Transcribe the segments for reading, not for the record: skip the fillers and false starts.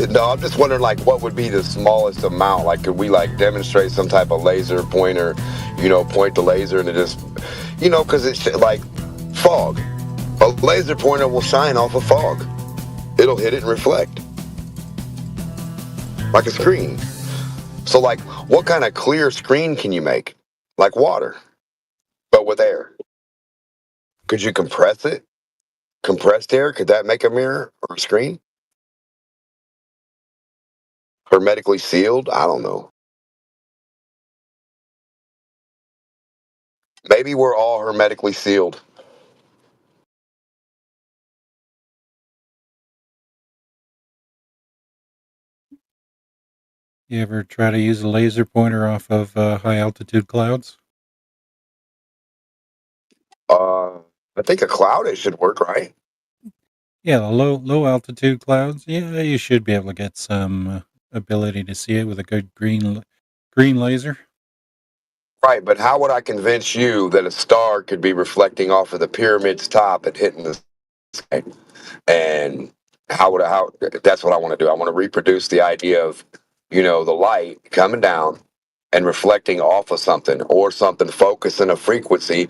No, I'm just wondering, like, what would be the smallest amount? Like, could we like demonstrate some type of laser pointer, point the laser and it just, because it's like fog. A laser pointer will shine off of fog. It'll hit it and reflect like a screen. So, like, what kind of clear screen can you make? Like water, but with air. Could you compress it? Compressed air? Could that make a mirror or a screen? Hermetically sealed? I don't know. Maybe we're all hermetically sealed. You ever try to use a laser pointer off of high altitude clouds? Uh, I think a cloud it should work, right? Yeah, the low altitude clouds. Yeah, you should be able to get some ability to see it with a good green laser. Right, but how would I convince you that a star could be reflecting off of the pyramid's top and hitting the sky? And how that's what I want to do. I want to reproduce the idea of, the light coming down and reflecting off of something or something focusing a frequency.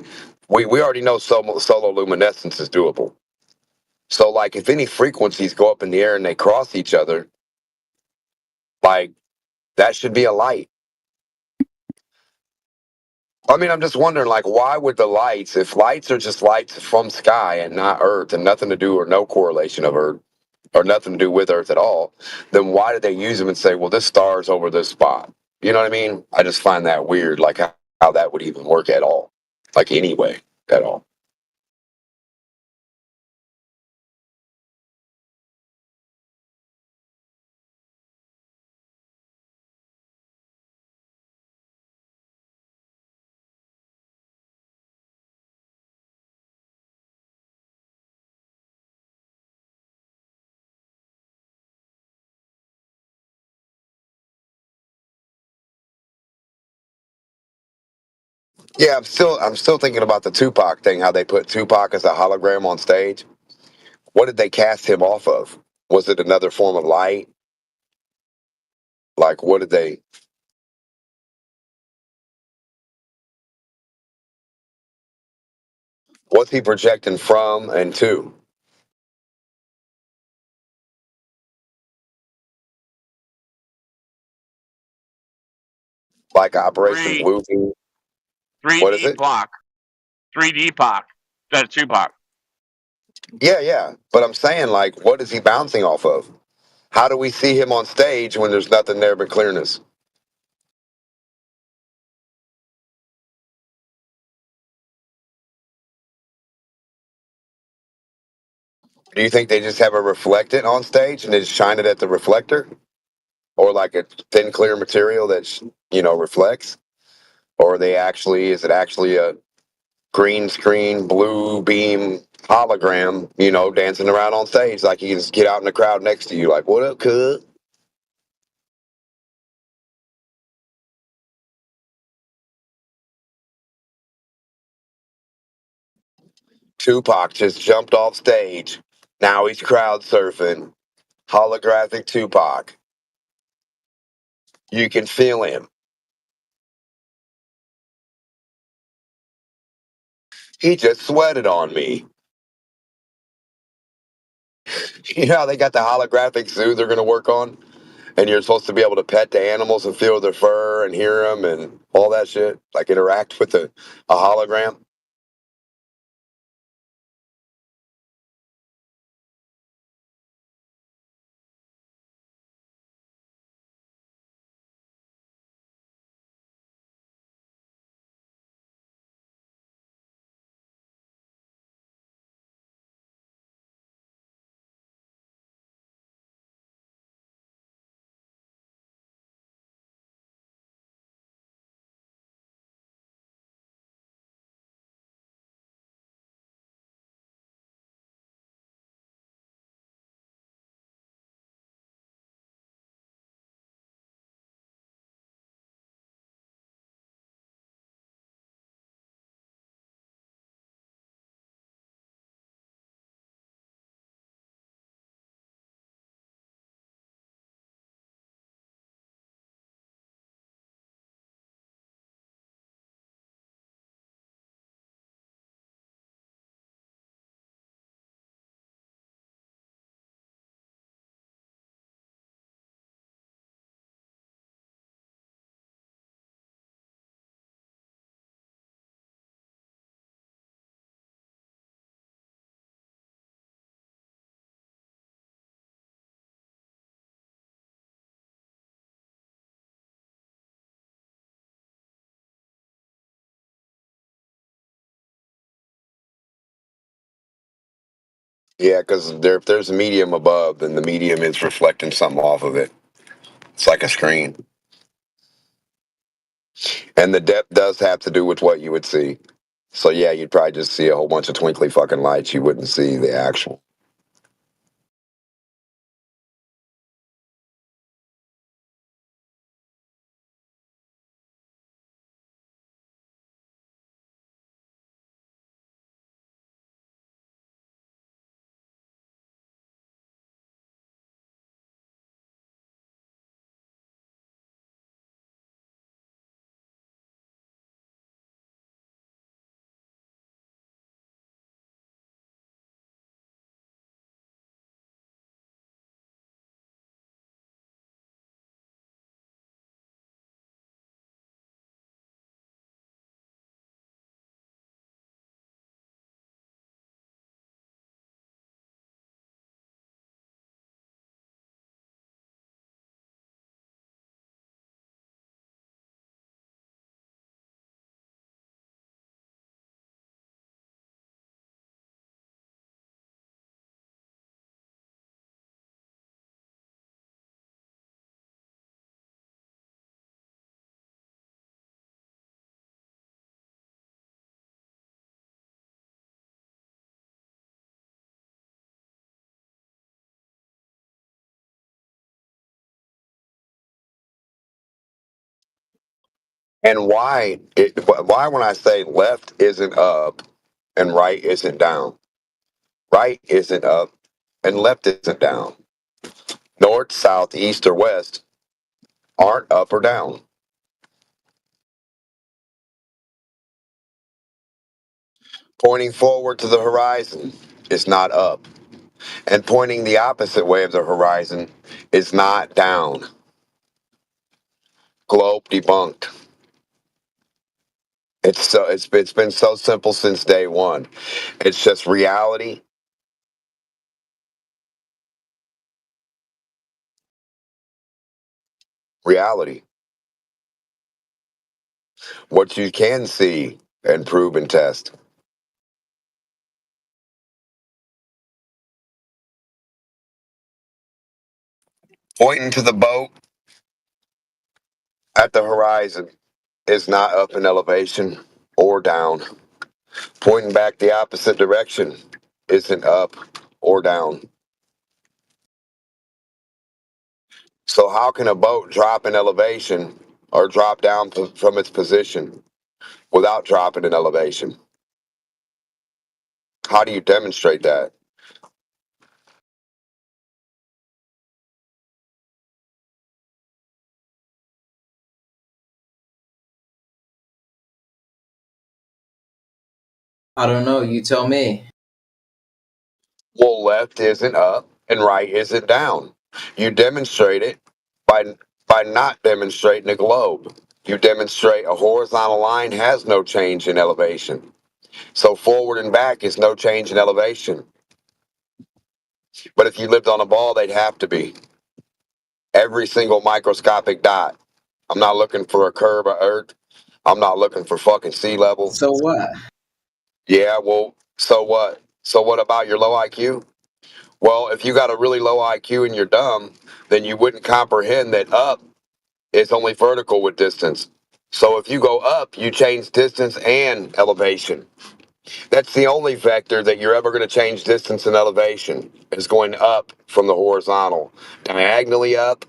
We already know solar luminescence is doable. So like if any frequencies go up in the air and they cross each other, like that should be a light. I mean, I'm just wondering, like, why would the lights, if lights are just lights from sky and not Earth and nothing to do or no correlation of Earth or nothing to do with Earth at all, then why did they use them and say, well, this star's over this spot? You know what I mean? I just find that weird, like how that would even work at all, like anyway, at all. Yeah, I'm still thinking about the Tupac thing, how they put Tupac as a hologram on stage. What did they cast him off of? Was it another form of light? Like, what did they? What's he projecting from and to? Like Operation Three Bluebeam. three What is D it? block. 3D Pac. That's Tupac. Yeah, yeah. But I'm saying, like, what is he bouncing off of? How do we see him on stage when there's nothing there but clearness? Do you think they just have a reflectant on stage and they just shine it at the reflector, or like a thin, clear material that reflects? Or are they actually? Is it actually a green screen, blue beam hologram? Dancing around on stage like you can just get out in the crowd next to you, like, what up, cuz? Tupac just jumped off stage. Now he's crowd surfing. Holographic Tupac. You can feel him. He just sweated on me. You know how they got the holographic zoo they're going to work on? And you're supposed to be able to pet the animals and feel their fur and hear them and all that shit? Like interact with a hologram? Yeah, because if there's a medium above, then the medium is reflecting something off of it. It's like a screen. And the depth does have to do with what you would see. So yeah, you'd probably just see a whole bunch of twinkly fucking lights. You wouldn't see the actual. And why when I say left isn't up and right isn't down, right isn't up and left isn't down, north, south, east, or west aren't up or down. Pointing forward to the horizon is not up, and pointing the opposite way of the horizon is not down. Globe debunked. It's been so simple since day one. It's just reality. Reality. What you can see and prove and test. Pointing to the boat at the horizon is not up in elevation or down. Pointing back the opposite direction isn't up or down. So how can a boat drop in elevation or drop down from its position without dropping in elevation? How do you demonstrate that? I don't know. You tell me. Well, left isn't up and right isn't down. You demonstrate it by not demonstrating a globe. You demonstrate a horizontal line has no change in elevation. So forward and back is no change in elevation. But if you lived on a ball, they'd have to be. Every single microscopic dot. I'm not looking for a curve of Earth. I'm not looking for fucking sea level. So what? Yeah, well, so what? So what about your low IQ? Well, if you got a really low IQ and you're dumb, then you wouldn't comprehend that up is only vertical with distance. So if you go up, you change distance and elevation. That's the only vector that you're ever going to change distance and elevation is going up from the horizontal. Diagonally up,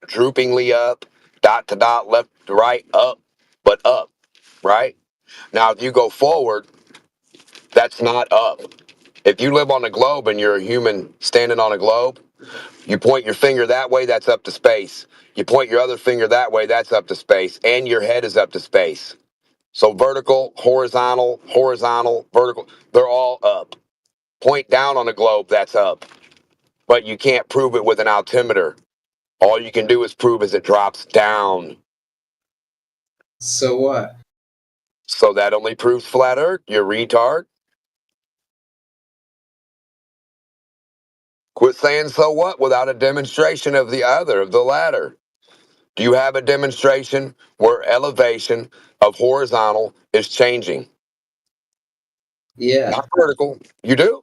droopingly up, dot to dot, left to right, up, but up, right? Now, if you go forward, that's not up. If you live on a globe and you're a human standing on a globe, you point your finger that way, that's up to space. You point your other finger that way, that's up to space. And your head is up to space. So vertical, horizontal, vertical, they're all up. Point down on a globe, that's up. But you can't prove it with an altimeter. All you can do is prove is it drops down. So what? So that only proves flat earth, you retard. Quit saying so what without a demonstration of the other, of the latter. Do you have a demonstration where elevation of horizontal is changing? Yeah. Not vertical. You do?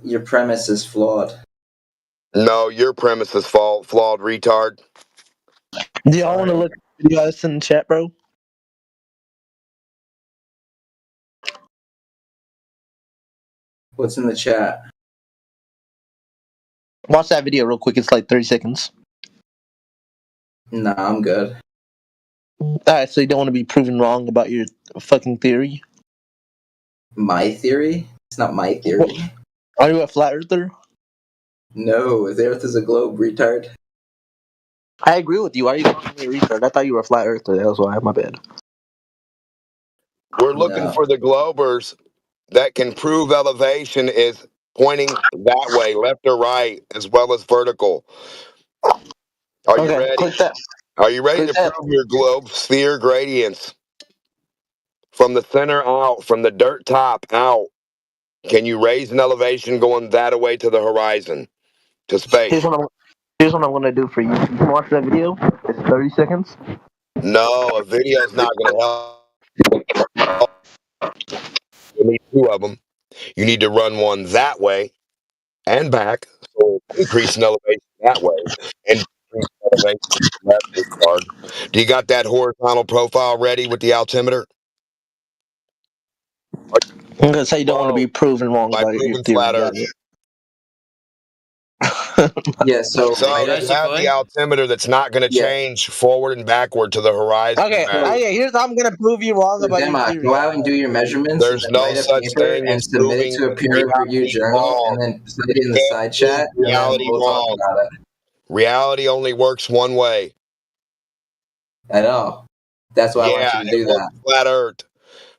Your premise is flawed. No, your premise is flawed, retard. Do y'all want to look at the video that's in the chat, bro? What's in the chat? Watch that video real quick. It's like 30 seconds. Nah, I'm good. Alright, so you don't want to be proven wrong about your fucking theory? My theory? It's not my theory. Are you a flat earther? No, the Earth is a globe, retard. I agree with you. Why are you calling me a retard? I thought you were a flat earther. That was why. My bad. We're looking No. for the globers that can prove elevation is pointing that way, left or right, as well as vertical. Are you Okay, ready? click that. Are you ready Click to that. prove your globe sphere gradients from the center out, from the dirt top out? Can you raise an elevation going that away to the horizon, to space? Here's what I'm gonna do for you. You can watch that video. It's 30 seconds. No, a video's not going to help. You need two of them. You need to run one that way and back, so increase in elevation that way, and decrease in elevation left retard. Do you got that horizontal profile ready with the altimeter? I'm gonna say you don't want to be Oh, proven wrong by about your proving theory. flat Got Earth. it. Yeah, so So I you have the altimeter that's not going to Yeah. change forward and backward to the horizon. Okay, and back. okay. Here's how I'm gonna prove you wrong So about your Dema, theory. go out and do your measurements There's and then no write a such paper thing and as submit it proving to a peer-reviewed reality journal wrong. and then put it in the Can't side prove chat and then reality we'll talk wrong. about it. Reality only works one way. I know. That's why I want Yeah, you to do it works that. flat Earth.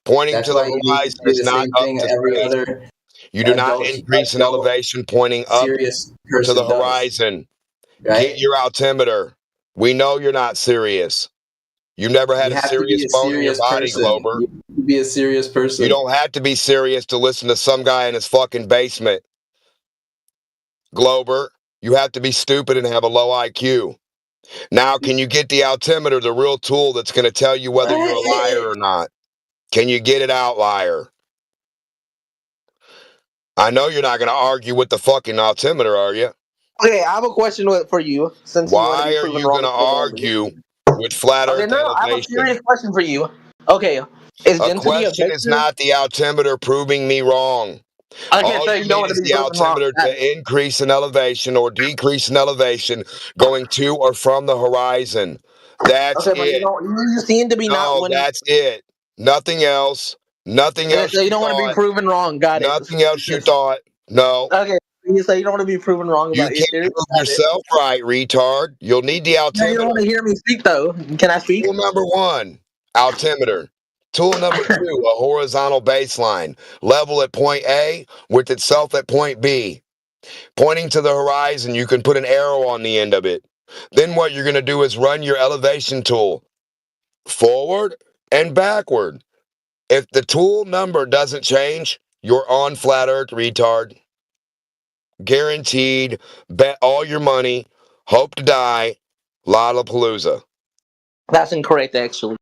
Pointing That's to the why you need horizon to do is the not same up thing to every space. other You do not adult increase in elevation pointing up serious to person the does, horizon. right? Get your altimeter. We know you're not serious. You never had You a have to be serious a bone in your serious body, person. Glober. You have to be a serious person. You don't have to be serious to listen to some guy in his fucking basement. Glober, you have to be stupid and have a low IQ. Now, can you get the altimeter, the real tool that's going to tell you whether you're a liar or not? Can you get it out, liar? I know you're not going to argue with the fucking altimeter, are you? Okay, I have a question for you. Since you want to Why be are proven you going wrong to so badly. argue with flat Okay, Earth no, I have a elevation? serious question for you. Okay, is A density a question is vector? not the altimeter proving me wrong. Okay, All so you you don't need want to is be the proven wrong. altimeter to increase in elevation or decrease in elevation going to or from the horizon. That's Okay, but it. you seem to be not No, wanting. that's it. Nothing else. Nothing Okay, else so you you don't want to be thought. proven wrong. Got it. Nothing else you thought. No. Okay, so you don't want to be proven wrong You about your can't theory. prove Got it. yourself right, retard. You'll need the No, you don't altimeter. want to hear me speak though. Can I speak? Tool number one, altimeter. Tool number two, a horizontal baseline. Level at point A, with itself at point B. Pointing to the horizon, you can put an arrow on the end of it. Then what you're going to do is run your elevation tool forward and backward. If the tool number doesn't change, you're on flat Earth, retard. Guaranteed. Bet all your money. Hope to die. Lollapalooza. That's incorrect, actually.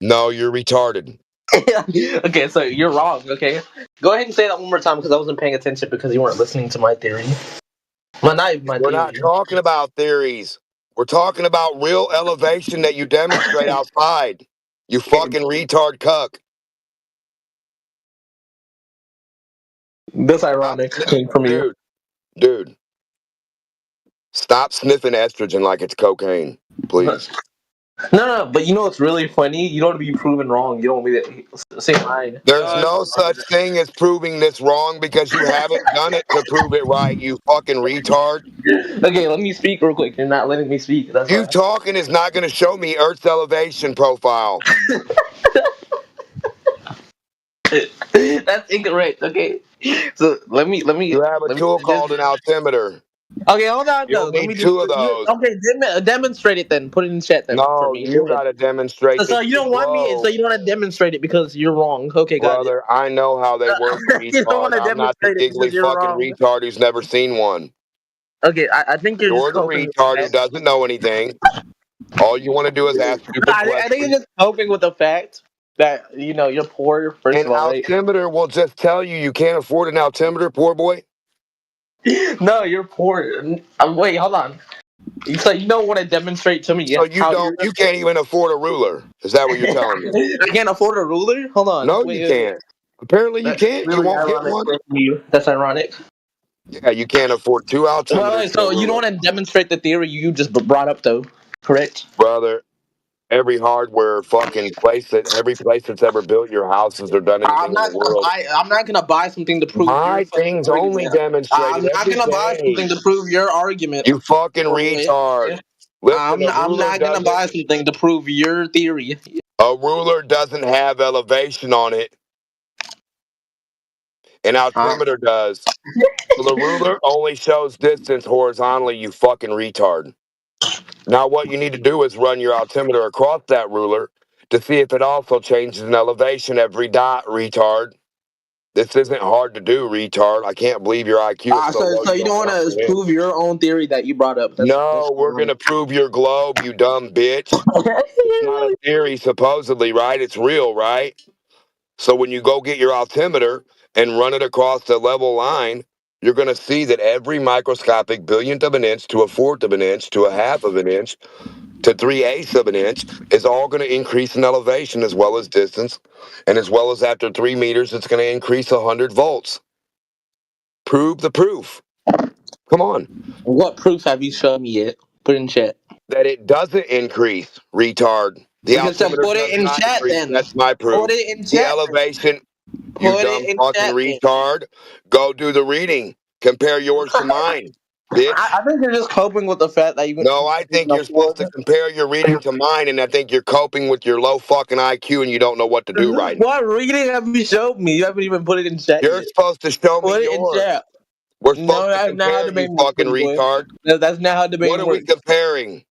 No, you're retarded. Okay, so you're wrong. Okay, go ahead and say that one more time because I wasn't paying attention because you weren't listening to my theory. Well, not even my We're theory. not talking about theories. We're talking about real elevation that you demonstrate outside. You fucking retard cuck. That's ironic from you. Dude. Stop sniffing estrogen like it's cocaine, please. No, but you know what's really funny? You don't want to be proven wrong. You don't want me to say mine. There's no such thing as proving this wrong because you haven't done it to prove it right, you fucking retard. Okay, let me speak real quick. You're not letting me speak. That's You why. talking is not going to show me Earth's elevation profile. That's incorrect. Okay, so let me. You have a tool called an altimeter. Okay, hold on You'll though. Let need me two of those. Okay, demonstrate it then. Put it in chat then for No, me. you got to demonstrate So this. you don't want me. So you want to demonstrate it because you're wrong. Okay, got Brother, I know how they work, it. You don't want retard. to I'm not the demonstrate it giggly because you're fucking wrong. retard who's never seen one. Okay, I think you're just You're the coping with the retard who fact. doesn't know anything. All you want to do is ask stupid I think questions. you're just coping with the fact that you're poor. First An of all, right? altimeter will just tell you can't afford an altimeter, poor boy. No, you're poor. Wait, hold on. So you don't want to demonstrate to me So you how don't, you can't even afford a ruler. Is that what you're telling me? I can't afford a ruler? Hold on. No, you Wait. can't. Apparently you That's can't. You really won't get ironic one. for you. That's ironic. Yeah, you can't afford 2 altimeters Wait, and a so you don't ruler. want to demonstrate the theory you just brought up, though, correct? Brother, every hardware fucking place every place that's ever built your houses or done anything in the world. I'm not gonna buy something to prove your My fucking thing's only argument. I'm demonstrated not every gonna buy day. something to prove your argument. You fucking Okay? retard. Listen, I'm not gonna buy something to prove your theory. a ruler doesn't have elevation on it. An Uh, altimeter does. So the ruler only shows distance horizontally, you fucking retard. Now what you need to do is run your altimeter across that ruler to see if it also changes in elevation every dot, retard. This isn't hard to do, retard. I can't believe your IQ is so low so you you don't don't want to comprehend. prove your own theory that you brought up. That's No, we're going to prove your globe, you dumb bitch. It's not a theory, supposedly, right? It's real, right? So when you go get your altimeter and run it across the level line, you're going to see that every microscopic billionth of an inch to a fourth of an inch to a half of an inch to 3/8 of an inch is all going to increase in elevation as well as distance. And as well as after 3 meters, it's going to increase 100 volts. Prove the proof. Come on. What proof have you shown me yet? Put in chat. That it doesn't increase, retard. The Okay, so altimeter put it does in not chat increase. then. That's my Put proof. it in The chat then. elevation, you Put it dumb in fucking chat then. retard. Go do the reading. Compare yours to mine, bitch. I think you're just coping with the fact that you No, I can think you're afford. supposed to compare your reading to mine, and I think you're coping with your low fucking IQ and you don't know what to do right now. What reading have you showed me? You haven't even put it in chat You're yet. supposed to show me Put it in yours. chat. We're No, supposed to that's not how compare, you debating works, fucking pretty boy. retard. No, that's not how What debating are we works. comparing?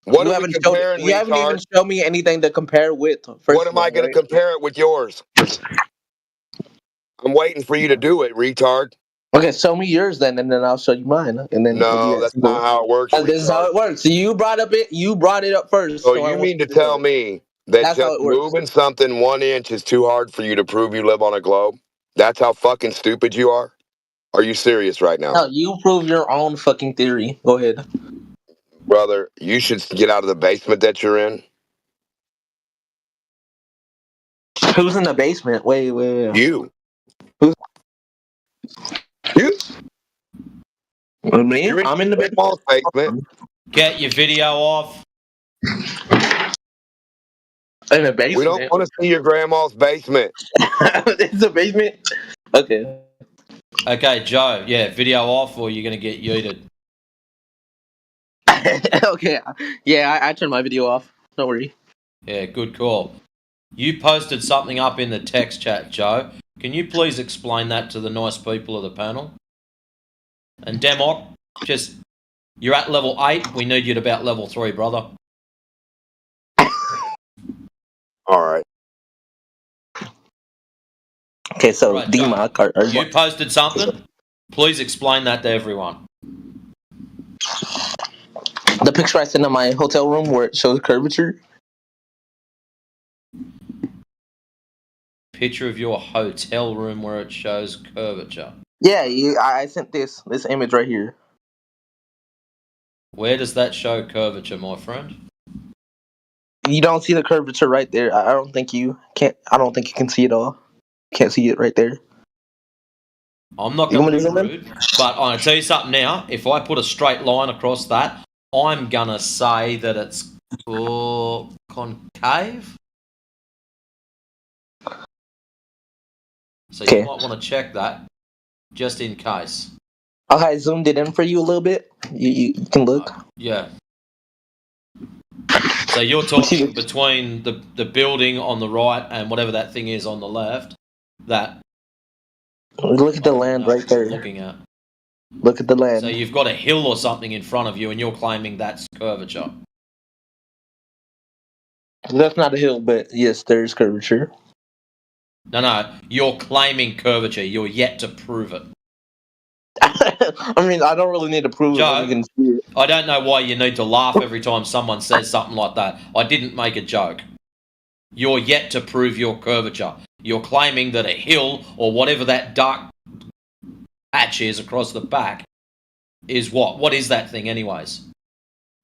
What You are we haven't showed. comparing, You haven't even retard? shown me anything to compare with. What First am of I all, going to right? compare it with yours? I'm waiting for you to do it, retard. Okay, show me yours then, and then I'll show you mine, and then we'll do No, that. that's not how it works, This is how retard. it works. So you brought up it. You brought it up first. So So I you want mean you to to say tell it. me that That's how just it works. moving something 1 inch is too hard for you to prove you live on a globe? That's how fucking stupid you are? Are you serious right now? No, you prove your own fucking theory. Go ahead. Brother, you should get out of the basement that you're in. Who's in the basement? Wait. You. Who's You. me? You're in I'm in the your grandma's basement. Get your video off. In the We don't basement. want to see your grandma's basement. It's a basement. Okay. Okay, Joe. Yeah, video off, or you're gonna get yeeted. Okay. Yeah, I turned my video off. Don't worry. Yeah, good call. You posted something up in the text chat, Joe. Can you please explain that to the nice people of the panel? And Demok, just you're at level 8. We need you at about level 3, brother. All right. Okay, so Right, Joe. DMOC, are you? You posted something. Please explain that to everyone. The picture I sent in my hotel room where it shows curvature. Picture of your hotel room where it shows curvature. Yeah, I sent this image right here. Where does that show curvature, my friend? You don't see the curvature right there. I don't think you can. I don't think you can see it all. Can't see it right there. I'm not You going want me to to be zoom in? rude, but I'm going to tell you something now. If I put a straight line across that, I'm going to say that it's concave. So Okay. you might want to check that, just in case. Okay, I zoomed it in for you a little bit. You can look. Yeah. So you're talking between the building on the right and whatever that thing is on the left. That. Look at the land right What I'm there. looking at. Look at the land. So you've got a hill or something in front of you, and you're claiming that's curvature. That's not a hill, but yes, there's curvature. No, you're claiming curvature. You're yet to prove it. I mean, I don't really need to prove it when you can see it. I don't know why you need to laugh every time someone says something like that. I didn't make a joke. You're yet to prove your curvature. You're claiming that a hill or whatever that dark patch is across the back is what? What is that thing, anyways?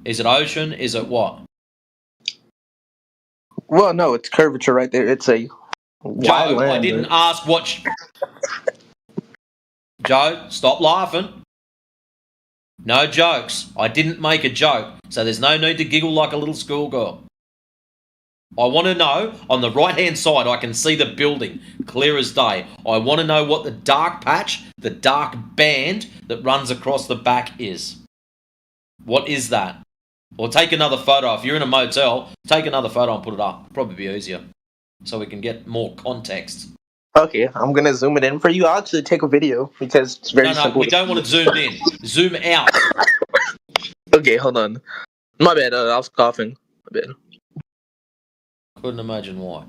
Is it ocean? Is it what? Well, no, it's curvature right there. It's a wide Joe, I land. didn't ask what. Joe, stop laughing. No jokes. I didn't make a joke, so there's no need to giggle like a little schoolgirl. I want to know, on the right-hand side, I can see the building, clear as day. I want to know what the dark patch, the dark band that runs across the back is. What is that? Or take another photo. If you're in a motel, take another photo and put it up. Probably be easier, so we can get more context. Okay, I'm gonna zoom it in for you. I'll actually take a video because it's very No, simple. we don't want it zoomed in. Zoom out. Okay, hold on. My bad. I was coughing. My bad. Couldn't imagine why.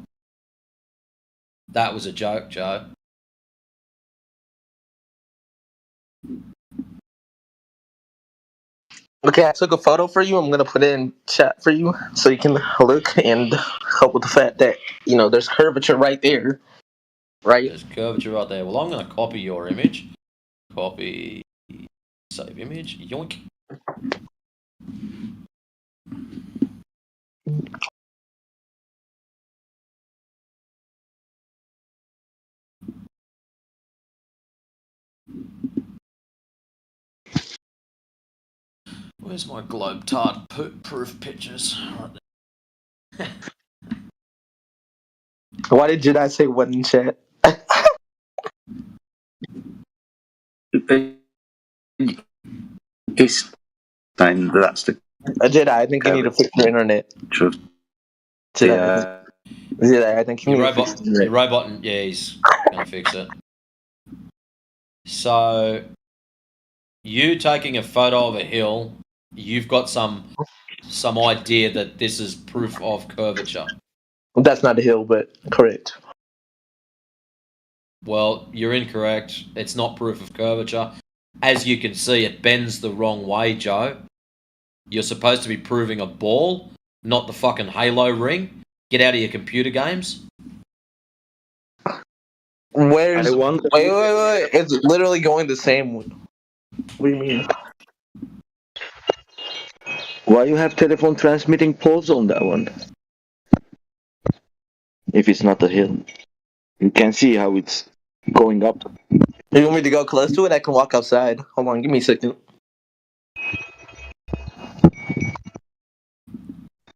That was a joke, Joe. Okay, I took a photo for you. I'm gonna put it in chat for you so you can look and help with the fact that there's curvature right there, right? There's curvature right there. Well, I'm going to copy your image. Copy. Save image. Yoink. Where's my globe tart proof pictures? Right Why did Jedi say what in chat? It's and that's the Jedi, I think you need to fix your internet. truth. Jedi, I think you your need to fix robot. your Your robot. Yeah, he's going to fix it. So, you taking a photo of a hill, you've got some idea that this is proof of curvature. That's not a hill, but correct. Well, you're incorrect. It's not proof of curvature. As you can see, it bends the wrong way, Joe. You're supposed to be proving a ball, not the fucking Halo ring. Get out of your computer games. Where's I wonder- wait. It's literally going the same way. What do you mean? Why you have telephone transmitting poles on that one? If it's not a hill, you can see how it's going up. You want me to go close to it? I can walk outside. Hold on, give me a second.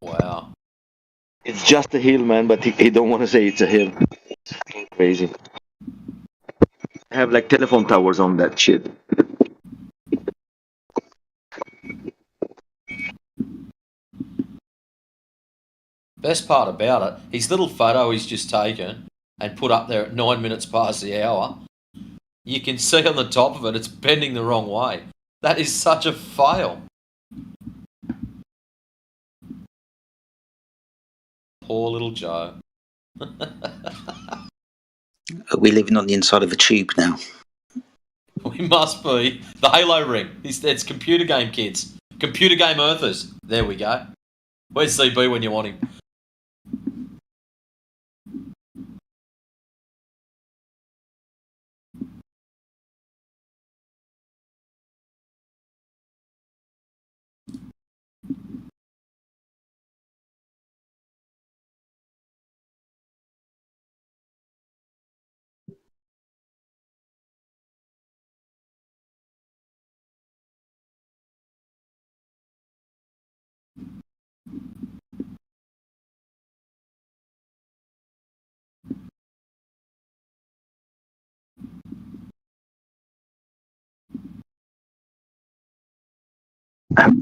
Wow. It's just a hill, man, but he don't want to say it's a hill. It's fucking crazy. I have like telephone towers on that shit. Best part about it, his little photo he's just taken and put up there at 9 minutes past the hour. You can see on the top of it, it's bending the wrong way. That is such a fail. Poor little Joe. Are we living on the inside of a tube now? We must be. The Halo ring. It's computer game kids. Computer game earthers. There we go. Where's CB when you want him?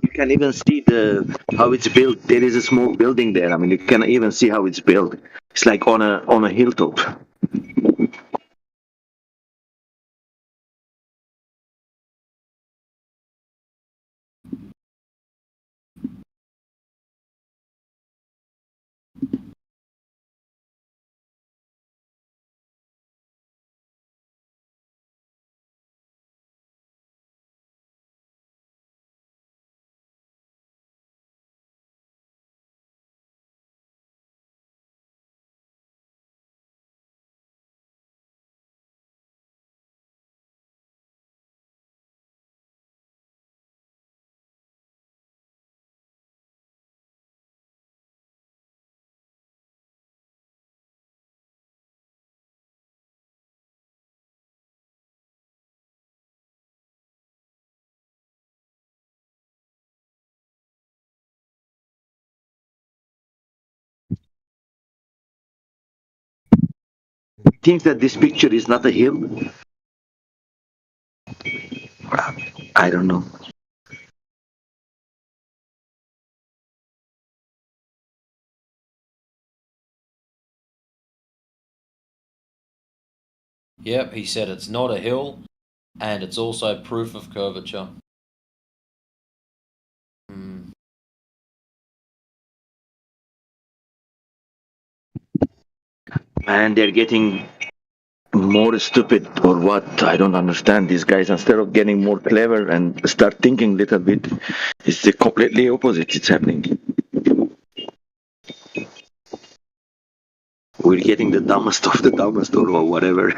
You can even see how it's built. There is a small building there. I mean, you can even see how it's built. It's like on a hilltop. thinks that this picture is not a hill. I don't know. Yep, he said it's not a hill, and it's also proof of curvature. Hmm. Man, they're getting more stupid or what? I don't understand these guys. Instead of getting more clever and start thinking a little bit, it's the completely opposite. It's happening. We're getting the dumbest of the dumbest or whatever.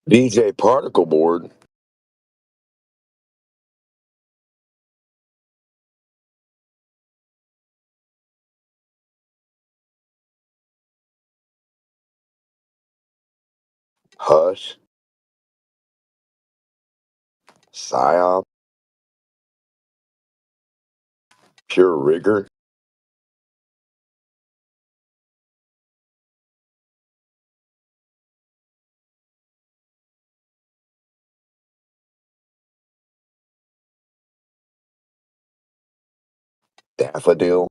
DJ particle board. Hush. Psyop. Pure rigor. Daffodil.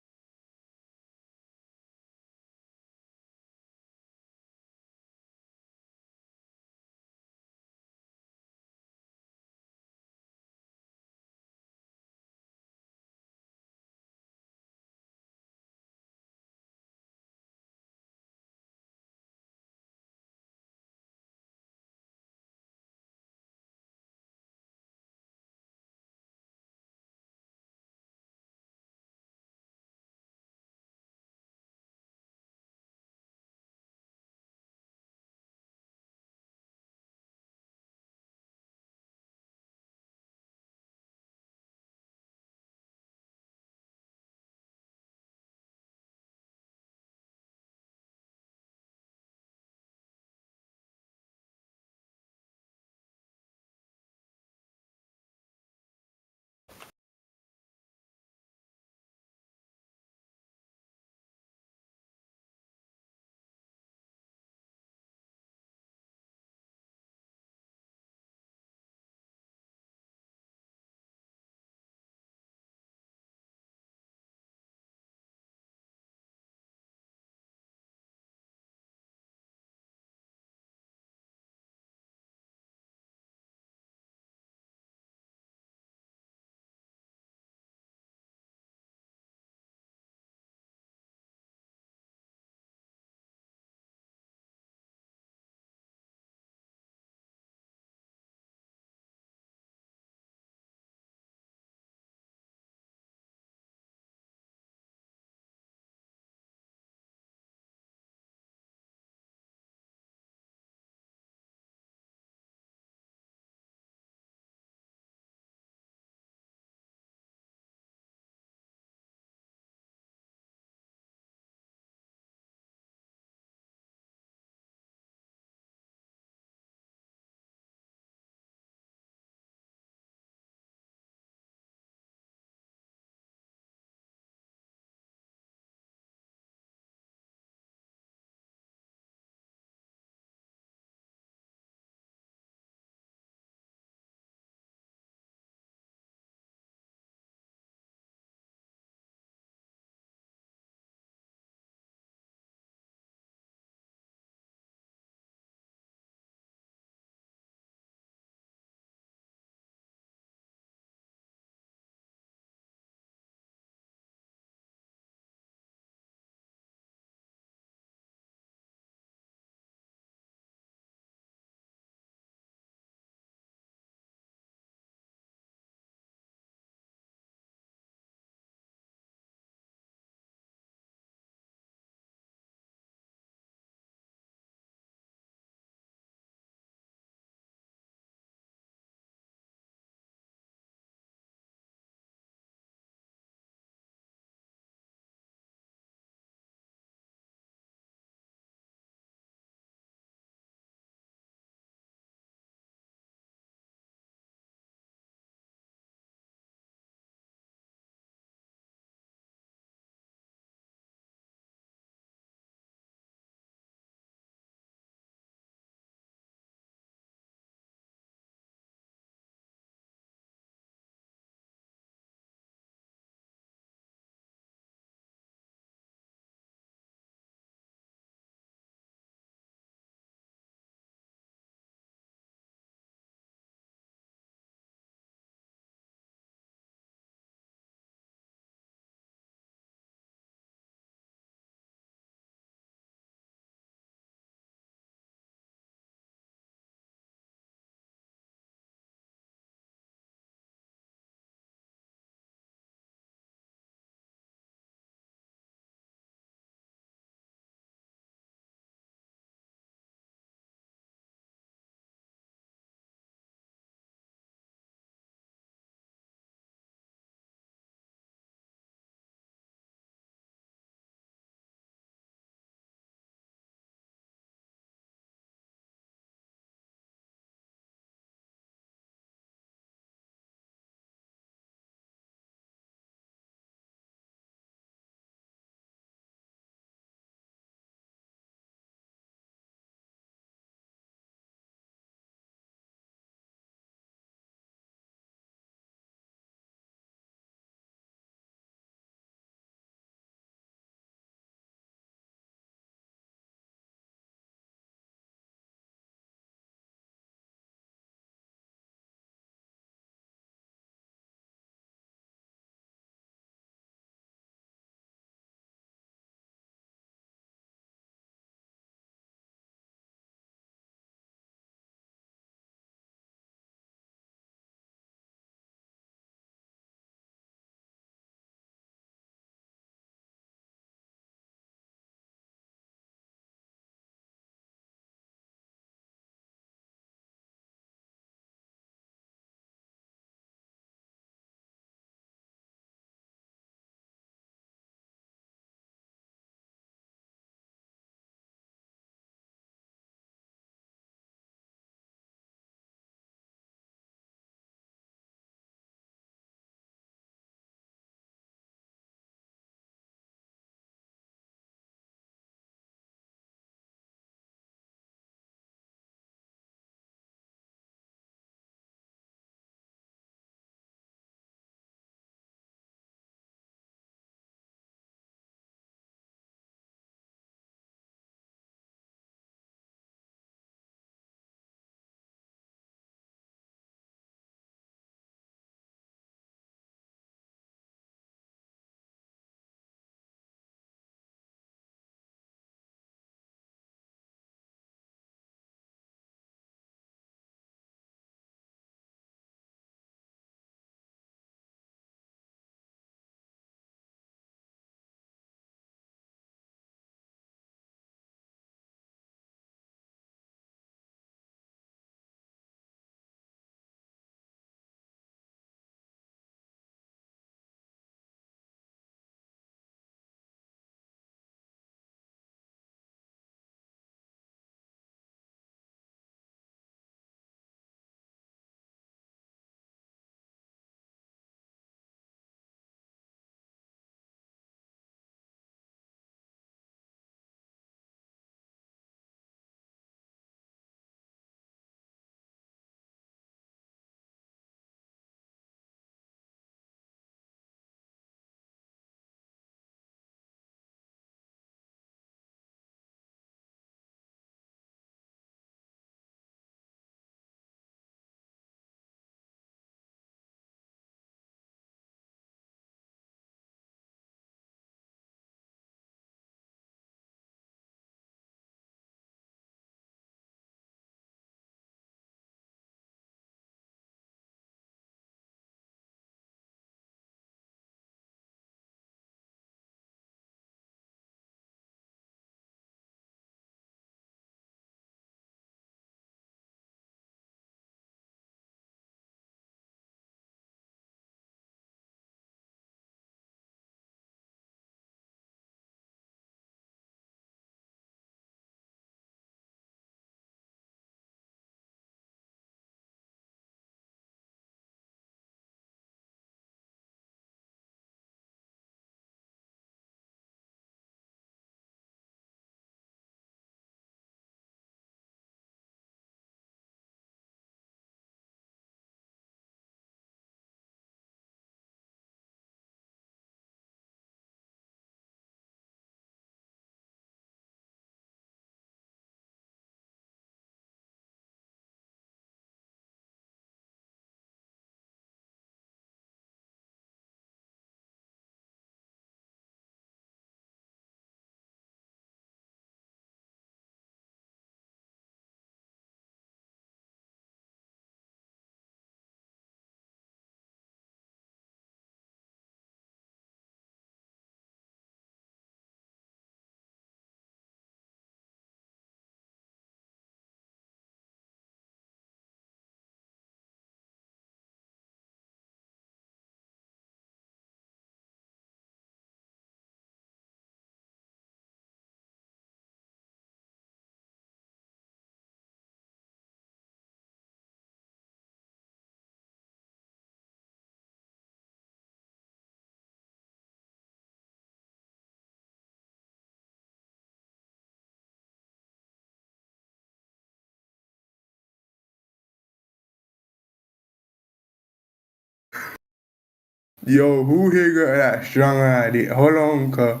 Yo, who here got that strong idea? Hold on, cuz.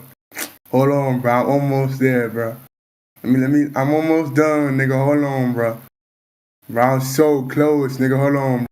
Hold on, bro. I'm almost there, bro. I'm almost done, nigga. Hold on, bro. Bro, I'm so close, nigga. Hold on.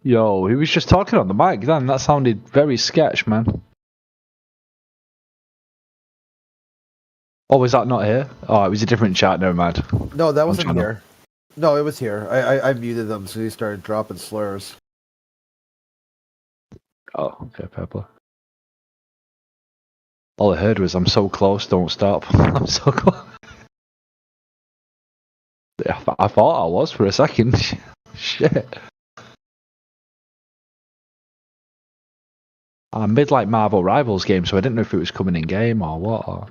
Yo, he was just talking on the mic then. That sounded very sketch, man. Oh, was that not here? Oh, it was a different chat. Never mind. No, that Wrong wasn't channel. here. No, it was here. I muted them so he started dropping slurs. Oh, okay, Pepper. All I heard was, "I'm so close, don't stop." I'm so close. Yeah, I thought I was for a second. Shit. I made like Marvel Rivals game, so I didn't know if it was coming in game or what. Or...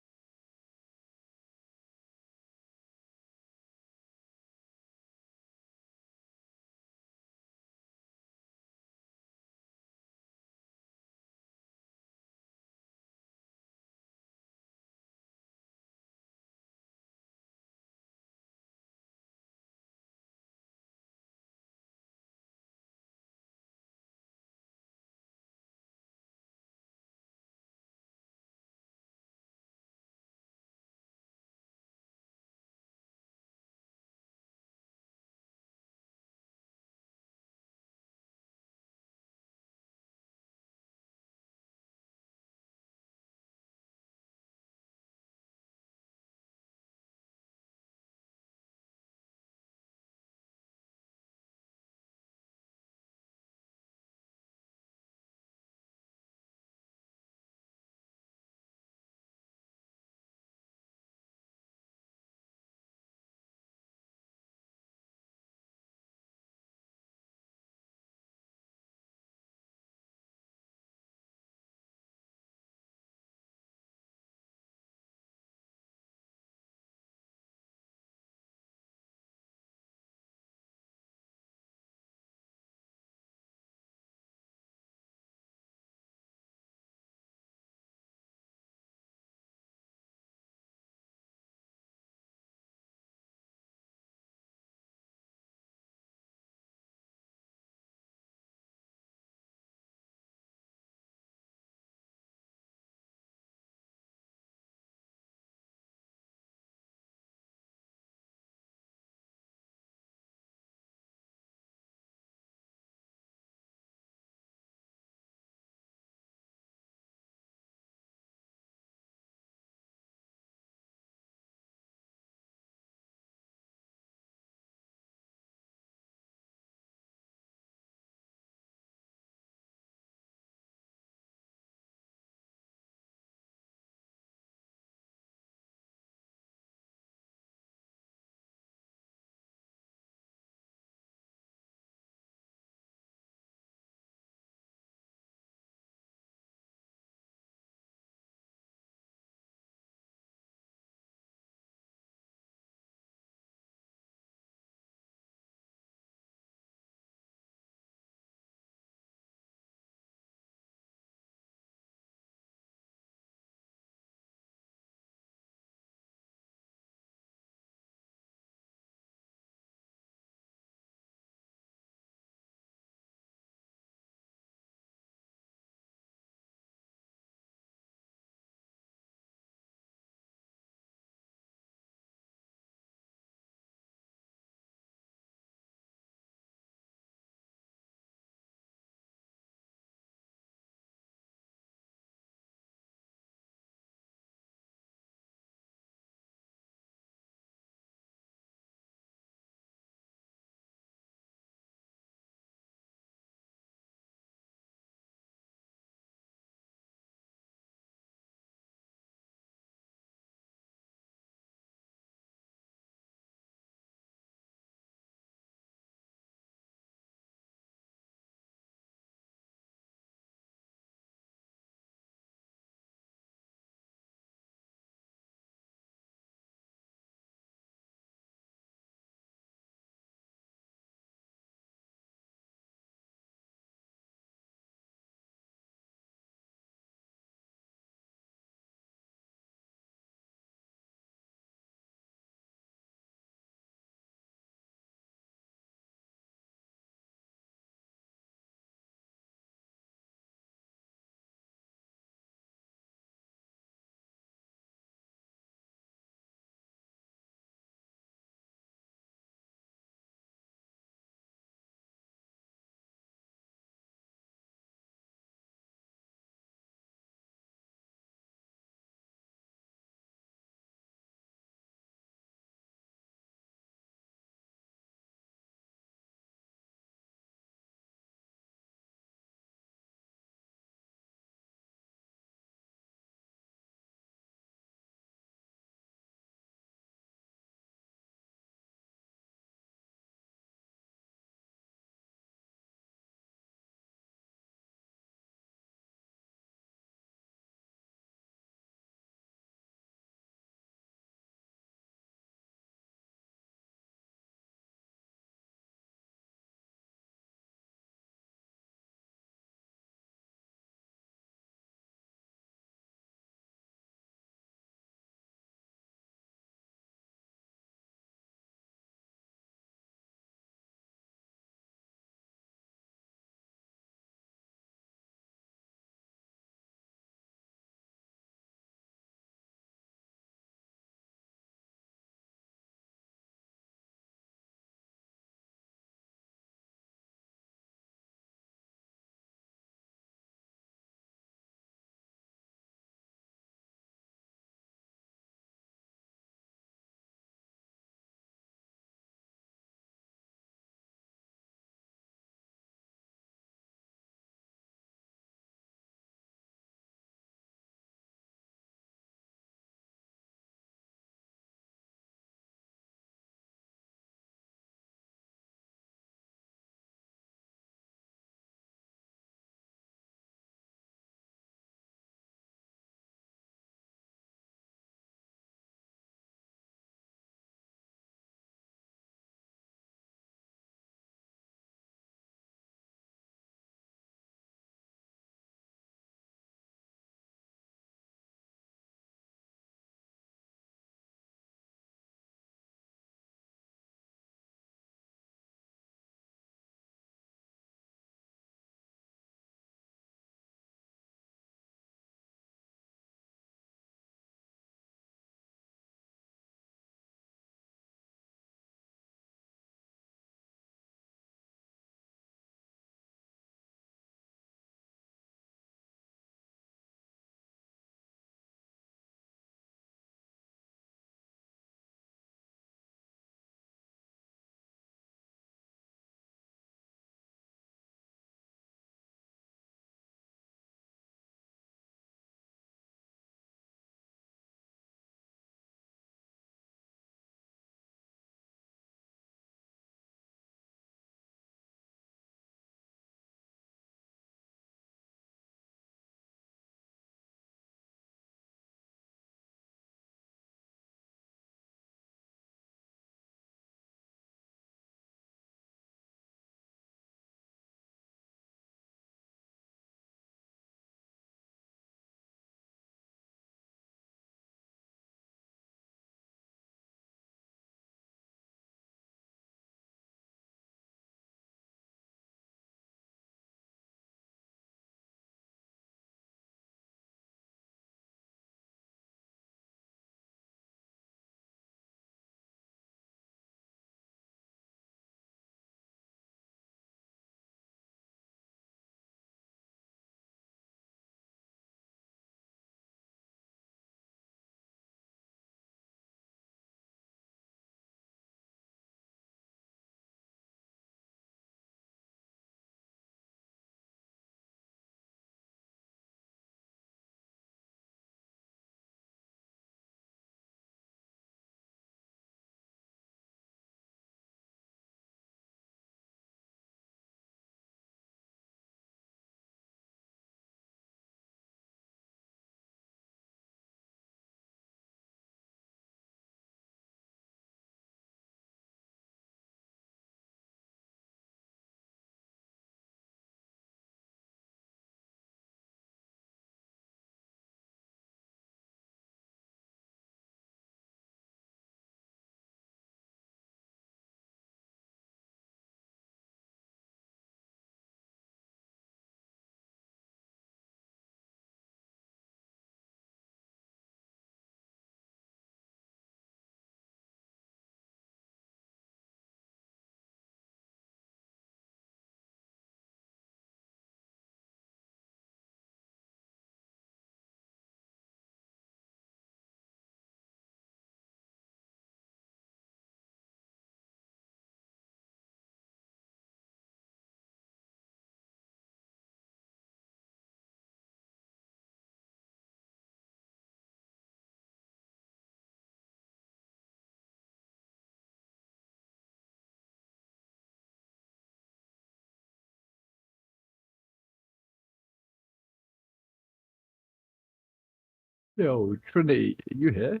Yo, Trinity, are you here?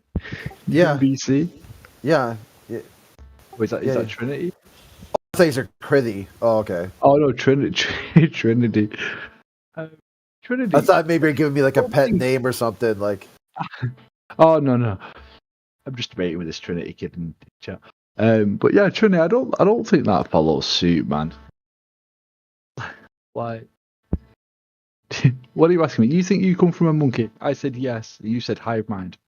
Yeah. BC? Yeah. Yeah. Wait, is Yeah. that Trinity? Things are pretty. Oh, okay. Oh no, Trinity. Trinity. Trinity. I thought maybe you're giving me like a don't pet think- name or something. Like, Oh no. I'm just debating with this Trinity kid in chat. But yeah, Trinity, I don't think that follows suit, man. Like, what are you asking me? You think you come from a monkey? I said yes. You said hive mind.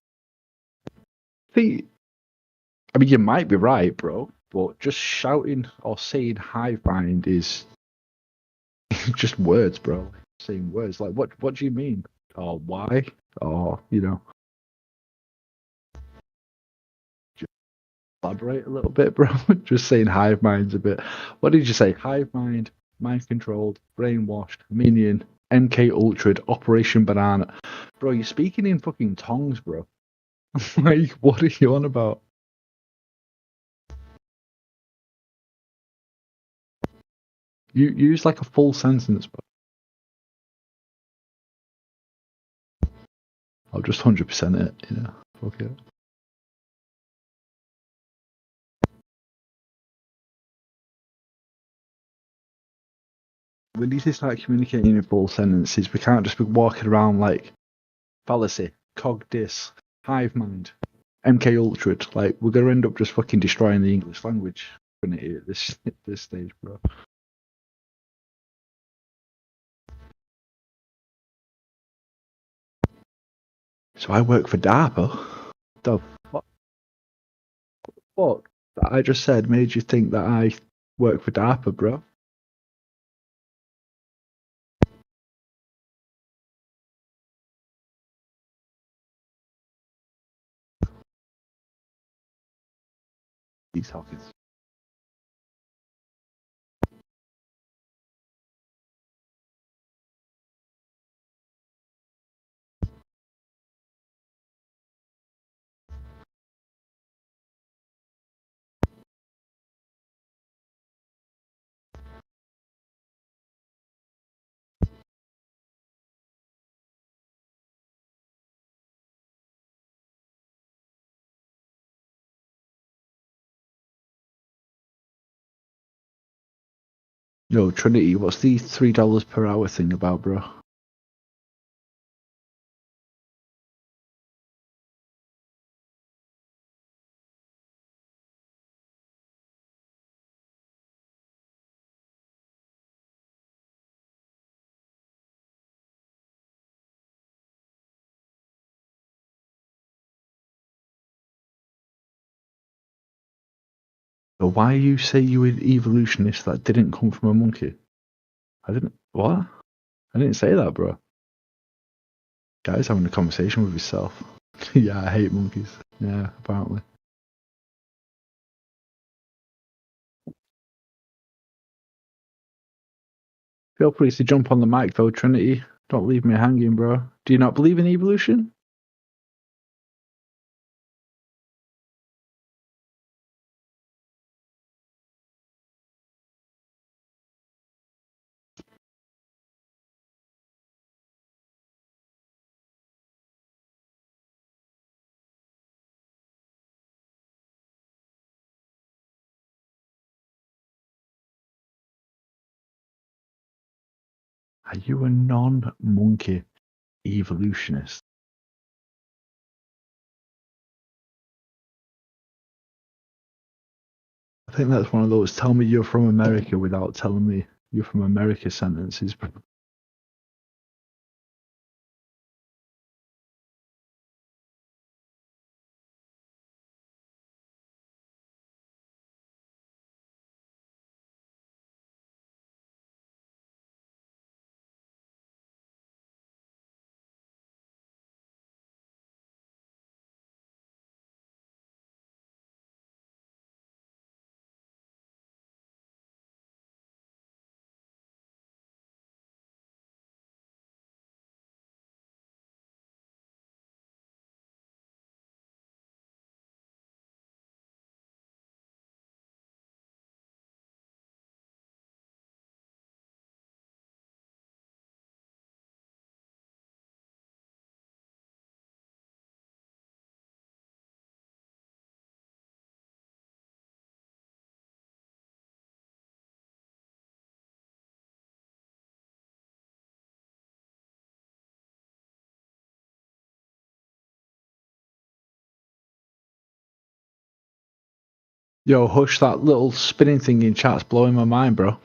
I mean, you might be right, bro. But just shouting or saying hive mind is just words, bro. Saying words. Like, what do you mean? Or why? Or just elaborate a little bit, bro. Just saying hive mind's a bit. What did you say? Hive mind, mind controlled, brainwashed, minion, MK Ultra, Operation Banana. Bro, you're speaking in fucking tongues, bro. Like, what are you on about? You use like a full sentence, bro. I'll just 100% it, you know. Fuck it. We need to start communicating in full sentences. We can't just be walking around like fallacy, cog dis, hive mind, MK Ultra. Like, we're gonna end up just fucking destroying the English language at this stage, bro. So I work for DARPA. The fuck that I just said made you think that I work for DARPA, bro? These Hawkins. Yo, Trinity, what's the $3 per hour thing about, bro? So why you say you were evolutionist that didn't come from a monkey? I didn't. What? I didn't say that, bro. Guy's having a conversation with himself. Yeah, I hate monkeys. Yeah, apparently. Feel free to jump on the mic, though, Trinity. Don't leave me hanging, bro. Do you not believe in evolution? Are you a non-monkey evolutionist? I think that's one of those tell me you're from America without telling me you're from America sentences, bro. Yo, Hush, that little spinning thing in chat's blowing my mind, bro.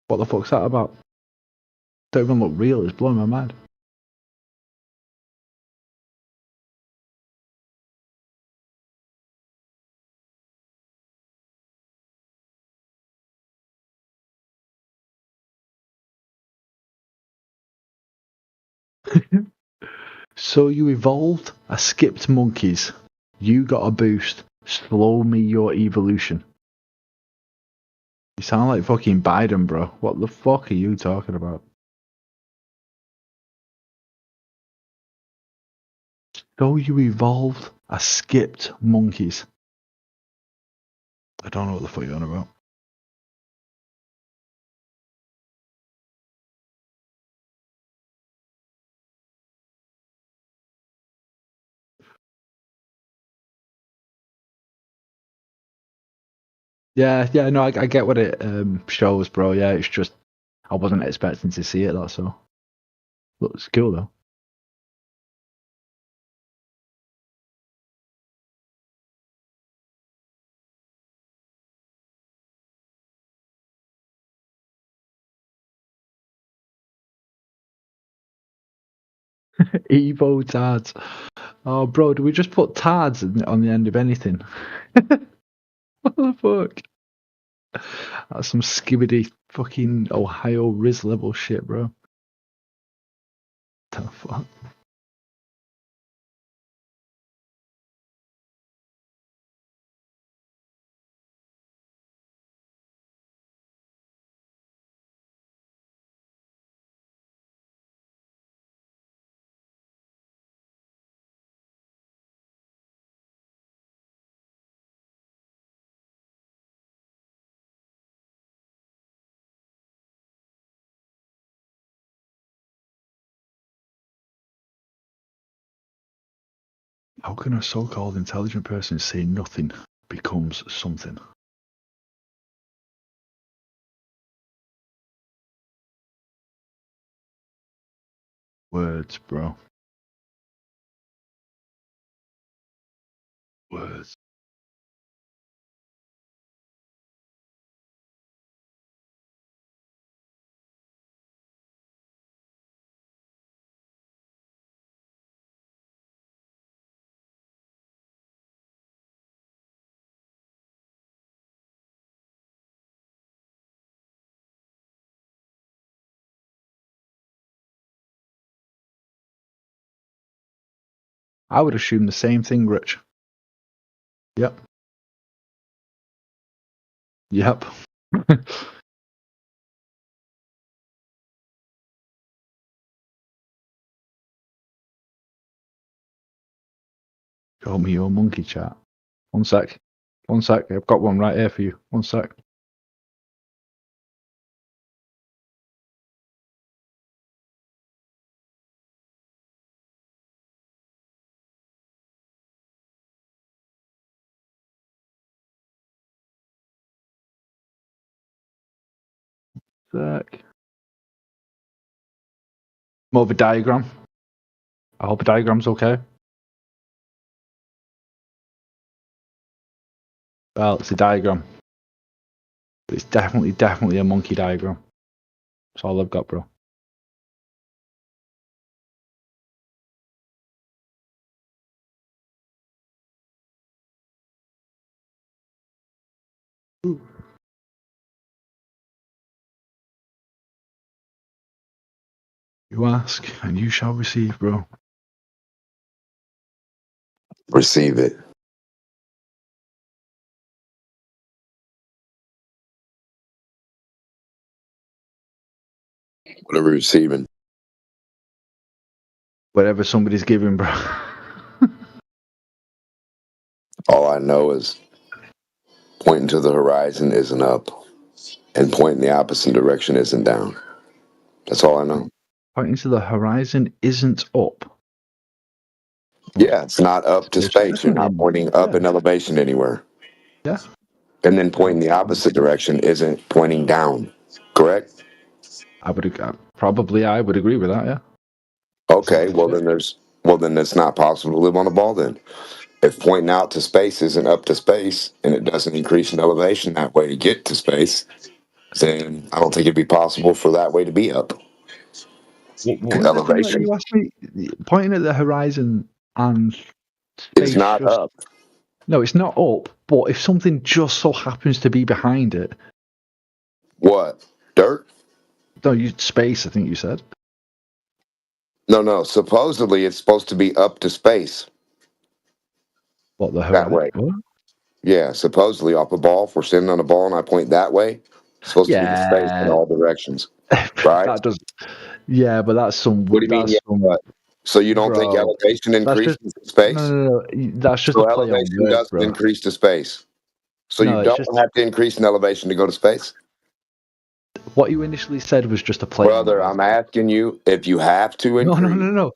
What the fuck's that about? Don't even look real, it's blowing my mind. So you evolved, I skipped monkeys. You got a boost. Slow me your evolution. You sound like fucking Biden, bro. What the fuck are you talking about? So you evolved, I skipped monkeys. I don't know what the fuck you're on about. Yeah, no, I get what it shows, bro. Yeah, it's just I wasn't expecting to see it. That's all. Looks cool though. Evo Tards. Oh, bro, do we just put Tards on the end of anything? What the fuck? That's some skibbity fucking Ohio Riz level shit, bro. What the fuck? How can a so-called intelligent person say nothing becomes something? Words, bro. Words. I would assume the same thing, Rich. Yep. Yep. Show me your monkey chat. One sec. One sec. I've got one right here for you. One sec. Sec. More of a diagram. I hope a diagram's okay. Well, it's a diagram. But it's definitely a monkey diagram. That's all I've got, bro. You ask, and you shall receive, bro. Receive it. What are we receiving? Whatever somebody's giving, bro. All I know is pointing to the horizon isn't up, and pointing the opposite direction isn't down. That's all I know. Pointing to the horizon isn't up. Yeah, it's not up to space. You're not pointing up in elevation anywhere. Yeah. And then pointing the opposite direction isn't pointing down. Correct? I would agree with that, yeah. Okay, well then it's not possible to live on a ball then. If pointing out to space isn't up to space and it doesn't increase in elevation that way to get to space, then I don't think it'd be possible for that way to be up. What was the thing that Elevation you asked me? Pointing at the horizon and is space not just... up. No, it's not up, but if something just so happens to be behind it... What? Dirt? No, space, I think you said. No. Supposedly it's supposed to be up to space. What, the That horizon? way. What? Yeah, supposedly off a ball. If we're sitting on a ball and I point that way, it's supposed to be to space in all directions. Right? That does... Yeah, but that's some... What do you mean? Yeah, what? So you don't think Bro, elevation that's increases just... to space? No. That's just So a play on elevation words, doesn't bro. increase to space. So No, you it's don't just... have to increase in elevation to go to space? What you initially said was just a play Brother, on words. I'm asking you if you have to increase No.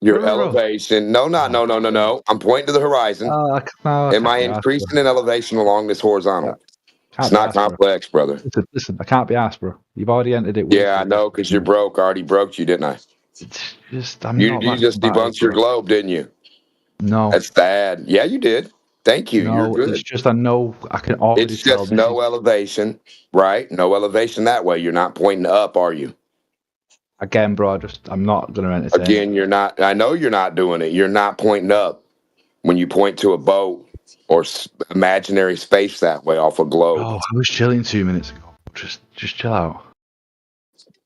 your Bro. elevation. No. I'm pointing to the horizon. No, I Am I can't be asked, increasing in elevation along this horizontal? Can't It's be not asked, bro. complex, brother. Listen, I can't be asked, bro. You've already entered it once. Yeah, I know, because you're broke. I already broke you, didn't I? It's just, I'm You not that just combative, debunked your bro. globe, didn't you? No. That's bad. Yeah, you did. Thank you. You're No, good. it's just I know I can already It's tell just this no is... elevation, right? No elevation that way. You're not pointing up, are you? Again, bro, I'm not going to entertain it. Again, you're not. I know you're not doing it. You're not pointing up when you point to a boat or imaginary space that way off a globe. Oh, I was chilling 2 minutes ago. Just chill out.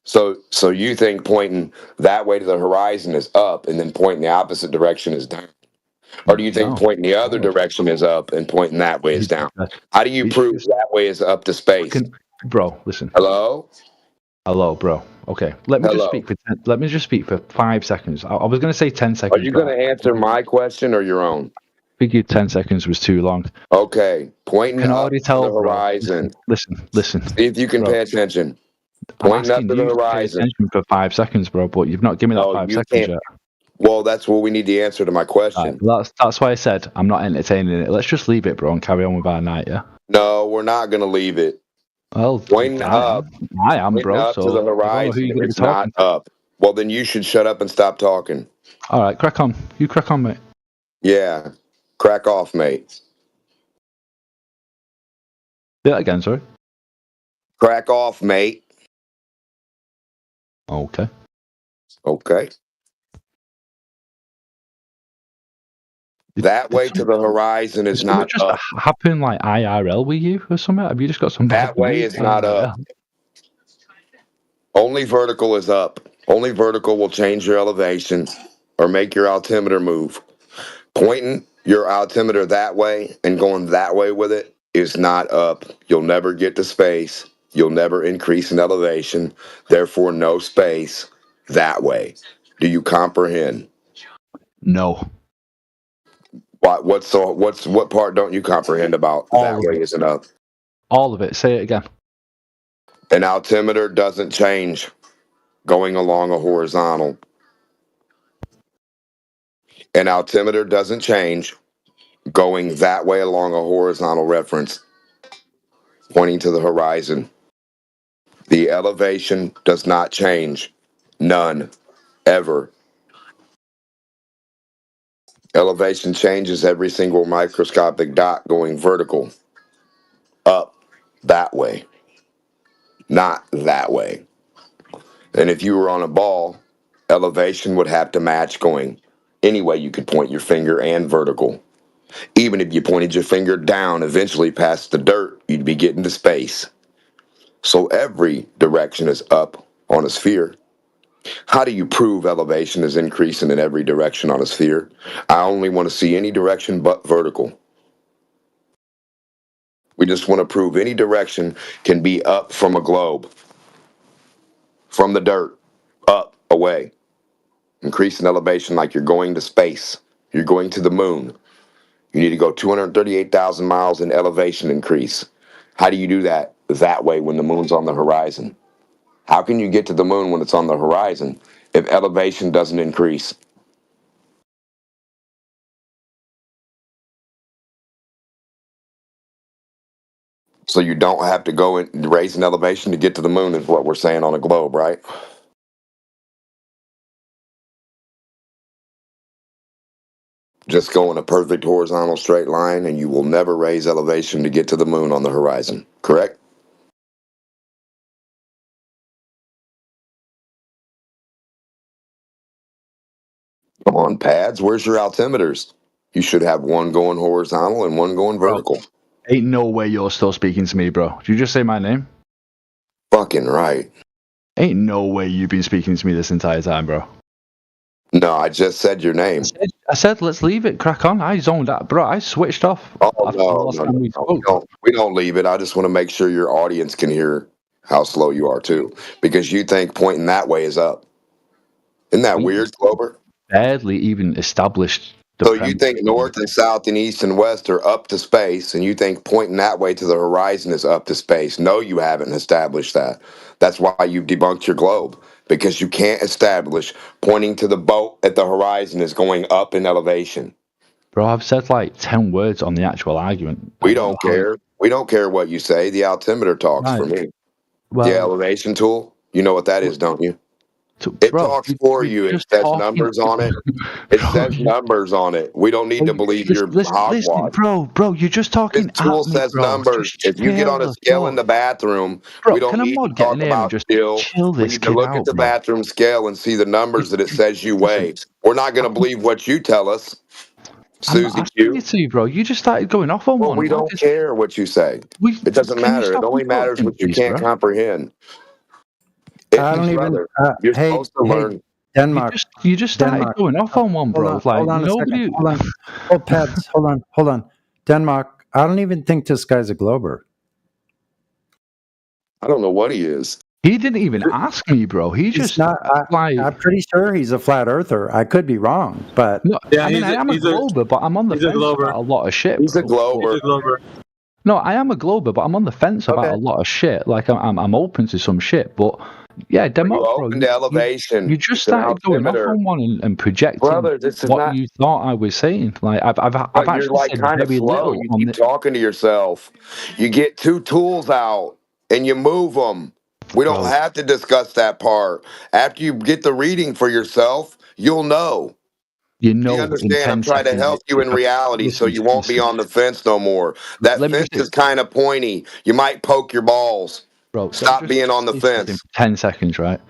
So you think pointing that way to the horizon is up and then pointing the opposite direction is down? Or do you think pointing the other direction is up and pointing that way is down? How do you prove that way is up to space? Bro, listen. Hello, bro. Okay, let me just speak for 5 seconds. I was going to say 10 seconds. Are you going to answer my question or your own? I figured 10 seconds was too long. Okay, pointing can up already to tell, the bro. horizon. Listen. See if you can pay attention. Pointing up to the horizon. Pay attention for 5 seconds, bro. But you've not given me that 5 seconds yet. Well, that's what we need the answer to my question. Right, that's why I said I'm not entertaining it. Let's just leave it, bro, and carry on with our night, yeah? No, we're not going to leave it. Well, pointing up. I am, bro. Up so to the I don't know horizon. who you're going to be It's talking not up. Well, then you should shut up and stop talking. All right, crack on. You crack on, mate. Yeah, crack off, mate. Say that again, sorry. Crack off, mate. Okay. That way to the horizon is not just up. happen like IRL with you or something? Have you just got some bad That way news? is not up. Only vertical is up. Only vertical will change your elevation or make your altimeter move. Pointing your altimeter that way and going that way with it is not up. You'll never get to space. You'll never increase in elevation. Therefore, no space that way. Do you comprehend? No. What part don't you comprehend about that way isn't up? All of it. Say it again. An altimeter doesn't change going along a horizontal. An altimeter doesn't change going that way along a horizontal reference, pointing to the horizon. The elevation does not change. None. Ever. Elevation changes every single microscopic dot going vertical. Up. That way. Not that way. And if you were on a ball, elevation would have to match going any way you could point your finger and vertical. Even if you pointed your finger down, eventually past the dirt, you'd be getting to space. So every direction is up on a sphere. How do you prove elevation is increasing in every direction on a sphere? I only want to see any direction but vertical. We just want to prove any direction can be up from a globe. From the dirt, up, away. Increase in elevation like you're going to space. You're going to the moon. You need to go 238,000 miles in elevation increase. How do you do that? That way when the moon's on the horizon. How can you get to the moon when it's on the horizon if elevation doesn't increase? So you don't have to go and raise an elevation to get to the moon is what we're saying on a globe, right? Just go in a perfect horizontal straight line, and you will never raise elevation to get to the moon on the horizon. Correct? Come on, pads. Where's your altimeters? You should have one going horizontal and one going vertical. Ain't no way you're still speaking to me, bro. Did you just say my name? Fucking right. Ain't no way you've been speaking to me this entire time, bro. No, I just said your name. I said let's leave it, crack on. I zoned out, bro. I switched off. Oh, after the last time we spoke. We don't leave it. I just want to make sure your audience can hear how slow you are too, because you think pointing that way is up. Isn't that weird, Clover? Barely even established. So you think north and south and east and west are up to space, and you think pointing that way to the horizon is up to space. No, you haven't established that. That's why you've debunked your globe, because you can't establish pointing to the boat at the horizon is going up in elevation. Bro, I've said like 10 words on the actual argument. We don't care. We don't care what you say. The altimeter talks for me. Well, the elevation tool, you know what that is, don't you? It talks for you. It says numbers on it. It says numbers on it. We don't need to believe your hogwash. Bro, you're just talking. This tool says numbers. If you get on a scale in the bathroom, we don't need to talk about skill. We need to look at the bathroom scale and see the numbers that it says you weigh. We're not going to believe what you tell us, Susie Q. You, bro. You just started going off on one. We don't care what you say. It doesn't matter. It only matters what you can't comprehend. I don't even. You're supposed to learn. Denmark. You just started going off on one, bro. Hold on a second. Hold on. Oh, Pebs, hold on. Denmark. I don't even think this guy's a glober. I don't know what he is. He didn't even ask me, bro. He's just not. I'm pretty sure he's a flat earther. I could be wrong, but no, I mean, I am a glober, but I'm on the fence about a lot of shit. He's a glober. No, I am a glober, but I'm on the fence about a lot of shit. Like I'm open to some shit, but yeah, Denmark, bro. Open to elevation. You just started going off on one and projecting what you thought I was saying. Like I've actually said kind of very slow. little. You keep talking to yourself. You get two tools out and you move them. We don't have to discuss that part. After you get the reading for yourself, you'll know. You know, you understand? I'm trying to help you in reality so you won't be on the fence no more. That fence is kind of pointy. You might poke your balls. Bro, stop being on the fence. 10 seconds, right?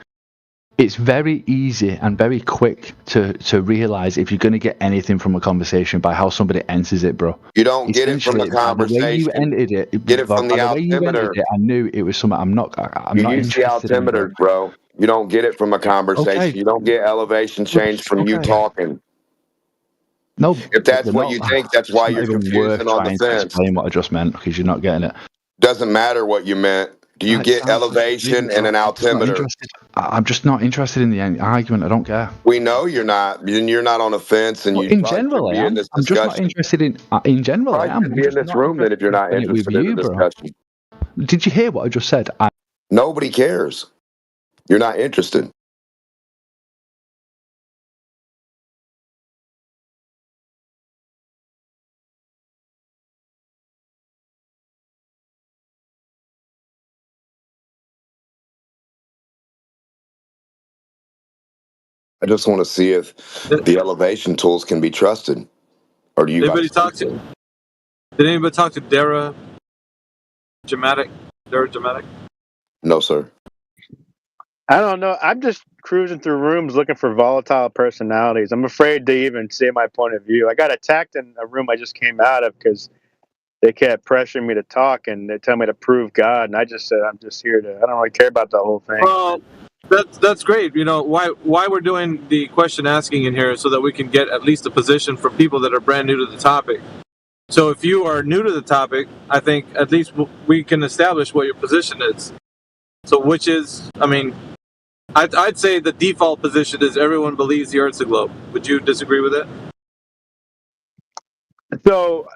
It's very easy and very quick to realize if you're going to get anything from a conversation by how somebody enters it, bro. You don't get it from the conversation. The way you entered it, get it from the altimeter. I knew it was something. I'm not use the altimeter, bro. You don't get it from a conversation. Okay. You don't get elevation change from you talking. No, if that's what you think, that's why you're confusing on the fence. Explain what I just meant because you're not getting it. Doesn't matter what you meant. Do you get elevation and an altimeter? I'm just not interested in the argument. I don't care. We know you're not. You're not on a fence, and in general, I am. I'm just not interested in general. I am. Be in this room then if you're not interested in the discussion. Did you hear what I just said? Nobody cares. You're not interested. I just want to see if the elevation tools can be trusted. Or do you Did anybody talk to Dara Dramatic? No, sir. I don't know. I'm just cruising through rooms looking for volatile personalities. I'm afraid to even say my point of view. I got attacked in a room I just came out of because they kept pressuring me to talk and they tell me to prove God. And I just said, I'm just here to, I don't really care about the whole thing. Well, that's great. You know, why we're doing the question asking in here so that we can get at least a position from people that are brand new to the topic. So if you are new to the topic, I think at least we can establish what your position is. So which is, I mean, I'd say the default position is everyone believes the Earth's a globe. Would you disagree with it? So,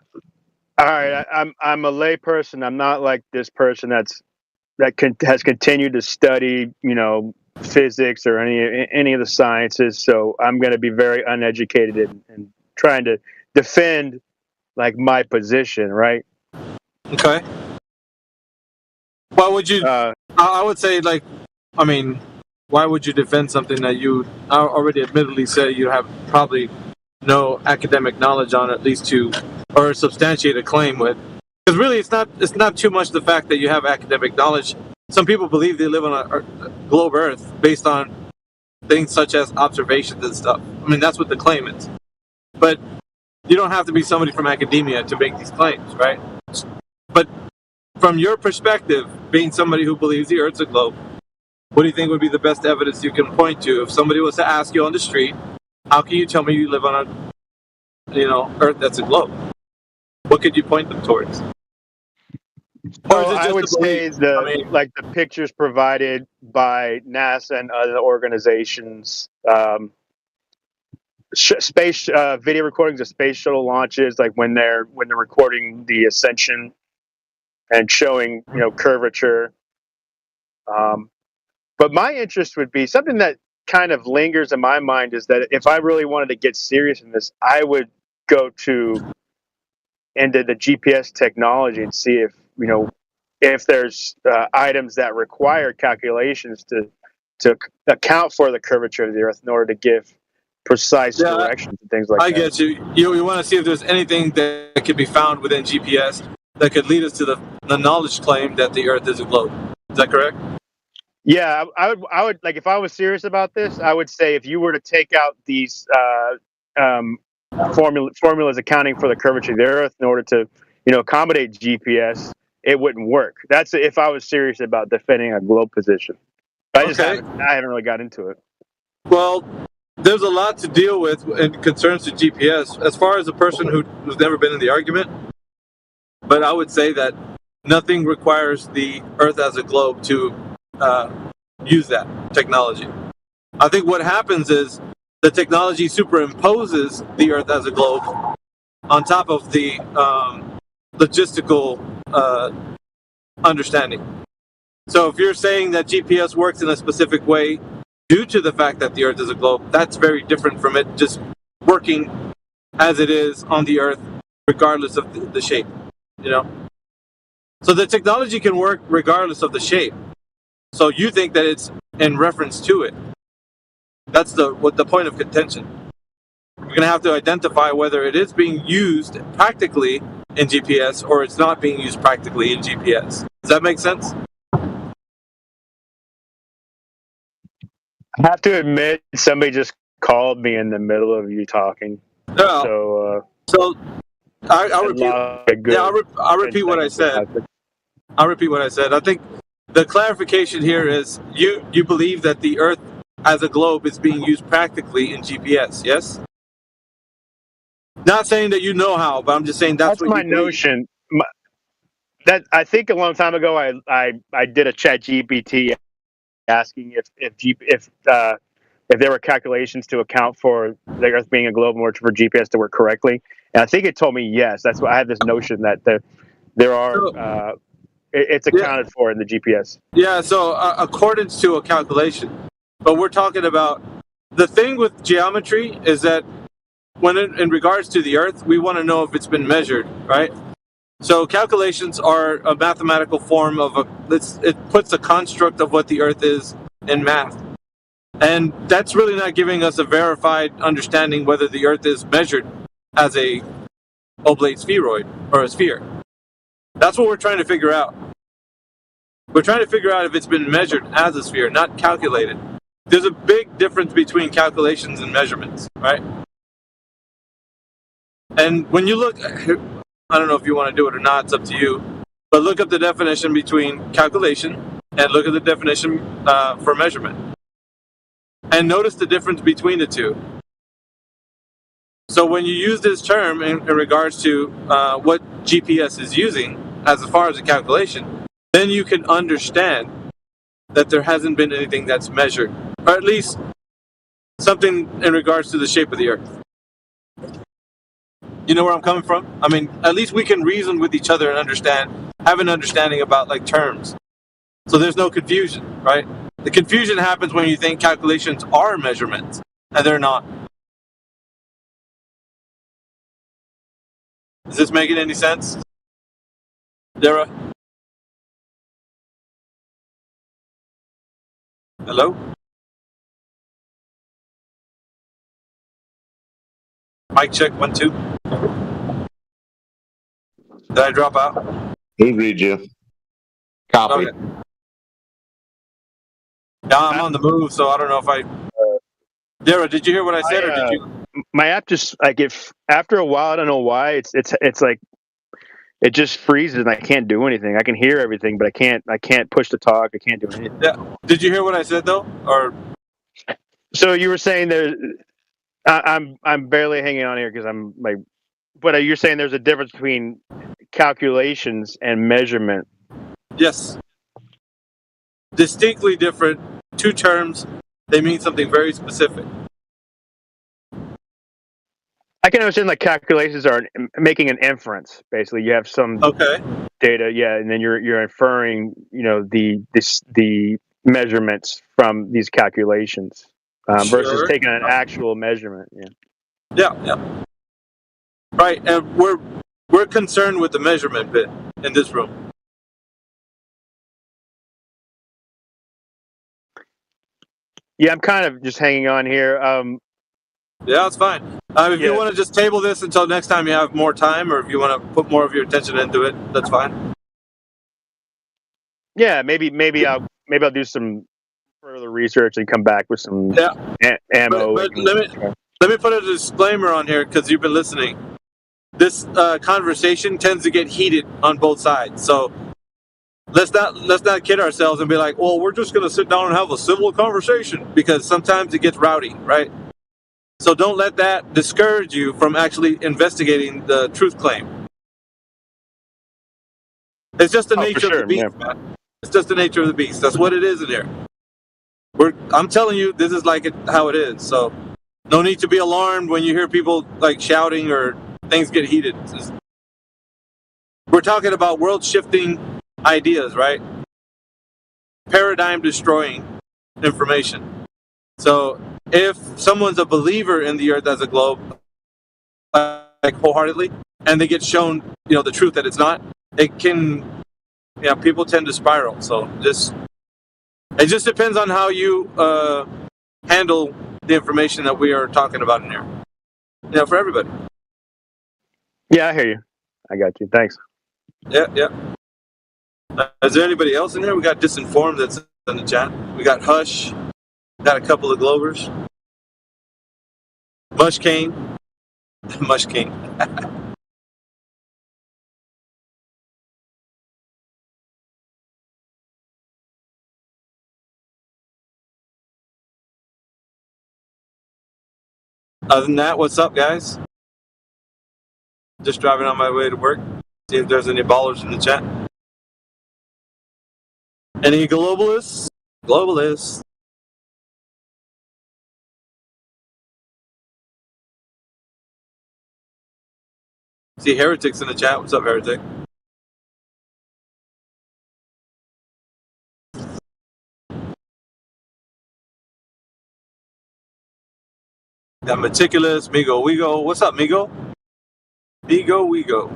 all right, I'm a lay person. I'm not like this person has continued to study, you know, physics or any of the sciences. So I'm going to be very uneducated in trying to defend like my position, right? Okay. Why would you? I would say, like, I mean, why would you defend something that you already admittedly say you have probably no academic knowledge on, at least to or substantiate a claim with. Because really, it's not too much the fact that you have academic knowledge. Some people believe they live on a globe Earth based on things such as observations and stuff. I mean, that's what the claim is. But you don't have to be somebody from academia to make these claims, right? But from your perspective, being somebody who believes the Earth's a globe, what do you think would be the best evidence you can point to? If somebody was to ask you on the street, how can you tell me you live on a, Earth that's a globe? What could you point them towards? Or is it just I would a belief? say the pictures provided by NASA and other organizations, space video recordings of space shuttle launches, like when they're recording the ascension and showing curvature. But my interest would be something that kind of lingers in my mind is that if I really wanted to get serious in this, I would go into the GPS technology and see if there's items that require calculations to account for the curvature of the Earth in order to give precise directions and things like that. I get you. You want to see if there's anything that could be found within GPS that could lead us to the knowledge claim that the Earth is a globe. Is that correct? Yeah, I would like if I was serious about this, I would say if you were to take out these formulas accounting for the curvature of the Earth in order to accommodate GPS, it wouldn't work. That's if I was serious about defending a globe position. But I haven't really got into it. Well, there's a lot to deal with in concerns to GPS. As far as a person who's never been in the argument, but I would say that nothing requires the Earth as a globe to use that technology. I think what happens is the technology superimposes the Earth as a globe on top of the logistical understanding. So if you're saying that GPS works in a specific way due to the fact that the Earth is a globe, that's very different from it just working as it is on the Earth, regardless of the shape. So the technology can work regardless of the shape. So you think that it's in reference to it. That's the point of contention. We're going to have to identify whether it is being used practically in GPS or it's not being used practically in GPS. Does that make sense? I have to admit, somebody just called me in the middle of you talking. Yeah. So I'll repeat what I said. I'll repeat what I said. I think the clarification here is you believe that the Earth as a globe is being used practically in GPS, yes? Not saying that you know how, but I'm just saying that's what my notion. That I think a long time ago, I did a chat GPT asking if there were calculations to account for the Earth being a globe in order for GPS to work correctly, and I think it told me yes. That's why I have this notion that there are it's accounted for in the GPS. Yeah, so accordance to a calculation. But we're talking about the thing with geometry is that when in regards to the Earth, we want to know if it's been measured, right? So calculations are a mathematical form of it puts a construct of what the Earth is in math. And that's really not giving us a verified understanding whether the Earth is measured as a oblate spheroid or a sphere. That's what we're trying to figure out. We're trying to figure out if it's been measured as a sphere, not calculated. There's a big difference between calculations and measurements, right? And when you look, I don't know if you want to do it or not, it's up to you, but look up the definition between calculation and look at the definition for measurement. And notice the difference between the two. So when you use this term in regards to what GPS is using as far as a calculation, then you can understand that there hasn't been anything that's measured, or at least something in regards to the shape of the Earth. You know where I'm coming from? I mean, at least we can reason with each other and have an understanding about like terms. So there's no confusion, right? The confusion happens when you think calculations are measurements, and they're not. Is this making any sense? Dara? Hello? Mic check 1 2. Did I drop out? He read you. Copy. Okay. Now I'm on the move, so I don't know if I. Dara, did you hear what I said, or did you? My app just like if after a while, I don't know why it's like it just freezes and I can't do anything. I can hear everything, but I can't push to talk. I can't do anything. Yeah. Did you hear what I said though, or? So you were saying there, I'm barely hanging on here because I'm like, but you're saying there's a difference between calculations and measurement. Yes. Distinctly different. Two terms. They mean something very specific. I can understand like calculations are making an inference. Basically, you have some data, yeah, and then you're inferring, the measurements from these calculations versus taking an actual measurement. Yeah. Right, and we're concerned with the measurement bit in this room. Yeah, I'm kind of just hanging on here. Yeah, it's fine. If you want to just table this until next time you have more time, or if you want to put more of your attention into it, that's fine. Yeah, maybe I'll do some further research and come back with some ammo. But let me put a disclaimer on here because you've been listening. This conversation tends to get heated on both sides, so let's not kid ourselves and be like, well, we're just going to sit down and have a civil conversation, because sometimes it gets rowdy, right? So don't let that discourage you from actually investigating the truth claim. It's just the nature of the beast, man. It's just the nature of the beast. That's what it is in here. I'm telling you, this is how it is. So no need to be alarmed when you hear people like shouting or things get heated. We're talking about world-shifting ideas, right? Paradigm-destroying information. So if someone's a believer in the Earth as a globe, like wholeheartedly, and they get shown, the truth that it's not, it can, people tend to spiral. So it just depends on how you handle the information that we are talking about in here. For everybody. Yeah, I hear you. I got you. Thanks. Yeah. Is there anybody else in here? We got Disinformed that's in the chat. We got Hush. Got a couple of Glovers. Mush King. Mush King. Other than that, what's up, guys? Just driving on my way to work. See if there's any ballers in the chat. Any globalists? Globalists. See Heretics in the chat. What's up, Heretic? Got Meticulous, Migo Wigo. What's up, Migo? Migo Wigo.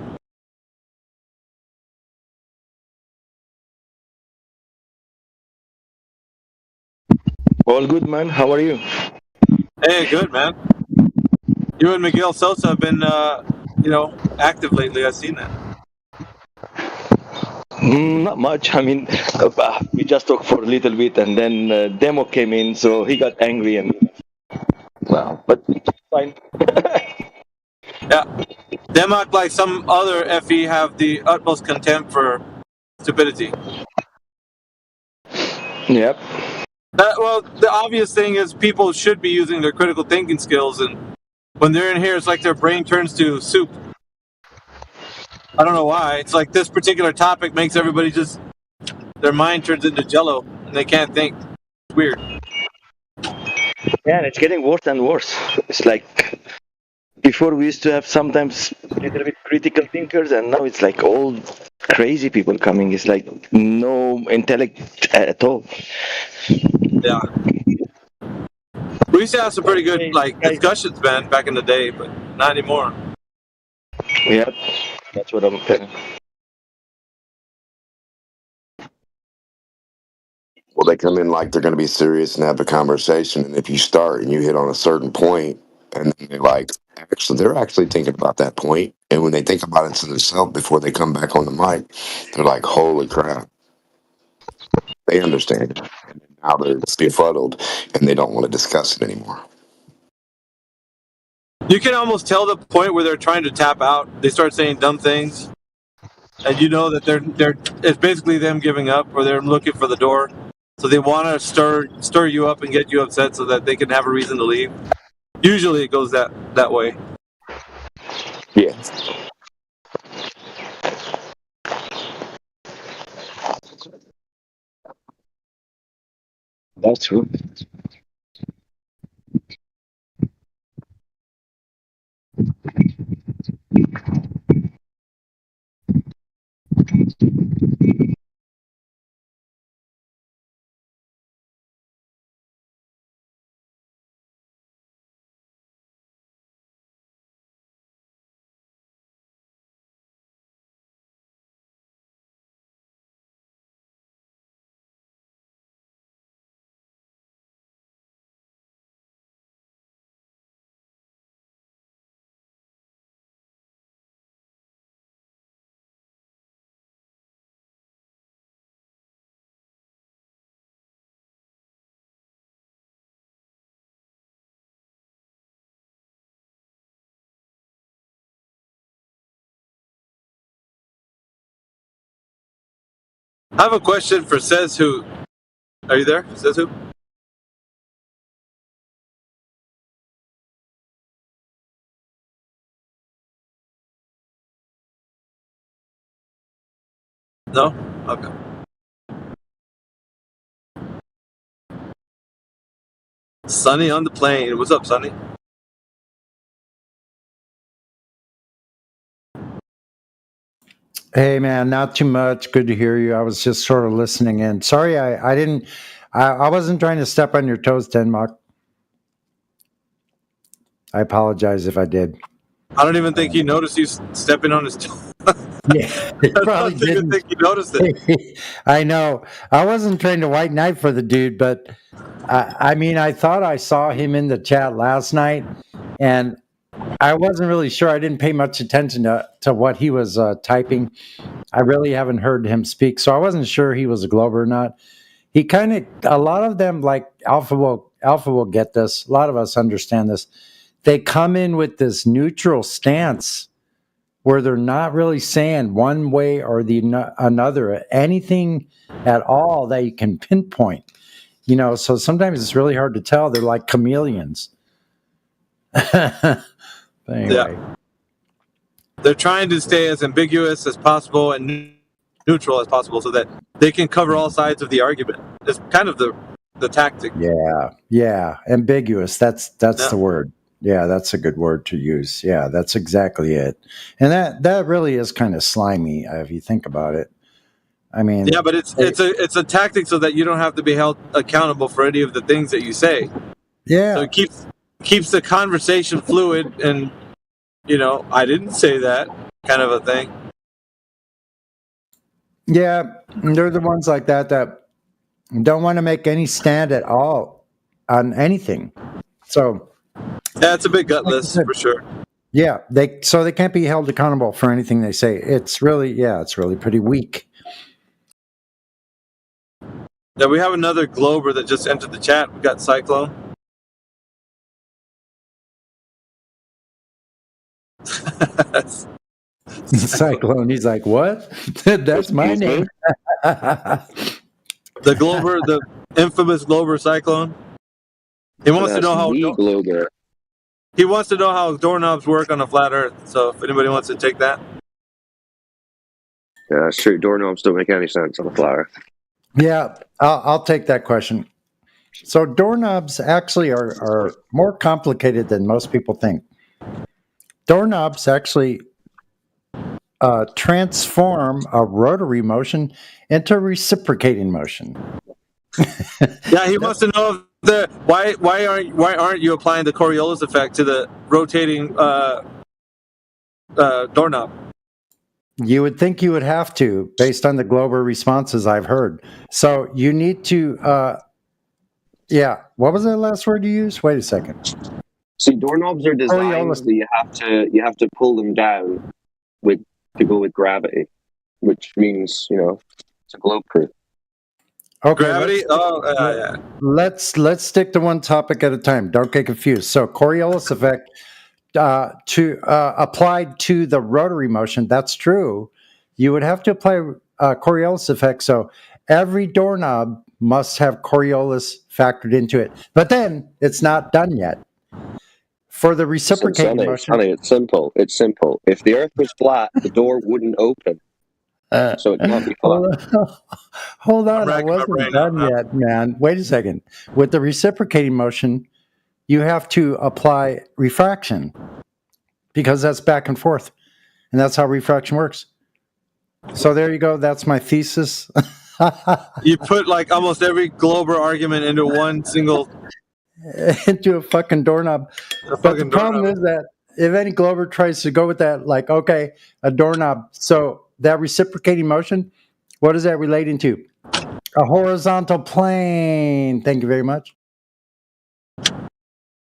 All good, man. How are you? Hey, good, man. You and Miguel Sosa have been, active lately. I've seen that. Not much. I mean, we just talked for a little bit, and then Demo came in, so he got angry, and but fine. Yeah, Democ, like some other FE, have the utmost contempt for stupidity. Yep. The obvious thing is people should be using their critical thinking skills, and when they're in here, it's like their brain turns to soup. I don't know why. It's like this particular topic makes everybody their mind turns into jello, and they can't think. It's weird. Yeah, and it's getting worse and worse. It's like before we used to have sometimes a little bit critical thinkers, and now it's like all crazy people coming. It's like no intellect at all. Yeah. We used to have some pretty good discussions, man, back in the day, but not anymore. Yeah, that's what I'm saying. Well, they come in like they're going to be serious and have a conversation, and if you start and you hit on a certain point, and then they're actually thinking about that point. And when they think about it to themselves before they come back on the mic, they're like, "Holy crap!" They understand it. And now they're befuddled, and they don't want to discuss it anymore. You can almost tell the point where they're trying to tap out. They start saying dumb things, and you know that they're it's basically them giving up, or they're looking for the door. So they want to stir you up and get you upset so that they can have a reason to leave. Usually it goes that way. Yeah. That's true. I have a question for Says Who. Are you there? Says Who? No? Okay. Sonny on the plane. What's up, Sonny? Hey man, not too much. Good to hear you. I was just sort of listening in. Sorry, I wasn't trying to step on your toes, Denmark. I apologize if I did. I don't even think he noticed you stepping on his toe. Yeah, I don't even think he noticed it. I know. I wasn't trying to white knight for the dude, but I mean, I thought I saw him in the chat last night, and I wasn't really sure. I didn't pay much attention to what he was typing. I really haven't heard him speak, so I wasn't sure he was a Glober or not. He kind of, a lot of them, like Alpha will get this. A lot of us understand this. They come in with this neutral stance where they're not really saying one way or another, anything at all that you can pinpoint. You know, so sometimes it's really hard to tell. They're like chameleons. But anyway. Yeah. They're trying to stay as ambiguous as possible and neutral as possible so that they can cover all sides of the argument. It's kind of the tactic. Yeah. Ambiguous. That's the word. Yeah, that's a good word to use. Yeah, that's exactly it. And that really is kind of slimy if you think about it. I mean, yeah, but it's a tactic so that you don't have to be held accountable for any of the things that you say. Yeah. So it keeps the conversation fluid and, you know, I didn't say that kind of a thing. Yeah, they're the ones like that don't want to make any stand at all on anything. So yeah, it's a bit gutless for sure. Yeah, they can't be held accountable for anything they say. It's really pretty weak. Yeah, we have another Glober that just entered the chat. We got Cyclone. Cyclone, he's like, what? That's my name. The Glober, the infamous Glober Cyclone. He wants to know how Glober. He wants to know how doorknobs work on a flat Earth. So if anybody wants to take that. Yeah, that's true. Doorknobs don't make any sense on a flat Earth. Yeah, I'll take that question. So doorknobs actually are more complicated than most people think. Doorknobs actually transform a rotary motion into reciprocating motion. Yeah, he wants to know why aren't you applying the Coriolis effect to the rotating doorknob? You would think you would have to, based on the Glober responses I've heard. So you need to, what was that last word you used? Wait a second. See, doorknobs are designed that you have to pull them down to go with gravity, which means it's a globe proof. Okay, Gravity. Yeah. Let's stick to one topic at a time. Don't get confused. So Coriolis effect applied to the rotary motion. That's true. You would have to apply Coriolis effect. So every doorknob must have Coriolis factored into it. But then it's not done yet. For the reciprocating motion, Sonny, it's simple. It's simple. If the Earth was flat, the door wouldn't open. So it can't be flat. Hold on, I wasn't done yet, man. Wait a second. With the reciprocating motion, you have to apply refraction because that's back and forth, and that's how refraction works. So there you go. That's my thesis. You put like almost every Glober argument into one single into a fucking doorknob. But the problem is that if any Glober tries to go with that, like, okay, a doorknob. So that reciprocating motion, what is that relating to? A horizontal plane. Thank you very much.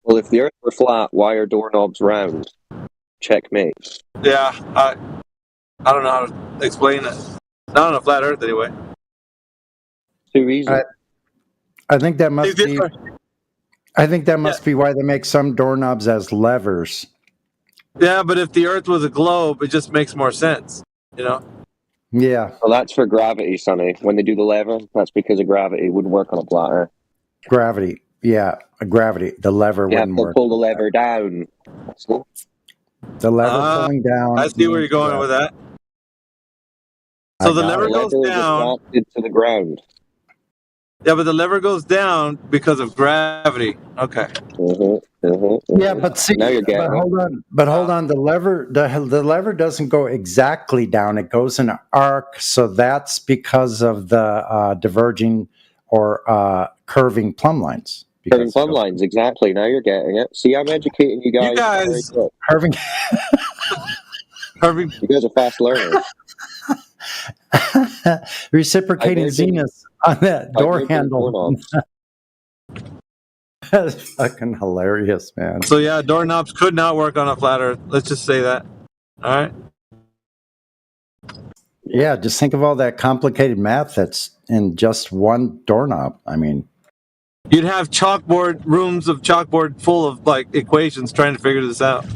Well, if the Earth were flat, why are doorknobs round? Checkmate. Yeah, I don't know how to explain it. Not on a flat Earth, anyway. Too easy. I think that must be. I think that must be why they make some doorknobs as levers. Yeah, but if the Earth was a globe, it just makes more sense, Yeah. Well, that's for gravity, Sonny. When they do the lever, that's because of gravity. It wouldn't work on a flat Earth. Gravity. Yeah, gravity. The lever wouldn't work. Pull the lever down. The lever pulling down. I see where you're going with that. So the lever goes down to the ground. Yeah, but the lever goes down because of gravity. Okay. Yeah, but see, hold on. The lever doesn't go exactly down. It goes in an arc. So that's because of the diverging or curving plumb lines. Curving plumb lines, exactly. Now you're getting it. See, I'm educating you guys. Curving. You guys are fast learners. Reciprocating zenith on that door handle. That's fucking hilarious, man. So yeah, doorknobs could not work on a flat Earth. Let's just say that. All right. Yeah, just think of all that complicated math that's in just one doorknob. I mean, you'd have rooms of chalkboard full of like equations trying to figure this out.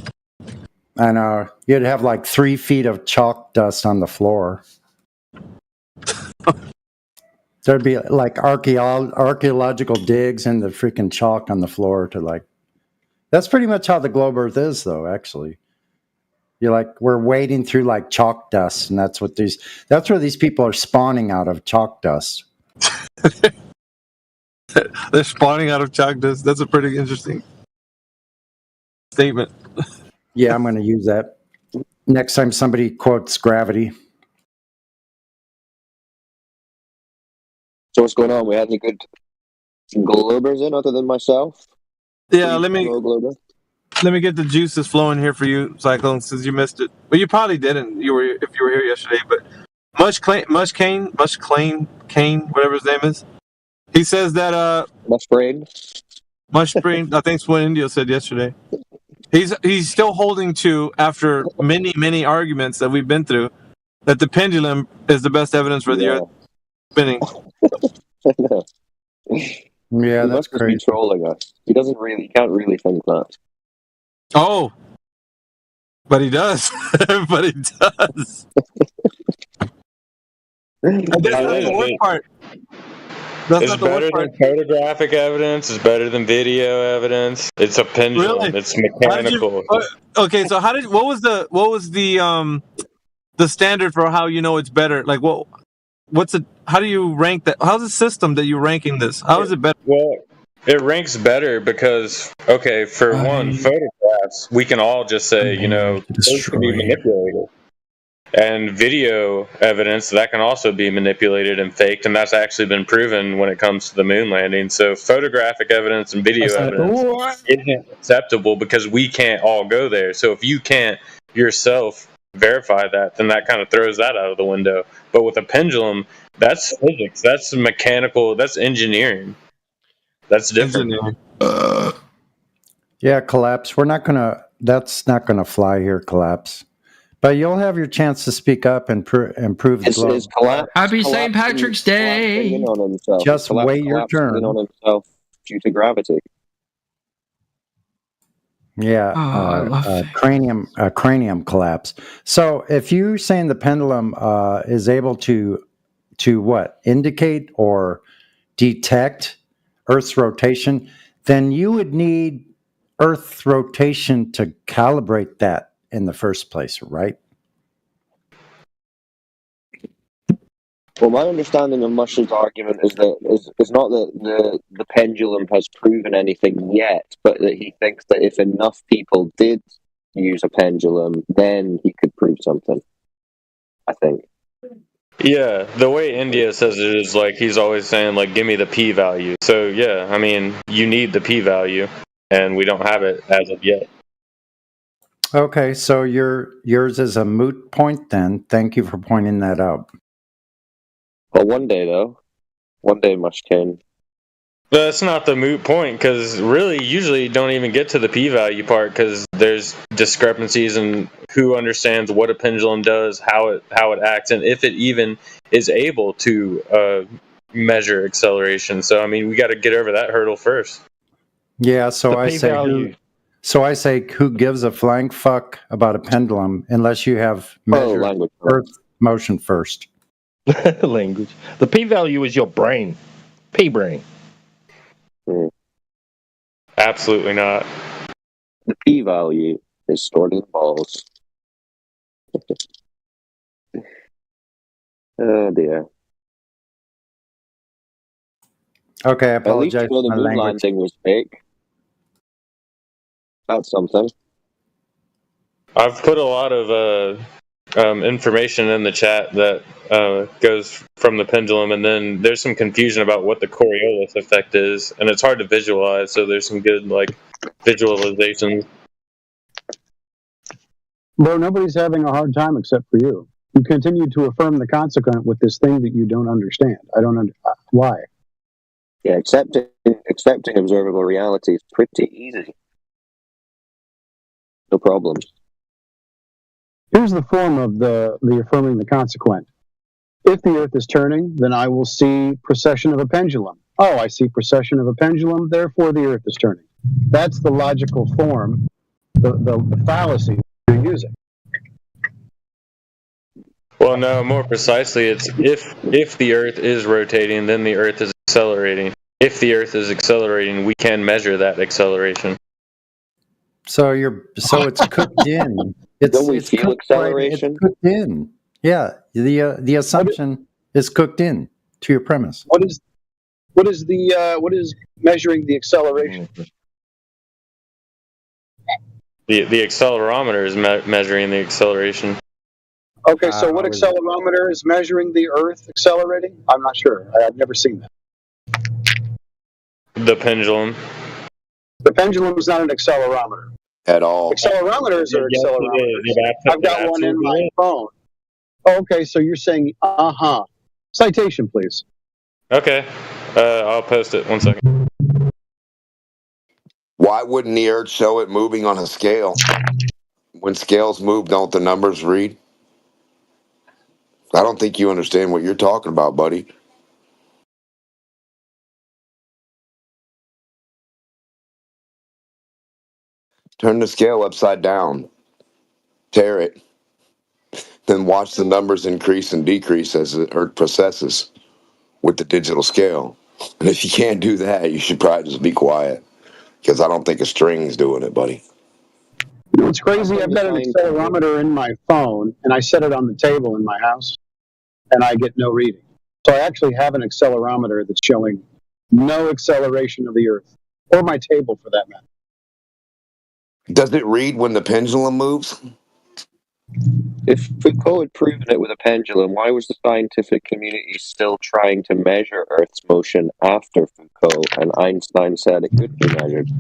I know. You'd have like 3 feet of chalk dust on the floor. There'd be like archaeological digs in the freaking chalk on the floor to like. That's pretty much how the globe Earth is, though. Actually, you're like we're wading through like chalk dust, and that's where these people are spawning out of chalk dust. They're spawning out of chalk dust. That's a pretty interesting statement. Yeah, I'm going to use that next time somebody quotes gravity. So what's going on? We had any good Globers in other than myself? Yeah, let me get the juices flowing here for you, Cyclone, since you missed it. Well, you probably didn't. If you were here yesterday, but Mush Kane, whatever his name is. He says that Mush Brain. I think that's what Indio said yesterday. He's still holding to, after many arguments that we've been through, that the pendulum is the best evidence for the Earth spinning. Yeah, that's crazy. Be trolling us. He can't really think that. Oh, but he does. But he does. That's not the worst part. It's better than photographic evidence. It's better than video evidence. It's a pendulum. Really? It's mechanical. Okay, so what was the standard for how you know it's better? Like how do you rank that? How's the system that you're ranking this? How is it better? Well, it ranks better because, okay, for one, photographs, we can all just say, those can be manipulated. And video evidence, that can also be manipulated and faked, and that's actually been proven when it comes to the moon landing. So photographic evidence and video evidence isn't acceptable because we can't all go there. So if you can't yourself verify that, then that kind of throws that out of the window. But with a pendulum, that's physics, that's mechanical, that's engineering. That's different. Yeah, Collapse. That's not gonna fly here, Collapse. But you'll have your chance to speak up and improve the globe. Is collapse. Happy St. Patrick's Day. Collapsing in on himself. Just wait your Collapsing turn. in on himself due to gravity. Yeah, cranium collapse. So if you're saying the pendulum is able to what, indicate or detect Earth's rotation, then you would need Earth's rotation to calibrate that in the first place, right? Well, my understanding of Mush's argument is not that the pendulum has proven anything yet, but that he thinks that if enough people did use a pendulum, then he could prove something. I think. Yeah, the way India says it is like he's always saying like, "Give me the p-value." So yeah, I mean, you need the p-value, and we don't have it as of yet. Okay, so yours is a moot point then. Thank you for pointing that out. Well, one day though, Mush can. That's not the moot point, because really, usually you don't even get to the p-value part, because there's discrepancies in who understands what a pendulum does, how it acts, and if it even is able to measure acceleration. So I mean, we got to get over that hurdle first. Yeah, so I say who gives a flying fuck about a pendulum unless you have measured Earth motion first. Language. The p-value is your brain. P-brain. Absolutely not. The p-value is stored in balls. Oh dear. Okay, I At least apologize the for my moon language. landing was fake. That's something. I've put a lot of information in the chat that goes from the pendulum, and then there's some confusion about what the Coriolis effect is, and it's hard to visualize, so there's some good visualizations. Bro, nobody's having a hard time except for you. You continue to affirm the consequent with this thing that you don't understand. I don't understand why. Yeah, accepting observable reality is pretty easy. No problems. Here's the form of the affirming the consequent. If the Earth is turning, then I will see precession of a pendulum. Oh, I see precession of a pendulum, therefore the Earth is turning. That's the logical form, the fallacy you're using. Well, no, more precisely, it's if the Earth is rotating, then the Earth is accelerating. If the Earth is accelerating, we can measure that acceleration. So it's cooked in. Don't we feel acceleration? It's cooked in. Yeah, the assumption is cooked in to your premise. What is measuring the acceleration? The accelerometer is measuring the acceleration. Okay, so what accelerometer is measuring the Earth accelerating? I'm not sure. I've never seen that. The pendulum. The pendulum is not an accelerometer. At all. Accelerometers are accelerometers. I've got one in my phone. Okay, so you're saying, Citation, please. Okay, I'll post it. 1 second. Why wouldn't the Earth show it moving on a scale? When scales move, don't the numbers read? I don't think you understand what you're talking about, buddy. Turn the scale upside down. Tear it. Then watch the numbers increase and decrease as the Earth processes with the digital scale. And if you can't do that, you should probably just be quiet. Because I don't think a string's doing it, buddy. You know, it's crazy. I've got an accelerometer in my phone, and I set it on the table in my house, and I get no reading. So I actually have an accelerometer that's showing no acceleration of the Earth, or my table for that matter. Does it read when the pendulum moves? If Foucault had proven it with a pendulum, why was the scientific community still trying to measure Earth's motion after Foucault and Einstein said it could be measured?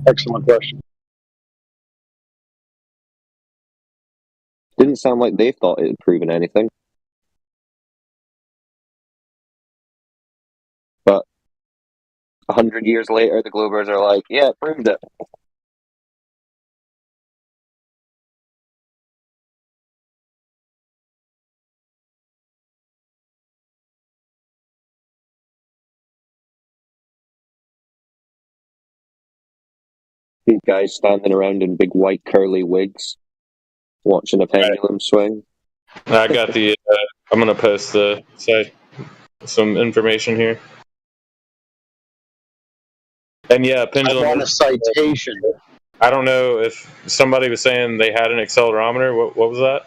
Excellent question. Didn't sound like they thought it had proven anything. But 100 years later, the Globers are like, yeah, it proved it. These guys standing around in big white curly wigs, watching a pendulum swing. I got the. I'm gonna post the some information here. And yeah, pendulum. I want a citation. I don't know if somebody was saying they had an accelerometer. What was that?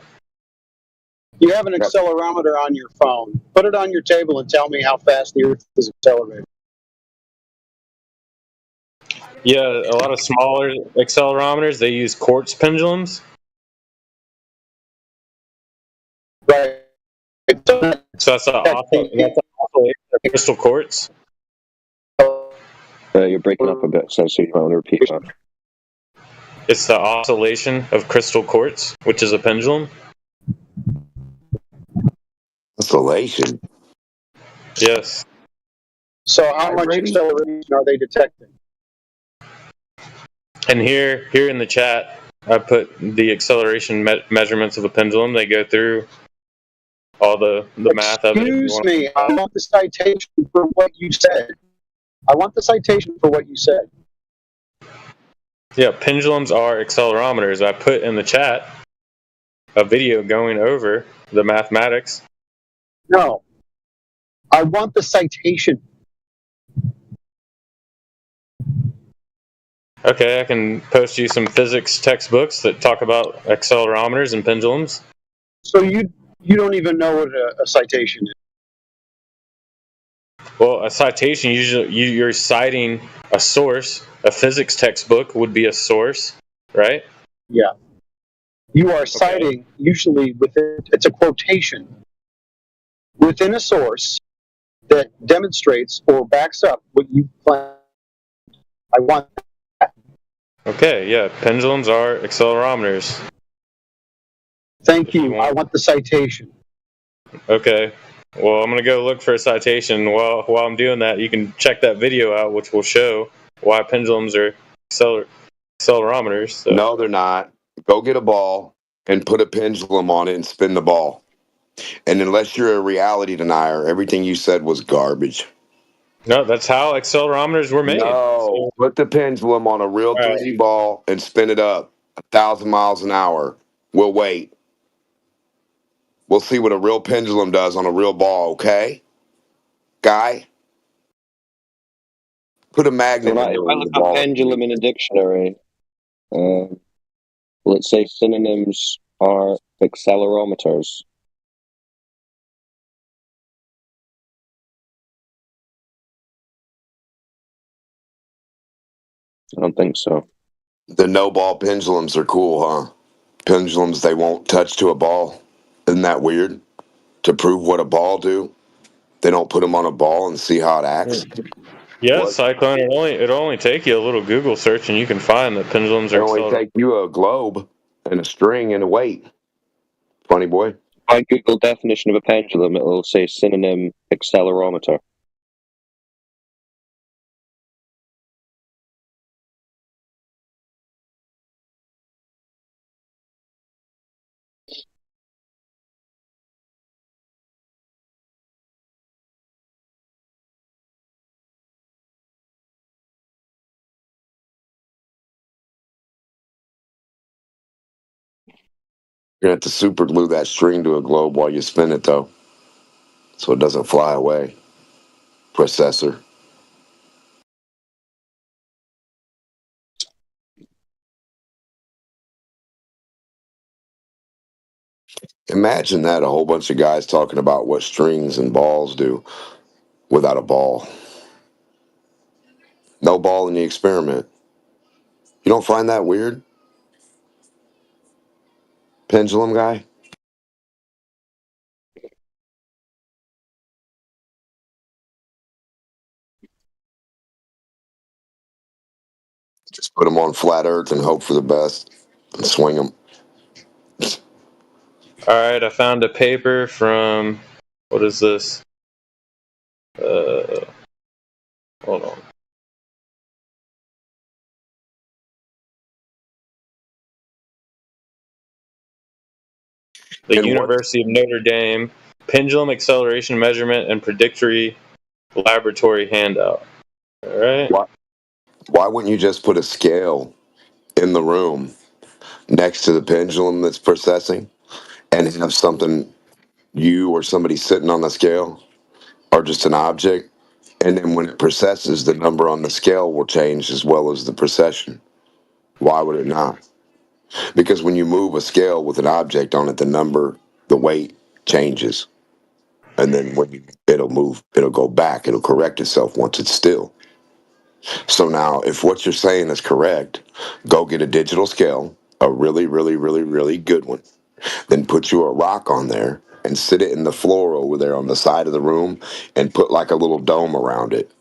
You have an accelerometer on your phone. Put it on your table and tell me how fast the Earth is accelerating. Yeah, a lot of smaller accelerometers, they use quartz pendulums. Right. So that's an oscillation of crystal quartz. You're breaking up a bit, so you might want to repeat that. It's the oscillation of crystal quartz, which is a pendulum. Oscillation? Yes. So how much acceleration are they detecting? And here in the chat, I put the acceleration measurements of a pendulum. They go through all the math of it. Excuse me, I want the citation for what you said. I want the citation for what you said. Yeah, pendulums are accelerometers. I put in the chat a video going over the mathematics. No. I want the citation. Okay, I can post you some physics textbooks that talk about accelerometers and pendulums. So you don't even know what a citation is. Well, a citation, usually you're citing a source. A physics textbook would be a source, right? Yeah. You are citing, usually within, it's a quotation within a source that demonstrates or backs up what you claim. I want that. Okay, yeah, pendulums are accelerometers. Thank you. I want the citation. Okay. Well, I'm going to go look for a citation. While I'm doing that, you can check that video out, which will show why pendulums are accelerometers. So. No, they're not. Go get a ball and put a pendulum on it and spin the ball. And unless you're a reality denier, everything you said was garbage. No, that's how accelerometers were made. No, put the pendulum on a real 3D ball and spin it up 1,000 miles an hour. We'll wait. We'll see what a real pendulum does on a real ball, okay? Guy? Put a magnet If in I the look up ball. pendulum in a dictionary, let's say synonyms are accelerometers. I don't think so. The no-ball pendulums are cool, huh? Pendulums they won't touch to a ball. Isn't that weird? To prove what a ball do, they don't put them on a ball and see how it acts. Yeah, Cyclone. It'll only take you a little Google search, and you can find that pendulums It are only take you a globe and a string and a weight. Funny boy. If I Google definition of a pendulum, it'll say synonym accelerometer. You're going to have to super glue that string to a globe while you spin it, though, so it doesn't fly away. Processor. Imagine that, a whole bunch of guys talking about what strings and balls do without a ball. No ball in the experiment. You don't find that weird? Pendulum guy? Just put them on flat earth and hope for the best and swing them. All right, I found a paper from, what is this? Hold on. the And what? University of Notre Dame Pendulum Acceleration Measurement and Predictory Laboratory handout. All right. Why wouldn't you just put a scale in the room next to the pendulum that's processing and have something, you or somebody sitting on the scale, or just an object, and then when it processes, the number on the scale will change as well as the precession? Why would it not? Because when you move a scale with an object on it, the number, the weight changes, and then it'll move, it'll go back, it'll correct itself once it's still. So now, if what you're saying is correct, go get a digital scale, a really, really, really, really good one. Then put you a rock on there and sit it in the floor over there on the side of the room and put like a little dome around it,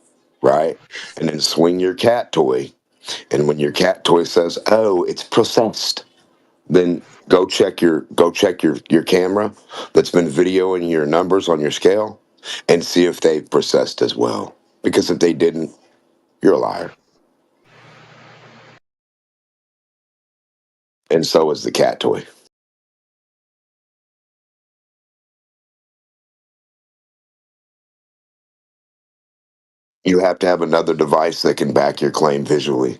right? And then swing your cat toy. And when your cat toy says, "Oh, it's processed," then go check your camera that's been videoing your numbers on your scale and see if they've processed as well. Because if they didn't, you're a liar. And so is the cat toy. You have to have another device that can back your claim visually.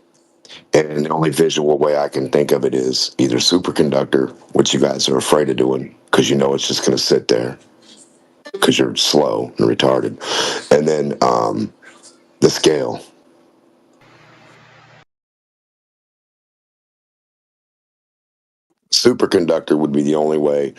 And the only visual way I can think of it is either superconductor, which you guys are afraid of doing because you know it's just going to sit there because you're slow and retarded. And then the scale. Superconductor would be the only way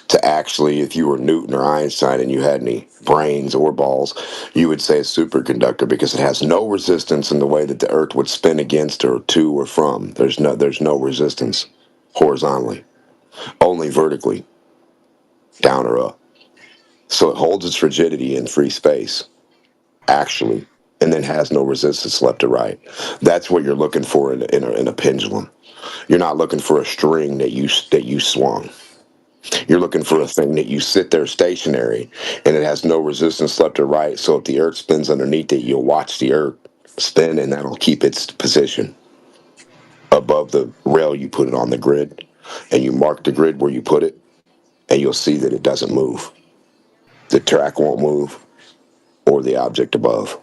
to actually, if you were Newton or Einstein and you had any brains or balls, you would say a superconductor because it has no resistance in the way that the Earth would spin against or to or from. There's no resistance horizontally, only vertically, down or up. So it holds its rigidity in free space, actually, and then has no resistance left or right. That's what you're looking for in a pendulum. You're not looking for a string that you swung. You're looking for a thing that you sit there stationary and it has no resistance left or right. So if the earth spins underneath it, you'll watch the earth spin and that'll keep its position above the rail you put it on the grid. And you mark the grid where you put it and you'll see that it doesn't move. The track won't move or the object above.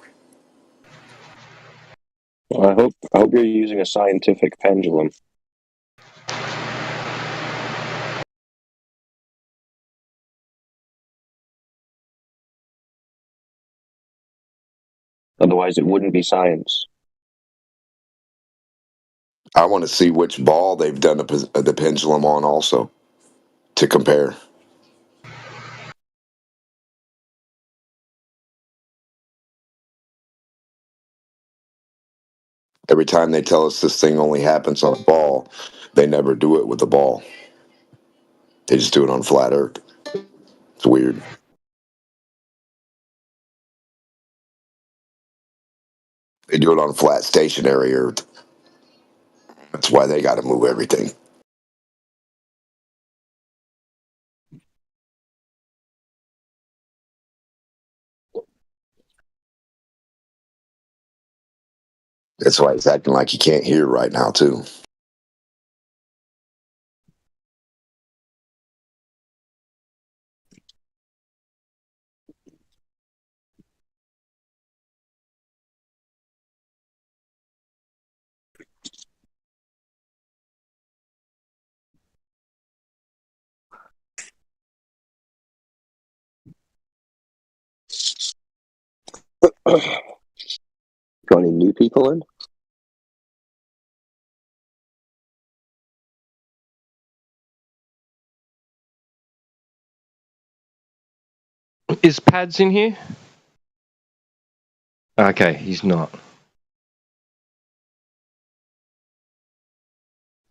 Well, I hope you're using a scientific pendulum. Otherwise, it wouldn't be science. I want to see which ball they've done the pendulum on also to compare. Every time they tell us this thing only happens on a ball, they never do it with a ball. They just do it on flat earth. It's weird. They do it on flat stationary earth. That's why they got to move everything. That's why he's acting like he can't hear right now, too. Got any new people in? Is Pads in here? Okay, he's not.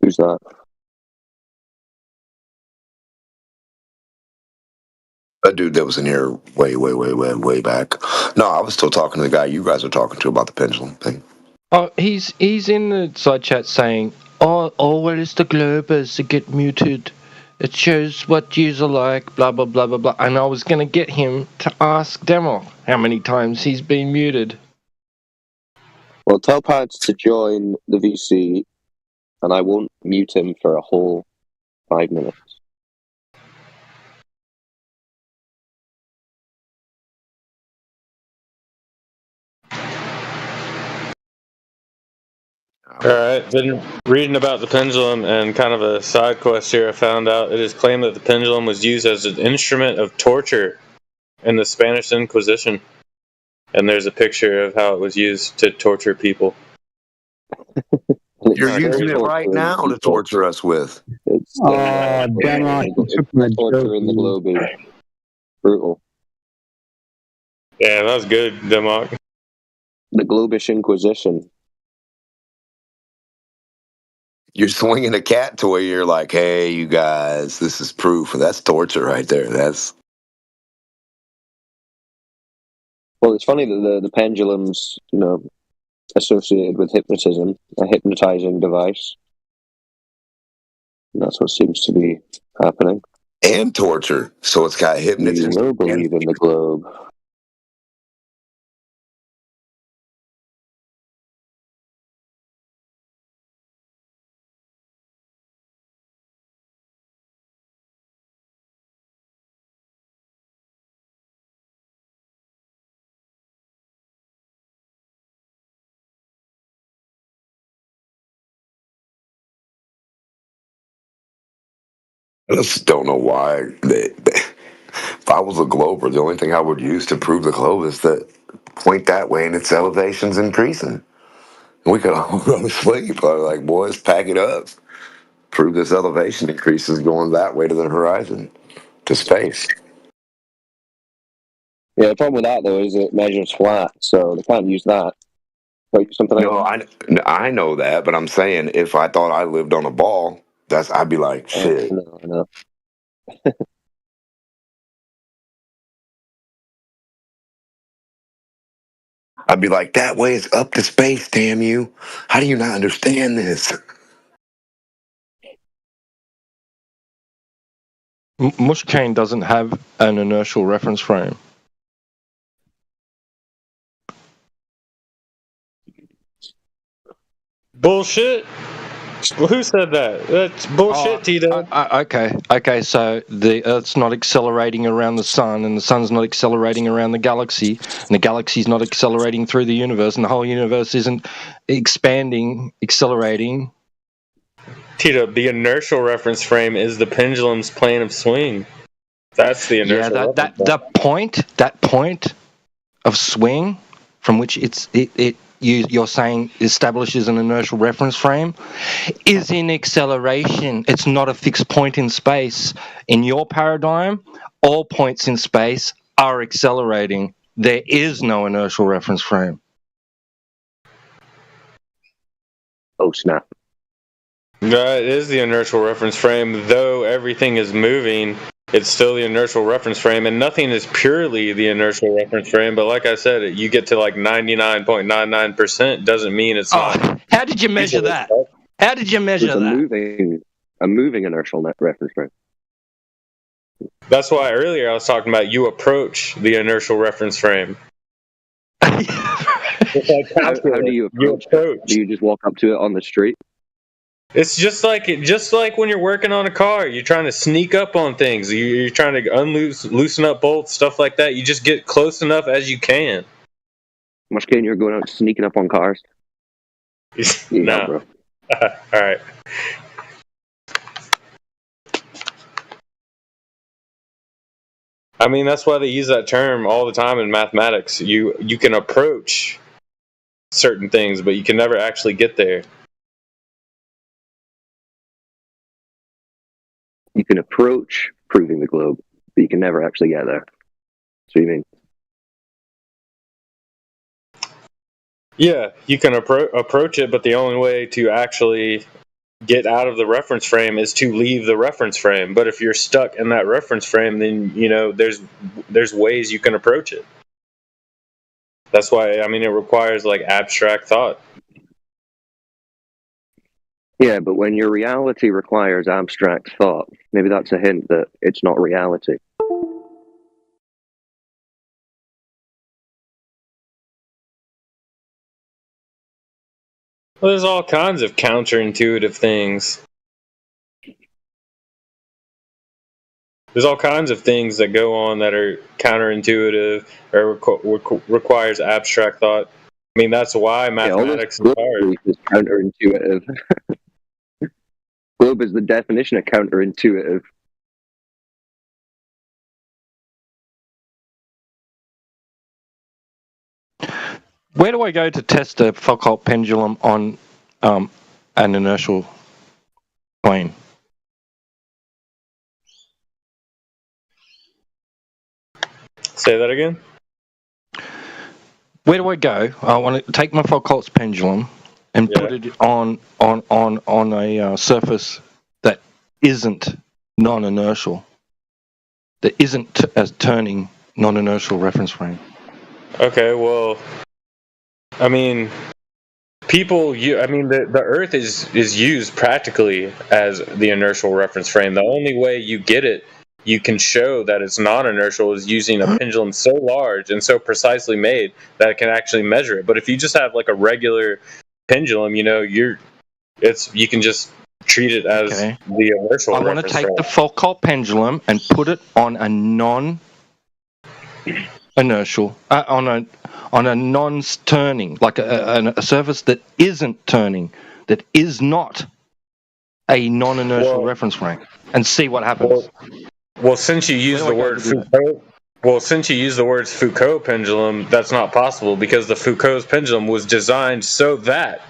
Who's that? A dude that was in here way back. No, I was still talking to the guy you guys are talking to about the pendulum thing. Oh, he's in the side chat saying, "Oh, where is the Globers to get muted? It shows what yous are like, blah blah blah blah blah." And I was gonna get him to ask Demo how many times he's been muted. Well, tell Pads to join the VC, and I won't mute him for a whole 5 minutes. Alright, been reading about the pendulum, and kind of a side quest here. I found out it is claimed that the pendulum was used as an instrument of torture in the Spanish Inquisition. And there's a picture of how it was used to torture people. You're using it right now to torture us with. It's Denmark, you took my torture in the globe is brutal. Yeah, that was good, Denmark. The Globish Inquisition. You're swinging a cat toy. You're like, hey, you guys, this is proof. That's torture right there. That's. Well, it's funny that the pendulum's, associated with hypnotism, a hypnotizing device. And that's what seems to be happening. And torture. So it's got hypnotism. You will believe in the globe. I just don't know why. If I was a glober, the only thing I would use to prove the globe is to point that way and its elevation's increasing. We could all go to sleep. I was like, boys, pack it up. Prove this elevation increase is going that way to the horizon, to space. Yeah, the problem with that, though, is it measures flat, so they can't use that. Like something No, I know that, but I'm saying if I thought I lived on a ball, I'd be like, shit. No. I'd be like, that way is up to space, damn you. How do you not understand this? Mushkane doesn't have an inertial reference frame. Bullshit. Who said that? That's bullshit, Tito. Okay. So the Earth's not accelerating around the sun, and the sun's not accelerating around the galaxy, and the galaxy's not accelerating through the universe, and the whole universe isn't expanding, accelerating. Tito, the inertial reference frame is the pendulum's plane of swing. That's the inertial. Yeah, that point of swing from which you're saying establishes an inertial reference frame is in acceleration. It's not a fixed point in space. In your paradigm, all points in space are accelerating. There is no inertial reference frame. Oh, snap. No, it is the inertial reference frame. Though everything is moving, it's still the inertial reference frame, and nothing is purely the inertial reference frame. But like I said, you get to like 99.99%. Doesn't mean it's not. How did you measure that? How did you measure that? A moving inertial reference frame. That's why earlier I was talking about you approach the inertial reference frame. How do you approach? Do you just walk up to it on the street? It's just like when you're working on a car, you're trying to sneak up on things. You're trying to loosen up bolts, stuff like that. You just get close enough as you can. Mushkane, you're going out sneaking up on cars? No, bro. All right. I mean, that's why they use that term all the time in mathematics. You can approach certain things, but you can never actually get there. You can approach proving the globe, but you can never actually get there. That's what you mean? Yeah, you can approach it, but the only way to actually get out of the reference frame is to leave the reference frame. But if you're stuck in that reference frame, then there's ways you can approach it. That's why it requires like abstract thought. Yeah, but when your reality requires abstract thought, maybe that's a hint that it's not reality. Well, there's all kinds of counterintuitive things. There's all kinds of things that go on that are counterintuitive or requires abstract thought. mean, that's why Yeah, all this mathematics is globe hard. proof is counterintuitive. Globe is the definition of counterintuitive. Where do I go to test a Foucault pendulum on an inertial plane? Say that again? Where do I go? I want to take my Foucault's pendulum and put it on a surface that isn't non-inertial, that isn't a turning non-inertial reference frame. Okay, well, I mean, the Earth is used practically as the inertial reference frame. The only way you get it, you can show that it's non-inertial, is using a pendulum so large and so precisely made that it can actually measure it. But if you just have like a regular pendulum, you can just treat it as the inertial I want to reference take frame. the Foucault pendulum and put it on a non-inertial, on a non-turning, like a surface that isn't turning, that is not a non-inertial reference frame, and see what happens. Well, since you use the word Foucault, since you use the words Foucault pendulum, that's not possible because the Foucault's pendulum was designed so that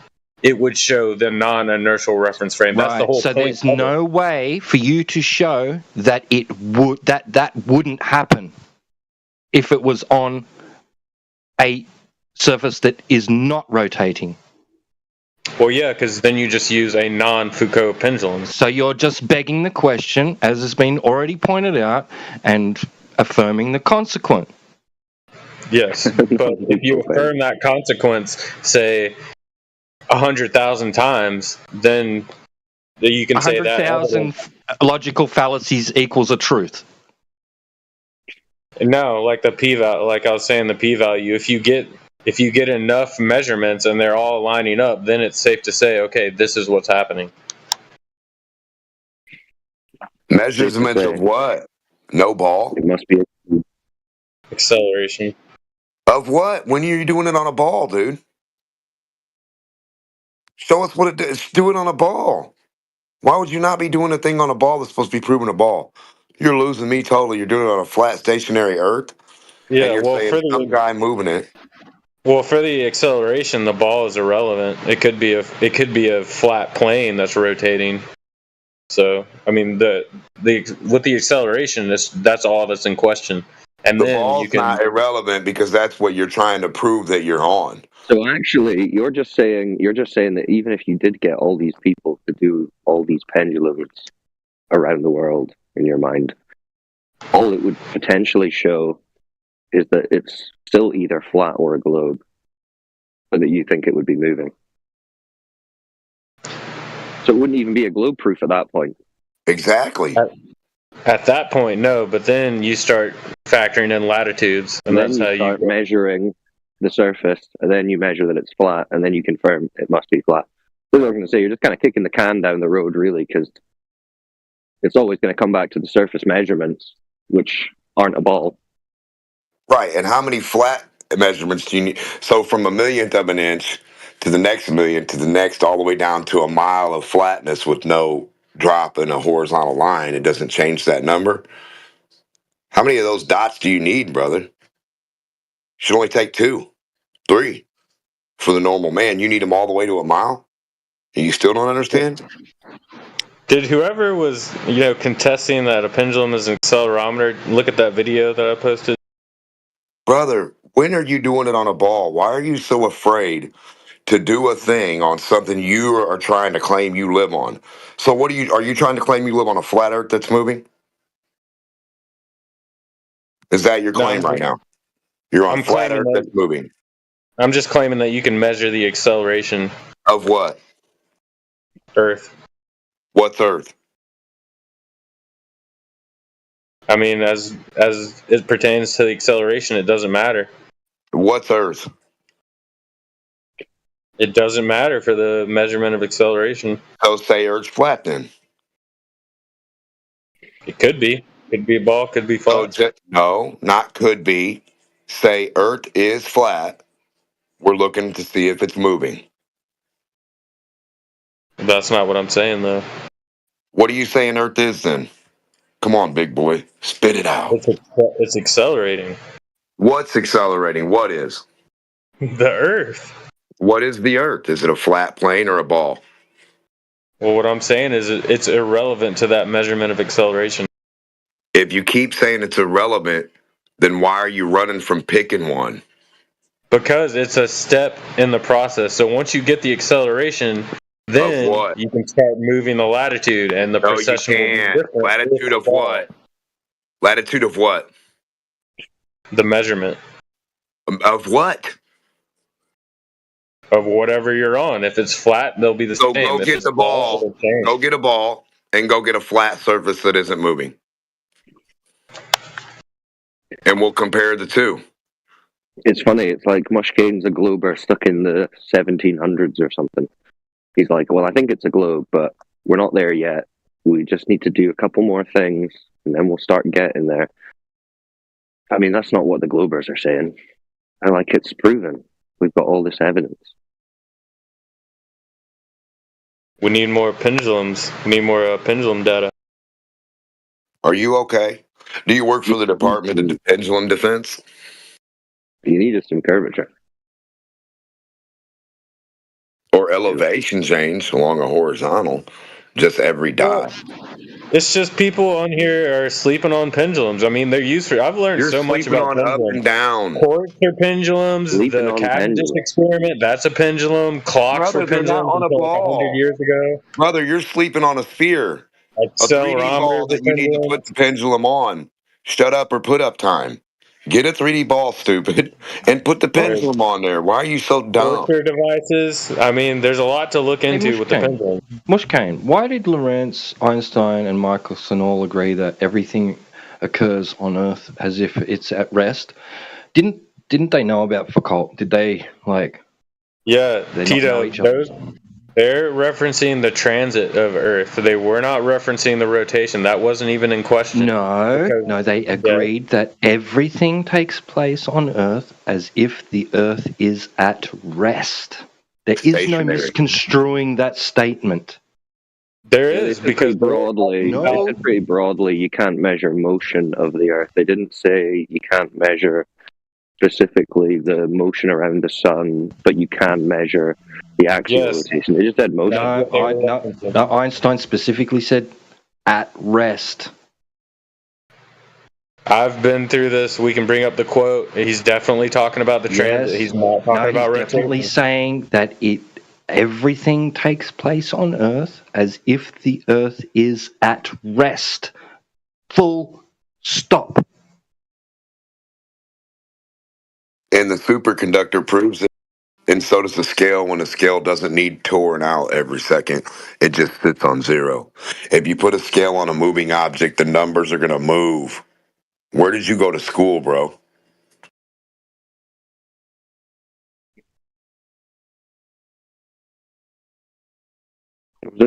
it would show the non-inertial reference frame. That's the whole So point. there's no way for you to show that that wouldn't happen if it was on a surface that is not rotating. Well, yeah, because then you just use a non-Foucault pendulum. So you're just begging the question, as has been already pointed out, and affirming the consequent. Yes, but if you affirm that consequence, say 100,000 times, then you can say that 100,000 logical fallacies equals a truth. No, like the p-value, like I was saying, the p-value. If you get enough measurements and they're all lining up, then it's safe to say, okay, this is what's happening. Measurements of what? No ball. It must be acceleration. Of what? When are you doing it on a ball, dude? Show us what it is. Do it on a ball. Why would you not be doing a thing on a ball that's supposed to be proving a ball? You're losing me totally. You're doing it on a flat, stationary Earth. Yeah, and you're well, saying some guy moving it. Well, for the acceleration, the ball is irrelevant. It could be a flat plane that's rotating. So, I mean, with the acceleration, that's all that's in question. And the then ball's not irrelevant because that's what you're trying to prove that you're on. So actually, you're just saying that even if you did get all these people to do all these pendulums around the world in your mind, all it would potentially show is that it's still either flat or a globe, but that you think it would be moving. So it wouldn't even be a globe proof at that point. Exactly. At that point, no. But then you start factoring in latitudes, and then that's you how start measuring the surface, and then you measure that it's flat, and then you confirm it must be flat. That's what I was going to say. You're just kind of kicking the can down the road, really, because it's always going to come back to the surface measurements, which aren't a ball. Right, and how many flat measurements do you need? So from a millionth of an inch to the next million to the next, all the way down to a mile of flatness with no drop in a horizontal line, it doesn't change that number. How many of those dots do you need, brother? Should only take 2, 3 for the normal man. You need them all the way to a mile? And you still don't understand? Did whoever was, contesting that a pendulum is an accelerometer look at that video that I posted? Brother, when are you doing it on a ball? Why are you so afraid to do a thing on something you are trying to claim you live on? So what are you trying to claim you live on a flat earth that's moving? Is that your claim right now? You're on flat earth that's moving. I'm just claiming that you can measure the acceleration. Of what? Earth. What's Earth? I mean, as it pertains to the acceleration, it doesn't matter. What's Earth? It doesn't matter for the measurement of acceleration. So say Earth's flat then. It could be. Could be a ball, could be flat. No, not could be. Say Earth is flat. We're looking to see if it's moving. That's not what I'm saying, though. What are you saying Earth is then? Come on, big boy. Spit it out. It's accelerating. What's accelerating? What is? The Earth. What is the Earth? Is it a flat plane or a ball? Well, what I'm saying is it's irrelevant to that measurement of acceleration. If you keep saying it's irrelevant, then why are you running from picking one? Because it's a step in the process. So once you get the acceleration, then you can start moving the latitude, and the precession will be different. Latitude of what? Latitude of what? The measurement. Of what? Of whatever you're on. If it's flat, they'll be the So same. go If get it's the ball. Go get a ball and go get a flat surface that isn't moving. And we'll compare the two. It's funny. It's like Mushkane's a glober stuck in the 1700s or something. He's like, well, I think it's a globe, but we're not there yet. We just need to do a couple more things, and then we'll start getting there. I mean, that's not what the globers are saying. And like, it's proven. We've got all this evidence. We need more pendulums. We need more pendulum data. Are you okay? Do you work for the Department of Pendulum Defense? You need some curvature. Or elevation change along a horizontal, just every dot. It's just people on here are sleeping on pendulums. I mean, they're used for. I've learned You're so much sleeping about on pendulums. up and down. Quartz are pendulums. Sleeping The on Cavendish pendulums. experiment, that's a pendulum. Clocks Brother, were they're not pendulums on a until like 100 ball. years ago. Brother, you're sleeping on a sphere. A 3D ball Accelerometers are that you need to pendulums. put the pendulum on. Shut up or put up time. Get a 3D ball, stupid, and put the pendulum on there. Why are you so dumb? Torture devices. I mean, there's a lot to look into with the pendulum. Mushkane, why did Lorentz, Einstein, and Michelson all agree that everything occurs on Earth as if it's at rest? Didn't they know about Foucault? Did they Yeah, they not know Tito, each other? they're referencing the transit of Earth. They were not referencing the rotation. That wasn't even in question. No, they agreed that everything takes place on Earth as if the Earth is at rest. There is no Stationary. misconstruing that statement. There Yeah, is, because broadly, No. they said pretty broadly, you can't measure motion of the Earth. They didn't say you can't measure specifically the motion around the sun, but you can measure the axial rotation. They just said motion. No, Einstein specifically said at rest. I've been through this. We can bring up the quote. He's definitely talking about the transit. Yes. He's not talking about he's rotation. definitely saying that everything takes place on Earth as if the Earth is at rest. Full stop. And the superconductor proves it. And so does the scale when the scale doesn't need torn out every second. It just sits on zero. If you put a scale on a moving object, the numbers are going to move. Where did you go to school, bro?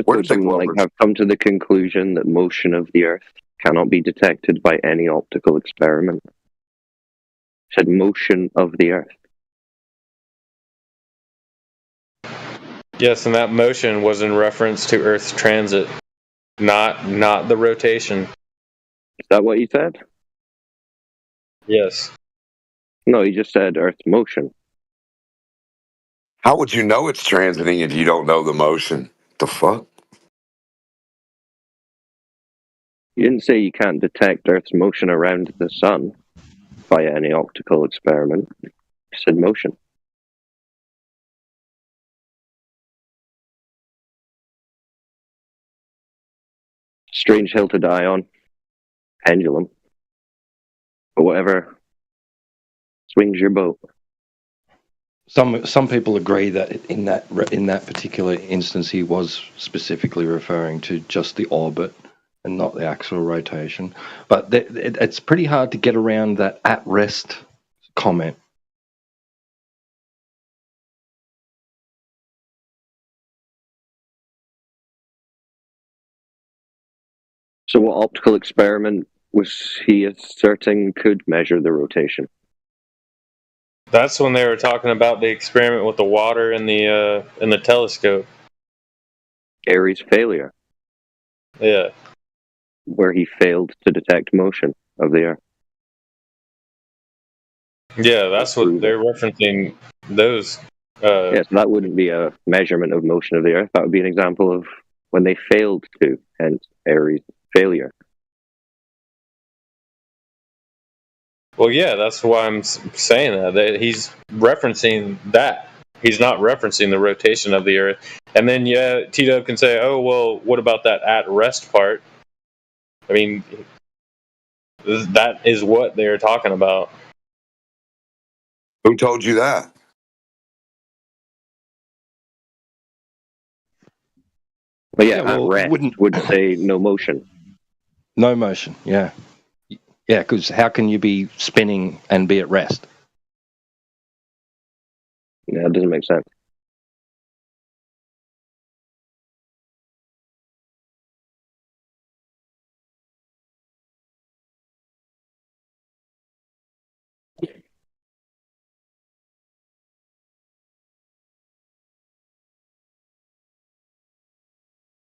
Something like have come to the conclusion that motion of the Earth cannot be detected by any optical experiment. It said motion of the Earth. Yes, and that motion was in reference to Earth's transit, not the rotation. Is that what you said? Yes. No, you just said Earth's motion. How would you know it's transiting if you don't know the motion? The fuck? You didn't say you can't detect Earth's motion around the sun via any optical experiment. You said motion. Strange hill to die on. Pendulum. But whatever swings your boat. Some people agree that in that particular instance he was specifically referring to just the orbit and not the actual rotation. But it's pretty hard to get around that at rest comment. So what optical experiment was he asserting could measure the rotation? That's when they were talking about the experiment with the water in the telescope. Airy's failure, Yeah. where he failed to detect motion of the Earth. Yeah, that's what they're referencing. Those. Yes, that wouldn't be a measurement of motion of the Earth. That would be an example of when they failed to, hence Airy's failure. Well, yeah, that's why I'm saying that he's referencing that. He's not referencing the rotation of the Earth. And then, yeah, T-Dub can say, oh, well, what about that at rest part? I mean, that is what they're talking about. Who told you that? But yeah, Yeah, well, at rest wouldn't- would say no motion. No motion, yeah. Yeah, because how can you be spinning and be at rest? Yeah, it doesn't make sense.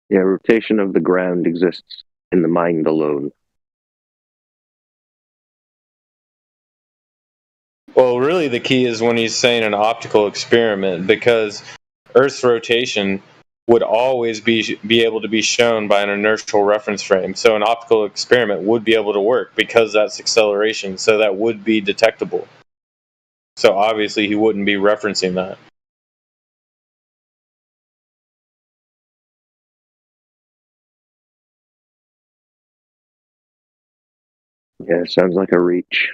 Yeah, rotation of the ground exists in the mind alone. Well, really, the key is when he's saying an optical experiment, because Earth's rotation would always be able to be shown by an inertial reference frame. So an optical experiment would be able to work because that's acceleration. So that would be detectable. So obviously he wouldn't be referencing that. Yeah, sounds like a reach.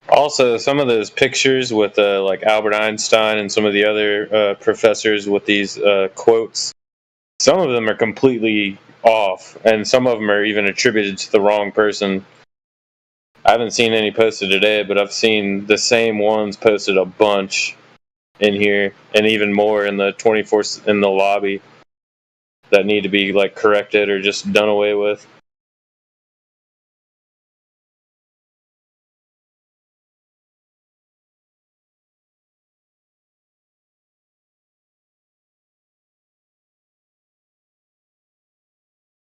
Also, some of those pictures with like Albert Einstein and some of the other professors with these quotes, some of them are completely off, and some of them are even attributed to the wrong person. I haven't seen any posted today, but I've seen the same ones posted a bunch in here, and even more in the 24 in the lobby that need to be like corrected or just done away with.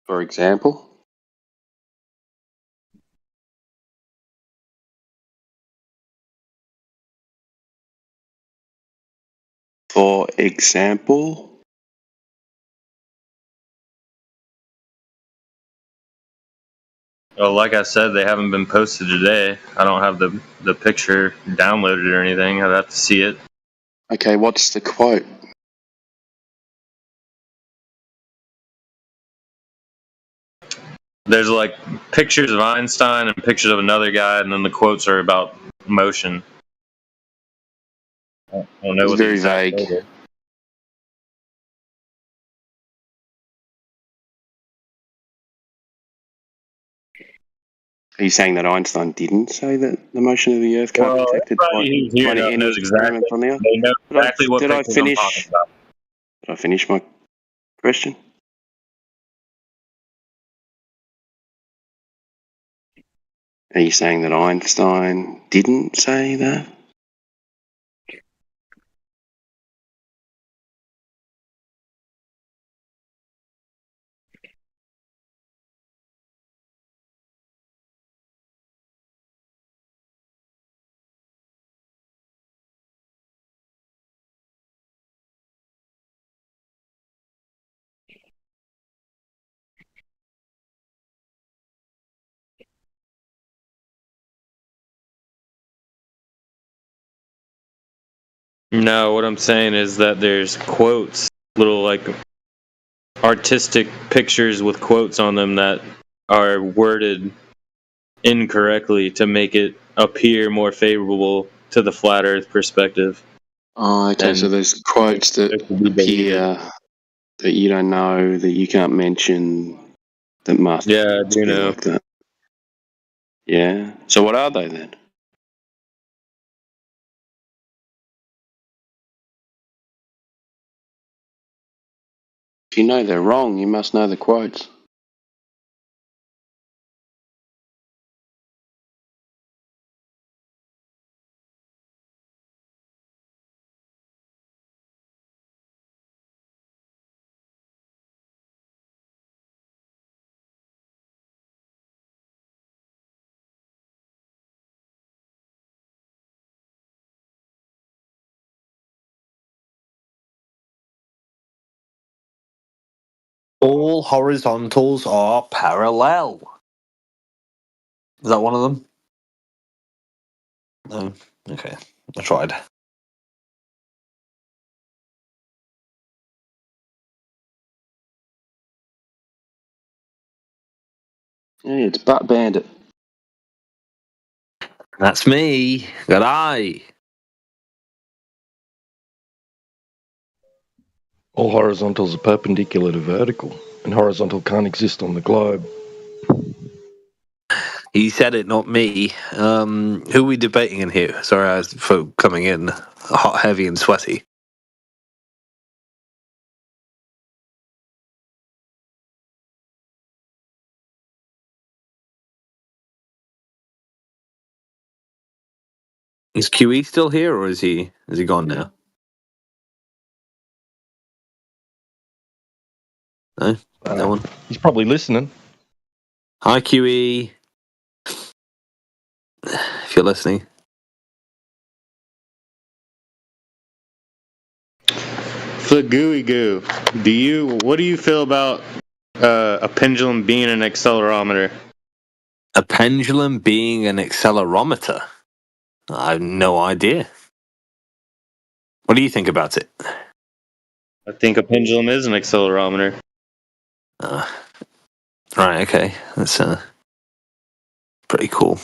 For example? For example? Well, like I said, they haven't been posted today. I don't have the picture downloaded or anything. I'd have to see it. Okay, what's the quote? There's like pictures of Einstein and pictures of another guy, and then the quotes are about motion. I don't know It's what the very exact vague. quote is. Are you saying that Einstein didn't say that the motion of the Earth can't be Well, detected by everybody who's here any knows exactly. experiments on the Earth? They know exactly what Did I pictures I'm finish? talking about. Did I finish my question? Are you saying that Einstein didn't say that? No, what I'm saying is that there's quotes, little like artistic pictures with quotes on them that are worded incorrectly to make it appear more favorable to the flat Earth perspective. Oh, okay. So And there's quotes that appear that you don't know, that you can't mention, that must Yeah, I do be know. like that. Yeah. So what are they then? If you know they're wrong, you must know the quotes. All horizontals are parallel. Is that one of them? No. Okay, I tried. Yeah, it's Butt Bandit. That's me. Good eye. All horizontals are perpendicular to vertical, and horizontal can't exist on the globe. He said it, not me. Who are we debating in here? Sorry, I was for coming in hot, heavy, and sweaty. Is QE still here, or is he gone now? No, no one. He's probably listening. Hi, QE. If you're listening. Flagooey goo. What do you feel about a pendulum being an accelerometer? A pendulum being an accelerometer? I have no idea. What do you think about it? I think a pendulum is an accelerometer. Right, okay. That's pretty cool.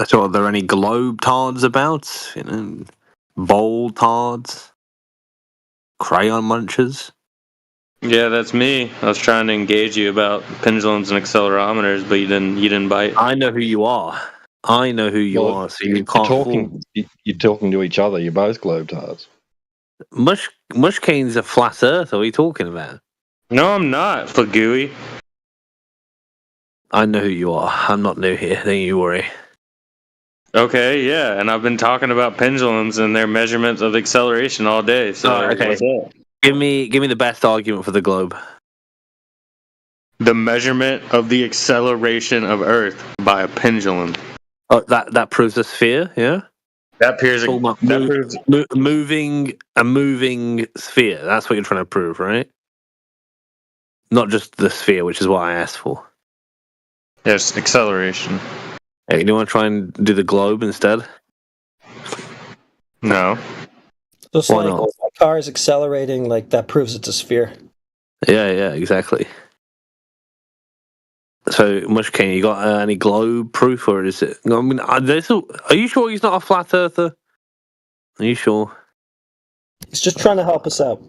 So, are there any globe tards about? You know, bowl tards, crayon munchers. Yeah, that's me. I was trying to engage you about pendulums and accelerometers, but you didn't bite. I know who you are. I know who you are. So you can't fool. You're talking to each other. You're both globetards. Mushkane's a flat Earth. What are you talking about? No, I'm not, Flagooey. I know who you are. I'm not new here. Don't you worry. Okay, yeah, and I've been talking about pendulums and their measurements of acceleration all day. So okay. what's up? Give me the best argument for the globe. The measurement of the acceleration of Earth by a pendulum. Oh, that proves a sphere. Yeah. That proves moving sphere. That's what you're trying to prove, right? Not just the sphere, which is what I asked for. Yes, acceleration. Hey, do you want to try and do the globe instead? No. Just Why like not? my car is accelerating, like that proves it's a sphere. Yeah, exactly. So, Mushkane, you got any globe proof, or is it? I mean, are you sure he's not a flat earther? Are you sure? He's just trying to help us out.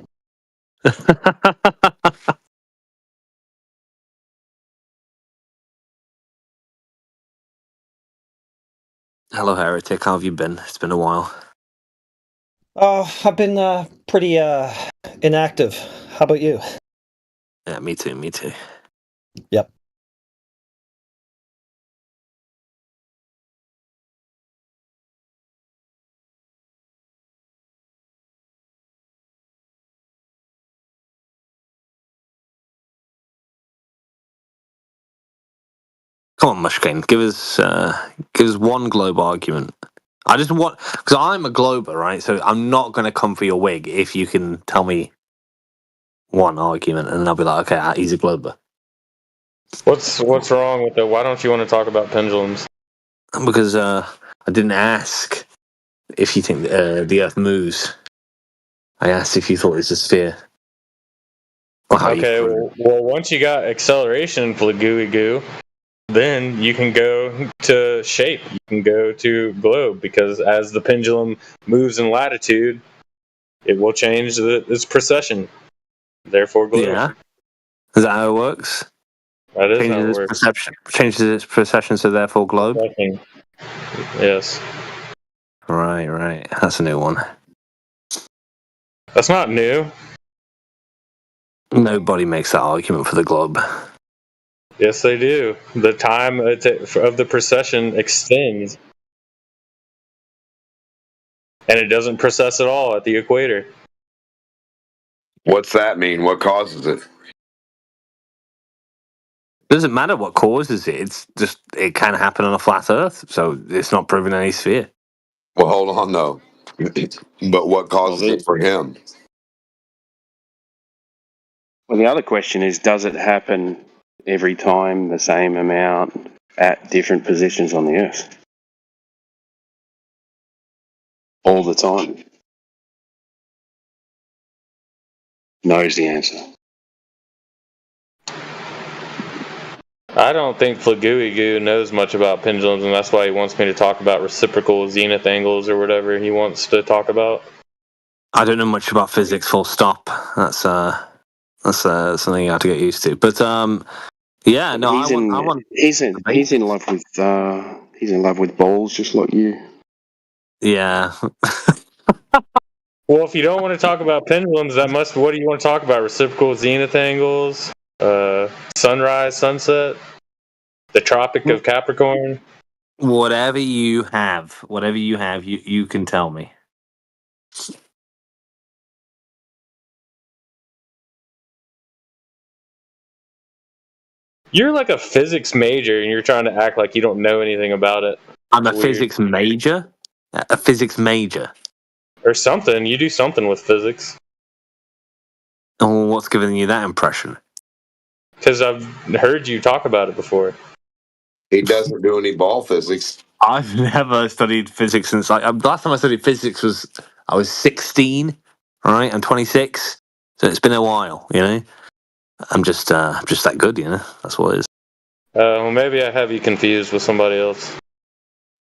Hello, Heretic. How have you been? It's been a while. I've been pretty inactive. How about you? Yeah, me too. Me too. Yep. Come on, Mushkane. Give us one globe argument. I just want because I'm a glober, right? So I'm not going to come for your wig if you can tell me one argument, and then I'll be like, okay, he's a glober. What's wrong with it? Why don't you want to talk about pendulums? Because I didn't ask if you think the Earth moves. I asked if you thought it's a sphere. Or how Okay, you well, once you got acceleration for the gooey goo, then you can go to shape. You can go to globe because as the pendulum moves in latitude, it will change its precession. Therefore, globe. Yeah, is that how it works? That is how it Changes its works. perception. Changes its precession, so therefore globe. Precession. Yes. Right. That's a new one. That's not new. Nobody makes that argument for the globe. Yes, they do. The time of the precession extends, and it doesn't precess at all at the equator. What's that mean? What causes it? Doesn't matter what causes it. It's just it can happen on a flat Earth, so it's not proving any sphere. Well, hold on though. But what causes it for him? Well, the other question is, does it happen every time the same amount at different positions on the Earth? All the time? Knows the answer. I don't think Flaguigoo knows much about pendulums, and that's why he wants me to talk about reciprocal zenith angles or whatever he wants to talk about. I don't know much about physics. Full stop. That's something you have to get used to. But yeah, no, I want. He's in love with balls, just like you. Yeah. Well, if you don't want to talk about pendulums, what do you want to talk about? Reciprocal zenith angles, sunrise, sunset, the Tropic of Capricorn. Whatever you have, you can tell me. You're like a physics major, and you're trying to act like you don't know anything about it. I'm a Weird. physics major. A physics major. Or something. You do something with physics. Oh, what's giving you that impression? Because I've heard you talk about it before. He doesn't do any ball physics. I've never studied physics since last time I studied physics was I was 16. All right, I'm 26, so it's been a while. You know, I'm just that good. You know, that's what it is. Well, maybe I have you confused with somebody else.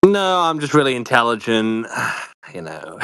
No, I'm just really intelligent. You know.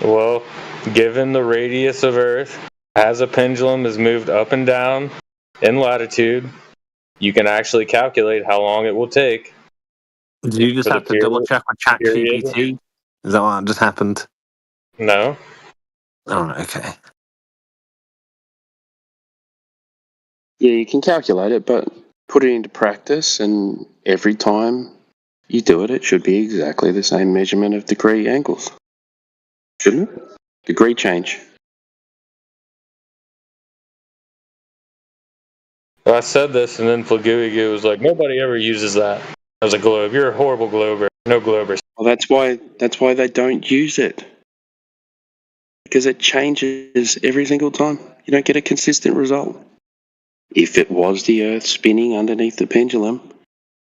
Well, given the radius of Earth, as a pendulum is moved up and down in latitude, you can actually calculate how long it will take. Did you just for the have to double check with period. ChatGPT? Is that what just happened? No. Oh, okay. Yeah, you can calculate it, but put it into practice, and every time you do it, it should be exactly the same measurement of degree angles. Shouldn't it? Degree change. Well, I said this, and then Flaguigi was like, "Nobody ever uses that as a globe. You're a horrible glober. No globers." Well, that's why they don't use it. Because it changes every single time. You don't get a consistent result. If it was the Earth spinning underneath the pendulum,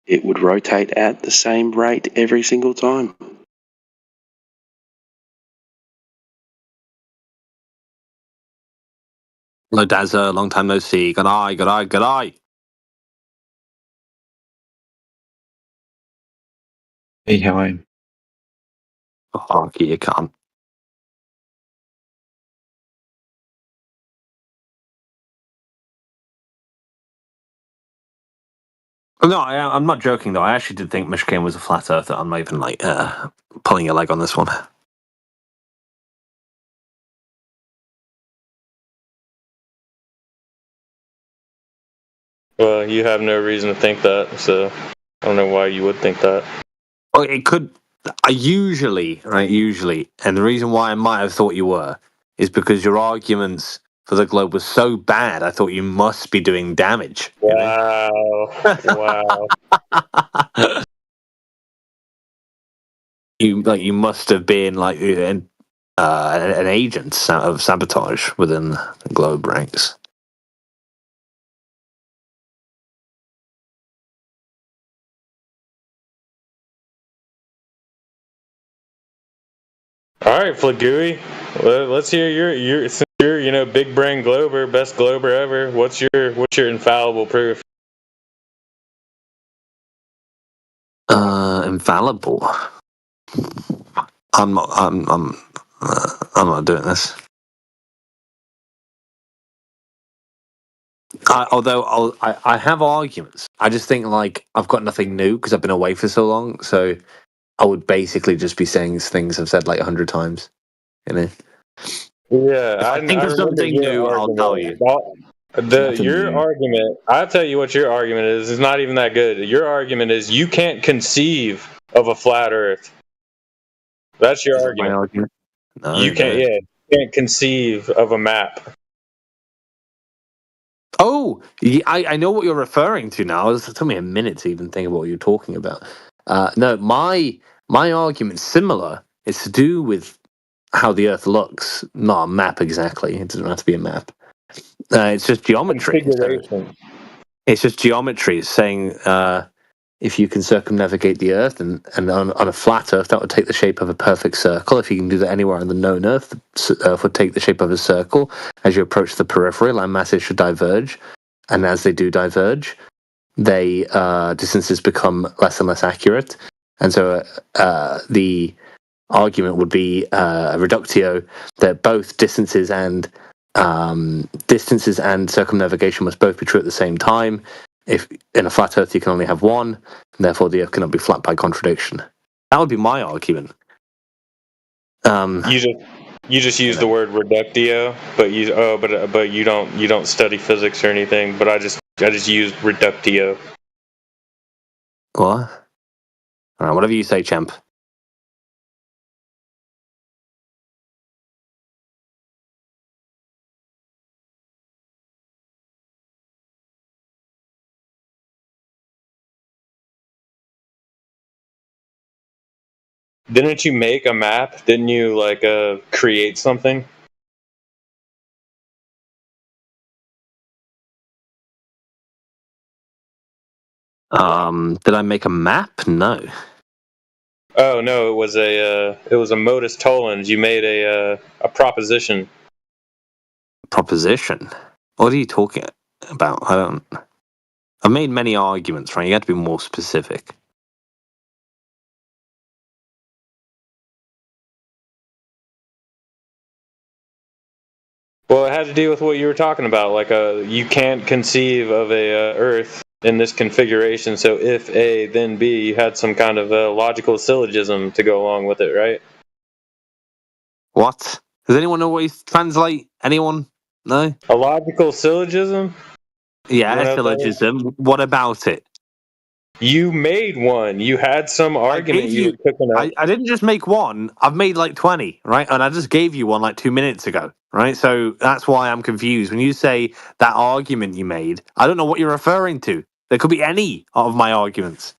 it would rotate at the same rate every single time. Hello, Dazza. Long time no see. Good eye, good eye, good eye. Hey, how are you? Oh, you can't. No, I'm not joking though. I actually did think Mishkin was a flat earther. I'm not even like pulling your leg on this one. Well, you have no reason to think that, so I don't know why you would think that. Oh, it could. Usually, and the reason why I might have thought you were is because your arguments for the globe was so bad. I thought you must be doing damage. Wow! Wow! You must have been like an agent of sabotage within the globe ranks. All right, Flagui, let's hear your since you're big brain glober, best glober ever. What's your infallible proof? Infallible. I'm not doing this. Although I have arguments. I just think like I've got nothing new because I've been away for so long. So I would basically just be saying things I've said like 100 times. Yeah, If I think of remember something your new, I'll tell you. Argument. I'll tell you what your argument is. It's not even that good. Your argument is you can't conceive of a flat Earth. That's your argument. My argument. No, you can't. no. Yeah, you can't conceive of a map. Oh, I know what you're referring to now. It took me a minute to even think about what you're talking about. No, my argument's similar. It's to do with how the Earth looks, not a map exactly. It doesn't have to be a map. It's just geometry. So it's just geometry saying if you can circumnavigate the Earth and on a flat Earth, that would take the shape of a perfect circle. If you can do that anywhere on the known Earth, the Earth would take the shape of a circle. As you approach the periphery, land masses should diverge. And as they do diverge, they distances become less and less accurate. And so the argument would be a reductio that both distances and circumnavigation must both be true at the same time. If in a flat Earth you can only have one, and therefore the Earth cannot be flat by contradiction. That would be my argument. You just use the word reductio, but you don't study physics or anything. But I just use reductio. What? All right, whatever you say, champ. Didn't you make a map? Didn't you like create something? Did I make a map? No. Oh no, it was a modus tollens. You made a proposition. Proposition? What are you talking about? I've made many arguments, right? You have to be more specific. Well, it had to do with what you were talking about. Like, you can't conceive of a Earth in this configuration. So if A, then B, you had some kind of a logical syllogism to go along with it, right? What? Does anyone know what he's translate? Anyone? No? A logical syllogism? Yeah, You a know what that is? syllogism. What about it? You made one. You had some I argument gave you you. were cooking up. I didn't just make one. I've made like 20, right? And I just gave you one like 2 minutes ago, right? So that's why I'm confused. When you say that argument you made, I don't know what you're referring to. There could be any of my arguments.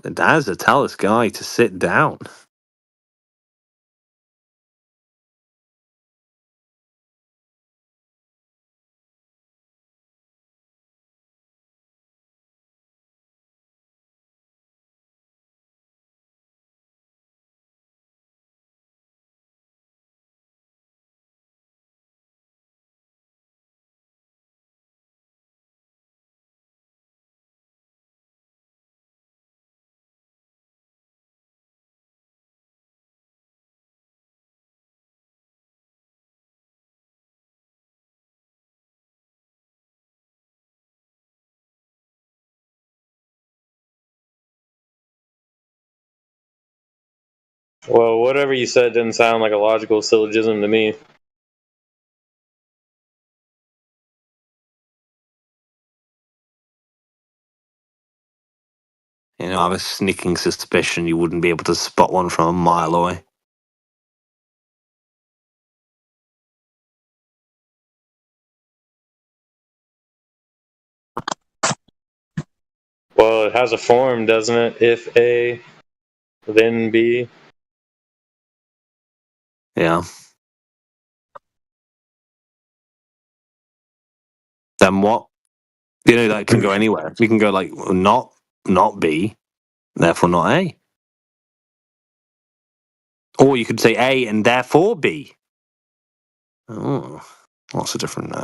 Dazza, tell this guy to sit down. Well, whatever you said didn't sound like a logical syllogism to me. You know, I have a sneaking suspicion you wouldn't be able to spot one from a mile away. Well, it has a form, doesn't it? If A, then B. Yeah. Then what? You know, that can go anywhere. You can go like not B, therefore not A. Or you could say A and therefore B. Oh, lots of different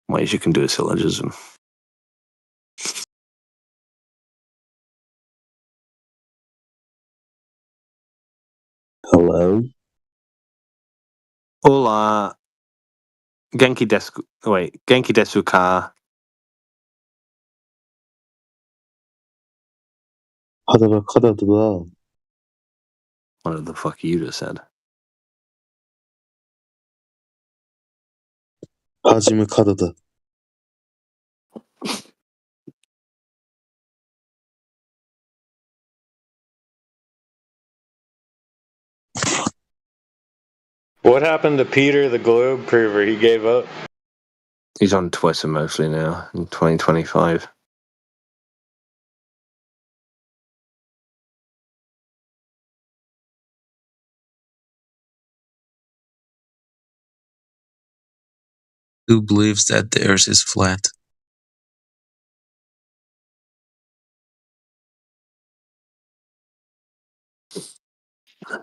ways you can do a syllogism. Hello? Hola. Genki desu ka? What the fuck you just said? Hajime Kadada. What happened to Peter the Globe Prover? He gave up. He's on Twitter mostly now in 2025. Who believes that the earth is flat?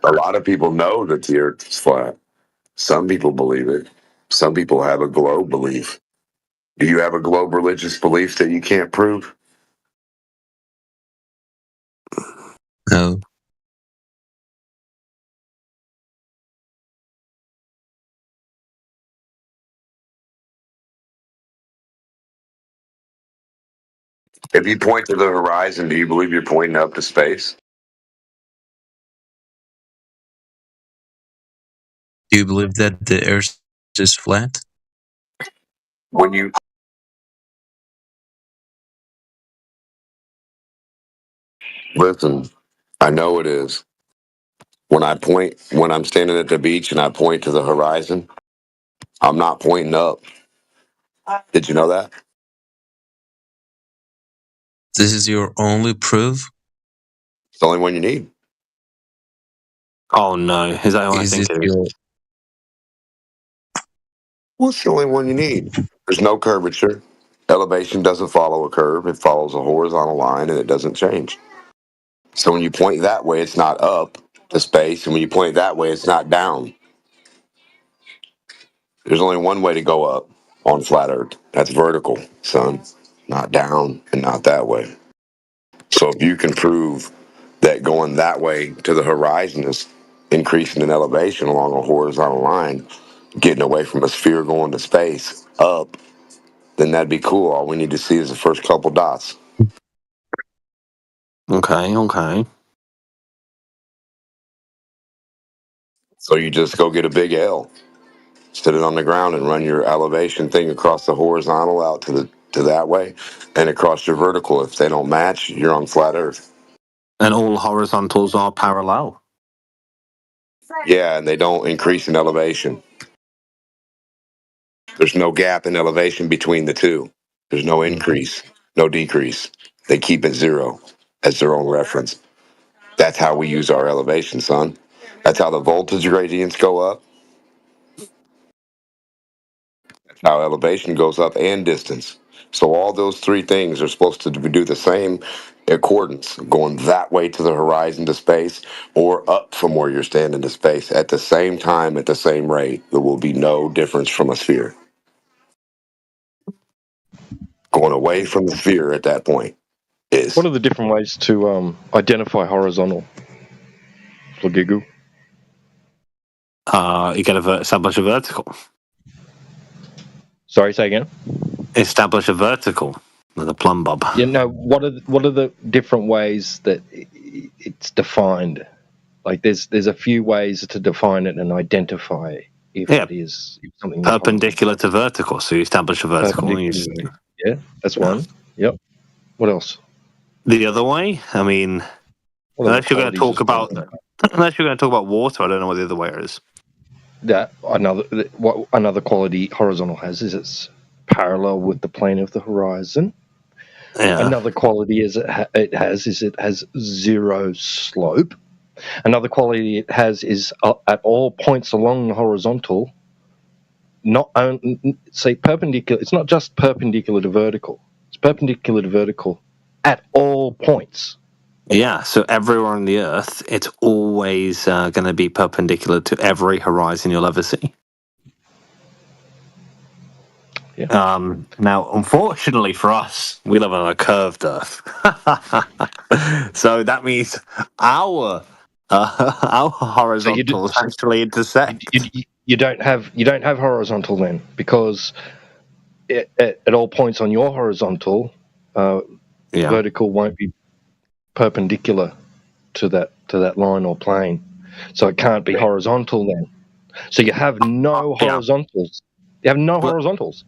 A lot of people know that the earth is flat. Some people believe it. Some people have a globe belief. Do you have a globe religious belief that you can't prove? No. If you point to the horizon, do you believe you're pointing up to space? Do you believe that the earth is flat? When you listen, I know it is. When I'm standing at the beach and I point to the horizon, I'm not pointing up. Did you know that? This is your only proof? It's the only one you need. Oh no, is that what I think it is? What's the only one you need? There's no curvature. Elevation doesn't follow a curve. It follows a horizontal line and it doesn't change. So when you point that way, it's not up to space. And when you point that way, it's not down. There's only one way to go up on flat Earth. That's vertical, son. Not down and not that way. So if you can prove that going that way to the horizon is increasing in elevation along a horizontal line, getting away from a sphere going to space up, then that'd be cool. All we need to see is the first couple dots. Okay. So you just go get a big L, sit it on the ground, and run your elevation thing across the horizontal out to that way, and across your vertical. If they don't match, you're on flat Earth. And all horizontals are parallel. Yeah, and they don't increase in elevation. There's no gap in elevation between the two. There's no increase, no decrease. They keep it zero as their own reference. That's how we use our elevation, son. That's how the voltage gradients go up. That's how elevation goes up, and distance. So all those three things are supposed to do the same accordance, going that way to the horizon to space, or up from where you're standing to space at the same time, at the same rate. There will be no difference from a sphere. Going away from the sphere at that point is. What are the different ways to identify horizontal? For Giggle. You got to establish a vertical. Sorry, say again. Establish a vertical with a plumb bob. Yeah, no. What are the different ways that it's defined? Like, there's a few ways to define it and identify if it is something perpendicular to vertical. So you establish a vertical. Yeah, that's one. Yep. What else? The other way? I mean, unless you're going to talk about water, I don't know what the other way is. That another quality horizontal has is it's parallel with the plane of the horizon. Yeah. Another quality it has zero slope. Another quality it has is at all points along the horizontal. Perpendicular. It's not just perpendicular to vertical. It's perpendicular to vertical at all points. Yeah, so everywhere on the Earth, it's always going to be perpendicular to every horizon you'll ever see. Yeah. Now, unfortunately for us, we live on a curved Earth, so that means our horizontals actually intersect. You don't have horizontal then, because at all points on your horizontal, vertical won't be perpendicular to that line or plane, so it can't be horizontal then. So you have no horizontals. You have no horizontals.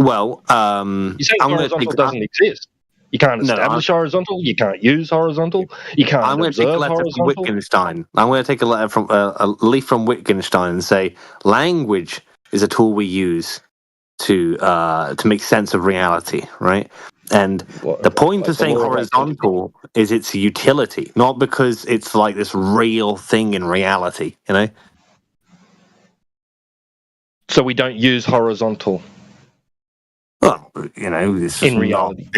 Well, you're saying horizontal doesn't exist. You can't establish horizontal. You can't use horizontal. You can't I'm going to take a letter from Wittgenstein. I'm going to take a letter from a leaf from Wittgenstein and say language is a tool we use to make sense of reality, right? And the point of saying horizontal is its utility, not because it's like this real thing in reality, you know? So we don't use horizontal. Well, you know, this is in reality.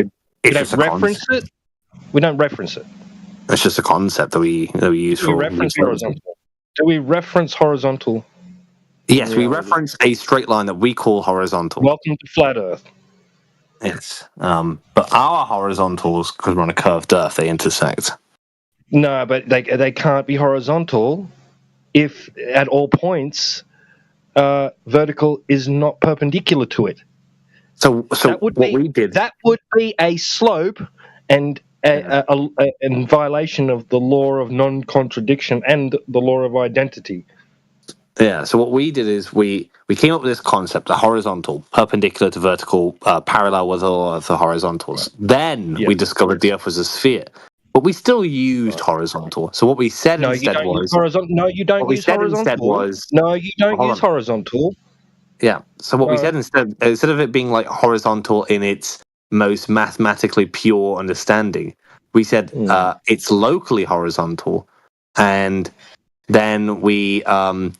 We don't reference it. We don't reference it. It's just a concept that we use for reference horizontal. Do we reference horizontal? Yes, we reference a straight line that we call horizontal. Welcome to flat Earth. Yes, but our horizontals, because we're on a curved Earth, they intersect. No, but they can't be horizontal if at all points vertical is not perpendicular to it. So we did that would be a slope and in violation of the law of non-contradiction and the law of identity. Yeah, so what we did is we came up with this concept, a horizontal, perpendicular to vertical, parallel with all of the horizontals. Right. Then we discovered the Earth was a sphere. But we still used horizontal. So what we said instead was... No, you don't use horizontal. No, you don't use horizontal. Yeah, so what we said instead of it being like horizontal in its most mathematically pure understanding, we said it's locally horizontal, and then we from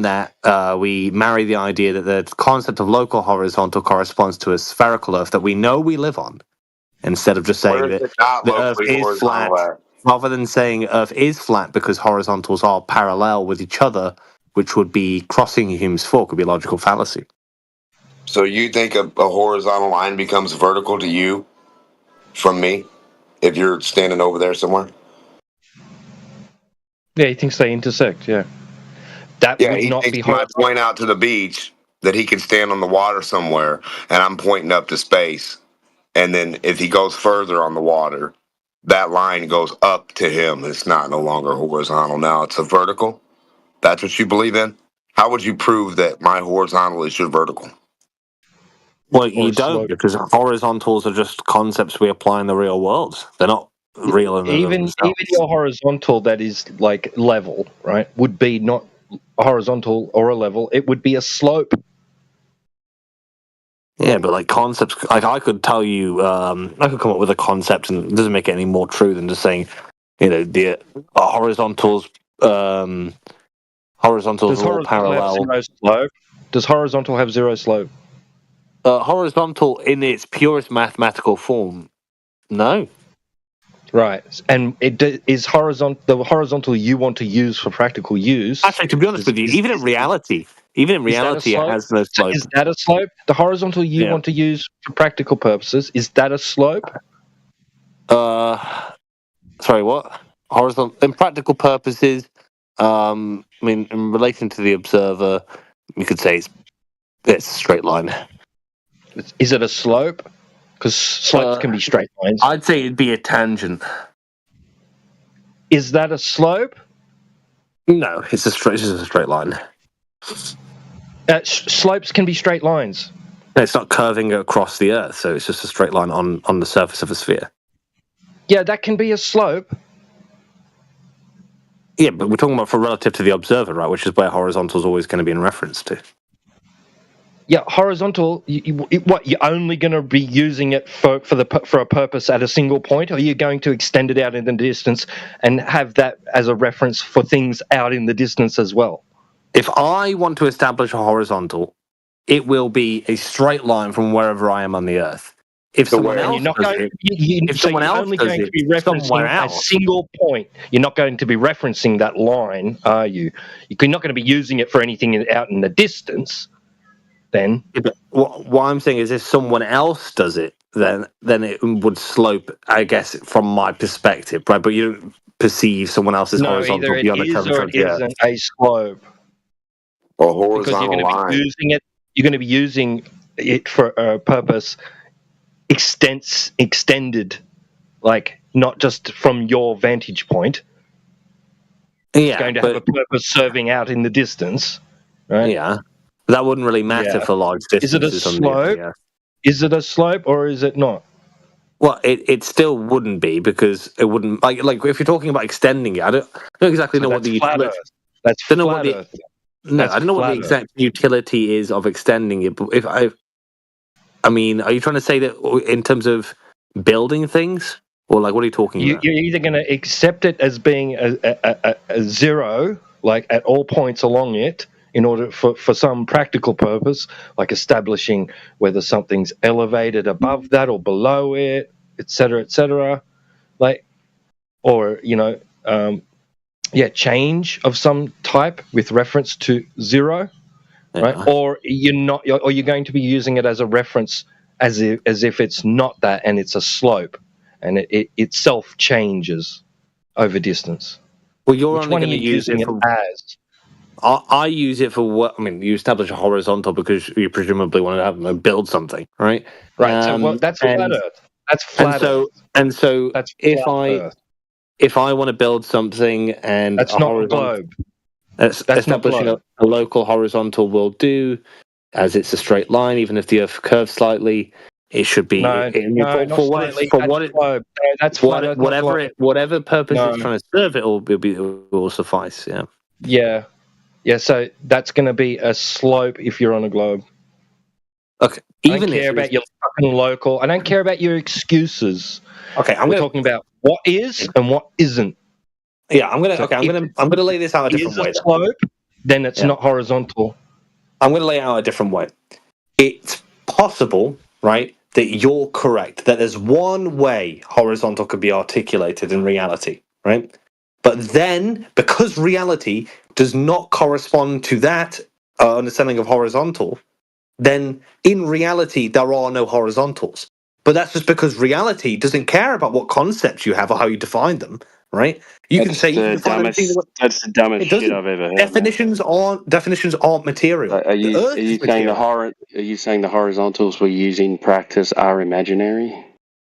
that we marry the idea that the concept of local horizontal corresponds to a spherical Earth that we know we live on, instead of just saying that the Earth is flat, rather than saying Earth is flat because horizontals are parallel with each other, which would be crossing a Hume's fork, would be a logical fallacy. So you think a horizontal line becomes vertical to you from me? if you're standing over there somewhere? Yeah, he thinks they intersect. Yeah, that Yeah, would he not thinks be when I horizontal. point out to the beach that he can stand on the water somewhere, and I'm pointing up to space. And then if he goes further on the water, that line goes up to him. It's not no longer horizontal now; it's a vertical. That's what you believe in. How would you prove that my horizontal is your vertical? Well, Or you a don't, slope. because horizontals are just concepts we apply in the real world. They're not real in and of Even themselves. your horizontal that is like level, right, would be not a horizontal or a level. It would be a slope. Yeah, but like concepts, like I could tell you, I could come up with a concept, and it doesn't make it any more true than just saying, the horizontals, horizontals Does are all horizontal have parallel. zero slope? Does horizontal have zero slope? Horizontal in its purest mathematical form, no. Right, and is the horizontal you want to use for practical use? Actually, to be honest with you, even in reality, it slope? has no So slope. is that a slope? The horizontal you want to use for practical purposes, is that a slope? Sorry, what? Horizontal in practical purposes. I mean, in relation to the observer, you could say it's a straight line. Is it a slope? Because slopes can be straight lines. I'd say it'd be a tangent. Is that a slope? No, it's just a straight line. Slopes can be straight lines. It's not curving across the Earth, so it's just a straight line on the surface of a sphere. Yeah, that can be a slope. Yeah, but we're talking about for relative to the observer, right? Which is where horizontal is always going to be in reference to. Yeah, horizontal. What you're only going to be using it for a purpose at a single point, or you're going to extend it out in the distance and have that as a reference for things out in the distance as well? If I want to establish a horizontal, it will be a straight line from wherever I am on the Earth. If someone else does it, you're only going to be referencing a single point. You're not going to be referencing that line, are you? You're not going to be using it for anything out in the distance. Then, yeah, but what I'm saying is, if someone else does it, then it would slope, I guess, from my perspective, right? But you don't perceive someone else's horizontal either it beyond the is curvature or of it the Earth. isn't a slope. A Because horizontal you're going to line. be using it. You're going to be using it for a purpose extended, like not just from your vantage point. Yeah, it's going to have a purpose serving out in the distance, right? Yeah, that wouldn't really matter for large distances. Is it a slope? Is it a slope or is it not? Well, it still wouldn't be, because it wouldn't like if you're talking about extending it. I don't exactly know what the utility. That's don't know flat what the Earth. no. I don't know what the exact utility is of extending it. But if I mean, are you trying to say that in terms of building things, or like what are you talking about? You're either going to accept it as being a zero, like at all points along it, in order for some practical purpose, like establishing whether something's elevated above that or below it, etc., like, or change of some type with reference to zero, right? Or you're going to be using it as a reference as if it's not that and it's a slope, and it itself changes over distance. Well, you're Which only one are going to you use using it it for. as? I use it for what I mean. You establish a horizontal because you presumably want to have them build something, right? Right. So that's flat Earth. That's flat Earth. And so That's if flat Earth. if I want to build something and That's a not a horizontal, globe. That's not establishing globe. a local horizontal will do, as it's a straight line, even if the Earth curves slightly. It should be not slightly. That's globe. No, that's flat Earth, not globe. whatever purpose No. it's trying to serve, it will suffice. Yeah. Yeah. So that's going to be a slope if you're on a globe. Okay. I don't care about your fucking local. I don't care about your excuses. Okay, we're talking about what is and what isn't. Yeah, I'm gonna lay this out a different way. If it's a slope, then it's not horizontal. I'm gonna lay it out a different way. It's possible, right, that you're correct, that there's one way horizontal could be articulated in reality, right? But then, because reality does not correspond to that understanding of horizontal, then in reality there are no horizontals. But that's just because reality doesn't care about what concepts you have or how you define them, right? You can say you can define everything. That's the dumbest It shit doesn't. I've ever heard. Definitions aren't material. Are you The Earth are you is saying material. are you saying the horizontals we use in practice are imaginary?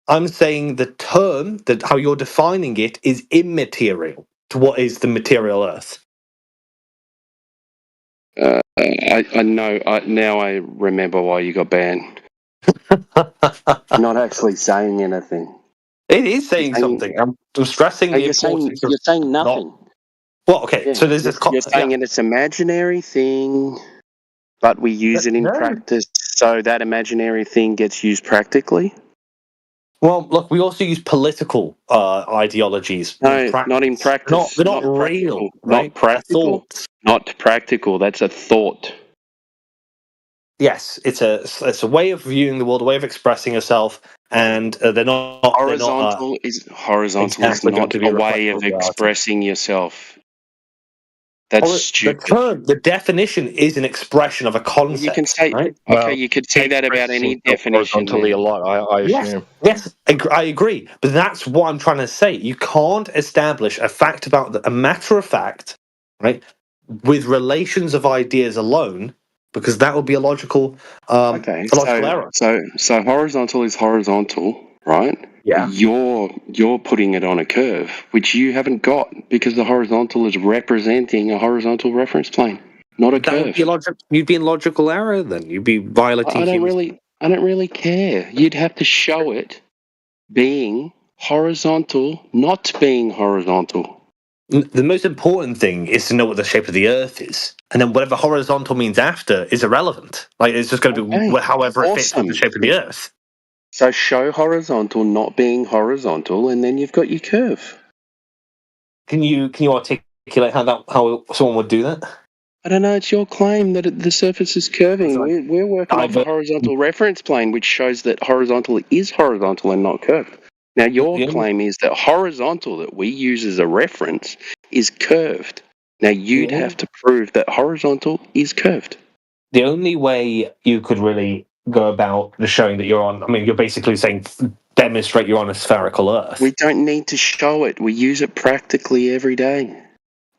I'm saying the term that how you're defining it is immaterial to what is the material Earth. I know. Now I remember why you got banned. Not actually saying anything. It is saying something. I'm stressing No, the importance of you're saying nothing. Well, okay. Yeah, So there's this. you're saying it's imaginary thing, but we use it in practice, so that imaginary thing gets used practically. Well, look, we also use political ideologies. No, not in practice. They're not real, practical. right? Not practical. Thoughts. Not practical. That's a thought. Yes, it's a way of viewing the world, a way of expressing yourself, and they're not Horizontal is exactly going not to be a way reflective of reality. expressing yourself. That's stupid. The definition is an expression of a concept. You can say, right? okay, you could say that about any definition. Horizontally a lot, I assume. Yes, I agree. But that's what I'm trying to say. You can't establish a fact about a matter of fact, right, with relations of ideas alone, because that would be a logical, Okay, error. So horizontal is horizontal, right? Yeah. You're putting it on a curve, which you haven't got because the horizontal is representing a horizontal reference plane, not a curve. You'd be in logical error then. You'd be violating. I don't really care. You'd have to show it being horizontal, not being horizontal. The most important thing is to know what the shape of the Earth is, and then whatever horizontal means after is irrelevant. Like it's just going to be however it fits with the shape of the Earth. So show horizontal not being horizontal, and then you've got your curve. Can you articulate how someone would do that? I don't know. It's your claim that the surface is curving. We're working off a horizontal reference plane, which shows that horizontal is horizontal and not curved. Now, your claim is that horizontal that we use as a reference is curved. Now, you'd have to prove that horizontal is curved. The only way you could really go about showing that you're on, I mean, you're basically saying demonstrate you're on a spherical Earth. We don't need to show it. We use it practically every day.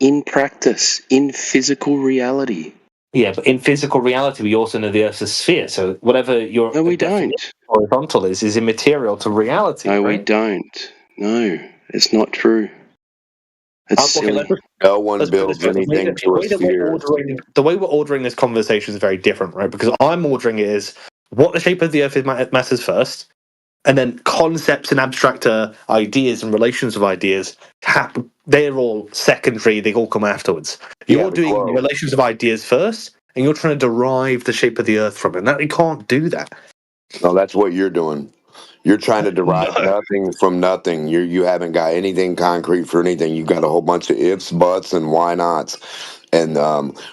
In practice, in physical reality. Yeah, but in physical reality, we also know the Earth's a sphere. So whatever your horizontal is immaterial to reality. No, right? we don't. No, it's not true. It's silly. No one builds anything to a sphere. The way we're ordering this conversation is very different, right? Because I'm ordering it as what the shape of the Earth is matters first, and then concepts and abstract ideas and relations of ideas happen. They're all secondary. They all come afterwards. You're doing relations of ideas first, and you're trying to derive the shape of the Earth from it. You can't do that. No, that's what you're doing. You're trying to derive nothing from nothing. You haven't got anything concrete for anything. You've got a whole bunch of ifs, buts, and why nots. And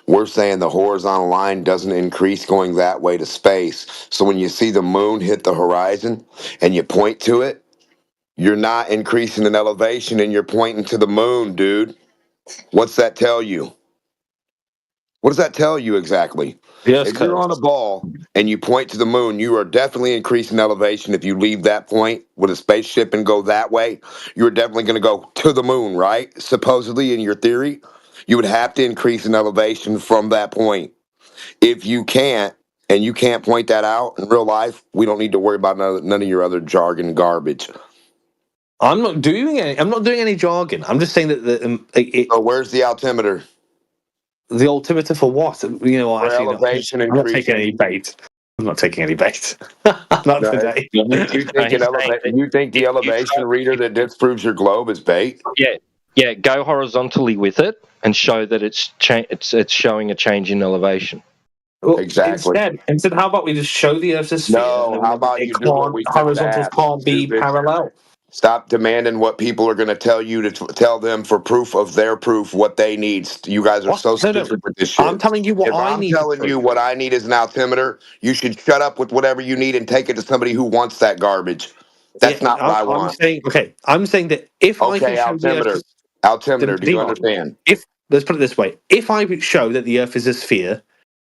we're saying the horizontal line doesn't increase going that way to space. So when you see the moon hit the horizon and you point to it, you're not increasing in elevation and you're pointing to the moon, dude. What's that tell you? What does that tell you exactly? Yes, if you're on a ball and you point to the moon, you are definitely increasing elevation. If you leave that point with a spaceship and go that way, you're definitely going to go to the moon, right? Supposedly, in your theory, you would have to increase in elevation from that point. If you can't, and you can't point that out in real life, we don't need to worry about none of your other jargon garbage. I'm not doing any jargon. I'm just saying that so where's the altimeter? The altimeter for what? Elevation I'm not taking any bait. I'm not taking any bait. Not today. You think the elevation reader that disproves your globe is bait? Yeah. Go horizontally with it and show that it's showing a change in elevation. Well, exactly. Instead, how about we just show the Earth's a sphere? No, how about you do what we horizontals can't be parallel. Stop demanding what people are going to tell you to tell them for proof of their proof what they need. You guys are so stupid with this shit. I'm telling you what I need. If I'm telling you what I need is an altimeter, you should shut up with whatever you need and take it to somebody who wants that garbage. That's not what I want. I'm saying that if I can show altimeter, do you understand? Let's put it this way: if I show that the Earth is a sphere,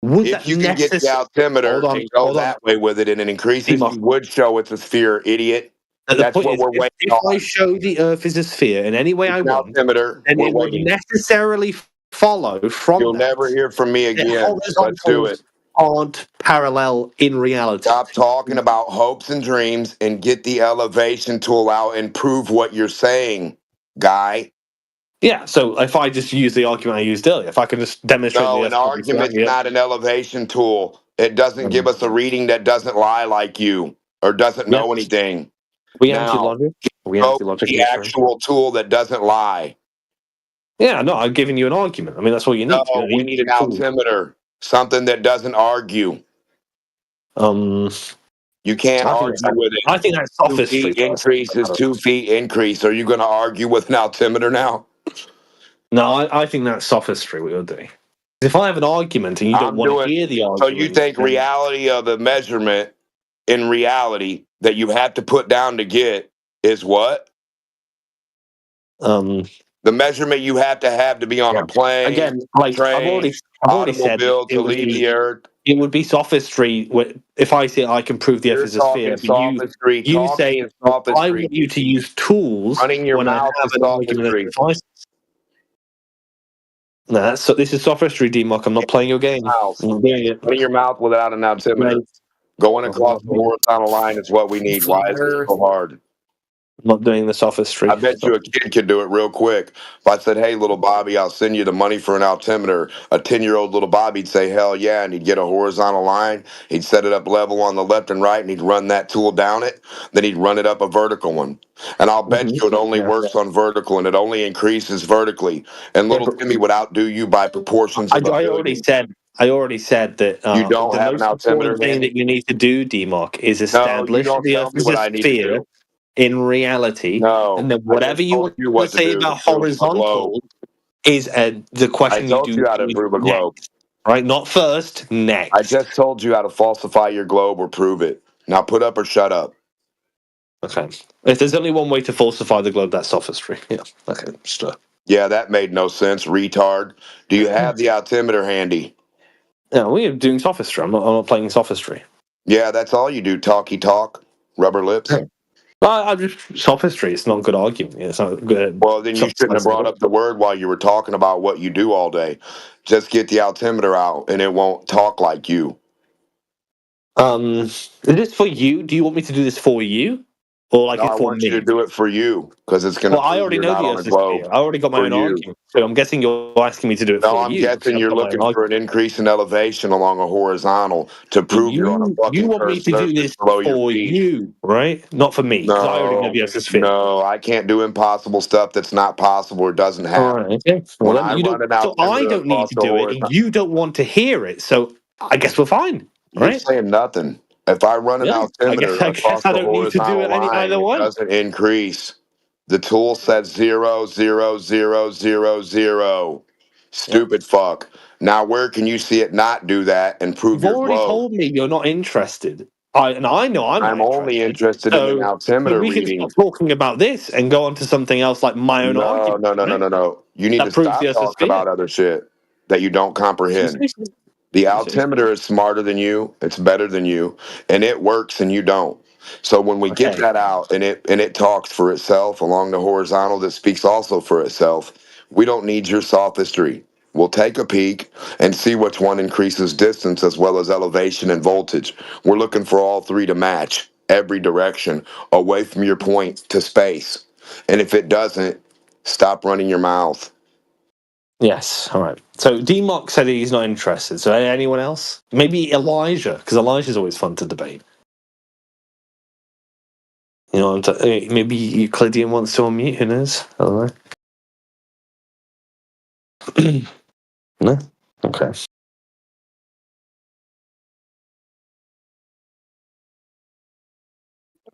Would If that you can get the necessarily altimeter hold on? and go Hold on. that way with it and it increases, D-Mock. you would show it's a sphere, idiot. The That's point what is, we're waiting if I on. show the Earth is a sphere in any way It's I an want, altimeter. then We're it would waiting. necessarily follow from You'll that never hear from me that again. Let's do it. horizontals aren't parallel in reality. Stop talking about hopes and dreams and get the elevation to allow and prove what you're saying, guy. Yeah, so if I just use the argument I used earlier, if I can just demonstrate No, the an Earth is flat, argument's not an elevation tool. It doesn't give us a reading that doesn't lie like you or doesn't Yeah. know anything. We Now, anti-logic. We show anti-logic. the actual tool that doesn't lie. Yeah, no, I'm giving you an argument. I mean, that's all you need. No, we need an altimeter, something that doesn't argue. You can't argue with it. I think that's 2 sophistry. feet increase is 2 feet increase. Are you going to argue with an altimeter now? No, I think that's sophistry. What you're doing. If I have an argument and you don't want to hear the So argument, you think then- reality of the measurement in reality that you have to put down to get is what? The measurement you have to be on a plane, again, like train, I've already said, automobile it to would leave be the earth. it would be sophistry if I say I can prove the Earth You're is a sphere, talking but sophistry. you Talking say is I sophistry. want you to use tools Running your when I have mouth is an argument sophistry. of devices. No, this is sophistry, D-Mock. I'm not playing your game. I'm not doing it. Running your mouth without an altimeter. Going across the horizontal line is what we need. Why is it so hard? I'm not doing the sophistry. I bet you a kid could do it real quick. If I said, hey, little Bobby, I'll send you the money for an altimeter, a 10-year-old little Bobby'd say, hell yeah, and he'd get a horizontal line. He'd set it up level on the left and right, and he'd run that tool down it. Then he'd run it up a vertical one. And I'll bet you it only works on vertical, and it only increases vertically. And little Timmy would outdo you by proportions of I already said that you don't the have an most altimeter important thing handy? that you need to do, D-Mock, is No, you establish don't the tell Earth me is what a I need to sphere do. in reality, No, and then I whatever just you told want you what to say to do about to prove a horizontal globe. is the I question you told do you how to prove a globe. next, right? Not first, next. I just told you how to falsify your globe or prove it. Now put up or shut up. Okay. If there's only one way to falsify the globe, that's sophistry. Yeah. Okay. Yeah, that made no sense, retard. Do you have the altimeter handy? Yeah, we're doing sophistry. I'm not playing sophistry. Yeah, that's all you do. Talky talk, rubber lips. I'm just sophistry. It's not a good argument. It's not good. Well, then you shouldn't have brought up the word while you were talking about what you do all day. Just get the altimeter out, and it won't talk like you. Is this for you? Do you want me to do this for you, or like No, it's I for want you me? to do it for you because it's going to Well, I prove already you're know not the on a Earth is globe. sphere. I already got my For own you. argument. So I'm guessing you're asking me to do it No, for I'm you. guessing I've you're got my looking own for an increase in elevation along a horizontal to prove you're on a You fucking want me cursed to do surface this below your for feet. you, right? Not for me, because I already know No, the Earth is sphere. no, I can't do impossible stuff that's not possible or doesn't happen. All right. Okay. When Well, I you run don't. an So I altimeter don't need across to the do it, horizontal, and you don't want to hear it. So I guess we're fine, you're right? saying nothing. If I run an Yeah. altimeter I across guess I the don't need to do horizontal it line, either it way. doesn't increase. The tool says 0, 0, 0, 0, 0. Stupid fuck. Now, where can you see it not do that and prove You've your already globe? told me you're not interested. I know I'm not I'm only interested in an So altimeter we can reading. stop talking about this and go on to something else like my own No, argument. no, no, no, Right? no, no. You need That to proves the stop Earth is talking sphere. about other shit that you don't comprehend. The altimeter is smarter than you. It's better than you, and it works, and you don't. So when we get that out, and it talks for itself along the horizontal, that speaks also for itself. We don't need your sophistry. We'll take a peek and see which one increases distance as well as elevation and voltage. We're looking for all three to match every direction away from your point to space. And if it doesn't, stop running your mouth. Yes. All right. So D-Mock said he's not interested. So anyone else? Maybe Elijah, because Elijah's always fun to debate. You know, maybe Euclidean wants to unmute. Who knows? I don't know. No. Okay. I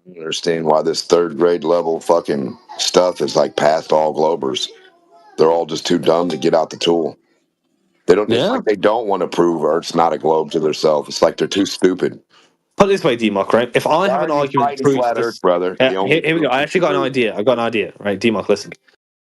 don't understand why this third grade level fucking stuff is like past all globers. They're all just too dumb to get out the tool. They don't. It's like they don't want to prove Earth's not a globe to themselves. It's like they're too stupid. Put it this way, D-Mock, right? If I have an argument that proves flat this, Earth, brother. The only here we go. I actually got an idea. I got an idea, right? D-Mock, listen.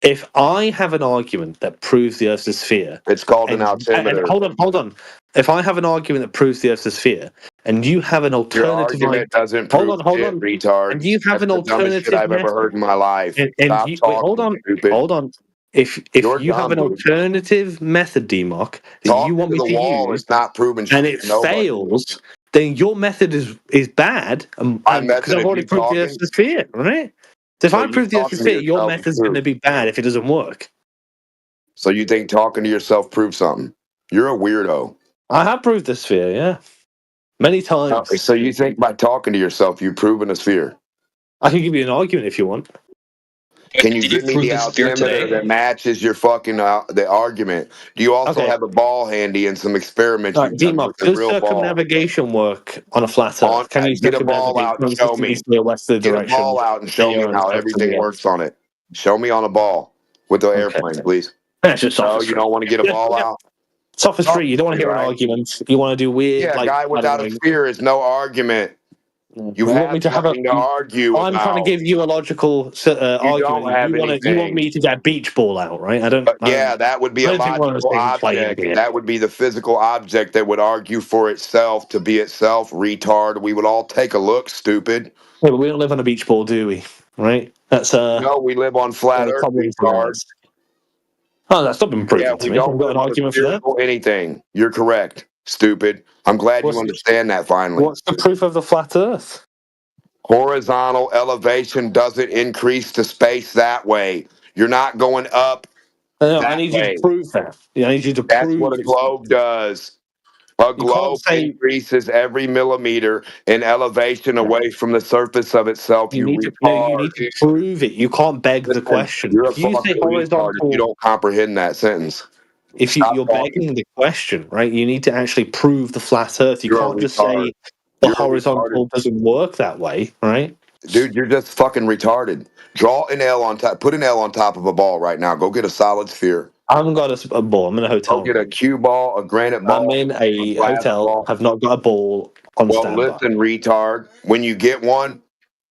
if I have an argument that proves the Earth's a sphere, it's called an and altimeter. hold on. If I have an argument that proves the Earth's a sphere, and you have an Your alternative, argument doesn't prove hold shit, on, retard. and you have That's an the dumbest shit alternative I've ever heard method, in my life. and Stop you, talking, stupid. hold on. If You're you have an dumb, dude. alternative method, DMOC, that you Talking want to me the to wall use, is not proving shit and it to nobody. fails, then your method is bad, My because method I've of already you proved the talking, Earth's a sphere, right? So if so I you prove the Earth's a talking to sphere, your yourself is method's going to proof. be bad if it doesn't work. So you think talking to yourself proves something? You're a weirdo. I have proved the sphere, yeah, many times. So you think by talking to yourself you've proven a sphere? I can give you an argument if you want. Can you give me the altimeter that matches your fucking the argument? Do you also Okay. have a ball handy and some experiments All you've right, done DMOC, with the does real ball? circumnavigation work on a flat Earth? Can you Get a ball out and circumnavigate show me. consistently westerly Get a direction? ball out and show me Earth how from everything the works on it. Show me on a ball with the airplane, please. That's just No, sophistry. you don't want to get a ball out? Sophistry. You don't want to hear an Right? argument. You want to do weird, Yeah, a like, guy I without don't a know. sphere is no argument. You want me have to have nothing to argue I'm trying to about. give you a logical argument. don't have You want me anything. to get a beach ball out, right? I don't. Yeah, that would be I a don't think one of those logical things playing object. here. That would be the physical object that would argue for itself to be itself, retard. We would all take a look, stupid. Yeah, but we don't live on a beach ball, do we? Right? That's No, we live on flat Earth, common retard. sense. Oh, that's not been proven Yeah, to we me. I've don't got live an on a argument for that. spherical anything. You're correct, stupid. I'm glad you understand that finally. What's the proof of the flat Earth? Horizontal elevation doesn't increase to space that way. You're not going up. No, I that need way. you to prove that. Yeah, I need you to That's prove what a it's- globe does. A globe increases every millimeter in elevation away from the surface of itself. You You need retard. to prove it. You can't beg the Listen, question. you're a If you say fucking retard if you horizontal, don't comprehend that sentence. if Stop you're talking. begging the question, right? You need to actually prove the flat Earth. You You're can't a just retard. say the You're a horizontal doesn't work that way, right? Dude, you're just fucking retarded. Draw an L on top. Put an L on top of a ball right now. Go get a solid sphere. I haven't got a ball. I'm in a hotel. Go get a cue ball, a granite ball. I'm in a glass hotel. ball. Have not got a ball on Well, standby. listen, retard. When you get one,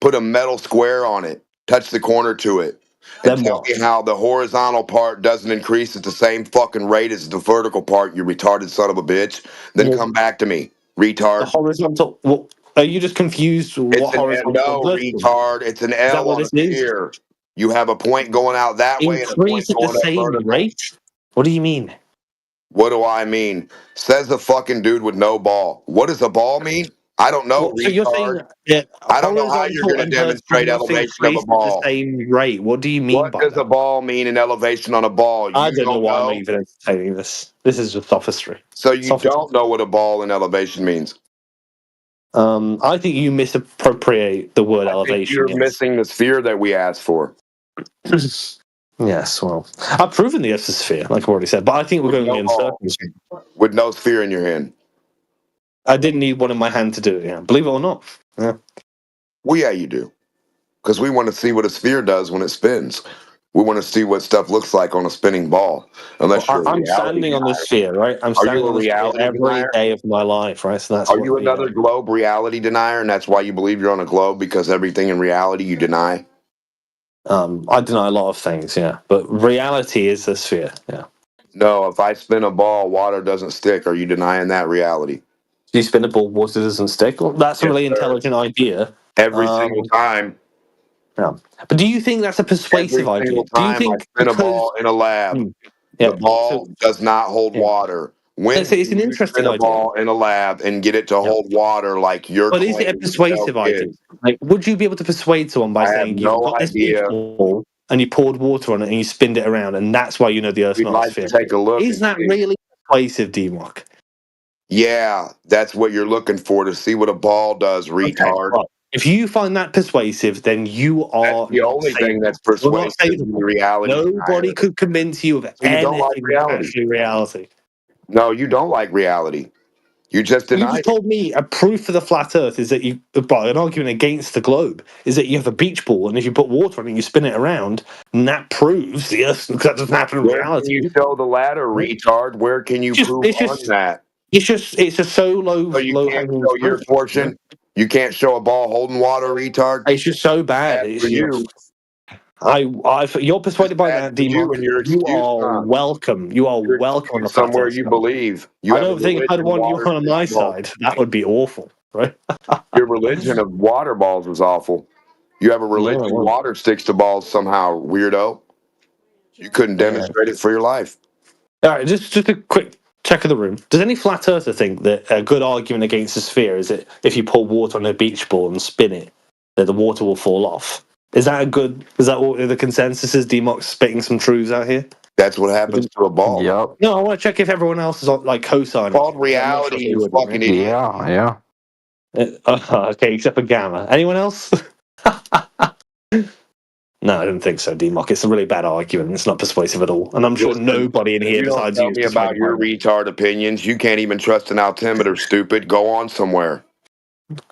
put a metal square on it. Touch the corner to it. And tell me how the horizontal part doesn't increase at the same fucking rate as the vertical part, you retarded son of a bitch. Then come back to me, retard. The horizontal. Well, are you just confused? What horizontal? No, retard. It's an Is that L what on a this is? sphere. You have a point going out that way and a point Increase at the going up same vertical. rate? What do you mean? What do I mean? Says the fucking dude with no ball. What does a ball mean? I don't know, So you're saying I don't know how you're going to and demonstrate vertical must elevation of a increase at ball. the same rate. What do you mean What by does that? a ball mean in elevation on a ball? I don't know why I'm even entertaining this. This is just sophistry. So you don't know what a ball in elevation means? I think you misappropriate the word I think elevation. you're missing the sphere that we asked for. Yes, well, I've proven the Earth's a sphere, like I've already said, but I think we're going in circles. With no sphere in your hand. I didn't need one in my hand to do it, yeah. Believe it or not. Yeah. Well, yeah, you do. Because we want to see what a sphere does when it spins. We want to see what stuff looks like on a spinning ball. Unless you're a I'm reality standing on this denier. sphere, right? I'm Are standing you a on the sphere reality every denier? day of my life, right? So that's Are what you another globe reality denier, and that's why you believe you're on a globe, because everything in reality you deny? I deny a lot of things, yeah. But reality is a sphere, yeah. No, if I spin a ball, water doesn't stick. Are you denying that reality? You spin a ball, water doesn't stick? Well, that's a really intelligent idea. Every single time. Yeah. But do you think that's a persuasive Every idea? single Do you time think I spin a ball in a lab, the ball does not hold water. When It's an do you interesting spin a idea. ball in a lab and get it to hold water like your But is it a persuasive idea? Like, would you be able to persuade someone by I have saying you've no got this idea. beach ball and you poured water on it and you spinned it around, and that's why you know the Earth's We'd not like a sphere? to take a look Is and that see. really persuasive, DMOC? Yeah, that's what you're looking for, to see what a ball does, retard. Right. If you find that persuasive, then you are the only thing that's persuasive in reality. Nobody could convince you of So you don't like anything reality. actually reality. No, you don't like reality. You just You denied just it. told me a proof for the flat Earth is that you, by an argument against the globe, is that you have a beach ball, and if you put water on it, and you spin it around, and that proves the Earth. That doesn't happen in Where reality. can you show the ladder, retard? Where can you prove on that? It's a so low. So you low can't hanging show your fruit. portion. You can't show a ball holding water, retard. It's just so bad. Bad for you. You're persuaded by that, You D-Mark. and your You excuse, are huh? welcome. You are You're welcome on the flat somewhere earth you side. believe. You I have a don't think I'd religion, want you water on sticks my balls. side. That would be awful, right? Your religion of water balls is awful. You have a religion well. water sticks to balls somehow, weirdo. You couldn't demonstrate it for your life. All right, just a quick check of the room. Does any flat earther think that a good argument against the sphere is that if you pour water on a beach ball and spin it, that the water will fall off? Is that what the consensus is? D-Mock spitting some truths out here? That's what happens to a ball. Yep. No, I want to check if everyone else is like co-signing. Called I'm not sure if reality, they you would, fucking idiot. Yeah. Okay, except for Gamma. Anyone else? No, I don't think so, D-Mock. It's a really bad argument. It's not persuasive at all. And I'm sure Listen, nobody in if here you don't besides tell you is me about persuaded by your that. retard opinions, you can't even trust an altimeter, stupid. Go on somewhere.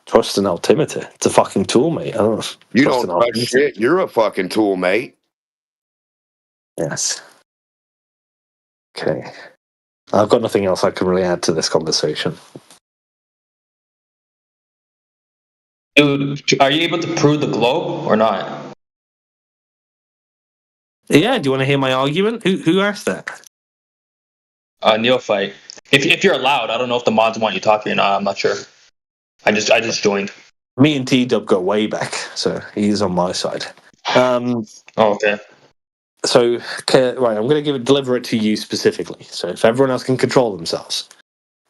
Trust an altimeter. It's a fucking tool, mate. I don't You trust don't an trust altimeter. shit. You're a fucking tool, mate. Yes. Okay. I've got nothing else I can really add to this conversation. Dude, are you able to prove the globe or not? Yeah, do you want to hear my argument? Who asked that? Neophyte. If you're allowed, I don't know if the mods want you talking or not. I'm not sure. I just joined. Me and T-Dub go way back, so he's on my side. Okay. So, okay, right, I'm going to deliver it to you specifically. So, if everyone else can control themselves.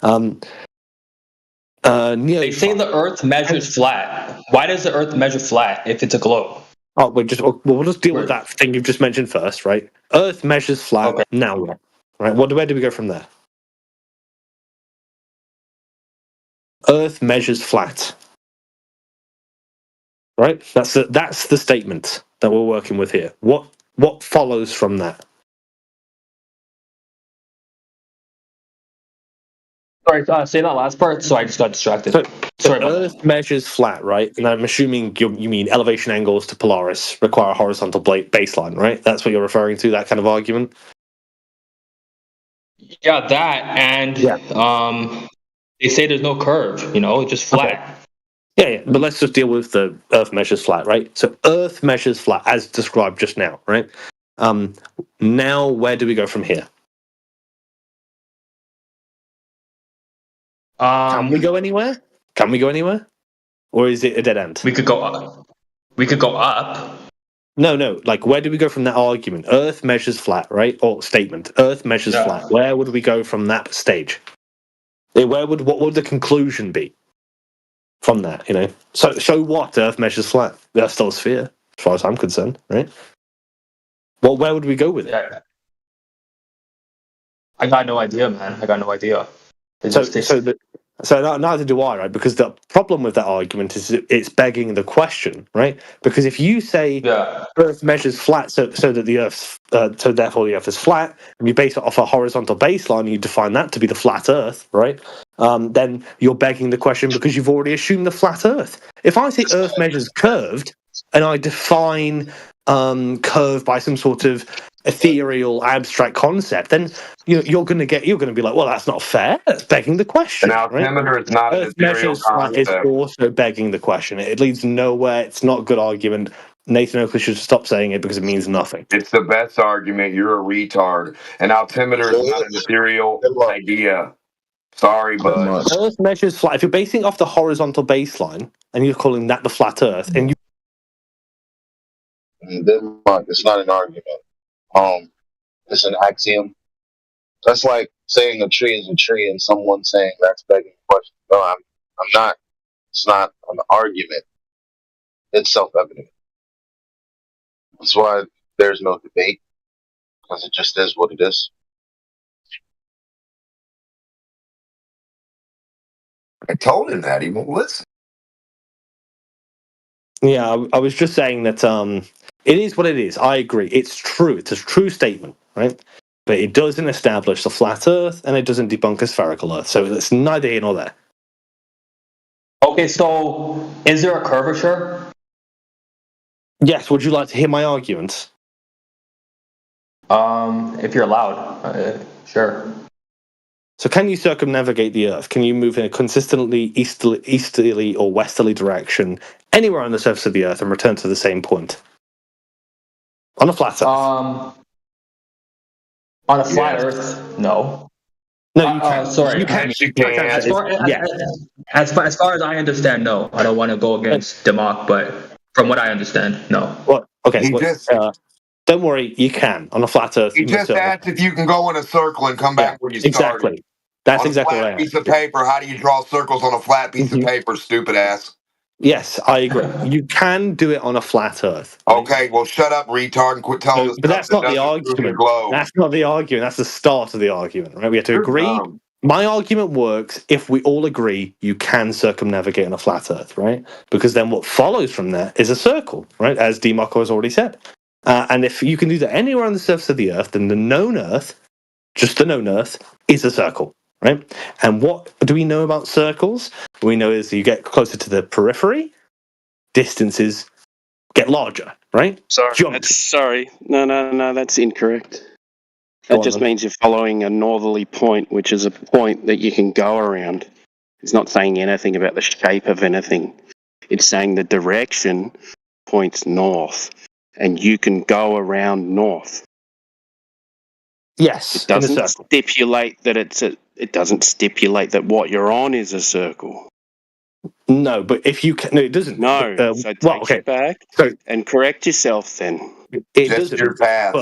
They say the Earth measures flat. Why does the Earth measure flat if it's a globe? Oh, we'll just deal with that thing you've just mentioned first, right? Earth measures flat. Okay. Now what? Right? Where do we go from there? Earth measures flat. Right? That's the statement that we're working with here. What follows from that? Sorry, say that last part. So I just got distracted. So Sorry about Earth measures flat, right? And I'm assuming you mean elevation angles to Polaris require a horizontal baseline, right? That's what you're referring to, that kind of argument? Yeah, that and they say there's no curve. It's just flat. Yeah, but let's just deal with the Earth measures flat, right? So Earth measures flat as described just now, right? Now where do we go from here? Can we go anywhere? Can we go anywhere? Or is it a dead end? We could go up. We could go up. No. Like, where do we go from that argument? Earth measures flat, right? Or statement. Earth measures flat. Where would we go from that stage? What would the conclusion be from that? So what? Earth measures flat. That's still a sphere, as far as I'm concerned, right? Well, where would we go with it? Yeah. I got no idea, man. I got no idea. So neither do I, right? Because the problem with that argument is it's begging the question, right? Because if you say Earth measures flat, so that the Earth, so therefore the Earth is flat, and you base it off a horizontal baseline, and you define that to be the flat Earth, right? Then you're begging the question because you've already assumed the flat Earth. If I say Earth measures curved, and I define curve by some sort of ethereal abstract concept, then you're going to be like, well, that's not fair. That's begging the question. An altimeter is not an Earth ethereal measures flat is concept. also begging the question. It leads nowhere. It's not a good argument. Nathan Oakley should stop saying it because it means nothing. It's the best argument. You're a retard. An altimeter is not an ethereal idea. Sorry, bud. Earth measures flat. If you're basing it off the horizontal baseline and you're calling that the flat Earth, and you Denmark, it's not an argument. It's an axiom. That's like saying a tree is a tree and someone saying that's begging the question. No, I'm not. It's not an argument. It's self-evident. That's why there's no debate, because it just is what it is. I told him that. He won't listen. Yeah, I was just saying that it is what it is. I agree. It's true. It's a true statement, right? But it doesn't establish the flat Earth, and it doesn't debunk a spherical Earth. So it's neither here nor there. Okay, so is there a curvature? Yes. Would you like to hear my arguments? If you're allowed, sure. So can you circumnavigate the Earth? Can you move in a consistently easterly or westerly direction anywhere on the surface of the Earth and return to the same point? On a flat Earth. On a flat Earth, no. No, you can. Sorry. You can. Yes, you can. As far as I understand, no. I don't want to go against Democ, but from what I understand, no. Well, okay. He just don't worry, you can on a flat Earth. he you most just certainly asked if you can go in a circle and come back where you started. Exactly. That's on exactly a what I flat piece of paper. How do you draw circles on a flat piece of paper? Stupid ass. Yes, I agree. You can do it on a flat Earth. Okay, well, shut up, retard, and quit telling us But stuff that's that not the doesn't prove your argument. globe. That's not the argument. That's the start of the argument, right? We have to You're agree. dumb. My argument works if we all agree you can circumnavigate on a flat Earth, right? Because then what follows from that is a circle, right? As DeMarco has already said. And if you can do that anywhere on the surface of the Earth, then the known Earth, just the known Earth, is a circle, right? And what do we know about circles? What we know is you get closer to the periphery, distances get larger, right? Sorry. No, that's incorrect. That just means you're following a northerly point, which is a point that you can go around. It's not saying anything about the shape of anything. It's saying the direction points north, and you can go around north. Yes, It doesn't stipulate that it doesn't stipulate that what you're on is a circle. No, but if you can, no, it doesn't. No, so take it back and correct yourself then. It doesn't. your path.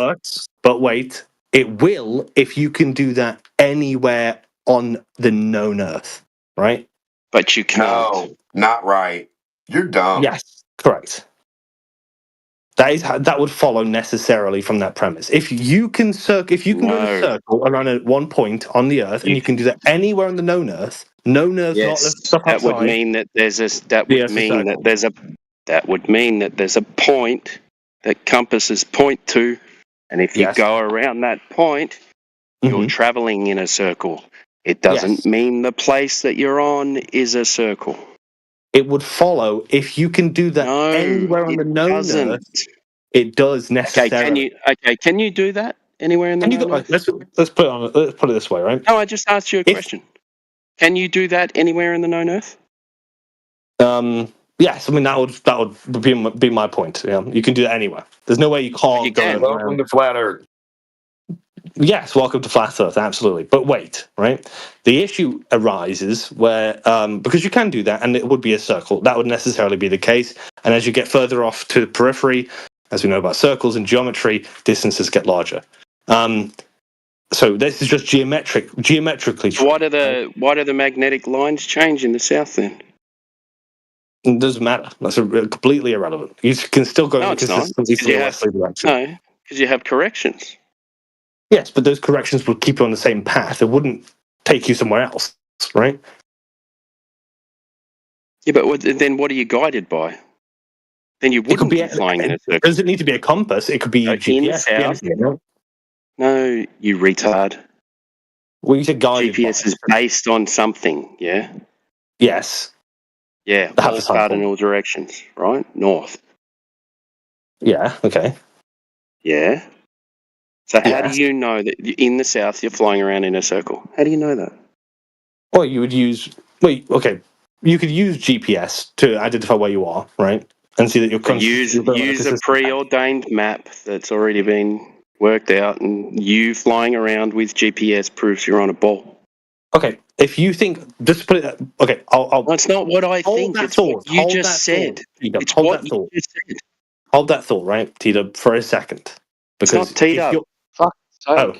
But wait, it will if you can do that anywhere on the known Earth, right? But you can't. No, not right. You're dumb. Yes, correct. That would follow necessarily from that premise. If you can go in a circle around one point on the Earth, and you can do that anywhere on the known Earth, not the stuff that would outside, mean that there's a point that compasses point to, and if you go around that point, you're traveling in a circle. It doesn't mean the place that you're on is a circle. It would follow if you can do that anywhere on the known Earth. It does necessarily. Can you do that anywhere in the known Earth? Let's put it this way, right? No, I just asked you a question. Can you do that anywhere in the known Earth? Yes, I mean that would be my point. Yeah, you can do that anywhere. There's no way you can't go. Welcome to flat Earth. Yes, welcome to flat Earth, absolutely. But wait, right? The issue arises where because you can do that, and it would be a circle. That would necessarily be the case. And as you get further off to the periphery, as we know about circles and geometry, distances get larger. So this is just geometrically. So why do the magnetic lines change in the south then? It doesn't matter. That's completely irrelevant. You can still go in the consistent easterly direction. No, because you have corrections. Yes, but those corrections would keep you on the same path. It wouldn't take you somewhere else, right? Yeah, but then what are you guided by? Then you wouldn't be flying in a circle. Does it need to be a compass? It could be GPS. No, you retard. Well, you said guided. GPS is based on something, yeah? Yes. Yeah, all cardinal directions, right? North. Yeah, okay. Yeah. So how do you know that in the south you're flying around in a circle? How do you know that? Well, you would use... You could use GPS to identify where you are, right? And see that you're... Use a preordained map that's already been worked out, and you flying around with GPS proves you're on a ball. Okay, if you think... Just put it... Okay, I'll... That's not what I think. It's what you just said. It's what you just said. Hold that thought, right, T-Dub, for a second. It's not T-Dub. Oh,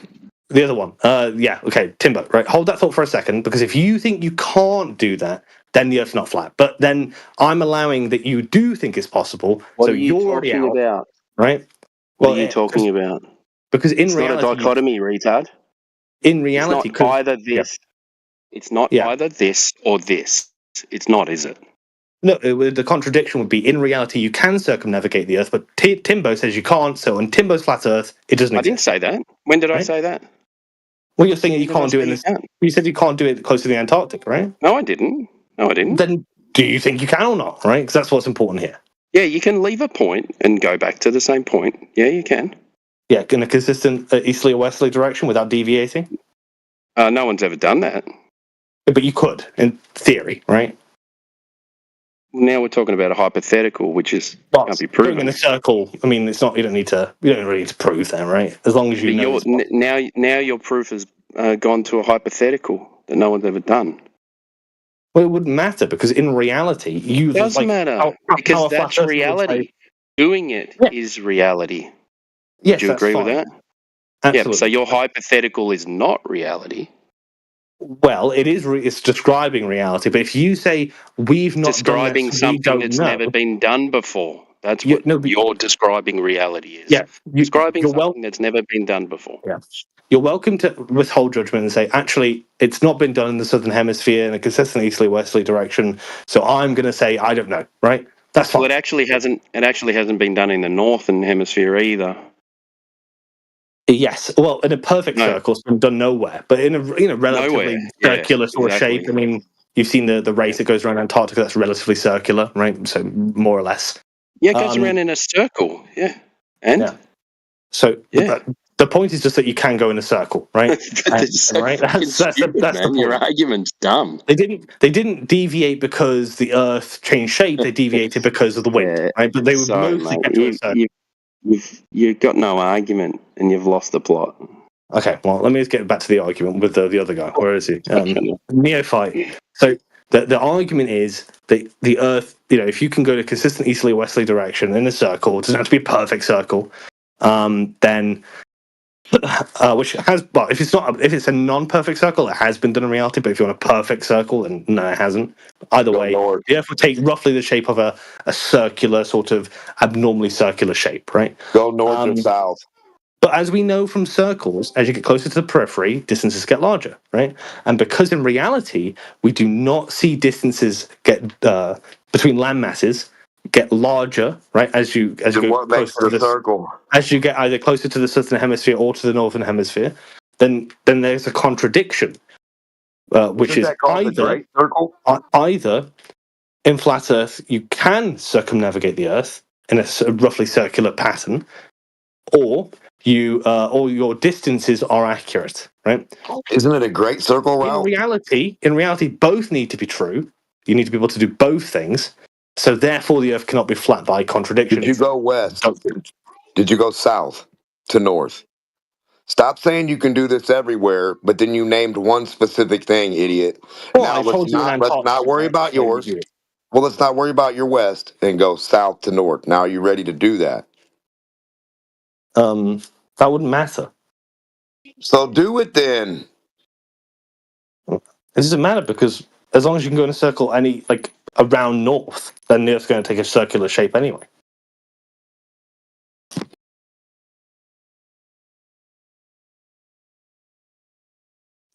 the other one. Yeah, okay, Timbo, right? Hold that thought for a second, because if you think you can't do that, then the Earth's not flat. But then I'm allowing that you do think it's possible, what so are you you're already talking out, about? right? What are you talking about? Because in it's reality... not a dichotomy, retard. In reality... It's not either this. It's not either this or this. It's not, is it? No, the contradiction would be, in reality, you can circumnavigate the Earth, but Timbo says you can't, so on Timbo's flat Earth, it doesn't exist. I didn't say that. When did I say that? Well, you're saying that you can't do it You said you can't do it close to the Antarctic, right? No, I didn't. Then do you think you can or not, right? Because that's what's important here. Yeah, you can leave a point and go back to the same point. Yeah, you can. Yeah, in a consistent easterly or westerly direction without deviating? No one's ever done that. But you could, in theory, right? now we're talking about a hypothetical, which is But can't be going proven. in a circle, I mean, it's not. You don't really need to prove that, right? As long as you But know. now your proof has gone to a hypothetical that no one's ever done. Well, it wouldn't matter because in reality, It doesn't matter because that's reality. Doing it is reality. Yes, Do you that's agree fine. with that? Absolutely. Yeah. So your hypothetical is not reality. Well, it is. It's describing reality. But if you say we've not Describing done this, we something don't that's know. never been done before. That's what you're describing reality is. Yeah, Describing something that's never been done before. Yeah. You're welcome to withhold judgment and say, actually, it's not been done in the Southern Hemisphere in a consistent easterly-westerly direction. So I'm going to say I don't know. Right? That's fine. Well, it actually hasn't. It actually hasn't been done in the Northern Hemisphere either. Yes. Well, in a perfect circle, it's been done nowhere. But in a relatively circular sort of shape. I mean, you've seen the race that goes around Antarctica. That's relatively circular, right? So more or less. Yeah, it goes around in a circle. Yeah. And? Yeah. So the point is just that you can go in a circle, right? That's so fucking stupid, that's man. Your argument's dumb. They didn't deviate because the Earth changed shape. They deviated because of the wind, right? But they would mostly get to a circle. You've got no argument, and you've lost the plot. Okay, well, let me just get back to the argument with the other guy. Where is he? Neophyte. So the argument is that the Earth, if you can go to a consistent easterly westerly direction in a circle, it doesn't have to be a perfect circle, then which has, well, if it's a non-perfect circle, it has been done in reality. But if you want a perfect circle, then no, it hasn't. Either way, the Earth will take roughly the shape of a circular, sort of abnormally circular shape, right? Go north and south. But as we know from circles, as you get closer to the periphery, distances get larger, right? And because in reality, we do not see distances get between land masses get larger, right? As you go closer to the circle, as you get either closer to the southern hemisphere or to the northern hemisphere, then there's a contradiction, which is either in flat Earth you can circumnavigate the Earth in a roughly circular pattern, or your distances are accurate, right? Isn't it a great circle route? In reality, both need to be true. You need to be able to do both things. So therefore, the Earth cannot be flat by contradiction. Did you go west? Did you go south to north? Stop saying you can do this everywhere, but then you named one specific thing, idiot. Well, now let's not worry about yours. Well, let's not worry about your west and go south to north. Now, are you ready to do that? That wouldn't matter. So do it then. It doesn't matter because as long as you can go in a circle around north, then the Earth's going to take a circular shape anyway.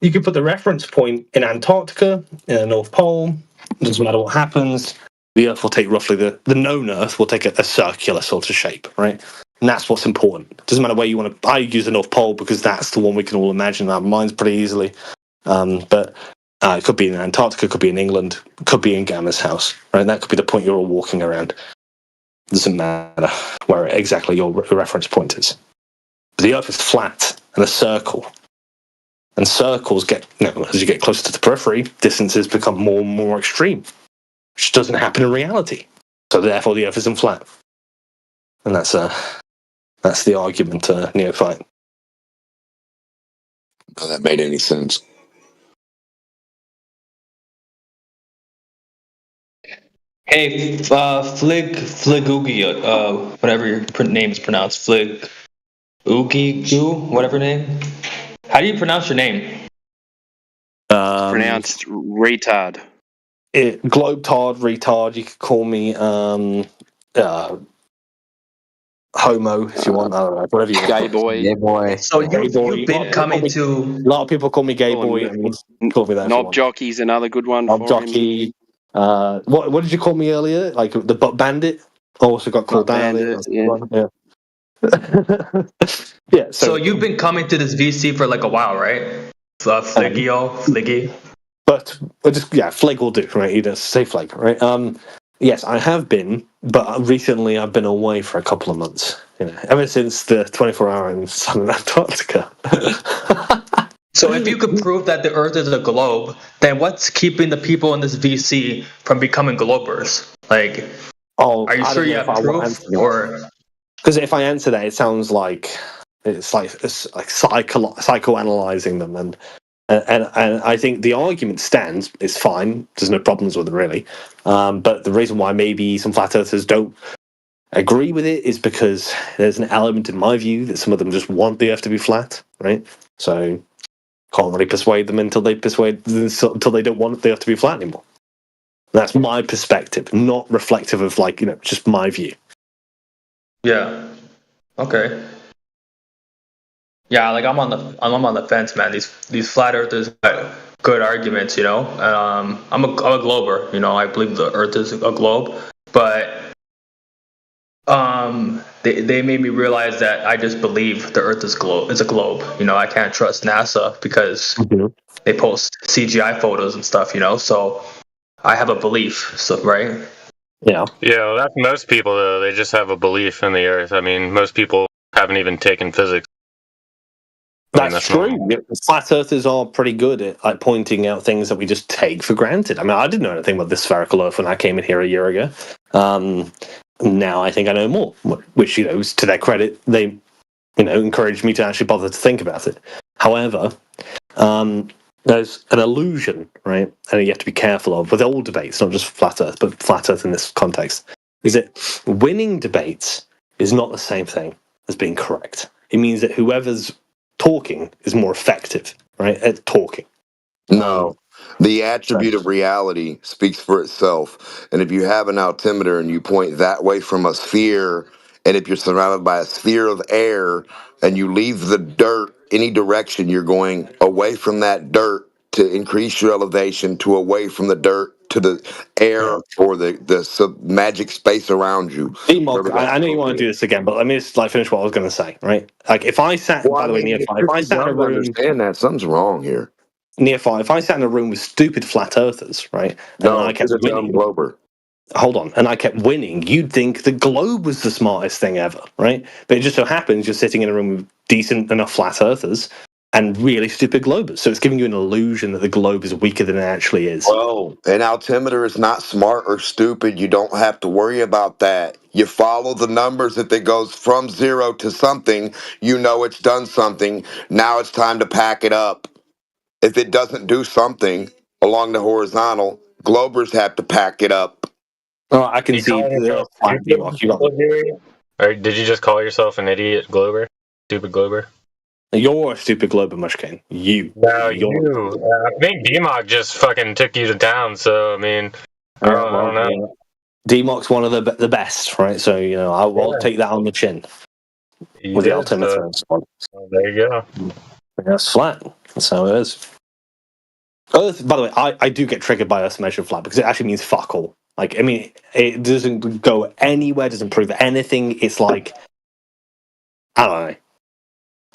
You can put the reference point in Antarctica, in the North Pole. It doesn't matter what happens. The Earth will take roughly the known Earth will take a circular sort of shape, right? And that's what's important. It doesn't matter where you want to. I use the North Pole because that's the one we can all imagine in our minds pretty easily. But it could be in Antarctica, it could be in England, it could be in Gamma's house, right? That could be the point you're all walking around. It doesn't matter where exactly your reference point is. The Earth is flat and a circle. And circles as you get closer to the periphery, distances become more and more extreme, which doesn't happen in reality. So therefore, the Earth isn't flat. And that's the argument, Neophyte. No, that made any sense. Hey, Fligoogie, whatever your name is pronounced, Fligoogie, whatever name. How do you pronounce your name? Pronounced retard. Globetard, retard. You could call me homo if you want. I don't know, whatever you want. Gay boy. Gay boy. So you've been coming to. A lot of people call me gay boy. Call me that. Knob jockey's another good one. Knob jockey. What did you call me earlier? Like the butt bandit. Also got called that earlier. Yeah. Yeah. So you've been coming to this VC for like a while, right? Fliggy. But Fleg will do, right? You just say Fleg, right? Yes, I have been, but recently I've been away for a couple of months. Ever since the 24-hour in southern Antarctica. So if you could prove that the Earth is a globe, then what's keeping the people in this VC from becoming globers? Like, Oh, are you I sure don't you know if have I want to proof? answer that. Or Because if I answer that, it sounds like it's like psychoanalyzing them, and I think the argument stands. It's fine. There's no problems with it really. But the reason why maybe some flat earthers don't agree with it is because there's an element in my view that some of them just want the Earth to be flat, right? So can't really persuade them until they don't want the Earth to be flat anymore. That's my perspective, not reflective of just my view. yeah, okay. Yeah, like I'm on the fence, man. These flat earthers got good arguments, I'm a glober, I believe the Earth is a globe, but they made me realize that I just believe the Earth is a globe. I can't trust NASA because they post CGI photos and stuff. So I have a belief. So right. Yeah. Yeah, well, that's most people though. They just have a belief in the Earth. I mean, most people haven't even taken physics. That's true. Flat earthers are pretty good at pointing out things that we just take for granted. I mean, I didn't know anything about the spherical Earth when I came in here a year ago. Now I think I know more, which is to their credit. They encouraged me to actually bother to think about it. However, there's an illusion, right? And you have to be careful of with all debates, not just flat Earth, but flat Earth in this context. Is that winning debates is not the same thing as being correct. It means that whoever's talking is more effective, right, at talking. No. The attribute of reality speaks for itself. And if you have an altimeter and you point that way from a sphere, and if you're surrounded by a sphere of air and you leave the dirt any direction, you're going away from that dirt to increase your elevation, to away from the dirt to the air or the magic space around you. D-Mock, I know you want to do this again, but let me just finish what I was going to say, right? Like if I sat, Well, by the way, Neophyte, if I sat in a room, understand that something's wrong here. Neophyte, if I sat in a room with stupid flat earthers, right, and I kept winning, glober. Hold on, and I kept winning, you'd think the globe was the smartest thing ever, right? But it just so happens you're sitting in a room with decent enough flat earthers and really stupid globers, so it's giving you an illusion that the globe is weaker than it actually is. Well, an altimeter is not smart or stupid. You don't have to worry about that. You follow the numbers. If it goes from 0 to something, you know it's done something. Now it's time to pack it up. If it doesn't do something along the horizontal, globers have to pack it up. Oh, I can see the flat D-Mock. Or did you just call yourself an idiot glober? Stupid glober? You're a stupid glober, Mushkane. No, you. I think D-Mock just fucking took you to town, so, I mean, I don't know. D-Mock's one of the best, right? So, I'll take that on the chin. With the altimeter. There you go. That's flat. That's how it is. Earth, by the way, I do get triggered by Earth measured flat because it actually means fuck all. Like, I mean, it doesn't go anywhere, doesn't prove anything. It's like, I don't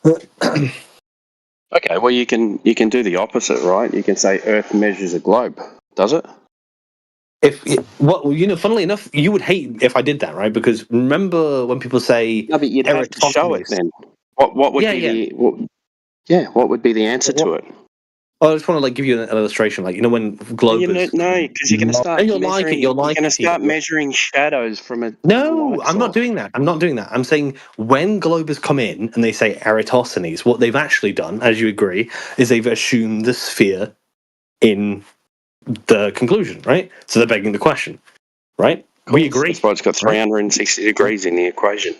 know. Okay, well you can do the opposite, right? You can say Earth measures a globe. Does it? Funnily enough, you would hate if I did that, right? Because remember when people say, no, but you'd have to show it then. What would be what would be the answer to it? I just want to give you an illustration, when globers. No, because you're going to start You'll measuring. like it. You're going to start measuring shadows from a. No, I'm not doing that. I'm saying when globers come in and they say Eratosthenes, what they've actually done, as you agree, is they've assumed the sphere in the conclusion, right? So they're begging the question, right? We agree. That's why it's got 360 degrees in the equation.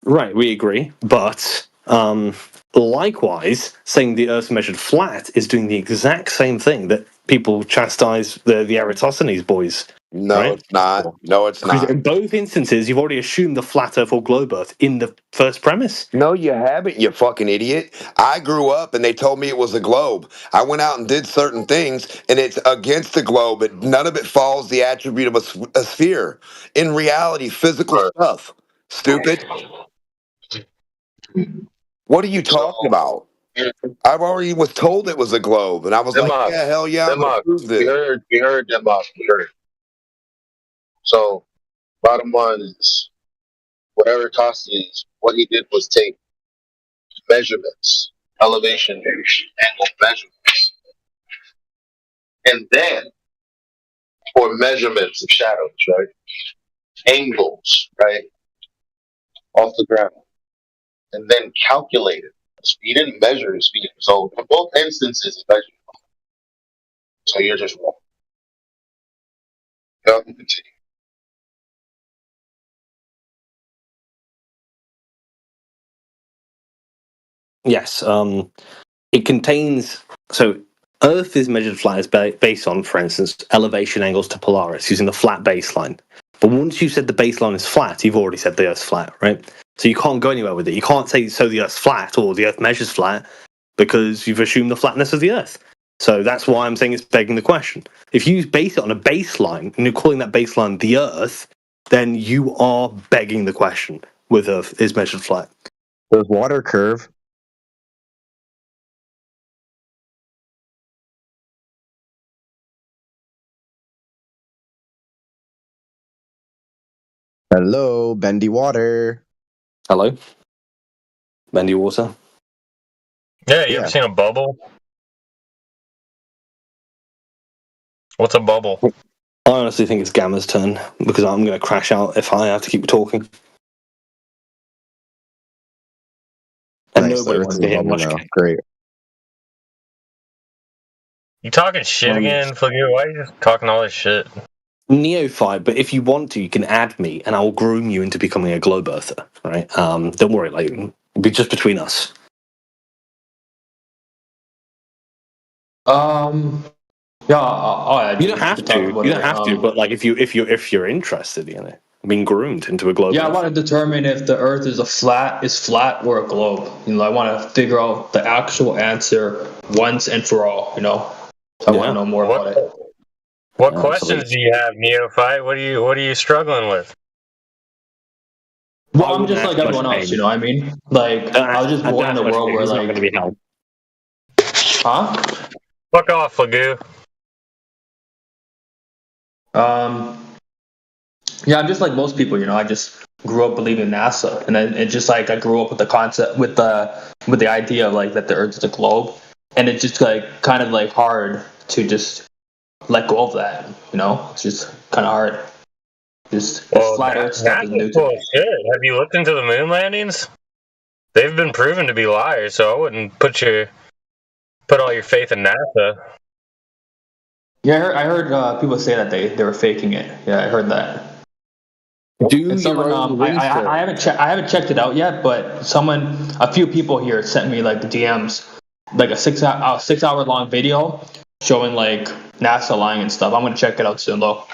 Right, we agree. But likewise, saying the Earth's measured flat is doing the exact same thing that people chastise the Eratosthenes boys. No, right? it's not. No, it's Because not. in both instances, you've already assumed the flat Earth or globe Earth in the first premise. No, you haven't, you fucking idiot. I grew up and they told me it was a globe. I went out and did certain things and it's against the globe. None of it follows the attribute of a sphere. In reality, physical stuff. Stupid. What are you talking about? I already was told it was a globe, and I was like, yeah, hell yeah, I'm going to prove this. We heard them, boss. We heard. So, bottom line is, whatever Eratosthenes, what he did was take measurements, elevation, angle measurements, and then or measurements of shadows, right? Angles, right? Off the ground. And then calculated. So he didn't measure his speed. So in both instances, he measured. So you're just wrong. Y'all can continue. Yes, it contains, so Earth is measured flat is based on, for instance, elevation angles to Polaris using the flat baseline. But once you said the baseline is flat, you've already said the Earth's flat, right? So you can't go anywhere with it. You can't say so the Earth's flat or the Earth measures flat because you've assumed the flatness of the Earth. So that's why I'm saying it's begging the question. If you base it on a baseline and you're calling that baseline the Earth, then you are begging the question with Earth is measured flat. Does water curve? Hello, bendy water. Hello? Bendy water? Yeah, you ever seen a bubble? What's a bubble? I honestly think it's Gamma's turn because I'm going to crash out if I have to keep talking. And Nice, nobody the wants Earth's to a hear bubble much. now. Great. You talking shit again, Flagu? Why are you just talking all this shit? Neophyte, but if you want to, you can add me and I'll groom you into becoming a globe earther, right? Don't worry, like, it'll be just between us. Yeah, I'll add You don't have to talk to. about You it. don't have to, but like if you're interested, being groomed into a globe Yeah, I earther. want to determine if the Earth is flat or a globe. I want to figure out the actual answer once and for all. I want to know more about it. What questions do you have, Neophyte? What are you struggling with? Well, I'm just like everyone else. You know what I mean? Like I was just born in a world where like. Not going to be held. Huh? Fuck off, Flagu. Yeah, I'm just like most people, I just grew up believing in NASA, and then it just like I grew up with the concept, with the idea of like that the Earth is a globe, and it's just like kind of like hard to just let go of that. It's just kind of hard. Just Well, flat Earth stuff is new NASA's to full me. of shit. Have you looked into the moon landings? They've been proven to be liars, so I wouldn't put all your faith in NASA. Yeah, I heard people say that they were faking it. Yeah, I heard that. Do your own research. I haven't checked it out yet, but a few people here sent me like the DMs, like a 6 hour long video showing like NASA lying and stuff. I'm gonna check it out soon, though.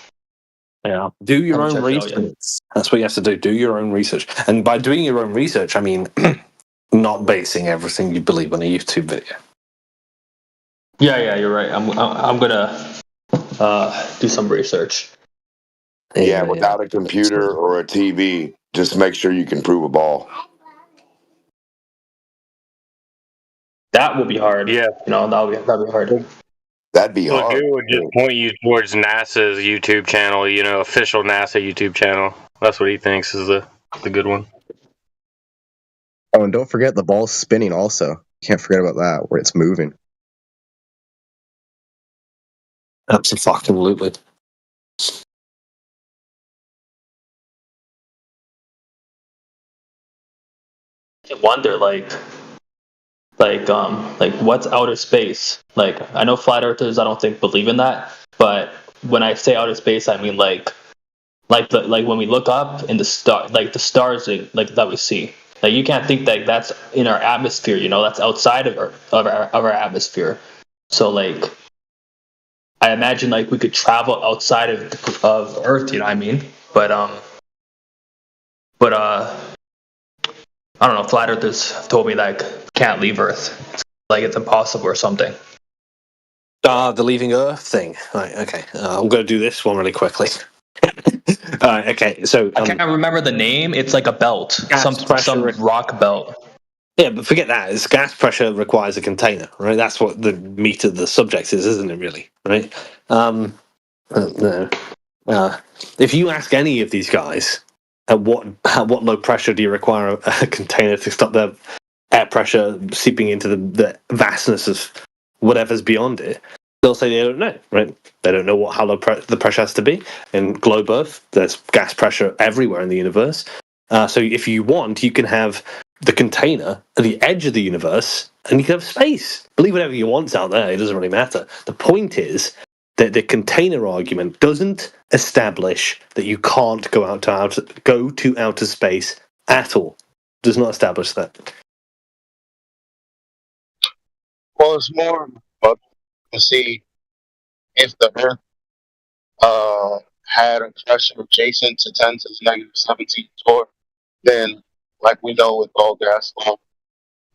Yeah, do your own research. That's what you have to do. Do your own research, and by doing your own research, I mean not basing everything you believe on a YouTube video. Yeah, you're right. I'm gonna do some research. Yeah, without a computer or a TV, just make sure you can prove a ball. That will be hard. Yeah, that'll be hard. That'd be hard. Flagu would just point you towards NASA's YouTube channel, official NASA YouTube channel. That's what he thinks is the good one. Oh, and don't forget the ball's spinning also. You can't forget about that, where it's moving. Absolutely. I wonder, like what's outer space? Like, I know flat earthers, I don't think believe in that, but when I say outer space, I mean like when we look up in the star, like the stars that we see. Like, you can't think that that's in our atmosphere. That's outside of our atmosphere. So like, I imagine like we could travel outside of Earth. You know what I mean? But I don't know. Flat earthers have told me like can't leave Earth. Like it's impossible or something. The leaving Earth thing. Right, okay. I'm going to do this one really quickly. Okay, so I can't remember the name. It's like a belt, some rock belt. Yeah, but forget that. It's gas pressure requires a container, right? That's what the meat of the subject is, isn't it? Really, right? No. If you ask any of these guys, at what low pressure do you require a container to stop the air pressure seeping into the vastness of whatever's beyond it? they'll say they don't know, right? They don't know how low the pressure has to be. In globe Earth, there's gas pressure everywhere in the universe. So if you want, you can have the container at the edge of the universe, and you can have space. Believe whatever you want out there. It doesn't really matter. The point is that the container argument doesn't establish that you can't go to outer space at all. Does not establish that. Well, it's more about to see if the Earth had a pressure adjacent to 10 to the negative 17 torque, then, like we know with all gas law,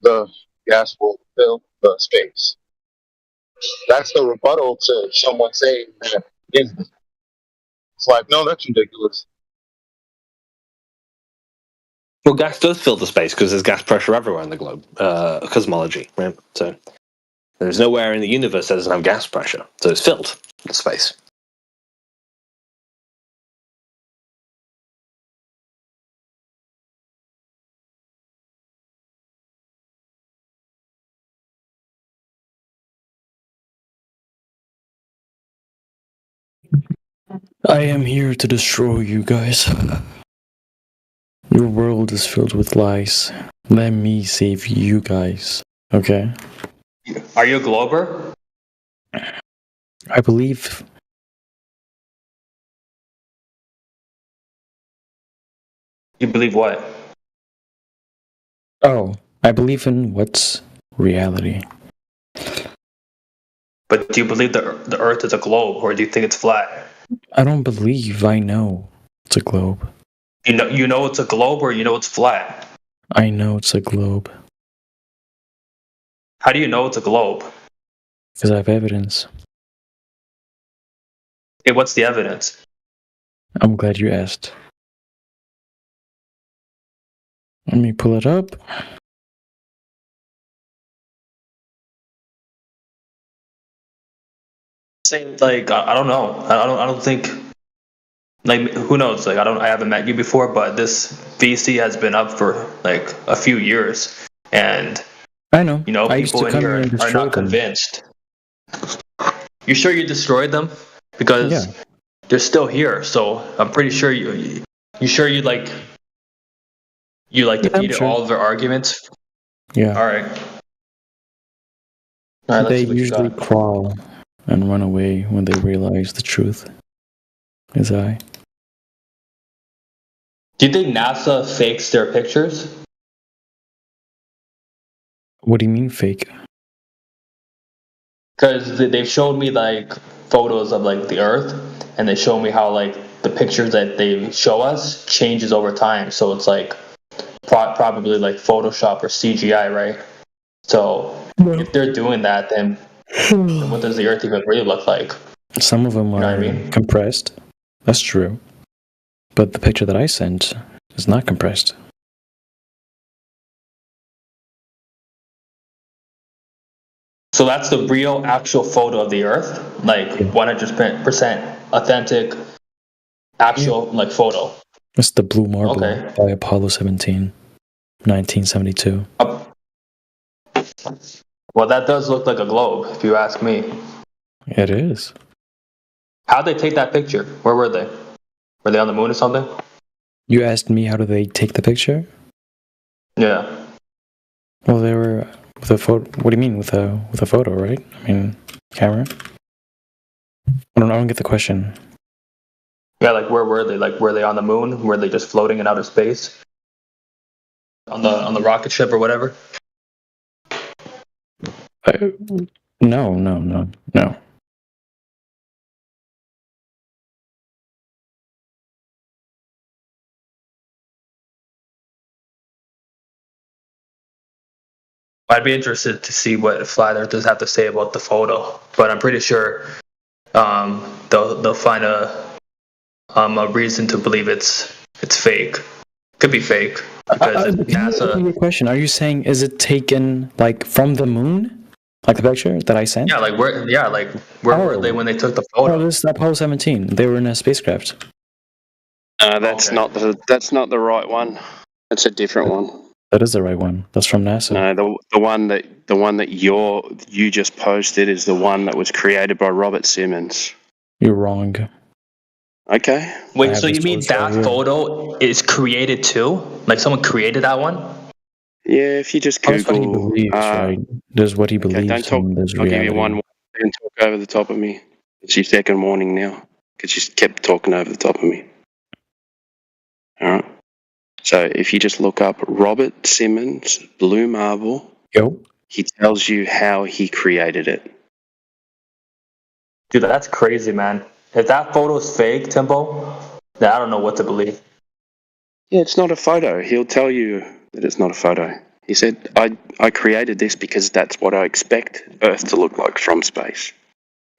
the gas will fill the space. That's the rebuttal to someone saying that isn't. It's like, no, that's ridiculous. Well, gas does fill the space because there's gas pressure everywhere in the globe, cosmology, right? So there's nowhere in the universe that doesn't have gas pressure, so it's filled the space. I am here to destroy you guys. Your world is filled with lies. Let me save you guys, okay? Are you a Glober? I believe... You believe what? Oh, I believe in what's reality. But do you believe the Earth is a globe, or do you think it's flat? I don't believe, I know it's a globe. You know it's a globe, or you know it's flat? I know it's a globe. How do you know it's a globe? Because I have evidence. Hey, what's the evidence? I'm glad you asked. Let me pull it up. Same, like I don't know. I don't think. Like, who knows? Like, I haven't met you before, but this VC has been up for like a few years, and I know. You know, I used people to in come here here and are destroy not them. convinced. You sure you destroyed them? Because they're still here. So I'm pretty sure you defeated sure. all of their arguments. Yeah. All right. Let's They see what you usually got. crawl and run away when they realize the truth. As I. Do you think NASA fakes their pictures? What do you mean fake? Because they've showed me like photos of like the Earth, and they show me how like the pictures that they show us changes over time. So it's like probably like Photoshop or CGI, right? So if they're doing that, then what does the Earth even really look like? Some of them You know are what I mean? compressed. That's true. But the picture that I sent is not compressed. So that's the real, actual photo of the Earth, like 100% authentic, actual like photo. It's the Blue Marble Okay. by Apollo 17, 1972. Well, that does look like a globe, if you ask me. It is. How'd they take that picture? Where were they? Were they on the moon or something? You asked me how do they take the picture? Yeah. Well, they were with a photo. What do you mean with a photo, right? I mean, camera. I don't get the question. Yeah, like where were they? Like were they on the moon? Were they just floating in outer space? On the rocket ship or whatever? No. I'd be interested to see what flat earthers have to say about the photo, but I'm pretty sure they'll find a reason to believe it's fake. Could be fake because NASA. Your question: are you saying is it taken like from the moon, like the picture that I sent? Yeah, like where? Yeah, like where were they when they took the photo? Oh, this is Apollo 17. They were in a spacecraft. That's not the right one. That's a different one. That is the right one. That's from NASA. No, the one that you just posted is the one that was created by Robert Simmons. You're wrong. Okay. Wait, so you mean that photo is created too? Like someone created that one? Yeah, if you just That's what he Google. believes, right? There's what he believes. Don't talk. And there's I'll give reality. you one more. Don't talk over the top of me. It's your second warning now because you kept talking over the top of me. All right. So if you just look up Robert Simmons blue marble, he tells you how he created it. Dude, that's crazy, man. If that photo's fake, Timbo, then I don't know what to believe. Yeah, it's not a photo. He'll tell you that it's not a photo. He said, I created this because that's what I expect Earth to look like from space.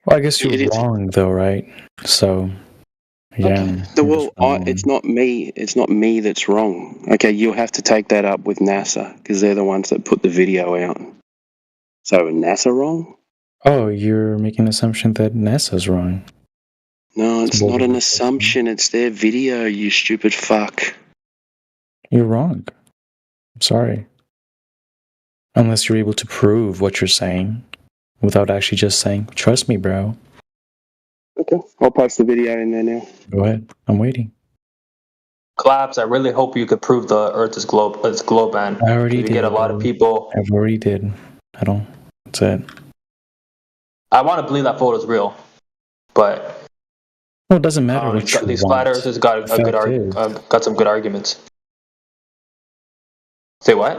Well, I guess you're wrong, though, right? So, yeah. It's not me. It's not me that's wrong. Okay, you'll have to take that up with NASA because they're the ones that put the video out. So, NASA wrong? Oh, you're making an assumption that NASA's wrong. No, it's not an assumption. It's their video, you stupid fuck. You're wrong. I'm sorry. Unless you're able to prove what you're saying without actually just saying, trust me, bro. Okay, I'll post the video in there now. Go ahead. I'm waiting. Collapse, I really hope you could prove the Earth is globe man. I already did. You get a lot of people. I've already did. That's it. I want to believe that photo's real, but well, it doesn't matter what you these want. flat earthers got a good got some good arguments. Say what?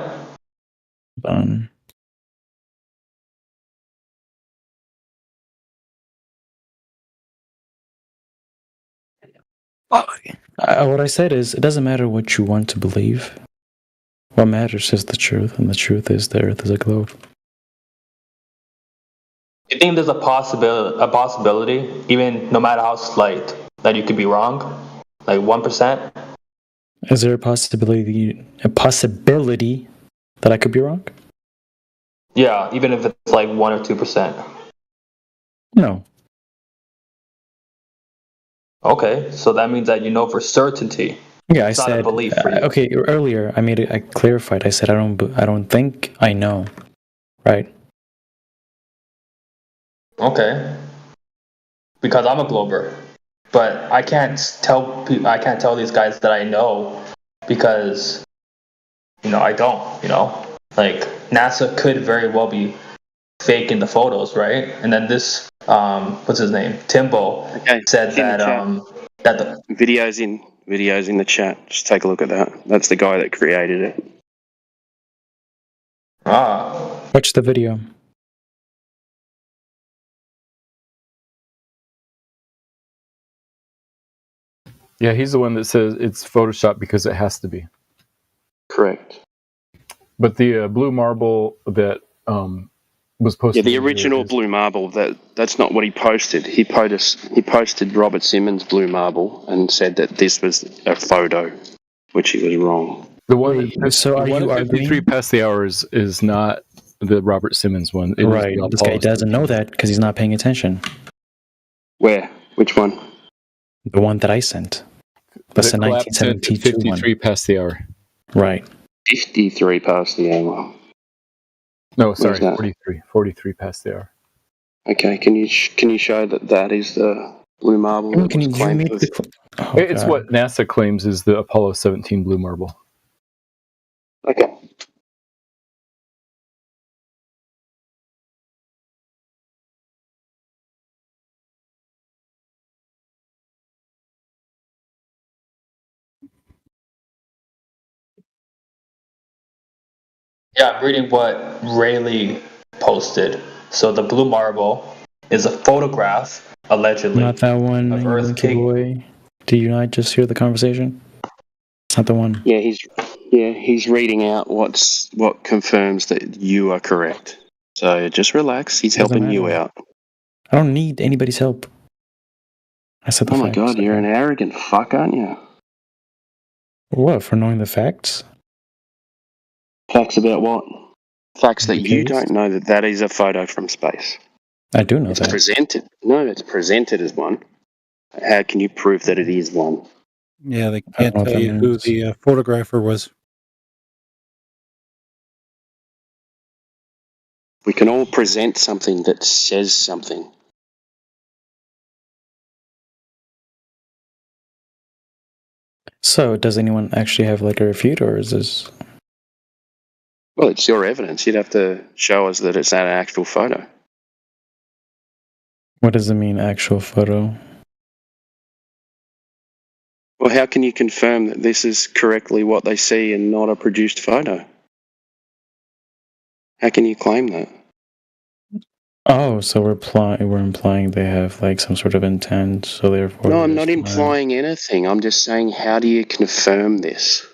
What I said is, it doesn't matter what you want to believe. What matters is the truth, and the truth is the Earth is a globe. You think there's a possibility, even no matter how slight, that you could be wrong, like 1%? Is there a possibility that I could be wrong? Yeah, even if it's like 1 or 2%. No. Okay, so that means that you know for certainty. Yeah, it's not a belief for you. Okay, earlier I clarified. I said I don't think I know, right? Okay. Because I'm a glober, but I can't tell these guys that I know because I don't. Like NASA could very well be faking the photos, right? And then this what's his name, Timbo, said that that the videos in the chat. Just take a look at that. That's the guy that created it. Watch the video. Yeah, he's the one that says it's Photoshop because it has to be. Correct. But the blue marble that was posted. Yeah, the original blue marble. That's not what he posted. He posted Robert Simmons blue marble and said that this was a photo, which he was wrong. The one. So are you arguing? 53 past the hours is not the Robert Simmons one. It right. This guy doesn't know that because he's not paying attention. Where? Which one? The one that I sent. That's the 1972 53 one. past the hour. Right. 53 past the hour. No, sorry, 43. 43 past the hour. Okay, can you show that is the blue marble? It's what NASA claims is the Apollo 17 blue marble. Okay. Yeah, I'm reading what Rayleigh posted. So the blue marble is a photograph, allegedly. Not that one, of Earth King. Boy. Do you not just hear the conversation? It's not the one. Yeah, he's reading out what confirms that you are correct. So just relax. He's helping you out. I don't need anybody's help. I said the facts. Oh my god, you're an arrogant fuck, aren't you? What, for knowing the facts? Facts about what? Facts that you don't know that is a photo from space. I do know it's that. It's presented as one. How can you prove that it is one? Yeah, they can't tell you who the photographer was. We can all present something that says something. So, does anyone actually have like a refute, or is this? Well, it's your evidence. You'd have to show us that it's an actual photo. What does it mean, actual photo? Well, how can you confirm that this is correctly what they see and not a produced photo? How can you claim that? Oh, so we're implying they have like some sort of intent, so therefore. No, I'm not implying anything. I'm just saying, how do you confirm this?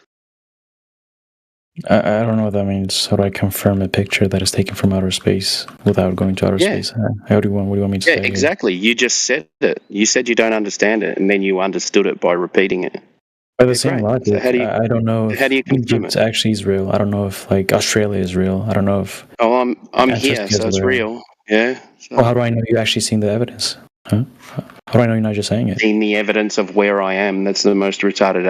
I don't know what that means. How do I confirm a picture that is taken from outer space without going to outer space? What do you want me to say? Yeah, exactly. You just said it. You said you don't understand it, and then you understood it by repeating it. By the same logic, So how do you, I don't know if how do you confirm Egypt actually is real. I don't know if like Australia is real. I don't know if. Oh, I'm here, Antarctica so is it's real. Yeah. So. Well, how do I know you actually seen the evidence? Huh? How do I know you're not just saying it? Seen the evidence of where I am. That's the most retarded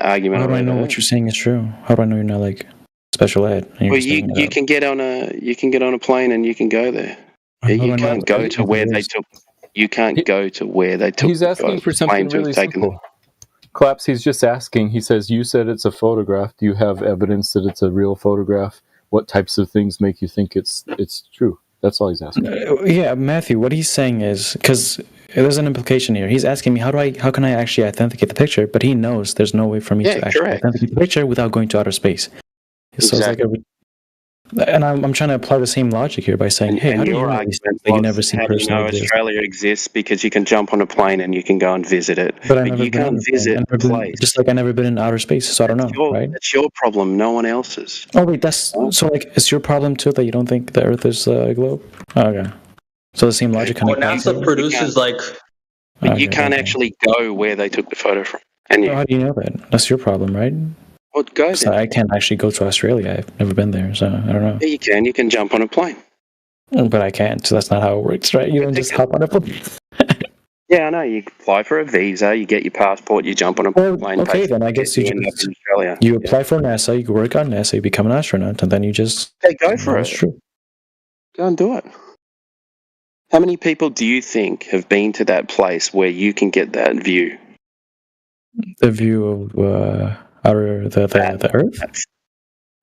argument. How do I know what you're saying is true? How do I know you're not like special ed? And you're Well, just you can get on a plane and you can go there. You can't go to where they took. You can't go to where they took. He's asking for something really simple. Claps, he's just asking. He says, you said it's a photograph. Do you have evidence that it's a real photograph? What types of things make you think it's true? That's all he's asking. Yeah, Matthew, what he's saying is, because there's an implication here. He's asking me, how can I actually authenticate the picture? But he knows there's no way for me to actually authenticate the picture without going to outer space. So it's like and I'm trying to apply the same logic here by saying, hey, how do you know these things that you never see how do you know Australia exists? Because you can jump on a plane and you can go and visit it. But you can't visit a place. Just like I've never been in outer space, so I don't know, right? That's your problem, no one else's. Oh, wait, so like, it's your problem too that you don't think the Earth is a globe? Oh, okay. So the same logic kind of... NASA produces like... But you can't actually go where they took the photo from. And how do you know that? That's your problem, right? Well, go there. I can't actually go to Australia. I've never been there, so I don't know. Yeah, you can. You can jump on a plane. But I can't, so that's not how it works, right? You don't just hop on a plane. Yeah, I know. You apply for a visa, you get your passport, you jump on a plane. Okay, then I guess you just... You apply for NASA, you work on NASA, you become an astronaut, and then you just... Okay, go for it. That's true. Go and do it. How many people do you think have been to that place where you can get that view? The view of the Earth?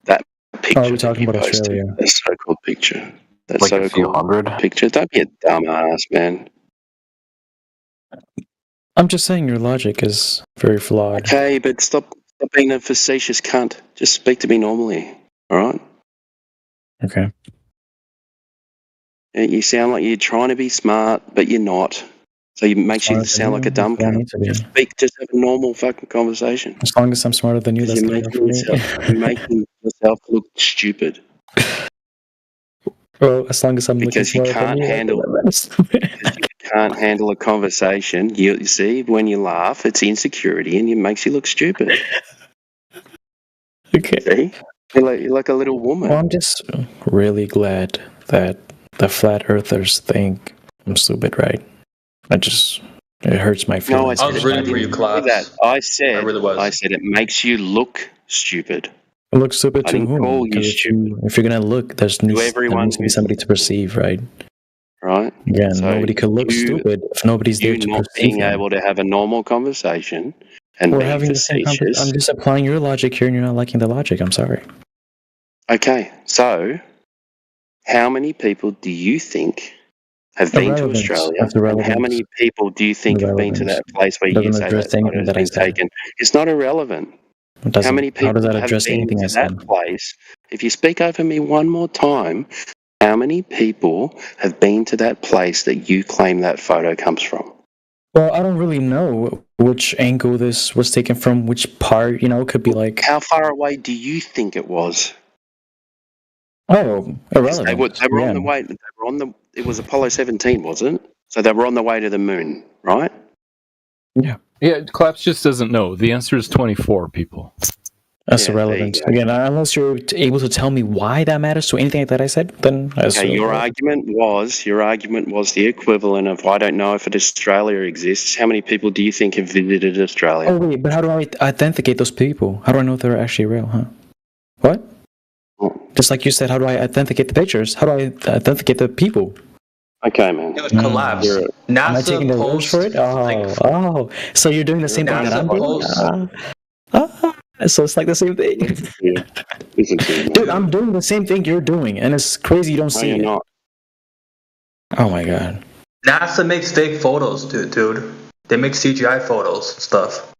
That picture. Oh, we're talking about Australia. That so-called picture. That like a few hundred picture. Don't be a dumbass, man. I'm just saying your logic is very flawed. Okay, but stop being a facetious cunt. Just speak to me normally, all right? Okay. You sound like you're trying to be smart, but you're not. So it makes you sound like a dumb cunt. Just have a normal fucking conversation. As long as I'm smarter than you, that's you're making yourself look stupid. Well, as long as I'm looking smarter than you, because you can't handle a conversation. You see, when you laugh, it's insecurity, and it makes you look stupid. Okay. See? You're like a little woman. Well, I'm just really glad that the flat earthers think I'm stupid, right? It hurts my feelings. I was rooting for you, Claps. I said it makes you look stupid. It looks stupid to whom? If you're gonna look, there needs to be somebody to perceive, right? Right. Again, nobody could look stupid if nobody's there to perceive. Being able to have a normal conversation and we're having the same conversation. I'm just applying your logic here, and you're not liking the logic. I'm sorry. Okay, so how many people do you think have been to Australia? And how many people do you think have been to that place where you say that photo has been taken? It's not irrelevant. How many people have been to that place? If you speak over me one more time, how many people have been to that place that you claim that photo comes from? Well, I don't really know which angle this was taken from, which part, it could be like... How far away do you think it was? Oh, irrelevant. They were on the way. It was Apollo 17, wasn't it? So they were on the way to the moon, right? Yeah. Yeah, Claps just doesn't know. The answer is 24 people. That's irrelevant. Again, unless you're able to tell me why that matters to anything that I said, then... Okay, your argument was the equivalent of, I don't know if Australia exists. How many people do you think have visited Australia? Oh, wait, but how do I authenticate those people? How do I know if they're actually real, huh? What? Just like you said, how do I authenticate the pictures? How do I authenticate the people? Okay, man. It would collapse. Am I NASA taking the words for it? Oh. So you're doing the same thing that I'm doing? So it's like the same thing. Listen to me, man. Dude, I'm doing the same thing you're doing, and it's crazy you don't see it. Not. Oh my god. NASA makes fake photos, dude. They make CGI photos and stuff.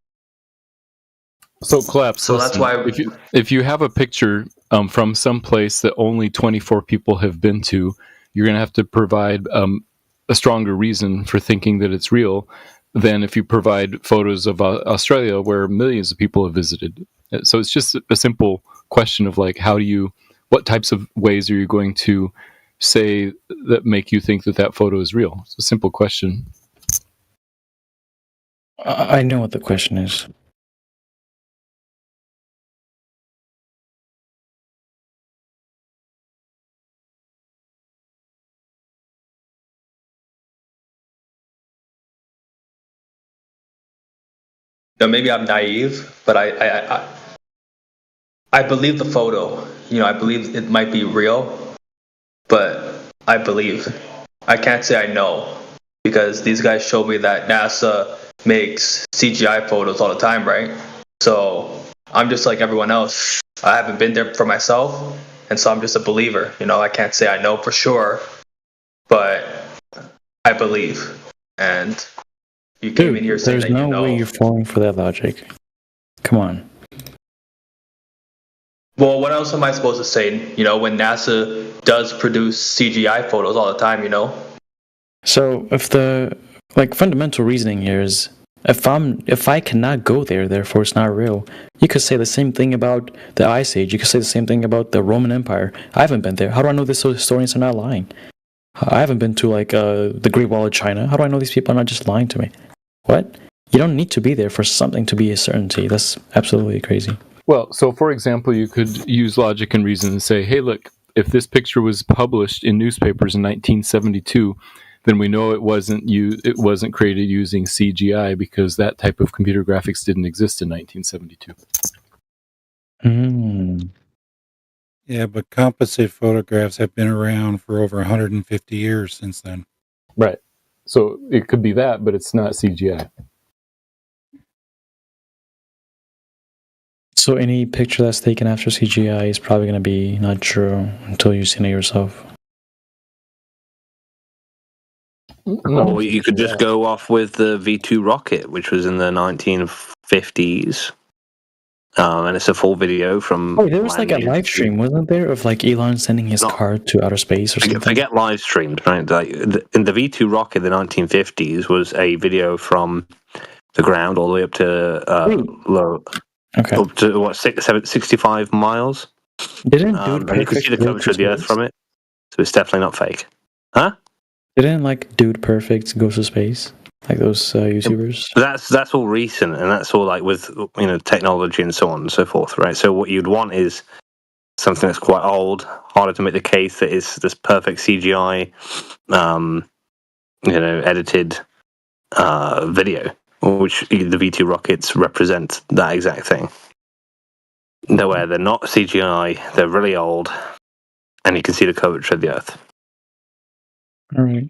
So Collapse. So that's why if you have a picture from some place that only 24 people have been to, you're going to have to provide a stronger reason for thinking that it's real than if you provide photos of Australia where millions of people have visited. So it's just a simple question of like, what types of ways are you going to say that make you think that photo is real? It's a simple question. I know what the question is. No, maybe I'm naive, but I believe the photo. I believe it might be real, but I believe. I can't say I know because these guys showed me that NASA makes CGI photos all the time, right? So I'm just like everyone else. I haven't been there for myself, and so I'm just a believer. I can't say I know for sure, but I believe. And you came in here saying there's that no way you're falling for that logic. Come on. Well, what else am I supposed to say? When NASA does produce CGI photos all the time, So if the fundamental reasoning here is if I cannot go there, therefore it's not real. You could say the same thing about the Ice Age. You could say the same thing about the Roman Empire. I haven't been there. How do I know these historians are not lying? I haven't been to the Great Wall of China. How do I know these people are not just lying to me? What? You don't need to be there for something to be a certainty. That's absolutely crazy. Well, so for example, you could use logic and reason and say, hey, look, if this picture was published in newspapers in 1972, then we know it wasn't created using CGI because that type of computer graphics didn't exist in 1972. Yeah, but composite photographs have been around for over 150 years since then. Right. So it could be that, but it's not CGI. So any picture that's taken after CGI is probably going to be not true until you've seen it yourself. Or you could just go off with the V2 rocket, which was in the 1950s. And it's a full video from. Oh, there was a live stream, wasn't there, of Elon sending his car to outer space or something? Forget live streams, right? In the V2 rocket, the 1950s was a video from the ground all the way up to low. Okay. Up to 65 miles. Didn't and you can see the curvature of the Earth from it, so it's definitely not fake, huh? Didn't Dude Perfect go to space like those YouTubers? That's all recent, and that's all with technology and so on and so forth, right? So what you'd want is something that's quite old, harder to make the case that it's this perfect CGI, edited video, which the V2 rockets represent that exact thing. Nowhere, they're not CGI, they're really old, and you can see the curvature of the Earth. All right.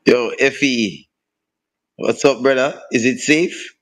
Yo, Effie, what's up, brother? Is it safe?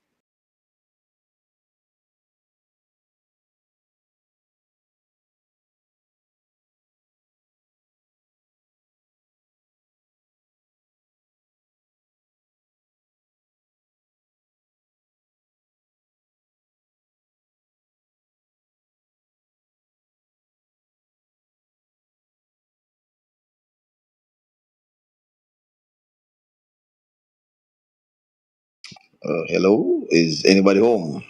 Hello? Is anybody home?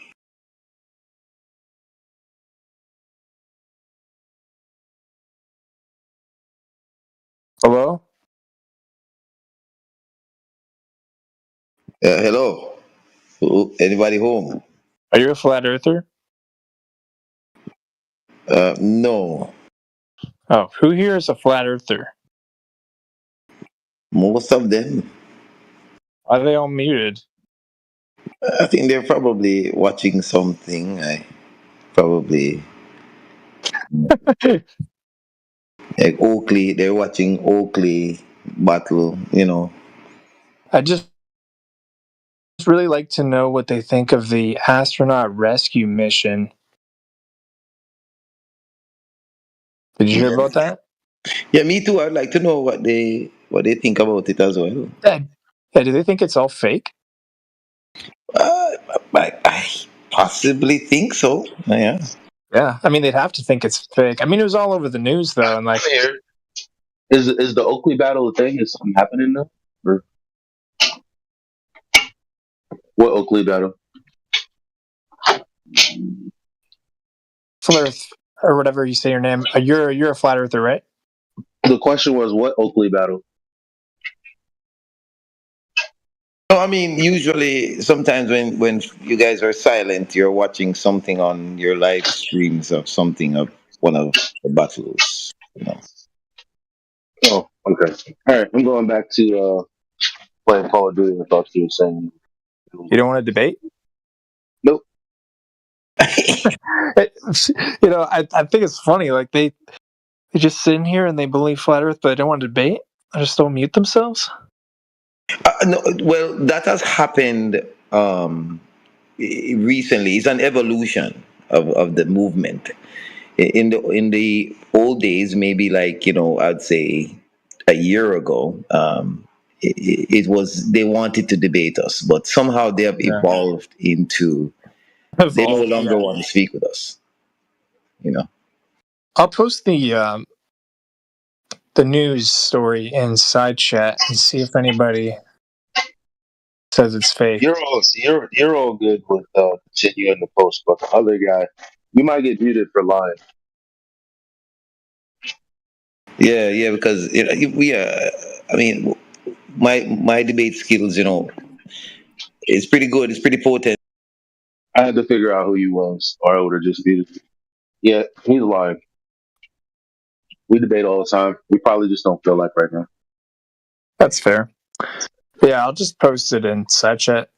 Hello? Hello? Anybody home? Are you a flat earther? No. Oh, who here is a flat earther? Most of them. Are they all muted? I think they're probably watching something. I probably like Oakley. They're watching Oakley battle. I just really like to know what they think of the astronaut rescue mission. Did you hear about that? Yeah, me too. I'd like to know what they think about it as well. Yeah, do they think it's all fake? I possibly think so. Yeah. Yeah, I mean they'd have to think it's fake. I mean it was all over the news though, and like, Is the Oakley battle a thing? Is something happening now? Or what Oakley battle? Flirth or whatever you say your name. You're a flat earther, right? The question was what Oakley battle? No, I mean usually sometimes when you guys are silent, you're watching something on your live streams of something of one of the battles. Oh, okay. All right, I'm going back to playing Call of Duty. I thought you were saying. You don't want to debate? Nope. I think it's funny. Like they just sit in here and they believe flat Earth, but they don't want to debate. They just don't mute themselves. No, well, that has happened recently. It's an evolution of the movement. In the old days, maybe like I'd say a year ago, it was they wanted to debate us, but somehow they have Yeah. evolved into they no longer want to speak with us. I'll post the news story in side chat and see if anybody says it's fake. You're all good with continuing the post, but the other guy, you might get muted for lying. Yeah, because I mean, my debate skills, it's pretty good. It's pretty potent. I had to figure out who you was, or I would have just muted you. Yeah, he's lying. We debate all the time. We probably just don't feel like right now. That's fair. Yeah, I'll just post it in side chat.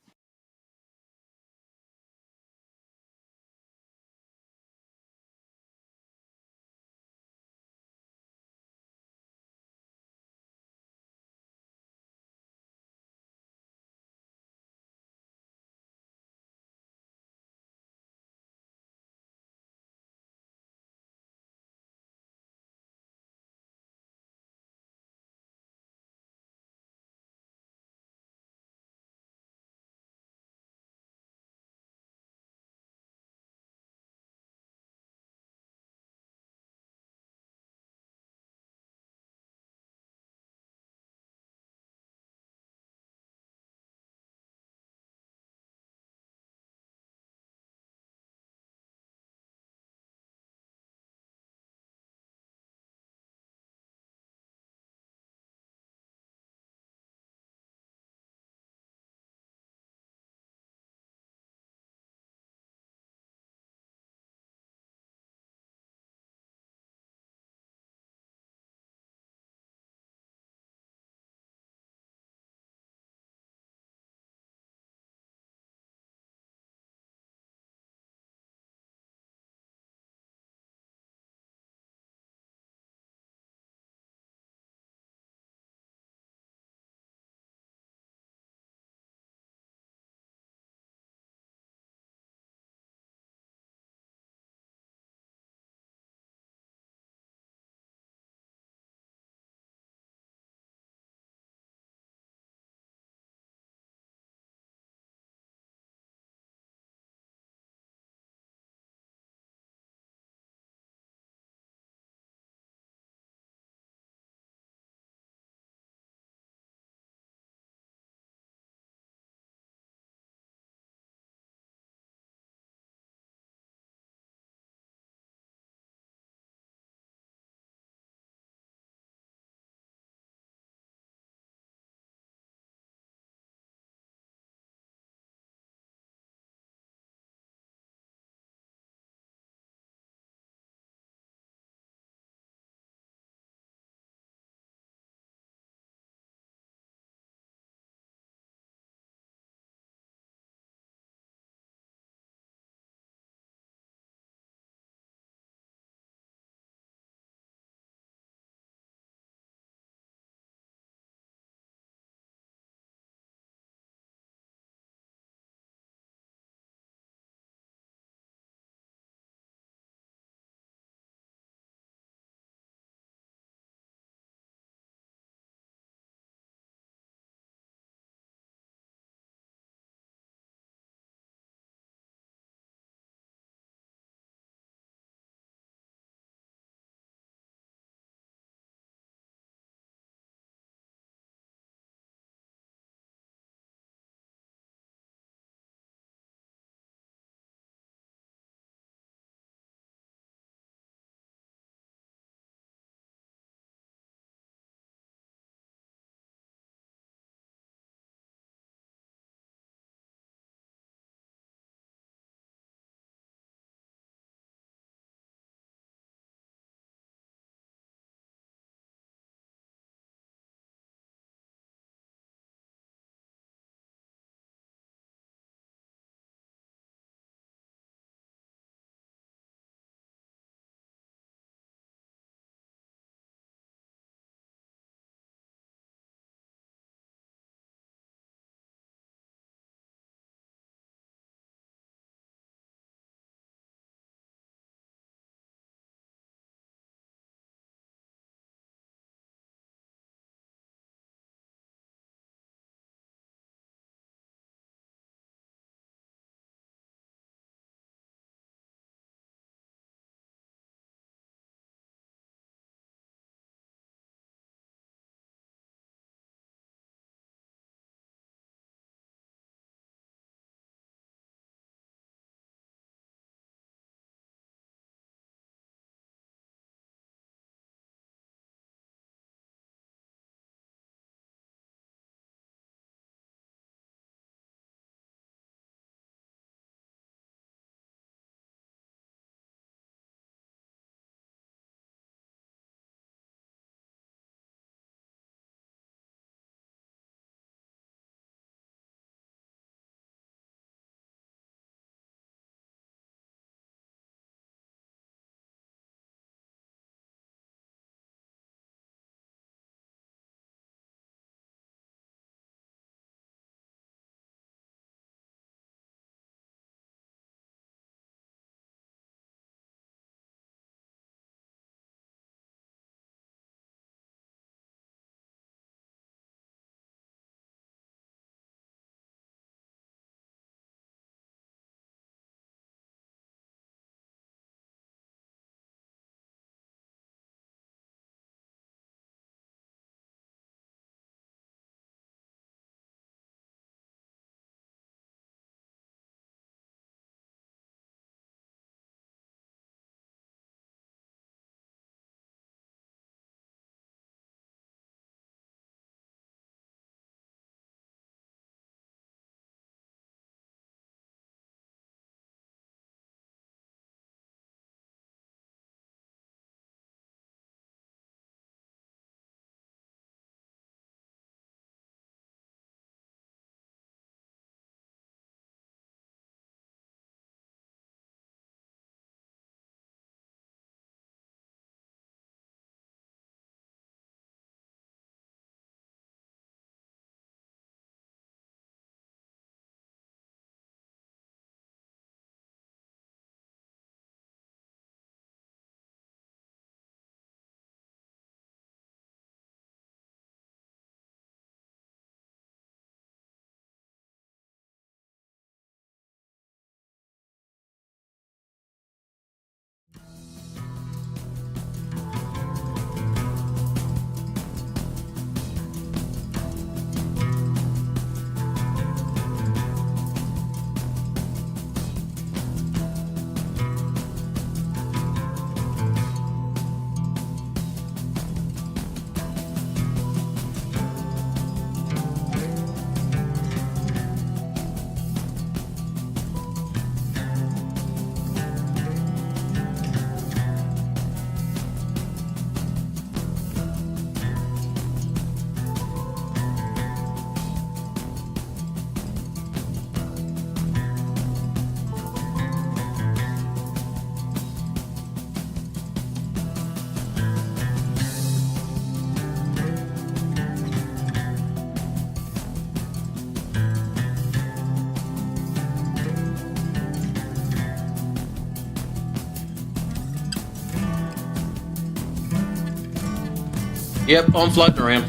Yep, I'm floating around.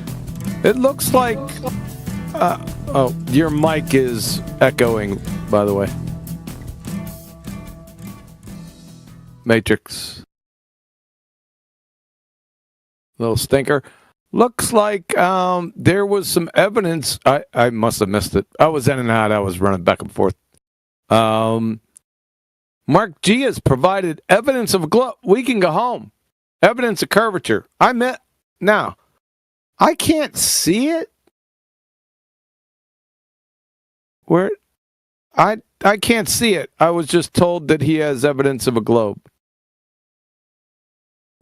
It looks like... oh, your mic is echoing, by the way. Matrix. Little stinker. Looks like there was some evidence. I must have missed it. I was in and out. I was running back and forth. Mark G has provided evidence of a globe. We can go home. Evidence of curvature. Now, I can't see it. Where? I can't see it. I was just told that he has evidence of a globe.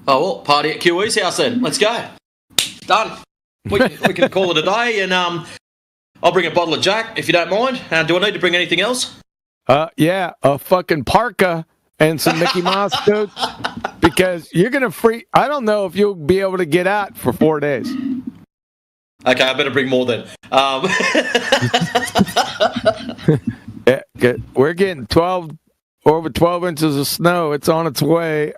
Oh, well, party at QE's house then. Let's go. Done. We can call it a day, and I'll bring a bottle of Jack, if you don't mind. Do I need to bring anything else? Yeah, a fucking parka and some Mickey Mouse boots, because you're going to I don't know if you'll be able to get out for 4 days. Okay, I better bring more then. Yeah, we're getting over 12 inches of snow. It's on its way.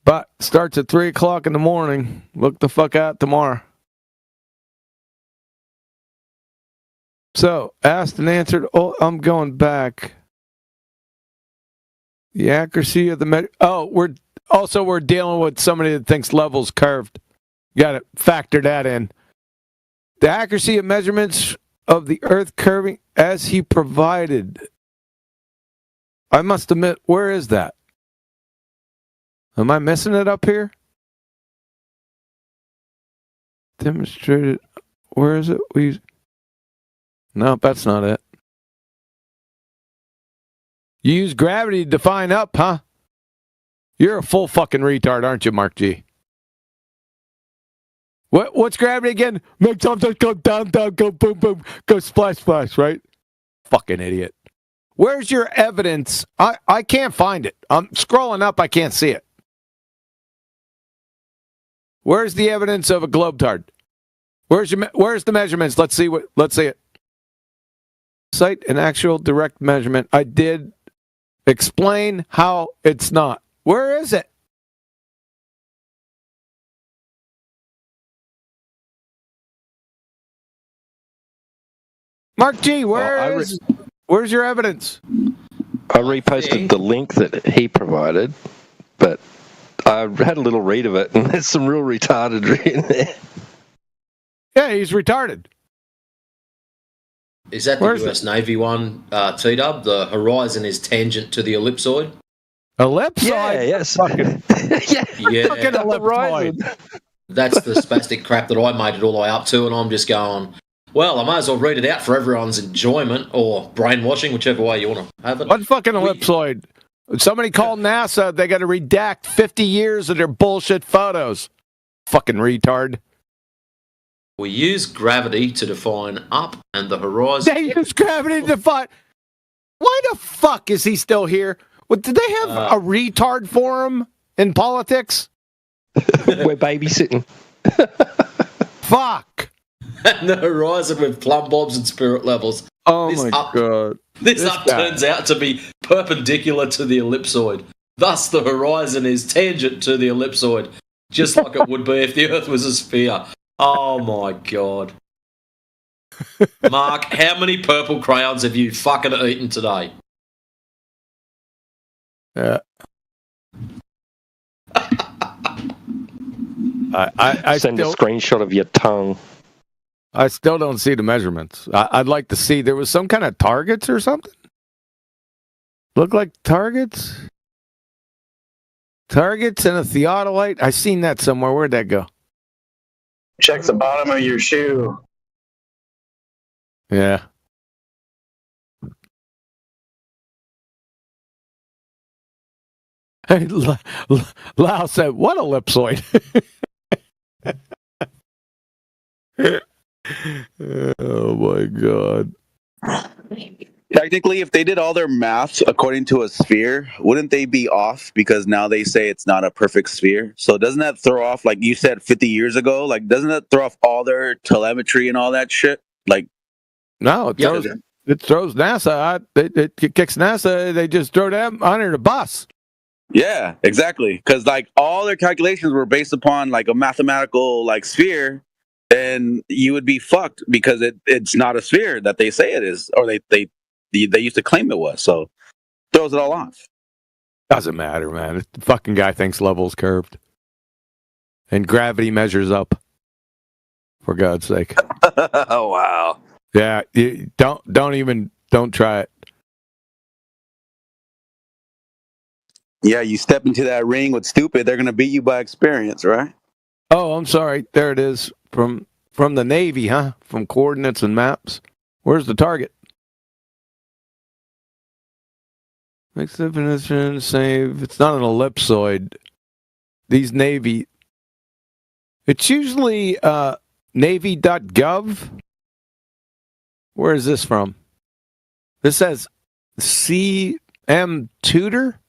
But starts at 3 o'clock in the morning. Look the fuck out tomorrow. So, asked and answered. Oh, I'm going back. The accuracy of the we're dealing with somebody that thinks levels curved. You got to factor that in. The accuracy of measurements of the Earth curving as he provided. I must admit, where is that? Am I missing it up here? Demonstrated. Where is it? No, that's not it. You use gravity to define up, huh? You're a full fucking retard, aren't you, Mark G? What's gravity again? Make something go down, down, go boom, boom, go splash, splash, right? Fucking idiot. Where's your evidence? I can't find it. I'm scrolling up, I can't see it. Where's the evidence of a globetard? Where's the measurements? Let's see it. Cite an actual direct measurement. I did explain how it's not. Where is it? Mark G, where's your evidence? I reposted the link that he provided, but I had a little read of it, and there's some real retarded in there. Yeah, he's retarded. Is that the US Navy one, T-Dub? The horizon is tangent to the ellipsoid? Ellipsoid? Yeah, yes. Fucking, yeah. fucking ellipsoid. That's the spastic crap that I made it all the way up to, and I'm just going, well, I might as well read it out for everyone's enjoyment, or brainwashing, whichever way you want to have it. What fucking ellipsoid? Somebody called NASA, they got to redact 50 years of their bullshit photos. Fucking retard. We use gravity to define up and the horizon. They use gravity to define... Why the fuck is he still here? Did they have a retard forum in politics? We're babysitting. Fuck. And the horizon with plumb bobs and spirit levels. Oh my god. This up turns out to be perpendicular to the ellipsoid. Thus, the horizon is tangent to the ellipsoid, just like it would be if the Earth was a sphere. Oh my god. Mark, how many purple crayons have you fucking eaten today? Yeah. I send a screenshot of your tongue. I still don't see the measurements. I'd like to see. There was some kind of targets or something? Look like targets? Targets and a theodolite? I seen that somewhere. Where'd that go? Check the bottom of your shoe. Yeah. Hey, Lau said, what ellipsoid? Oh my god. Technically, if they did all their maths according to a sphere, wouldn't they be off because now they say it's not a perfect sphere? So doesn't that throw off, like you said 50 years ago, like doesn't that throw off all their telemetry and all that shit? Like, no, it throws NASA out. It kicks NASA. They just throw them under the bus. Yeah, exactly. Because like all their calculations were based upon like a mathematical like sphere, and you would be fucked because it's not a sphere that they say it is, or they used to claim it was. So throws it all off. Doesn't matter, man. The fucking guy thinks level's curved, and gravity measures up. For God's sake. Oh wow. Yeah, don't try it. Yeah, you step into that ring with stupid, they're gonna beat you by experience, right? Oh, I'm sorry. There it is from the Navy, huh? From coordinates and maps. Where's the target? Makes definition save. It's not an ellipsoid. These Navy. It's usually Navy.gov. Where is this from? This says CM Tutor.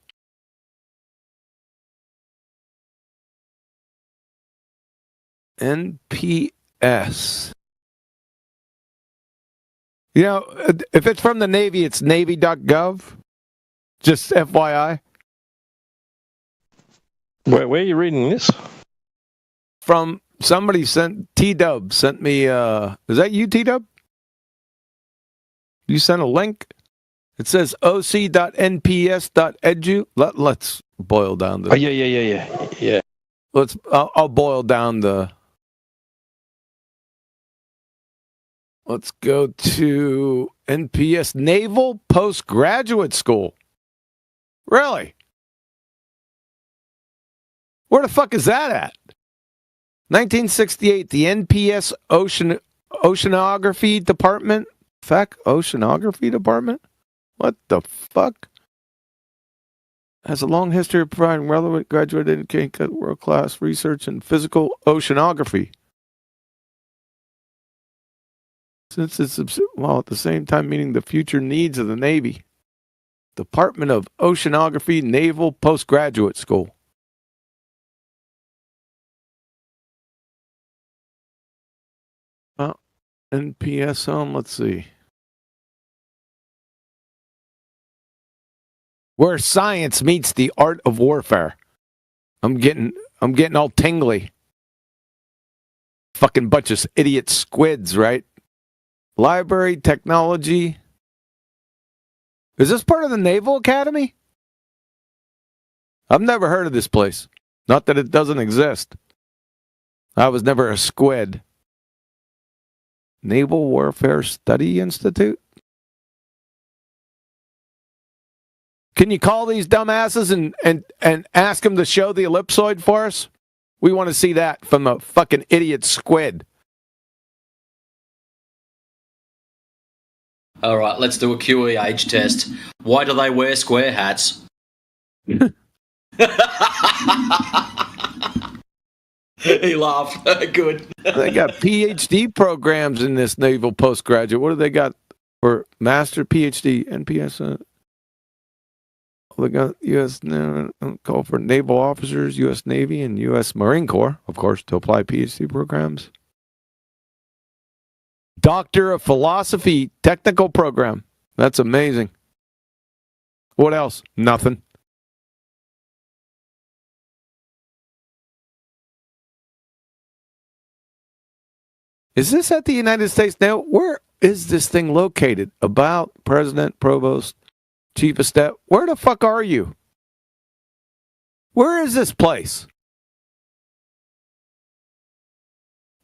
NPS. You know, if it's from the Navy, it's Navy.gov. Just FYI. Where are you reading this? From somebody T-Dub sent me, is that you, T-Dub? You sent a link? It says oc.nps.edu. Let's boil down the... Oh, yeah. I'll boil down the... Let's go to NPS Naval Postgraduate School. Really? Where the fuck is that at? 1968, the NPS Oceanography Department. Oceanography Department? What the fuck? Has a long history of providing relevant graduate education, world-class research in physical oceanography. Since it's while at the same time meeting the future needs of the Navy. Department of Oceanography Naval Postgraduate School. NPS let's see. Where science meets the art of warfare. I'm getting all tingly. Fucking bunch of idiot squids, right? Library, technology. Is this part of the Naval Academy? I've never heard of this place. Not that it doesn't exist. I was never a squid. Naval Warfare Study Institute? Can you call these dumbasses and ask them to show the ellipsoid for us? We want to see that from the fucking idiot squid. All right, let's do a QE age test. Why do they wear square hats? He laughed. Good. They got PhD programs in this naval postgraduate. What do they got for master, PhD, NPS? They got U.S. call for naval officers, U.S. Navy, and U.S. Marine Corps, of course, to apply PhD programs. Doctor of Philosophy technical program. That's amazing. What else? Nothing. Is this at the United States now? Where is this thing located? About President, Provost, Chief of Staff. Where the fuck are you? Where is this place?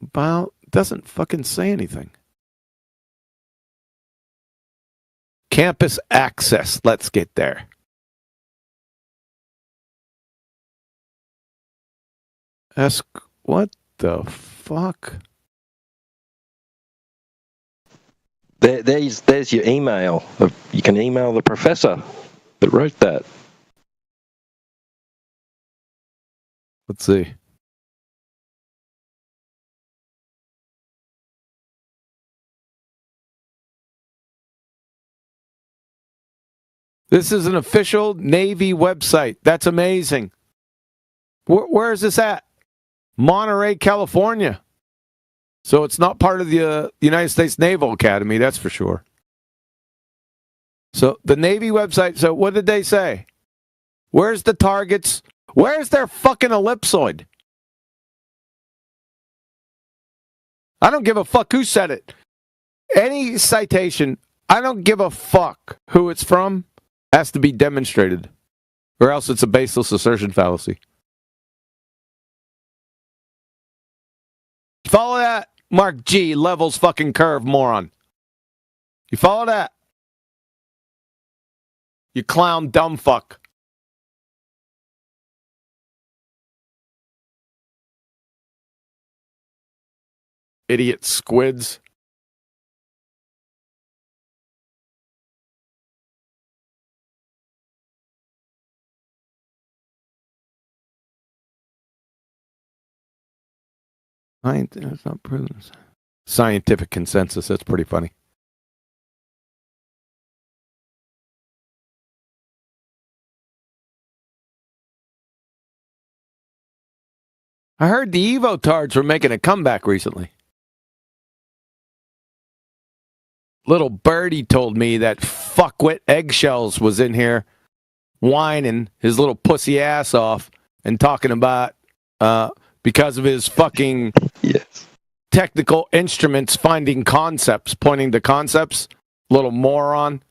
About doesn't fucking say anything. Campus access. Let's get there. Ask what the fuck? There's your email. You can email the professor that wrote that. Let's see. This is an official Navy website. That's amazing. Where is this at? Monterey, California. So it's not part of the United States Naval Academy, that's for sure. So the Navy website, so what did they say? Where's the targets? Where's their fucking ellipsoid? I don't give a fuck who said it. Any citation, I don't give a fuck who it's from, has to be demonstrated. Or else it's a baseless assertion fallacy. Follow that? Mark G, levels fucking curve, moron. You follow that? You clown dumb fuck. Idiot squids. It's not proven. Scientific consensus. That's pretty funny. I heard the Evotards were making a comeback recently. Little birdie told me that fuckwit Eggshells was in here whining his little pussy ass off and talking about because of his fucking technical instruments finding concepts, pointing to concepts. Little moron.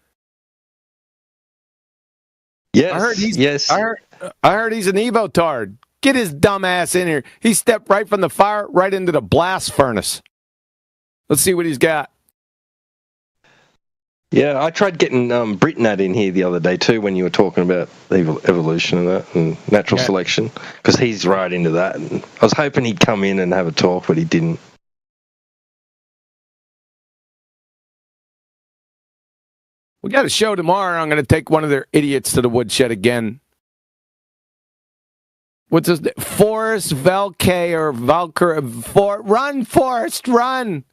Yes. I heard he's an Evotard. Get his dumb ass in here. He stepped right from the fire right into the blast furnace. Let's see what he's got. Yeah, I tried getting Britnat in here the other day too when you were talking about evolution and that and natural selection, because he's right into that. And I was hoping he'd come in and have a talk, but he didn't. We got a show tomorrow. I'm going to take one of their idiots to the woodshed again. What's his name? Forrest Velke or Valkyrie. Run, Forrest, run!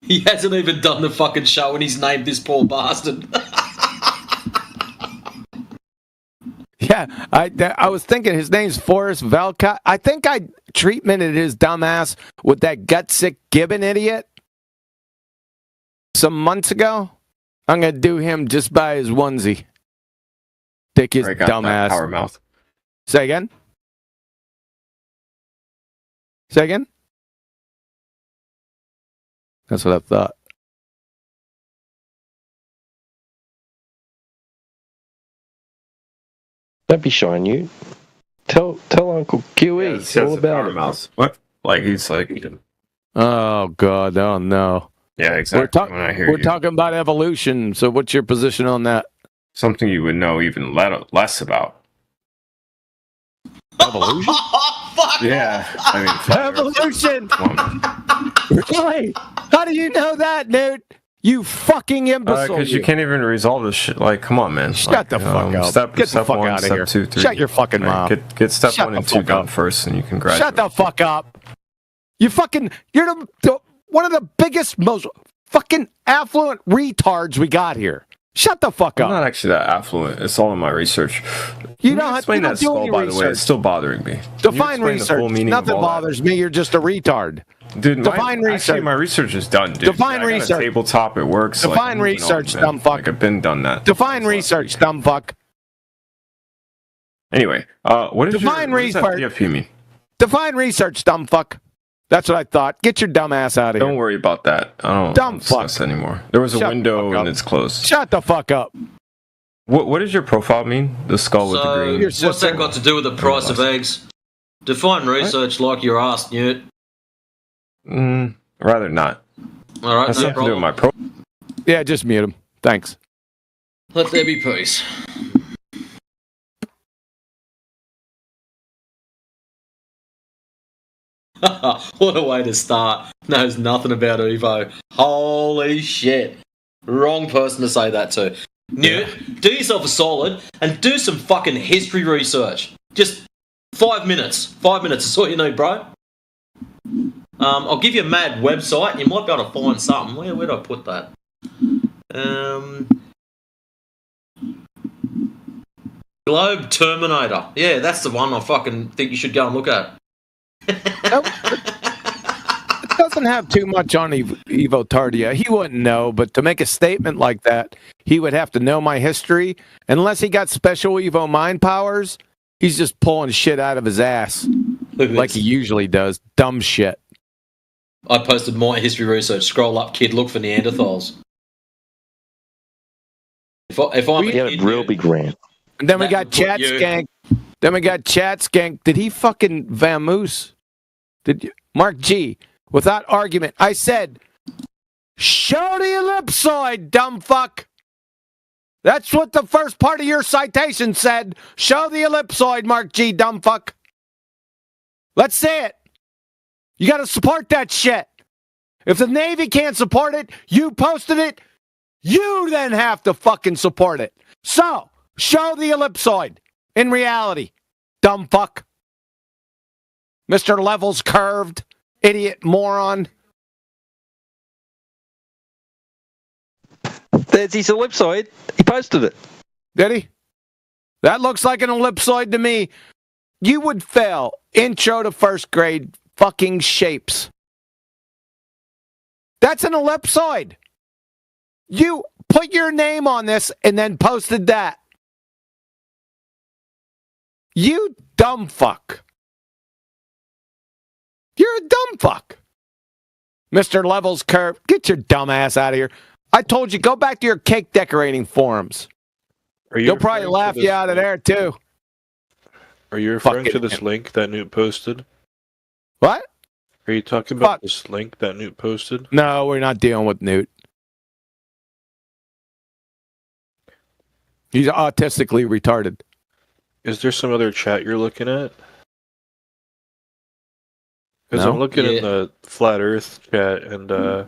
He hasn't even done the fucking show and he's named this poor bastard. Yeah, I was thinking his name's Forrest Velka. I think I treatmented his dumbass with that gut-sick Gibbon idiot some months ago. I'm going to do him just by his onesie. Take his dumbass. Power mouth. Say again? Say again? That's what I thought. Don't be shy, Newt. Tell Uncle QE all about it. Mouse. What? Like he's like. Oh God! Oh no! Yeah, exactly. We're talking about evolution. So, what's your position on that? Something you would know even less about. Evolution? Yeah, I mean evolution. Really? How do you know that, Newt? You fucking imbecile! Because you can't even resolve this shit. Like, come on, man. Shut the fuck up. Get the fuck one, out of here. 2, 3. Shut your fucking mouth. Get step 1 and 2 done first, and you can graduate. Shut the fuck up. You're the one of the biggest, most fucking affluent retards we got here. Shut the fuck up. I'm not actually that affluent. It's all in my research. You don't explain that skull, by the way. It's still bothering me. Define research. Nothing bothers me. You're just a retard. Dude, define research. Actually, my research is done, dude. Define research. Got a tabletop, it works. Define research, dumb fuck. Like, I've been done that. Define research, dumb fuck. Anyway, what does define research? What does that PFP mean? Define research, dumb fuck. That's what I thought. Get your dumb ass out of here. Don't worry about that. I don't dumb fuck anymore. There was a window and it's closed. Shut the fuck up. What does your profile mean? The skull with the green. What's that got to do with the price of eggs? Define research like you're asked, Newt. Rather not. All right, that's no something to do with problem. my pro. Yeah, just mute him. Thanks. Let there be peace. What a way to start. Knows nothing about Evo. Holy shit. Wrong person to say that to. Newt, do yourself a solid and do some fucking history research. Just 5 minutes. 5 minutes is all you need, bro. I'll give you a mad website. You might be able to find something. Where did I put that? Globe Terminator. Yeah, that's the one I fucking think you should go and look at. It doesn't have too much on Evo Tardia. He wouldn't know, but to make a statement like that, he would have to know my history. Unless he got special Evo mind powers, he's just pulling shit out of his ass like he usually does. Dumb shit. I posted my history research. Scroll up, kid. Look for Neanderthals. If I'm he had a real big rant. And then we got Chat Skank. Did he fucking vamoose? Did you, Mark G? Without argument, I said, "Show the ellipsoid, dumb fuck." That's what the first part of your citation said. Show the ellipsoid, Mark G, dumb fuck. Let's see it. You got to support that shit. If the Navy can't support it, you posted it, you then have to fucking support it. So, show the ellipsoid in reality, dumb fuck. Mr. Levels curved, idiot moron. There's his ellipsoid. He posted it. Did he? That looks like an ellipsoid to me. You would fail intro to first grade fucking shapes. That's an ellipsoid. You put your name on this and then posted that. You dumb fuck. You're a dumb fuck. Mr. Levels curve, get your dumb ass out of here. I told you, go back to your cake decorating forums. They'll probably laugh you out of there, too. Are you referring to this link that Newt posted? What? Are you talking about this link that Newt posted? No, we're not dealing with Newt. He's autistically retarded. Is there some other chat you're looking at? Because No? I'm looking in the Flat Earth chat, and I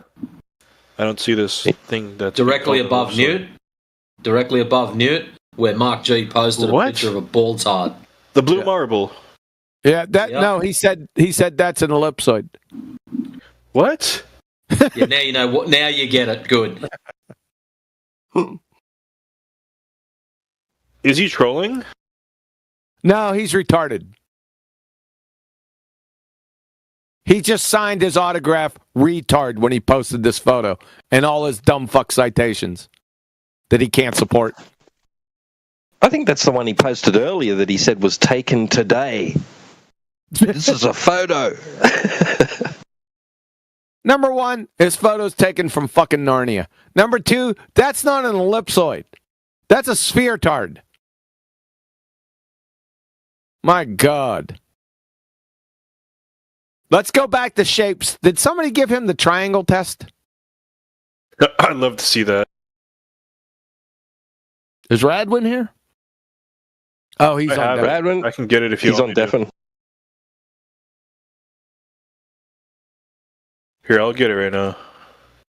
don't see this thing that's Directly above Newt. Directly above Newt, where Mark G posted a picture of a ball tart. The blue marble. Yeah, no, he said that's an ellipsoid. What? Yeah, now you know what. Now you get it. Good. Is he trolling? No, he's retarded. He just signed his autograph retard when he posted this photo and all his dumb fuck citations that he can't support. I think that's the one he posted earlier that he said was taken today. This is a photo. Number one, his photo's taken from fucking Narnia. Number two, that's not an ellipsoid. That's a sphere tard. My God. Let's go back to shapes. Did somebody give him the triangle test? I'd love to see that. Is Radwin here? Oh, he's on Radwin. I can get it if you He's want on me to. Deafin. Here, I'll get it right now.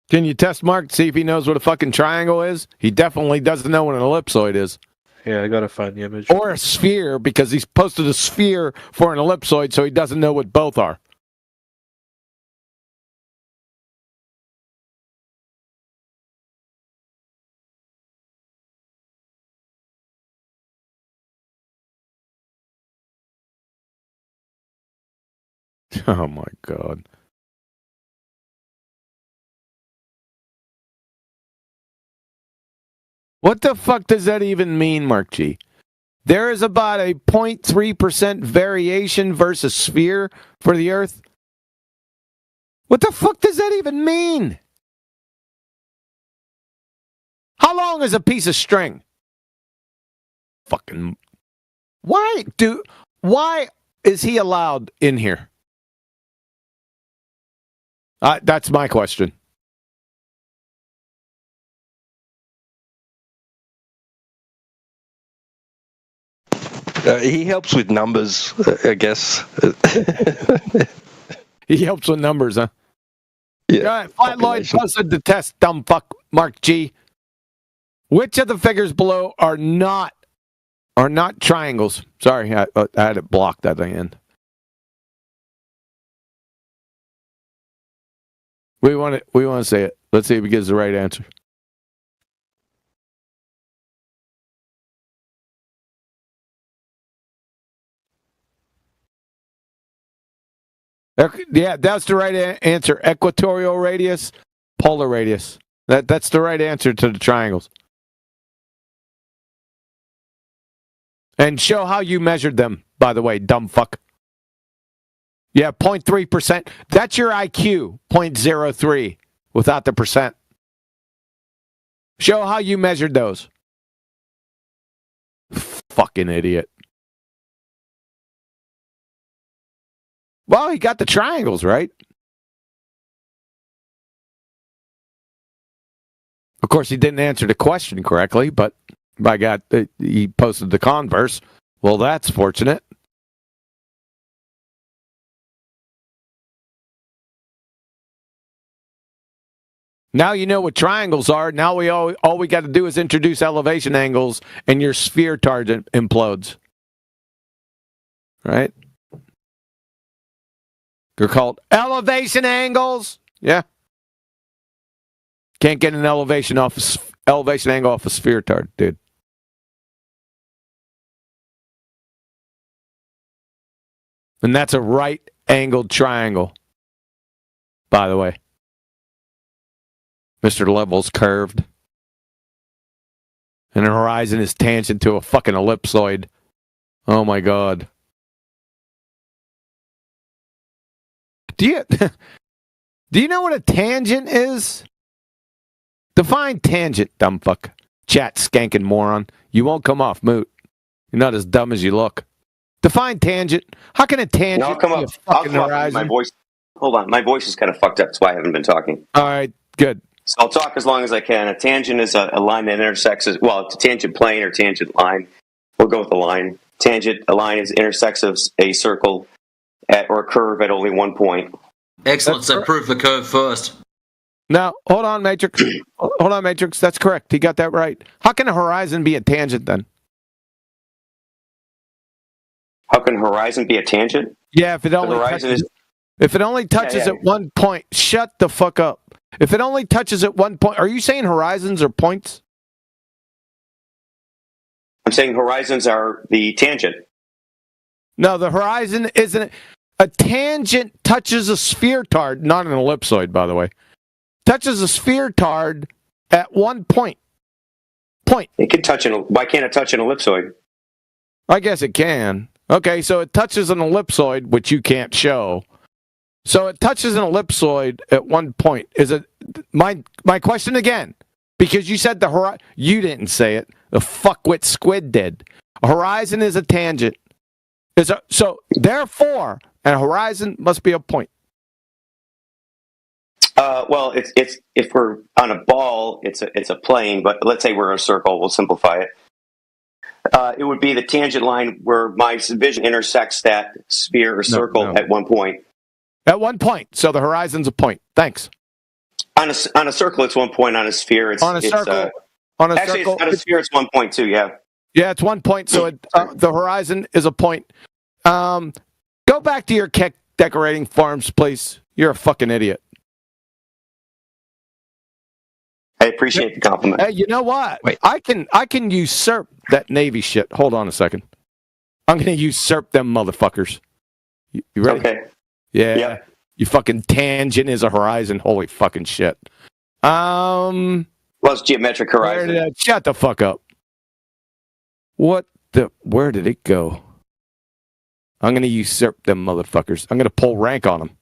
Can you test Mark to see if he knows what a fucking triangle is? He definitely doesn't know what an ellipsoid is. Yeah, I gotta find the image. Or a sphere, because he's posted a sphere for an ellipsoid, so he doesn't know what both are. Oh my God. What the fuck does that even mean, Mark G? There is about a 0.3% variation versus sphere for the Earth. What the fuck does that even mean? How long is a piece of string? Fucking. Why is he allowed in here? That's my question. He helps with numbers, I guess. He helps with numbers, huh? Yeah. All right, Flat Lloyd posted the test, dumb fuck, Mark G. Which of the figures below are not triangles? Sorry, I had it blocked at the end. We want to say it. Let's see if he gives the right answer. Yeah, that's the right answer. Equatorial radius, polar radius. That's the right answer to the triangles. And show how you measured them, by the way, dumb fuck. Yeah, 0.3%. That's your IQ, 0.03, without the percent. Show how you measured those. Fucking idiot. Well, he got the triangles right. Of course, he didn't answer the question correctly, but by God, he posted the converse. Well, that's fortunate. Now you know what triangles are. Now all we got to do is introduce elevation angles, and your sphere target implodes. Right? They're called elevation angles. Yeah. Can't get an elevation angle off a sphere tard, dude. And that's a right-angled triangle, by the way. Mr. Level's curved. And the horizon is tangent to a fucking ellipsoid. Oh my God. Do you know what a tangent is? Define tangent, dumb fuck. Chat skanking moron. You won't come off moot. You're not as dumb as you look. Define tangent. How can a tangent I'll come be up. a fucking I'll come horizon? up. My voice. Hold on. My voice is kind of fucked up. That's why I haven't been talking. All right, good. So I'll talk as long as I can. A tangent is a line that intersects. It's a tangent plane or tangent line. We'll go with the line. A line intersects a circle or a curve at only one point. Excellent. So prove the curve first. Now, hold on, Matrix. Hold on, Matrix. That's correct. He got that right. How can a horizon be a tangent then? How can horizon be a tangent? Yeah, if it only touches at one point. Shut the fuck up. If it only touches at one point, are you saying horizons are points? I'm saying horizons are the tangent. No, the horizon isn't. A tangent touches a sphere tard, not an ellipsoid, by the way. Touches a sphere tard at one point. It can touch why can't it touch an ellipsoid? I guess it can. Okay, so it touches an ellipsoid, which you can't show. So it touches an ellipsoid at one point. Is it my question again? Because you said the horizon. You didn't say it. The fuckwit squid did. A horizon is a tangent. So therefore, a horizon must be a point. Well, it's if we're on a ball, it's a plane. But let's say we're a circle. We'll simplify it. It would be the tangent line where my vision intersects that sphere or circle at one point. At one point. So the horizon's a point. Thanks. On a circle, it's 1 point. On a sphere, it's on a circle. Actually, it's on a sphere, it's 1 point too. Yeah. Yeah, it's 1 point. So the horizon is a point. Go back to your decorating farms, please. You're a fucking idiot. I appreciate the compliment. Hey, you know what? Wait. I can usurp that Navy shit. Hold on a second. I'm going to usurp them motherfuckers. You ready? Okay. Yeah. Yep. You fucking tangent is a horizon. Holy fucking shit. Well, it's geometric horizon. Shut the fuck up. Where did it go? I'm going to usurp them motherfuckers. I'm going to pull rank on them.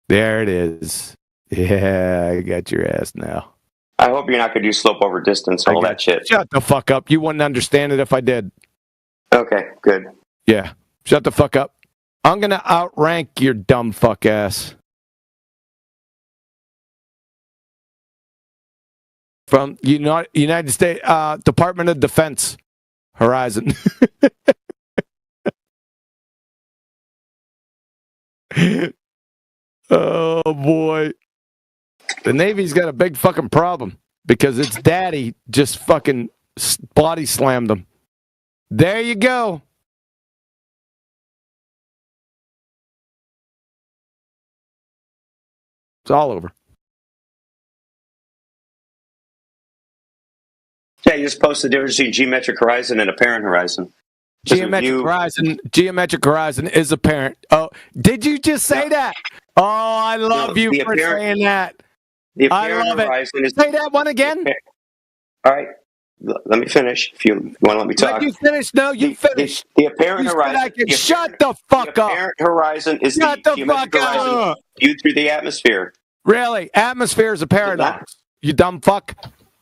There it is. Yeah, I got your ass now. I hope you're not going to do slope over distance and all that shit. Shut the fuck up. You wouldn't understand it if I did. Okay, good. Yeah, shut the fuck up. I'm going to outrank your dumb fuck ass. From United States Department of Defense, Horizon. Oh, boy. The Navy's got a big fucking problem because its daddy just fucking body slammed them. There you go. It's all over. Yeah, you just post the difference between geometric horizon and apparent horizon. Geometric horizon is apparent. Oh, did you just say that? Oh, I love you for saying that. The apparent horizon is. Say that one again. All right. Let me finish. If you want to let me talk. Let you finish? No, you finish. The apparent horizon. Shut the fuck up. The apparent horizon is the geometric horizon viewed through the atmosphere. Really? Atmosphere is a paradox. You dumb fuck.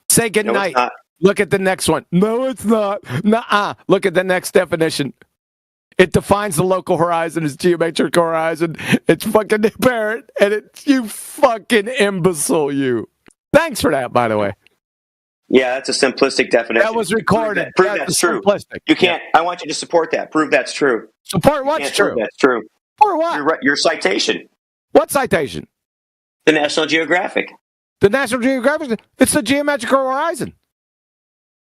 Say goodnight. No, look at the next one. No, it's not. Nuh-uh. Look at the next definition. It defines the local horizon as geometric horizon. It's fucking apparent, and it's you fucking imbecile, you. Thanks for that, by the way. Yeah, that's a simplistic definition. That was recorded. Prove that's true. Simplistic. You can't. I want you to support that. Prove that's true. Support what's true? Prove that's true. For what? Your citation. What citation? The National Geographic. The National Geographic? It's the geometrical horizon.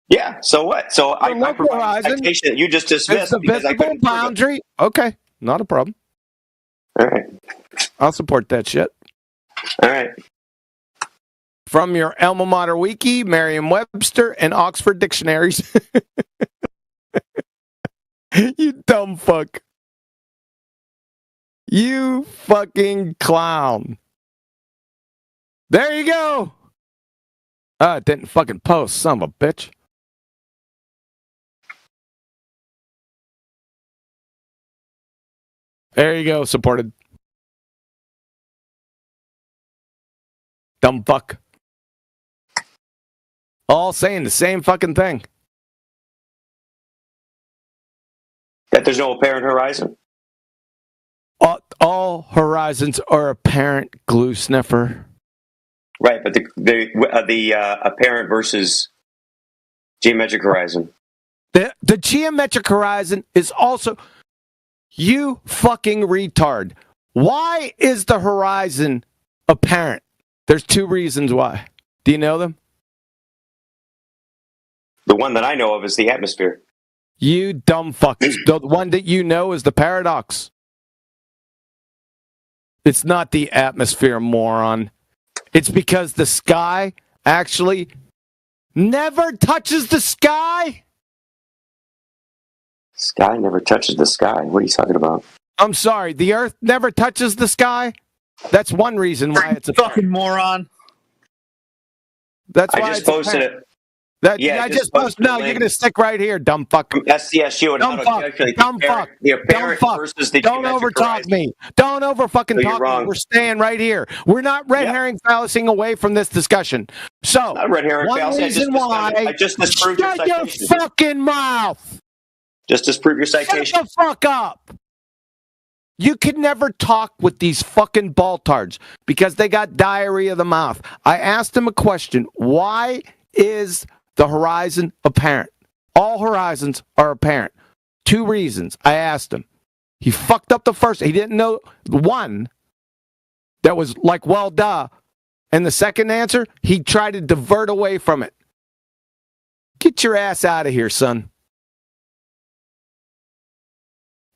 Yeah, so what? So I provide a citation that you just dismissed. It's the visible boundary. Okay, not a problem. All right. I'll support that shit. All right. From your alma mater wiki, Merriam-Webster, and Oxford dictionaries. You dumb fuck. You fucking clown. There you go. It didn't fucking post, son of a bitch. There you go, supported. Dumb fuck. All saying the same fucking thing. That there's no apparent horizon? All horizons are apparent, glue sniffer. Right, but the apparent versus geometric horizon. The geometric horizon is also... You fucking retard. Why is the horizon apparent? There's two reasons why. Do you know them? The one that I know of is the atmosphere. You dumb fuck. The one that you know is the paradox. It's not the atmosphere, moron. It's because the sky actually never touches the sky. Sky never touches the sky. What are you talking about? I'm sorry. The earth never touches the sky? That's one reason why it's a fucking moron. That's why I just posted it. I just posted. No, you're gonna stick right here, dumb fuck. SCSU and dumb how to fuck. calculate Dumb fuck. The apparent dumb fuck. versus the Don't overtalk me. Don't over fucking talk me. We're staying right here. We're not red herring fallicing away from this discussion. So not red herring one fallacy. reason why. I just disproved your citation. Shut your fucking mouth. Just disprove your citation. Shut the fuck up. You can never talk with these fucking baltards because they got diarrhea of the mouth. I asked them a question. Why is the horizon apparent? All horizons are apparent. Two reasons. I asked him. He fucked up the first. He didn't know the one that was like, well, duh. And the second answer, he tried to divert away from it. Get your ass out of here, son.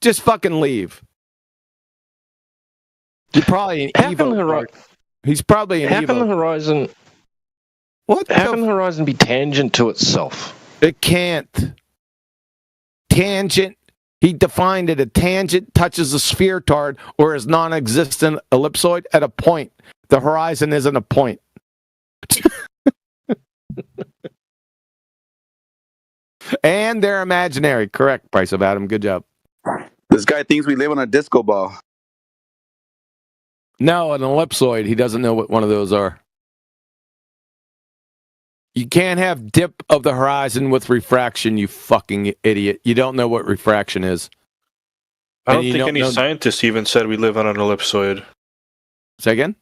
Just fucking leave. You're probably an evil. He's probably an evil. How can the horizon? What? How can the horizon be tangent to itself? It can't. Tangent. He defined it. A tangent touches a sphere-tard or is non-existent ellipsoid at a point. The horizon isn't a point. And they're imaginary. Correct, Price of Adam. Good job. This guy thinks we live on a disco ball. No, an ellipsoid. He doesn't know what one of those are. You can't have dip of the horizon with refraction, you fucking idiot. You don't know what refraction is. I don't think any scientist even said we live on an ellipsoid. Say again?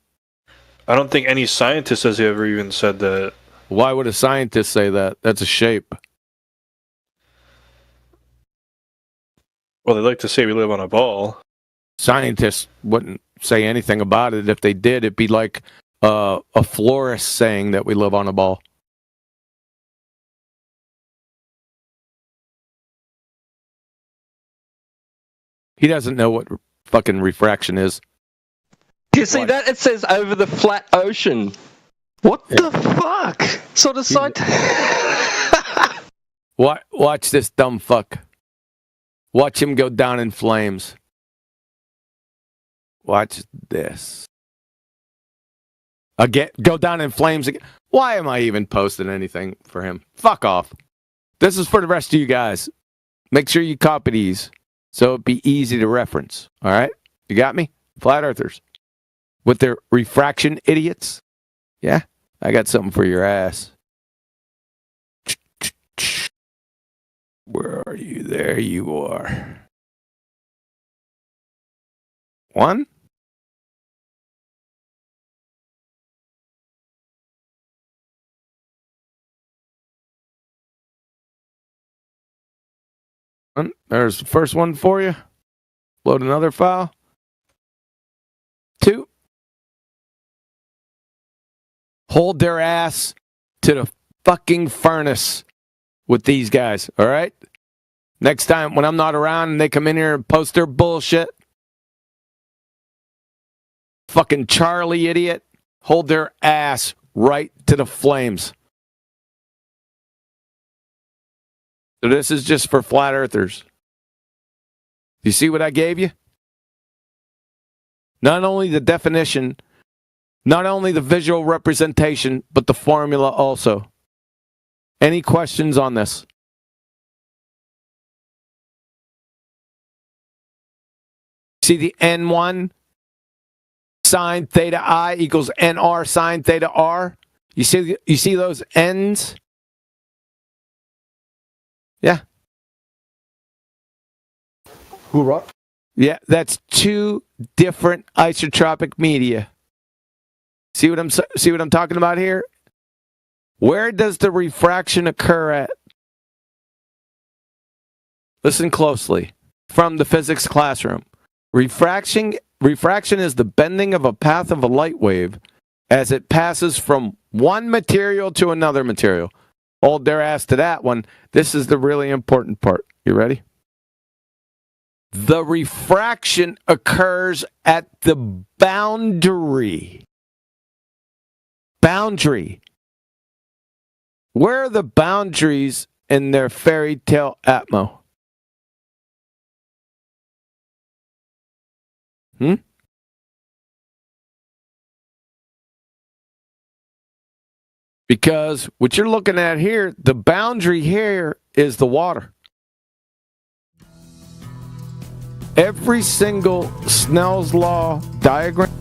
I don't think any scientist has ever even said that. Why would a scientist say that? That's a shape. Well, they like to say we live on a ball. Scientists wouldn't say anything about it. If they did, it'd be like a florist saying that we live on a ball. He doesn't know what fucking refraction is. Do you see that? It says over the flat ocean. What the fuck? Sort of site. Watch this dumb fuck. Watch him go down in flames. Watch this. Again, go down in flames again. Why am I even posting anything for him? Fuck off. This is for the rest of you guys. Make sure you copy these so it'd be easy to reference. All right? You got me? Flat earthers. With their refraction idiots. Yeah? I got something for your ass. Where are you? There you are. One. There's the first one for you. Load another file. 2. Hold their ass to the fucking furnace with these guys, all right? Next time when I'm not around and they come in here and post their bullshit, fucking Charlie idiot, hold their ass right to the flames. So this is just for flat earthers. You see what I gave you? Not only the definition, not only the visual representation, but the formula also. Any questions on this? See the N1 sine theta I equals NR sine theta R? You see those N's? Yeah. Hoorah. Yeah, that's 2 different isotropic media. See what I'm talking about here? Where does the refraction occur at? Listen closely. From the physics classroom. Refraction is the bending of a path of a light wave as it passes from one material to another material. Hold their ass to that one. This is the really important part. You ready? The refraction occurs at the boundary. Boundary. Where are the boundaries in their fairy tale Atmo? Because what you're looking at here, the boundary here is the water. Every single Snell's law diagram.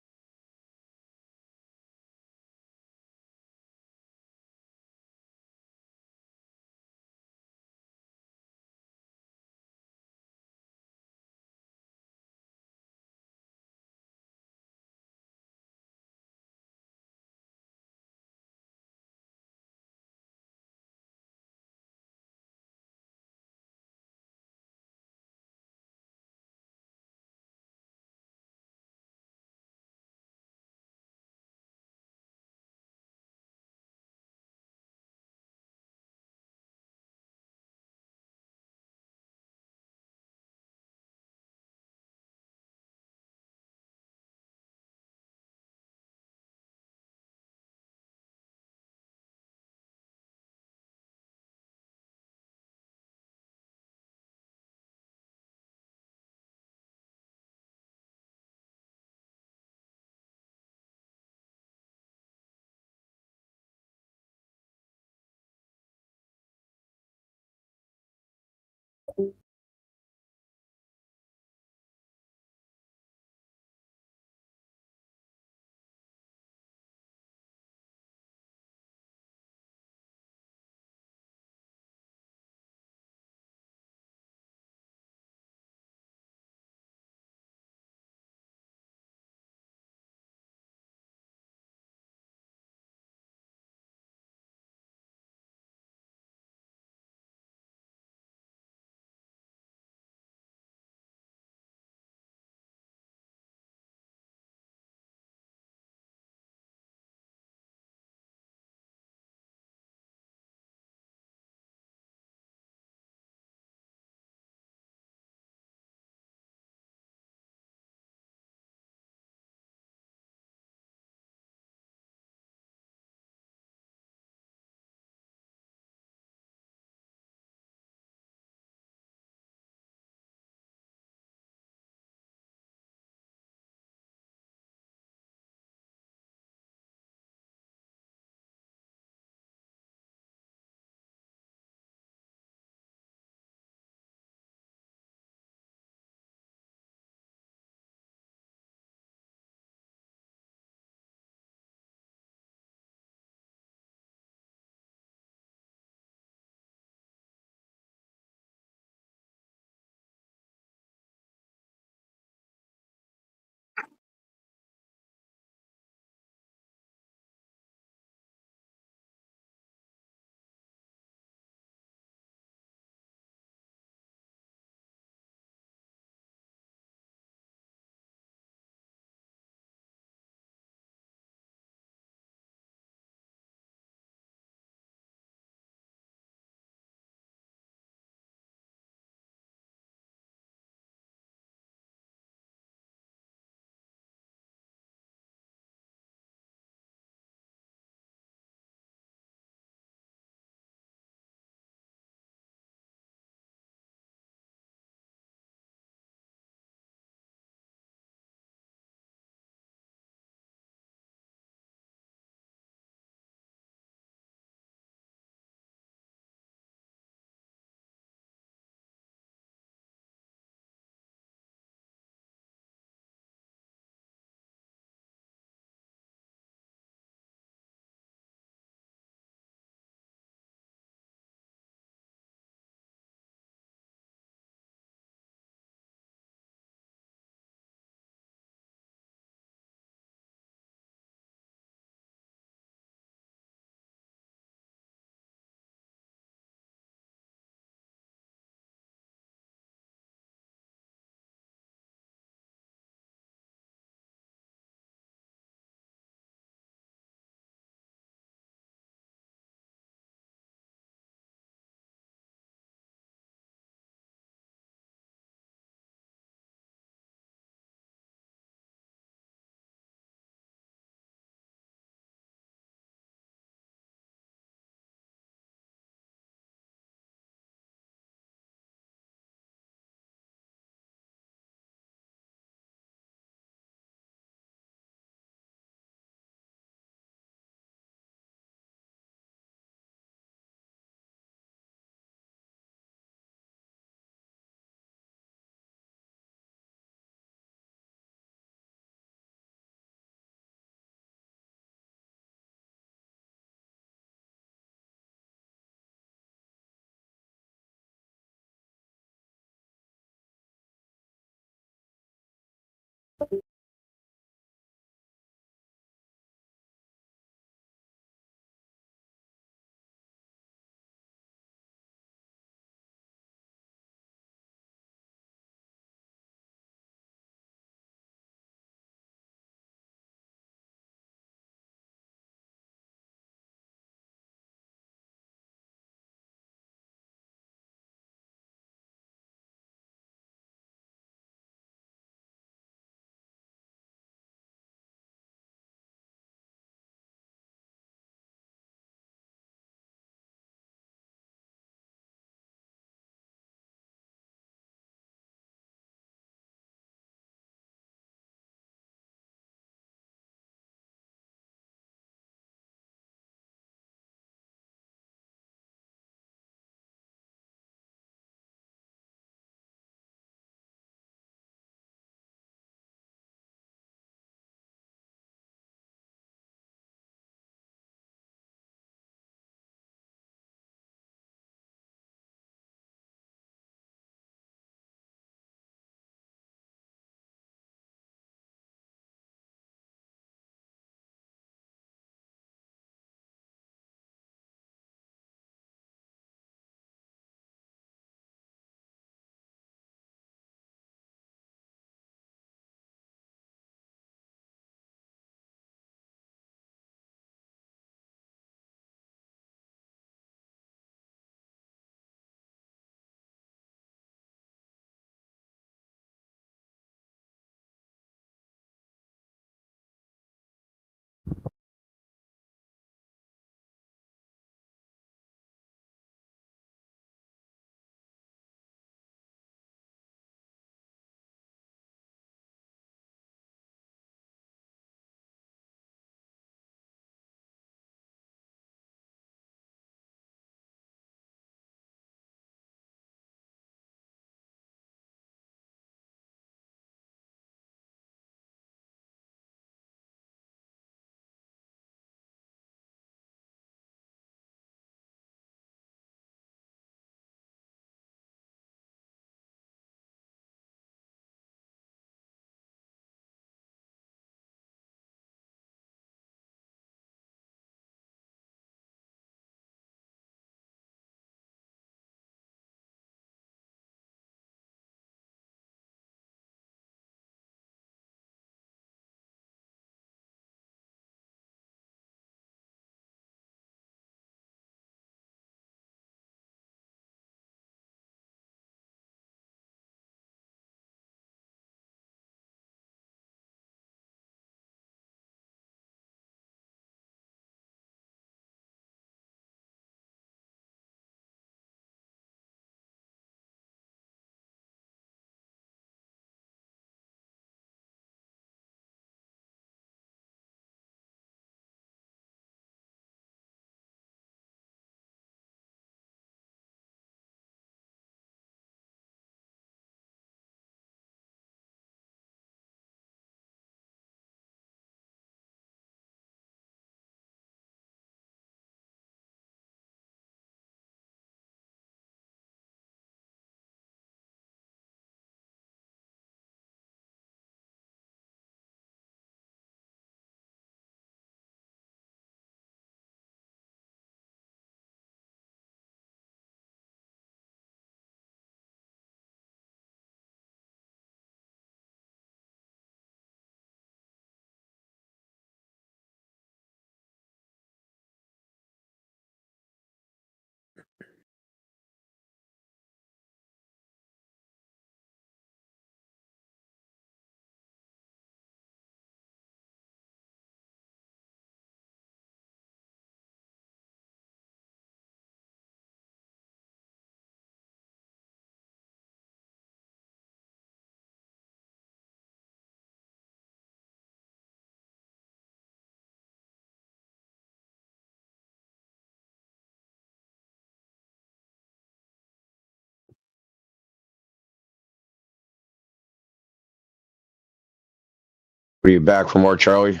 Are you back for more, Charlie?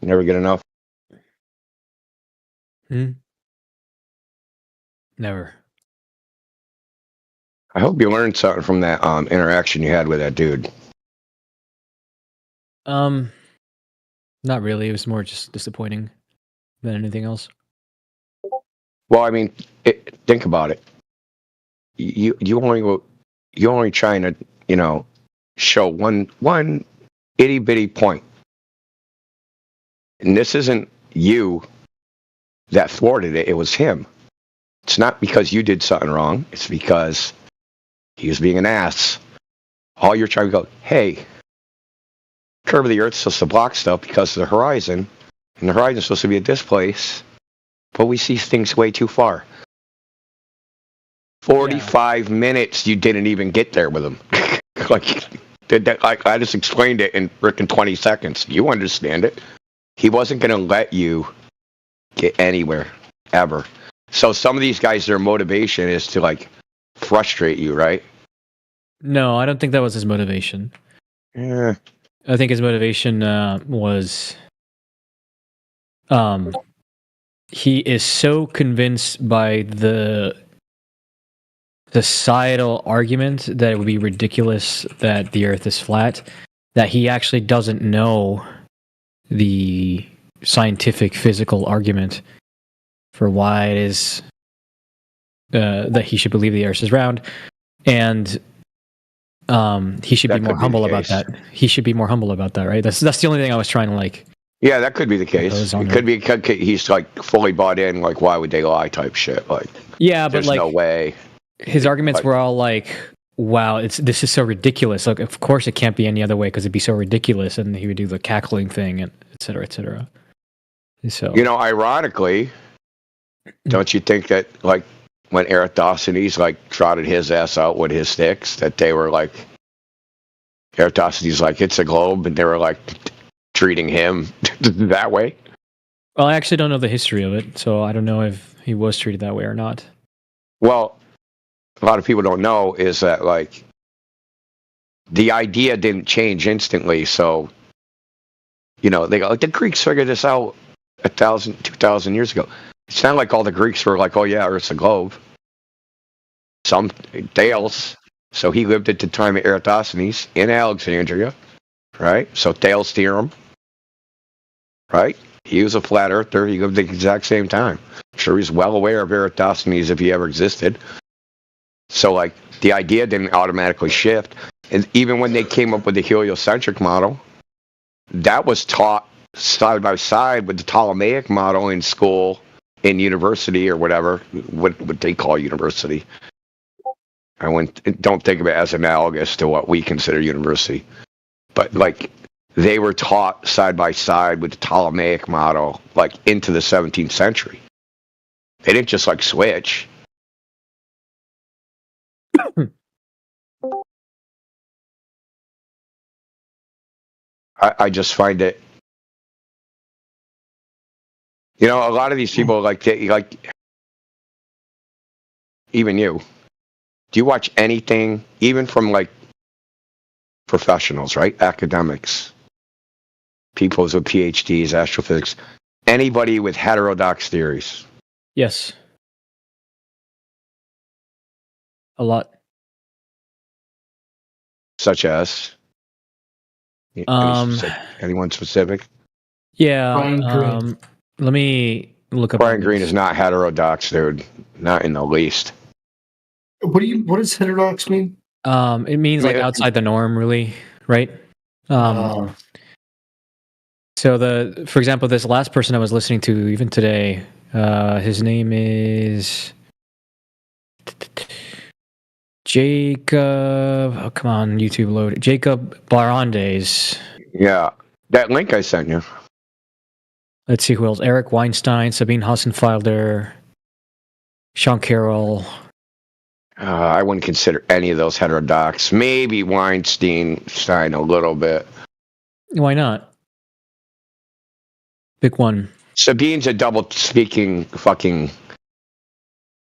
Never get enough? Never. I hope you learned something from that interaction you had with that dude. Not really. It was more just disappointing than anything else. Well, I mean, think about it. You only trying to show one itty bitty point, and this isn't you that thwarted it. It was him. It's not because you did something wrong. It's because he was being an ass. All you're trying to go, hey, curve of the Earth's supposed to block stuff because of the horizon, and the horizon's supposed to be at this place, but we see things way too far. 45 minutes, you didn't even get there with him. I just explained it in frickin' 20 seconds. You understand it. He wasn't going to let you get anywhere, ever. So some of these guys, their motivation is to, frustrate you, right? No, I don't think that was his motivation. Yeah. I think his motivation was... he is so convinced by the societal argument that it would be ridiculous that the Earth is flat, that he actually doesn't know the scientific physical argument for why it is that he should believe the Earth is round, and he should be more humble about that. He should be more humble about that, right? That's the only thing I was trying to Yeah, that could be the case. It could be he's fully bought in, why would they lie type shit. Yeah, but there's no way. His arguments were all wow, this is so ridiculous. Of course it can't be any other way because it'd be so ridiculous, and he would do the cackling thing, and et cetera, et cetera. So ironically, don't you think that when Eratosthenes trotted his ass out with his sticks, that they were Eratosthenes it's a globe, and they were treating him that way? Well, I actually don't know the history of it, so I don't know if he was treated that way or not. Well, a lot of people don't know is that the idea didn't change instantly. So, they go, the Greeks figured this out 1,000, 2,000 years ago. It's not like all the Greeks were oh yeah, Earth's a globe. Some Thales, so he lived at the time of Eratosthenes in Alexandria, right? So Thales' theorem, right? He was a flat earther. He lived at the exact same time. I'm sure he's well aware of Eratosthenes if he ever existed. So, the idea didn't automatically shift. And even when they came up with the heliocentric model, that was taught side by side with the Ptolemaic model in school, in university, or whatever, what they call university. Don't think of it as analogous to what we consider university. But, they were taught side by side with the Ptolemaic model, into the 17th century. They didn't just, switch. I just find it, a lot of these people even you. Do you watch anything, even from professionals, right? Academics, people with PhDs, astrophysics, anybody with heterodox theories? Yes. A lot. Such as? Anyone specific? Yeah. Brian Greene. Let me look up. Brian Greene is not heterodox, dude. Not in the least. What does heterodox mean? It means outside the norm, really, right? So for example, this last person I was listening to even today, his name is Jacob. Oh, come on, YouTube load it. Jacob Barandes. Yeah, that link I sent you. Let's see who else. Eric Weinstein, Sabine Hassenfelder, Sean Carroll. I wouldn't consider any of those heterodox. Maybe Weinstein a little bit. Why not? Pick one. Sabine's a double-speaking fucking...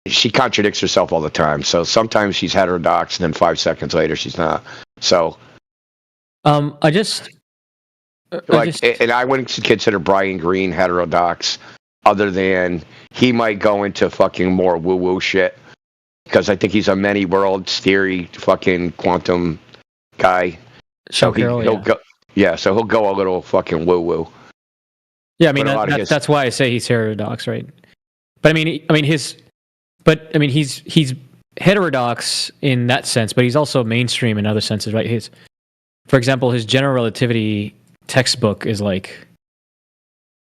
She contradicts herself all the time. So sometimes she's heterodox, and then 5 seconds later she's not. So... And I wouldn't consider Brian Greene heterodox, other than he might go into fucking more woo-woo shit, because I think he's a many worlds theory fucking quantum guy. So he'll go. Yeah, so he'll go a little fucking woo-woo. Yeah, I mean that's why I say he's heterodox, right? But he's heterodox in that sense, but he's also mainstream in other senses, right? For example, his general relativity textbook is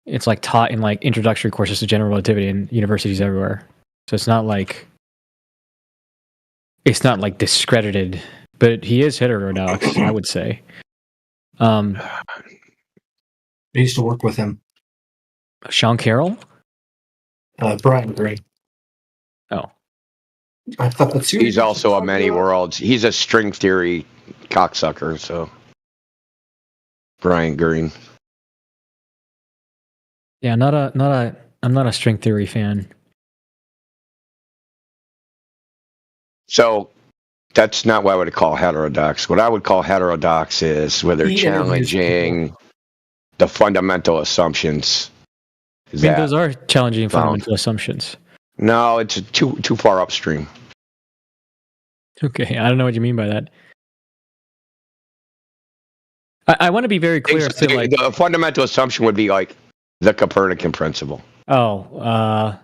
it's taught in introductory courses to general relativity in universities everywhere. So it's not discredited, but he is heterodox, I would say. I used to work with him. Sean Carroll? Brian Greene. Oh. I thought that's He's also a many worlds. He's a string theory cocksucker, so Brian Greene. Yeah, I'm not a string theory fan. So that's not what I would call heterodox. What I would call heterodox is where they're challenging the fundamental assumptions. Those are challenging fundamental assumptions. No, it's too far upstream. Okay, I don't know what you mean by that. I want to be very clear. The fundamental assumption would be the Copernican principle. Oh,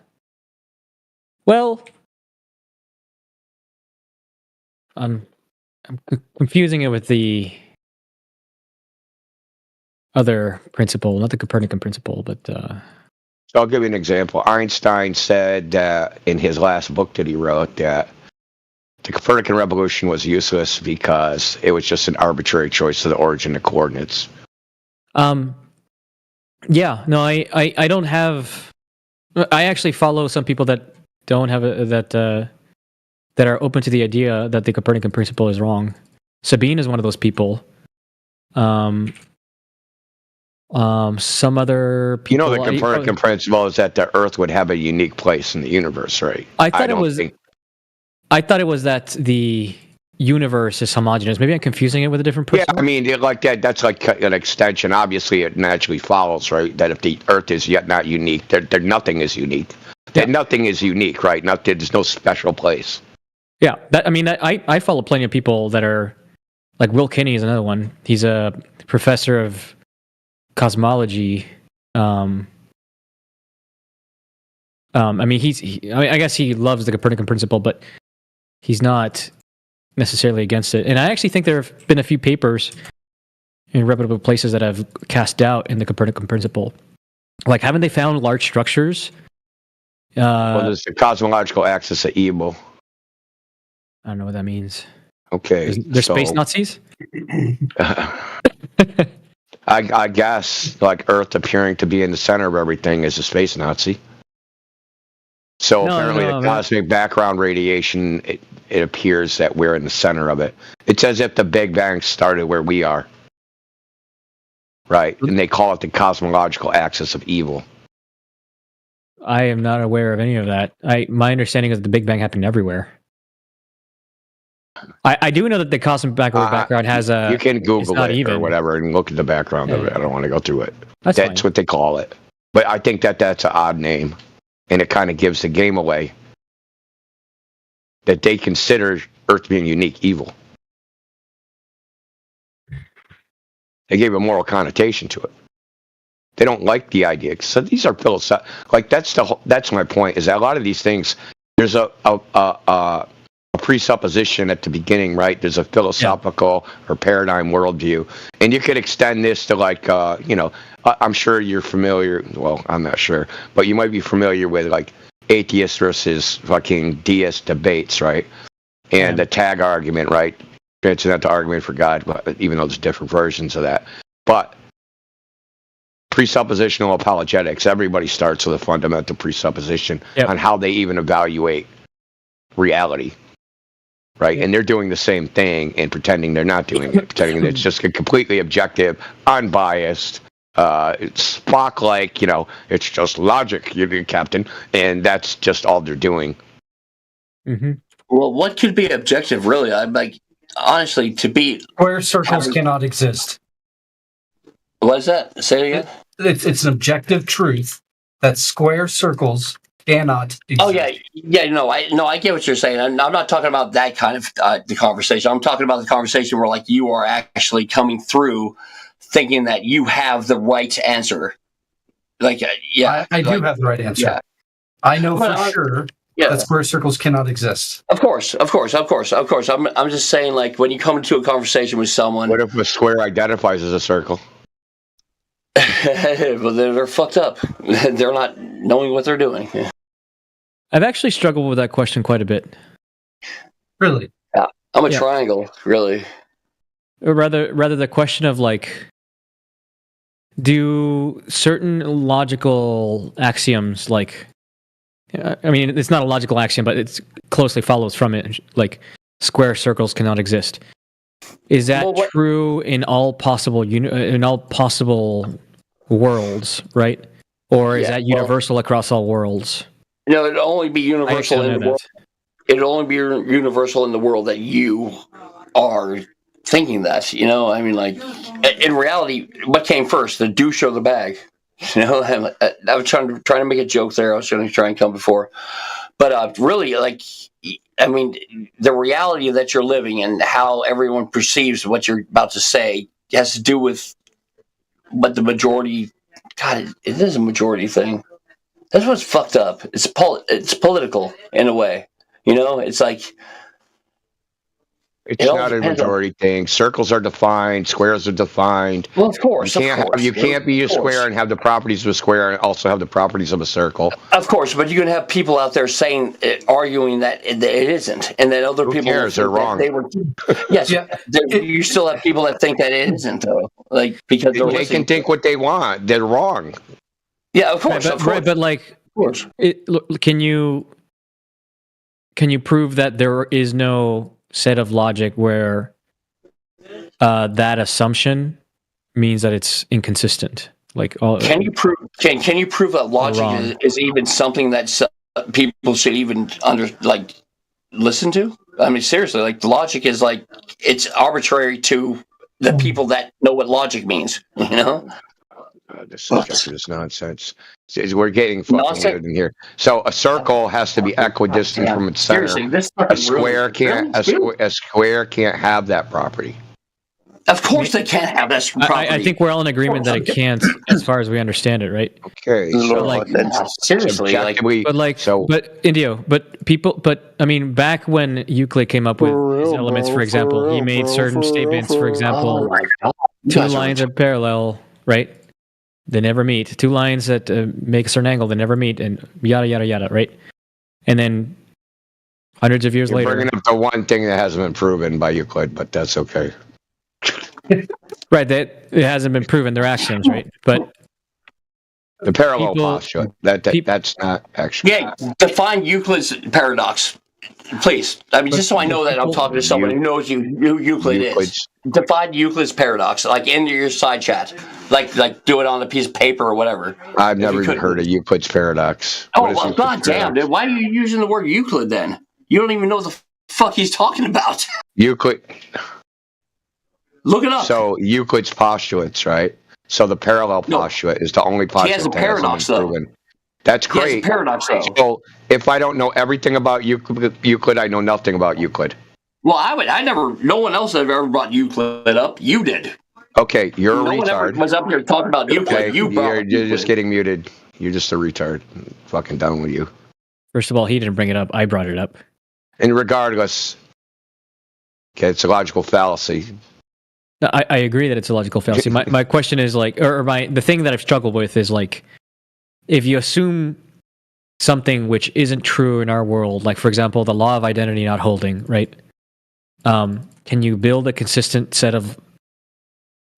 well, I'm confusing it with the other principle, not the Copernican principle, but. So I'll give you an example. Einstein said in his last book that he wrote that the Copernican revolution was useless because it was just an arbitrary choice of the origin of coordinates. Yeah, no, I don't have. I actually follow some people that don't have that are open to the idea that the Copernican principle is wrong. Sabine is one of those people. Some other people. The Copernican principle is that the Earth would have a unique place in the universe, right? I thought it was that the universe is homogeneous. Maybe I'm confusing it with a different person. Yeah, I mean, that's like an extension. Obviously, it naturally follows, right? That if the Earth is yet not unique, nothing is unique. That nothing is unique, right? There's no special place. Yeah, I follow plenty of people that are like Will Kinney is another one. He's a professor of cosmology. I guess he loves the Copernican principle, but he's not necessarily against it. And I actually think there have been a few papers in reputable places that have cast doubt in the Copernican principle. Haven't they found large structures? There's the cosmological axis of evil. I don't know what that means. Okay. They're space Nazis? I guess Earth appearing to be in the center of everything is a space Nazi. So apparently the cosmic background radiation, it appears that we're in the center of it. It's as if the Big Bang started where we are. Right? And they call it the cosmological axis of evil. I am not aware of any of that. My understanding is that the Big Bang happened everywhere. I do know that the cosmic background has a... You can Google it or whatever and look at the background of it. I don't want to go through it. That's what they call it. But I think that's an odd name. And it kind of gives the game away that they consider Earth being unique evil. They gave a moral connotation to it. They don't like the idea. So these are philosophical. That's my point. Is that a lot of these things, there's a presupposition at the beginning, right? There's a philosophical or paradigm worldview, and you could extend this to I'm sure you're familiar. Well, I'm not sure, but you might be familiar with atheist versus fucking deist debates, right? And the tag argument, right? Transcendental argument for God, even though there's different versions of that. But presuppositional apologetics, everybody starts with a fundamental presupposition on how they even evaluate reality. Right, and they're doing the same thing and pretending they're not doing it, pretending that it's just completely objective, unbiased, Spock-like, it's just logic, you're Captain, and that's just all they're doing. Mm-hmm. Well, what could be objective, really? I'm honestly, to be square circles cannot exist. What is that? Say it again. It's an objective truth that square circles cannot exist. Oh yeah. No, I get what you're saying. I'm not talking about that kind of the conversation. I'm talking about the conversation where like you are actually coming through, thinking that you have the right answer. Like I do have the right answer. Yeah. I know for sure that square circles cannot exist. Of course. I'm just saying, like when you come into a conversation with someone. What if a square identifies as a circle? Well, they're fucked up. They're not knowing what they're doing. I've actually struggled with that question quite a bit. Really? Yeah. I'm a triangle, really. Or rather the question of like, do certain logical axioms, like, I mean, it's not a logical axiom, but it closely follows from it, like square circles cannot exist. Is that true in all possible worlds, right? Or is that universal across all worlds? No, it'd only be universal in the world. It'd only be universal in the world that you are thinking that. You know, I mean, like in reality, what came first, the douche or the bag? You know, I was trying to make a joke there. I was going to try and come before, but really, like, I mean, the reality that you're living and how everyone perceives what you're about to say has to do with what the majority. God, it is a majority thing. That's what's fucked up. It's political in a way. You know, it's like. It's not a majority thing. Circles are defined. Squares are defined. Well, of course. You can't be a square and have the properties of a square and also have the properties of a circle. Of course, but you can have people out there saying, arguing that it isn't, and then other people. Who cares? They're wrong. Yes, you still have people that think that it isn't, though. Like because they can think what they want. They're wrong. Yeah, of course. Right, but like, of course. Can you prove that there is no set of logic where that assumption means that it's inconsistent? Like, can you prove that logic is even something that people should even listen to? I mean, seriously, like the logic is like it's arbitrary to the people that know what logic means. You know. This subject is nonsense. We're getting fucking weird in here. So a circle has to be equidistant from its center. A square can't have that property. Of course, they can't have that property. I think we're all in agreement that it can't, as far as we understand it, right? Okay. So like, seriously, but I mean, back when Euclid came up with his elements, for example, he made certain statements. For example, two lines are parallel, right? They never meet. Two lines that make a certain angle, they never meet, and yada yada yada, right? And then hundreds of years later, bringing up the one thing that hasn't been proven by Euclid, but that's okay. Right, that it hasn't been proven. They're axioms, right? But the parallel postulate that's not actually. Yeah, define Euclid's paradox, please. I mean, just so I know that I'm talking to someone who knows who Euclid is. Define Euclid's paradox, like in your side chat, like do it on a piece of paper or whatever. I've never even heard of Euclid's paradox. Oh well, goddamn, dude! Why are you using the word Euclid then? You don't even know what the fuck he's talking about. Euclid. Look it up. So Euclid's postulates, right? So the parallel postulate is the only postulate he has a paradox, though. Proven. That's great. He has a paradox, though. So if I don't know everything about Euclid, I know nothing about Euclid. Well, no one else has ever brought Euclid up. You did. Okay, you're a retard. No one ever was up here talking about Euclid. Okay, you're just getting muted. You're just a retard. I'm fucking done with you. First of all, he didn't bring it up. I brought it up. And regardless, okay, it's a logical fallacy. I agree that it's a logical fallacy. My question is like, the thing that I've struggled with is like, if you assume something which isn't true in our world, like for example, the law of identity not holding, right? Can you build a consistent set of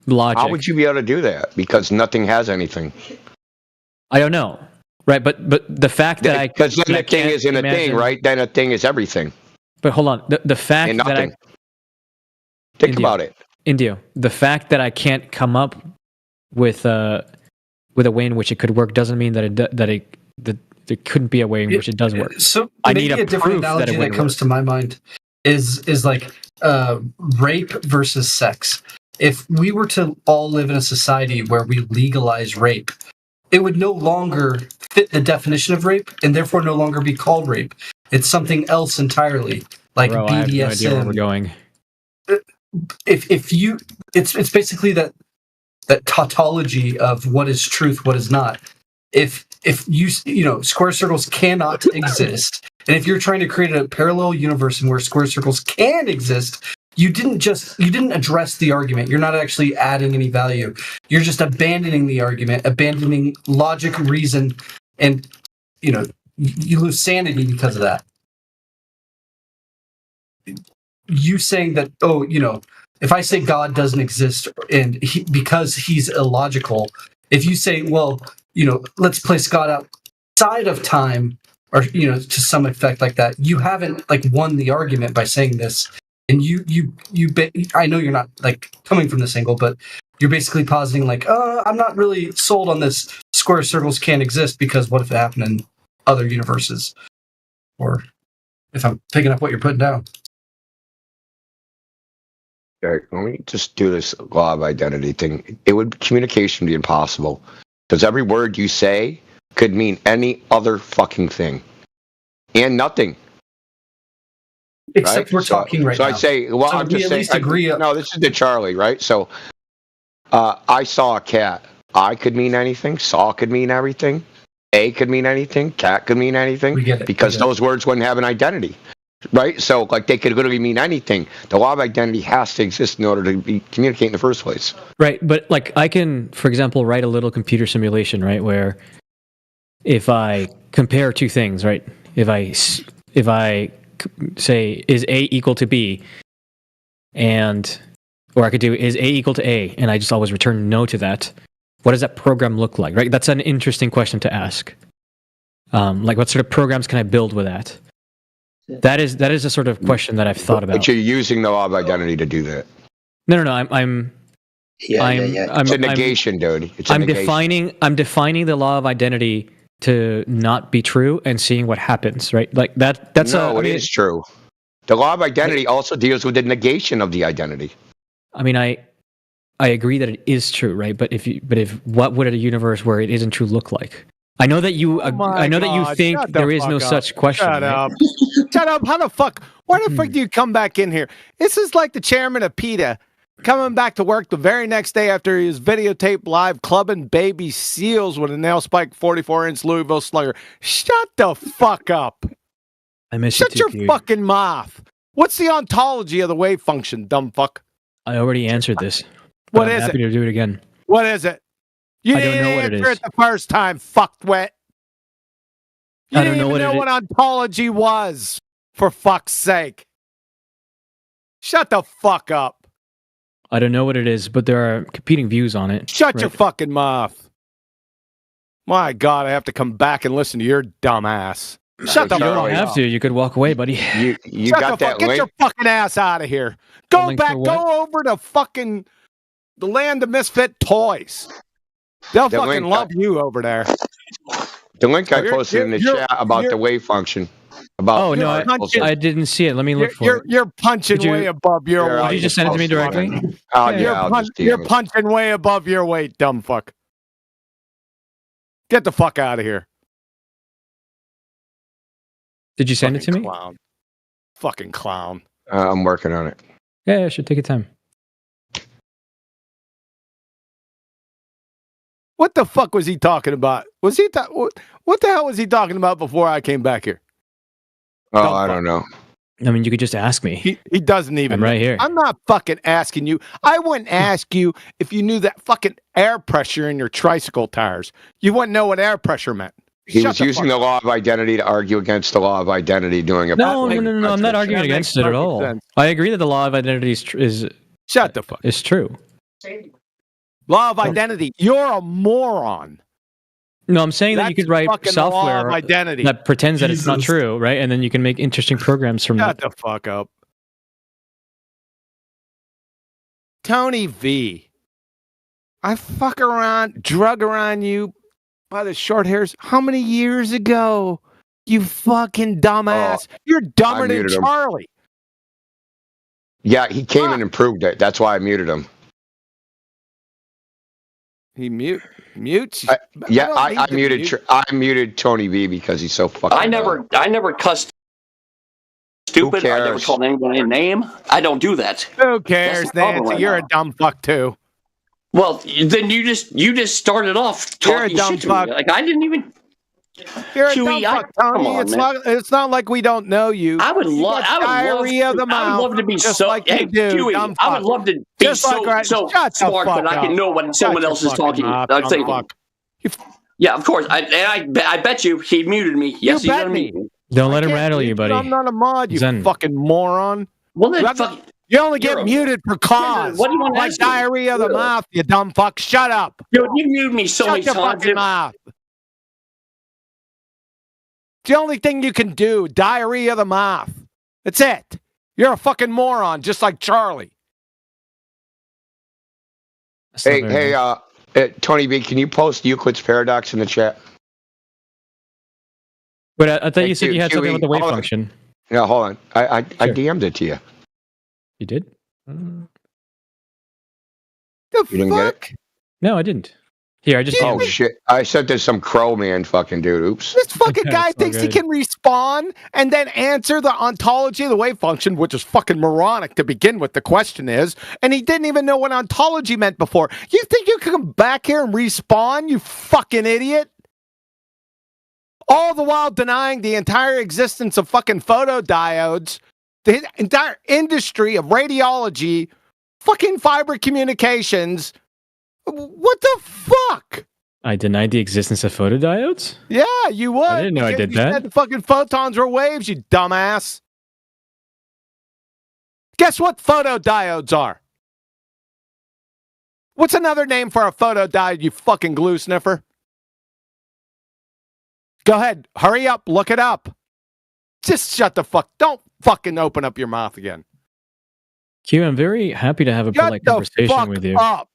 logic? How would you be able to do that? Because nothing has anything. I don't know, right? But the fact that because then a thing isn't a thing, right? Then a thing is everything. But hold on, the fact that think about it. Indio, the fact that I can't come up with a way in which it could work doesn't mean that there couldn't be a way in which it does work. So I need a different analogy that comes to my mind is like rape versus sex. if we were to all live in a society where we legalize rape, it would no longer fit the definition of rape and therefore no longer be called rape. It's something else entirely, like Bro, BDSM. I have no idea where we're going. If you, it's basically that tautology of what is truth, what is not. If you square circles cannot exist, and if you're trying to create a parallel universe in where square circles can exist, you didn't address the argument. You're not actually adding any value. You're just abandoning the argument, abandoning logic, reason, and you lose sanity because of that. You saying that, if I say God doesn't exist and because he's illogical, if you say, well, let's place God outside of time, or to some effect like that, you haven't won the argument by saying this. And I know you're not coming from this angle, but you're basically positing I'm not really sold on this. Square circles can't exist because what if it happened in other universes? Or if I'm picking up what you're putting down. Let me just do this law of identity thing. Communication would be impossible because every word you say could mean any other fucking thing and nothing. Except we're talking right now. So I say, well, so I'm just saying. No, this is the Charlie, right? So I saw a cat. I could mean anything. Saw could mean everything. A could mean anything. Cat could mean anything. We get it. Because those words wouldn't have an identity. Right? So, they could literally mean anything. The law of identity has to exist in order to communicate in the first place. Right, but I can, for example, write a little computer simulation, right, where if I compare two things, right, if I say is A equal to B, or I could do is A equal to A, and I just always return no to that. What does that program look like? Right, that's an interesting question to ask. What sort of programs can I build with that? That is a sort of question that I've thought about. But you're using the law of identity to do that. No. I'm It's a negation, dude. It's a negation. I'm defining the law of identity to not be true and seeing what happens. Right, that's it is true. The law of identity also deals with the negation of the identity. I mean, I agree that it is true, right? But what would a universe where it isn't true look like? I know that you. That you think there is no such question. Shut up! Shut up! How the fuck? Why the fuck do you come back in here? This is like the chairman of PETA coming back to work the very next day after he was videotaped live clubbing baby seals with a nail spike 44-inch Louisville Slugger. Shut the fuck up! I miss Shut you your fucking mouth. What's the ontology of the wave function, dumb fuck? I already answered this. What I'm is happy it? to do it again. What is it? You didn't know what it answer is. it the first time, fuckwit. You I don't didn't know even what know it what ontology was, for fuck's sake. Shut the fuck up. I don't know what it is, but there are competing views on it. Shut your fucking mouth. My God, I have to come back and listen to your dumb ass. Shut the fuck up. You don't have to. You could walk away, buddy. You Shut got the that fuck. Get link? your fucking ass out of here. Go back. Go over to fucking the land of misfit toys. They'll The fucking link love you over there. The link I posted in the chat about the wave function. About I didn't see it. Let me look for it. You're punching way above your weight. Did you just send it to me directly? You're punching way above your weight, dumb fuck. Get the fuck out of here. Did you send it to me? Clown. Fucking clown. I'm working on it. Yeah, should take your time. What the fuck was he talking about? What the hell was he talking about before I came back here? Oh, I don't know. I mean, you could just ask me. He doesn't even. I'm right here. I'm not fucking asking you. I wouldn't ask you if you knew that fucking air pressure in your tricycle tires. You wouldn't know what air pressure meant. He was using the law of identity to argue against the law of identity, doing a No. I'm not arguing against it at all. sense. I agree that the law of identity is Shut the fuck. Is true. Law of identity. You're a moron. No, I'm saying that you could write fucking the law software of identity. that pretends that it's not true, right? And then you can make interesting programs from Shut that. the fuck up. Tony V. I fuck around, drug around you by the short hairs. How many years ago? You fucking dumbass. You're dumber than muted him. Charlie. Yeah, he came in and proved it. That's why I muted him. He mutes. I muted Tony V because he's so fucking. I never cussed stupid. I never called anyone a name. I don't do that. Who cares, Nancy? You're a dumb fuck too. Well, then you just started off talking shit to me. Like I didn't even. You're a dumb fuck, Tony. It's not like we don't know you. I would love to be just so. Like hey, Huey, I would love to be just so smart, but I can know when someone else is talking. Yeah, of course. I bet you he muted me. Yes, he's unmuted me. Don't let him rattle you, buddy. I'm not a mod, you fucking moron. Well, then, you only get muted for cause. What do you want to like diarrhea of the mouth, you dumb fuck. Shut up. Dude, you muted me so many times. Shut your fucking mouth. It's the only thing you can do. Diarrhea of the mouth. That's it. You're a fucking moron, just like Charlie. Hey, Tony B, can you post Euclid's paradox in the chat? But I thought you said you had something with the wave function. Yeah, hold on. I DM'd it to you. You did? The you didn't get it? No, I didn't. Here, I just. Oh shit! I sent this some crow man fucking dude. Oops. This fucking guy thinks he can respawn and then answer the ontology of the wave function, which is fucking moronic to begin with. The question is, and he didn't even know what ontology meant before. You think you can come back here and respawn? You fucking idiot! All the while denying the entire existence of fucking photodiodes, the entire industry of radiology, fucking fiber communications. What the fuck? I denied the existence of photodiodes? Yeah, you would. I didn't know I did that. Said the fucking photons were waves, you dumbass. Guess what photodiodes are? What's another name for a photodiode, you fucking glue sniffer? Go ahead. Hurry up. Look it up. Just shut the fuck. Don't fucking open up your mouth again. Q, I'm very happy to have a polite conversation with you. Up.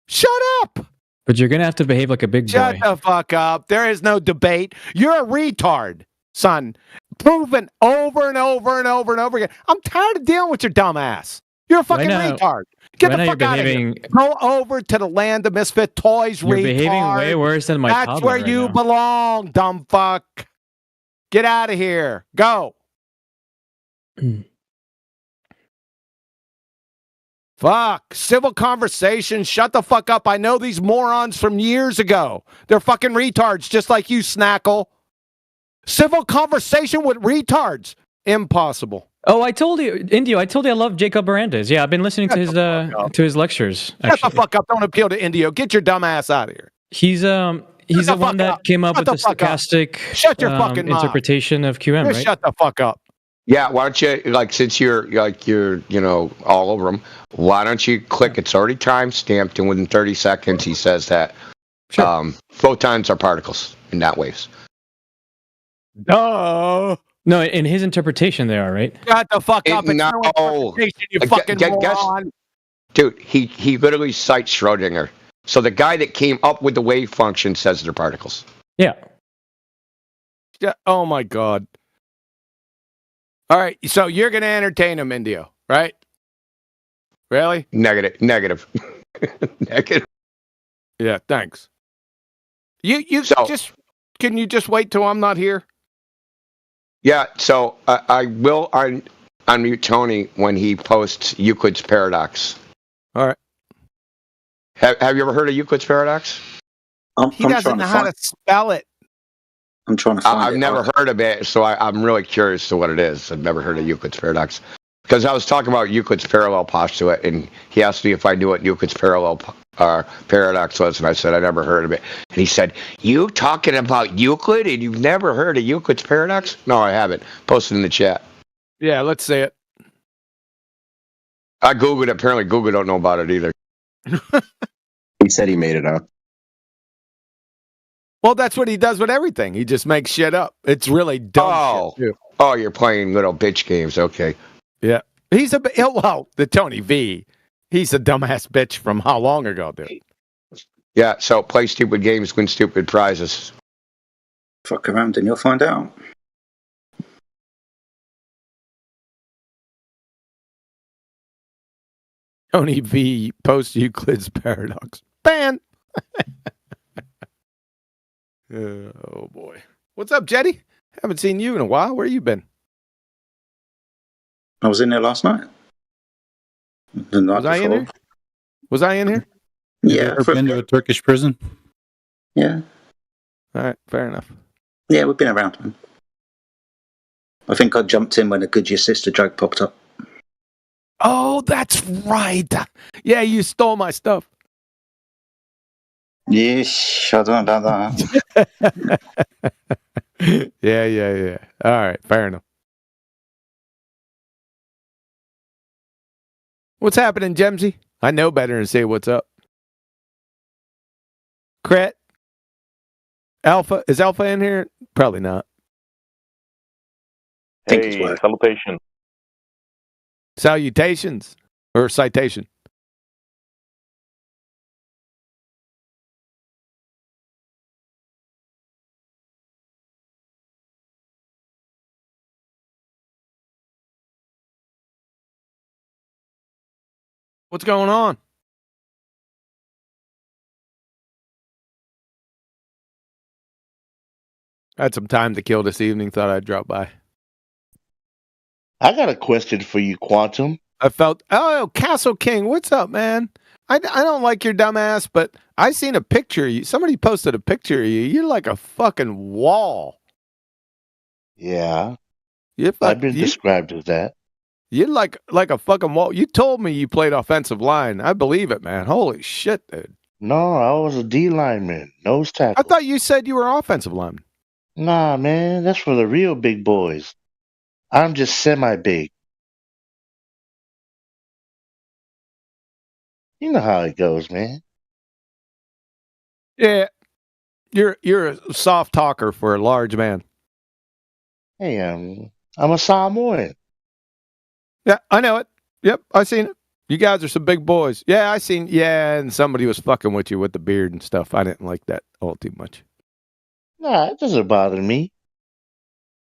Shut up. But you're going to have to behave like a big boy. Shut the fuck up. There is no debate. You're a retard, son. Proven over and over and over and over again. I'm tired of dealing with your dumb ass. You're a fucking retard. Get the fuck out of here. Go over to the land of misfit toys, You're retard. behaving way worse than my That's toddler where you belong, dumb fuck. Get out of here. Go. Fuck. Civil conversation. Shut the fuck up. I know these morons from years ago. They're fucking retards, just like you, Snackle. Civil conversation with retards. Impossible. Oh, I told you, Indio. I told you I love Jacob Barandas. Yeah, I've been listening to his lectures. Shut the fuck up! Don't appeal to Indio. Get your dumb ass out of here. He's the one that came up with the stochastic interpretation of QM, right? Shut the fuck up. Yeah, why don't you since you're all over him? Why don't you click? It's already time stamped, and within 30 seconds he says that photons are particles and not waves. Duh. No, in his interpretation, they are, right? Shut the fuck up. It's no interpretation, you fucking moron. Dude, he literally cites Schrodinger. So the guy that came up with the wave function says they're particles. Yeah. Oh, my God. All right, so you're going to entertain him, Indio, right? Really? Negative. Negative. Yeah, thanks. Can you just wait till I'm not here? Yeah, so I will unmute Tony when he posts Euclid's paradox. All right. Have you ever heard of Euclid's paradox? He doesn't know how to spell it. I'm trying to find it. I've never heard of it, so I'm really curious to what it is. I've never heard of Euclid's paradox. Because I was talking about Euclid's parallel postulate, and he asked me if I knew what Euclid's parallel paradox was, and I said I never heard of it. And he said, "You talking about Euclid, and you've never heard of Euclid's paradox?" No, I haven't. Post it in the chat. Yeah, let's say it. I Googled it. Apparently, Google don't know about it either. He said he made it up. Well, that's what he does with everything. He just makes shit up. It's really dumb shit, too. Oh, you're playing little bitch games. Okay. Yeah. The Tony V. He's a dumbass bitch from how long ago, dude? Yeah, so play stupid games, win stupid prizes. Fuck around and you'll find out. Tony V. post Euclid's paradox. saying. Oh boy. What's up, Jetty? Haven't seen you in a while. Where you been? I was in there last night. The night Was I in before. here? Was I in here? Yeah. Ever been to a Turkish prison? Yeah. All right, fair enough. Yeah, we've been around, man. I think I jumped in when the Good Your Sister joke popped up. Oh, that's right. Yeah, you stole my stuff. Yes, I don't know about that. Yeah. All right, fair enough. What's happening, Gemsy? I know better than say what's up. Cret? Alpha? Is Alpha in here? Probably not. Hey, salutation. Salutations. Or citation. What's going on? I had some time to kill this evening. Thought I'd drop by. I got a question for you, Quantum. I felt, oh, Castle King, what's up, man? I don't like your dumb ass, but I seen a picture of you. Somebody posted a picture of you. You're like a fucking wall. Yeah. I've been described as that. You're like a fucking wall. You told me you played offensive line. I believe it, man. Holy shit, dude. No, I was a D lineman, nose tackle. I thought you said you were offensive lineman. Nah, man, that's for the real big boys. I'm just semi-big. You know how it goes, man. Yeah. You're a soft talker for a large man. Hey, I'm a Samoan. Yeah, I know it. Yep, I seen it. You guys are some big boys. Yeah, I seen. Yeah, and somebody was fucking with you with the beard and stuff. I didn't like that all too much. Nah, it doesn't bother me.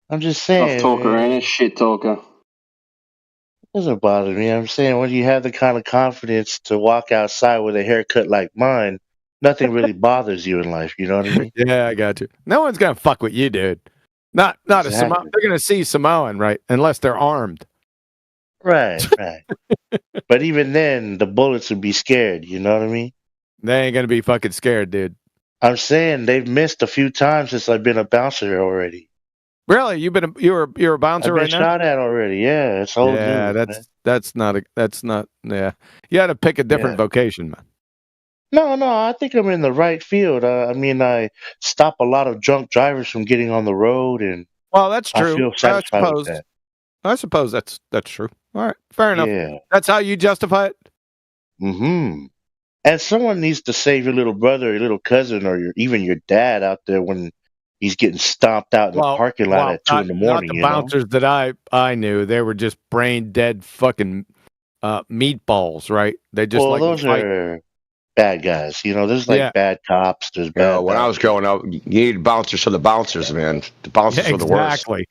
I'm just saying. Soft talker, ain't it? Shit talker. It doesn't bother me. I'm saying when you have the kind of confidence to walk outside with a haircut like mine, nothing really bothers you in life. You know what I mean? Yeah, I got you. No one's gonna fuck with you, dude. Not Exactly. a Samoan. They're gonna see Samoan, right? Unless they're armed. Right. But even then, the bullets would be scared. You know what I mean? They ain't gonna be fucking scared, dude. I'm saying they've missed a few times since I've been a bouncer already. Really? You're a bouncer I've been right now? shot at already. Yeah, it's old Yeah, news, that's not. Yeah, you got to pick a different vocation, man. No, I think I'm in the right field. I mean, I stop a lot of drunk drivers from getting on the road, and Well, that's true. I feel satisfied with that. I suppose that's true. All right, fair enough. Yeah. That's how you justify it. Mm-hmm. And someone needs to save your little brother, your little cousin, or even your dad out there when he's getting stomped out in the parking lot at 2 in the morning. Not the bouncers that I knew. They were just brain dead fucking meatballs, right? They just those are bad guys. You know, there's bad cops. There's bad. When I was growing up, you need bouncers for the bouncers, man. The bouncers were the worst. Exactly.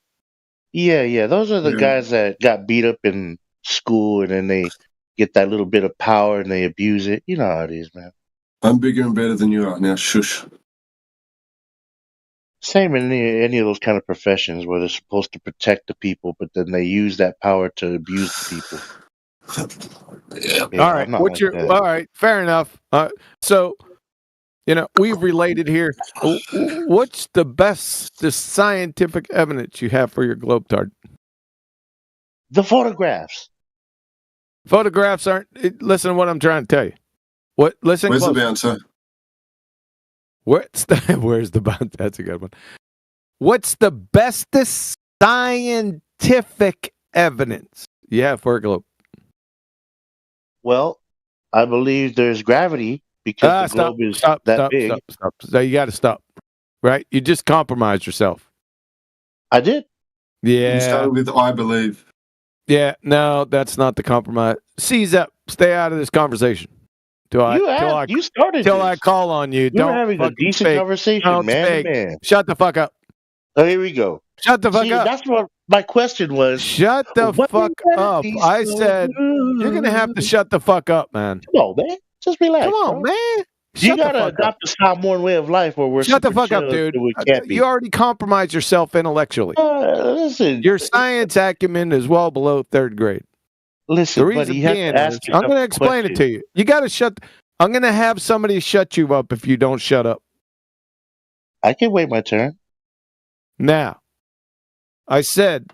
Yeah. Those are the guys that got beat up in school, and then they get that little bit of power and they abuse it. You know how it is, man. I'm bigger and better than you are now. Shush. Same in any of those kind of professions where they're supposed to protect the people, but then they use that power to abuse the people. Yeah, all right. All right. Fair enough. So, we've related here. What's the scientific evidence you have for your globe-tard? The photographs. Photographs aren't. Listen to what I'm trying to tell you. Listen. Where's close. the bouncer? Where's the bouncer? That's a good one. What's the bestest scientific evidence you have for a globe? Well, I believe there's gravity because the globe is that big. Stop. So you got to stop. Right? You just compromised yourself. I did. Yeah. You started with I believe. Yeah. No, that's not the compromise. Seize up. Stay out of this conversation. You started till this. I call on you. We were having a decent conversation, man. Shut the fuck up. Oh, here we go. Shut the fuck up. That's what my question was. Shut the fuck up. I said you're gonna have to shut the fuck up, man. Come on, man. Just relax. Come on, man. You Shut the gotta fuck up. adopt a Samoan way of life where we're Shut the super fuck up, chill dude. till we can't be. You already compromised yourself intellectually. Listen, Your science acumen is well below third grade. listen, The buddy, reason you have being to ask is, I'm yourself going to a explain it question. to you. You got to shut. I'm going to have somebody shut you up if you don't shut up. I can wait my turn. Now, I said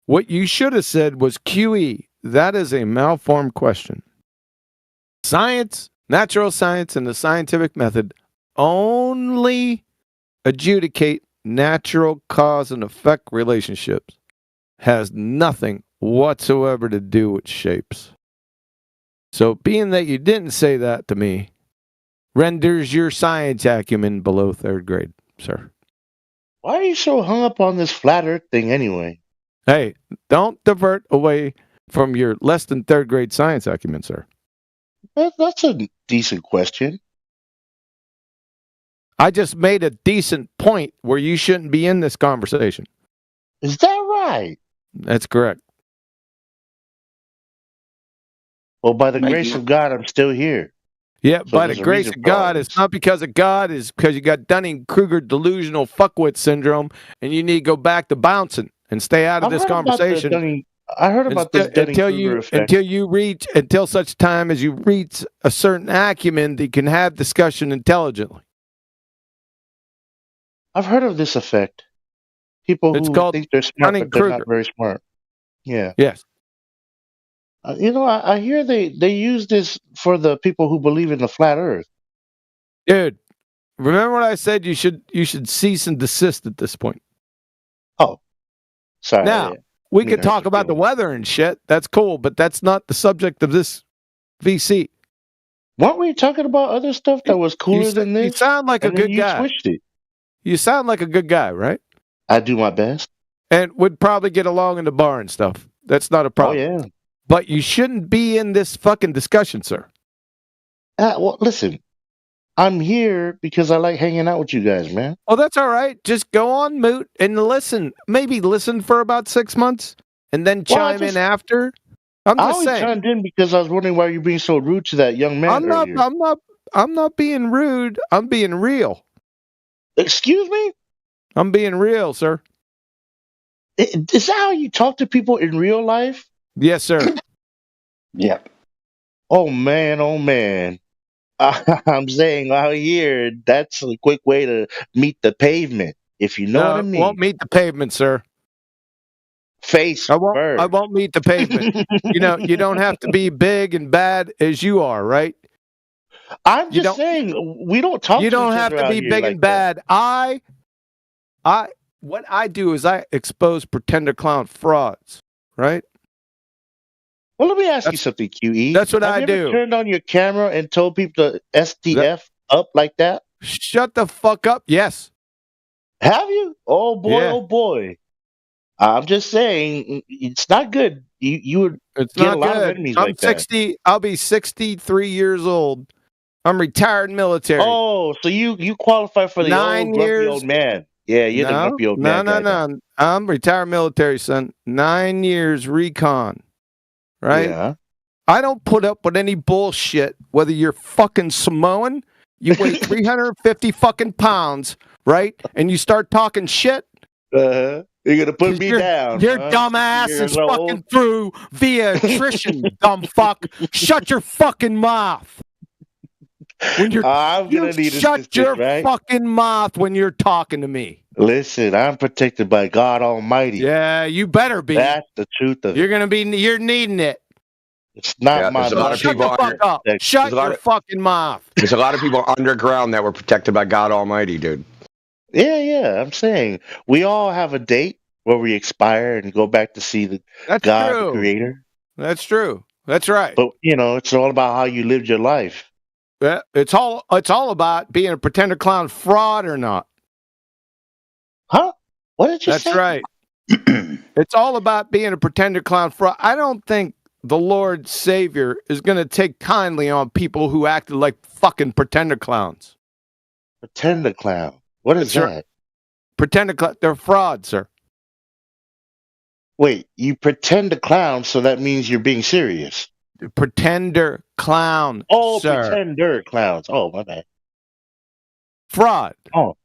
what you should have said was QE. That is a malformed question. Science, natural science, and the scientific method only adjudicate natural cause and effect relationships. Has nothing whatsoever to do with shapes. So, being that you didn't say that to me, renders your science acumen below third grade, sir. Why are you so hung up on this flat Earth thing anyway? Hey, don't divert away from your less than third grade science acumen, sir. That's a decent question. I just made a decent point where you shouldn't be in this conversation. Is that right? That's correct. Well, by the grace of God, I'm still here. Yeah, So by there's the a grace reason of for all God, this. it's not because of God, it's because you got Dunning-Kruger delusional fuckwit syndrome, and you need to go back to bouncing and stay out of I've this heard about the conversation. I heard about this Dunning-Kruger effect. Until such time as you reach a certain acumen that you can have discussion intelligently. I've heard of this effect. People It's who called think they're smart, but they're Dunning-Kruger. not very smart. Yeah. Yes. I hear they use this for the people who believe in the flat Earth. Dude, remember what I said? You should cease and desist at this point. Oh, sorry. Now, we could talk about the weather and shit. That's cool, but that's not the subject of this VC. Weren't we talking about other stuff that was cooler than this? You sound like a And then good you guy. switched it. You sound like a good guy, right? I do my best. And would probably get along in the bar and stuff. That's not a problem. Oh, yeah. But you shouldn't be in this fucking discussion, sir. Well, listen. I'm here because I like hanging out with you guys, man. Oh, that's all right. Just go on mute and listen. Maybe listen for about 6 months and then chime in after. I'm I just only saying. chimed in because I was wondering why you're being so rude to that young man earlier. I'm not being rude. I'm being real. Excuse me? I'm being real, sir. Is that how you talk to people in real life? Yes, sir. Yep. Oh man. I'm saying out here, that's a quick way to meet the pavement, if you know what I mean. Won't meet the pavement, sir. Face I won't meet the pavement. You don't have to be big and bad as you are, right? I'm just saying, we don't talk. You to don't each have other to out be here big like and bad. What I do is I expose pretender clown frauds, right? Well, let me ask you something, QE. That's what Have I you ever do. turned on your camera and told people to STF up like that? Shut the fuck up. Yes. Have you? Oh boy, Yeah. oh boy. I'm just saying, it's not good. You would It's get not a lot of good. enemies I'm like that. 60. I'll be 63 years old. I'm retired military. Oh, so you qualify for the 9 old grumpy years. old man. Yeah, you're the grumpy old man. No. I'm retired military, son. 9 years recon. Right? Yeah. I don't put up with any bullshit, whether you're fucking Samoan, you weigh 350 fucking pounds, right? And you start talking shit. You're gonna put me down. Your huh? dumb ass You're is so fucking old. through via attrition, dumb fuck. Shut your fucking mouth. When you're, I'm gonna you need shut assistance, your right? fucking mouth when you're talking to me. Listen, I'm protected by God Almighty. Yeah, you better be. That's the truth of it. You're needing it. It's not my there's a lot of Shut people the fuck up. Shut there's a lot your of- fucking mouth. There's a lot of people underground that were protected by God Almighty, dude. Yeah. I'm saying we all have a date where we expire and go back to see the That's God, true. the Creator. That's true. That's right. But it's all about how you lived your life. Yeah, it's all about being a pretender clown fraud or not. Huh? What did you That's say? right. It's all about being a pretender clown fraud. I don't think the Lord Savior is going to take kindly on people who acted like fucking pretender clowns. Pretender clown. What is That's that? right. Pretender clown. They're frauds, sir. Wait, you pretend to clown, so that means you're being serious. Pretender clown, Oh, sir. pretender clowns. Oh, my bad. fraud. Oh.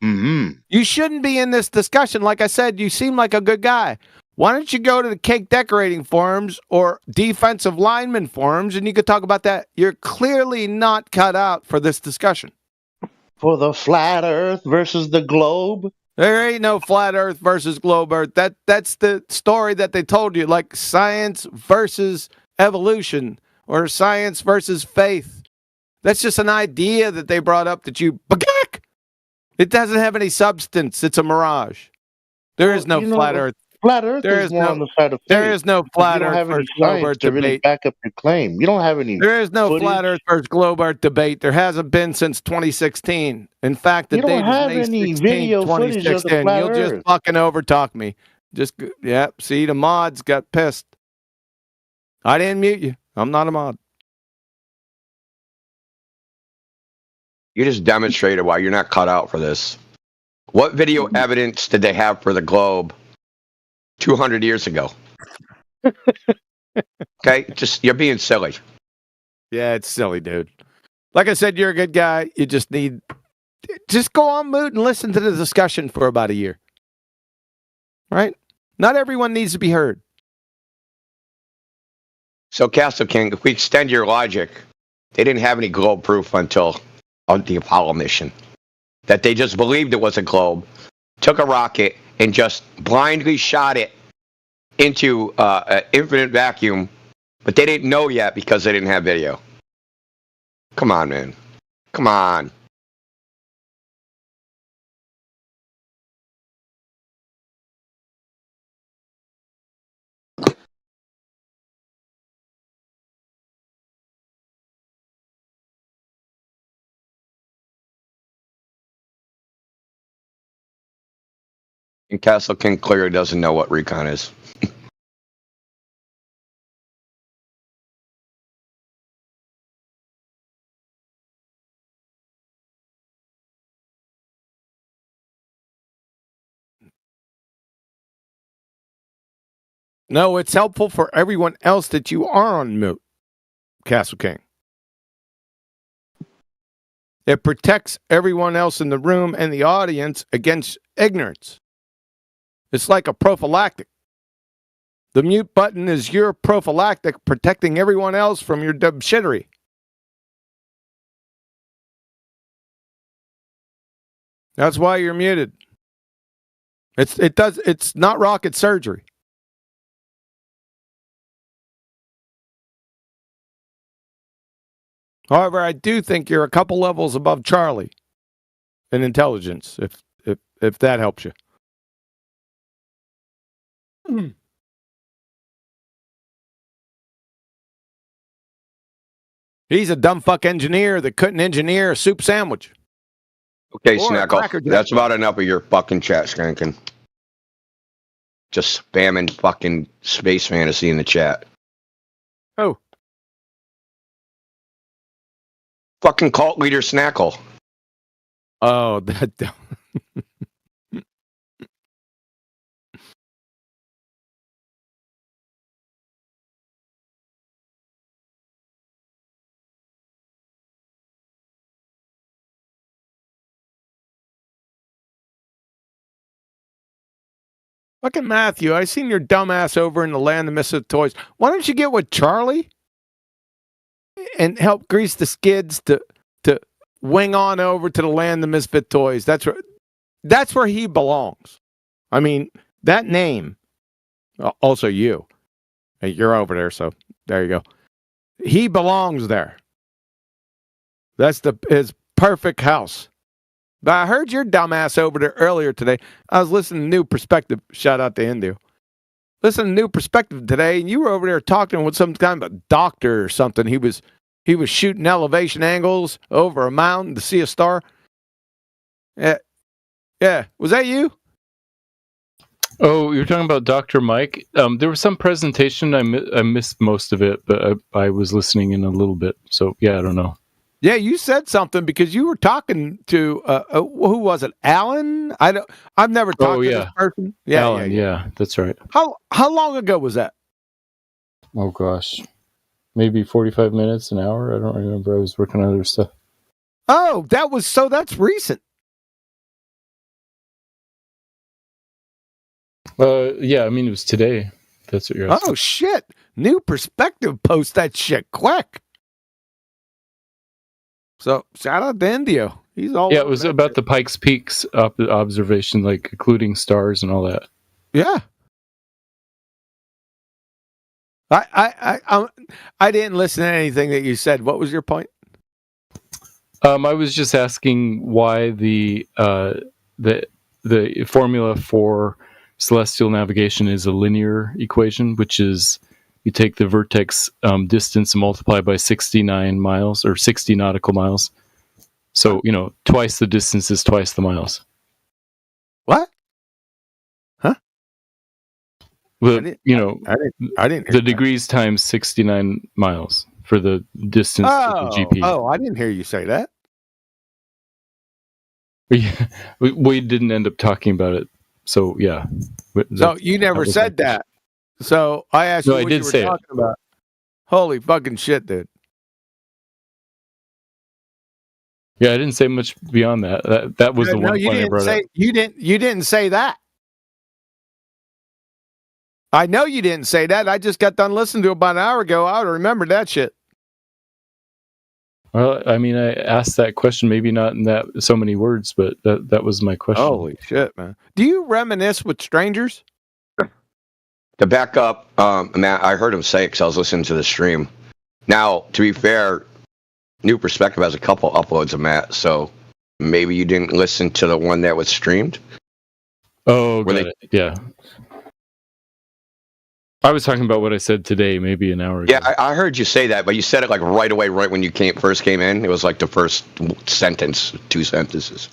Mm-hmm. You shouldn't be in this discussion. Like I said, you seem like a good guy. Why don't you go to the cake decorating forums or defensive lineman forums and you could talk about that? You're clearly not cut out for this discussion. For the flat earth versus the globe? There ain't no flat earth versus globe earth. That's the story that they told you, like science versus evolution or science versus faith. That's just an idea that they brought up that you bagak. It doesn't have any substance. It's a mirage. There is no flat earth. Flat earth There is is more no- on the side of faith. there is no flat You don't earth have any versus globe science earth to really debate. back up your claim. You don't have any. There is no footage. flat earth versus globe earth debate. There hasn't been since 2016. In fact, the You don't date have is May any 16, video footage of the 2016. flat You'll just earth. fucking overtalk me. See, the mods got pissed. I didn't mute you. I'm not a mod. You just demonstrated why you're not cut out for this. What video evidence did they have for the globe 200 years ago? Okay, just you're being silly. Yeah, it's silly, dude. Like I said, you're a good guy. You just go on mute and listen to the discussion for about a year. Right? Not everyone needs to be heard. So, Castle King, if we extend your logic, they didn't have any globe proof until on the Apollo mission. That they just believed it was a globe, took a rocket, and just blindly shot it into an infinite vacuum, but they didn't know yet because they didn't have video. Come on, man. Come on. And Castle King clearly doesn't know what recon is. No, it's helpful for everyone else that you are on mute, Castle King. It protects everyone else in the room and the audience against ignorance. It's like a prophylactic. The mute button is your prophylactic protecting everyone else from your shittery. That's why you're muted. It's not rocket surgery. However, I do think you're a couple levels above Charlie in intelligence, if that helps you. He's a dumb fuck engineer that couldn't engineer a soup sandwich. Okay, Or a Cracker Snackle. Jack. That's about enough of your fucking chat, Skankin. Just spamming fucking space fantasy in the chat. Oh. Fucking cult leader Snackle. Oh, that. Fucking Matthew, I seen your dumbass over in the land of misfit toys. Why don't you get with Charlie and help grease the skids to wing on over to the land of misfit toys? That's where he belongs. I mean, that name. Also, you. Hey, you're over there, so there you go. He belongs there. That's his perfect house. But I heard your dumbass over there earlier today. I was listening to New Perspective. Shout out to Indu. Listening to New Perspective today, and you were over there talking with some kind of a doctor or something. He was shooting elevation angles over a mountain to see a star. Yeah. Was that you? Oh, you're talking about Dr. Mike? There was some presentation. I missed most of it, but I was listening in a little bit. So, yeah, I don't know. Yeah, you said something because you were talking to who was it? Alan? I've never talked to this person. Yeah, Alan, yeah, that's right. How long ago was that? Oh gosh, maybe 45 minutes, an hour. I don't remember. I was working on other stuff. Oh, that's recent. Yeah, I mean, it was today. That's what you're asking. Oh, shit. New Perspective post that shit quick. So, shout out to Indio. He's all Yeah, it was about the Pikes Peaks observation, like including stars and all that. Yeah. I didn't listen to anything that you said. What was your point? I was just asking why the formula for celestial navigation is a linear equation, which is you take the vertex distance and multiply by 69 miles or 60 nautical miles. So, twice the distance is twice the miles. What? Huh? Well, I didn't hear the degrees times 69 miles for the distance of the GP. Oh, I didn't hear you say that. We didn't end up talking about it. So, yeah. So, you never said that. So, I asked you what you were talking about. Holy fucking shit, dude. Yeah, I didn't say much beyond that. That was the one point I brought up. You didn't say that. I know you didn't say that. I just got done listening to it about an hour ago. I would remember that shit. Well, I mean, I asked that question, maybe not in that so many words, but that was my question. Holy shit, man! Do you reminisce with strangers? To back up, Matt, I heard him say it because I was listening to the stream. Now, to be fair, New Perspective has a couple uploads of Matt, so maybe you didn't listen to the one that was streamed. Oh, got it. Yeah. I was talking about what I said today, maybe an hour ago. Yeah, I heard you say that, but you said it like right away, right when you first came in. It was like the first sentence, 2 sentences.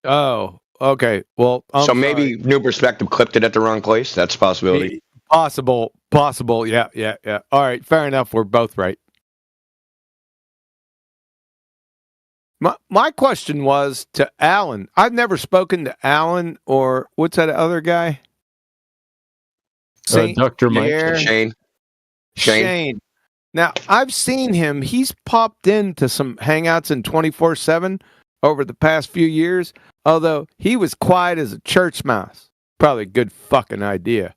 Oh, okay. Well, maybe New Perspective clipped it at the wrong place. That's a possibility. Possible. Yeah. All right, fair enough. We're both right. My question was to Alan. I've never spoken to Alan or what's that other guy? Dr. Mike. Shane. Now, I've seen him. He's popped into some hangouts in 24/7 over the past few years, although he was quiet as a church mouse. Probably a good fucking idea.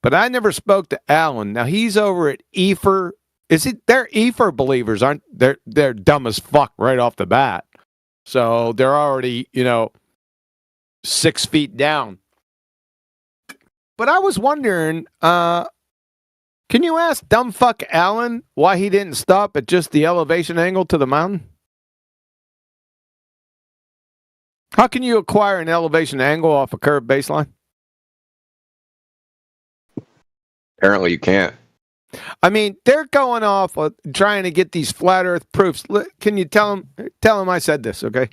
But I never spoke to Alan. Now, he's over at Ether. They're Ether believers, aren't they? They're dumb as fuck right off the bat. So they're already, 6 feet down. But I was wondering, can you ask dumbfuck Alan why he didn't stop at just the elevation angle to the mountain? How can you acquire an elevation angle off a curved baseline? Apparently you can't. I mean, they're going off trying to get these flat earth proofs. Can you tell him I said this, okay?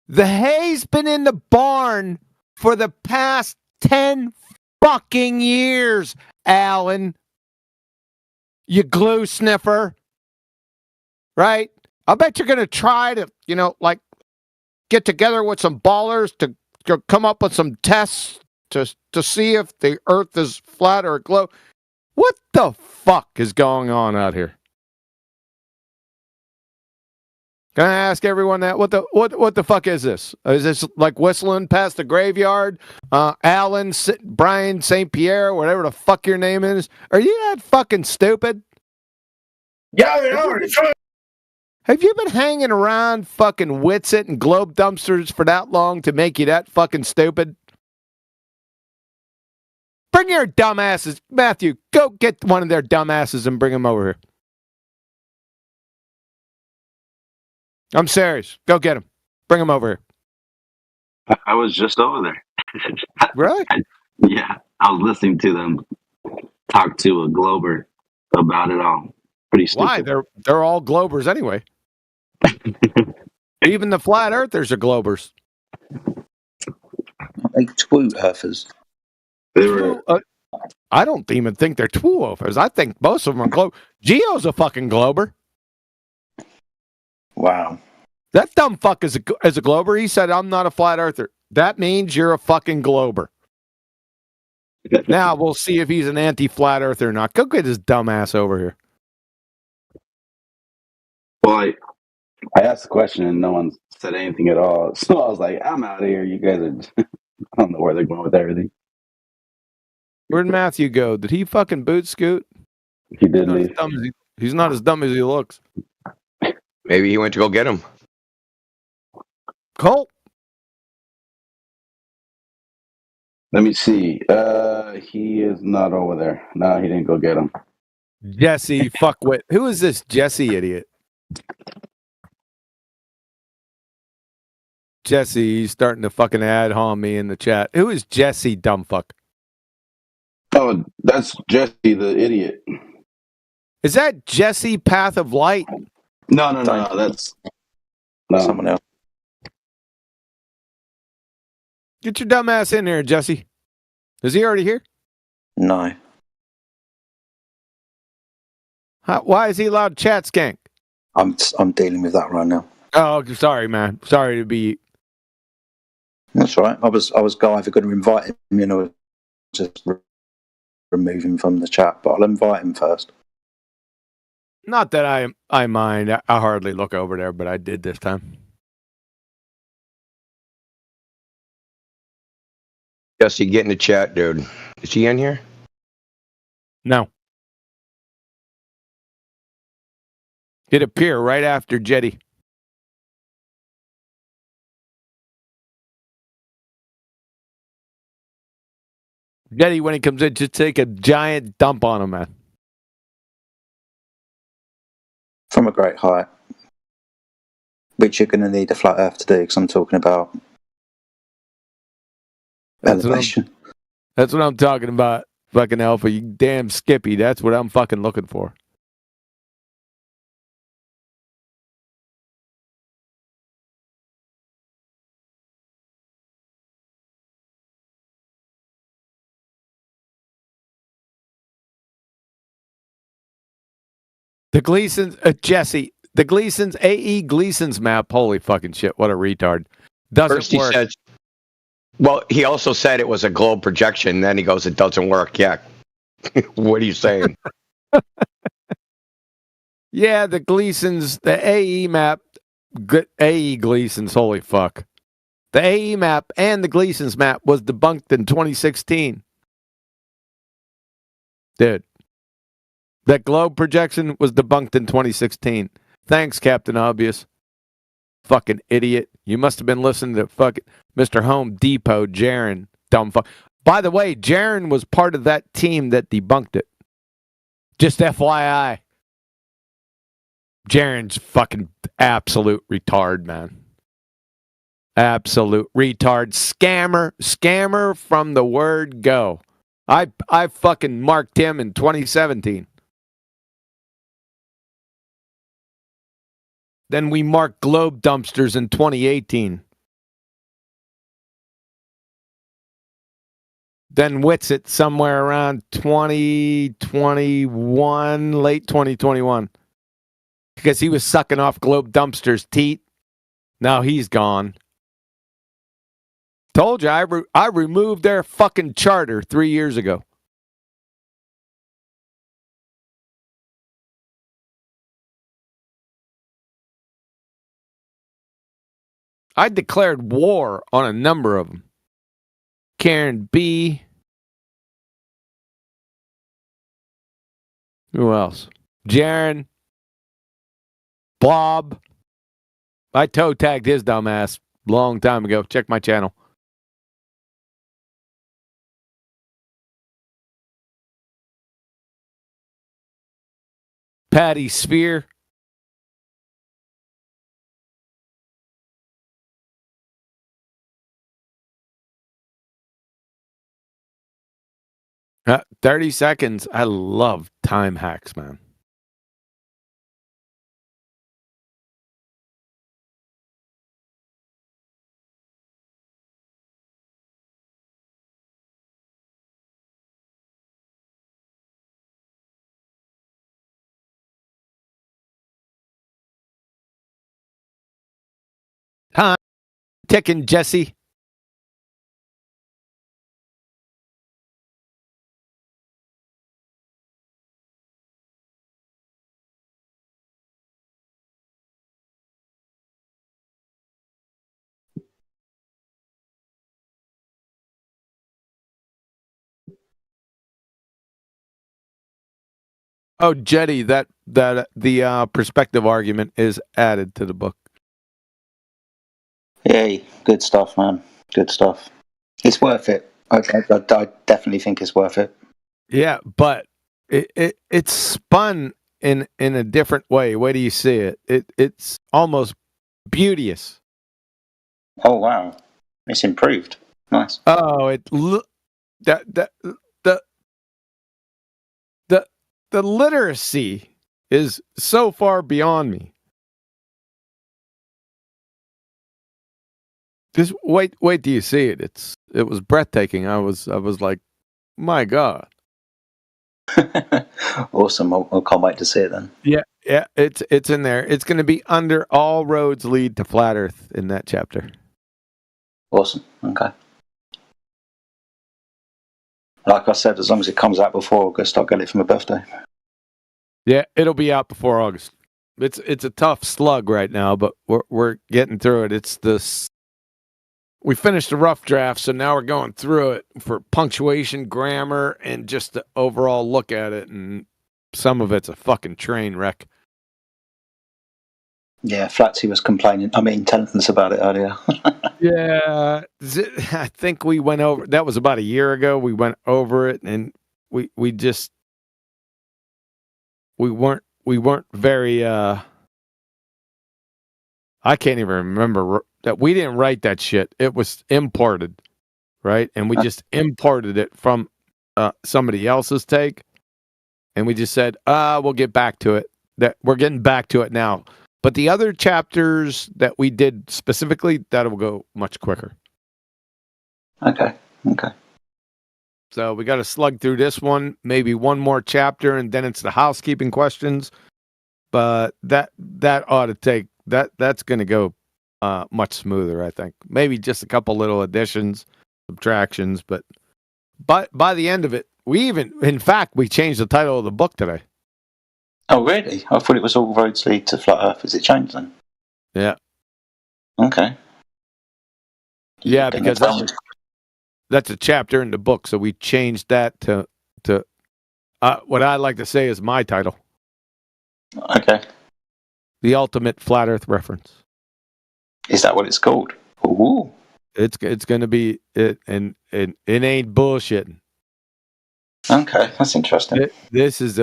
The hay's been in the barn for the past 10 fucking years, Alan. You glue sniffer. Right? I bet you're going to try to, get together with some ballers to come up with some tests to see if the earth is flat or globe. What the fuck is going on out here? Can I ask everyone that? What the fuck is this? Is this like whistling past the graveyard? Alan, Brian St. Pierre, whatever the fuck your name is. Are you that fucking stupid? Yeah, Have you been hanging around fucking Witsit and Globe dumpsters for that long to make you that fucking stupid? Bring your dumbasses. Matthew, go get one of their dumbasses and bring them over here. I'm serious. Go get them. Bring them over here. I was just over there. Really? Yeah, I was listening to them talk to a Glober about it all. Pretty stupid. Why? They're all Globers anyway. Even the flat earthers are Globers. They twoo earthers. They were. I don't even think they're twoo earthers. I think most of them are Globe. Geo's a fucking Glober. Wow. That dumb fuck is a Glober. He said, I'm not a flat earther. That means you're a fucking Glober. Now we'll see if he's an anti-flat earther or not. Go get his dumb ass over here. Well, I asked the question and no one said anything at all. So I was like, I'm out of here. You guys are. I don't know where they're going with everything. Where'd Matthew go? Did he fucking boot scoot? He did Not as leave. dumb as he's not as dumb as he looks. Maybe he went to go get him. Colt. Let me see. He is not over there. No, he didn't go get him. Jesse fuckwit. Who is this Jesse idiot? Jesse, he's starting to fucking ad hom me in the chat. Who is Jesse, dumbfuck? Oh, that's Jesse the idiot. Is that Jesse Path of Light? No, that's someone else. Get your dumb ass in here, Jesse. Is he already here? No. Why is he allowed to chat, Skank? I'm dealing with that right now. Oh, sorry, man. Sorry to be. That's all right. I was either going to invite him in or just remove him from the chat, but I'll invite him first. Not that I mind. I hardly look over there, but I did this time. Jesse, get in the chat, dude. Is he in here? No. It appear right after Jetty. Jetty, when he comes in, just take a giant dump on him, man. From a great height. Which you're going to need a flat earth to do, because I'm talking about elevation. That's what I'm talking about, fucking Alpha. You damn Skippy. That's what I'm fucking looking for. The Gleasons, Jesse, the Gleasons, A.E. Gleason's map. Holy fucking shit. What a retard. Doesn't First he work. said, well, he also said it was a globe projection. Then he goes, it doesn't work. Yeah. What are you saying? Yeah, the Gleasons, the AE map, AE Gleasons, holy fuck. The AE map and the Gleasons map was debunked in 2016. Dude. That globe projection was debunked in 2016. Thanks, Captain Obvious. Fucking idiot. You must have been listening to fucking Mr. Home Depot, Jaren. Dumb fuck. By the way, Jaren was part of that team that debunked it. Just FYI. Jaren's fucking absolute retard, man. Absolute retard. Scammer from the word go. I fucking marked him in 2017. Then we marked globe dumpsters in 2018. Then Witsit somewhere around 2021, late 2021. Because he was sucking off globe dumpsters' teat. Now he's gone. Told you, I removed their fucking charter 3 years ago. I declared war on a number of them. Karen B. Who else? Jaren. Bob. I toe tagged his dumbass long time ago. Check my channel. Patty Sphere. 30 seconds. I love time hacks, man. Time ticking, Jesse. Oh, Jetty, that the perspective argument is added to the book. Yay, good stuff, man. Good stuff. It's worth it. I definitely think it's worth it. Yeah, but it's spun in a different way. Way do you see it? It's almost beauteous. Oh wow, it's improved. Nice. Oh, the literacy is so far beyond me. Just wait till you see it. It was breathtaking. I was like, my God. Awesome. I can't wait to see it then. Yeah, it's in there. It's going to be under all roads lead to flat Earth in that chapter. Awesome. Okay. Like I said, as long as it comes out before August, I'll get it for my birthday. Yeah, it'll be out before August. It's a tough slug right now, but we're getting through it. We finished the rough draft, so now we're going through it for punctuation, grammar, and just the overall look at it. And some of it's a fucking train wreck. Yeah, Flatsy was complaining. telling us about it earlier. Yeah, I think we went over. That was about a year ago. We went over it, and we weren't very. I can't even remember that we didn't write that shit. It was imported, right? And we just imported it from somebody else's take, and we just said, we'll get back to it. That we're getting back to it now. But the other chapters that we did specifically, that'll go much quicker. Okay. So we got to slug through this one, maybe one more chapter, and then it's the housekeeping questions. But that ought to take that's going to go much smoother, I think. Maybe just a couple little additions, subtractions, but by the end of it, we changed the title of the book today. Oh, really? I thought it was All Roads Lead to Flat Earth. Has it changed then? Yeah. Okay. Yeah, because that's a chapter in the book, so we changed that to what I like to say is my title. Okay. The Ultimate Flat Earth Reference. Is that what it's called? Ooh. It's going to be it, and it ain't bullshitting. Okay, that's interesting. This is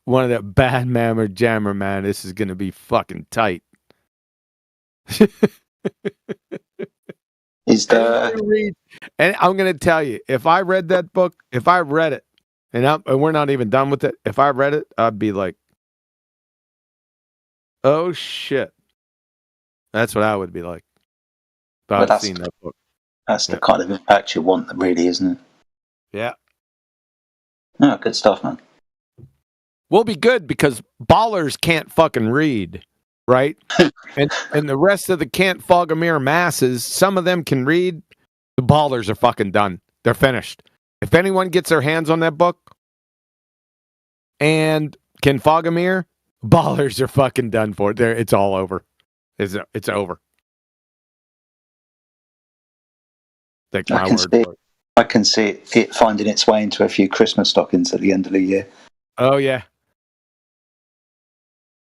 one of the bad mammer jammer, man. This is going to be fucking tight. And I'm going to tell you, if I read that book, if I read it, and we're not even done with it, if I read it, I'd be like, oh shit. That's what I would be like. If I'd seen that book. That's the kind of impact you want, really, isn't it? Yeah. No, good stuff, man. We'll be good because ballers can't fucking read, right? and the rest of the can't fog a mirror masses, some of them can read. The ballers are fucking done. They're finished. If anyone gets their hands on that book and can fog a mirror, ballers are fucking done for. It's all over. It's over. Take my word for it. I can see it finding its way into a few Christmas stockings at the end of the year. Oh, yeah.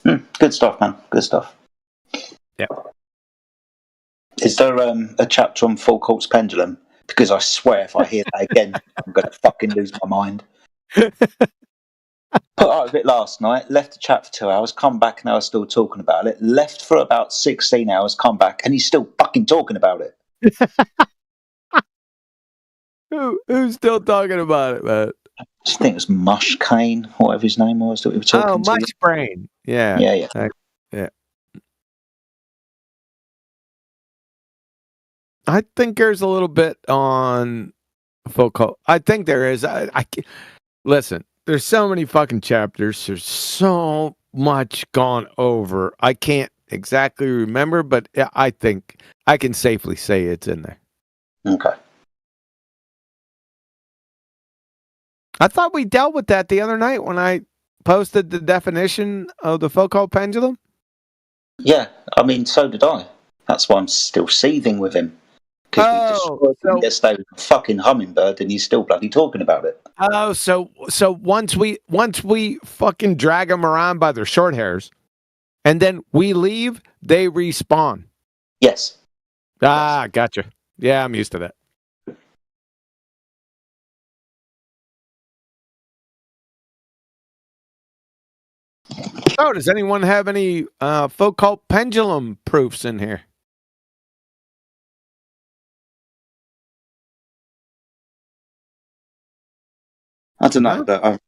Good stuff, man. Good stuff. Yeah. Is there a chapter on Foucault's pendulum? Because I swear if I hear that again, I'm going to fucking lose my mind. Put out of it last night, left the chat for 2 hours, come back and I was still talking about it. Left for about 16 hours, come back, and he's still fucking talking about it. Who's still talking about it, man? I just think it was Mush Kane, whatever his name was that we were talking to. Mush Brain. Yeah. Yeah. I think there's a little bit on Foucault. I think there is. Listen, there's so many fucking chapters. There's so much gone over. I can't exactly remember, but I think I can safely say it's in there. Okay. I thought we dealt with that the other night when I posted the definition of the Foucault pendulum. Yeah, so did I. That's why I'm still seething with him. Because we destroyed him yesterday with a fucking hummingbird, and he's still bloody talking about it. Oh, so once we fucking drag them around by their short hairs, and then we leave, they respawn. Yes. Ah, gotcha. Yeah, I'm used to that. Oh, does anyone have any Foucault pendulum proofs in here? I don't know, but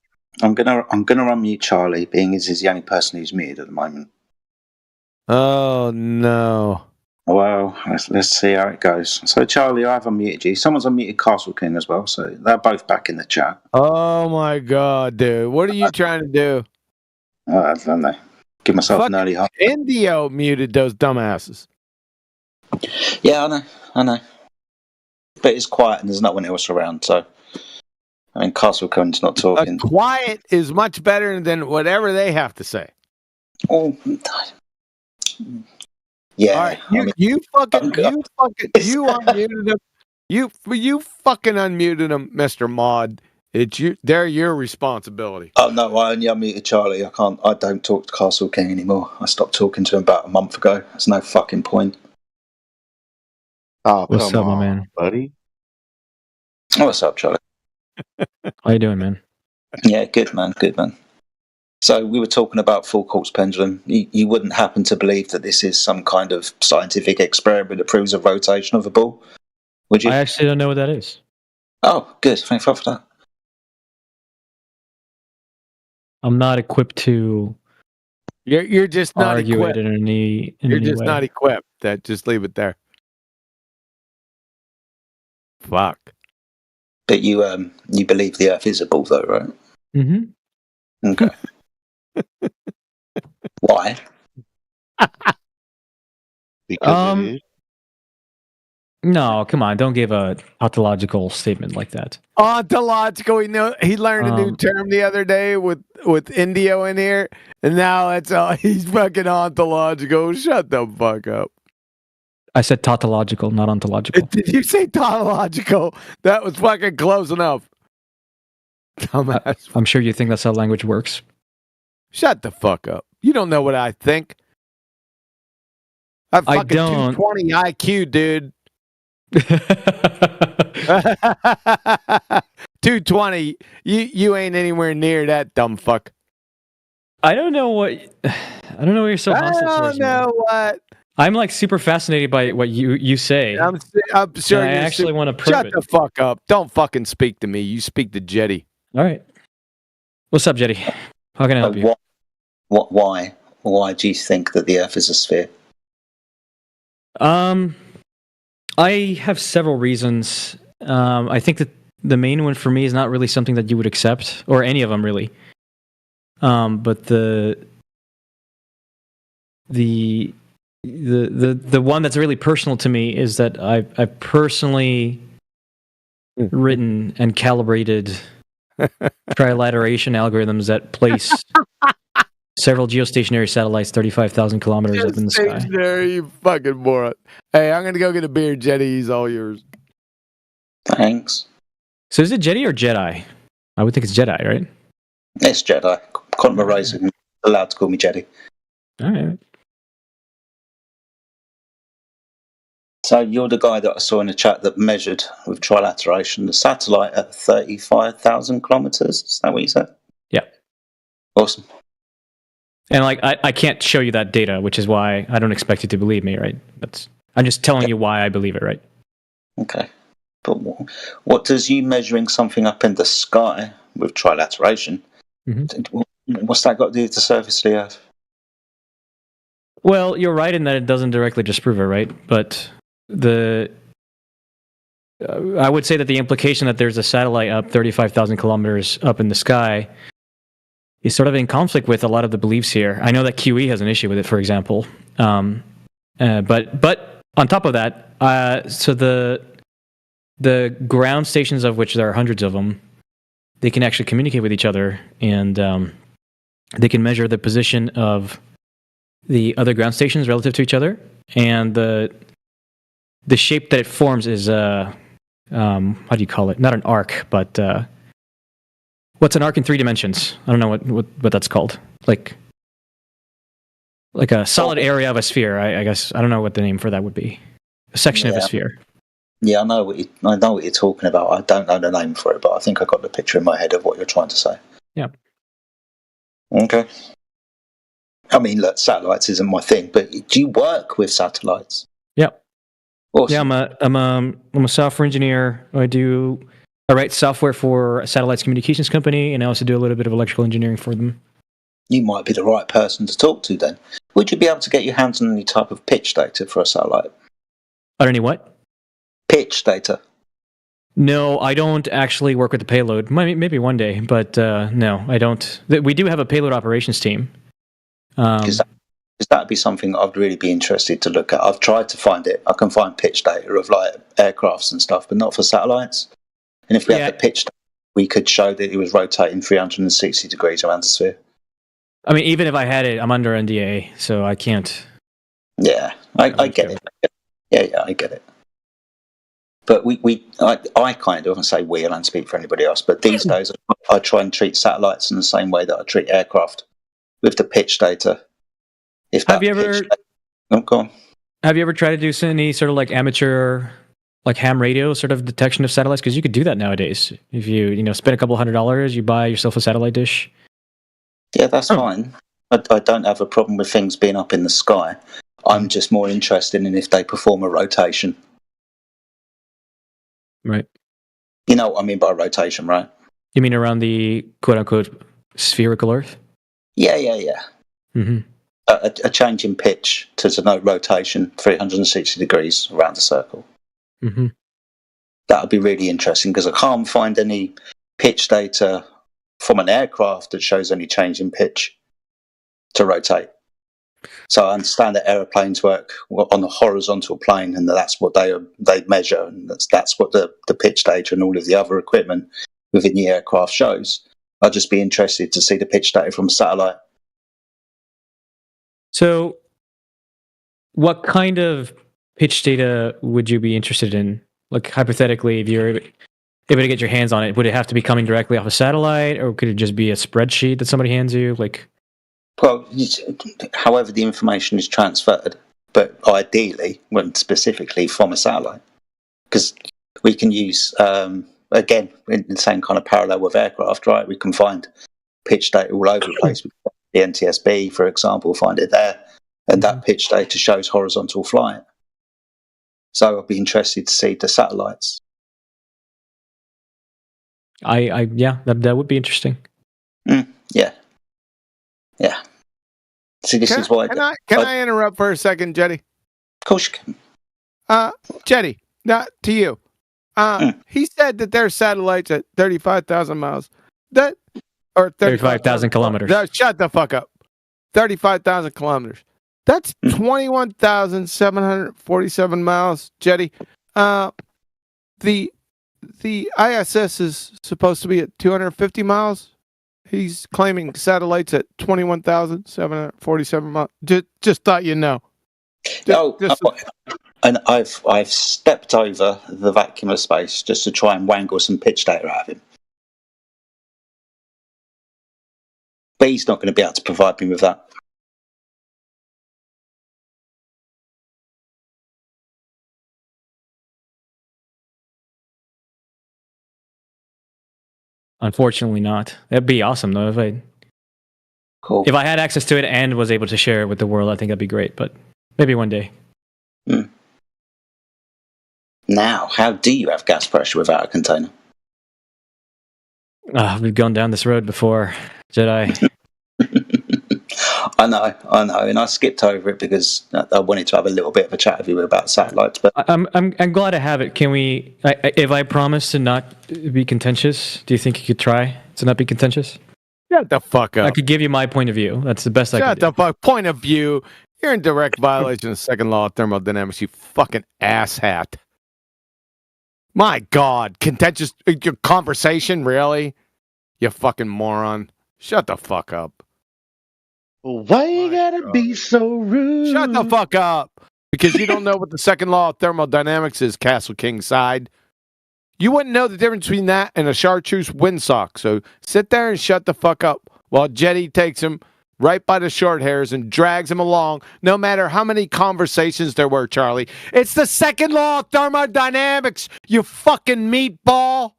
I'm gonna unmute Charlie, being as he's the only person who's muted at the moment. Oh no. Well, let's see how it goes. So Charlie, I've unmuted you. Someone's unmuted Castle King as well, so they're both back in the chat. Oh my god, dude. What are you trying to do? I don't know. Give myself an early heart. Indio muted those dumbasses. Yeah, I know. But it's quiet and there's no one else around, so I mean Castle King's not talking. Quiet is much better than whatever they have to say. Oh yeah. All right, you unmuted them. You fucking unmuted them, Mr. Mod. They're your responsibility. Oh no, I only unmuted Charlie. I don't talk to Castle King anymore. I stopped talking to him about a month ago. There's no fucking point. Oh, what's up, my man? buddy? Oh, what's up, Charlie? How you doing, man? Yeah, good man. So we were talking about Foucault's pendulum. You wouldn't happen to believe that this is some kind of scientific experiment that proves a rotation of a ball, would you? I actually don't know what that is. Oh, good. Thank you for that. I'm not equipped to. You're just not argue equipped. it in any You're just way. not equipped. Just leave it there. Fuck. But you believe the Earth is a ball, though, right? Mm-hmm. Okay. Why? Because it is. No, come on! Don't give a ontological statement like that. Ontological. He learned a new term the other day with Indio in here, and now that's all. He's fucking ontological. Shut the fuck up. I said tautological, not ontological. Did you say tautological? That was fucking close enough. Dumbass. I'm sure you think that's how language works. Shut the fuck up. You don't know what I think. I fucking 220 IQ, dude. 220. You ain't anywhere near that, dumb fuck. I don't know what you're so hostile I towards don't know me. what. I'm like super fascinated by what you say. I'm sure I you're actually want to prove Shut it. the fuck up. Don't fucking speak to me. You speak to Jetty. All right. What's up, Jetty? How can I help you? Why do you think that the Earth is a sphere? I have several reasons. I think that the main one for me is not really something that you would accept, or any of them really. But the one that's really personal to me is that I've personally written and calibrated trilateration algorithms that place several geostationary satellites 35,000 kilometers up in the sky. Stationary, you fucking moron. Hey, I'm gonna go get a beer, Jetty. He's all yours. Thanks. So is it Jetty or Jedi? I would think it's Jedi, right? It's Jedi. Conor Murray's allowed to call me Jedi. All right. So you're the guy that I saw in the chat that measured with trilateration the satellite at 35,000 kilometers. Is that what you said? Yeah. Awesome. And like I can't show you that data, which is why I don't expect you to believe me, right? I'm just telling you why I believe it, right? Okay. But what does you measuring something up in the sky with trilateration, what's that got to do with the surface of the Earth? Well, you're right in that it doesn't directly disprove it, right? But I would say that the implication that there's a satellite up 35,000 kilometers up in the sky is sort of in conflict with a lot of the beliefs here. I know that QE has an issue with it, for example. But on top of that, so the ground stations, of which there are hundreds of them, they can actually communicate with each other, and they can measure the position of the other ground stations relative to each other, and the the shape that it forms is how do you call it? Not an arc, but what's an arc in 3 dimensions? I don't know what that's called. Like a solid area of a sphere. I guess I don't know what the name for that would be. A section of a sphere. Yeah, I know what you're talking about. I don't know the name for it, but I think I got the picture in my head of what you're trying to say. Yeah. Okay. I mean, look, satellites isn't my thing, but do you work with satellites? Yeah. Awesome. Yeah, I'm a software engineer. I write software for a satellites communications company, and I also do a little bit of electrical engineering for them. You might be the right person to talk to then. Would you be able to get your hands on any type of pitch data for a satellite? On any what? Pitch data. No, I don't actually work with the payload. Maybe one day, but no, I don't. We do have a payload operations team. Because that'd be something I'd really be interested to look at. I've tried to find it. I can find pitch data of like aircrafts and stuff, but not for satellites. And if we had the pitch data, we could show that it was rotating 360 degrees around the sphere. I mean, even if I had it, I'm under NDA, so I can't. Yeah, I get it. Yeah, I get it. But I kind of, I say we, I don't speak for anybody else, but these days I try and treat satellites in the same way that I treat aircraft, with the pitch data. Have you ever? Go on. Have you ever tried to do any sort of like amateur, like ham radio sort of detection of satellites? Because you could do that nowadays. If you spend a couple $100, you buy yourself a satellite dish. Yeah, that's fine. I don't have a problem with things being up in the sky. I'm just more interested in if they perform a rotation. Right. You know what I mean by rotation, right? You mean around the quote-unquote spherical Earth? Yeah. Mm-hmm. A change in pitch to denote rotation 360 degrees around a circle. Mm-hmm. That would be really interesting because I can't find any pitch data from an aircraft that shows any change in pitch to rotate. So I understand that aeroplanes work on a horizontal plane, and that's what they measure, and that's what the pitch data and all of the other equipment within the aircraft shows. I'd just be interested to see the pitch data from a satellite. So, what kind of pitch data would you be interested in? Like, hypothetically, if you're able to get your hands on it, would it have to be coming directly off a satellite, or could it just be a spreadsheet that somebody hands you? Like, well, however the information is transferred, but ideally, when specifically from a satellite, because we can use again in the same kind of parallel with aircraft, right? We can find pitch data all over the place. The NTSB, for example, find it there, and that pitch data shows horizontal flight. So I'd be interested to see the satellites. Yeah, that would be interesting. Yeah. See, this is why. Can I interrupt for a second, Jetty? Of course you can. Jetty, not to you. He said that there's satellites at 35,000 miles. Or 35,000 kilometers. No, shut the fuck up. 35,000 kilometers. That's 21,747 miles, Jetty. The ISS is supposed to be at 250 miles. He's claiming satellites at 21,747 miles. Just thought you'd know. And I've stepped over the vacuum of space just to try and wangle some pitch data out of him. But he's not going to be able to provide me with that. Unfortunately not. That'd be awesome though if I had access to it and was able to share it with the world. I think that'd be great, but maybe one day. Now, how do you have gas pressure without a container? We've gone down this road before, Jedi. I know, and I skipped over it because I wanted to have a little bit of a chat with you about satellites. But I'm glad to have it. Can we? If I promise to not be contentious, do you think you could try to not be contentious? Shut the fuck up. I could give you my point of view. That's the best I could do. Shut the fuck. Point of view. You're in direct violation of the second law of thermodynamics. You fucking asshat. My God, contentious your conversation, really? You fucking moron. Shut the fuck up. Why you gotta be so rude? Shut the fuck up. because you don't know what the second law of thermodynamics is, Castle King side. You wouldn't know the difference between that and a chartreuse windsock. So sit there and shut the fuck up while Jetty takes him right by the short hairs and drags him along, no matter how many conversations there were, Charlie. It's the second law of thermodynamics, you fucking meatball.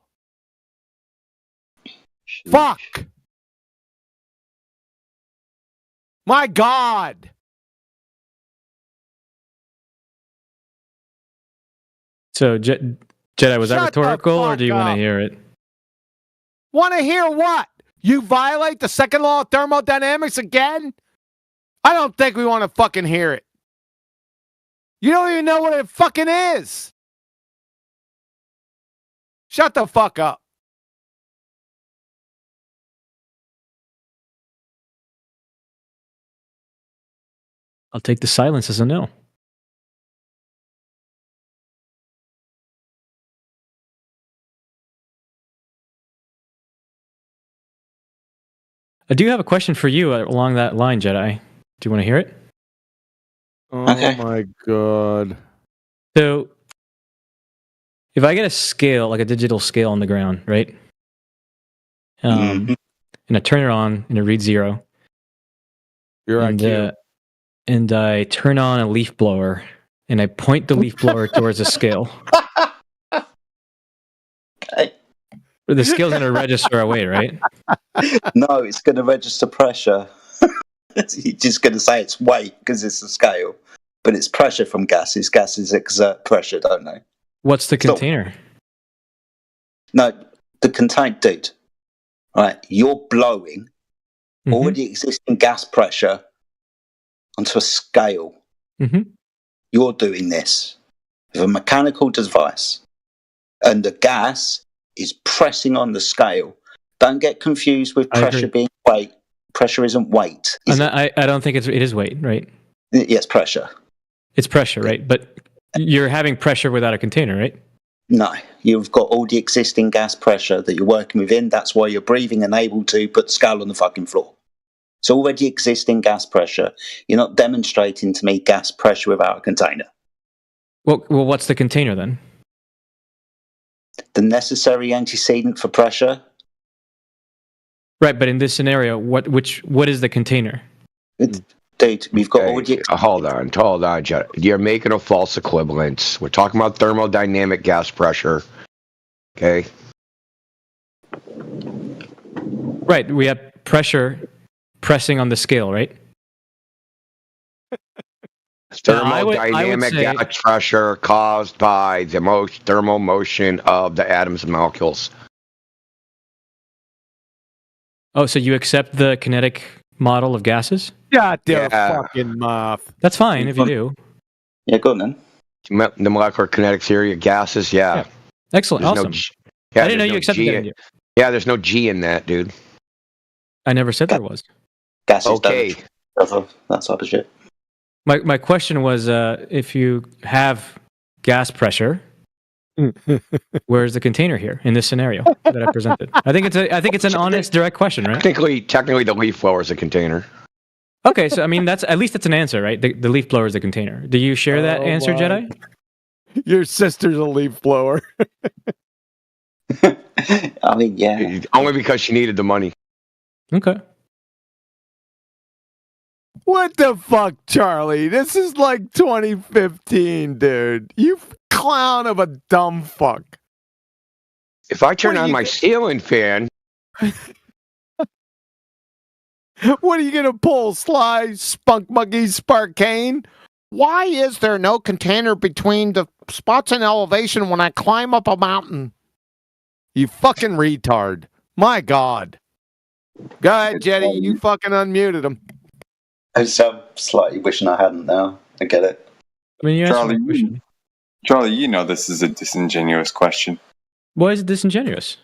Fuck. My God. So, Jedi, was that Shut the rhetorical, or do you fuck want up. to hear it? Want to hear what? You violate the second law of thermodynamics again? I don't think we want to fucking hear it. You don't even know what it fucking is. Shut the fuck up. I'll take the silence as a no. I do have a question for you along that line, Jedi. Do you want to hear it? Oh my God. So, if I get a scale, like a digital scale on the ground, right? And I turn it on and it reads 0. Your and, IQ. And I turn on a leaf blower and I point the leaf blower towards the scale. The scale's going to register away, right? No, it's going to register pressure. You're just going to say it's weight because it's a scale, but it's pressure from gases. Gases exert pressure, don't they? What's the container? No, the container, dude. Right, you're blowing already existing gas pressure onto a scale. You're doing this with a mechanical device, and the gas is pressing on the scale. Don't get confused with pressure being weight. Pressure isn't weight. I don't think it is weight, right? Yes, pressure. It's pressure, right? But you're having pressure without a container, right? No, you've got all the existing gas pressure that you're working within. That's why you're breathing and able to put the scale on the fucking floor. It's already existing gas pressure. You're not demonstrating to me gas pressure without a container. Well, what's the container then? The necessary antecedent for pressure. Right, but in this scenario, what is the container? Dude, we've got already. Hold on, Jedi. You're making a false equivalence. We're talking about thermodynamic gas pressure. Okay. Right, we have pressure pressing on the scale, right? Thermodynamic gas pressure caused by the thermal motion of the atoms and molecules. Oh, so you accept the kinetic model of gases? Shut your fucking mouth. That's fine if you do. Yeah, go on then. The molecular kinetic theory of gases, yeah. Excellent, There's awesome. I didn't know you accepted that. Yeah, there's no G in that, dude. I never said there was. Gases okay. That type of shit. My question was, if you have gas pressure, where's the container here in this scenario that I presented? I think it's an honest, direct question, right? Technically, the leaf blower is a container. Okay, so I mean at least it's an answer, right? The leaf blower is the container. Do you share that answer, Jedi? Your sister's a leaf blower. I mean, yeah. Only because she needed the money. Okay. What the fuck, Charlie? This is like 2015, dude. You clown of a dumb fuck. If I turn on my ceiling fan... What are you going to pull, Sly, Spunk Monkey, Sparkane? Why is there no container between the spots in elevation when I climb up a mountain? You fucking retard. My God. Go ahead, Jetty. You fucking unmuted him. I'm slightly wishing I hadn't now. I get it. I mean, Charlie, you know this is a disingenuous question. Why is it disingenuous?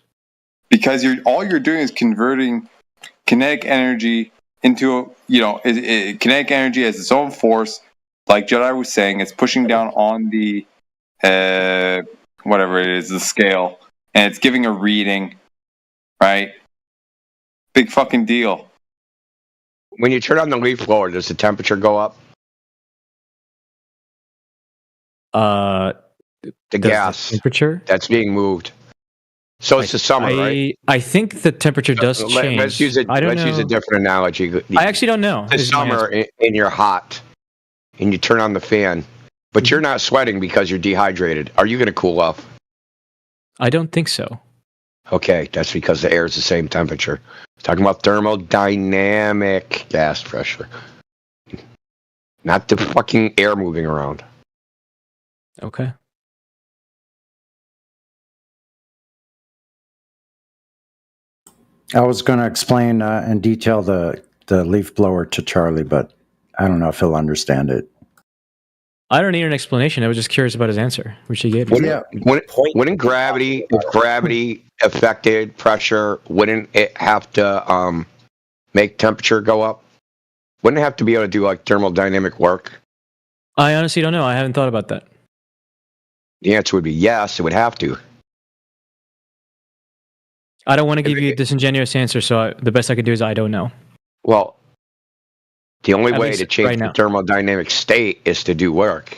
Because all you're doing is converting kinetic energy into kinetic energy as its own force. Like Jedi was saying, it's pushing down on the whatever it is, the scale, and it's giving a reading, right? Big fucking deal. When you turn on the leaf blower, does the temperature go up? The gas temperature that's being moved. So it's the summer, right? I think the temperature does change. Let's use it. Let's use a different analogy. I actually don't know. The summer and you're hot, and you turn on the fan, but you're not sweating because you're dehydrated. Are you going to cool off? I don't think so. Okay, that's because the air is the same temperature. Talking about thermodynamic gas pressure, not the fucking air moving around. Okay. I was going to explain in detail the leaf blower to Charlie, but I don't know if he'll understand it. I don't need an explanation. I was just curious about his answer, which he gave me. Wouldn't gravity, if gravity affected pressure, wouldn't it have to make temperature go up? Wouldn't it have to be able to do like thermodynamic work? I honestly don't know. I haven't thought about that. The answer would be yes, it would have to. I don't want to give you a disingenuous answer, so the best I could do is I don't know. Well, the only At way least to change right the now. thermodynamic state is to do work.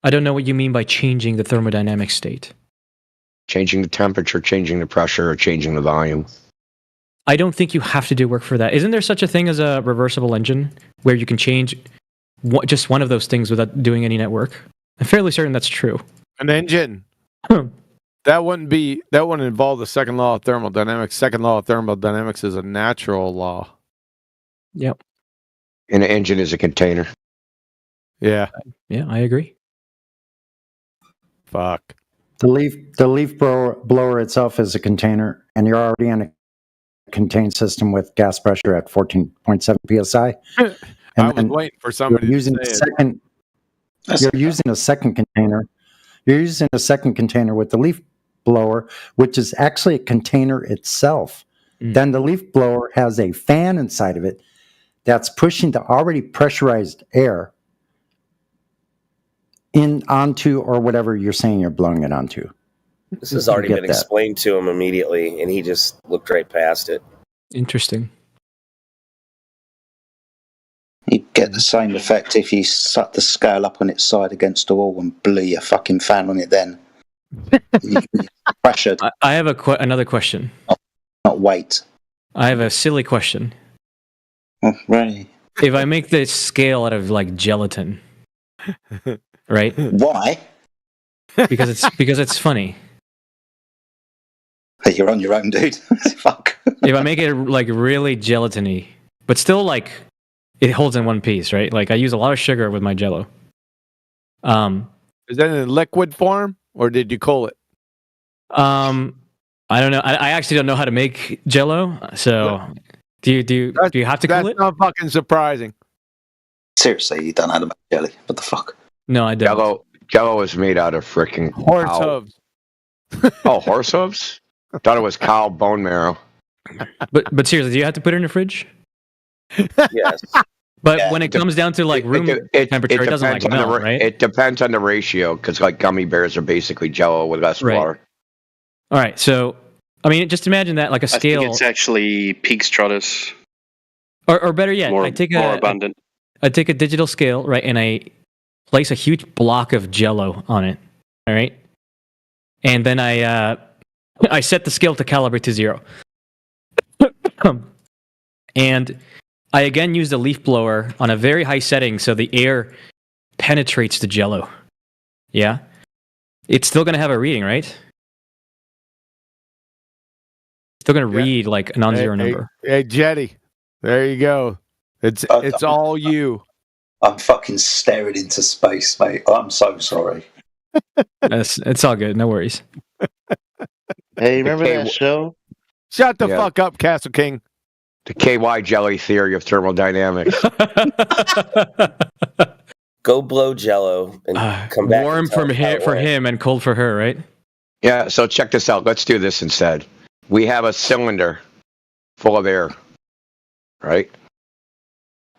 I don't know what you mean by changing the thermodynamic state. Changing the temperature, changing the pressure, or changing the volume. I don't think you have to do work for that. Isn't there such a thing as a reversible engine where you can change just one of those things without doing any net work? I'm fairly certain that's true. An engine. That wouldn't involve the second law of thermodynamics. Second law of thermodynamics is a natural law. Yep. And an engine is a container. Yeah. Yeah, I agree. Fuck. The leaf blower itself is a container, and you're already in a contained system with gas pressure at 14.7 psi. I was waiting for somebody to say it. You're using a second container. You're using a second container with the leaf blower, which is actually a container itself. Then the leaf blower has a fan inside of it that's pushing the already pressurized air onto or whatever you're saying you're blowing it onto. This has already been explained to him immediately, and he just looked right past it. Interesting. You get the same effect if you suck the scale up on its side against the wall and blew your fucking fan on it then. You're pressured. I have another question. Not weight. I have a silly question. Oh, right. If I make this scale out of like gelatin, right? Why? Because it's funny. You're on your own, dude. Fuck. If I make it like really gelatiny, but still like it holds in one piece, right? Like I use a lot of sugar with my Jello. Is that in liquid form, or did you cool it? I don't know. I actually don't know how to make Jello. So do you have to cool it? That's not fucking surprising. Seriously, you don't know how to make jelly. What the fuck? No, I don't. Jello is made out of freaking Horse cow. hooves. Oh, horse hooves? Thought it was cow bone marrow. But seriously, do you have to put it in the fridge? Yes. But when it comes down to like room temperature, it doesn't like depends on melt, right? It depends on the ratio, because like gummy bears are basically Jello with less water. All right, so I mean, just imagine that like a scale. I think it's actually pig stratus. Or better yet, more, I take more abundant. I take a digital scale, right, and I place a huge block of Jello on it. All right, and then I set the scale to calibrate to 0. And I again use the leaf blower on a very high setting so the air penetrates the Jello. Yeah? It's still going to have a reading, right? Still going to read like a non-zero number. Hey, Jetty. There you go. It's all you. I'm fucking staring into space, mate. I'm so sorry. It's all good. No worries. Hey, remember that show? Shut the fuck up, Castle King. The KY jelly theory of thermodynamics. Go blow Jello and come back. Warm for him and cold for her, right? Yeah, so check this out. Let's do this instead. We have a cylinder full of air, right?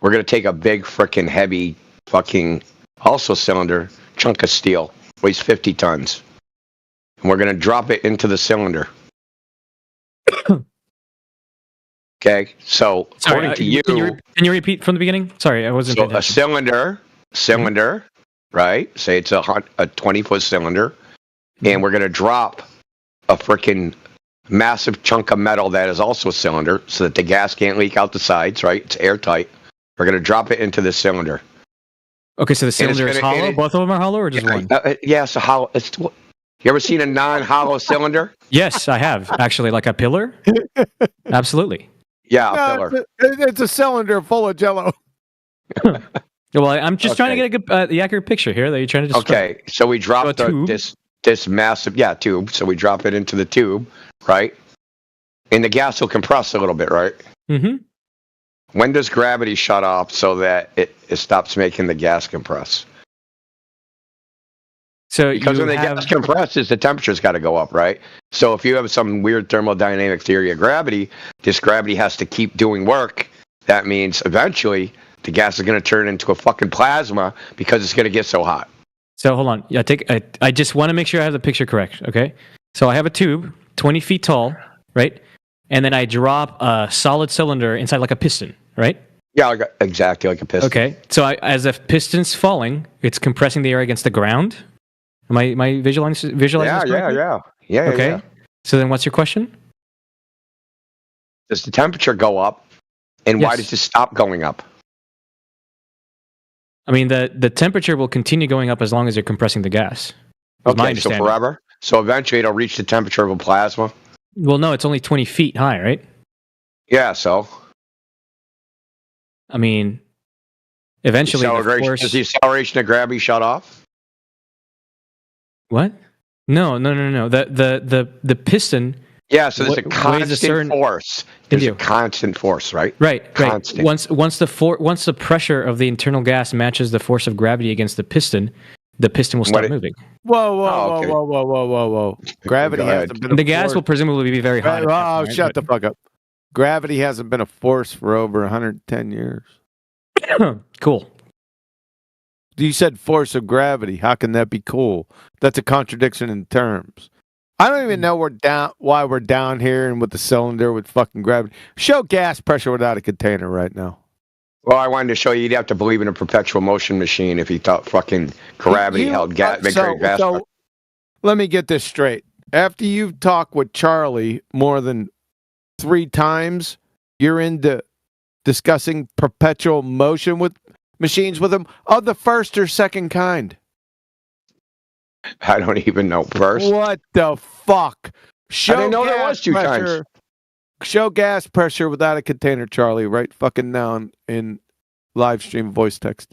We're going to take a big freaking heavy fucking also cylinder, chunk of steel, weighs 50 tons. And we're going to drop it into the cylinder. Okay, so Sorry, according to you, can you repeat from the beginning? Sorry, I wasn't. so paying a attention. cylinder, right? Say it's a 20-foot cylinder, and we're going to drop a freaking massive chunk of metal that is also a cylinder, so that the gas can't leak out the sides, right? It's airtight. We're going to drop it into the cylinder. Okay, so the cylinder is hollow. Both of them are hollow, or just one? Yeah, it's a hollow. You ever seen a non-hollow cylinder? Yes, I have actually, like a pillar. Absolutely. Yeah, No, a pillar. it's a cylinder full of Jello. Well, I'm just trying to get a good, the accurate picture here that you're trying to describe. Okay, so we drop this massive tube. So we drop it into the tube, right? And the gas will compress a little bit, right? Mm-hmm. When does gravity shut off so that it stops making the gas compress? So because when the gas compresses, the temperature's got to go up, right? So if you have some weird thermodynamic theory of gravity, this gravity has to keep doing work. That means eventually the gas is going to turn into a fucking plasma because it's going to get so hot. So hold on. Yeah, I just want to make sure I have the picture correct. Okay. So I have a tube, 20 feet tall, right? And then I drop a solid cylinder inside like a piston, right? Yeah, exactly like a piston. Okay. So as the piston's falling, it's compressing the air against the ground. Am I visualizing this correctly? Yeah. Okay. Yeah. So then what's your question? Does the temperature go up? And why does it stop going up? I mean, the temperature will continue going up as long as you're compressing the gas. Okay, so forever? So eventually it'll reach the temperature of a plasma? Well, no, it's only 20 feet high, right? Yeah, so? I mean, eventually, does the acceleration of gravity shut off? What? No. The piston. Yeah, so there's a constant force. There's a constant force, right? Right. Constant. Once the pressure of the internal gas matches the force of gravity against the piston will stop moving. Whoa. Gravity hasn't been the gas will presumably be very hot. Oh, shut the fuck up. Gravity hasn't been a force for over 110 years. Cool. You said force of gravity. How can that be cool? That's a contradiction in terms. I don't even know why we're down here and with the cylinder with fucking gravity. Show gas pressure without a container right now. Well, I wanted to show you you'd have to believe in a perpetual motion machine if you thought fucking gravity held gas. So let me get this straight. After you've talked with Charlie more than 3 times, you're into discussing perpetual motion with machines with him of the first or second kind. I don't even know first. What the fuck? I didn't know there was 2 kinds. Show gas pressure without a container, Charlie, right fucking now in live stream voice text.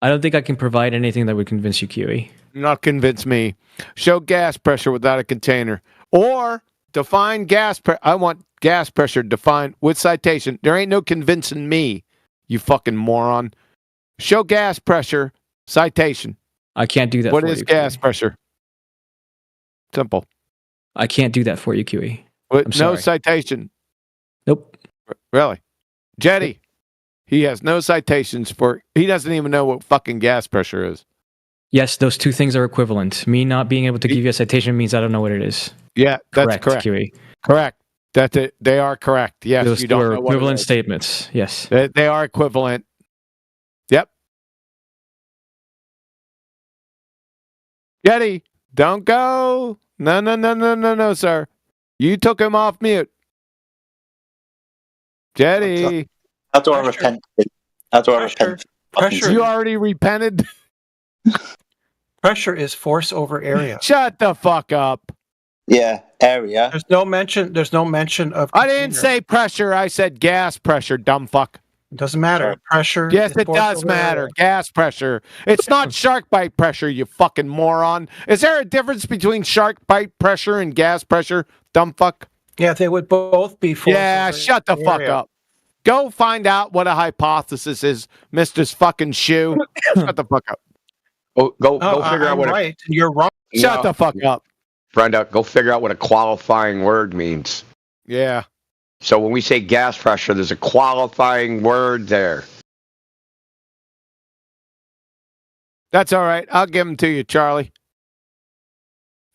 I don't think I can provide anything that would convince you, QE. Not convince me. Show gas pressure without a container. Or define gas pressure. I want gas pressure defined with citation. There ain't no convincing me, you fucking moron. Show gas pressure, citation. I can't do that What for is you, gas QE. pressure? Simple. I can't do that for you, QE. With no citation. Nope. Really? Jetty. He has no citations for. He doesn't even know what fucking gas pressure is. Yes, those 2 things are equivalent. Me not being able to give you a citation means I don't know what it is. Yeah, that's correct. QE. Correct. That's it. They are correct. Yes, Those you 2 don't are know what equivalent it is. statements. Yes. They are equivalent. Yep. Jetty, don't go. No, sir. You took him off mute. Jetty. How do I repent? How do I repent? Pressure. You already repented? Pressure is force over area. Shut the fuck up. Yeah, area. There's no mention of. I didn't say pressure. I said gas pressure, dumb fuck. It doesn't matter. Pressure. Yes, is it force does over matter. area. Gas pressure. It's not shark bite pressure, you fucking moron. Is there a difference between shark bite pressure and gas pressure, dumb fuck? Yeah, they would both be force. Yeah, over shut the fuck area. up. Go find out what a hypothesis is, Mr. fucking Shoe. Shut the fuck up. Go Oh, figure out I'm what right. You're wrong. Shut the fuck up. Brenda, go figure out what a qualifying word means. Yeah. So when we say gas pressure, there's a qualifying word there. That's all right. I'll give them to you, Charlie.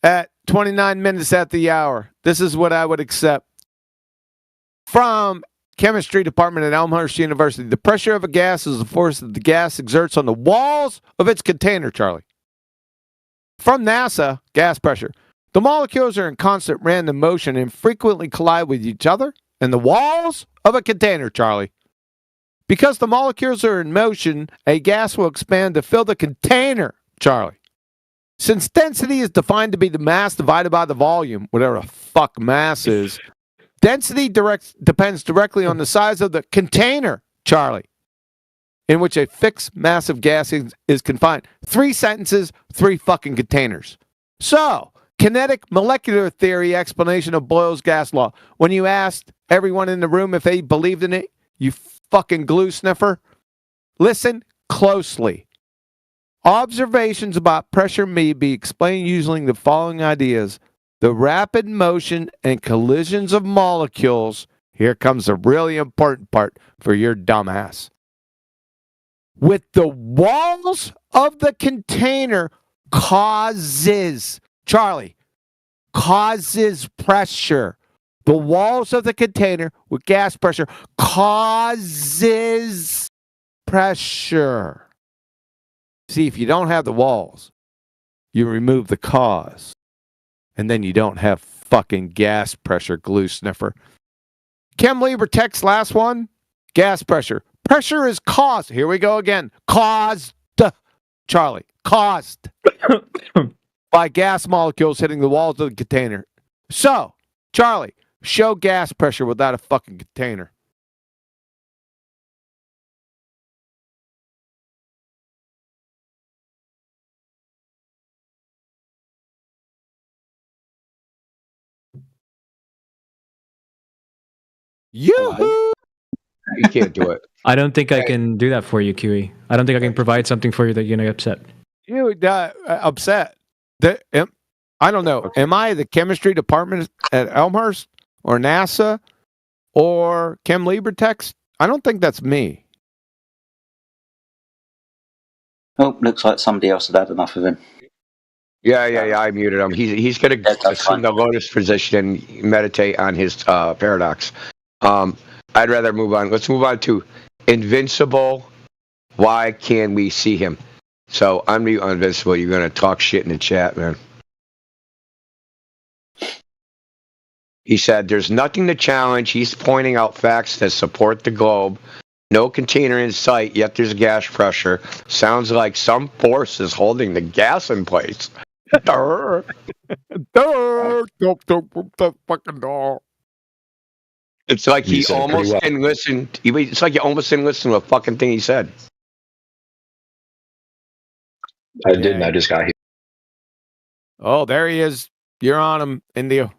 At 29 minutes at the hour, this is what I would accept from chemistry department at Elmhurst University. The pressure of a gas is the force that the gas exerts on the walls of its container, Charlie. From NASA, gas pressure. The molecules are in constant random motion and frequently collide with each other and the walls of a container, Charlie. Because the molecules are in motion, a gas will expand to fill the container, Charlie. Since density is defined to be the mass divided by the volume, whatever the fuck mass is, density depends directly on the size of the container, Charlie, in which a fixed mass of gas is confined. 3 sentences, 3 fucking containers. So, kinetic molecular theory explanation of Boyle's gas law. When you asked everyone in the room if they believed in it, you fucking glue sniffer, listen closely. Observations about pressure may be explained using the following ideas. The rapid motion and collisions of molecules. Here comes the really important part for your dumbass. With the walls of the container causes, Charlie, causes pressure. The walls of the container with gas pressure causes pressure. See, if you don't have the walls, you remove the cause, and then you don't have fucking gas pressure, glue sniffer. Chem Lieber text last one, gas pressure. Pressure is caused. Here we go again. Caused, Charlie, caused by gas molecules hitting the walls of the container. So, Charlie, show gas pressure without a fucking container. You can't do it. I don't think I can do that for you, QE. I don't think I can provide something for you that you're going to get upset. You upset. I don't know. Am I the chemistry department at Elmhurst or NASA or Chem Lieber text? I don't think that's me. Oh, looks like somebody else had had enough of him. Yeah. I muted him. He's going to assume the lotus position and meditate on his paradox. I'd rather move on. Let's move on to Invincible. Why can't we see him? So unmute Invincible. You're going to talk shit in the chat, man. He said there's nothing to challenge. He's pointing out facts that support the globe. No container in sight, yet there's gas pressure. Sounds like some force is holding the gas in place. It's like he almost didn't listen. It's like you almost didn't listen to a fucking thing he said. I didn't. I just got here. Oh, there he is. You're on him, India.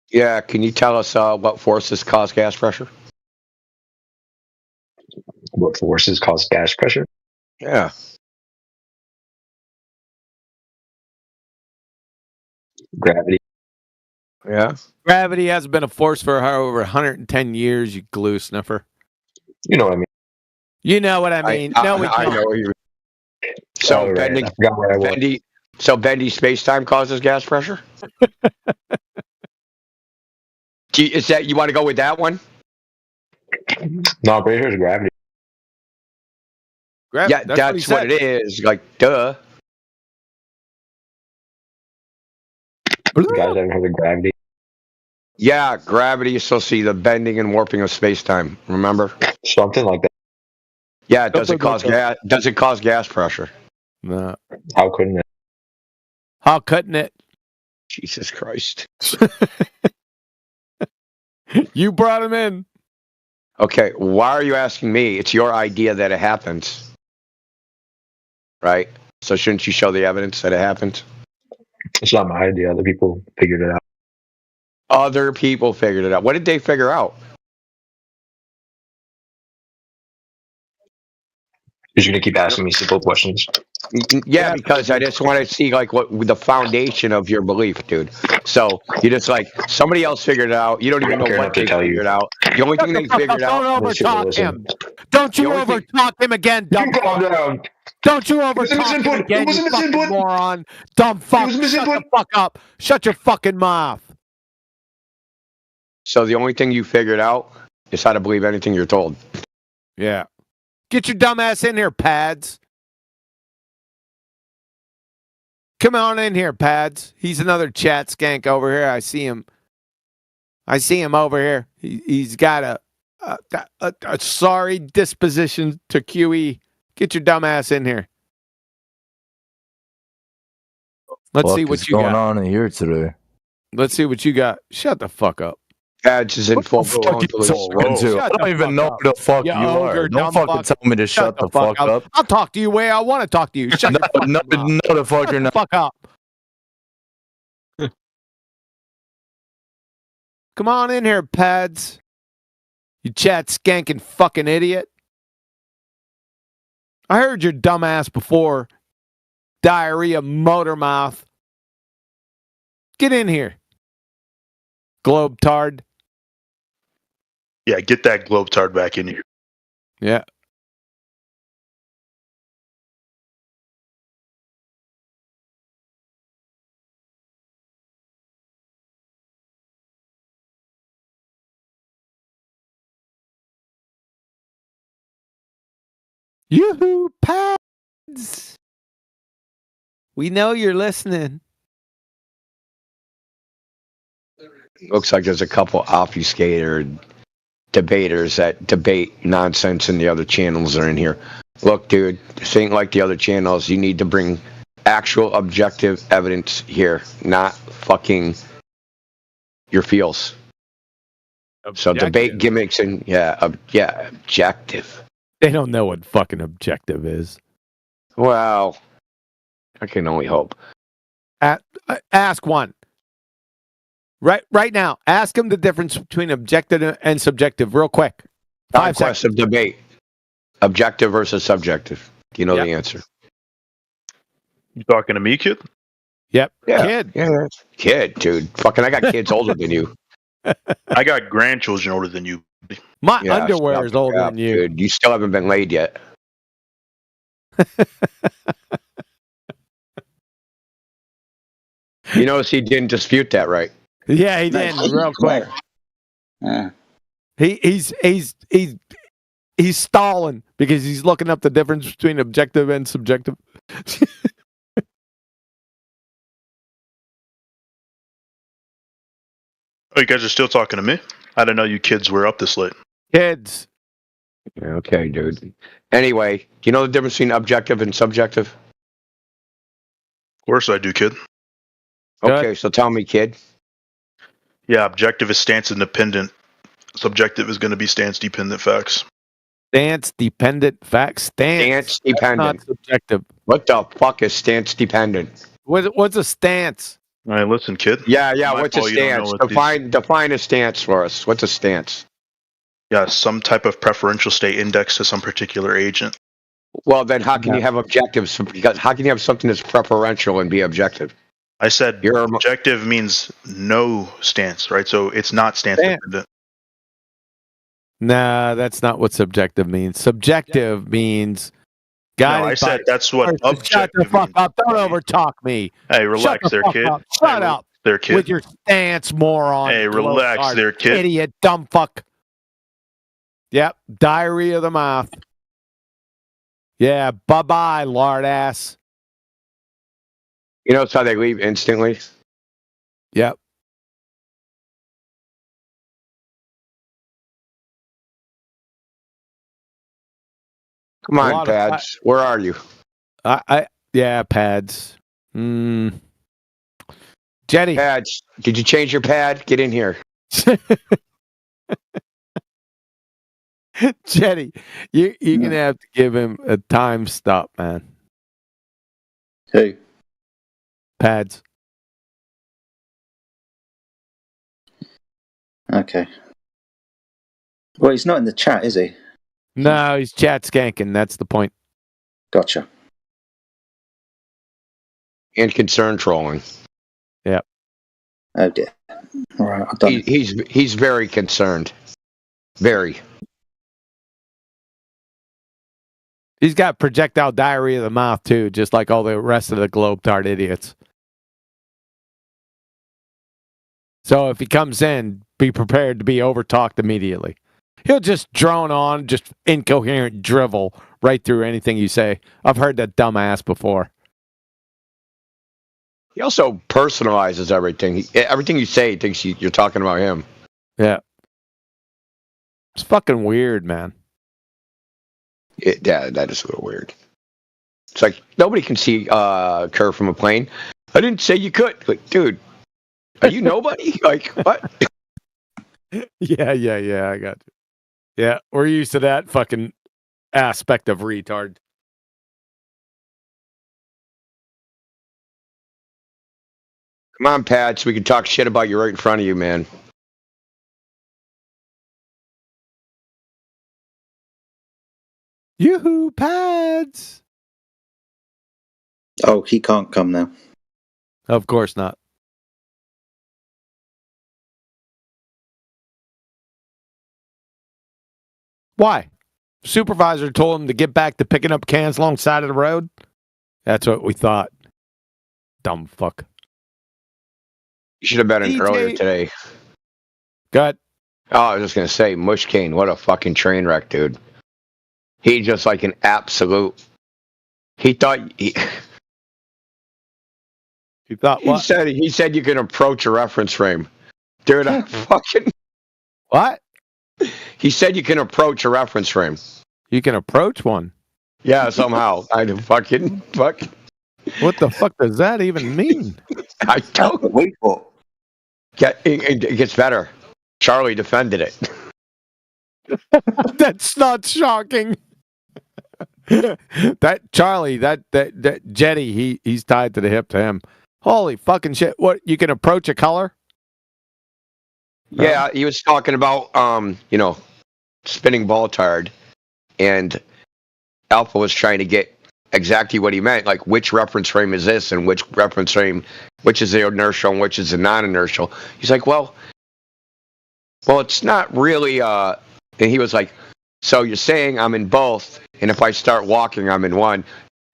Yeah, can you tell us what forces cause gas pressure? What forces cause gas pressure? Yeah. Gravity. Yeah. Gravity has been a force for over 110 years, you glue sniffer. You know what I mean. You know what I mean. I know what you mean. So, bendy space-time causes gas pressure? Is that, you want to go with that one? No, I'm pretty sure it's gravity. Yeah, that's what it is. Like, duh. You guys ever heard of gravity? Yeah, gravity is supposed to see the bending and warping of space-time. Remember? Something like that. Yeah, does it cause gas? Does it cause gas pressure? No. How couldn't it? How couldn't it? Jesus Christ! You brought him in. Okay, why are you asking me? It's your idea that it happens, right? So shouldn't you show the evidence that it happens? It's not my idea. Other people figured it out. Other people figured it out. What did they figure out? You're going to keep asking me simple questions. Yeah, because I just want to see like what the foundation of your belief, dude. So you just like somebody else figured it out. You don't even know what they figured out. The only thing they figured out. Don't overtalk him. Don't you overtalk him again, dumb fuck. Don't you overtalk him again, you fucking moron. Dumb fuck. Shut the fuck up. Shut your fucking mouth. So the only thing you figured out is how to believe anything you're told. Yeah. Get your dumb ass in here, Pads. Come on in here, Pads. He's another chat skank over here. I see him over here. He's got a sorry disposition to QE. Get your dumb ass in here. Let's see what you got. going on in here today. Let's see what you got. Shut the fuck up. Pads is in full Fuck you talking to? I don't even know who the fuck you are. Don't fucking tell me to shut the fuck up. I'll talk to you the way I want to talk to you. Shut No, the fuck you're not. fuck up. Come on in here, Pads. You chat skanking fucking idiot. I heard your dumb ass before. Diarrhea motor mouth. Get in here. Globetard. Yeah, get that globetard back in here. Yeah. Yoo-hoo, Pads. We know you're listening. Looks like there's a couple obfuscated debaters that debate nonsense and the other channels are in here. Look, dude, this ain't like the other channels. You need to bring actual objective evidence here, not fucking your feels. So debate gimmicks and objective. They don't know what fucking objective is. Well, I can only hope. Ask one. Right now, ask him the difference between objective and subjective, real quick. 5 seconds. Conquest of debate. Objective versus subjective. Do you know the answer? You talking to me, kid? Yep. Yeah. Kid. Yeah. Kid, dude. Fucking, I got kids older than you. I got grandchildren older than you. My underwear is older than you. Dude, you still haven't been laid yet. You notice he didn't dispute that, right? Yeah, he did. Real quick. Yeah. He's stalling because he's looking up the difference between objective and subjective. Oh, you guys are still talking to me? I didn't know you kids were up this late. Kids. Yeah, okay, dude. Anyway, do you know the difference between objective and subjective? Of course I do, kid. Okay, so tell me, kid. Yeah, objective is stance independent. Subjective is going to be stance dependent facts. Stance dependent facts. Stance dependent. Not subjective. What the fuck is stance dependent? What's a stance? All right, listen, kid. Yeah. My What's a fault you don't know stance? what Define a stance for us. What's a stance? Yeah, some type of preferential state index to some particular agent. Well, then how can you have objectives? Because how can you have something that's preferential and be objective? I said objective means no stance, right? So it's not stance dependent. Nah, that's not what subjective means. Subjective means No, I said that's what objective Shut the fuck up. Don't overtalk me. Hey, relax there, kid. Shut up. There, kid. With your stance, moron. Hey, relax there, kid. Idiot, dumb fuck. Yep, diarrhea of the mouth. Yeah, bye-bye, lard ass. You notice how they leave instantly? Yep. Come on, Pads. Where are you? Yeah, Pads. Jetty. Pads. Did you change your pad? Get in here. Jetty, you're going to have to give him a time stop, man. Who? Pads. Okay. Well, he's not in the chat, is he? No, he's chat skanking. That's the point. Gotcha. And concern trolling. Yep. Oh dear. All right, I've done it. He's very concerned. Very. He's got projectile diarrhea of the mouth, too, just like all the rest of the globetard idiots. So if he comes in, be prepared to be overtalked immediately. He'll just drone on, just incoherent drivel right through anything you say. I've heard that dumbass before. He also personalizes everything. Everything you say, he thinks you're talking about him. Yeah. It's fucking weird, man. Yeah, that is a little weird. It's like nobody can see Kerr from a plane. I didn't say you could. Like, dude, are you nobody? Like, what? Yeah, I got you. Yeah, we're used to that fucking aspect of retard. Come on, Pat, so we can talk shit about you right in front of you, man. Yoo-hoo, pads! Oh, he can't come now. Of course not. Why? Supervisor told him to get back to picking up cans alongside of the road? That's what we thought. Dumb fuck. You should have been in earlier today. Good. Oh, I was just going to say, Mush Kane, what a fucking train wreck, dude. He just like an absolute... He thought... He thought what? He said you can approach a reference frame. Dude, I fucking... What? He said you can approach a reference frame. You can approach one? Yeah, somehow. I fucking... Fuck. What the fuck does that even mean? I don't... Wait for. It gets better. Charlie defended it. That's not shocking. That Charlie, that Jetty, he's tied to the hip to him. Holy fucking shit. What, you can approach a color? Yeah, he was talking about spinning ball tard, and Alpha was trying to get exactly what he meant, like which reference frame is this and which reference frame, which is the inertial and which is the non-inertial. He's like, well, it's not really, and he was like, so you're saying I'm in both, and if I start walking, I'm in one.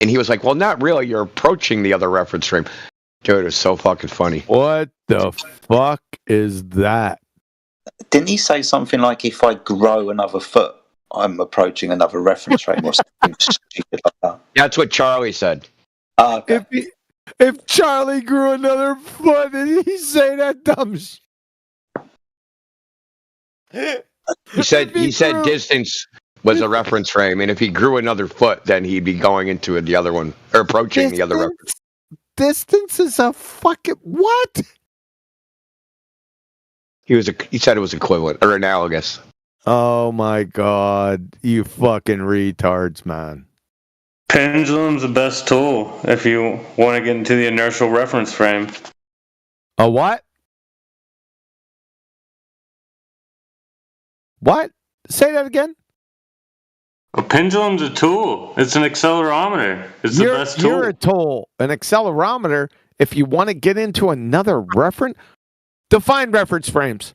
And he was like, well, not really, you're approaching the other reference frame. Dude, it's so fucking funny. What the fuck is that? Didn't he say something like, if I grow another foot, I'm approaching another reference frame or something stupid like that? That's what Charlie said. Oh, okay. If Charlie grew another foot, did he say that dumb shit? He said distance was a reference frame, and if he grew another foot, then he'd be going into the other one, or approaching the other reference. Distance is a fucking what? He said it was equivalent or analogous. Oh my god, you fucking retards, man. Pendulum's the best tool if you want to get into the inertial reference frame. A what? What? Say that again? A pendulum's a tool. It's an accelerometer. It's the best tool. You're a tool. An accelerometer, if you want to get into another reference... Define reference frames.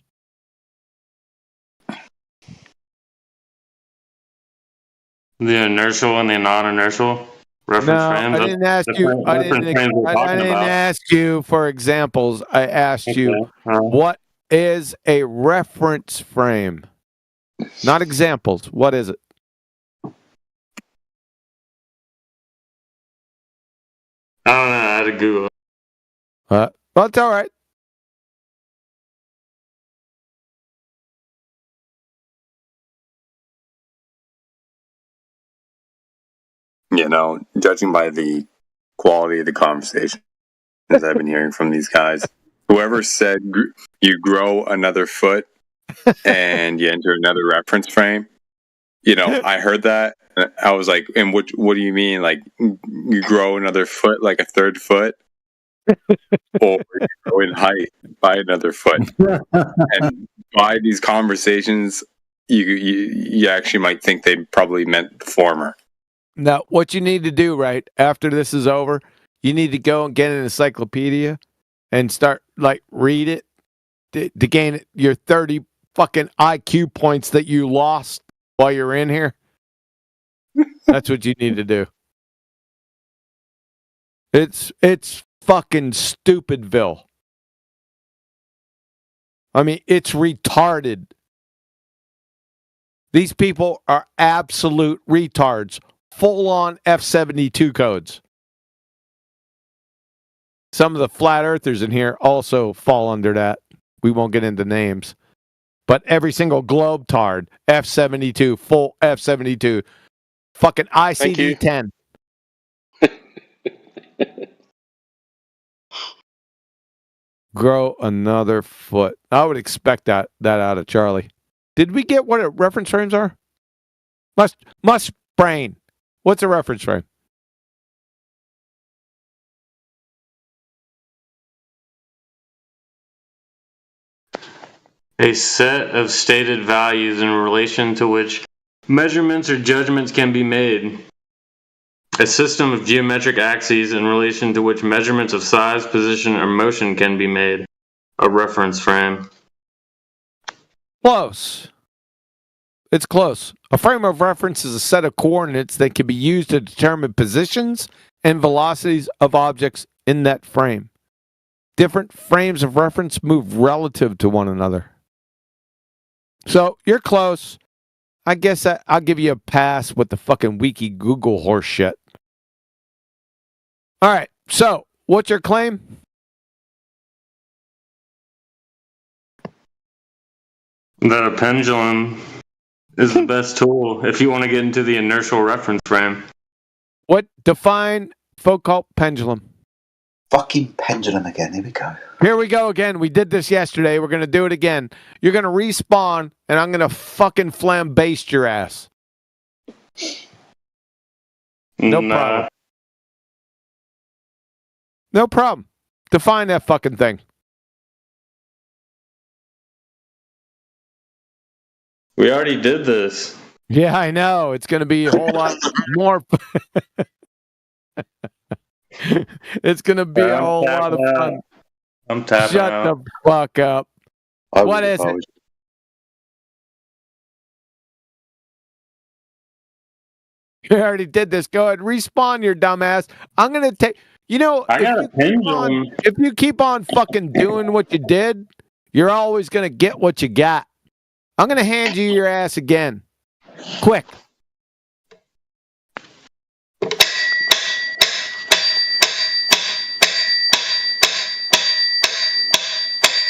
The inertial and the non-inertial reference frames. I didn't ask you. I didn't ask you for examples. I asked you what is a reference frame, not examples. What is it? I don't know. I had to Google it. Well, it's all right. Judging by the quality of the conversations I've been hearing from these guys, whoever said you grow another foot and you enter another reference frame, I heard that. I was like, and what do you mean? Like, you grow another foot, like a third foot? Or you grow in height by another foot? And by these conversations, you actually might think they probably meant the former. Now, what you need to do, right, after this is over, you need to go and get an encyclopedia and start, read it to gain your 30 fucking IQ points that you lost while you're in here. That's what you need to do. It's fucking stupidville. I mean, it's retarded. These people are absolute retards. Full-on F-72 codes. Some of the flat earthers in here also fall under that. We won't get into names. But every single globe-tard, F-72, full F-72, fucking ICD-10. Grow another foot. I would expect that out of Charlie. Did we get what reference frames are? Must brain. What's a reference frame? A set of stated values in relation to which measurements or judgments can be made. A system of geometric axes in relation to which measurements of size, position, or motion can be made. A reference frame. Close. It's close. A frame of reference is a set of coordinates that can be used to determine positions and velocities of objects in that frame. Different frames of reference move relative to one another. So, you're close. I guess I'll give you a pass with the fucking wiki Google horse shit. All right, so, what's your claim? That a pendulum is the best tool if you want to get into the inertial reference frame. What? Define Foucault pendulum. Fucking pendulum again. Here we go. Here we go again. We did this yesterday. We're going to do it again. You're going to respawn, and I'm going to fucking flambaste your ass. No problem. No problem. Define that fucking thing. We already did this. Yeah, I know. It's going to be a whole lot more. It's going to be a whole lot of fun. I'm tapping Shut out. the fuck up. What is it? You already did this. Go ahead. Respawn your dumbass. I'm going to take... You know, I got a pendulum. If you keep on fucking doing what you did, you're always going to get what you got. I'm going to hand you your ass again. Quick.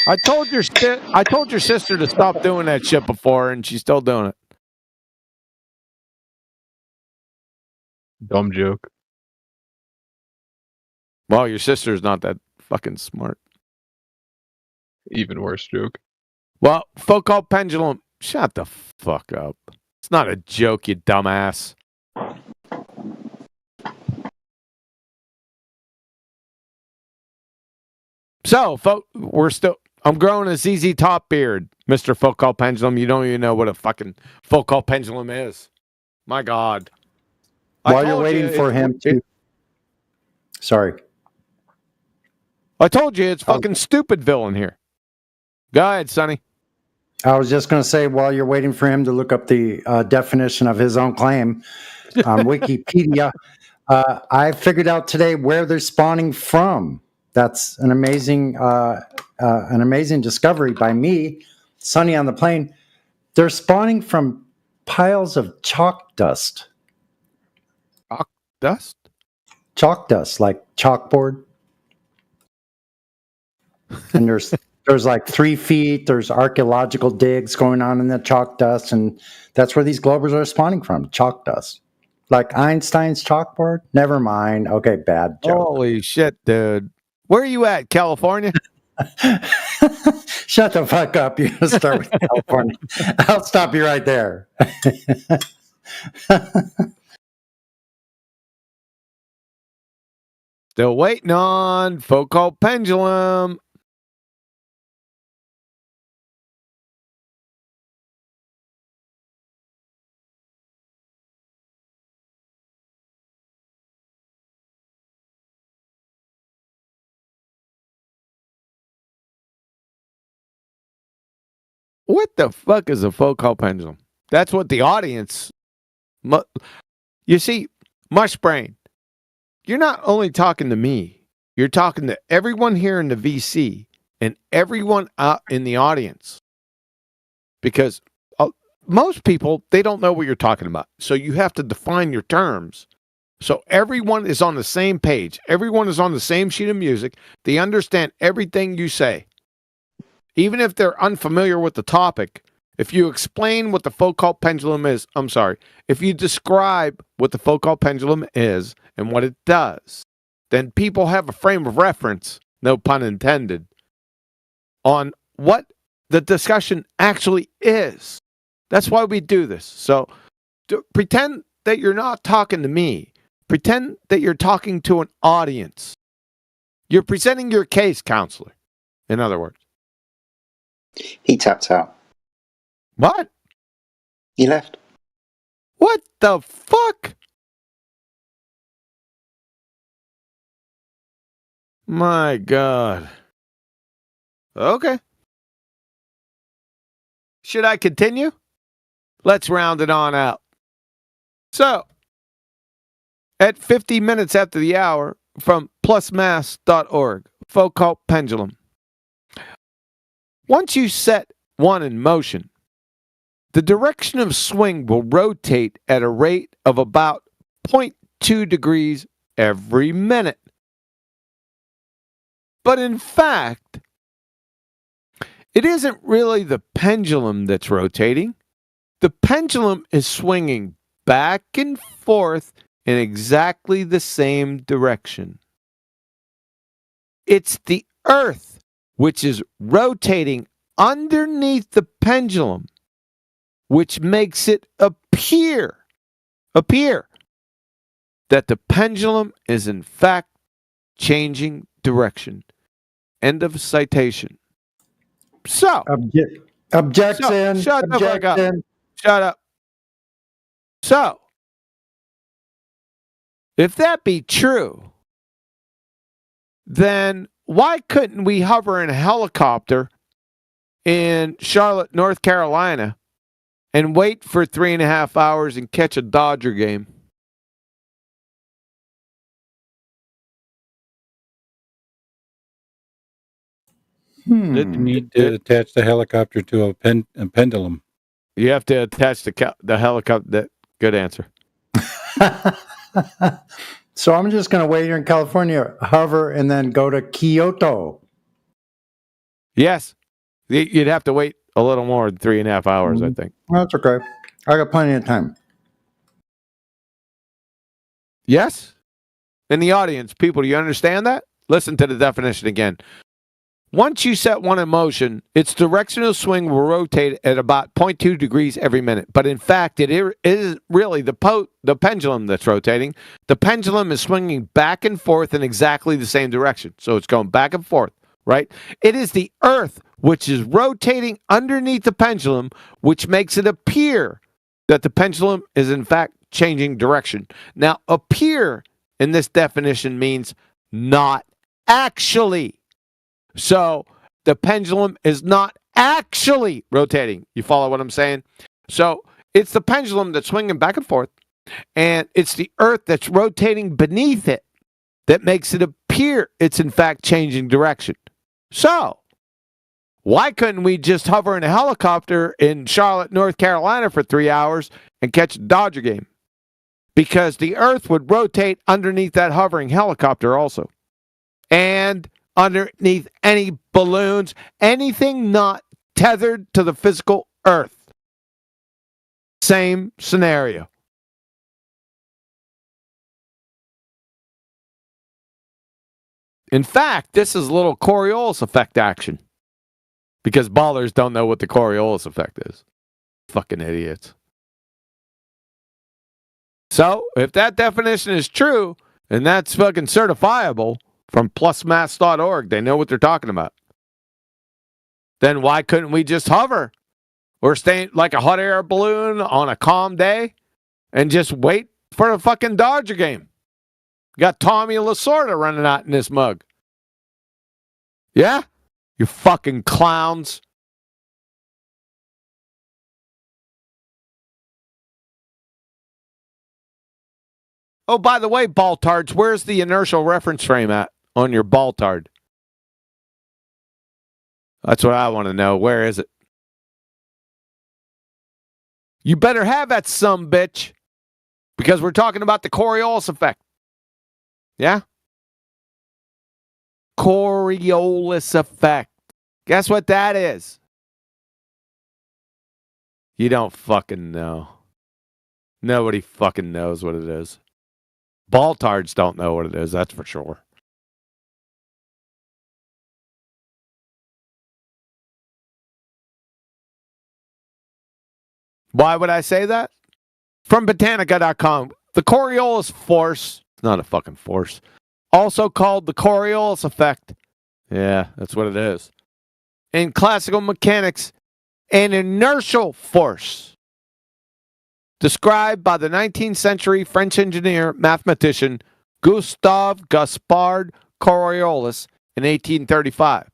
I told your sister to stop doing that shit before, and she's still doing it. Dumb joke. Well, your sister's not that fucking smart. Even worse joke. Well, Foucault pendulum. Shut the fuck up. It's not a joke, you dumbass. So, we're still... I'm growing a ZZ Top beard, Mr. Foucault pendulum. You don't even know what a fucking Foucault pendulum is. My God. While you're waiting for him to... Sorry. I told you it's fucking stupid villain here. Go ahead, Sonny. I was just going to say, while you're waiting for him to look up the definition of his own claim on Wikipedia, I figured out today where they're spawning from. That's an amazing discovery by me, Sonny on the Plane. They're spawning from piles of chalk dust. Chalk dust? Chalk dust, like chalkboard. And there's like 3 feet. There's archaeological digs going on in the chalk dust, and that's where these globers are spawning from. Chalk dust, like Einstein's chalkboard. Never mind. Okay, bad joke. Holy shit, dude! Where are you at, California? Shut the fuck up. You start with California. I'll stop you right there. Still waiting on Foucault pendulum. What the fuck is a Foucault pendulum? That's what the audience... You see, Mushbrain, you're not only talking to me, you're talking to everyone here in the VC, and everyone out in the audience, because most people, they don't know what you're talking about. So you have to define your terms. So everyone is on the same page. Everyone is on the same sheet of music. They understand everything you say. Even if they're unfamiliar with the topic, if you explain what the Foucault pendulum is, if you describe what the Foucault pendulum is and what it does, then people have a frame of reference, no pun intended, on what the discussion actually is. That's why we do this. So pretend that you're not talking to me. Pretend that you're talking to an audience. You're presenting your case, counselor, in other words. He tapped out. What? He left. What the fuck? My God. Okay. Should I continue? Let's round it on out. So, at 50 minutes after the hour, from plusmass.org, Foucault pendulum. Once you set one in motion, the direction of swing will rotate at a rate of about 0.2 degrees every minute. But in fact, it isn't really the pendulum that's rotating. The pendulum is swinging back and forth in exactly the same direction. It's the Earth which is rotating underneath the pendulum, which makes it appear that the pendulum is in fact changing direction. End of citation. So, objection. Shut the fuck up. Objection. Shut up. So, if that be true, then why couldn't we hover in a helicopter in Charlotte, North Carolina, and wait for 3.5 hours and catch a Dodger game? You need to attach the helicopter to a pendulum. You have to attach the helicopter. Good answer. So I'm just going to wait here in California, hover, and then go to Kyoto. Yes. You'd have to wait a little more than 3.5 hours, I think. That's okay. I got plenty of time. Yes? In the audience, people, do you understand that? Listen to the definition again. Once you set one in motion, its directional swing will rotate at about 0.2 degrees every minute. But in fact, it is really the pendulum that's rotating. The pendulum is swinging back and forth in exactly the same direction. So it's going back and forth, right? It is the Earth which is rotating underneath the pendulum, which makes it appear that the pendulum is in fact changing direction. Now, appear in this definition means not actually. So the pendulum is not actually rotating. You follow what I'm saying? So it's the pendulum that's swinging back and forth, and it's the Earth that's rotating beneath it that makes it appear it's in fact changing direction. So why couldn't we just hover in a helicopter in Charlotte, North Carolina for 3 hours and catch a Dodger game? Because the Earth would rotate underneath that hovering helicopter also. And underneath any balloons, anything not tethered to the physical Earth. Same scenario. In fact, this is a little Coriolis effect action. Because ballers don't know what the Coriolis effect is. Fucking idiots. So, if that definition is true, and that's fucking certifiable from plusmass.org, they know what they're talking about, then why couldn't we just hover or stay like a hot air balloon on a calm day and just wait for a fucking Dodger game? Got Tommy Lasorda running out in this mug. Yeah? You fucking clowns. Oh, by the way, Baltards, where's the inertial reference frame at on your Baltard? That's what I want to know. Where is it? You better have that bitch, because we're talking about the Coriolis effect. Yeah? Coriolis effect. Guess what that is? You don't fucking know. Nobody fucking knows what it is. Baltards don't know what it is, that's for sure. Why would I say that? From Botanica.com. The Coriolis force, it's not a fucking force, also called the Coriolis effect. Yeah, that's what it is. In classical mechanics, an inertial force described by the 19th century French engineer mathematician Gustave Gaspard Coriolis in 1835.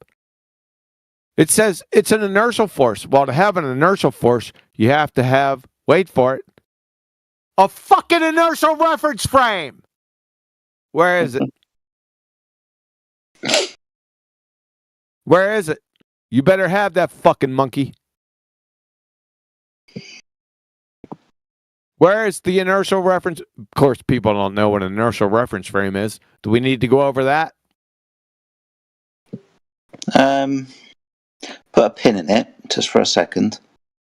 It says it's an inertial force. Well, to have an inertial force, you have to have, wait for it, a fucking inertial reference frame. Where is it? Where is it? You better have that fucking monkey. Where is the inertial reference? Of course, people don't know what an inertial reference frame is. Do we need to go over that? Put a pin in it, just for a second.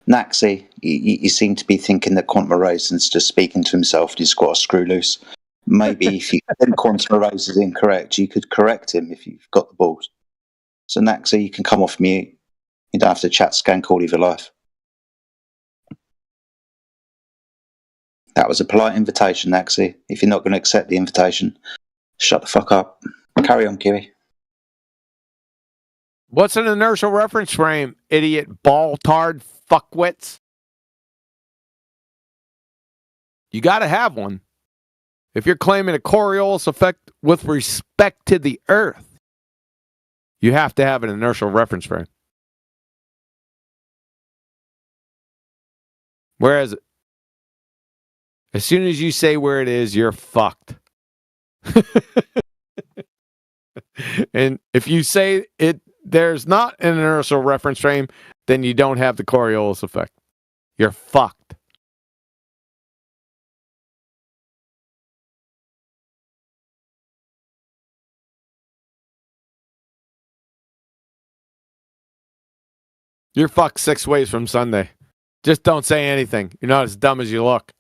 Naxi, you seem to be thinking that quantum Rosen's just speaking to himself and he's got a screw loose. Maybe if you think quantum Rose is incorrect, you could correct him if you've got the balls. So Naxi, you can come off mute. You don't have to chat skank all of your life. That was a polite invitation, Naxi. If you're not going to accept the invitation, shut the fuck up. Carry on, Kiwi. What's an inertial reference frame, idiot ball-tard fuckwits? You got to have one. If you're claiming a Coriolis effect with respect to the Earth, you have to have an inertial reference frame. Where is it? As soon as you say where it is, you're fucked. And if you say there's not an inertial reference frame, then you don't have the Coriolis effect. You're fucked. You're fucked 6 ways from Sunday. Just don't say anything. You're not as dumb as you look.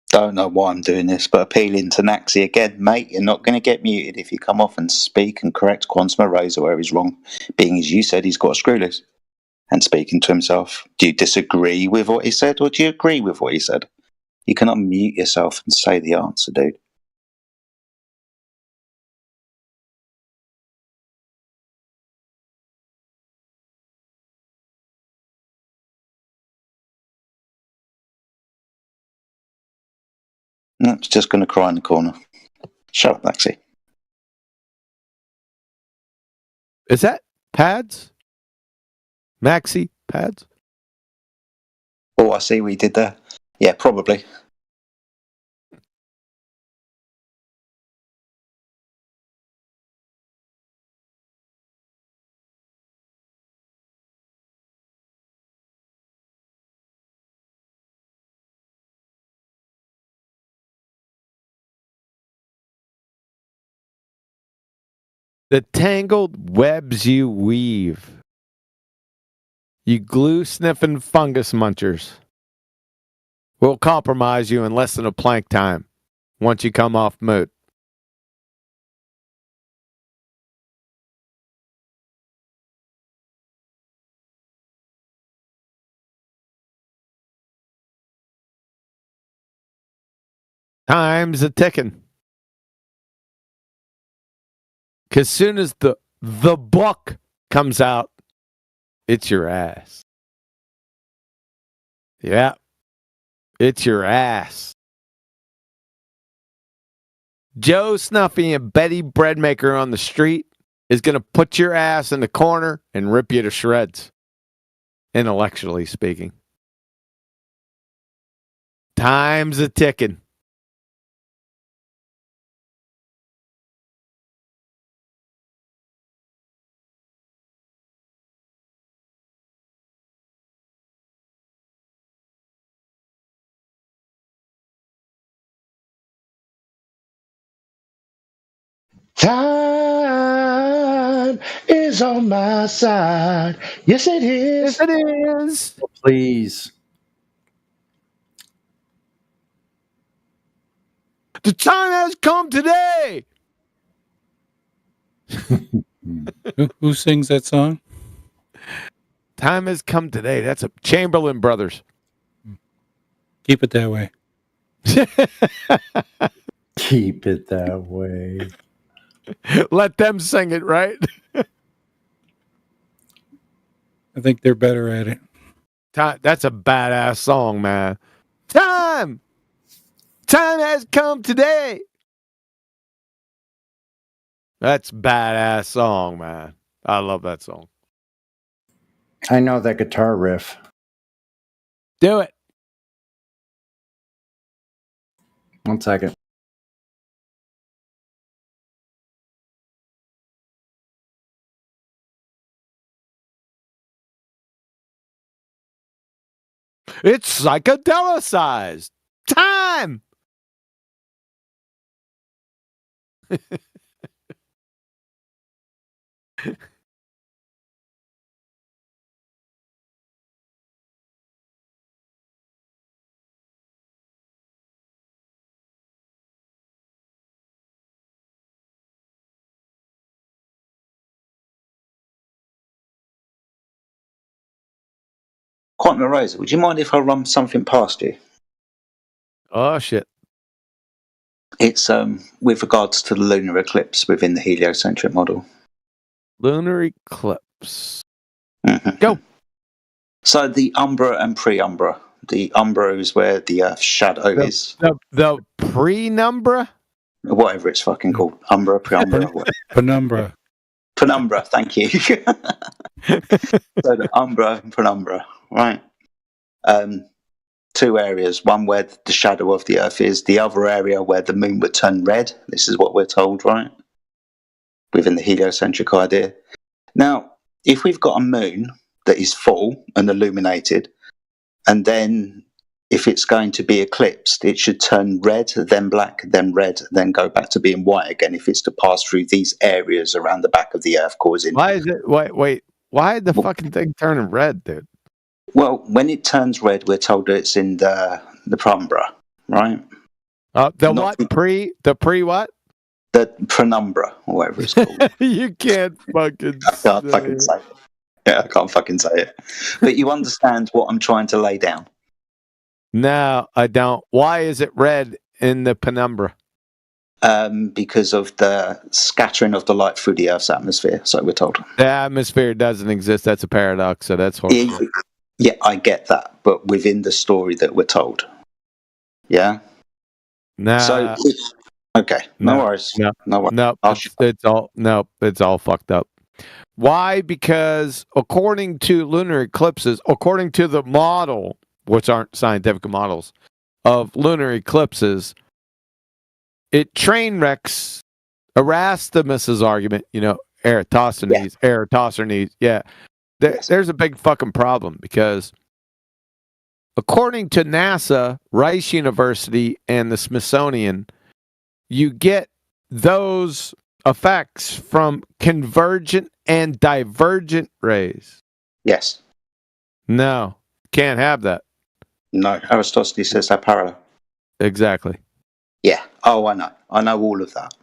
Don't know why I'm doing this, but appealing to Naxi again, mate, you're not going to get muted if you come off and speak and correct Quantum Eraser where he's wrong, being as you said he's got a screw loose. And speaking to himself, do you disagree with what he said or do you agree with what he said? You cannot mute yourself and say the answer, dude. No, it's just going to cry in the corner. Shut up, Naxi. Is that pads? Maxi pads? Oh, I see what you did there. Yeah, probably. The tangled webs you weave. You glue-sniffing fungus munchers. We'll compromise you in less than a plank time once you come off mute. Time's a ticking. Because soon as the book comes out, it's your ass. Yeah. It's your ass. Joe Snuffy and Betty Breadmaker on the street is going to put your ass in the corner and rip you to shreds. Intellectually speaking. Time's a ticking. Time is on my side. Yes, it is. Yes, it is. Please. The time has come today. Who sings that song? Time has come today. That's a Chamberlain Brothers. Keep it that way. Keep it that way. Let them sing it, right? I think they're better at it. That's a badass song, man. Time has come today. That's badass song, man. I love that song. I know that guitar riff. Do it. 1 second. It's psychedelicized. Time. Quantum Eraser, would you mind if I run something past you? Oh, shit. It's with regards to the lunar eclipse within the heliocentric model. Lunar eclipse. Mm-hmm. Go. So the umbra and pre-umbra. The umbra is where the Earth's shadow is. The pre-numbra? Whatever it's fucking called. Umbra, pre-umbra. Penumbra. Penumbra, thank you. So the umbra and penumbra, right? Two areas. One where the shadow of the Earth is. The other area where the moon would turn red. This is what we're told, right? Within the heliocentric idea. Now, if we've got a moon that is full and illuminated, and then if it's going to be eclipsed, it should turn red, then black, then red, then go back to being white again if it's to pass through these areas around the back of the Earth, causing... Why is it... Wait. Why the fucking thing turning red, dude? Well, when it turns red, we're told that it's in the penumbra, right? The pre what? The penumbra, or whatever it's called. You can't fucking say it. Yeah, I can't fucking say it. But you understand what I'm trying to lay down. No, I don't. Why is it red in the penumbra? Because of the scattering of the light through the Earth's atmosphere, so we're told. The atmosphere doesn't exist. That's a paradox, so that's horrible. Yeah, I get that, but within the story that we're told. Yeah? Nah. So, okay, no worries. No worries. It's all fucked up. Why? Because according to lunar eclipses, according to the model, which aren't scientific models, of lunar eclipses, it train wrecks Erasmus's argument, Eratosthenes. Yeah. There's a big fucking problem because according to NASA, Rice University, and the Smithsonian, you get those effects from convergent and divergent rays. Yes. No, can't have that. No, Aristotle says they're parallel. Exactly. Yeah. Oh, I know. I know all of that.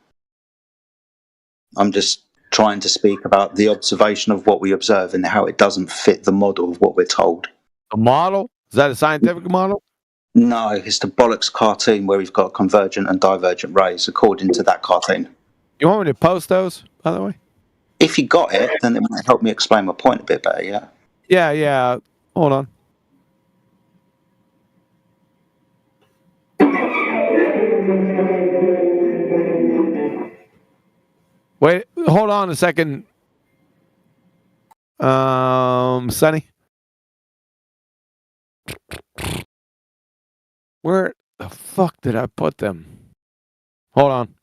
I'm just trying to speak about the observation of what we observe and how it doesn't fit the model of what we're told. A model? Is that a scientific model? No, it's the bollocks cartoon where we've got convergent and divergent rays according to that cartoon. You want me to post those, by the way? If you got it, then it might help me explain my point a bit better, yeah? Yeah. Hold on. Wait, hold on a second. Sonny. Where the fuck did I put them? Hold on.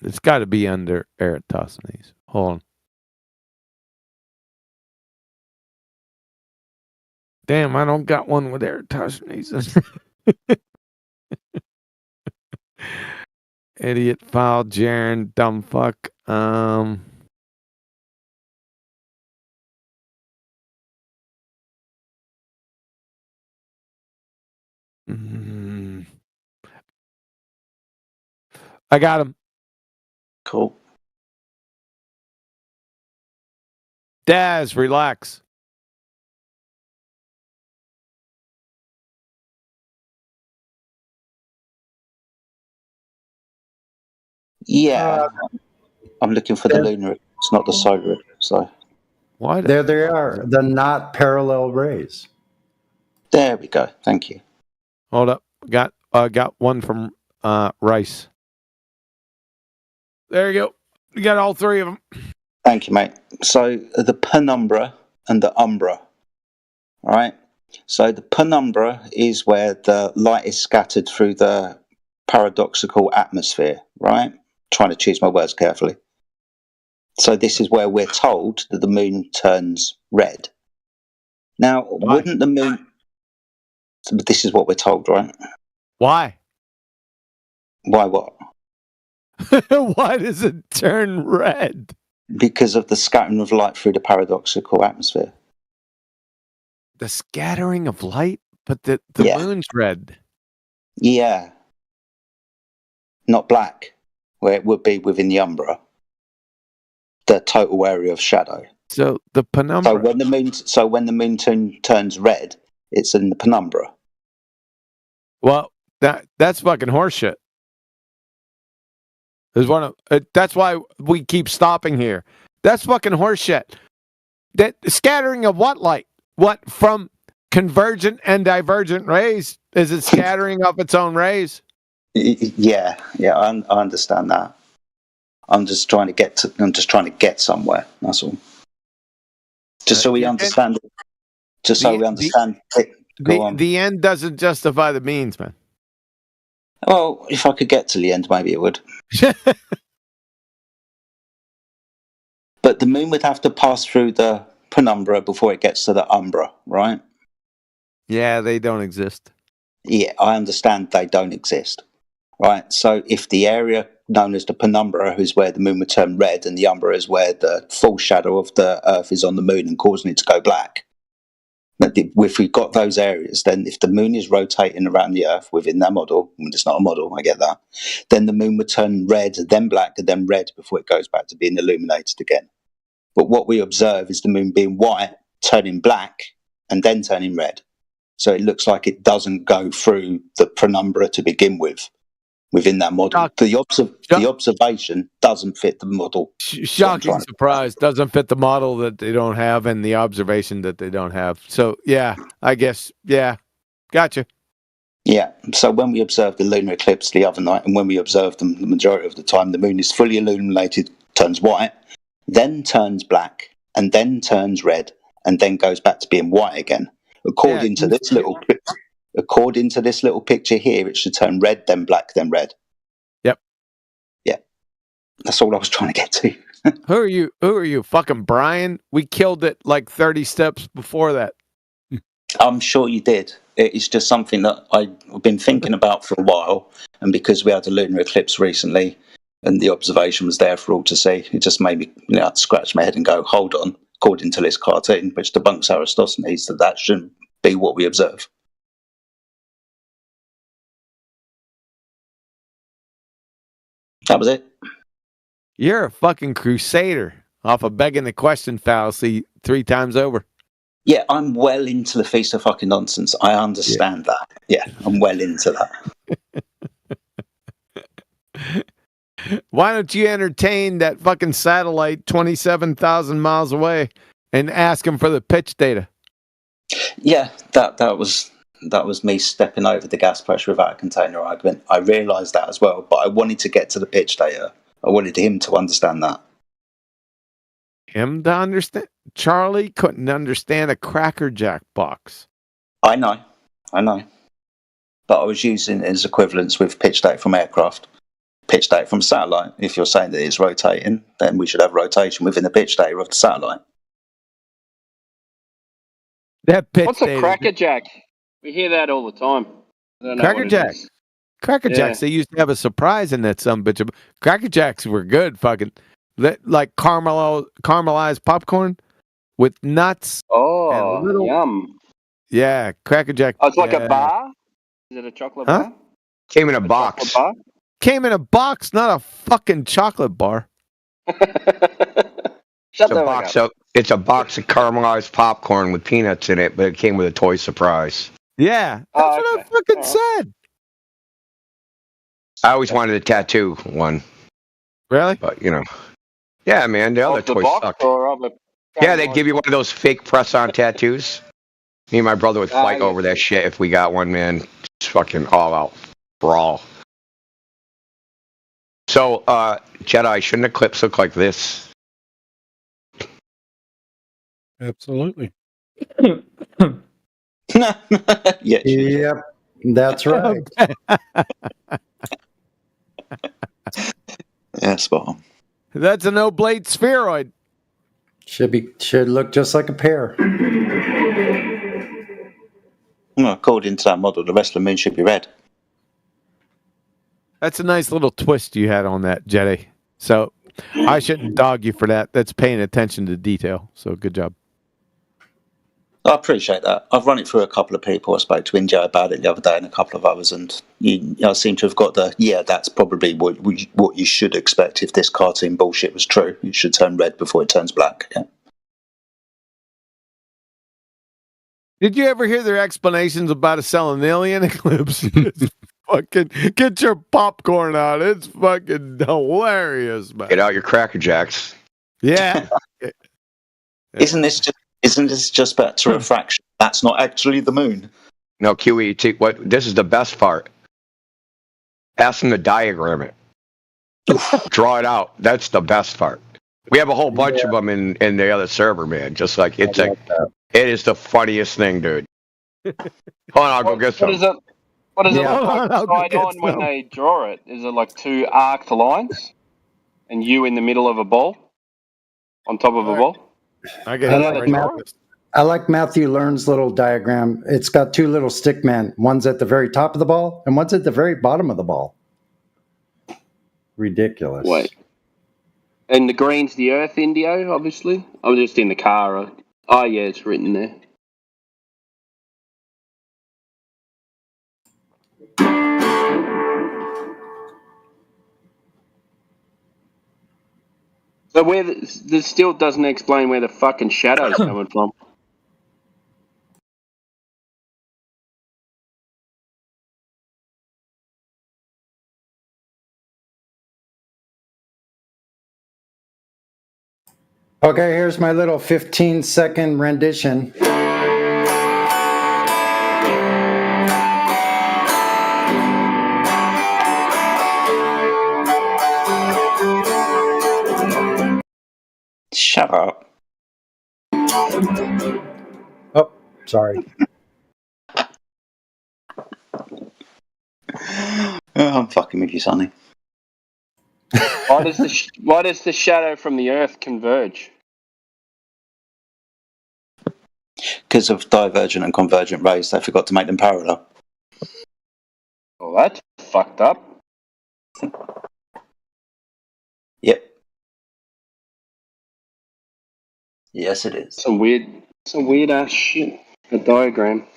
It's got to be under Eratosthenes. Hold on. Damn, I don't got one with Eratosthenes. Idiot file, Jaren, dumb fuck. I got him. Cool. Daz, relax. Yeah. I'm looking for the lunar eclipse, not the solar eclipse. So. Why? There they are. The not parallel rays. There we go. Thank you. Hold up. Got one from Rice. There you go. You got all three of them. Thank you, mate. So the penumbra and the umbra. All right. So the penumbra is where the light is scattered through the paradoxical atmosphere, right? Trying to choose my words carefully. So this is where we're told that the moon turns red. Now, wouldn't the moon... But this is what we're told, right? Why? Why what? Why does it turn red? Because of the scattering of light through the paradoxical atmosphere. The scattering of light? But the moon's red. Yeah. Not black, where it would be within the umbra. The total area of shadow. So the penumbra. So when the moon turns red, it's in the penumbra. Well, that's fucking horseshit. That's why we keep stopping here. That's fucking horseshit. That scattering of what light? What from convergent and divergent rays? Is it scattering of its own rays? Yeah, I understand that. I'm just trying to get somewhere. That's all. Just so we understand it. Just so we understand it. The end doesn't justify the means, man. Well, if I could get to the end, maybe it would. But the moon would have to pass through the penumbra before it gets to the umbra, right? Yeah, they don't exist. Yeah, I understand they don't exist. Right, so if the area known as the penumbra is where the moon would turn red and the umbra is where the full shadow of the Earth is on the moon and causing it to go black, if we've got those areas, then if the moon is rotating around the Earth within that model, I mean, it's not a model, I get that, then the moon would turn red, then black, and then red before it goes back to being illuminated again. But what we observe is the moon being white, turning black, and then turning red. So it looks like it doesn't go through the penumbra to begin with. Within that model, the observation doesn't fit the model. Shocking surprise. Doesn't fit the model that they don't have and the observation that they don't have. So, yeah, I guess, yeah. Gotcha. Yeah, so when we observed the lunar eclipse the other night, and when we observed them the majority of the time, the moon is fully illuminated, turns white, then turns black, and then turns red, and then goes back to being white again. According to this little picture here, it should turn red, then black, then red. Yep. Yeah. That's all I was trying to get to. Who are you? Fucking Brian? We killed it like 30 steps before that. I'm sure you did. It's just something that I've been thinking about for a while. And because we had a lunar eclipse recently and the observation was there for all to see, it just made me scratch my head and go, hold on. According to this cartoon, which debunks Eratosthenes, that shouldn't be what we observe. That was it. You're a fucking crusader off of begging the question fallacy 3 times over. Yeah, I'm well into the Feast of Fucking Nonsense. I understand that. Yeah, I'm well into that. Why don't you entertain that fucking satellite 27,000 miles away and ask him for the pitch data? Yeah, that was me stepping over the gas pressure without a container argument. I realised that as well, but I wanted to get to the pitch data. I wanted him to understand that. him to understand. Charlie couldn't understand a Cracker Jack box. I know. But I was using it as equivalents with pitch data from aircraft, pitch data from satellite. If you're saying that it's rotating, then we should have rotation within the pitch data of the satellite. That pitch What's a data- Cracker Jack? We hear that all the time. I don't know Cracker what it Jack. is. Cracker Yeah. Jacks, they used to have a surprise in that some bitch. Cracker Jacks were good, fucking like caramelized popcorn with nuts. Oh, and little, yum. yeah, Cracker Jack. Oh, it's like yeah. a bar? Is it a chocolate Huh? bar? Came in a box. Bar? Came in a box, not a fucking chocolate bar. Shut It's a box of caramelized popcorn with peanuts in it, but it came with a toy surprise. Yeah, that's what I fucking said. I always wanted a tattoo one. Really? But yeah, man, the other Off the toys box sucked. or of a Yeah, they'd give you one of those fake press-on tattoos. Me and my brother would fight yeah. over that shit if we got one, man. Just fucking all-out brawl. So, Jedi, shouldn't the clips look like this? Absolutely. Yep, that's right. Yeah, spot on. That's an oblate spheroid. Should look just like a pear. Well, according to that model, the rest of the moon should be red. That's a nice little twist you had on that, Jedi. So I shouldn't dog you for that. That's paying attention to detail. So good job. I appreciate that. I've run it through a couple of people. I spoke to India about it the other day and a couple of others, and I seem to have got that's probably what you should expect if this cartoon bullshit was true. It should turn red before it turns black. Yeah. Did you ever hear their explanations about a Selenalian eclipse? Fucking get your popcorn out. It's fucking hilarious, man. Get out your Cracker Jacks. Yeah. Isn't this just back to refraction? That's not actually the moon. No, QE. This is the best part. Ask them to diagram it. Draw it out. That's the best part. We have a whole bunch of them in the other server, man. Just like it is the funniest thing, dude. Hold on, I'll go get some. What does it look like side on when they draw it? Is it like two arced lines? And you in the middle of a ball? On top of a ball? I get I like Matthew Learn's little diagram. It's got two little stick men. One's at the very top of the ball, and one's at the very bottom of the ball. Ridiculous. Wait. And the green's the Earth, Indio, obviously. I'm just in the car. Oh, yeah, it's written there. So this still doesn't explain where the fucking shadow's coming from. Okay, here's my little 15-second rendition. Shut up. Oh, sorry. I'm fucking with you, Sonny. Why does the shadow from the Earth converge? Because of divergent and convergent rays, they forgot to make them parallel. Well, that's fucked up. Yep. Yes, it is. Some weird ass shit. A diagram.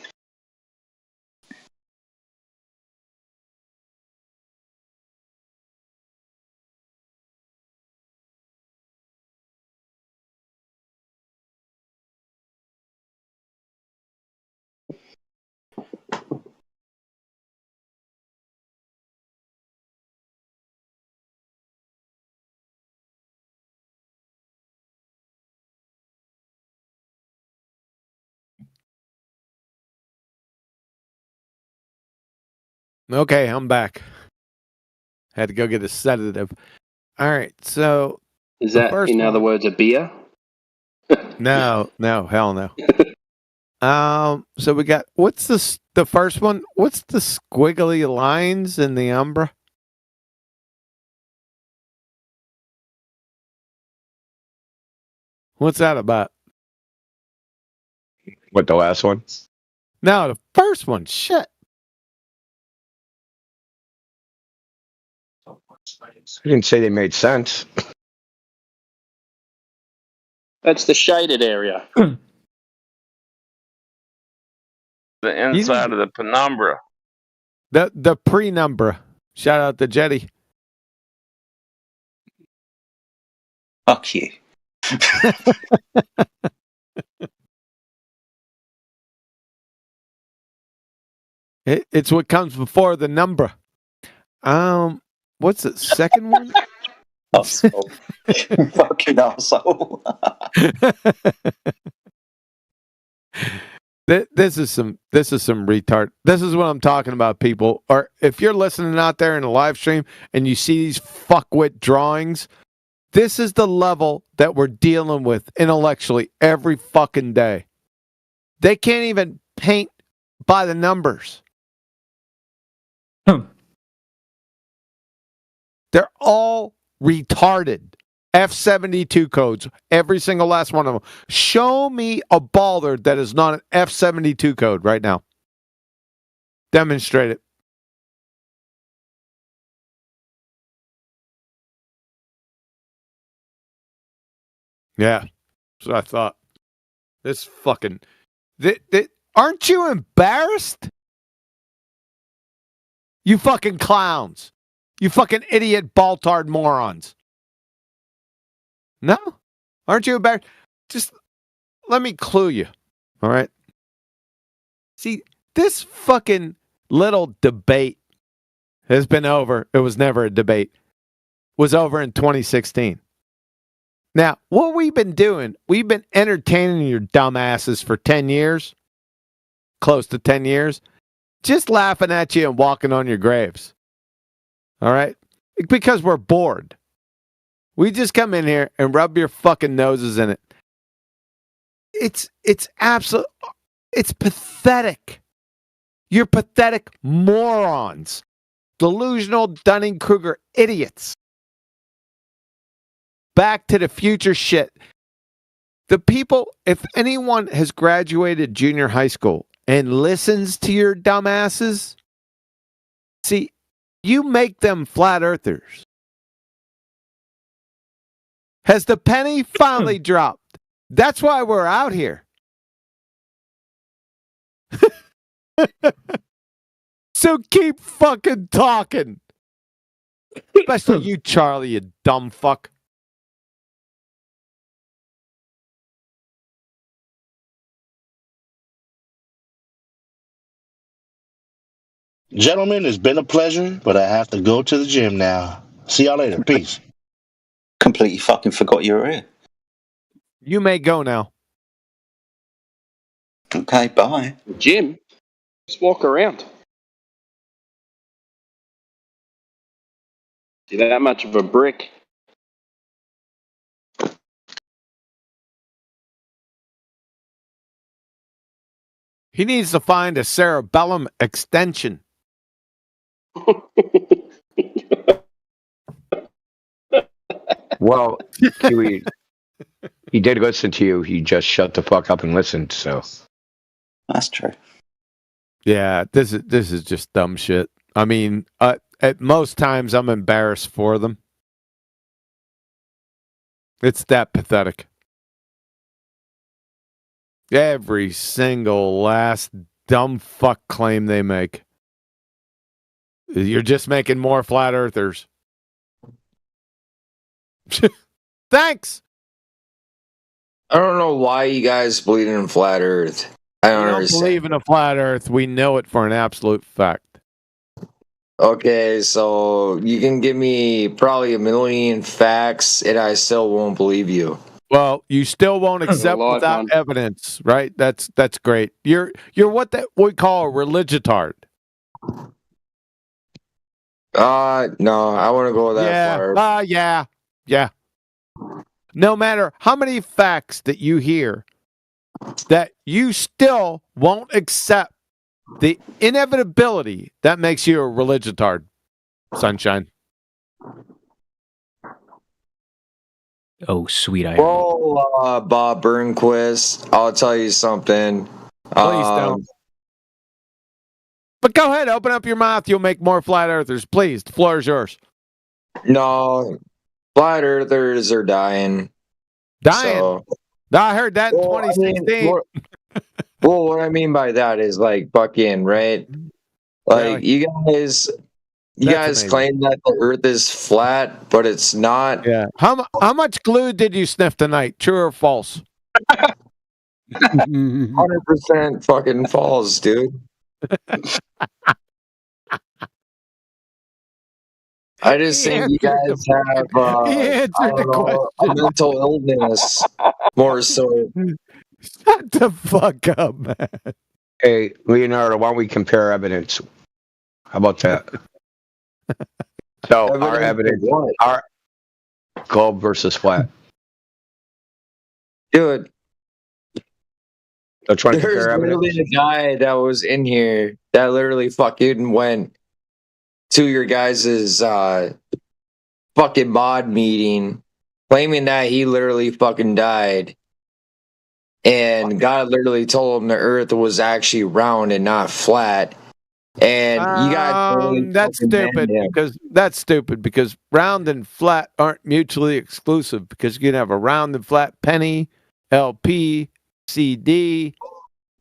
Okay, I'm back. Had to go get a sedative. All right, so Is that, in other words, a beer? No, hell no. So we got what's the first one? What's the squiggly lines in the umbra? What's that about? What, the last one? No, the first one. Shit. I didn't say they made sense. That's the shaded area. The inside of the penumbra. The prenumbra. Shout out to Jetty. Fuck you. It's what comes before the number. What's the second one? Fucking asshole. This is some retard. This is what I'm talking about, people. Or if you're listening out there in a live stream and you see these fuckwit drawings, this is the level that we're dealing with intellectually every fucking day. They can't even paint by the numbers. They're all retarded. F-72 codes. Every single last one of them. Show me a baller that is not an F-72 code right now. Demonstrate it. Yeah. That's what I thought. This fucking... aren't you embarrassed? You fucking clowns. You fucking idiot baltard morons. No? Aren't you embarrassed? Just let me clue you. All right? See, this fucking little debate has been over. It was never a debate. Was over in 2016. Now, what we've been doing, we've been entertaining your dumbasses for 10 years. Close to 10 years. Just laughing at you and walking on your graves. All right? Because we're bored. We just come in here and rub your fucking noses in it. It's absolute. It's pathetic. You're pathetic morons. Delusional Dunning-Kruger idiots. Back to the future shit. The people, if anyone has graduated junior high school and listens to your dumbasses, see, you make them flat earthers. Has the penny finally dropped? That's why we're out here. So keep fucking talking. Especially you, Charlie, you dumb fuck. Gentlemen, it's been a pleasure, but I have to go to the gym now. See y'all later. Peace. Completely fucking forgot you were here. You may go now. Okay, bye. Jim, just walk around. See that much of a brick? He needs to find a cerebellum extension. Well, Kiwi, he did listen to you. He just shut the fuck up and listened. So that's true. Yeah, this is just dumb shit. I mean, at most times I'm embarrassed for them. It's that pathetic. Every single last dumb fuck claim they make. You're just making more flat earthers. Thanks. I don't know why you guys believe in flat Earth. I don't understand. Believe in a flat Earth. We know it for an absolute fact. Okay, so you can give me probably a million facts, and I still won't believe you. Well, you still won't accept without evidence, right? That's great. You're what we call a religitard. No, I want to go that far. Yeah. no matter how many facts that you hear, that you still won't accept the inevitability that makes you a religitard, Sunshine. Oh, sweet I Well, Bob Burnquist, I'll tell you something. Please don't. But go ahead, open up your mouth. You'll make more flat earthers. Please, the floor is yours. No, flat earthers are dying. Dying? So, I heard that in 2016. Well, what I mean by that is like fucking, right? Like you guys amazing. claim that the Earth is flat, but it's not. Yeah. How much glue did you sniff tonight? True or false? 100% fucking false, dude. I just think you guys have I don't know, a mental illness more so. Shut the fuck up, man. Hey, Leonardo, why don't we compare evidence? How about that? So our evidence, our globe versus flat. Dude, So trying to there's compare literally evidence. a guy that was in here that literally fucking went to your guys' fucking mod meeting claiming that he literally fucking died. And God literally told him the earth was actually round and not flat. And you guys literally that's fucking stupid banned him. because round and flat aren't mutually exclusive because you can have a round and flat penny, LP, CD.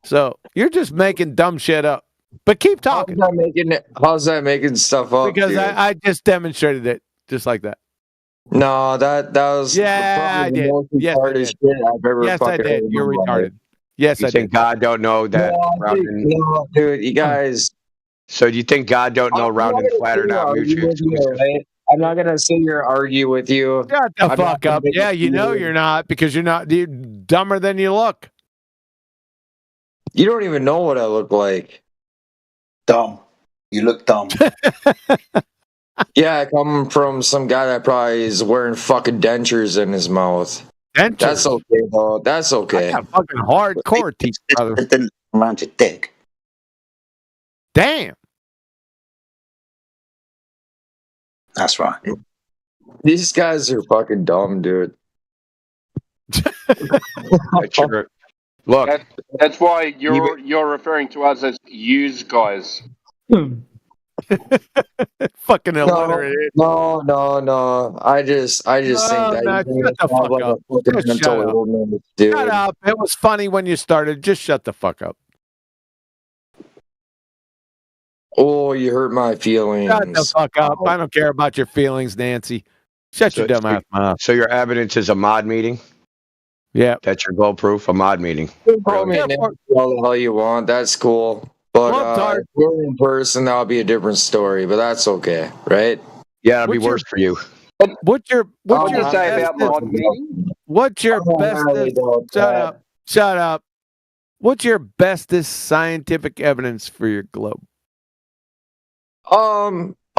So you're just making dumb shit up. But keep talking. How's that making stuff up? Because dude? I just demonstrated it just like that. No, that was Yeah, I probably the did. most Yes, I retarded did. shit I've ever Yes, I fucking did. heard in You're my life. retarded. Yes, You I think did. God don't know that round and No, dude, you guys. so do you think God don't know round and flat are not mutually exclusive? I'm not gonna sit here and argue with you. Shut the I'm not fuck gonna up. make Yeah, it you know weird. you're not because you're dumber than you look. You don't even know what I look like. Dumb. You look dumb. Yeah, I come from some guy that probably is wearing fucking dentures in his mouth. Dentures? That's okay, though. That's okay. I got fucking hardcore teeth, brother. Around your dick. Damn. That's right. These guys are fucking dumb, dude. Look, That's why you're referring to us as use guys. Fucking illiterate. No. I just think that you shut the fuck like up. a fucking Just mental shut up. illness, dude. Shut up. It was funny when you started. Just shut the fuck up. Oh, you hurt my feelings. Shut the fuck up. I don't care about your feelings, Nancy. Shut your dumb ass mouth. So your evidence is a mod meeting? Yeah. That's your globe proof, a mod meeting. Call me Nancy all the hell you want. That's cool. But if we're in person, that'll be a different story. But that's okay, right? Yeah, it'll be worse for you. What's your say about mod meeting? What's your bestest? Shut up. What's your bestest scientific evidence for your globe?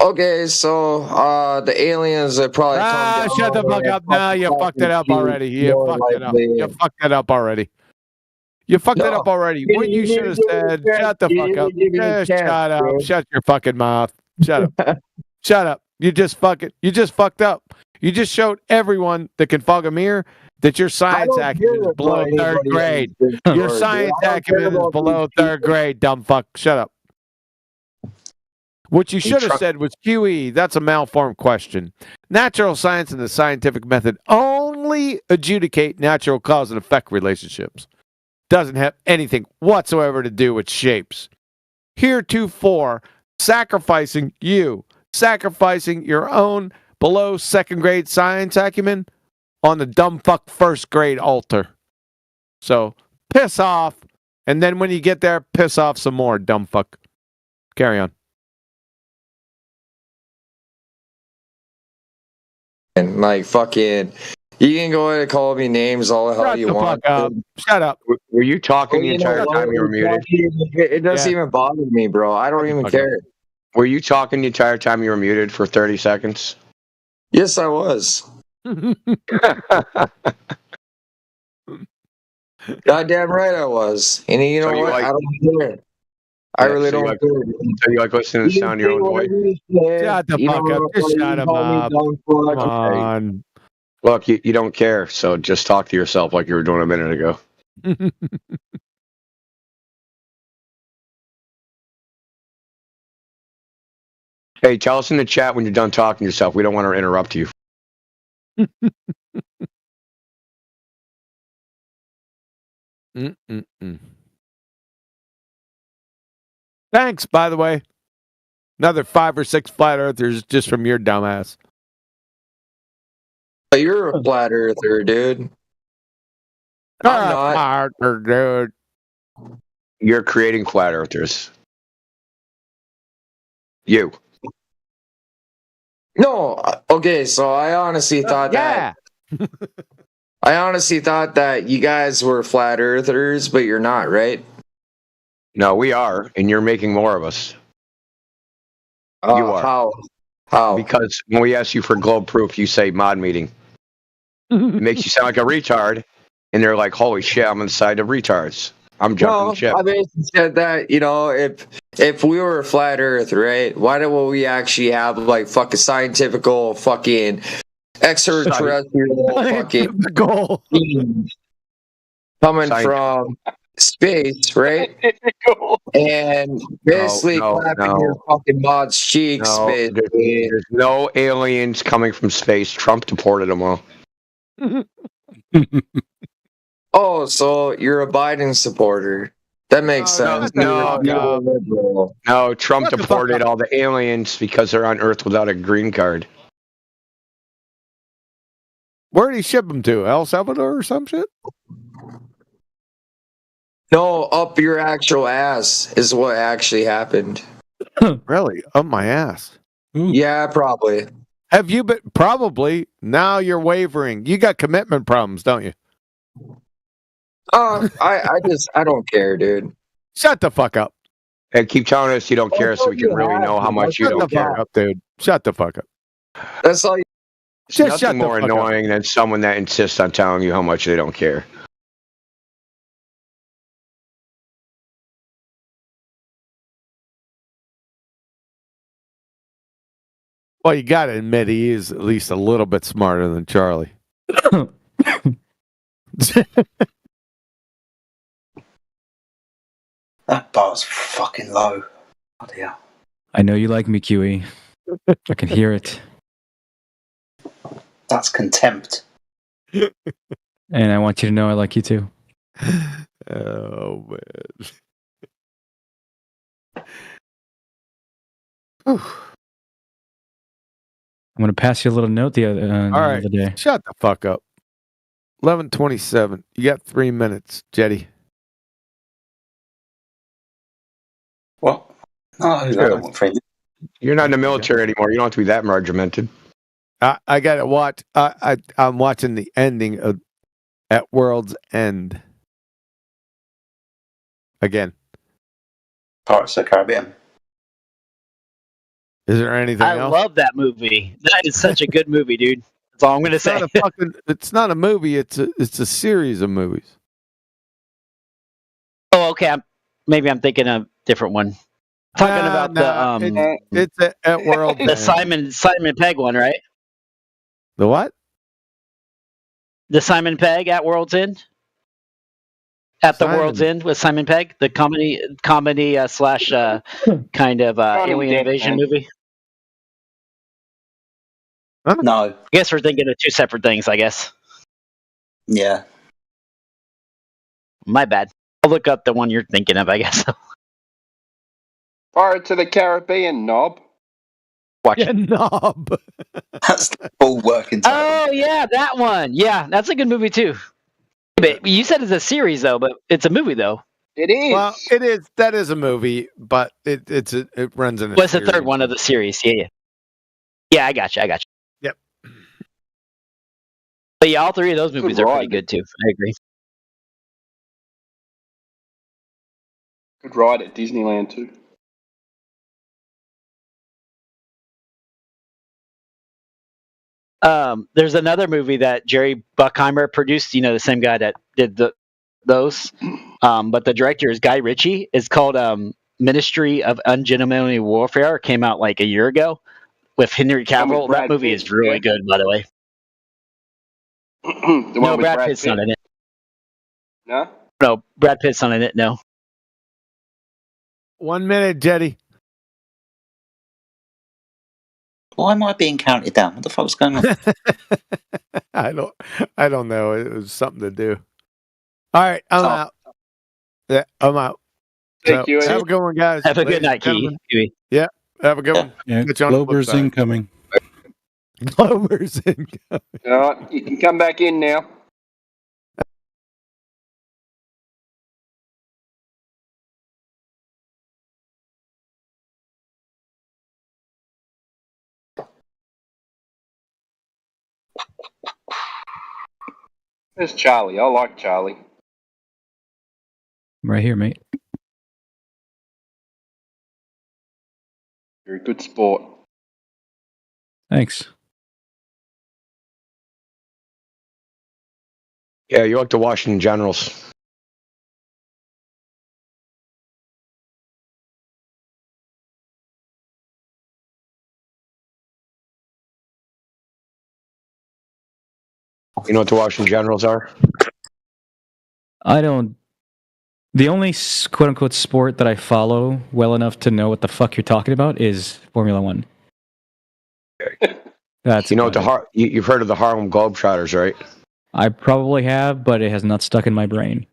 Okay, so the aliens that probably come down. Shut the fuck up. No, you fucked it up already. You fucked it up. You fucked it up already. You fucked it up already. What you should have said, shut the fuck up. Just shut up. Shut your fucking mouth. Shut up. Shut up. You just fucked up. You just showed everyone that can fog a mirror that your science acumen is below third grade. Your science acumen is below third grade, dumb fuck. Shut up. What you should have said was QE. That's a malformed question. Natural science and the scientific method only adjudicate natural cause and effect relationships. Doesn't have anything whatsoever to do with shapes. Heretofore, sacrificing your own below second grade science acumen on the dumb fuck first grade altar. So piss off, and then when you get there, piss off some more, dumb fuck. Carry on. And like fucking, you can go ahead and call me names all the hell you want. Shut up. Were you talking the entire time you were muted? It doesn't even bother me, bro. I don't even care. Were you talking the entire time you were muted for 30 seconds? Yes, I was. Goddamn right I was. And you know So you what? like- I don't care. I really so you don't like, care. so you like listening to the sound of your own voice? Shut the fuck up. Just shut him up. Come on. Look, you don't care, so just talk to yourself like you were doing a minute ago. Hey, tell us in the chat when you're done talking to yourself. We don't want to interrupt you. Thanks, by the way. Another 5 or 6 flat earthers just from your dumbass. But you're a flat earther, dude. I'm not. Dude. You're creating flat earthers. You. No, okay, so I honestly thought that you guys were flat earthers, but you're not, right? No, we are, and you're making more of us. You are. How? Because when we ask you for globe proof, you say mod meeting. It makes you sound like a retard, and they're like, "Holy shit, I'm inside of retards. I'm jumping ship." I basically said that, if we were a flat Earth, right? Why don't we actually have like fucking scientifical fucking extraterrestrial fucking beings coming from space, right? And basically clapping your fucking mod's cheeks, basically. There's no aliens coming from space. Trump deported them all. Oh, so you're a Biden supporter. That makes sense. No, Trump deported all the aliens because they're on Earth without a green card. Where did he ship them to? El Salvador or some shit? No, up your actual ass is what actually happened. Really? Up my ass? Yeah, probably. Have you been? Probably. Now you're wavering. You got commitment problems, don't you? I don't care, dude. Shut the fuck up. And keep telling us you don't care so we can really know how much you don't care. Shut the fuck up, dude. Shut the fuck up. That's all you... There's nothing more annoying than someone that insists on telling you how much they don't care. Well, you got to admit he is at least a little bit smarter than Charlie. That bar's fucking low. Oh dear. I know you like me, QE. I can hear it. That's contempt. And I want you to know I like you too. Oh, man. I'm going to pass you a little note the other day. Shut the fuck up. 11:27. You got 3 minutes, Jetty. What? No, I don't want friends. You're not in the military anymore. You don't have to be that regimented. I got to watch. I'm watching the ending of At World's End. Again. Pirates of the Caribbean. Is there anything I else? love that movie. That is such a good movie, dude. That's all I'm going to say. It's not a movie. It's a series of movies. Oh, okay. Maybe I'm thinking a different one. Talking about it's At World's the End. Simon Pegg one, right? The what? The Simon Pegg At World's End. At the World's End with Simon Pegg, the comedy slash kind of alien invasion movie. Huh? No. I guess we're thinking of two separate things. I guess. Yeah. My bad. I'll look up the one you're thinking of. I guess. Pirates of the Caribbean, knob. Watch it. Knob. That's the full working title. Oh yeah, that one. Yeah, that's a good movie too. But you said it's a series though, but it's a movie though. It is. Well, it is. That is a movie, but it runs in. What's the third one of the series? Yeah. Yeah, I got you. Yep. But yeah, all three of those movies are pretty good too. I agree. Good ride at Disneyland too. There's another movie that Jerry Bruckheimer produced. You know, the same guy that did those. But the director is Guy Ritchie. It's called Ministry of Ungentlemanly Warfare. It came out like a year ago with Henry Cavill. That movie is really good, by the way. No, Brad Pitt's not in it. No? No, Brad Pitt's not in it, no. 1 minute, Jetty. Why am I being counted down? What the fuck's going on? I don't know. It was something to do. All right, I'm out. Yeah, I'm out. Thank you. Have a good one, guys. Have a good night, Kiwi. Yeah, have a good one. Yeah, Get you on the flip Glober's side. incoming. Glober's incoming. All right, you can come back in now. There's Charlie. I like Charlie. I'm right here, mate. You're a good sport. Thanks. Yeah, you like the Washington Generals. You know what the Washington Generals are? I don't. The only quote unquote sport that I follow well enough to know what the fuck you're talking about is Formula One. That's you know what you've heard of the Harlem Globetrotters, right? I probably have, but it has not stuck in my brain.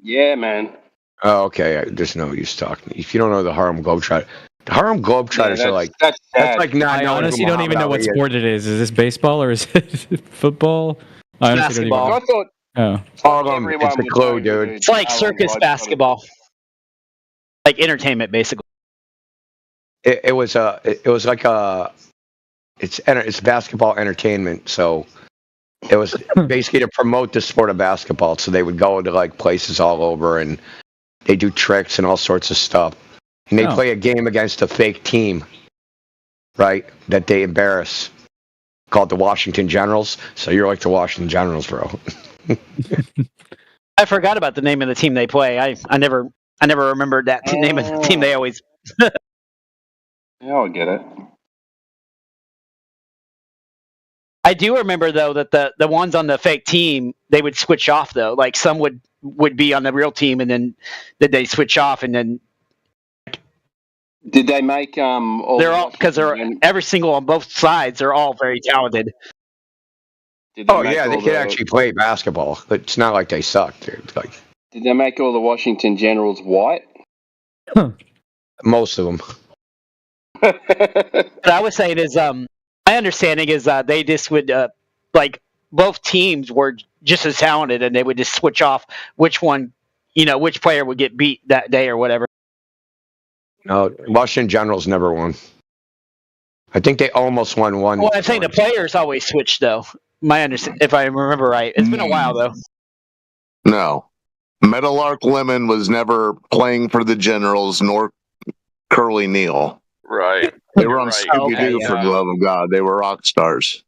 Yeah, man. Oh, okay. There's no use talking. If you don't know the Harlem Globetrotters, the Harlem Globetrotters are like that's like not I knowing who honestly don't even know what Muhammad Ali sport it is. Is this baseball or is it football? I honestly Basketball. don't I thought even. Harlem, it's a clue, dude. It's like circus basketball. Like entertainment, basically. It was like it's basketball entertainment. So it was basically to promote the sport of basketball. So they would go to like places all over and they do tricks and all sorts of stuff. And they play a game against a fake team, right? That they embarrass, called the Washington Generals. So you're like the Washington Generals, bro. I forgot about the name of the team they play. I never remembered that name of the team they always. Yeah, I get it. I do remember though that the ones on the fake team they would switch off though. Like some would be on the real team and then they switch off and then. Did they make all? They're all because they're every single on both sides. They're all very talented. Oh yeah, they could actually play basketball. But it's not like they suck, dude. Like Did they make all the Washington Generals white? most of them. What I was saying is, my understanding is they just would like both teams were just as talented, and they would just switch off which one, which player would get beat that day or whatever. No, Washington Generals never won. I think they almost won one. Well, I think the players always switched though. My understanding, if I remember right, it's been a while though. No. Meadowlark Lemon was never playing for the Generals, nor Curly Neal. Right. They were on Scooby-Doo for the love of God. They were rock stars.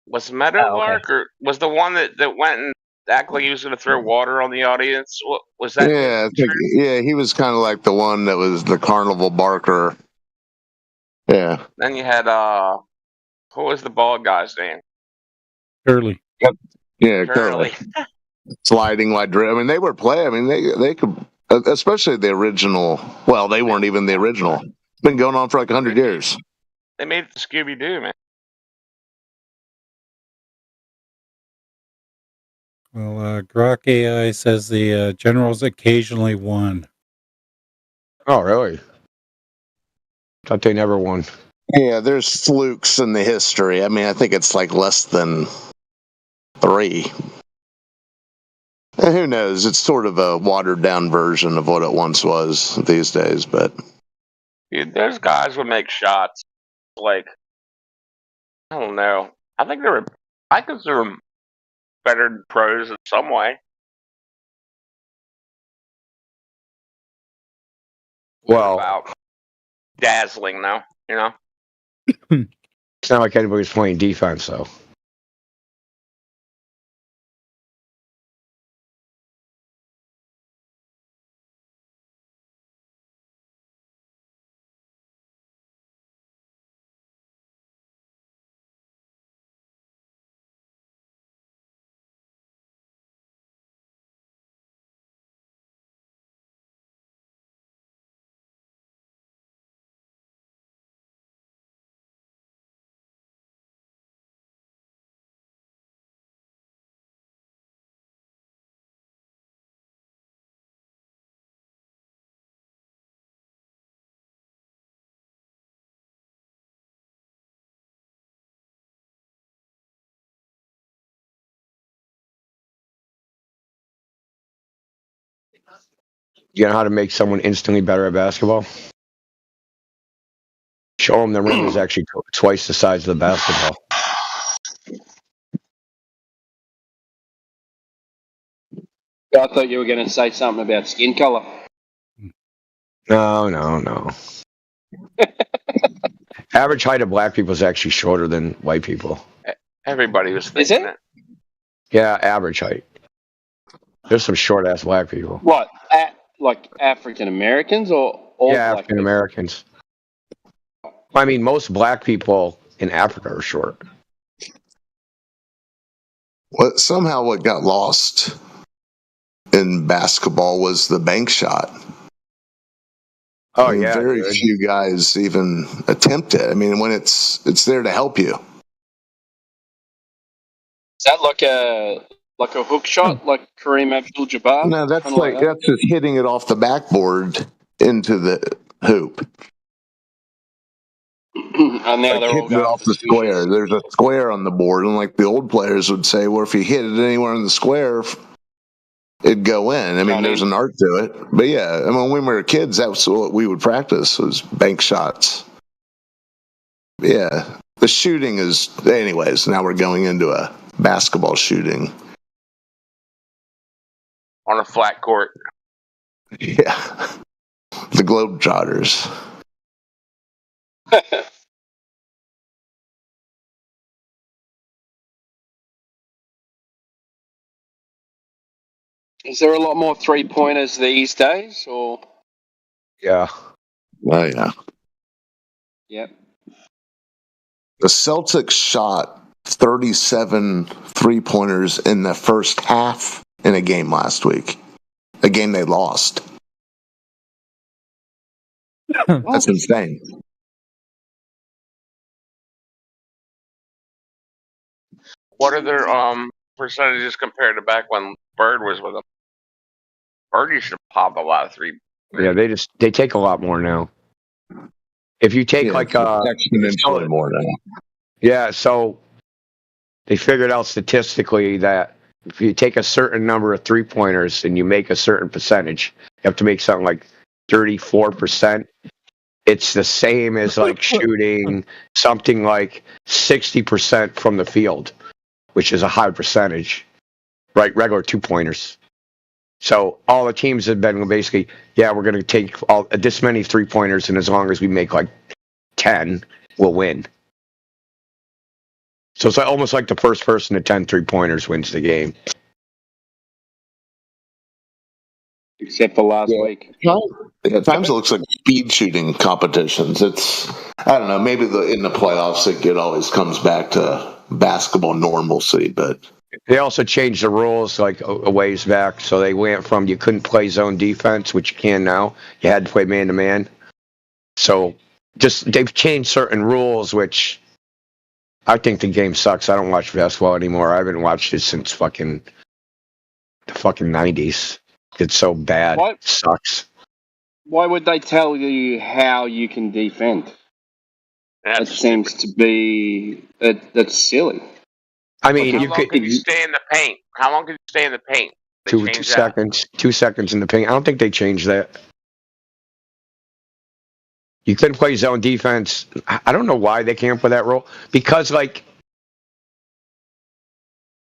Was Meadowlark or was the one that went and acted like he was going to throw water on the audience? What was that? Yeah, I think, yeah, he was kind of like the one that was the carnival barker. Yeah. Then you had what was the bald guy's name? Curly. Yep. Yeah, Curly. Sliding like I mean, they were playing. I mean, they could, especially the original. Well, they weren't even the original. It's been going on for like 100 years. They made it to Scooby Doo, man. Well, Grok AI says the Generals occasionally won. Oh, really? Thought they never won. Yeah, there's flukes in the history. I mean, I think it's like less than 3. And who knows? It's sort of a watered down version of what it once was these days, but Dude, those guys would make shots like I don't know. I consider them better than pros in some way. Well, About dazzling, though, It's not like anybody's playing defense, though. You know how to make someone instantly better at basketball? Show them the rim is actually twice the size of the basketball. I thought you were going to say something about skin color. No. Average height of black people is actually shorter than white people. Everybody was thinking it. Yeah, average height. There's some short-ass black people. What? Like African Americans or all Yeah, black African Americans. I mean, most black people in Africa are short. Somehow what got lost in basketball was the bank shot. Oh, I mean, yeah. Very few guys even attempt it. I mean, when it's there to help you. Is that like a hook shot, like Kareem Abdul-Jabbar? No, that's Kinda that? that's just hitting it off the backboard into the hoop. And now they're all Hitting it going off for the square. There's a square on the board, and like the old players would say, well, if you hit it anywhere in the square, it'd go in. I mean, there's an art to it. But yeah, I mean, when we were kids, that's what we would practice was bank shots. Yeah, the shooting is, anyways. Now we're going into a basketball shooting. On a flat court. Yeah, the Globetrotters. Is there a lot more 3-pointers these days, or? Yeah. Oh, yeah. Yep. The Celtics shot 37 3-pointers in the first half in a game last week. A game they lost. That's insane. What are their percentages compared to back when Bird was with them? Bird used to pop a lot of three. Yeah, they take a lot more now. If you take exponentially more now. Yeah, so they figured out statistically that if you take a certain number of 3-pointers and you make a certain percentage, you have to make something like 34%. It's the same as like shooting something like 60% from the field, which is a high percentage, right? Regular 2-pointers. So all the teams have been basically, yeah, we're going to take this many 3-pointers, and as long as we make like 10, we'll win. So it's almost like the first person to 10 3-pointers wins the game. Except for last week. At times it looks like speed shooting competitions. It's, I don't know, maybe in the playoffs it always comes back to basketball normalcy, but they also changed the rules like a ways back. So they went from you couldn't play zone defense, which you can now. You had to play man-to-man. So just they've changed certain rules, which I think the game sucks. I don't watch basketball anymore. I haven't watched it since the fucking 90s. It's so bad. It sucks. Why would they tell you how you can defend? That seems to be that's silly. I mean, how long can you stay in the paint? How long can you stay in the paint? Two seconds. 2 seconds in the paint. I don't think they changed that. You couldn't play zone defense. I don't know why they came up with that rule. Because, like,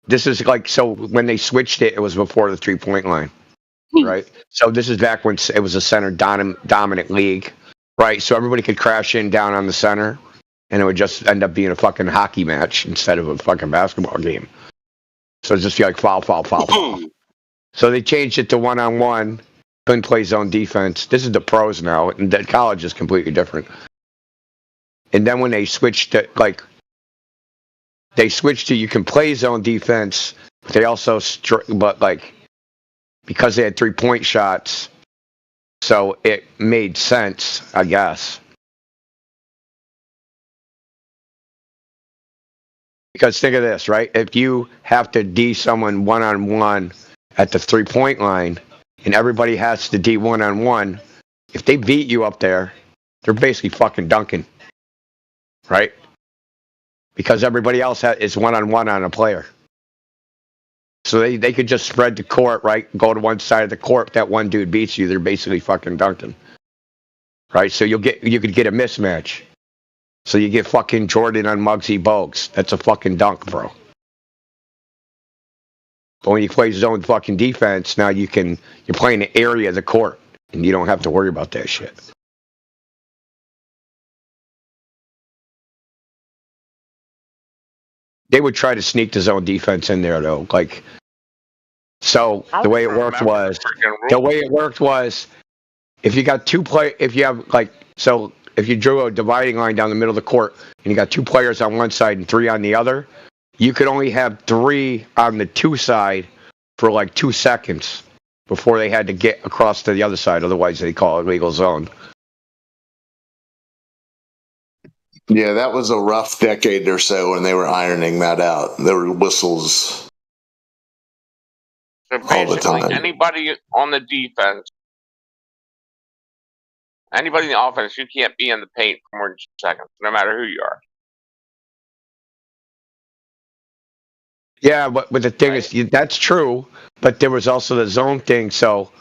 this is like, so when they switched it, it was before the 3-point line, right? So this is back when it was a center dominant league, right? So everybody could crash in down on the center. and it would just end up being a fucking hockey match instead of a fucking basketball game. So it'd just be like foul, foul, foul, foul. So they changed it to one-on-one. Couldn't play zone defense. This is the pros now, and the college is completely different. And then when they switched to you can play zone defense, but they also because they had 3-point shots, so it made sense, I guess. Because think of this, right? If you have to D someone one-on-one at the 3-point line, and everybody has to D one-on-one, if they beat you up there, they're basically fucking dunking, right? Because everybody else is one-on-one on a player. So they could just spread the court, right? Go to one side of the court. If that one dude beats you, they're basically fucking dunking, right? So you could get a mismatch. So you get fucking Jordan on Muggsy Bogues. That's a fucking dunk, bro. But when you play zone fucking defense, now you're playing the area of the court, and you don't have to worry about that shit. They would try to sneak the zone defense in there, though. So the way it worked was, if you got if you drew a dividing line down the middle of the court and you got 2 players on one side and 3 on the other, you could only have 3 on the 2 side for 2 seconds before they had to get across to the other side. Otherwise, they call it legal zone. Yeah, that was a rough decade or so when they were ironing that out. There were whistles So all the basically, time. anybody on the defense, anybody in the offense, you can't be in the paint for more than 2 seconds, no matter who you are. Yeah, but the thing is, that's true, but there was also the zone thing. So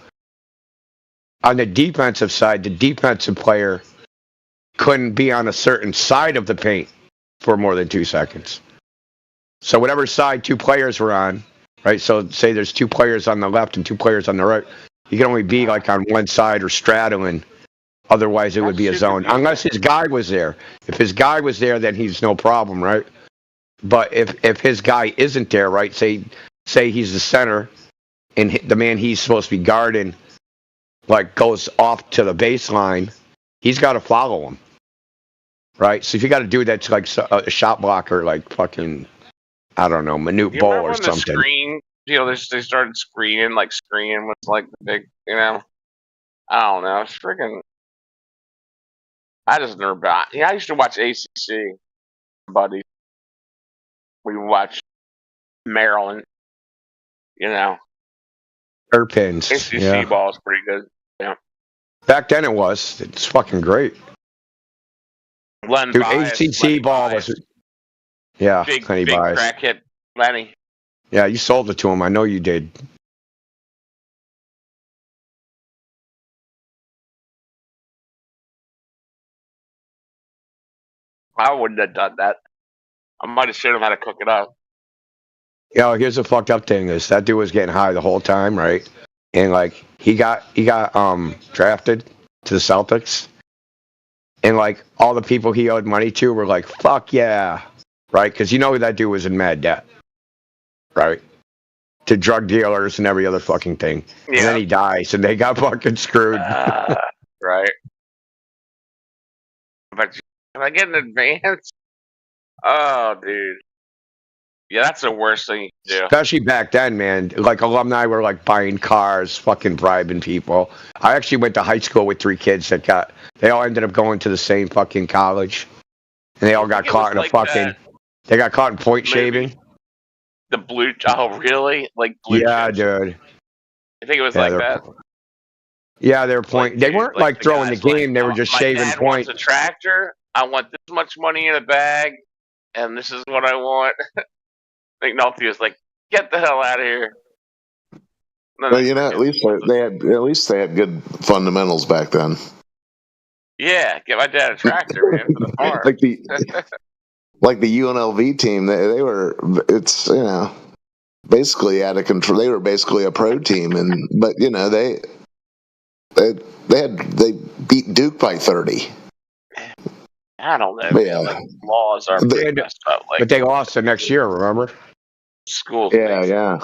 on the defensive side, the defensive player couldn't be on a certain side of the paint for more than 2 seconds. So whatever side 2 players were on, right? So say there's 2 players on the left and 2 players on the right. You can only be on one side or straddling. Otherwise, it would be a zone. Unless his guy was there. If his guy was there, then he's no problem, right? But if his guy isn't there, right? Say he's the center, and the man he's supposed to be guarding, goes off to the baseline, he's got to follow him, right? So if you got to do that's a shot blocker, fucking, I don't know, Manute Bol or something. The screen, they started screening was the big, I don't know, it's freaking. I just never bought. Yeah, I used to watch ACC, buddy. We watch Maryland, Erpins. ACC ball is pretty good. Yeah. Back then it was. It's fucking great. Dude, ACC ball was. Yeah, big Bias. crackhead Lenny. Yeah, you sold it to him. I know you did. I wouldn't have done that. I might have shown him how to cook it up. Here's the fucked up thing is that dude was getting high the whole time, right? And he got drafted to the Celtics, and all the people he owed money to were like, "Fuck yeah," right? Because that dude was in mad debt, right? To drug dealers and every other fucking thing. Yeah. And then he dies, and they got fucking screwed. Right. But can I get an advance? Oh, dude. Yeah, that's the worst thing you can do. Especially back then, man. Alumni were buying cars, fucking bribing people. I actually went to high school with 3 kids they all ended up going to the same fucking college. And they all got caught in they got caught in point shaving. The blue, oh really? Blue yeah, chips? Dude. I think it was that. Yeah, they were they weren't throwing the game, they were just shaving dad points. Wants a tractor. I want this much money in a bag, and this is what I want. McNulty was like, "Get the hell out of here." Well, at least they had good fundamentals back then. Yeah, get my dad a tractor, man, for the farm. The UNLV team, they were basically out of control. They were basically a pro team, but they beat Duke by 30. I don't know. But Man. yeah. Like laws are They- messed up. Like But they lost the next year, remember? schools. Yeah.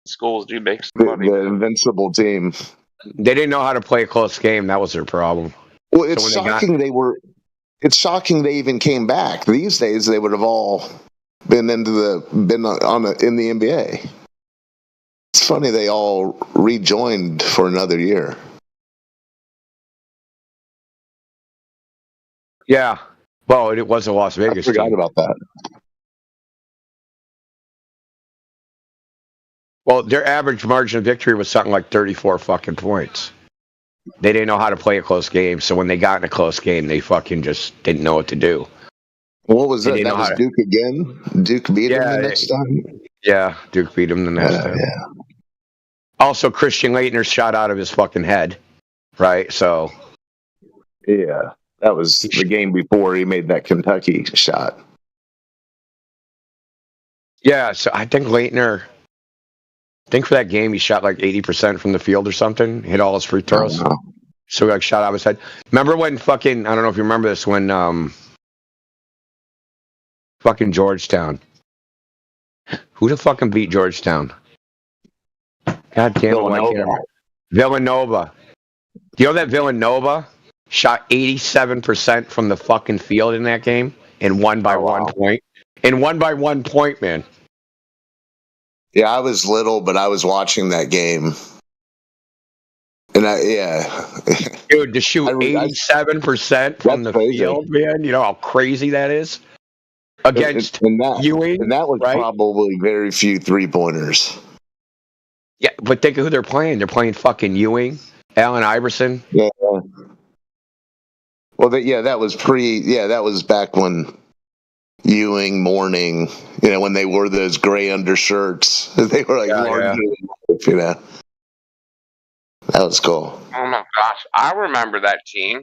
Schools do make some money. The invincible team. They didn't know how to play a close game. That was their problem. Well, it's So when they got- shocking It's shocking they even came back. These days, they would have all been in the NBA. It's funny they all rejoined for another year. Yeah. Well, it was a Las Vegas I forgot team. about that. Well, their average margin of victory was something like 34 fucking points. They didn't know how to play a close game, so when they got in a close game, they fucking just didn't know what to do. What was They that? didn't That know was how to- Duke again? Duke beat him the next time? Yeah, Duke beat him the next time. Yeah. Also, Christian Laettner shot out of his fucking head, right? So, Yeah. That was the game before he made that Kentucky shot. yeah, so I think Laettner, for that game, he shot like 80% from the field or something, hit all his free throws. So he like shot out of his head. Remember when fucking, I don't know if you remember this, when fucking Georgetown. Who the fucking beat Georgetown? God damn it, why can't I remember? Villanova. Do you know that Villanova shot 87% from the fucking field in that game and won by 1 point? And won by 1 point, man. Yeah, I was little, but I was watching that game. And Dude, to shoot 87% from the crazy. field, man, you know how crazy that is? Against Ewing. And that was probably very few 3-pointers. Yeah, but think of who they're playing. They're playing fucking Ewing, Allen Iverson. Yeah. Well, that was that was back when Ewing, Mourning, when they wore those gray undershirts. They were like larger than life, That was cool. Oh my gosh, I remember that team.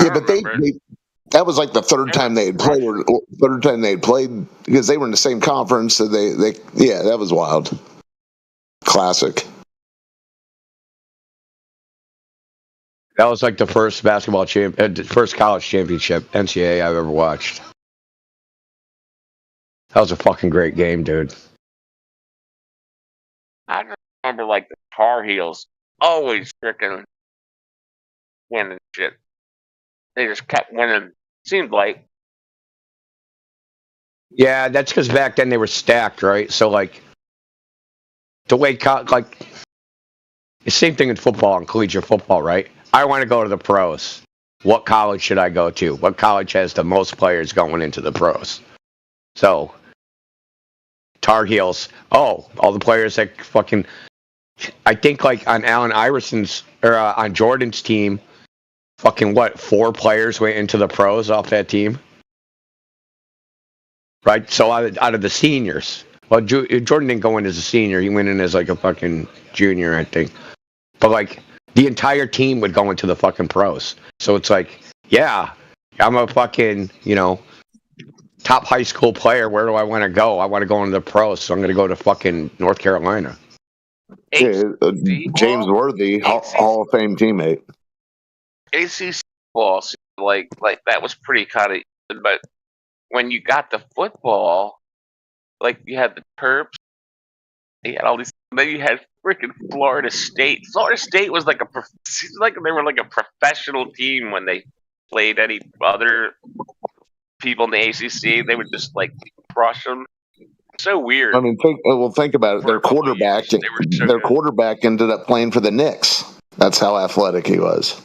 Yeah, but that was like the third time they had played, or third time they had played, because they were in the same conference. So that was wild. Classic. That was like the first first college championship NCAA I've ever watched. That was a fucking great game, dude. I just remember like the Tar Heels always freaking winning shit. They just kept winning. Seemed like. Yeah, that's because back then they were stacked, right? So like the way the same thing in football and collegiate football, right? I want to go to the pros. What college should I go to? What college has the most players going into the pros? So Tar Heels. Oh, all the players that fucking. I think like on Allen Iverson's or on Jordan's team, fucking 4 players went into the pros off that team, right? So out of the seniors, well, Jordan didn't go in as a senior; he went in as like a fucking junior, I think. But like the entire team would go into the fucking pros. So it's like, yeah, I'm a fucking top high school player. Where do I want to go? I want to go into the pros, so I'm going to go to fucking North Carolina. Yeah, James Worthy, Hall of Fame teammate. ACC ball seemed like that was pretty kind of even, but when you got the football, like you had the Terps, you had all these, then you had freaking Florida State. Florida State was like seemed like they were like a professional team when they played any other people in the ACC. They would just like crush them. So weird. I mean, think about it. Their quarterback ended up playing for the Knicks. That's how athletic he was.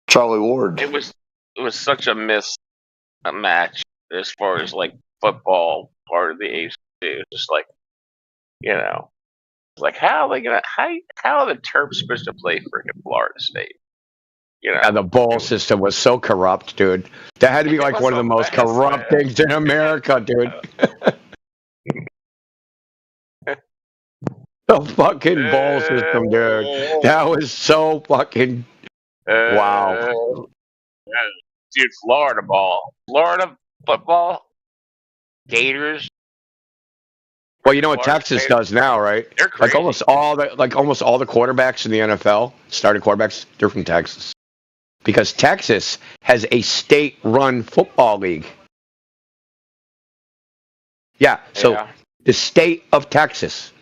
Charlie Ward. It was such a match as far as like football part of the ACC. It was just like, like how are the Terps supposed to play freaking Florida State? Yeah, the bowl system was so corrupt, dude. That had to be like one of the most corrupt things in America, dude. The fucking bowl system, dude. That was so fucking wow. Dude, Florida football, Gators. Well, you know what Texas does now, right? Like almost all the quarterbacks in the NFL, starting quarterbacks, they're from Texas. because Texas has a state-run football league. Yeah, so Yeah. the state of Texas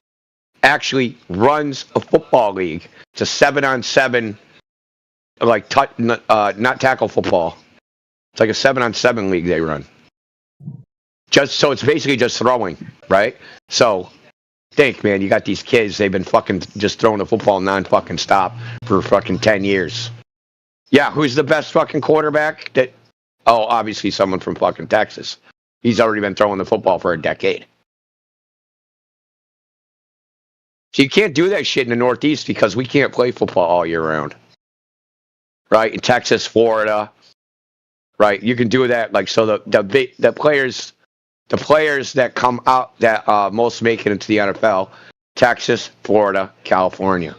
actually runs a football league. It's a 7-on-7, like not tackle football. It's like a 7-on-7 league they run. Just so it's basically just throwing, right? So think, man, you got these kids. They've been fucking just throwing the football non-fucking stop for fucking 10 years. Yeah, who's the best fucking quarterback? Oh, obviously someone from fucking Texas. He's already been throwing the football for a decade. So you can't do that shit in the Northeast because we can't play football all year round. Right? In Texas, Florida. Right? You can do that. Like, so the players that come out that most make it into the NFL, Texas, Florida, California.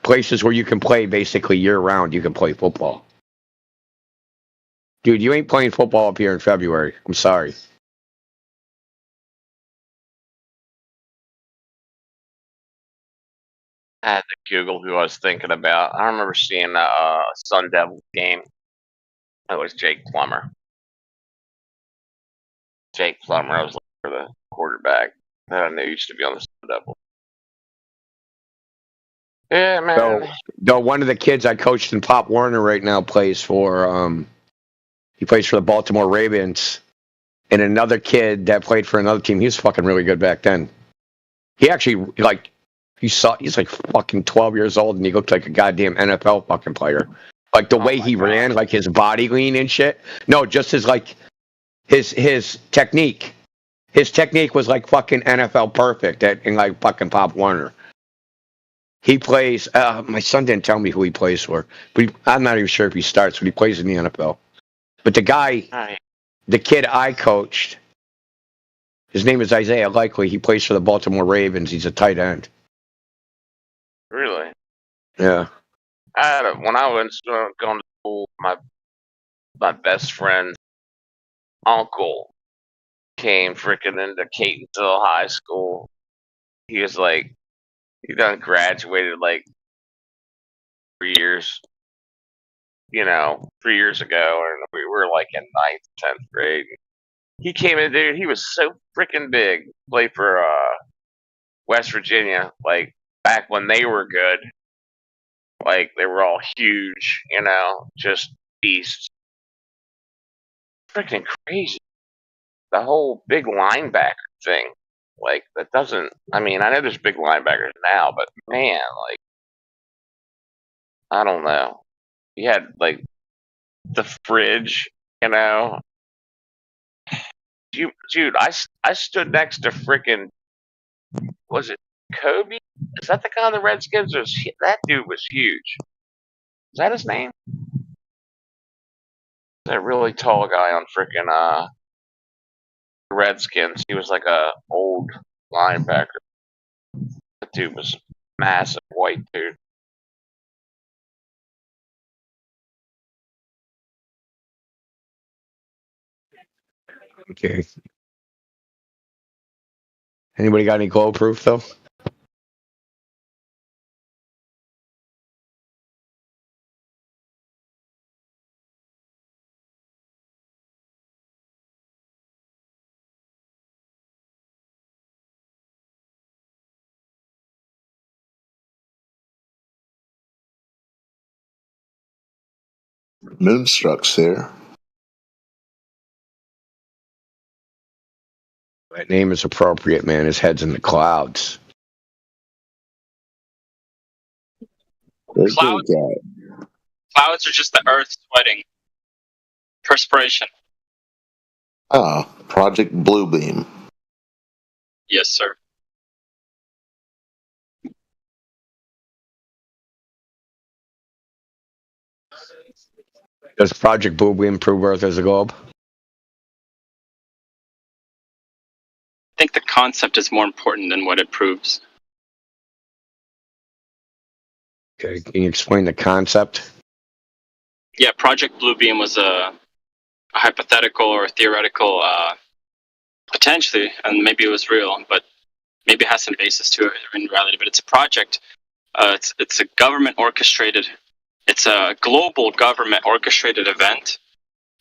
Places where you can play basically year round, you can play football. Dude, you ain't playing football up here in February. I'm sorry. I had to Google who I was thinking about. I remember seeing a Sun Devils game. It was Jake Plummer. Jake Plummer. I was looking for the quarterback that I knew used to be on the Sun Devils. Yeah, man. So one of the kids I coached in Pop Warner right now plays for he plays for the Baltimore Ravens, and another kid that played for another team. He was fucking really good back then. He actually he's like fucking 12 years old, and he looked like a goddamn NFL fucking player. Like the way he ran, like his body lean and shit. No, just his his technique. His technique was like fucking NFL perfect in like fucking Pop Warner. He plays. My son didn't tell me who he plays for, but I'm not even sure if he starts, but he plays in the NFL. But the kid I coached, his name is Isaiah Likely. He plays for the Baltimore Ravens. He's a tight end. Really? Yeah. When I was going to school, my best friend's uncle came freaking into Catonsville High School. He was like, he done graduated like 3 years, 3 years ago, and we were like in 9th, 10th grade. He came in, dude. He was so freaking big. Played for West Virginia, like back when they were good. Like they were all huge, just beasts. Freaking crazy. The whole big linebacker thing. Like that doesn't. I mean, I know there's big linebackers now, but man, like I don't know. He had like the fridge, Dude, I stood next to freaking, was it Kobe? Is that the guy on the Redskins? That dude was huge. Is that his name? That really tall guy on freaking Redskins. He was like a old linebacker. That dude was massive, white dude. Okay. Anybody got any glow proof though? Moonstruck's there. That name is appropriate, man. His head's in the clouds. Clouds are just the earth sweating. Perspiration. Ah, Project Bluebeam. Yes, sir. Does Project Bluebeam prove Earth as a globe? I think the concept is more important than what it proves. Okay, can you explain the concept? Yeah, Project Bluebeam was a hypothetical or theoretical, potentially, and maybe it was real, but maybe it has some basis to it in reality. But it's a project. It's a government orchestrated It's a global government orchestrated event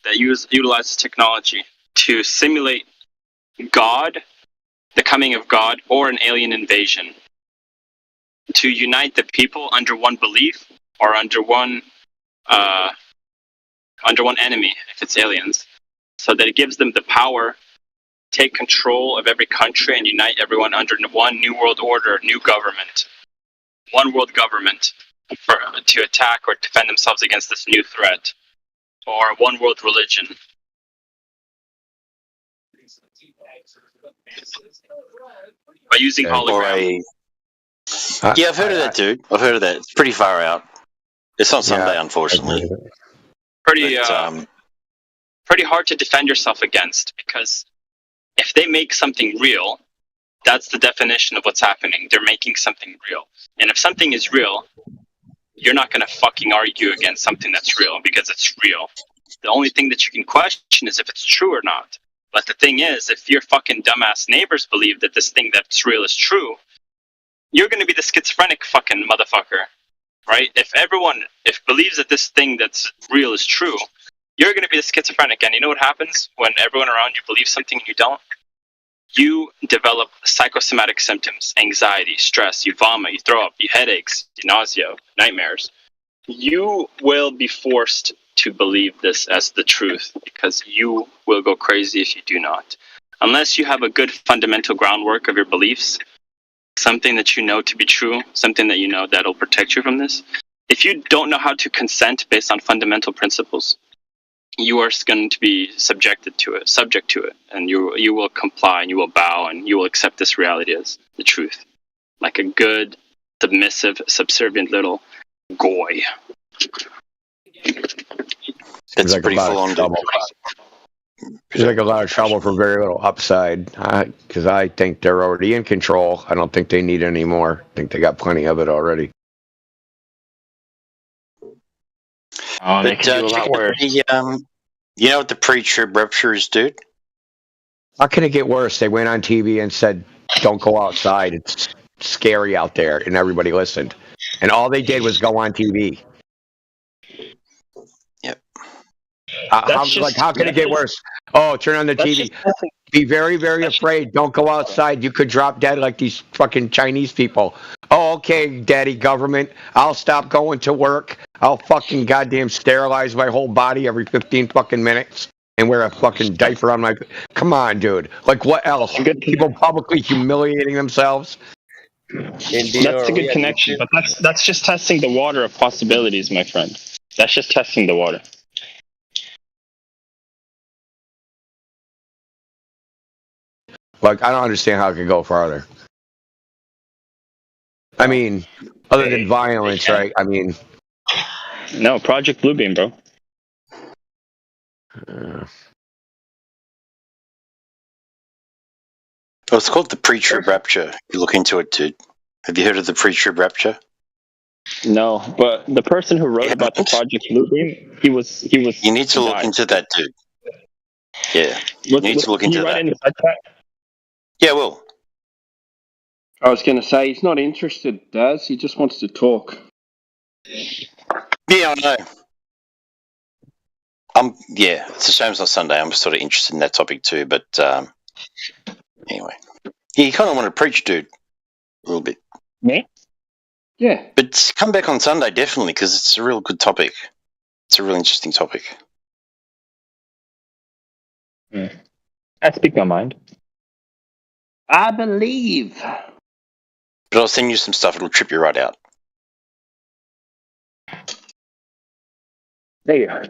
that utilizes technology to simulate God, the coming of God, or an alien invasion, to unite the people under one belief or under one enemy, if it's aliens, so that it gives them the power to take control of every country and unite everyone under one new world order, new government, one world government, to attack or defend themselves against this new threat, or one world religion. By using hologram. Yeah, I've heard of that, dude. I've heard of that. It's pretty far out. It's on Sunday, unfortunately. Pretty hard to defend yourself against, because if they make something real, that's the definition of what's happening. They're making something real. And if something is real, you're not going to fucking argue against something that's real, because it's real. The only thing that you can question is if it's true or not. But the thing is, if your fucking dumbass neighbors believe that this thing that's real is true, you're going to be the schizophrenic fucking motherfucker, right? If everyone believes that this thing that's real is true, you're going to be the schizophrenic. And you know what happens when everyone around you believes something and you don't? You develop psychosomatic symptoms, anxiety, stress, you vomit, you throw up, you headaches, you nausea, nightmares. You will be forced to believe this as the truth, because you will go crazy if you do not. Unless you have a good fundamental groundwork of your beliefs, something that you know to be true, something that you know that'll protect you from this. If you don't know how to consent based on fundamental principles, you are going to be subject to it, and you will comply and you will bow and you will accept this reality as the truth, like a good, submissive, subservient little goy. That's like pretty full on. There's like a lot of trouble for very little upside, because I think they're already in control. I don't think they need any more. I think they got plenty of it already. Oh, they can do a lot worse. You know what the pre-trib rupture is, dude? How can it get worse? They went on TV and said, "Don't go outside. It's scary out there," and everybody listened. And all they did was go on TV. Yep. How can it get worse? Oh, turn on the TV. Be very, very afraid. Don't go outside. You could drop dead like these fucking Chinese people. Oh, okay, daddy government. I'll stop going to work. I'll fucking goddamn sterilize my whole body every 15 fucking minutes and wear a fucking diaper on my... Come on, dude. Like, what else? People publicly humiliating themselves? That's a good connection, but that's just testing the water of possibilities, my friend. That's just testing the water. Like, I don't understand how it could go farther. I mean, other than violence, right? I mean... No, Project Bluebeam, bro. Oh, it's called the pre-trib rapture. You look into it, dude. Have you heard of the pre-trib rapture? No, but the person who wrote about the Project Bluebeam, he was. You need to look into that, dude. Yeah, you need to look into that. Yeah, well. I was going to say, he's not interested, Daz. He just wants to talk. Yeah, I know. Yeah, it's a shame it's not Sunday. I'm sort of interested in that topic too, but anyway. Yeah, you kind of want to preach, dude. A little bit. Me? Yeah. But come back on Sunday, definitely, because it's a real good topic. It's a real interesting topic. I speak my mind. I believe. But I'll send you some stuff. It'll trip you right out. There you are.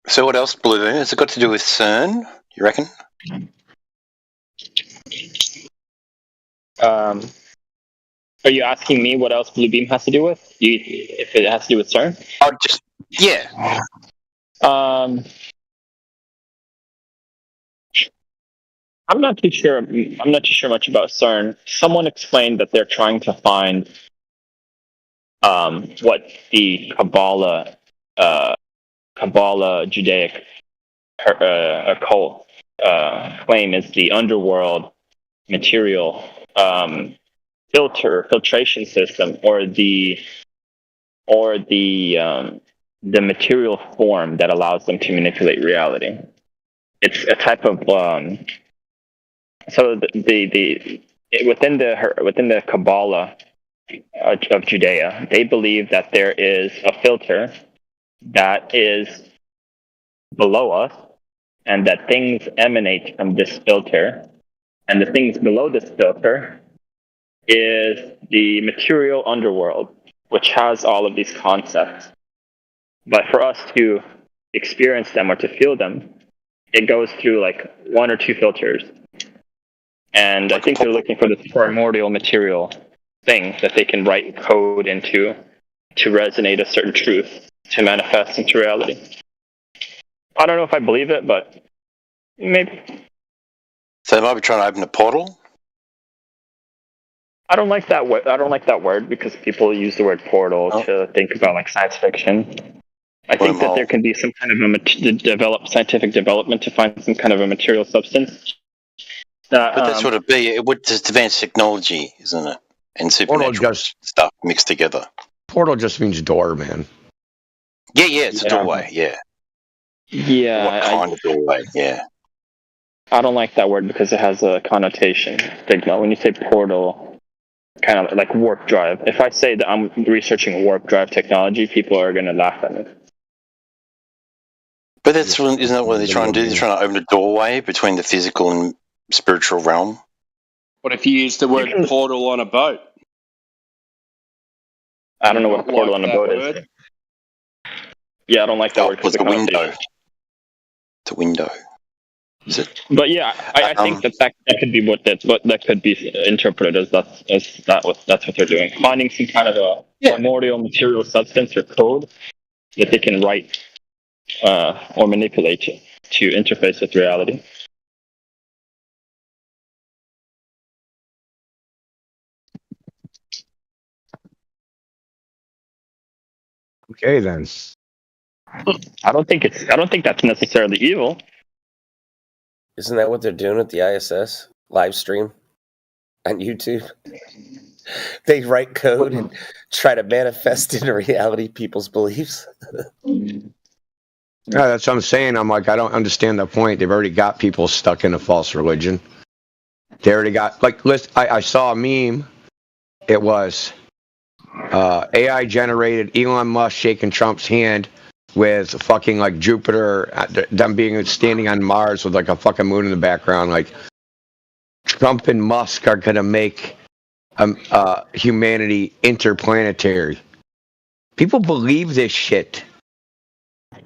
So what else, Blue? Has it got to do with CERN, you reckon? Are you asking me what else Blue Beam has to do with? If it has to do with CERN? Oh, just yeah. I'm not too sure. I'm not too sure much about CERN. Someone explained that they're trying to find what the Kabbalah Judaic occult claim is the underworld material filtration system, or the material form that allows them to manipulate reality. It's a type of so within the Kabbalah of Judea, they believe that there is a filter that is below us, and that things emanate from this filter, and the things below this filter is the material underworld, which has all of these concepts. But for us to experience them or to feel them, it goes through like one or two filters. And I think they're looking for this primordial material thing that they can write code into to resonate a certain truth, to manifest into reality. I don't know if I believe it, but maybe. So they might be trying to open a portal? I don't like that word because people use the word portal to think about like science fiction. I think that there can be some kind of scientific development to find some kind of a material substance. But that's what it'd be. It would just advanced technology, isn't it? And supernatural stuff mixed together. Portal just means door, man. Yeah, it's a doorway, yeah. Yeah. What kind of doorway, yeah. I don't like that word because it has a connotation, stigma. When you say portal, kind of like warp drive. If I say that I'm researching warp drive technology, people are going to laugh at me. But isn't that what they're trying to do? They're trying to open a doorway between the physical and spiritual realm. What if you use the word portal on a boat? I don't know what a portal on a boat is. Yeah, I don't like that word. It's a window. It's a window. Is it? But yeah, I think that could be what that could be interpreted as that's what they're doing. Finding some kind of a primordial material substance or code that they can write or manipulate to interface with reality. Okay, then. I don't think that's necessarily evil. Isn't that what they're doing at the ISS live stream on YouTube? They write code and try to manifest into reality people's beliefs. Yeah, that's what I'm saying. I'm like, I don't understand the point. They've already got people stuck in a false religion. They already got, like, I saw a meme. It was AI generated Elon Musk shaking Trump's hand with fucking like Jupiter, them being standing on Mars with like a fucking moon in the background. Like, Trump and Musk are gonna make humanity interplanetary. People believe this shit. Do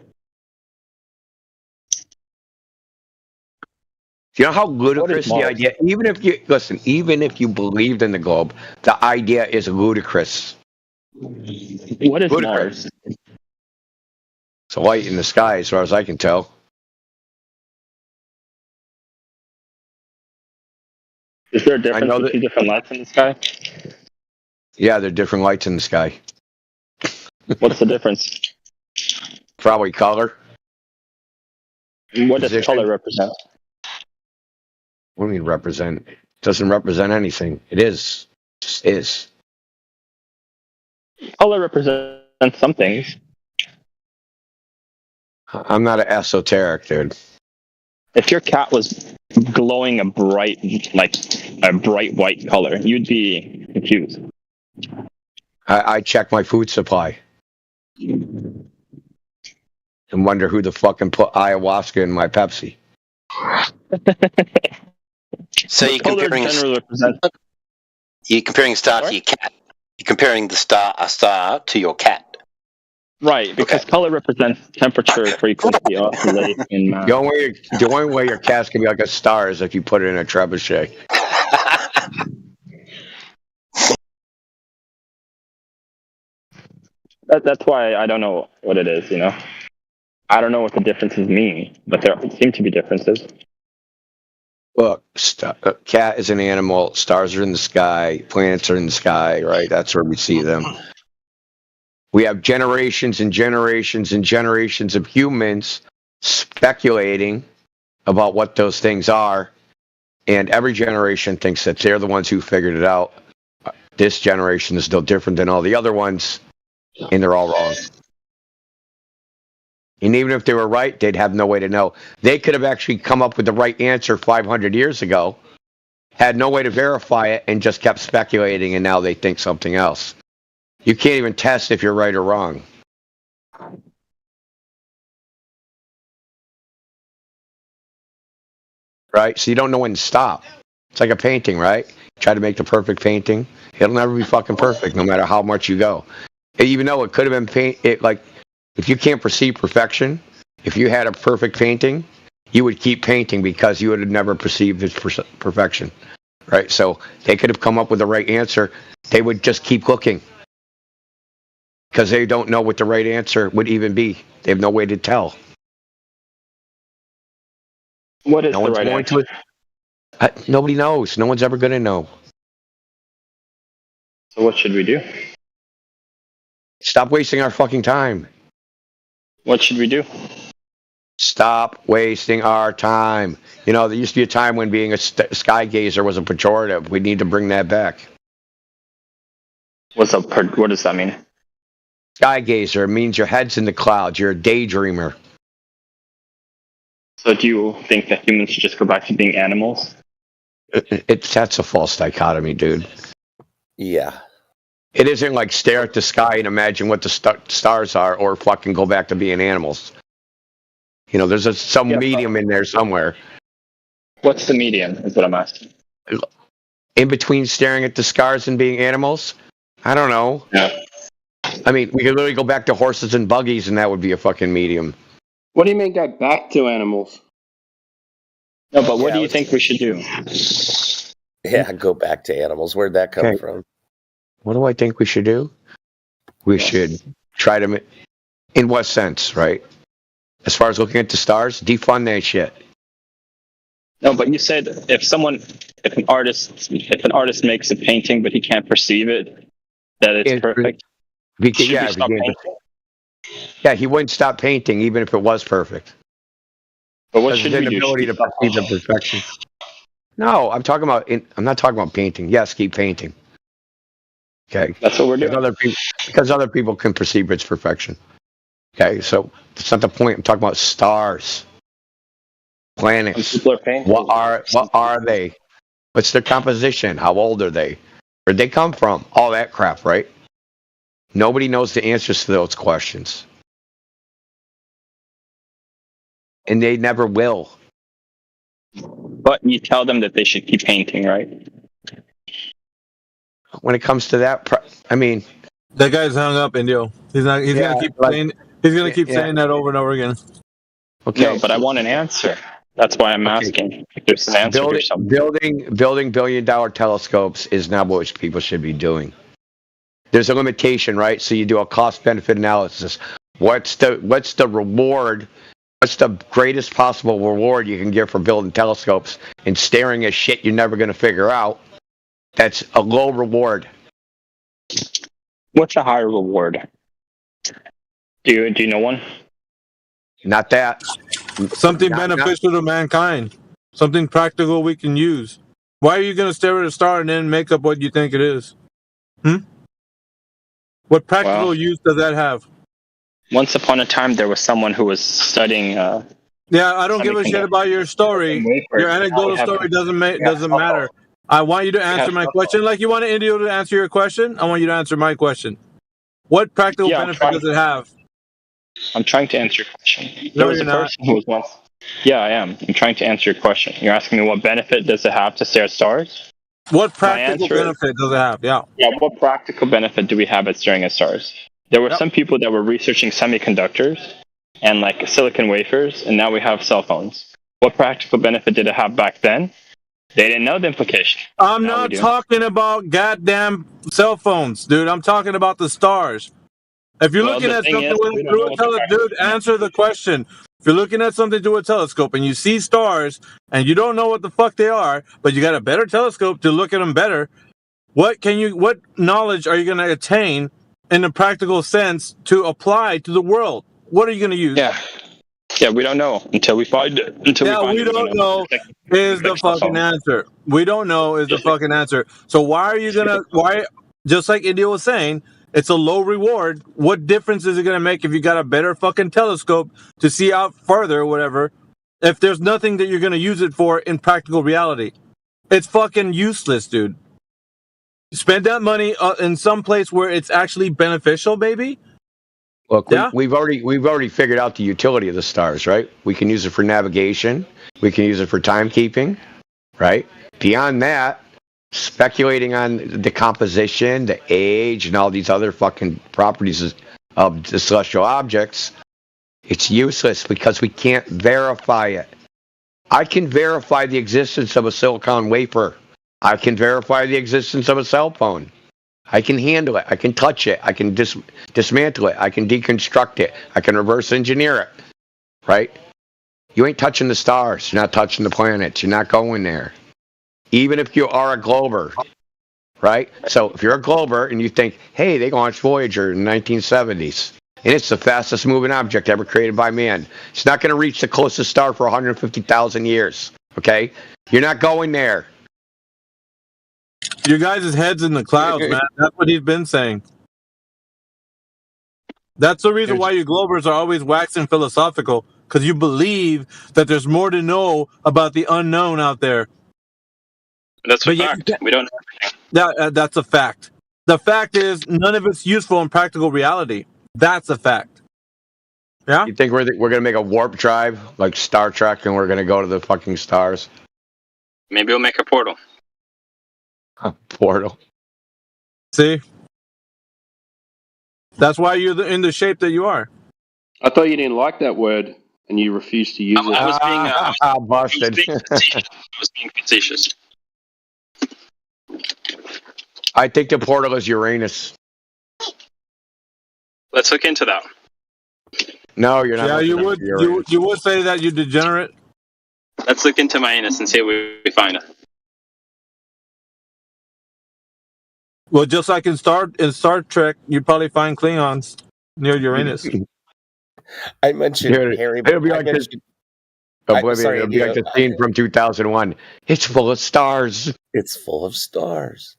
you know how ludicrous the idea? Even if you believed in the globe, the idea is ludicrous. What is Mars? It's a light in the sky, as far as I can tell. Is there a difference between different lights in the sky? Yeah, there are different lights in the sky. What's the difference? Probably color. What does color represent? What do you mean represent? It doesn't represent anything. It is. It just is. Color represents some things. I'm not an esoteric, dude. If your cat was glowing a bright white color, you'd be confused. I check my food supply and wonder who the fucking put ayahuasca in my Pepsi. So you're comparing a star to your cat. You're comparing a star to your cat. Right, because color represents temperature, frequency, oscillation. The only way your cat's can be like a star is if you put it in a trebuchet. That's why I don't know what it is. I don't know what the differences mean, but there seem to be differences. Look, cat is an animal. Stars are in the sky. Planets are in the sky, right? That's where we see them. We have generations and generations and generations of humans speculating about what those things are. And every generation thinks that they're the ones who figured it out. This generation is no different than all the other ones, and they're all wrong. And even if they were right, they'd have no way to know. They could have actually come up with the right answer 500 years ago, had no way to verify it, and just kept speculating, and now they think something else. You can't even test if you're right or wrong. Right? So you don't know when to stop. It's like a painting, right? Try to make the perfect painting. It'll never be fucking perfect, no matter how much you go. Even though it could have been if you can't perceive perfection, if you had a perfect painting, you would keep painting because you would have never perceived its perfection, right? So they could have come up with the right answer. They would just keep looking because they don't know what the right answer would even be. They have no way to tell. What is the right answer? Nobody knows. No one's ever going to know. So what should we do? Stop wasting our fucking time. What should we do? Stop wasting our time. There used to be a time when being a sky gazer was a pejorative. We need to bring that back. What does that mean? Sky gazer means your head's in the clouds. You're a daydreamer. So do you think that humans should just go back to being animals? That's a false dichotomy, dude. Yeah. It isn't like stare at the sky and imagine what the stars are, or fucking go back to being animals. There's some medium in there somewhere. What's the medium is what I'm asking. In between staring at the stars and being animals? I don't know. Yeah. I mean, we could literally go back to horses and buggies, and that would be a fucking medium. What do you mean go back to animals? No, but what do you think we should do? Yeah, go back to animals. Where'd that come from? What do I think we should do? We should try to... In what sense, right? As far as looking at the stars, defund that shit. No, but you said if an artist makes a painting but he can't perceive it, that it's perfect. He wouldn't stop painting even if it was perfect. But what should we do? Inability to perceive the perfection. No, I'm not talking about painting. Yes, keep painting. Okay, that's what we're doing. Because other people can perceive its perfection. Okay, so that's not the point. I'm talking about stars, planets. People are painting. What are they? What's their composition? How old are they? Where'd they come from? All that crap, right? Nobody knows the answers to those questions, and they never will. But you tell them that they should keep painting, right? When it comes to that, I mean, that guy's hung up, Indio. He's gonna keep saying. He's gonna keep saying that over and over again. Okay, no, but I want an answer. That's why I'm asking. If there's an answer or something. Building billion-dollar telescopes is not what people should be doing. There's a limitation, right? So you do a cost-benefit analysis. What's the reward? What's the greatest possible reward you can get for building telescopes and staring at shit you're never going to figure out? That's a low reward. What's a higher reward? Do you know one? Not that. Something beneficial to mankind. Something practical we can use. Why are you going to stare at a star and then make up what you think it is? What practical use does that have? Once upon a time, there was someone who was studying. Yeah, I don't give a shit about your story. Your anecdotal story doesn't matter. I want you to answer my question like you want Indio to answer your question. I want you to answer my question. What practical benefit does it have? I'm trying to answer your question. No, There was you're a not. person who was once. Yeah, I am. I'm trying to answer your question. You're asking me what benefit does it have to stare at stars? What practical benefit does it have? Yeah. Yeah, what practical benefit do we have at staring at stars? There were some people that were researching semiconductors and like silicon wafers, and now we have cell phones. What practical benefit did it have back then? They didn't know the implication. I'm not talking about goddamn cell phones, dude. I'm talking about the stars. If you're Well, looking the at thing something is, we don't through know a what the telescope, practical dude, answer the question. If you're looking at something through a telescope and you see stars and you don't know what the fuck they are, but you got a better telescope to look at them better, what knowledge are you going to attain in a practical sense to apply to the world? What are you going to use? Yeah, we don't know until we find it. We don't know is the fucking answer. We don't know is the fucking answer. So why just like India was saying, it's a low reward. What difference is it gonna make if you got a better fucking telescope to see out further or whatever, if there's nothing that you're gonna use it for in practical reality? It's fucking useless, dude. Spend that money in some place where it's actually beneficial, baby. Look, we've already figured out the utility of the stars, right? We can use it for navigation. We can use it for timekeeping, right? Beyond that, speculating on the composition, the age, and all these other fucking properties of the celestial objects, it's useless because we can't verify it. I can verify the existence of a silicon wafer. I can verify the existence of a cell phone. I can handle it. I can touch it. I can dismantle it. I can deconstruct it. I can reverse engineer it. Right? You ain't touching the stars. You're not touching the planets. You're not going there. Even if you are a glober. Right? So if you're a glober and you think, hey, they launched Voyager in the 1970s, and it's the fastest moving object ever created by man. It's not going to reach the closest star for 150,000 years. Okay? You're not going there. Your guys' head's in the clouds, man. That's what he's been saying. That's the reason why you Globers are always waxing philosophical, because you believe that there's more to know about the unknown out there. That's a fact. We don't know everything. Yeah, that's a fact. The fact is, none of it's useful in practical reality. That's a fact. Yeah? You think we're going to make a warp drive like Star Trek and we're going to go to the fucking stars? Maybe we'll make a portal. Portal. See? That's why you're in the shape that you are. I thought you didn't like that word and you refused to use it. I was busted. I was being facetious. I think the portal is Uranus. Let's look into that. No, you're not. Yeah, you would say that, you degenerate. Let's look into my anus and see what we find. Well, just like in Star Trek, you'd probably find Klingons near Uranus. I mentioned Harry. It'll be like this. It'll be like the scene from 2001. It's full of stars. It's full of stars.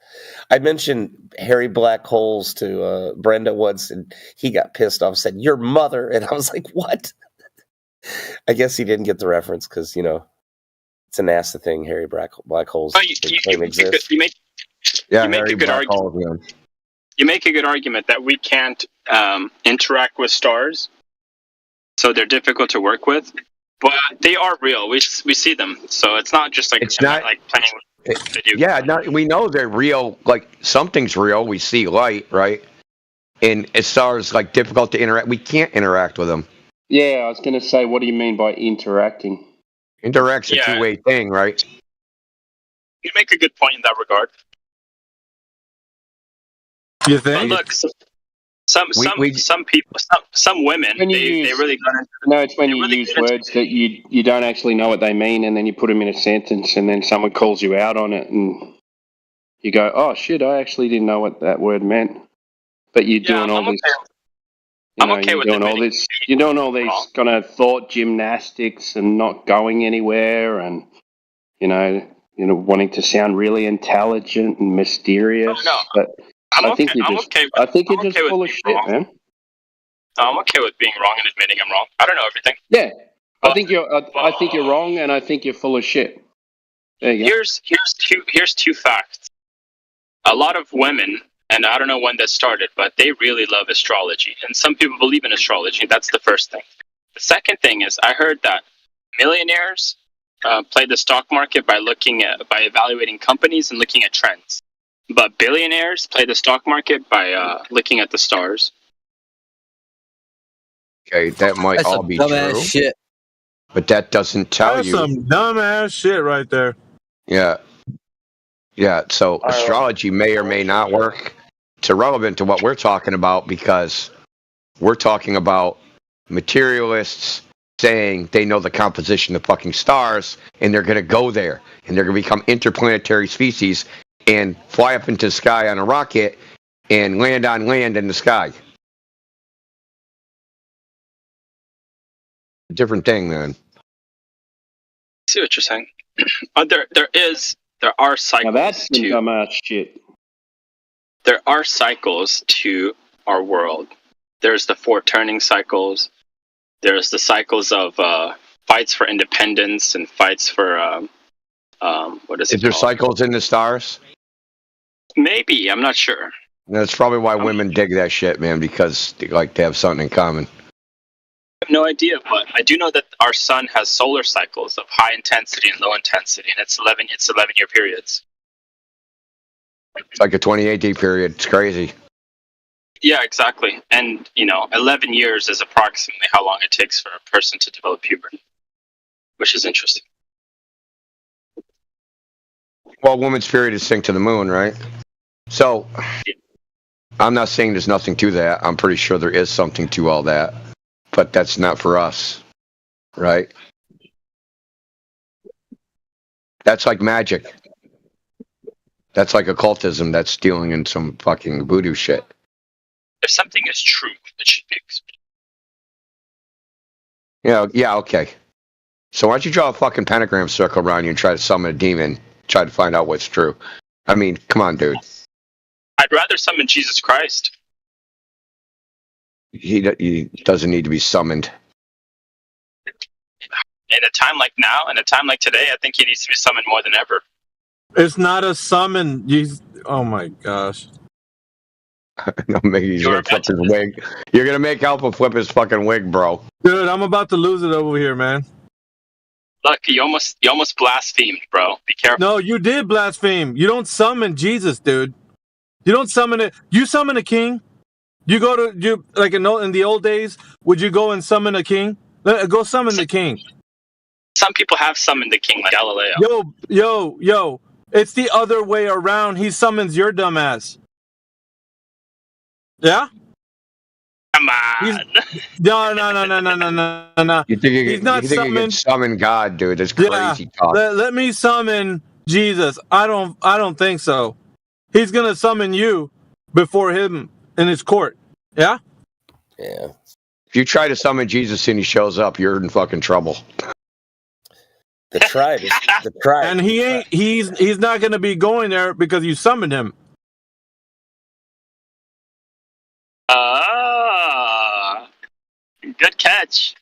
I mentioned hairy black holes to Brenda once, and he got pissed off, said, "Your mother," and I was like, "What?" I guess he didn't get the reference because it's a NASA thing. Hairy black holes. Exist. You make a good argument. You make a good argument that we can't interact with stars, so they're difficult to work with. But they are real. We see them, so it's not just like like playing with video. Yeah, we know they're real. Like something's real. We see light, right? And as far as like difficult to interact, we can't interact with them. Yeah, I was going to say, what do you mean by interacting? Interact's a two-way thing, right? You make a good point in that regard. You think? But look, some people, some women, they really got. No, it's when you use words that you don't actually know what they mean, and then you put them in a sentence, and then someone calls you out on it, and you go, "Oh shit, I actually didn't know what that word meant." But you're doing all this. You're doing all these kind of thought gymnastics and not going anywhere, and wanting to sound really intelligent and mysterious. No. But I think you're just full of shit, man. I'm okay with being wrong and admitting I'm wrong. I don't know everything. Yeah, I think you're wrong, and I think you're full of shit. There you go. Here's two facts. A lot of women, and I don't know when that started, but they really love astrology, and some people believe in astrology. That's the first thing. The second thing is, I heard that millionaires play the stock market by evaluating companies and looking at trends. But billionaires play the stock market by looking at the stars. Okay, that might all be true. Shit. But that doesn't tell That's you. some dumbass shit right there. Yeah. Yeah, so astrology may or may not work. It's irrelevant to what we're talking about because We're talking about materialists saying they know the composition of fucking stars, and they're going to go there, and they're going to become interplanetary species and fly up into the sky on a rocket and land on land in the sky. Different thing, man. I see what you're saying. There are cycles. Now that's some to dumbass shit. there are cycles to our world. There's the 4 turning cycles. There's the cycles of fights for independence and fights for what is it? Is there called? cycles in the stars? Maybe, I'm not sure. That's probably why women dig that shit, man, because they like to have something in common. I have no idea, but I do know that our sun has solar cycles of high intensity and low intensity, and it's 11-year periods. It's like a 28-day period. It's crazy. Yeah, exactly. And 11 years is approximately how long it takes for a person to develop puberty, which is interesting. Well, woman's period is synced to the moon, right? So, I'm not saying there's nothing to that. I'm pretty sure there is something to all that. But that's not for us, right? That's like magic. That's like occultism. That's dealing in some fucking voodoo shit. If something is true, it should be explained. Yeah, okay. So why don't you draw a fucking pentagram circle around you and try to summon a demon, try to find out what's true? I mean, come on, dude. I'd rather summon Jesus Christ. He doesn't need to be summoned. In a time like now, in a time like today, I think he needs to be summoned more than ever. It's not a summon. Oh my gosh. No, maybe he's gonna flip his wig. You're gonna make Alpha flip his fucking wig, bro. Dude, I'm about to lose it over here, man. Look, you almost blasphemed, bro. Be careful. No, you did blaspheme. You don't summon Jesus, dude. You don't summon it. You summon a king. You go to like in the old days. Would you go and summon a king? Go summon the king. Some people have summoned the king, like Galileo. Yo. It's the other way around. He summons your dumbass. Yeah? Come on. No. You think He's not you can summon God, dude? That's crazy talk. Let me summon Jesus. I don't think so. He's gonna summon you before him in his court. Yeah? Yeah. If you try to summon Jesus and he shows up, you're in fucking trouble. The tribe. And he's not gonna be going there because you summoned him. Good catch.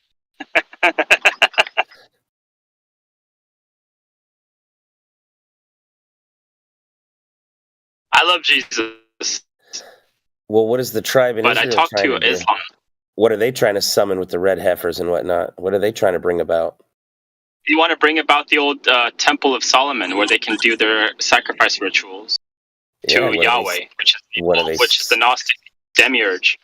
I love Jesus. Well, what is the tribe in But I Israel talked trying to do? Islam. What are they trying to summon with the red heifers and whatnot? What are they trying to bring about? You want to bring about the old Temple of Solomon, where they can do their sacrifice rituals to Yahweh, which is the Gnostic demiurge.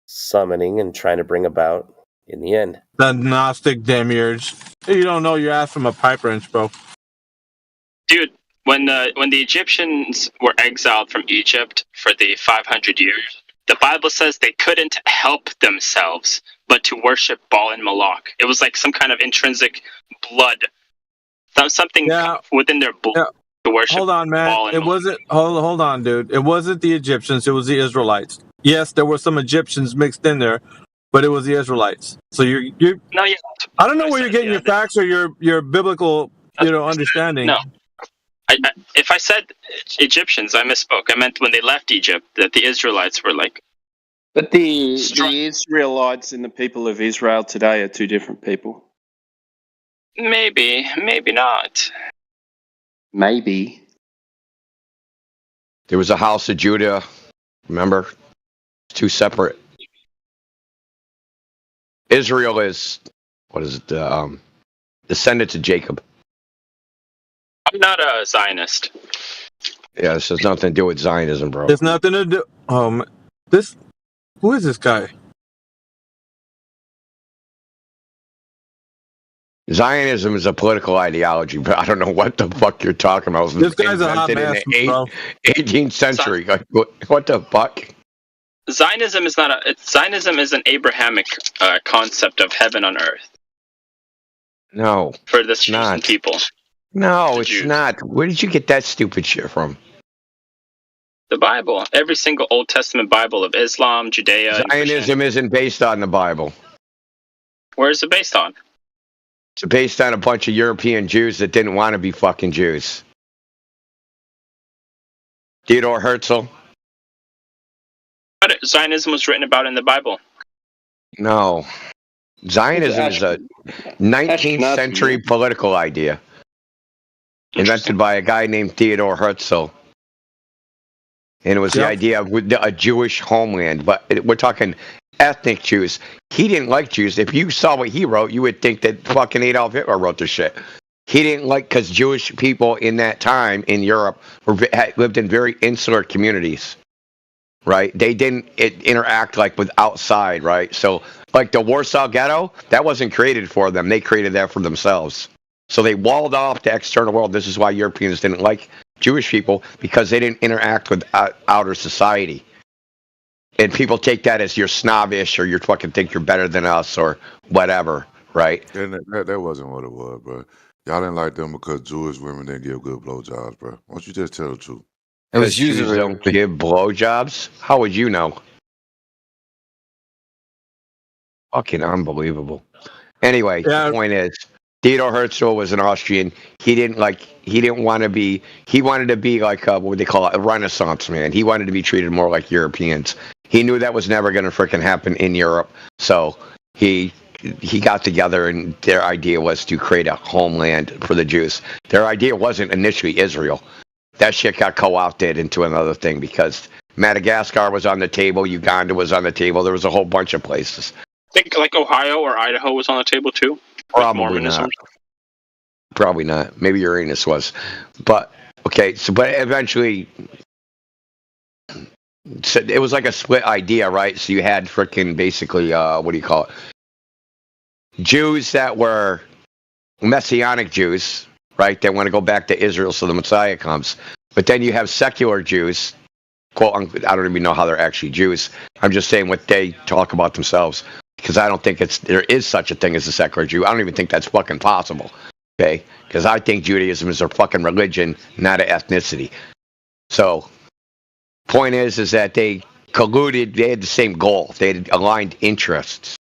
Summoning and trying to bring about in the end. The Gnostic demiurge. You don't know your ass from a pipe wrench, bro. Dude, when the Egyptians were exiled from Egypt for the 500 years, the Bible says they couldn't help themselves but to worship Baal and Moloch. It was like some kind of intrinsic blood, something within their blood to worship. Hold on, man. Baal and It Moloch. wasn't. Hold on, dude. It wasn't the Egyptians. It was the Israelites. Yes, there were some Egyptians mixed in there, but it was the Israelites. So you're. No, yeah. I don't know where you're getting your facts or your biblical, understanding. No. If I said Egyptians, I misspoke. I meant when they left Egypt, that the Israelites were like. But the Israelites and the people of Israel today are two different people. Maybe not. Maybe. There was a house of Judah. Remember? Two separate. Israel is, what is it? Descendants of Jacob. I'm not a Zionist. Yeah, this has nothing to do with Zionism, bro. There's nothing to do. Who is this guy? Zionism is a political ideology, but I don't know what the fuck you're talking about. This guy's a hot Invented mess, in bro. the 18th century. Like, what the fuck? Zionism is not Zionism is an Abrahamic concept of heaven on earth No, for the chosen not. people. No, The it's Jews. not. Where did you get that stupid shit from? The Bible, every single Old Testament Bible of Islam, Judea, and Christianity. Zionism isn't based on the Bible. Where is it based on? It's based on a bunch of European Jews that didn't want to be fucking Jews. Theodore Herzl? But Zionism was written about in the Bible. No. Zionism is a 19th Ashkenazi, century man. political idea invented by a guy named Theodore Herzl. And it was the idea of a Jewish homeland, but we're talking ethnic Jews. He didn't like Jews. If you saw what he wrote, you would think that fucking Adolf Hitler wrote this shit. He didn't like, because Jewish people in that time in Europe lived in very insular communities, right? They didn't interact like with outside, right? So like the Warsaw Ghetto, that wasn't created for them. They created that for themselves. So they walled off the external world. This is why Europeans didn't like Jewish people, because they didn't interact with outer society. And people take that as you're snobbish or you fucking think you're better than us or whatever, right? And that wasn't what it was, bro. Y'all didn't like them because Jewish women didn't give good blowjobs, bro. Why don't you just tell the truth? Because Jews don't give blowjobs? How would you know? Fucking unbelievable. Anyway, the point is, Theodor Herzl was an Austrian. He wanted to be like, what would they call it, a Renaissance man. He wanted to be treated more like Europeans. He knew that was never going to freaking happen in Europe. So he got together, and their idea was to create a homeland for the Jews. Their idea wasn't initially Israel. That shit got co-opted into another thing because Madagascar was on the table, Uganda was on the table. There was a whole bunch of places. I think like Ohio or Idaho was on the table too. Probably not. Probably not. Maybe Uranus was. But, okay, but eventually, so it was like a split idea, right? So you had freaking basically, what do you call it? Jews that were Messianic Jews, right? They want to go back to Israel so the Messiah comes. But then you have secular Jews, quote unquote, I don't even know how they're actually Jews. I'm just saying what they talk about themselves. Because I don't think there is such a thing as a secular Jew. I don't even think that's fucking possible. Okay? Because I think Judaism is a fucking religion, not an ethnicity. So, point is that they colluded. They had the same goal. They had aligned interests.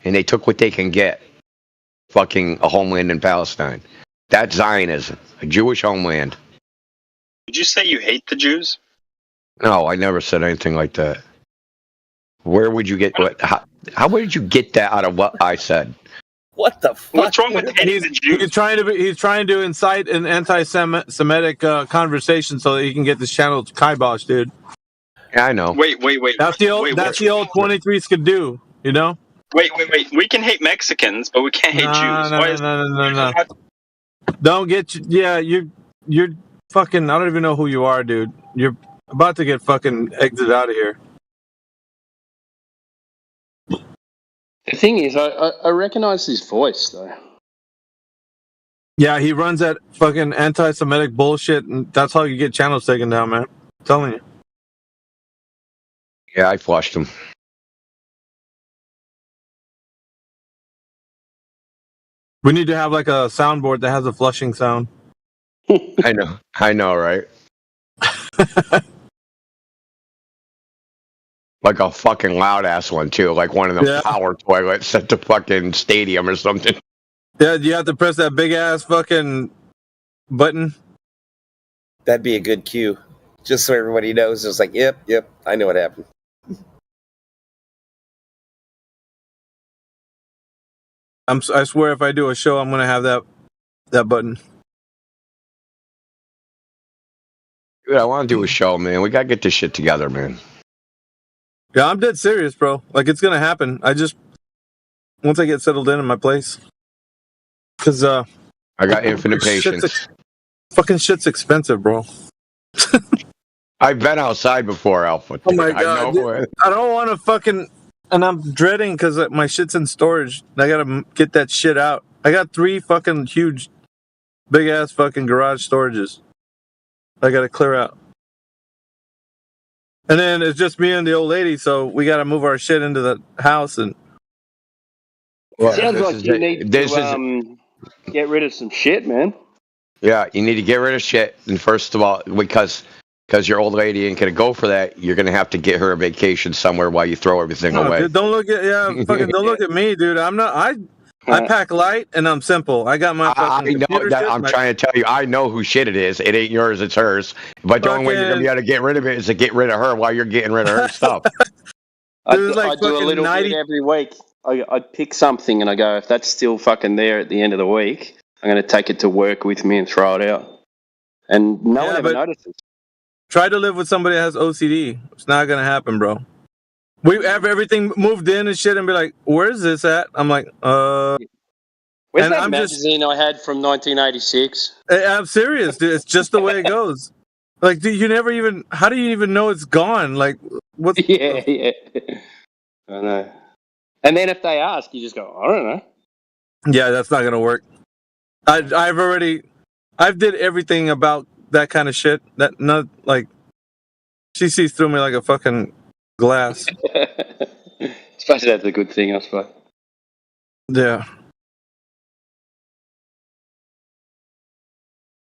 And they took what they can get. Fucking a homeland in Palestine. That's Zionism. A Jewish homeland. Did you say you hate the Jews? No, I never said anything like that. Where would you get what? How would you get that out of what I said? What the fuck? What's wrong with hating the Jews? He's trying to incite an anti-Semitic conversation so that he can get this channel kibosh, dude. Yeah, I know. Wait. That's the old 23 skidoo, you know? Wait. We can hate Mexicans, but we can't hate Jews. No. Don't get you. Yeah, you're fucking. I don't even know who you are, dude. You're about to get fucking exited out of here. The thing is, I recognize his voice, though. Yeah, he runs that fucking anti-Semitic bullshit, and that's how you get channels taken down, man. I'm telling you. Yeah, I flushed him. We need to have like a soundboard that has a flushing sound. I know, right? Like a fucking loud ass one too, like one of the power toilets at the fucking stadium or something. Yeah, you have to press that big ass fucking button. That'd be a good cue, just so everybody knows. It's like, yep, I know what happened. I swear, if I do a show, I'm gonna have that button. Dude, I want to do a show, man. We gotta get this shit together, man. Yeah, I'm dead serious, bro. Like, it's gonna happen. Once I get settled in my place. Because, I got infinite patience. Fucking shit's expensive, bro. I've been outside before, Alpha. Oh my god. Dude, I don't want to fucking... And I'm dreading because my shit's in storage. I gotta get that shit out. I got 3 fucking huge, big-ass fucking garage storages I gotta clear out. And then it's just me and the old lady, so we got to move our shit into the house. And Sounds like you need to get rid of some shit, man. Yeah, you need to get rid of shit. And first of all, because your old lady ain't gonna go for that, you're gonna have to get her a vacation somewhere while you throw everything away. Dude, don't look at me, dude. I'm not. I pack light and I'm simple. I got my fucking computer shit, I'm trying to tell you, I know whose shit it is. It ain't yours, it's hers. But the only way you're gonna be able to get rid of it is to get rid of her while you're getting rid of her stuff. I do a little bit every week. I pick something and I go, if that's still fucking there at the end of the week, I'm going to take it to work with me and throw it out. And no one ever notices. Try to live with somebody that has OCD. It's not going to happen, bro. We have everything moved in and shit and be like, where's this at? I'm like, Where's and that I'm magazine I had from 1986? I'm serious, dude. It's just the way it goes. Like, dude, how do you even know it's gone? Like, what's... Yeah. I know. And then if they ask, you just go, I don't know. Yeah, that's not going to work. I've did everything about that kind of shit. That not like she sees through me like a fucking glass. Suppose that's a good thing, I suppose. Yeah.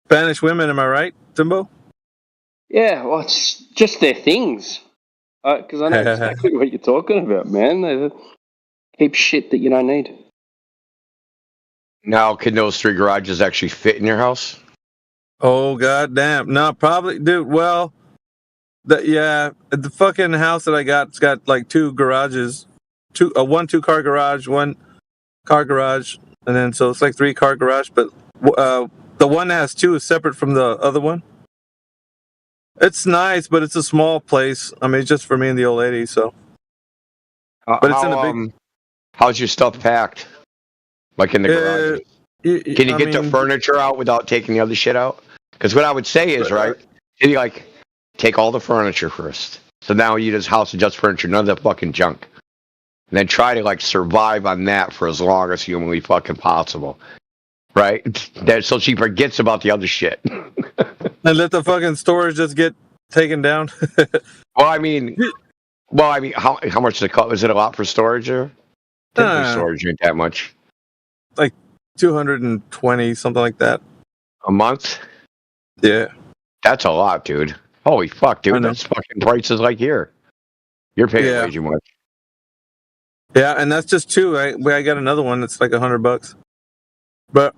Spanish women, am I right, Timbo? Yeah, well, it's just their things. Because I know exactly what you're talking about, man. They keep shit that you don't need. Now, can those 3 garages actually fit in your house? Oh, goddamn. No, probably, dude. Well, the fucking house that I got, it's got like 2 garages, 1 2-car garage, 1 car garage, and then so it's like 3-car garage. But the one that has 2 is separate from the other one. It's nice, but it's a small place. I mean, it's just for me and the old lady. So, but it's in a big. How's your stuff packed? Like in the garage? Can you get the furniture out without taking the other shit out? Because what I would say is, right, you like take all the furniture first. So now you just house adjust furniture, none of that fucking junk. And then try to like survive on that for as long as humanly fucking possible. Right? So she forgets about the other shit. And let the fucking storage just get taken down. Well, I mean, how much does it cost? Is it a lot for storage or? Typically storage ain't that much. Like 220, something like that. A month? Yeah. That's a lot, dude. Holy fuck, dude. That's fucking prices like here. You're paying way too much. Yeah, and that's just 2. I got another one that's like $100. But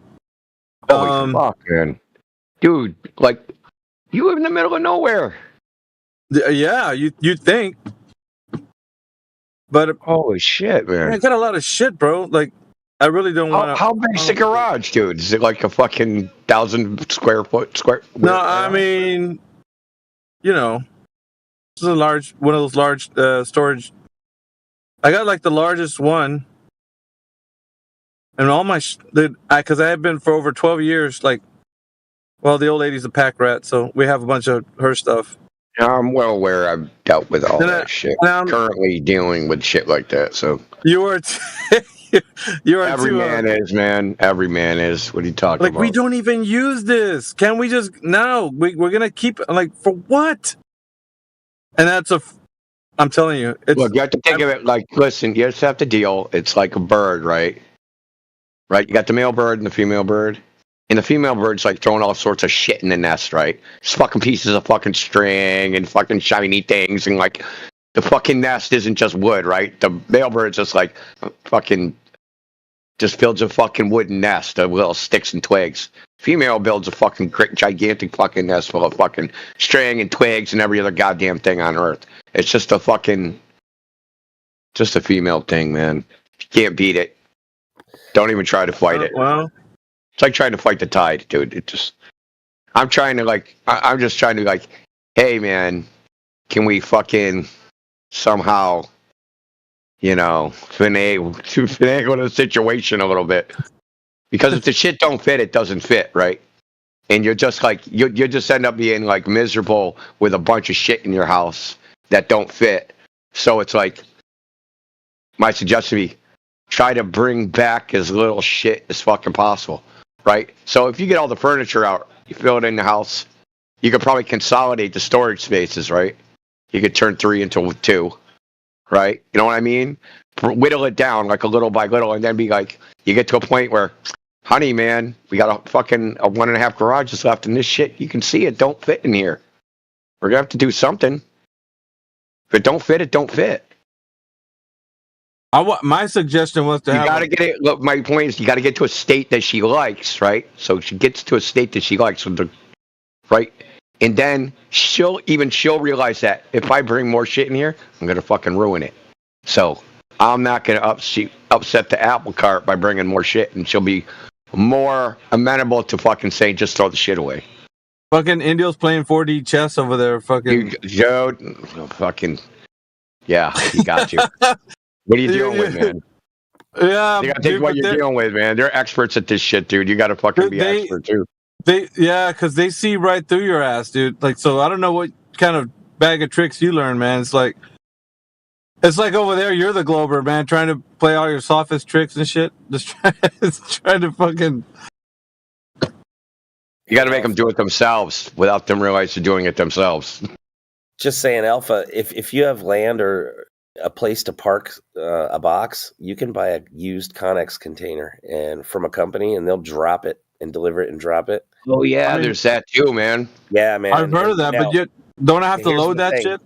holy fuck, man. Dude, like you live in the middle of nowhere. Yeah, you'd think. But holy shit, man. I got a lot of shit, bro. Like I really don't want to. How big's the garage, dude? Is it like a fucking 1,000 square foot? No, I mean, you know, this is one of those large storage. I got like the largest one, and all my because I have been for over 12 years. Like, well, the old lady's a pack rat, so we have a bunch of her stuff. I'm well aware. I've dealt with all that shit. Currently dealing with shit like that. So you are. You are every man is, man. Every man is. What are you talking about? Like, we don't even use this. Can we just... No, we're going to keep... Like, for what? And that's I'm telling you. Look, you have to think of it like, listen, you just have to deal. It's like a bird, right? Right? You got the male bird and the female bird. And the female bird's like throwing all sorts of shit in the nest, right? Just fucking pieces of fucking string and fucking shiny things and like... The fucking nest isn't just wood, right? The male bird's just like fucking just builds a fucking wooden nest of little sticks and twigs. Female builds a fucking gigantic fucking nest full of fucking string and twigs and every other goddamn thing on earth. It's just a female thing, man. You can't beat it. Don't even try to fight it. Well, it's like trying to fight the tide, dude. I'm just trying to like, hey man, can we fucking somehow, finagle the situation a little bit, because if the shit don't fit, it doesn't fit, right? And you're just like you just end up being like miserable with a bunch of shit in your house that don't fit. So it's like my suggestion would be try to bring back as little shit as fucking possible, right? So if you get all the furniture out, you fill it in the house, you could probably consolidate the storage spaces, right? you could turn 3 into 2, right? You know what I mean? Whittle it down like a little by little, and then be like, you get to a point where, honey, man, we got a 1.5 garages left, and this shit, you can see it don't fit in here. We're gonna have to do something. If it don't fit, it don't fit. My suggestion was to you gotta get it. Look, my point is, you gotta get to a state that she likes, right? So she gets to a state that she likes, right? And then she'll realize that if I bring more shit in here, I'm gonna fucking ruin it. So I'm not gonna upset the apple cart by bringing more shit, and she'll be more amenable to fucking saying, just throw the shit away. Fucking Indio's playing 4D chess over there. Fucking Joe, fucking yeah, he got you. What are you dealing with, man? Yeah, you gotta think what you're dealing with, man. They're experts at this shit, dude. You gotta fucking be expert too. Because they see right through your ass, dude. Like, so I don't know what kind of bag of tricks you learn, man. It's like over there, you're the Glober, man, trying to play all your sophist tricks and shit. Just trying to fucking. You got to make them do it themselves without them realizing they're doing it themselves. Just saying, Alpha, if you have land or a place to park a box, you can buy a used Connex container and from a company, and they'll drop it and deliver it and drop it. Oh yeah, there's that too, man. Yeah, man. I've heard of that, but you don't have to load that shit.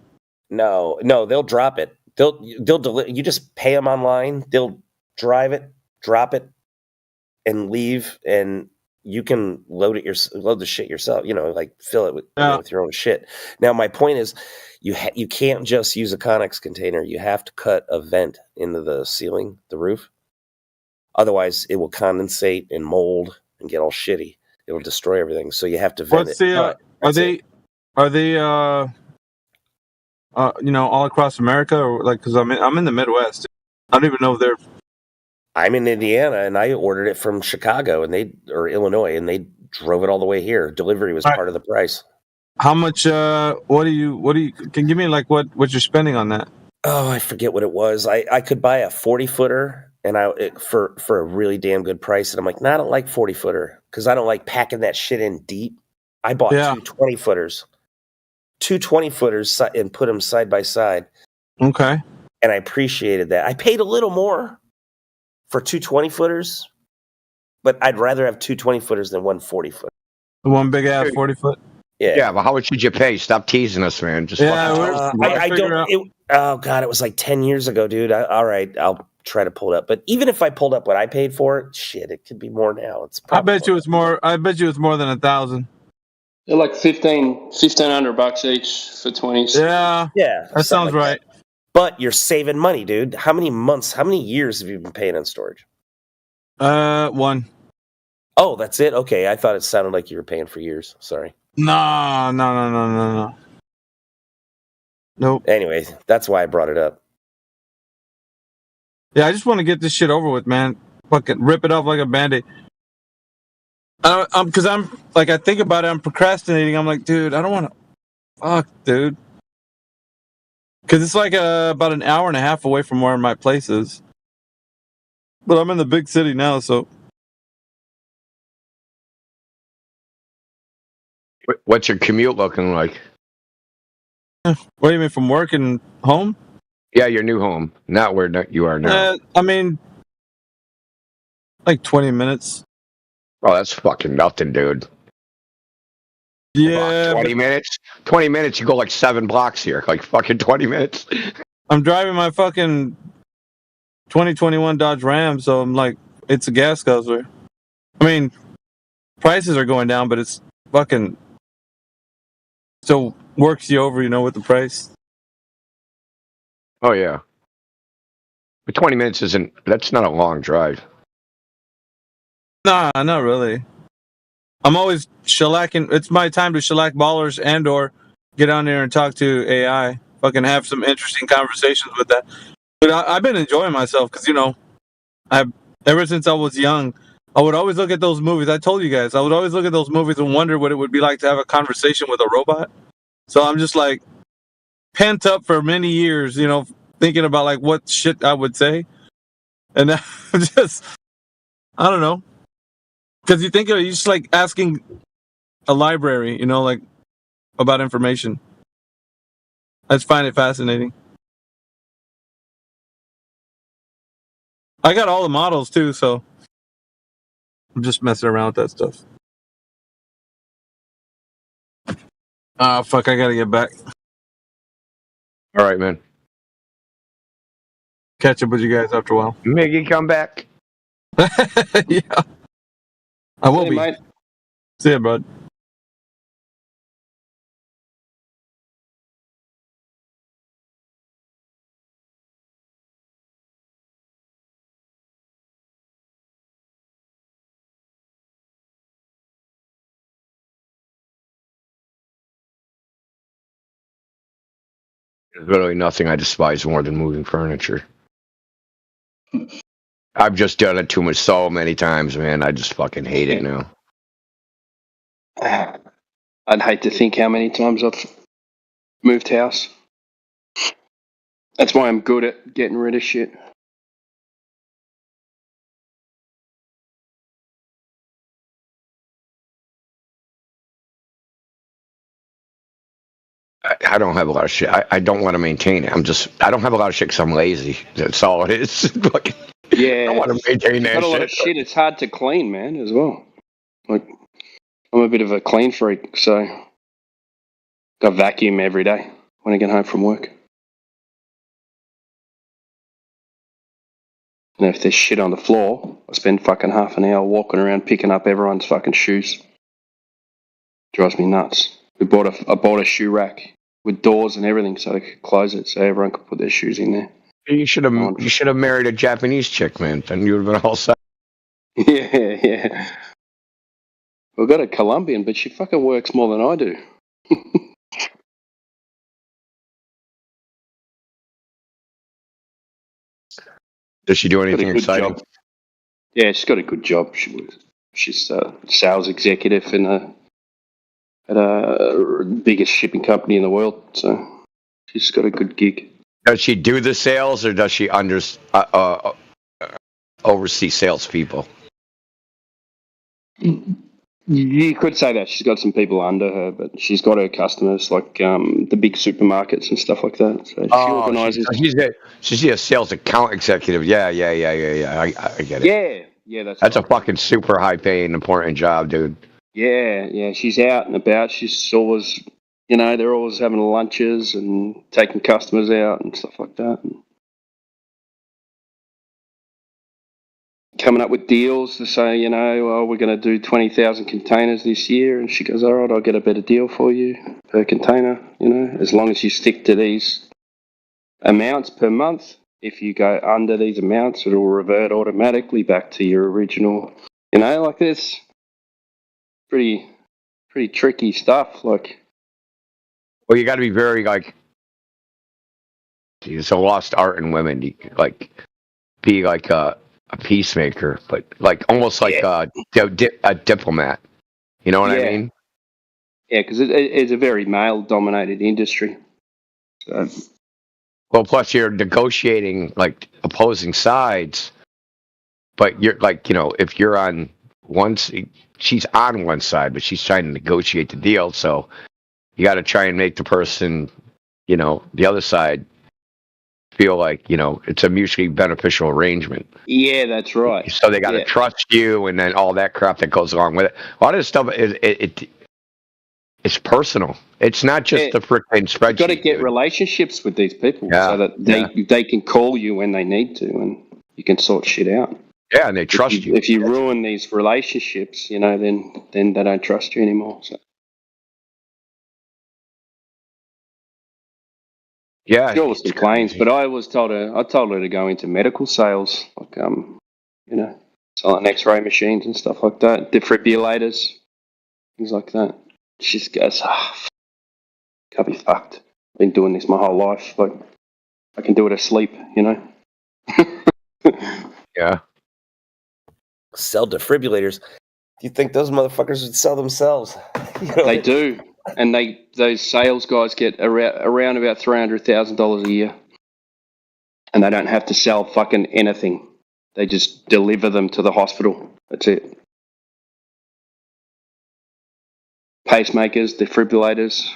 No, they'll drop it. They'll deliver. You just pay them online. They'll drive it, drop it, and leave, and you can load the shit yourself. You know, like fill it with your own shit. Now, my point is, you can't just use a Connex container. You have to cut a vent into the ceiling, the roof. Otherwise, it will condensate and mold and get all shitty. It'll destroy everything. So you have to vent it. Are they all across America, or like, because I'm in the Midwest. I don't even know if they're. I'm in Indiana, and I ordered it from Chicago or Illinois, and they drove it all the way here. Delivery was part of the price. How much? What do you? Can you give me like what you're spending on that? Oh, I forget what it was. I could buy a 40-footer, and for a really damn good price. And I'm like, no, I don't like 40-footer because I don't like packing that shit in deep. I bought 2 20-footers. 2 20-footers and put them side by side. Okay. And I appreciated that. I paid a little more for 2 20-footers, but I'd rather have 2 20-footers than 1 40-foot. One big ass 40-foot. Yeah, but how much did you pay? Stop teasing us, man. Just I don't. Oh god, it was like 10 years ago, dude. All right, I'll try to pull it up. But even if I pulled up what I paid for it, shit, it could be more now. I bet you it's more. I bet you it's more than 1,000. They're like $1,500 each for 20s. Yeah, that sounds right. But you're saving money, dude. How many years have you been paying on storage? 1. Oh, that's it? Okay, I thought it sounded like you were paying for years. Sorry. No. Nope. Anyway, that's why I brought it up. Yeah, I just want to get this shit over with, man. Fucking rip it off like a Band-Aid. Because I'm like, I think about it, I'm procrastinating. I'm like, dude, I don't want to. Fuck, dude. Because it's like about an hour and a half away from where my place is. But I'm in the big city now, so. What's your commute looking like? What do you mean, from work and home? Yeah, your new home, not where you are now. I mean, like 20 minutes. Oh, that's fucking nothing, dude. Yeah. 20 minutes? 20 minutes, you go like 7 blocks here. Like fucking 20 minutes. I'm driving my fucking 2021 Dodge Ram, so I'm like, it's a gas guzzler. I mean, prices are going down, but it's fucking still works you over, with the price. Oh, yeah. But 20 minutes that's not a long drive. Nah, not really. I'm always shellacking. It's my time to shellac ballers and or get on there and talk to AI. Fucking have some interesting conversations with that. But I've been enjoying myself because, ever since I was young, I would always look at those movies. I told you guys, I would always look at those movies and wonder what it would be like to have a conversation with a robot. So I'm just like pent up for many years, thinking about like what shit I would say. And I'm just, I don't know. Because you think of it, you're just like asking a library, like about information. I just find it fascinating. I got all the models too, so I'm just messing around with that stuff. Oh, fuck, I gotta get back. All right, man. Catch up with you guys after a while. Miggy, come back. Yeah. I will See you, be. mate. See ya, bud. There's literally nothing I despise more than moving furniture. I've just done it so many times, man. I just fucking hate it now. I'd hate to think how many times I've moved house. That's why I'm good at getting rid of shit. I don't have a lot of shit. I don't want to maintain it. I don't have a lot of shit because I'm lazy. That's all it is. Fucking, Yeah, I don't want to maintain you've that got a lot of shit. shit. It's hard to clean, man, as well. Like, I'm a bit of a clean freak, so I vacuum every day when I get home from work. And if there's shit on the floor, I spend fucking half an hour walking around picking up everyone's fucking shoes. Drives me nuts. I bought a shoe rack with doors and everything so I could close it so everyone could put their shoes in there. You should have married a Japanese chick, man. Then you would have been all set. Yeah. We've got a Colombian, but she fucking works more than I do. Does she do Got a anything good exciting? job. Yeah, she's got a good job. She's a sales executive at a biggest shipping company in the world. So she's got a good gig. Does she do the sales or does she oversee salespeople? You could say that she's got some people under her, but she's got her customers like the big supermarkets and stuff like that. So she organises. She's a sales account executive. Yeah. I get it. Yeah, that's a fucking super high paying, important job, dude. Yeah. She's out and about. She's always, they're always having lunches and taking customers out and stuff like that. And coming up with deals to say, we're going to do 20,000 containers this year. And she goes, all right, I'll get a better deal for you per container, as long as you stick to these amounts per month. If you go under these amounts, it'll revert automatically back to your original, like this. Pretty tricky stuff. Like, well, you got to be very it's a lost art in women. You be like a peacemaker, but almost like a diplomat. You know what I mean? Yeah, because it's a very male-dominated industry. So. Well, plus you're negotiating opposing sides, but you're if you're on she's on one side, but she's trying to negotiate the deal. So you got to try and make the person, the other side feel like, it's a mutually beneficial arrangement. Yeah, that's right. So they got to trust you and then all that crap that goes along with it. A lot of this stuff it's personal. It's not just the freaking spreadsheet. You've got to get relationships with these people so that they can call you when they need to and you can sort shit out. Yeah, and they trust you. If you ruin these relationships, then they don't trust you anymore. So. Yeah, she always complains, but I told her to go into medical sales, like selling X-ray machines and stuff like that, defibrillators, things like that. She just goes, can't be fucked. I've been doing this my whole life. Like, I can do it asleep, Yeah. Sell defibrillators. Do you think those motherfuckers would sell themselves? They do. And those sales guys get around about $300,000 a year. And they don't have to sell fucking anything. They just deliver them to the hospital. That's it. Pacemakers, defibrillators,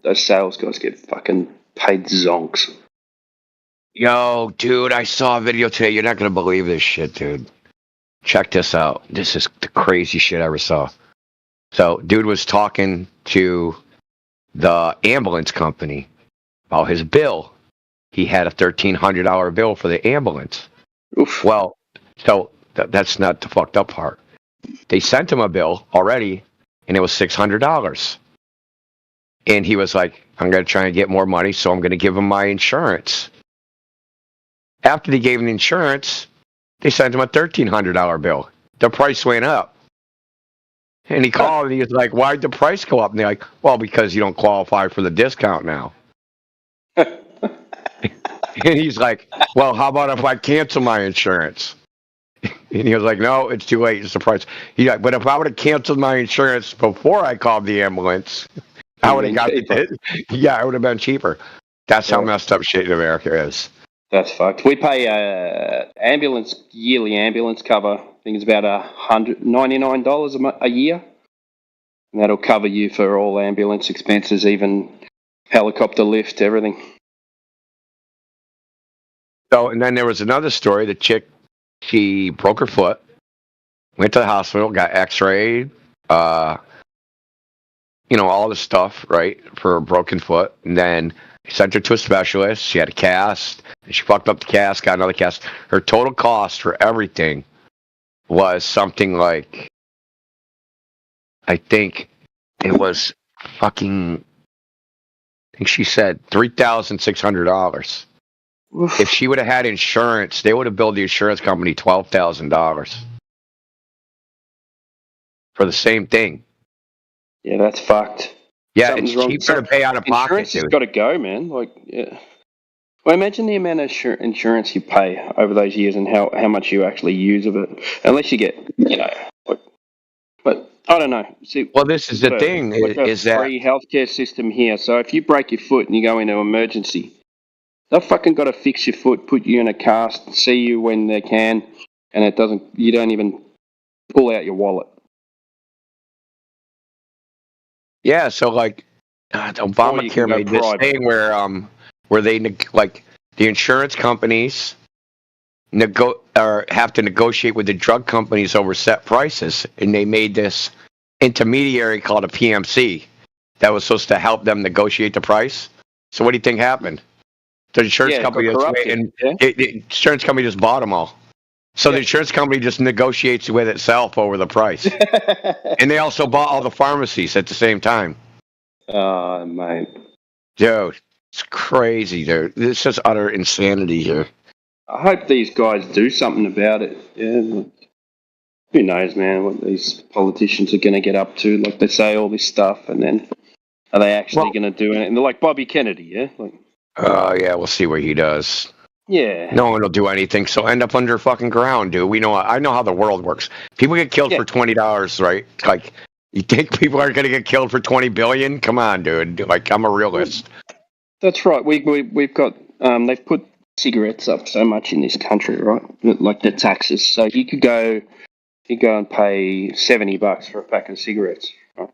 those sales guys get fucking paid zonks. Yo, dude, I saw a video today. You're not gonna believe this shit, dude. Check this out. This is the crazy shit I ever saw. So, dude was talking to the ambulance company about his bill. He had a $1,300 bill for the ambulance. Oof. Well, so that's not the fucked up part. They sent him a bill already, and it was $600. And he was like, I'm going to try and get more money, so I'm going to give him my insurance. After they gave him the insurance, they sent him a $1,300 bill. The price went up. And he called and he was like, why'd the price go up? And they're like, well, because you don't qualify for the discount now. And he's like, well, how about if I cancel my insurance? And he was like, no, it's too late. It's the price. He's like, but if I would have canceled my insurance before I called the ambulance, I would have got it. Yeah, it would have been cheaper. That's how messed up shit in America is. That's fucked. We pay yearly ambulance cover. I think it's about $199 a year. And that'll cover you for all ambulance expenses, even helicopter lift, everything. So, and then there was another story. The chick, she broke her foot, went to the hospital, got x-rayed, all the stuff, right, for a broken foot. And then they sent her to a specialist. She had a cast. And she fucked up the cast, got another cast. Her total cost for everything was something like, I think it was fucking, I think she said $3,600. If she would have had insurance, they would have billed the insurance company $12,000 for the same thing. Yeah, that's fucked. Yeah, Something's it's wrong. cheaper to pay out of pocket. Insurance has got to go, man. Like, yeah. Well, imagine the amount of insurance you pay over those years and how much you actually use of it. Unless you get, but I don't know. See, well, this is the thing, is that free healthcare system here. So if you break your foot and you go into emergency, they've fucking got to fix your foot, put you in a cast, see you when they can, and you don't even pull out your wallet. yeah, so like Obamacare made this thing where they the insurance companies have to negotiate with the drug companies over set prices, and they made this intermediary called a PMC that was supposed to help them negotiate the price. So what do you think happened? The insurance company the insurance company just bought them all. So the insurance company just negotiates with itself over the price. And they also bought all the pharmacies at the same time. Oh, mate. Dude, it's crazy, dude. It's just utter insanity here. I hope these guys do something about it. Yeah, who knows, man, what these politicians are going to get up to. Like, they say all this stuff, and then are they actually going to do it? And they're like Bobby Kennedy, yeah? Yeah, we'll see what he does. Yeah. No one will do anything, so end up under fucking ground, dude. I know how the world works. People get killed for $20, right? Like, you think people are going to get killed for $20 billion? Come on, dude. Like, I'm a realist. That's right. We've got, they've put cigarettes up so much in this country, right? Like the taxes. So you go and pay $70 for a pack of cigarettes, right?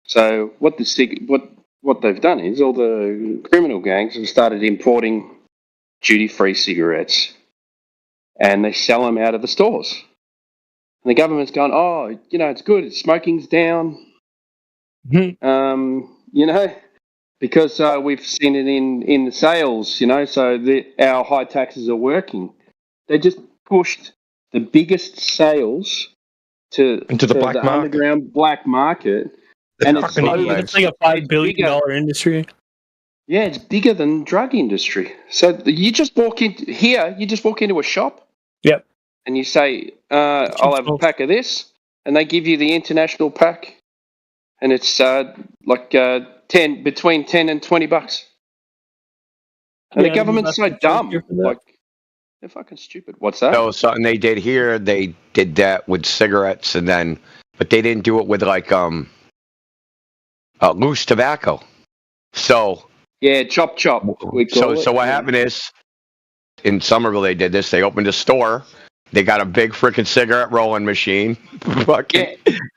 So what they've done is all the criminal gangs have started importing duty-free cigarettes, and they sell them out of the stores. And the government's gone, oh, it's good. Smoking's down. Because we've seen it in the sales, so our high taxes are working. They just pushed the biggest sales into the black market. Underground black market. And it's like a $5 billion industry. Yeah, it's bigger than drug industry. So you just walk into a shop. Yep. And you say, I'll have a pack of this. And they give you the international pack. And it's between $10 and $20. And the government's so dumb. Like, they're fucking stupid. What's that? So something they did here, they did that with cigarettes, but they didn't do it with loose tobacco. So yeah, chop. So what happened is, in Somerville they did this. They opened a store. They got a big freaking cigarette rolling machine.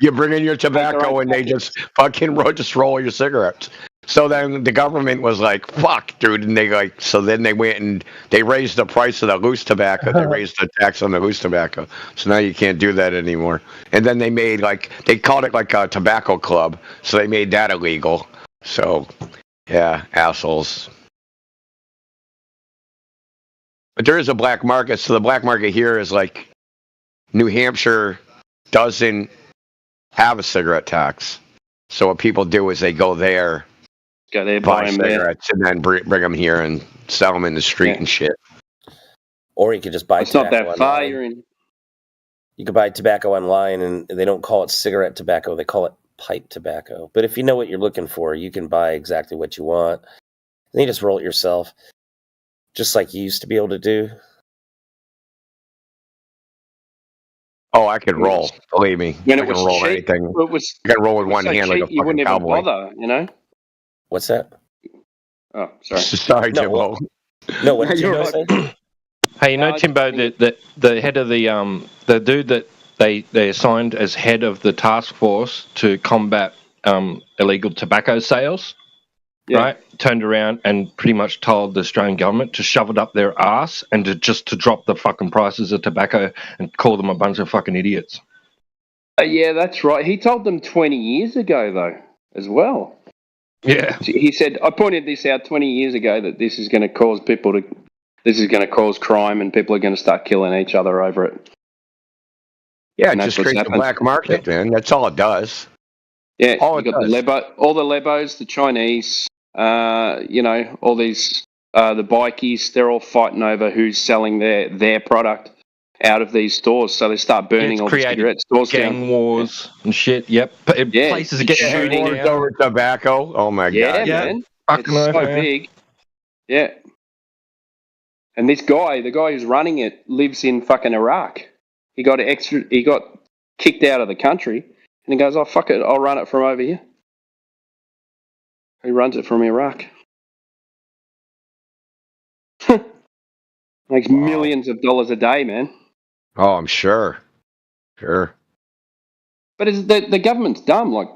You bring in your tobacco and they just fucking just roll your cigarettes. So then the government was like, "Fuck, dude," and so then they went and they raised the price of the loose tobacco. They raised the tax on the loose tobacco. So now you can't do that anymore. And then they made they called it like a tobacco club. So they made that illegal. So, yeah, assholes. But there is a black market. So the black market here is like New Hampshire doesn't have a cigarette tax. So what people do is they go there. Go there, buy buy 'em there. cigarettes, and then bring them here and sell them in the street and shit. Or you could just buy It's not tobacco that far. online. You're in. You could buy tobacco online, and they don't call it cigarette tobacco. They call it pipe tobacco. But if you know what you're looking for, you can buy exactly what you want. And you just roll it yourself, just like you used to be able to do. Oh, I could roll. Believe me, When I it can was roll cheap, anything. it was. I can roll with it was one so hand like cheap, a you fucking wouldn't cowboy. even bother. You know. What's that? Oh, sorry. Sorry, No, Jimbo. No, what did You're you right. say? Hey, you know, Timbo, the head of the dude that they assigned as head of the task force to combat illegal tobacco sales, right? Turned around and pretty much told the Australian government to shove it up their ass and to drop the fucking prices of tobacco and call them a bunch of fucking idiots. Yeah, that's right. He told them 20 years ago, though, as well. Yeah. He said, I pointed this out 20 years ago that this is going to cause this is going to cause crime and people are going to start killing each other over it. Yeah, it And just that's what's creates a happened. black market, man. That's all it does. Yeah, All you it got does. all the Lebos, the Chinese, all these, the bikies, they're all fighting over who's selling their product out of these stores. So they start burning It's all the created cigarette stores gang down. wgang and shit. Yep. Places are getting shooting shooting over tobacco. Oh my Yeah, god. man. Fucking It's so over, yeah. big. Yeah. And this guy, the guy who's running it, lives in fucking Iraq. He got kicked out of the country, and he goes, "Oh fuck it, I'll run it from over here." He runs it from Iraq. Makes millions of dollars a day, man. Oh, I'm sure. Sure. But the government's dumb. Like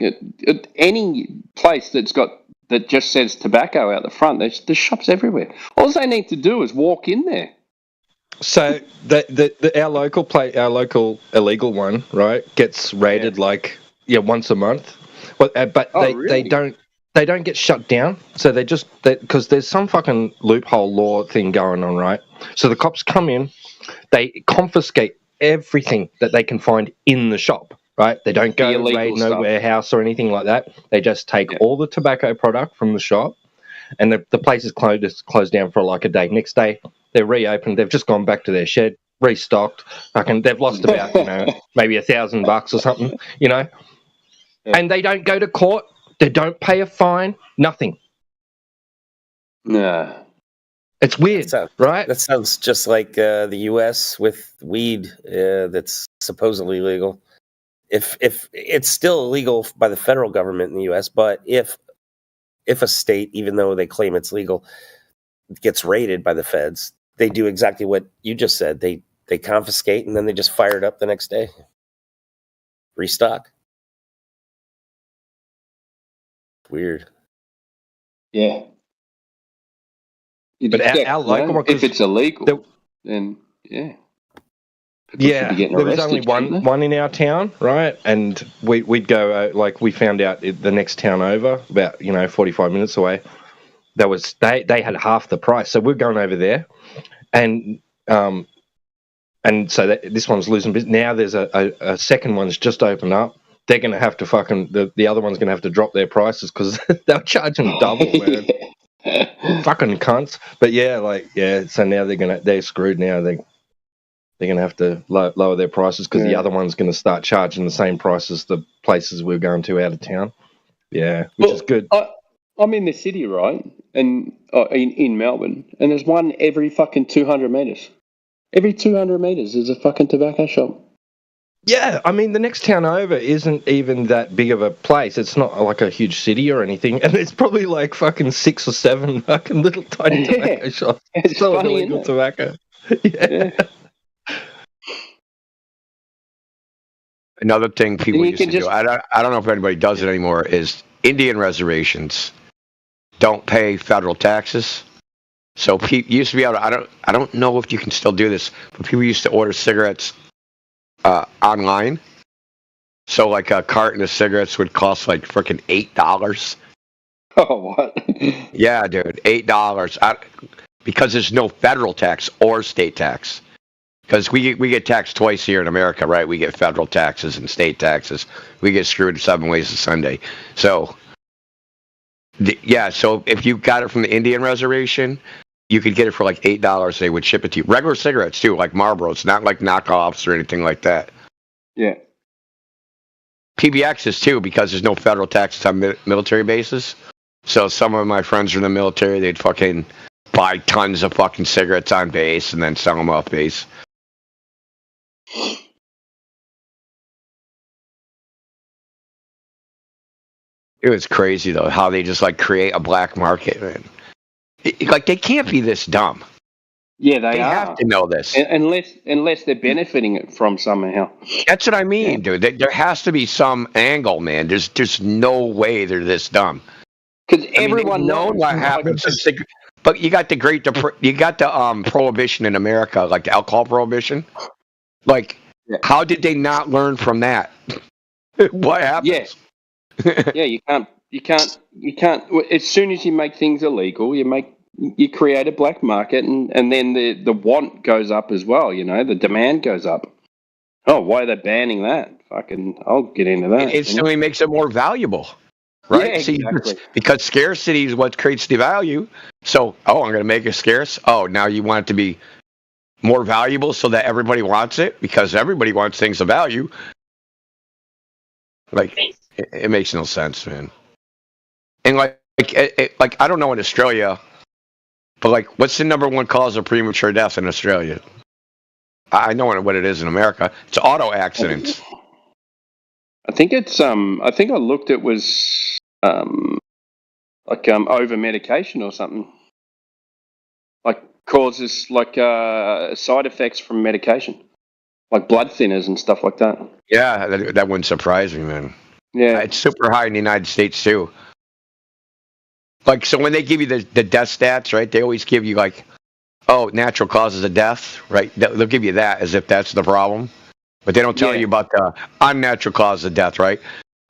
any place that just says tobacco out the front, there's shops everywhere. All they need to do is walk in there. So our local illegal one, right, gets raided once a month. But they don't get shut down. So they just because there's some fucking loophole law thing going on, right? So the cops come in, they confiscate everything that they can find in the shop, right? They don't go raid no warehouse or anything like that. They just take all the tobacco product from the shop, and the place is closed down for like a day. Next day, they're reopened. They've just gone back to their shed, restocked. Fucking, they've lost about maybe $1,000 or something, and they don't go to court. They don't pay a fine. Nothing. No. It's weird, right? That sounds just like the U.S. with weed that's supposedly legal. If it's still illegal by the federal government in the U.S., but if a state, even though they claim it's legal, gets raided by the feds, they do exactly what you just said. They confiscate and then they just fire it up the next day. Restock. Weird. Yeah. But our local one, if it's illegal, then yeah. Yeah, there was only one in our town, right? And we'd go we found out the next town over, about 45 minutes away. They had half the price, so we're going over there, and so this one's losing business. Now there's a second one's just opened up. They're going to have to the other one's going to have to drop their prices because they're charging double, man. Fucking cunts. But so now they're screwed now. They're going to have to lower their prices because the other one's going to start charging the same price as the places we're going to out of town. Yeah, which is good. I'm in the city, right? And in Melbourne, and there's one every fucking 200 metres. Every 200 metres there's a fucking tobacco shop. Yeah, I mean, the next town over isn't even that big of a place. It's not like a huge city or anything. And it's probably like fucking 6 or 7 fucking little tiny tobacco shops. It's selling funny, illegal isn't tobacco. Another thing people You used to can do, just- I don't know if anybody does it anymore, is Indian reservations. don't pay federal taxes. So people used to be able to, I don't know if you can still do this, but people used to order cigarettes online. So like a carton of cigarettes would cost like freaking $8. Oh, what? Yeah, dude, $8. Because there's no federal tax or state tax. Because we get taxed twice here in America, right? We get federal taxes and state taxes. We get screwed 7 ways to Sunday. So, yeah, so if you got it from the Indian reservation, you could get it for like $8. They would ship it to you. Regular cigarettes, too, like Marlboros, not like knockoffs or anything like that. Yeah. PBXs, too, because there's no federal taxes on military bases. So some of my friends are in the military. They'd fucking buy tons of fucking cigarettes on base and then sell them off base. It was crazy though how they just like create a black market, man. Like they can't be this dumb. Yeah, they are. Have to know this unless they're benefiting it from somehow. That's what I mean, dude. There has to be some angle, man. There's no way they're this dumb. Because everyone knows what happens. But you got the prohibition in America, like the alcohol prohibition. Like, how did they not learn from that? What happens? Yeah, you can't. As soon as you make things illegal, you create a black market, and then the want goes up as well. You know, the demand goes up. Oh, why are they banning that? Fucking, I'll get into that. It instantly makes it more valuable, right? Yeah, exactly. Because scarcity is what creates the value. So, I'm going to make it scarce. Oh, now you want it to be more valuable so that everybody wants it because everybody wants things of value. Like, it makes no sense, man. And like I don't know in Australia, but like, what's the number one cause of premature death in Australia? I know what it is in America. It's auto accidents. I think it's I think I looked. It was over medication or something. Like causes like side effects from medication, like blood thinners and stuff like that. Yeah, that wouldn't surprise me, man. Yeah, it's super high in the United States too. Like, so when they give you the death stats, right? They always give you like, oh, natural causes of death, right? They'll give you that as if that's the problem, but they don't tell you about the unnatural causes of death, right?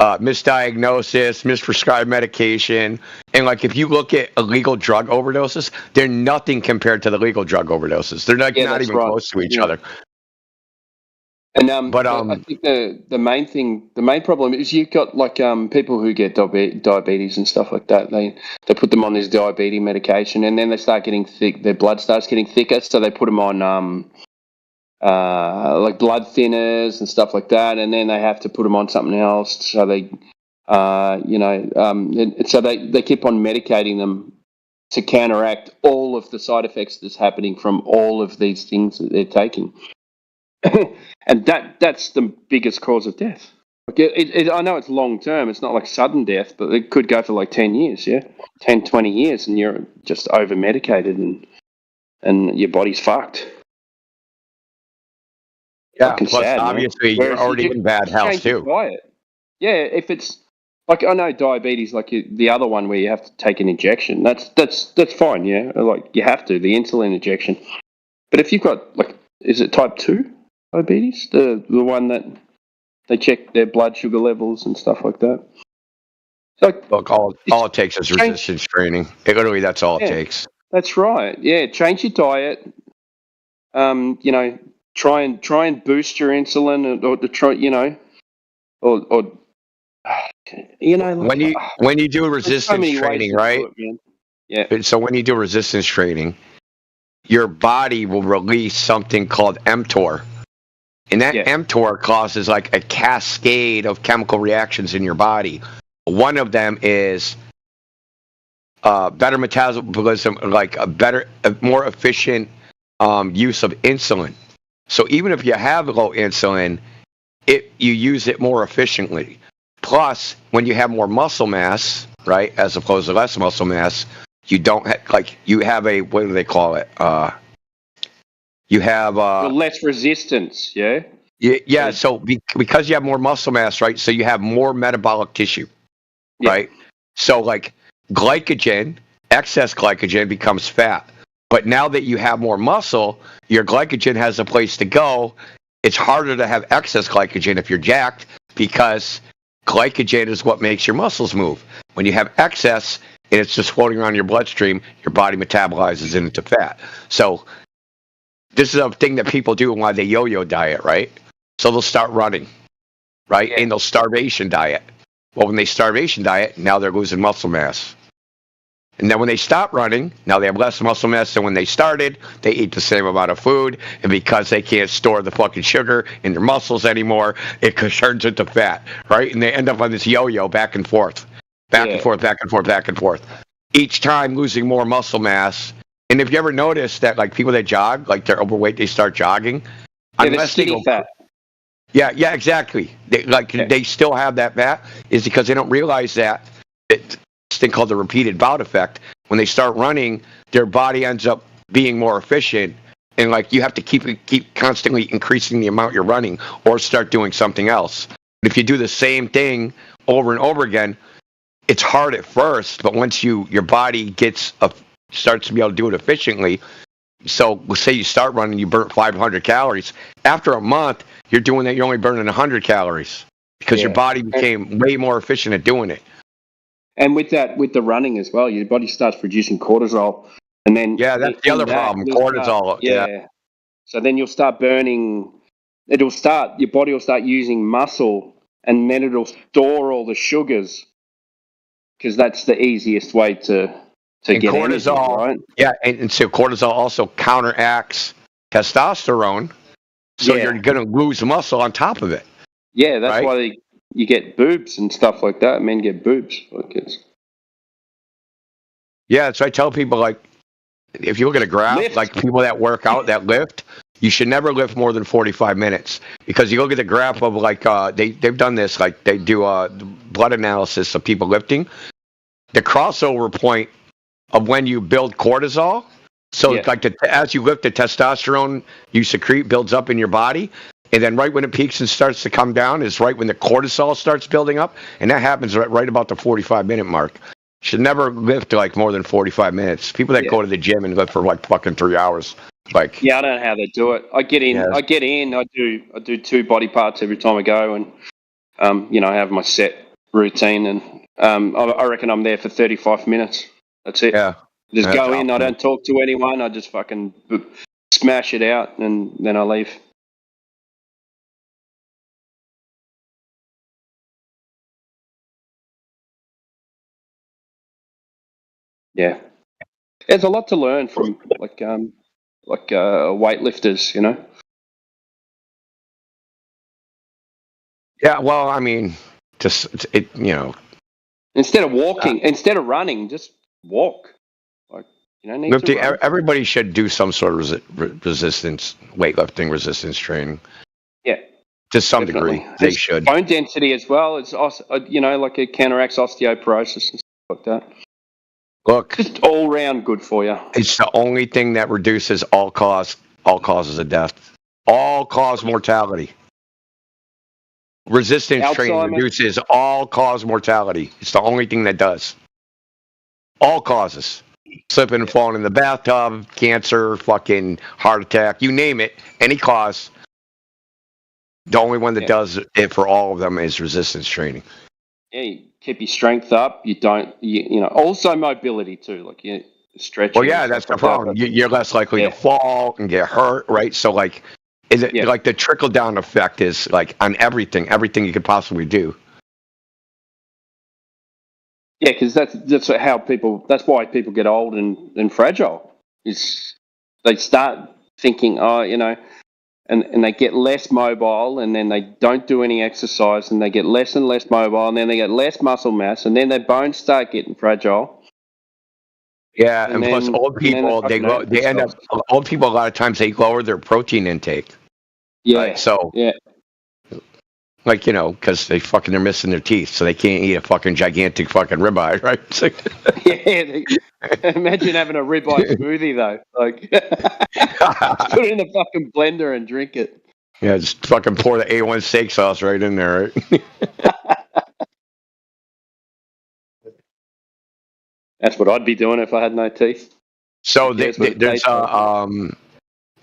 Misdiagnosis, misprescribed medication, and like if you look at illegal drug overdoses, they're nothing compared to the legal drug overdoses. They're like not even close to each other. And I think the main problem is you've got like people who get diabetes and stuff like that. They put them on this diabetes medication, and then they start getting thick. Their blood starts getting thicker, so they put them on like blood thinners and stuff like that, and then they have to put them on something else. So they, so they keep on medicating them to counteract all of the side effects that's happening from all of these things that they're taking. And that's the biggest cause of death. Like I know it's long term. It's not like sudden death, but it could go for like 10 years, 10, 20 years, and you're just over medicated and your body's fucked. Yeah, plus sad, obviously you're already in bad health too. Diet. Yeah, if it's like I know diabetes, like the other one where you have to take an injection, that's fine. Yeah, like you have to the insulin injection. But if you've got like, is it type 2 diabetes, the one that they check their blood sugar levels and stuff like that? Like, look, all it takes is resistance training. Literally, that's all it takes. That's right. Yeah, change your diet. Try and boost your insulin, or to try, when you do resistance training, right? So when you do resistance training, your body will release something called mTOR, and that mTOR causes like a cascade of chemical reactions in your body. One of them is better metabolism, like a more efficient use of insulin. So even if you have low insulin, you use it more efficiently. Plus, when you have more muscle mass, right, as opposed to less muscle mass, you don't you have a, what do they call it? You have less resistance, yeah. Yeah. So because you have more muscle mass, right? So you have more metabolic tissue, right? So like glycogen, excess glycogen becomes fat. But now that you have more muscle, your glycogen has a place to go. It's harder to have excess glycogen if you're jacked because glycogen is what makes your muscles move. When you have excess and it's just floating around your bloodstream, your body metabolizes it into fat. So this is a thing that people do while they yo-yo diet, right? So they'll start running, right? And they'll starvation diet. Well, when they starvation diet, now they're losing muscle mass. And then when they stop running, now they have less muscle mass than when they started. They eat the same amount of food, and because they can't store the fucking sugar in their muscles anymore, it turns into fat, right? And they end up on this yo-yo back and forth, back and forth, back and forth, back and forth. Each time losing more muscle mass. And if you ever notice that, like, people that jog, like, they're overweight, they start jogging. Unless they go fat. Yeah, exactly. They still have that fat, is because they don't realize that this thing called the repeated bout effect. When they start running, their body ends up being more efficient, and like you have to keep constantly increasing the amount you're running, or start doing something else. But if you do the same thing over and over again, it's hard at first, but once your body starts to be able to do it efficiently. So let's say you start running, you burn 500 calories. After a month, you're doing that, you're only burning 100 calories because your body became way more efficient at doing it. And with the running as well, your body starts producing cortisol, and then that's the other problem, cortisol. So then you'll start burning. Your body will start using muscle, and then it'll store all the sugars because that's the easiest way to get cortisol, energy, right? Yeah, and so cortisol also counteracts testosterone, so you're going to lose muscle on top of it. Yeah, that's why you get boobs and stuff like that. Men get boobs. Yeah, so I tell people, like, if you look at a graph, like people that work out, that lift, you should never lift more than 45 minutes. Because you look at the graph of, like, they've done this, like, they do blood analysis of people lifting. The crossover point of when you build cortisol, so it's like as you lift, the testosterone you secrete builds up in your body. And then right when it peaks and starts to come down is right when the cortisol starts building up. And that happens right about the 45-minute mark. Should never lift to like more than 45 minutes. People that go to the gym and lift for like fucking 3 hours. Like, I don't know how they do it. I get in. I do 2 body parts every time I go, and I have my set routine, and I reckon I'm there for 35 minutes. That's it. Yeah. Just go in. I don't talk to anyone. I just fucking smash it out, and then I leave. Yeah, there's a lot to learn from weightlifters, you know. Yeah, well, I mean, instead of walking, instead of running, just walk. Like, lifting, everybody should do some sort of resistance, weightlifting resistance training. Yeah, to some degree, they should. Bone density as well. It's also, like it counteracts osteoporosis and stuff like that. Look, just all round good for you. It's the only thing that reduces all causes of death, all cause mortality. Resistance training reduces all cause mortality. It's the only thing that does. All causes. Slipping and falling in the bathtub, cancer, fucking heart attack, you name it, any cause. The only one that does it for all of them is resistance training. Yeah, you keep your strength up. You don't, also mobility too. Like you stretch. Well, yeah, that's the problem. You're less likely to fall and get hurt, right? So, like, like the trickle down effect is like on everything you could possibly do. Yeah, because that's how people. That's why people get old and fragile. Is they start thinking, and they get less mobile, and then they don't do any exercise, and they get less and less mobile, and then they get less muscle mass, and then their bones start getting fragile. Yeah, and plus old people, they end up, old people a lot of times, they lower their protein intake. Yeah. Right? So, like, because they're missing their teeth, so they can't eat a fucking gigantic fucking ribeye, right? Imagine having a ribeye smoothie, though. Like, put it in the fucking blender and drink it. Yeah, just fucking pour the A1 steak sauce right in there, right? That's what I'd be doing if I had no teeth. So Yes, but it there's tastes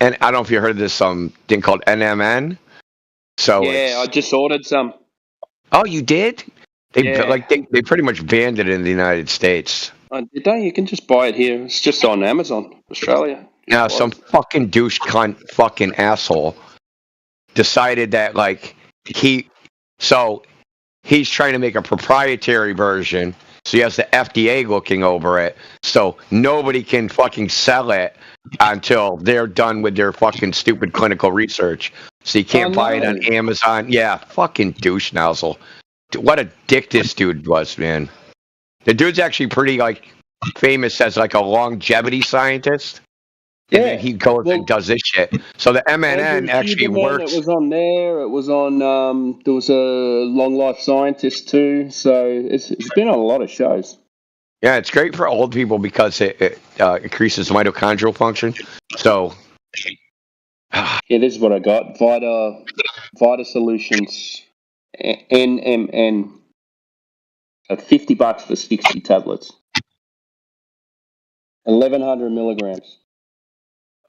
and I don't know if you heard of this thing called NMN. So Yeah, I just ordered some. Oh, you did? Yeah. They pretty much banned it in the United States. You can just buy it here. It's just on Amazon, Australia. Now some fucking douche cunt fucking asshole decided that he's trying to make a proprietary version, so he has the FDA looking over it, so nobody can fucking sell it until they're done with their fucking stupid clinical research. So you can't buy it on Amazon. Yeah, fucking douche nozzle. What a dick this dude was, man. The dude's actually pretty famous as a longevity scientist. And then he goes and does this shit. So the MNN actually works. It was on there. It was on. There was a Long Life Scientist too. So it's been on a lot of shows. Yeah, it's great for old people because it increases mitochondrial function. So. Yeah, this is what I got. Vita Solutions, NMN, at $50 for 60 tablets, 1,100 milligrams.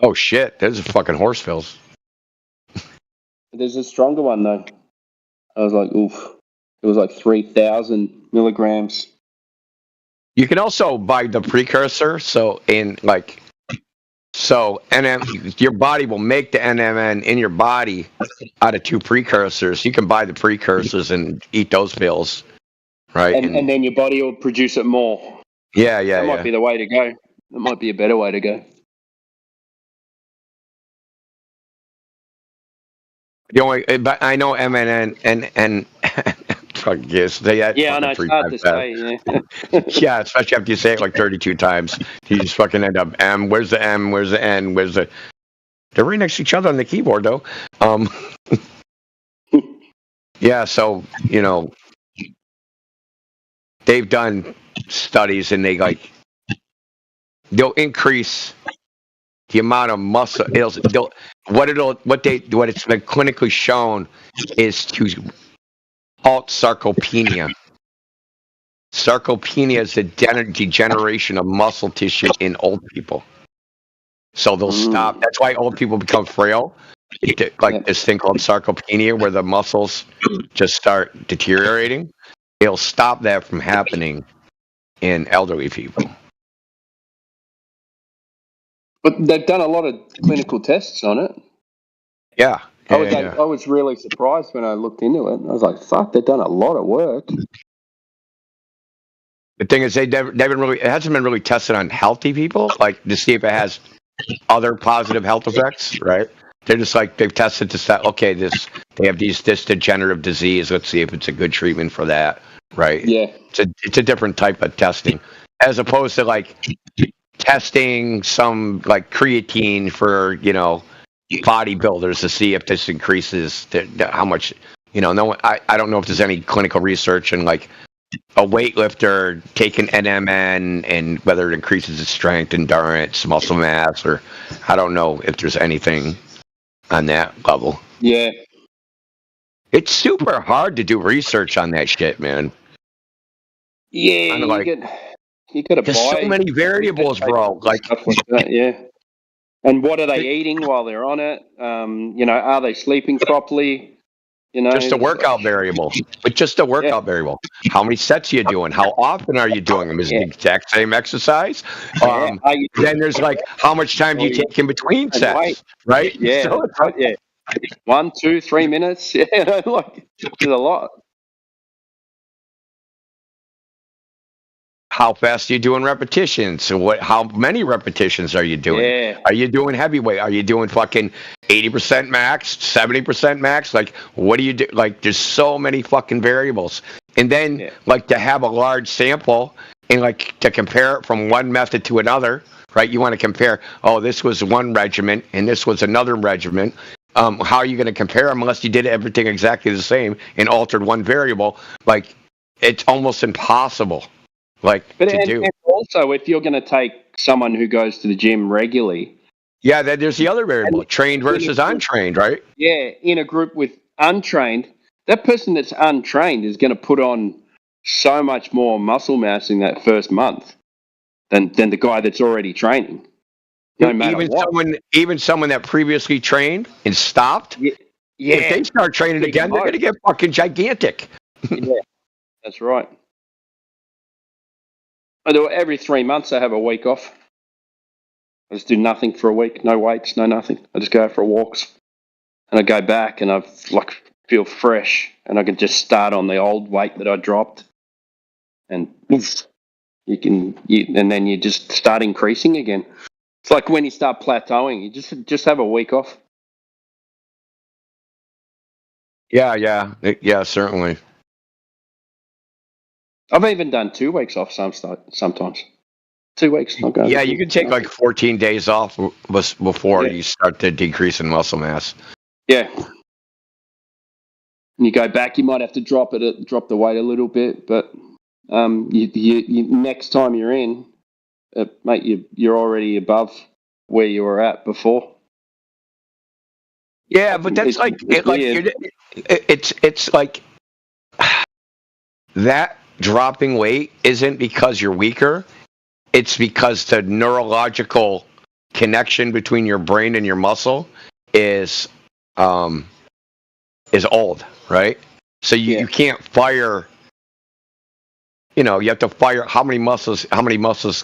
Oh shit! There's a fucking horse pills. There's a stronger one though. I was like, oof. It was like 3,000 milligrams. You can also buy the precursor. So your body will make the NMN in your body out of two precursors. You can buy the precursors and eat those pills, right? And then your body will produce it more. Yeah. That might be the way to go. That might be a better way to go. But I know MNN and fuck yes, Yeah, I know. It's hard to say. Yeah. Yeah, especially after you say it 32 times, you just fucking end up M. Where's the M? Where's the N? Where's the? They're right next to each other on the keyboard, though. Yeah, so they've done studies and they'll increase the amount of muscle. It's been clinically shown is to halt sarcopenia. Sarcopenia is the degeneration of muscle tissue in old people. So they'll stop. That's why old people become frail. This thing called sarcopenia, where the muscles just start deteriorating. It'll stop that from happening in elderly people. But they've done a lot of clinical tests on it. Yeah. I was really surprised when I looked into it. I was like, fuck, they've done a lot of work. The thing is, it hasn't been really tested on healthy people, to see if it has other positive health effects, right? They're just they've tested to say, okay, they have this degenerative disease. Let's see if it's a good treatment for that, right? Yeah. It's a different type of testing, as opposed to testing some creatine for bodybuilders to see if this increases how much. I don't know if there's any clinical research in a weightlifter taking NMN and whether it increases its strength, endurance, muscle mass, or I don't know if there's anything on that level. Yeah. It's super hard to do research on that shit, man. Yeah, you got to buy. There's so many variables, bro. Stuff like that, yeah. And what are they eating while they're on it? Are they sleeping properly? Just a workout variable. But just a workout variable. How many sets are you doing? How often are you doing them? Is it the exact same exercise? Then there's how much time do you take in between sets? Right? Yeah. So yeah. 1, 2, 3 minutes. Yeah, there's a lot. How fast are you doing repetitions? So how many repetitions are you doing? Yeah. Are you doing heavyweight? Are you doing fucking 80% max, 70% max? What do you do? There's so many fucking variables. And then to have a large sample and to compare it from one method to another, right? You want to compare, this was one regimen and this was another regimen. How are you going to compare them unless you did everything exactly the same and altered one variable? It's almost impossible. And also, if you're going to take someone who goes to the gym regularly. Yeah, then there's the other variable, trained versus untrained, right? Yeah, in a group with untrained, that person that's untrained is going to put on so much more muscle mass in that first month. than the guy that's already training. No matter what. Even someone that previously trained and stopped. Yeah. If they start training again, they're going to get fucking gigantic. Yeah, that's right. I do it every 3 months. I have a week off. I just do nothing for a week. No weights, no nothing. I just go for walks, and I go back, and I feel fresh, and I can just start on the old weight that I dropped, and oof, and then you just start increasing again. It's like when you start plateauing, you just have a week off. Yeah, certainly. I've even done 2 weeks off sometimes. 2 weeks. Not going. Yeah, you can take like 14 days off before you start to decrease in muscle mass. Yeah. And you go back, you might have to drop the weight a little bit, but you next time you're in, mate, you're already above where you were at before. Yeah, but that's it's like that dropping weight isn't because you're weaker. It's because the neurological connection between your brain and your muscle is old, right? So you can't fire. You have to fire how many muscles,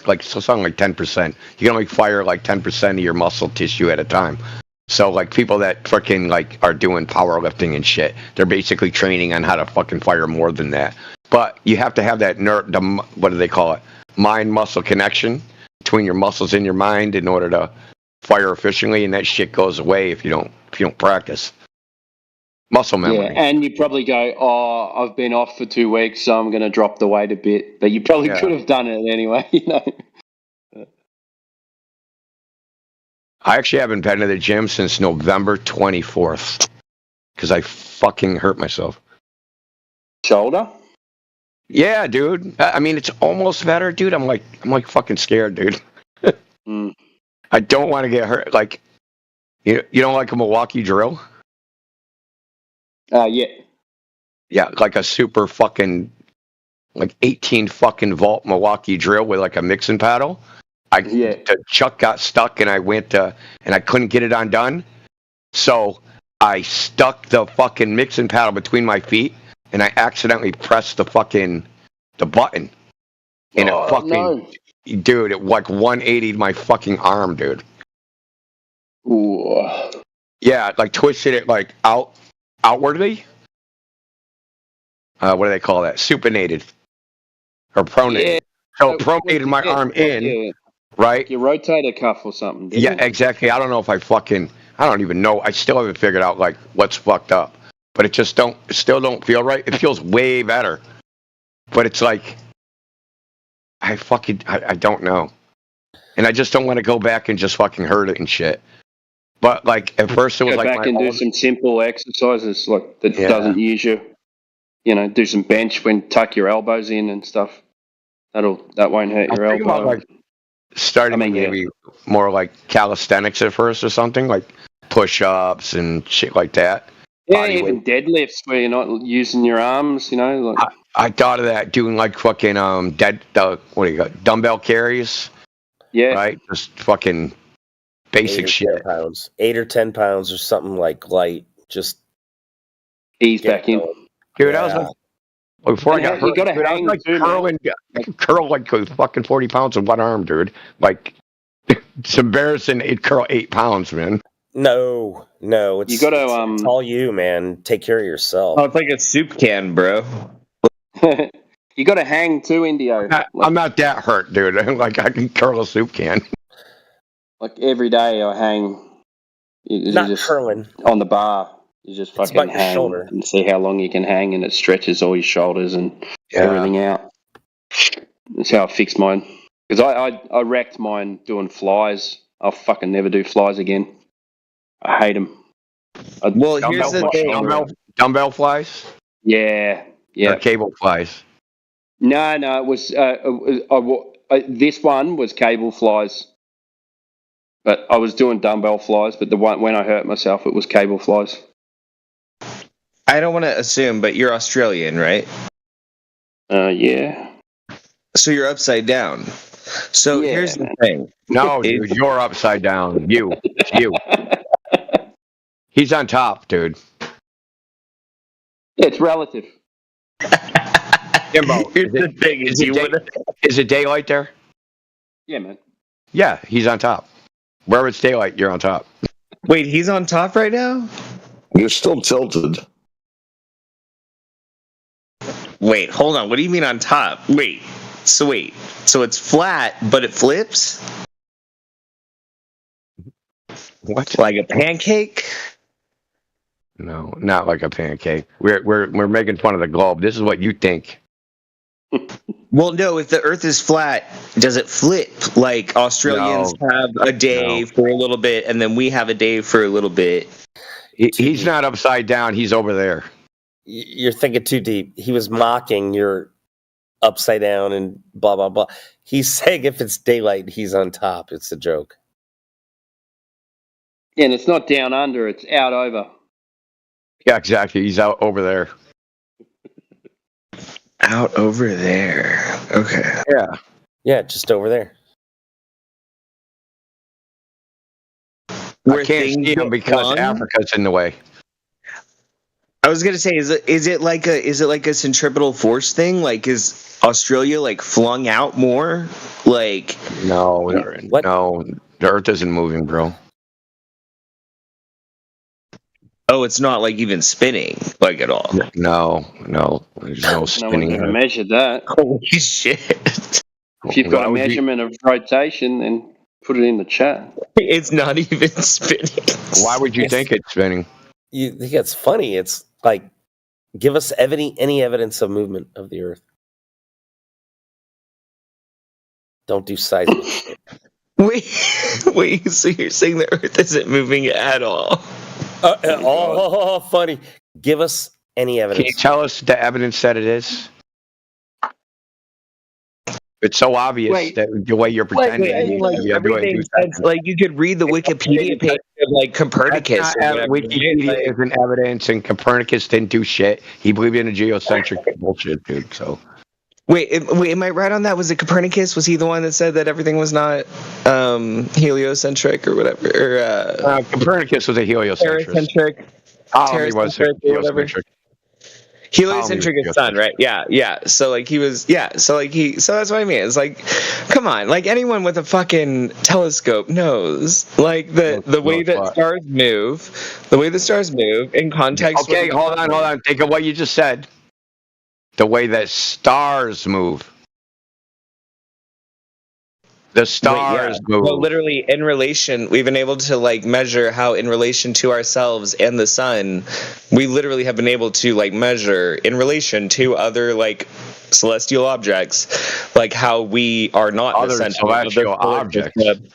like something like 10%. You can only fire like 10% of your muscle tissue at a time. So like people that freaking like are doing powerlifting and shit, they're basically training on how to fucking fire more than that. But you have to have that what do they call it? Mind-muscle connection between your muscles and your mind in order to fire efficiently, and that shit goes away if you don't practice. Muscle memory. Yeah, and you probably go, oh, I've been off for 2 weeks, so I'm going to drop the weight a bit. But you probably could have done it anyway, I actually haven't been to the gym since November 24th because I fucking hurt myself. Shoulder? Yeah, dude. I mean, it's almost better, dude. I'm like fucking scared, dude. I don't want to get hurt. Like, you don't like a Milwaukee drill? Yeah. Yeah, like a super fucking, like 18 fucking volt Milwaukee drill with like a mixing paddle. The chuck got stuck and I went and I couldn't get it undone. So I stuck the fucking mixing paddle between my feet and I accidentally pressed the button. And it fucking, dude, it like 180'd my fucking arm, dude. Ooh. Yeah, like twisted it like outwardly. What do they call that? Supinated. Or pronated. Yeah. So pronated my arm in, right? Your rotator cuff or something. Yeah, exactly. I don't know if I don't even know. I still haven't figured out like what's fucked up. But it just still don't feel right. It feels way better. But it's like, I don't know. And I just don't want to go back and just fucking hurt it and shit. But like at first it was go like back and do some simple exercises like that doesn't use you. Do some bench tuck your elbows in and stuff. That won't hurt your elbow. About, like, starting maybe more like calisthenics at first or something, like push-ups and shit like that. Yeah, even deadlifts where you're not using your arms, Like, I thought of that, doing like fucking dumbbell carries. Yeah. Right? Just fucking basic shit. 8 or 10 pounds or something like light. Just ease back in. Dude, I was like, before I got hurt, you gotta I was like curl like fucking 40 pounds with one arm, dude. Like, it's embarrassing. It'd curl 8 pounds, man. No. It's, you gotta it's all you, man. Take care of yourself. Oh, it's like a soup can, bro. You gotta hang too, Indio. I'm not that hurt, dude. Like, I can curl a soup can. Like every day I hang. Not just curling. On the bar. You just fucking about your hang shoulder. and see how long you can hang, and it stretches all your shoulders and everything out. That's how I fixed mine. Because I wrecked mine doing flies. I'll fucking never do flies again. I hate them. Well, here's the thing. Dumbbell flies? Yeah. Or cable flies? No, it was... this one was cable flies. But I was doing dumbbell flies, but the one when I hurt myself, it was cable flies. I don't want to assume, but you're Australian, right? Yeah. So you're upside down. So here's the thing. No, dude, you're upside down. You. He's on top, dude. It's relative. Jimbo, Here's the thing: is it daylight there? Yeah, man. Yeah, he's on top. Wherever it's daylight, you're on top. Wait, he's on top right now? You're still tilted. Wait, hold on. What do you mean on top? Wait. So it's flat, but it flips? What? Like a pancake? No, not like a pancake. We're making fun of the globe. This is what you think. Well, no, if the Earth is flat, does it flip? Like Australians have a day for a little bit, and then we have a day for a little bit. He's not upside down. He's over there. You're thinking too deep. He was mocking your upside down and blah, blah, blah. He's saying if it's daylight, he's on top. It's a joke. Yeah, and it's not down under, it's out over. Yeah, exactly. He's out over there. Out over there. Okay. Yeah. Yeah, just over there. I can't see him because Africa's in the way. I was gonna say, is it like a centripetal force thing? Like, is Australia like flung out more? Like, no, the Earth isn't moving, bro. Oh, it's not like even spinning, like at all. No, there's no spinning. No one can measure that. Holy shit! If you've got a measurement of rotation, then put it in the chat. It's not even spinning. Why would you think it's spinning? You think it's funny? It's like, give us any evidence of movement of the Earth. Don't do seismic. Wait. So you're saying the Earth isn't moving at all? Funny. Give us any evidence. Can you tell us the evidence that it is? It's so obvious that the way you're pretending. I mean, like, everything says, like, you could read the Wikipedia page of like Copernicus. Wikipedia isn't evidence, and Copernicus didn't do shit. He believed in a geocentric bullshit, dude. So. Wait, am I right on that? Was it Copernicus? Was he the one that said that everything was not heliocentric or whatever? Or Copernicus was a heliocentric. Terracentric. Ptolemy was a heliocentric. Heliocentric is sun, right? Yeah. So like he was, So that's what I mean. It's like, come on, like anyone with a fucking telescope knows, like the way that stars move in context. Okay, hold on. Think of what you just said. The way that stars move. The stars move. Well, literally, in relation, we've been able to like measure how, in relation to ourselves and the sun, we literally have been able to like measure in relation to other like celestial objects, like how we are not other the center celestial of the objects.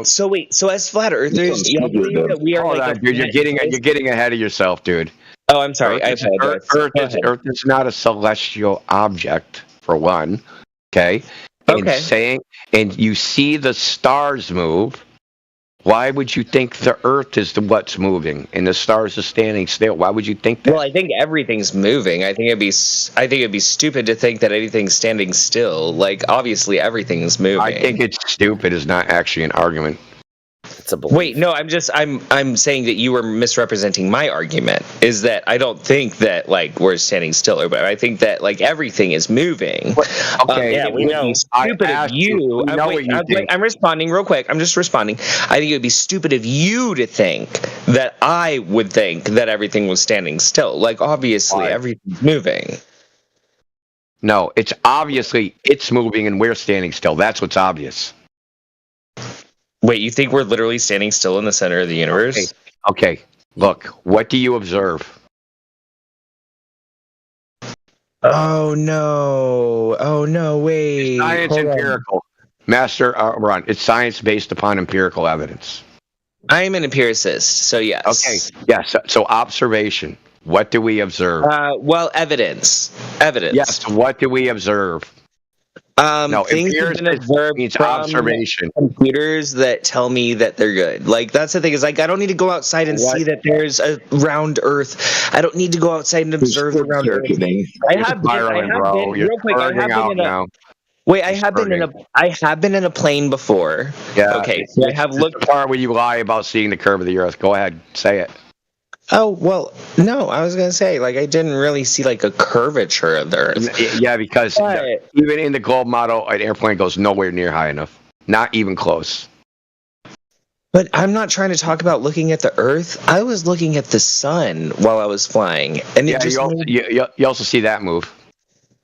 So as flat earthers, you believe that we are like dude, you're getting ahead of yourself, dude. Oh, I'm sorry. Earth is not a celestial object, for one. Okay. And you see the stars move. Why would you think the Earth is what's moving and the stars are standing still? Why would you think that? Well, I think everything's moving. I think it'd be stupid to think that anything's standing still. Like, obviously, everything's moving. I think it's stupid is not actually an argument. It's a belief. Wait, no, I'm saying that you were misrepresenting my argument. Is that I don't think that like we're standing still, but I think that like everything is moving. Okay, we know. Stupid of you. I'm responding real quick. I'm just responding. I think it would be stupid of you to think that I would think that everything was standing still. Like obviously everything's moving. No, it's obviously it's moving and we're standing still. That's what's obvious. Wait, you think we're literally standing still in the center of the universe? Okay. Look, what do you observe? Oh no, wait. Science empirical. Master Ron, it's science based upon empirical evidence. I am an empiricist, so yes. Okay. Yes. So observation. What do we observe? Well, evidence. Yes. What do we observe? Things have been observed means from observation. Computers that tell me that they're good. Like that's the thing is like I don't need to go outside and see that there's a round Earth. I don't need to go outside and observe the round Earth. I have been real quick. Wait, I have been in a plane before. Yeah. Okay, so I have looked. The part where you lie about seeing the curve of the Earth. Go ahead, say it. Oh well, no, I was gonna say like I didn't really see like a curvature of the Earth. Yeah, because even in the globe model, an airplane goes nowhere near high enough. Not even close. But I'm not trying to talk about looking at the Earth. I was looking at the sun while I was flying, and Yeah, you also see that move.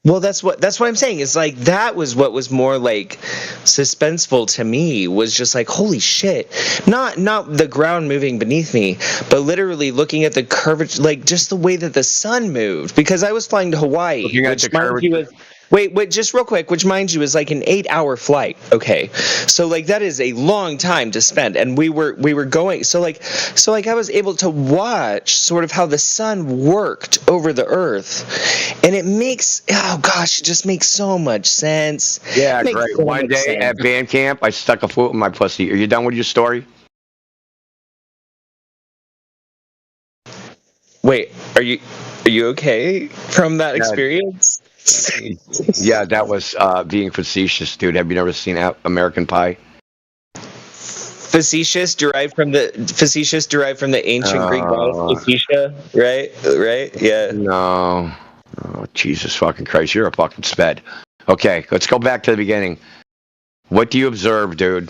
Well, that's what I'm saying. It's like that was what was more like suspenseful to me, was just like holy shit. Not the ground moving beneath me, but literally looking at the curvature, like just the way that the sun moved, because I was flying to Hawaii, which mind you is wait, just real quick, which mind you is like an 8-hour flight. Okay. So like that is a long time to spend, and we were going so like I was able to watch sort of how the sun worked over the Earth, and it just makes so much sense. Yeah, great. One day at band camp, I stuck a foot in my pussy. Are you done with your story? Wait, are you okay from that experience? Yeah, that was being facetious, dude. Have you never seen American Pie? Facetious derived from the ancient Greek goddess Facetious, right? Yeah. No. Oh, Jesus fucking Christ, you're a fucking sped. Okay, let's go back to the beginning. What do you observe, dude?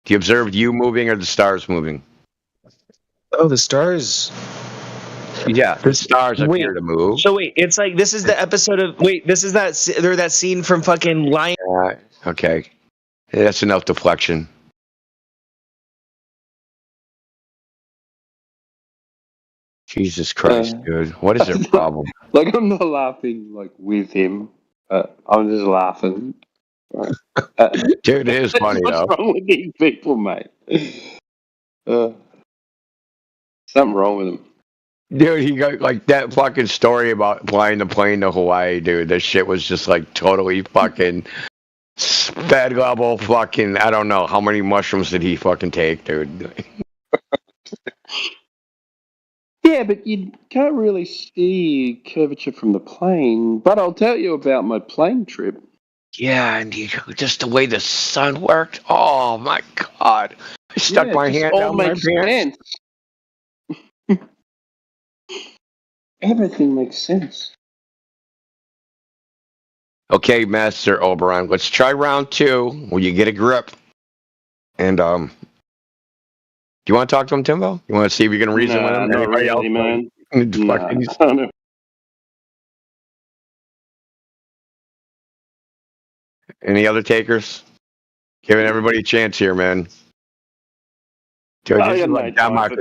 Do you observe you moving or the stars moving? Oh, the stars. Yeah, the stars appear to move. So wait, it's like this is the episode of this is that scene from fucking Lion. Okay, that's enough deflection. Jesus Christ, dude, what is their problem? Like I'm not laughing like with him. I'm just laughing. Dude, it is funny though. What's wrong with these people, mate? Something wrong with them. Dude, he got like that fucking story about flying the plane to Hawaii, dude. This shit was just like totally fucking sped level fucking. I don't know how many mushrooms did he fucking take, dude. Yeah, but you can't really see curvature from the plane. But I'll tell you about my plane trip. Yeah, and just the way the sun worked. Oh my god! I stuck my hand down my pants. Everything makes sense. Okay, Master Oberon, let's try round 2 where you get a grip. And do you want to talk to him, Timbo? You want to see if you can reason with him? Not really, man. Any other takers? Giving everybody a chance here, man. Dude,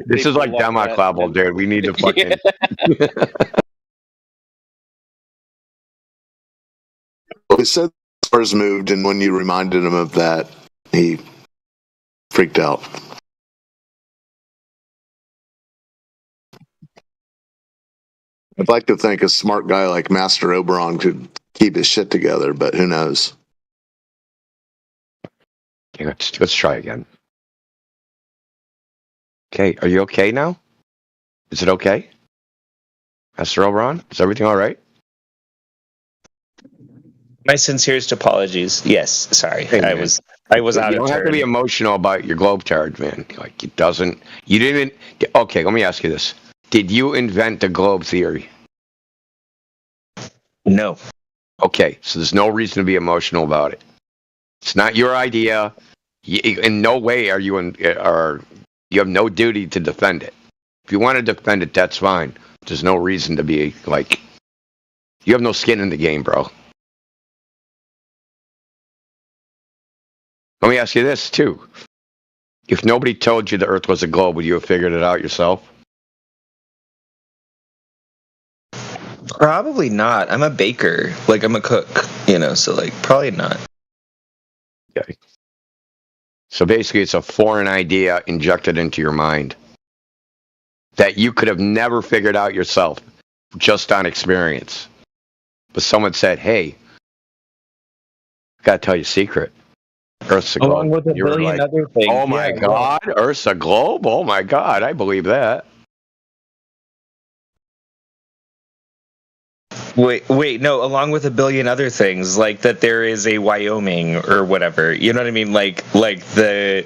this is like Denmark level, dude. We need to fucking. He said stars moved, and when you reminded him of that, he freaked out. I'd like to think a smart guy like Master Oberon could keep his shit together, but who knows? Okay, let's try again. Okay, are you okay now? Is it okay? Master Oberon, is everything all right? My sincerest apologies. Yes, sorry. Hey, I was out of turn. You don't have to be emotional about your globe charge, man. Like it doesn't. You didn't. Okay, let me ask you this: did you invent the globe theory? No. Okay, so there's no reason to be emotional about it. It's not your idea. In no way are you you have no duty to defend it. If you want to defend it, that's fine. There's no reason to be like. You have no skin in the game, bro. Let me ask you this, too. If nobody told you the Earth was a globe, would you have figured it out yourself? Probably not. I'm a baker. Like, I'm a cook, so, like, probably not. Okay. So basically, it's a foreign idea injected into your mind that you could have never figured out yourself just on experience. But someone said, hey, I got to tell you a secret. Earth's a globe. Along with a billion other things. Oh my God, Earth's a globe? Oh my God, I believe that. Wait, no, along with a billion other things, like that there is a Wyoming or whatever. You know what I mean? Like the.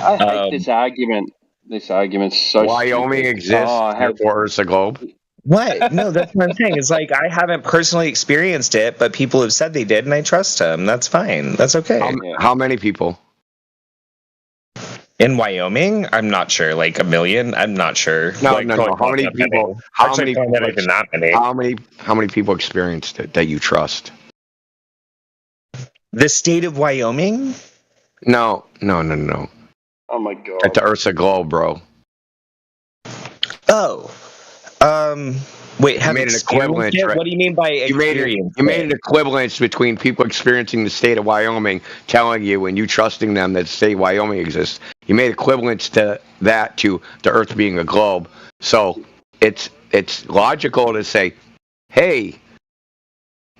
I hate this argument. This argument's so Wyoming stupid. exists, Oh, I hate therefore it's a globe. What? No, that's what I'm saying. It's like I haven't personally experienced it, but people have said they did, and I trust them. That's fine. That's okay. How many people? In Wyoming, I'm not sure. Like a million? I'm not sure. No, like, no. probably How not many that people? many. How Actually, many? probably not even that many. How many people experienced it that you trust? The state of Wyoming? No. Oh my god. At the Earth's a globe, bro. Oh. Wait, You have made an experienced equivalence. it? Right? What do you mean by You made an equivalence between people experiencing the state of Wyoming, telling you, and you trusting them that the state of Wyoming exists. You made equivalence to that to the Earth being a globe. So it's logical to say, hey,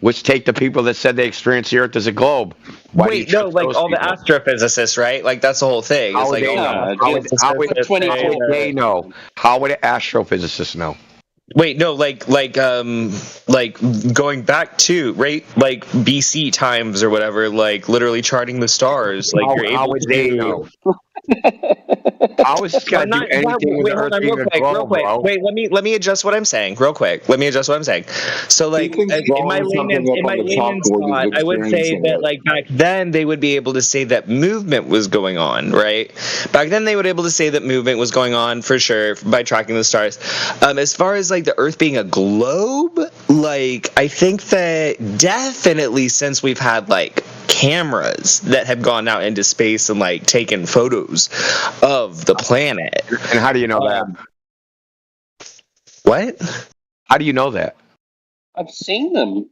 let's take the people that said they experienced the Earth as a globe. Why do you Wait, no, trust like those all people? the astrophysicists, right? Like that's the whole thing. How It's would like they know? How would they know? How would an astrophysicist know? Wait, no, like going back to right, like BC times or whatever, like literally charting the stars. Like you're How able would to they know? How is this guy do anything with wait, the hold Earth on, being real a quick, globe, bro? Wait, let me adjust what I'm saying, real quick. Let me adjust what I'm saying. So, like, in my layman's thought, I would say that, like, back then they would be able to say that movement was going on, right? Back then they would be able to say that movement was going on for sure by tracking the stars. As far as like the Earth being a globe, like, I think that definitely since we've had like cameras that have gone out into space and like taken photos of the planet. And how do you know that? What? How do you know that? I've seen them.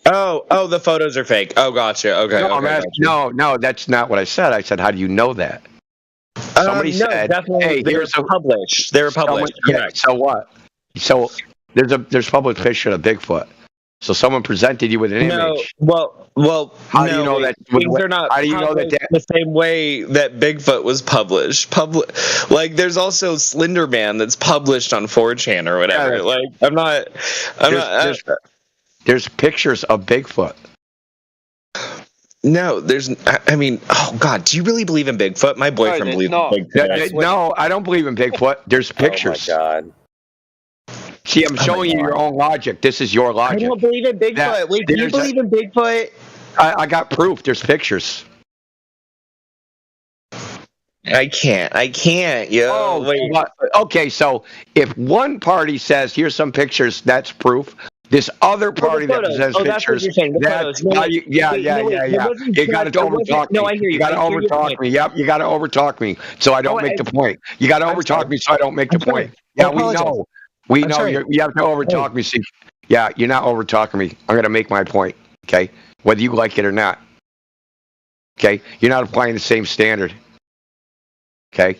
Oh, the photos are fake. Oh, gotcha. Okay. No, okay, no, that's not what I said. I said, how do you know that? Somebody no, said, definitely hey, they were published. They were published. Correct. So what? So there's published picture of Bigfoot. So someone presented you with an image. Well. How do you know that? Things are not How do you know published that? the same way that Bigfoot was published? Like there's also Slender Man that's published on 4chan or whatever. Yeah, like I'm not. There's pictures of Bigfoot. No, there's. I mean, oh God, do you really believe in Bigfoot? My boyfriend believes in Bigfoot. No, I don't believe in Bigfoot. There's pictures. Oh my God. See, I'm showing you your own logic. This is your logic. I don't believe in Bigfoot. Wait, do you believe in Bigfoot? I got proof. There's pictures. I can't, yo. Oh, wait. Okay, so if one party says, here's some pictures, that's proof. This other party that presents that's what pictures, you're saying. The photos. No, yeah. You got to overtalk me. No, I hear you. You got to overtalk me. Yep, you got to overtalk me so I don't make the point. You got to overtalk me so I don't make the point. Yeah, we know. We know you have to overtalk me. See, yeah, you're not overtalking me. I'm going to make my point, okay? Whether you like it or not. Okay? You're not applying the same standard. Okay?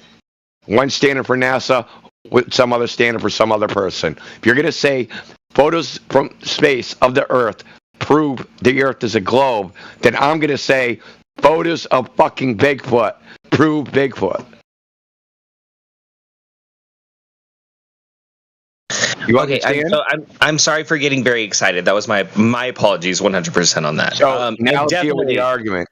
One standard for NASA with some other standard for some other person. If you're going to say photos from space of the Earth prove the Earth is a globe, then I'm going to say photos of fucking Bigfoot prove Bigfoot. You understand? I'm sorry for getting very excited. That was my apologies, 100% on that. So now deal with the argument.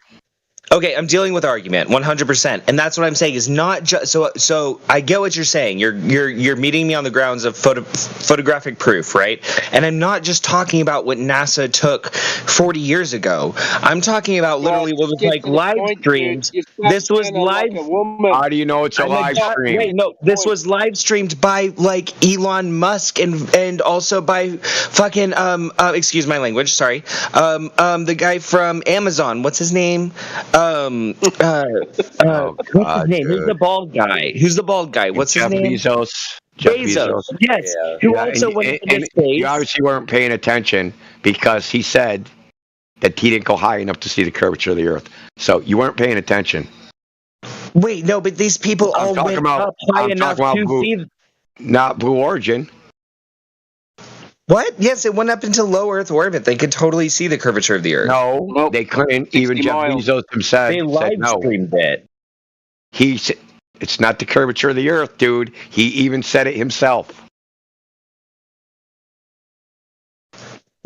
Okay, I'm dealing with argument 100%, and that's what I'm saying is not just so I get what you're saying. You're meeting me on the grounds of photographic proof, right? And I'm not just talking about what NASA took 40 years ago. I'm talking about literally what was like live streamed. This was live. How do you know it's a live stream? Wait, no, this was live streamed by like Elon Musk and also by fucking excuse my language, sorry. The guy from Amazon. What's his name? What's his name? Who's the bald guy? What's his name? Bezos. Bezos. Yes. Yeah. Who also went into space. You obviously weren't paying attention because he said that he didn't go high enough to see the curvature of the Earth. So you weren't paying attention. Wait, no, but these people all went up high enough to see. Not Blue Origin. What? Yes, it went up into low Earth orbit. They could totally see the curvature of the Earth. No, they couldn't. Even Jeff Bezos himself they live streamed it. It's not the curvature of the Earth, dude. He even said it himself.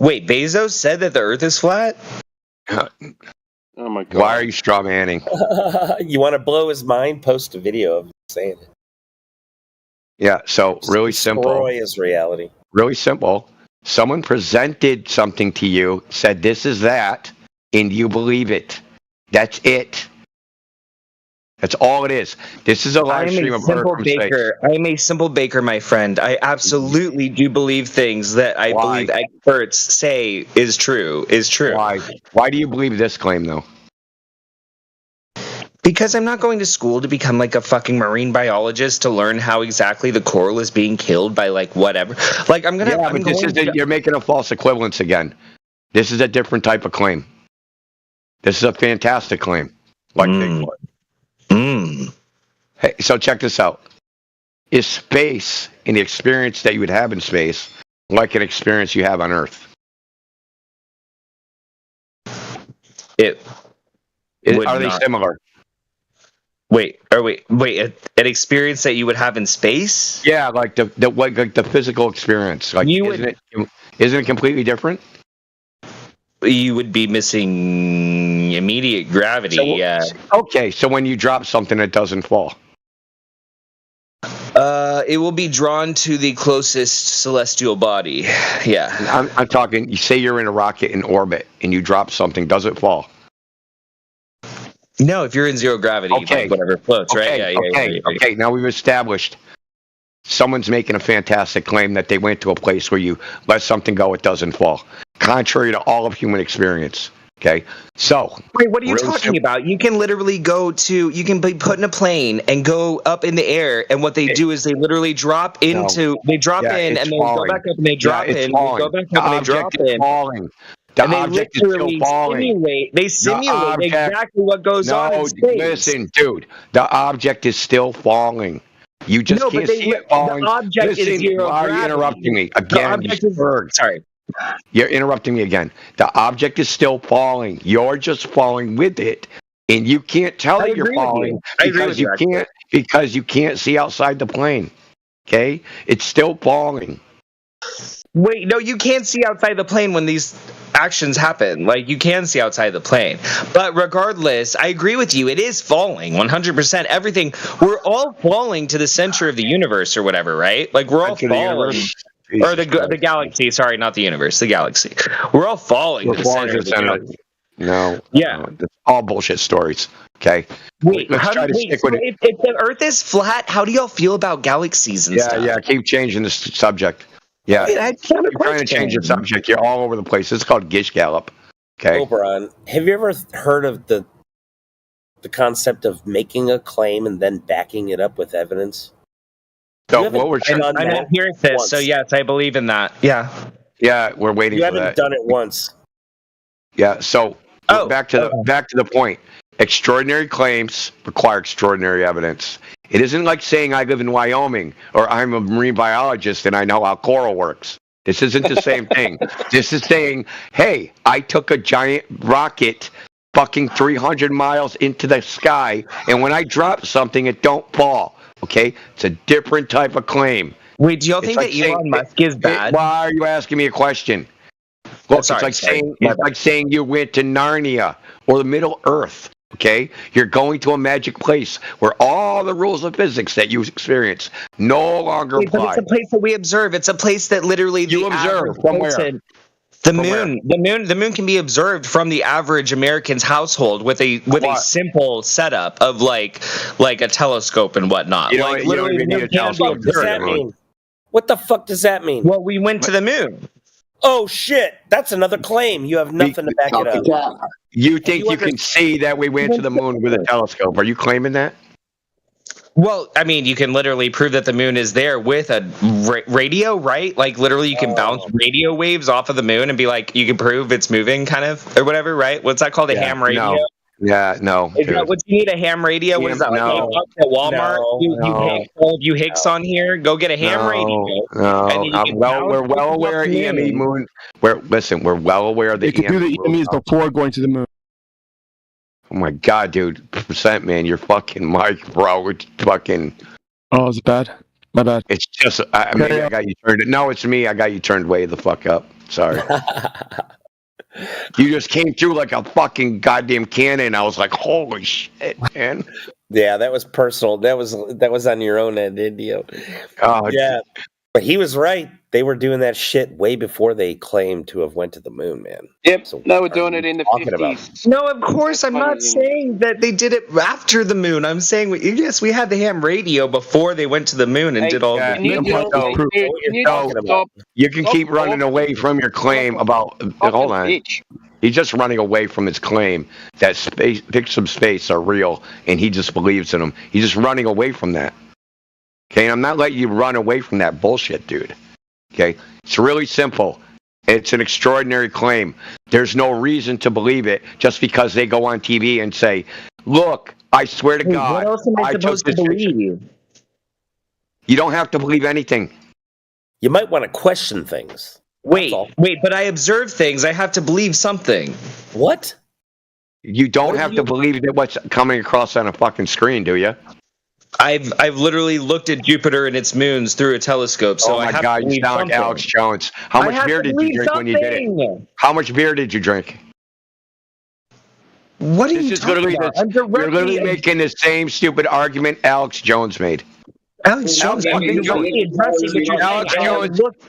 Wait, Bezos said that the Earth is flat? Oh my god! Why are you straw manning? You want to blow his mind? Post a video of him saying it. Yeah. So really simple. Destroy his reality. Really simple. Someone presented something to you, said this is that, and you believe it. That's it. That's all it is. This is a live stream of Earth from space. I am a simple baker, my friend. I absolutely do believe things that I Why? believe experts say is true. Why? Why do you believe this claim, though? Because I'm not going to school to become like a fucking marine biologist to learn how exactly the coral is being killed by like whatever. Like I'm gonna. Yeah, I'm but this is going you're making a false equivalence again. This is a different type of claim. This is a fantastic claim. Like Bigfoot. Hey, so check this out. Is space and the experience that you would have in space like an experience you have on Earth? Would Are they not. similar? Wait, an experience that you would have in space? Yeah, like the physical experience. Like, isn't it completely different? You would be missing immediate gravity. Yeah. Okay, so when you drop something, it doesn't fall. It will be drawn to the closest celestial body. Yeah. I'm talking. You say you're in a rocket in orbit and you drop something, does it fall? No, if you're in zero gravity, okay, like whatever floats, right? Okay. Now we've established someone's making a fantastic claim that they went to a place where you let something go, it doesn't fall, contrary to all of human experience. Okay, so wait, what are you talking about? You can literally you can be put in a plane and go up in the air, and what they do is they literally drop in and then they go back up and they drop in, they go back up and they drop in. The and they object is literally still falling. simulate exactly what goes on in space. Listen, dude, the object is still falling. You just can't see it falling. The object is zero why are you gravity. interrupting me again? Sorry. You're interrupting me again. The object is still falling. You're just falling with it, and you can't tell that you're falling because you can't see outside the plane. Okay, it's still falling. Wait, no, you can't see outside the plane when these actions happen. Like, you can see outside the plane. But regardless, I agree with you. It is falling, 100%. Everything, we're all falling to the center of the universe or whatever, right? Like, we're all falling. Or the galaxy. Sorry, not the universe, the galaxy. We're all falling to the center of the universe. No. Yeah. No, that's all bullshit stories. Okay. Wait, let's try to stick with it. If the Earth is flat, how do y'all feel about galaxies and stuff? Yeah, keep changing the subject. Yeah, you're trying to change the subject. You're all over the place. It's called Gish Gallop. Okay. Oberon, have you ever heard of the concept of making a claim and then backing it up with evidence? So what we're trying I'm not hearing this, so yes, I believe in that. Yeah. Yeah, we're waiting you for that. You haven't done it once. Yeah, so back to the point. Extraordinary claims require extraordinary evidence. It isn't like saying I live in Wyoming or I'm a marine biologist and I know how coral works. This isn't the same thing. This is saying, hey, I took a giant rocket fucking 300 miles into the sky, and when I drop something, it don't fall. Okay? It's a different type of claim. Wait, do y'all think that Elon Musk is bad? Why are you asking me a question? Look, it's like saying you went to Narnia or the Middle Earth. Okay, you're going to a magic place where all the rules of physics that you experience no longer apply. But it's a place that we observe. It's a place that literally you observe from where? The moon can be observed from the average American's household with a simple setup of like a telescope and whatnot. What does that mean? What the fuck does that mean? Well, we went to the moon. Oh shit! That's another claim. You have nothing to back it up. You think you can see that we went to the moon with a telescope? Are you claiming that? Well, I mean, you can literally prove that the moon is there with a radio, right? Like, literally, you can bounce radio waves off of the moon and be like, you can prove it's moving, kind of, or whatever, right? What's that called? A ham radio? No. Yeah, no. Is that what you need? A ham radio? What is that? Like at Walmart? You Hicks on here? Go get a ham radio. No. We're well aware of EME moon. We're well aware of the EME. You can do the EMEs before going to the moon. Oh my god, dude. Percent, man, you're fucking mic, bro. It's fucking. Oh, is it bad? My bad. It's just, maybe I got you turned. No, it's me. I got you turned way the fuck up. Sorry. You just came through like a fucking goddamn cannon. I was like, holy shit, man. Yeah, that was personal. That was on your own end, Indio. Oh, yeah. But he was right. They were doing that shit way before they claimed to have went to the moon, man. Yep, So they were doing it in the talking about? 50s. No, of course I'm not saying that they did it after the moon. I'm saying yes, we had the ham radio before they went to the moon and did all the. You can keep running away from your claim about. Hold on. He's just running away from his claim that pictures of space are real, and he just believes in them. He's just running away from that. Okay, I'm not letting you run away from that bullshit, dude. Okay, it's really simple. It's an extraordinary claim. There's no reason to believe it just because they go on TV and say, "Look, I swear to God." What else am I supposed to believe? You don't have to believe anything. You might want to question things. Wait, but I observe things. I have to believe something. What? You don't have to believe that what's coming across on a fucking screen, do you? I've literally looked at Jupiter and its moons through a telescope, so oh I my have God, to you believe sound something. like Alex Jones. How much beer did you drink when you did it? How much beer did you drink? What are you talking about? You're literally making the same stupid argument Alex Jones made. Alex Jones,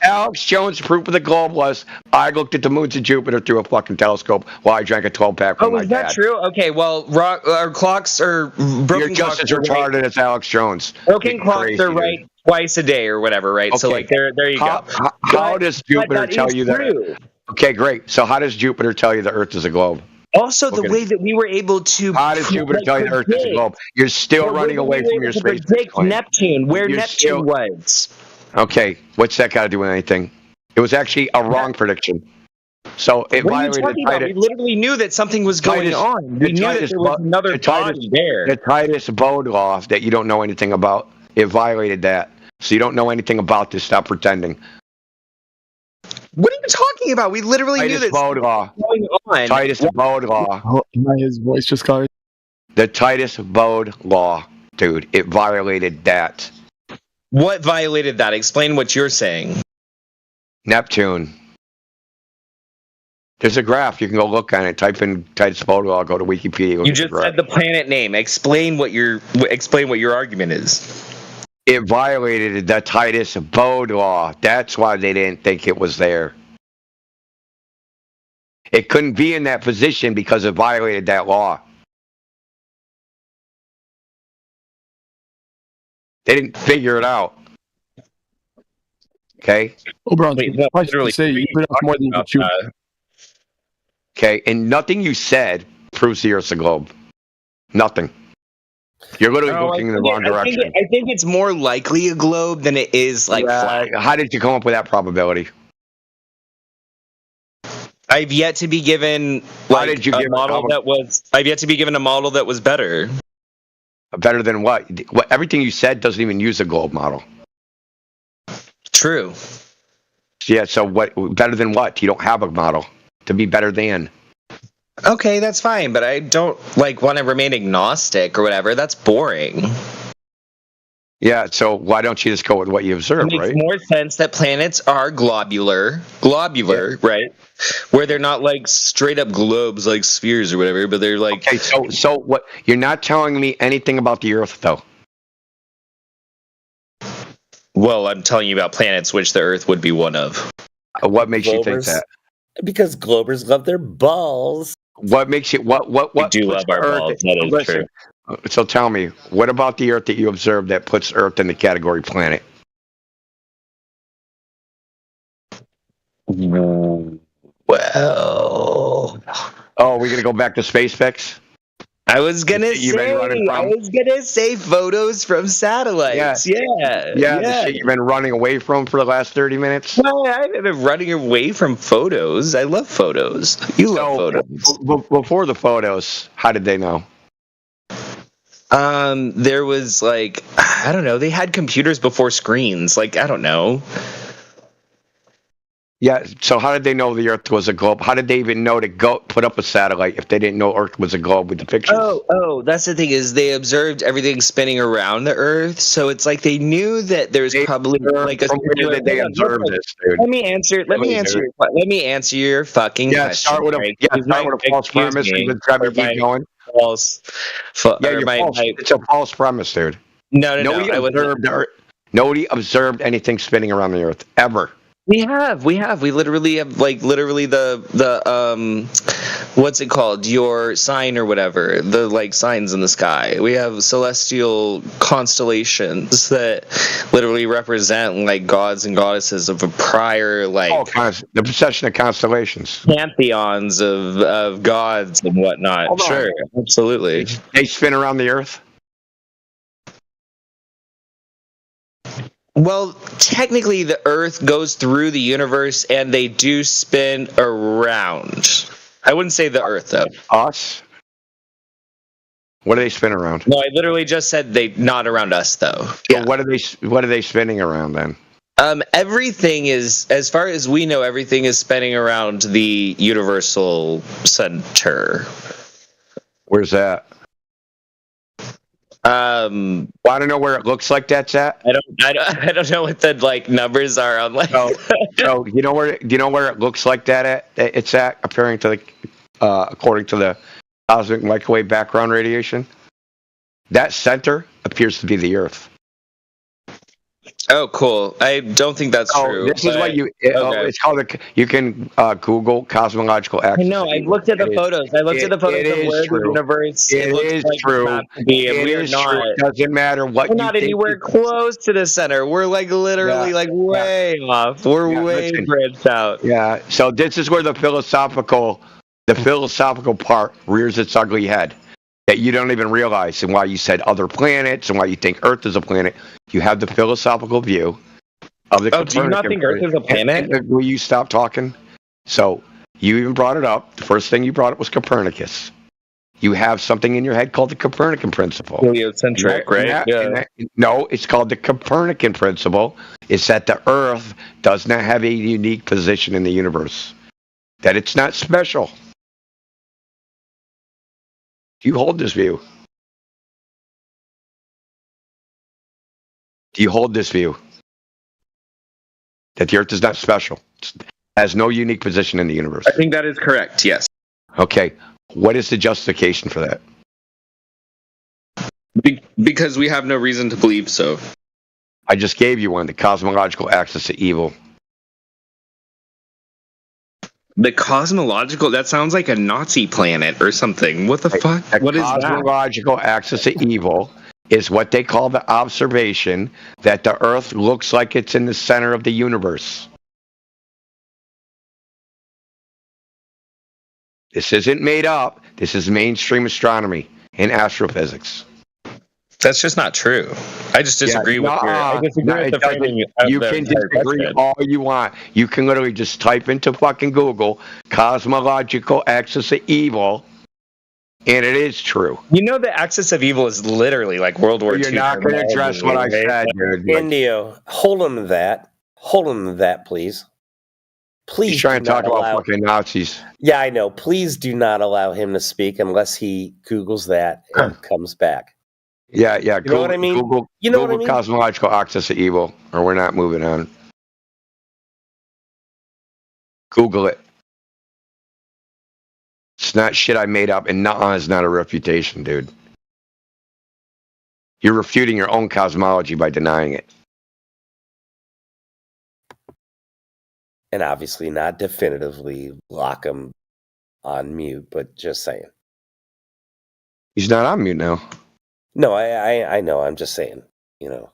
Alex Jones' proof of the globe was I looked at the moons of Jupiter through a fucking telescope while I drank a 12-pack from Oh, my is that dad. true? Okay, well, our clocks are broken. You're just as retarded as Alex Jones. Broken You're clocks crazy, are dude. right twice a day or whatever, right? So Okay. like there you go. How does Jupiter tell you that? Okay, great. So how does Jupiter tell you the Earth is a globe? Also, the way that we were able to. How does Jupiter tell you the Earth is a globe? You're still running away from your space. Predict Neptune, where You're Neptune was. Okay, what's that got to do with anything? It was actually a wrong prediction. So it What are you violated talking about? We literally knew that something was going on. We knew that there was another body there. The Titus Bode law that you don't know anything about, it violated that. So you don't know anything about this. Stop pretending. What are you talking about? We literally knew Titus that Bode law. going on. Titus Bode law. His voice just got. The Titus Bode law, dude. It violated that. What violated that? Explain what you're saying. Neptune. There's a graph. You can go look on it. Type in Titus Bode law. Go to Wikipedia. Look You at just the graph. said the planet name. Explain what your argument is. It violated the Titus Bode law. That's why they didn't think it was there. It couldn't be in that position because it violated that law. They didn't figure it out. Okay? Oberon, literally say you put up more than you can chew. Okay, and nothing you said proves the Earth's a globe. Nothing. You're literally looking in the wrong direction. I think it's more likely a globe than it is like flat. How did you come up with that probability? I've yet to be given I've yet to be given a model that was better. Better than what? Everything you said doesn't even use a globe model. True. Yeah, so what? Better than what? You don't have a model to be better than. Okay, that's fine, but I don't want to remain agnostic or whatever. That's boring. Yeah, so why don't you just go with what you observe, It makes right? more sense that planets are globular, right? Where they're not like straight up globes like spheres or whatever, but they're like. Okay, so what? You're not telling me anything about the Earth, though. Well, I'm telling you about planets, which the Earth would be one of. What makes you think Globers. that? Because Globers love their balls. What makes you what? We do love our Earth- balls. That is Listen, so tell me, what about the Earth that you observed that puts Earth in the category planet? Well, oh, we're gonna go back to SpaceX. I was gonna You've been running from? say photos from satellites. Yeah. The shit you've been running away from for the last 30 minutes. Well, I haven't been running away from photos. I love photos. You love photos. Before the photos, how did they know? There was I don't know. They had computers before screens. I don't know. Yeah. So how did they know the Earth was a globe? How did they even know to go put up a satellite if they didn't know Earth was a globe with the pictures? That's the thing is they observed everything spinning around the Earth, so it's like they knew that there's probably like a. From where did they observe this, dude? Let me answer. Let me answer your fucking question. Start with a false premise. And try to keep going. False. You're false. It's a false premise, dude. Nobody observed anything spinning around the Earth ever. We literally have the what's it called? Your sign or whatever, the like signs in the sky. We have celestial constellations that literally represent like gods and goddesses of a prior like the procession of constellations, pantheons of gods and whatnot. Sure, absolutely. They spin around the Earth. Well, technically, the Earth goes through the universe, and they do spin around. I wouldn't say the Earth, though. Us? What do they spin around? No, I literally just said they not around us, though. Yeah. What are they spinning around then? Everything is, as far as we know, everything is spinning around the universal center. Where's that? I don't know where it looks like that's at. I don't know what the like numbers are on like. So do you know where it looks like that at? It's at according to the cosmic microwave background radiation. That center appears to be the Earth. Oh, cool. I don't think that's true. This is what it's called. You can Google cosmological axis. I know. I looked at the photos. I looked at the photos of where the universe. It is true. It doesn't matter what. We're not anywhere close to the center. We're like literally like way off. We're way branched out. Yeah. So this is where the philosophical part rears its ugly head. That you don't even realize, and why you said other planets, and why you think Earth is a planet. You have the philosophical view of the Copernican. Do you not think Earth is a planet? Will you stop talking? So you even brought it up. The first thing you brought up was Copernicus. You have something in your head called the Copernican principle. Heliocentric, right? No, it's called the Copernican principle. It's that the Earth does not have a unique position in the universe. That it's not special. Do you hold this view? Do you hold this view? That the Earth is not special. It has no unique position in the universe. I think that is correct, yes. Okay. What is the justification for that? Because we have no reason to believe so. I just gave you one, the cosmological axis of evil. The cosmological, that sounds like a Nazi planet or something. What the fuck? What is that? The cosmological axis of evil is what they call the observation that the Earth looks like it's in the center of the universe. This isn't made up. This is mainstream astronomy and astrophysics. That's just not true. I just disagree with the framing. You can disagree all you want. You can literally just type into fucking Google cosmological axis of evil, and it is true. You know, the axis of evil is literally like World War II. You're not going to address what I said, dude. Indio, hold him to that. Hold him to that, please. Please. He's trying to talk about fucking Nazis. Yeah, I know. Please do not allow him to speak unless he Googles that and comes back. Yeah. You know what I mean? Google cosmological axis of evil, or we're not moving on. Google it. It's not shit I made up, and nuh-uh is not a refutation, dude. You're refuting your own cosmology by denying it. And obviously not definitively lock him on mute, but just saying. He's not on mute now. No, I know. I'm just saying, you know.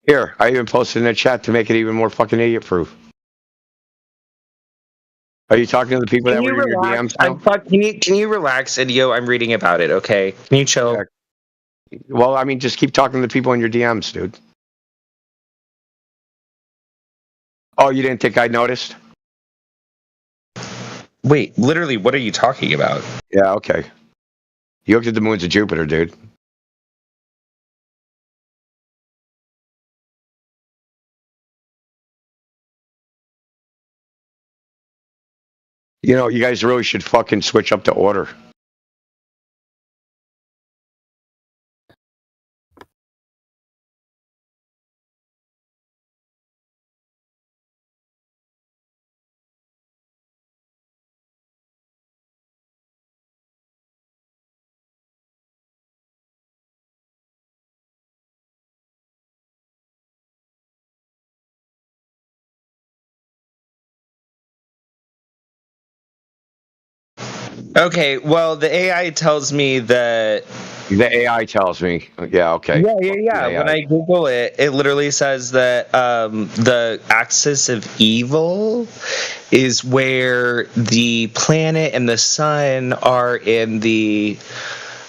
Here, I even posted in the chat to make it even more fucking idiot-proof. Are you talking to the people that were in your DMs now? Can you relax, Idio? I'm reading about it, okay? Can you chill? Yeah. Well, I mean, just keep talking to the people in your DMs, dude. Oh, you didn't think I noticed? Wait, literally, what are you talking about? Yeah, okay. You looked at the moons of Jupiter, dude. You know, you guys really should fucking switch up the order. Okay, well, the AI tells me that. The AI tells me. Yeah, okay. Yeah. When I Google it, it literally says that the axis of evil is where the planet and the sun are in the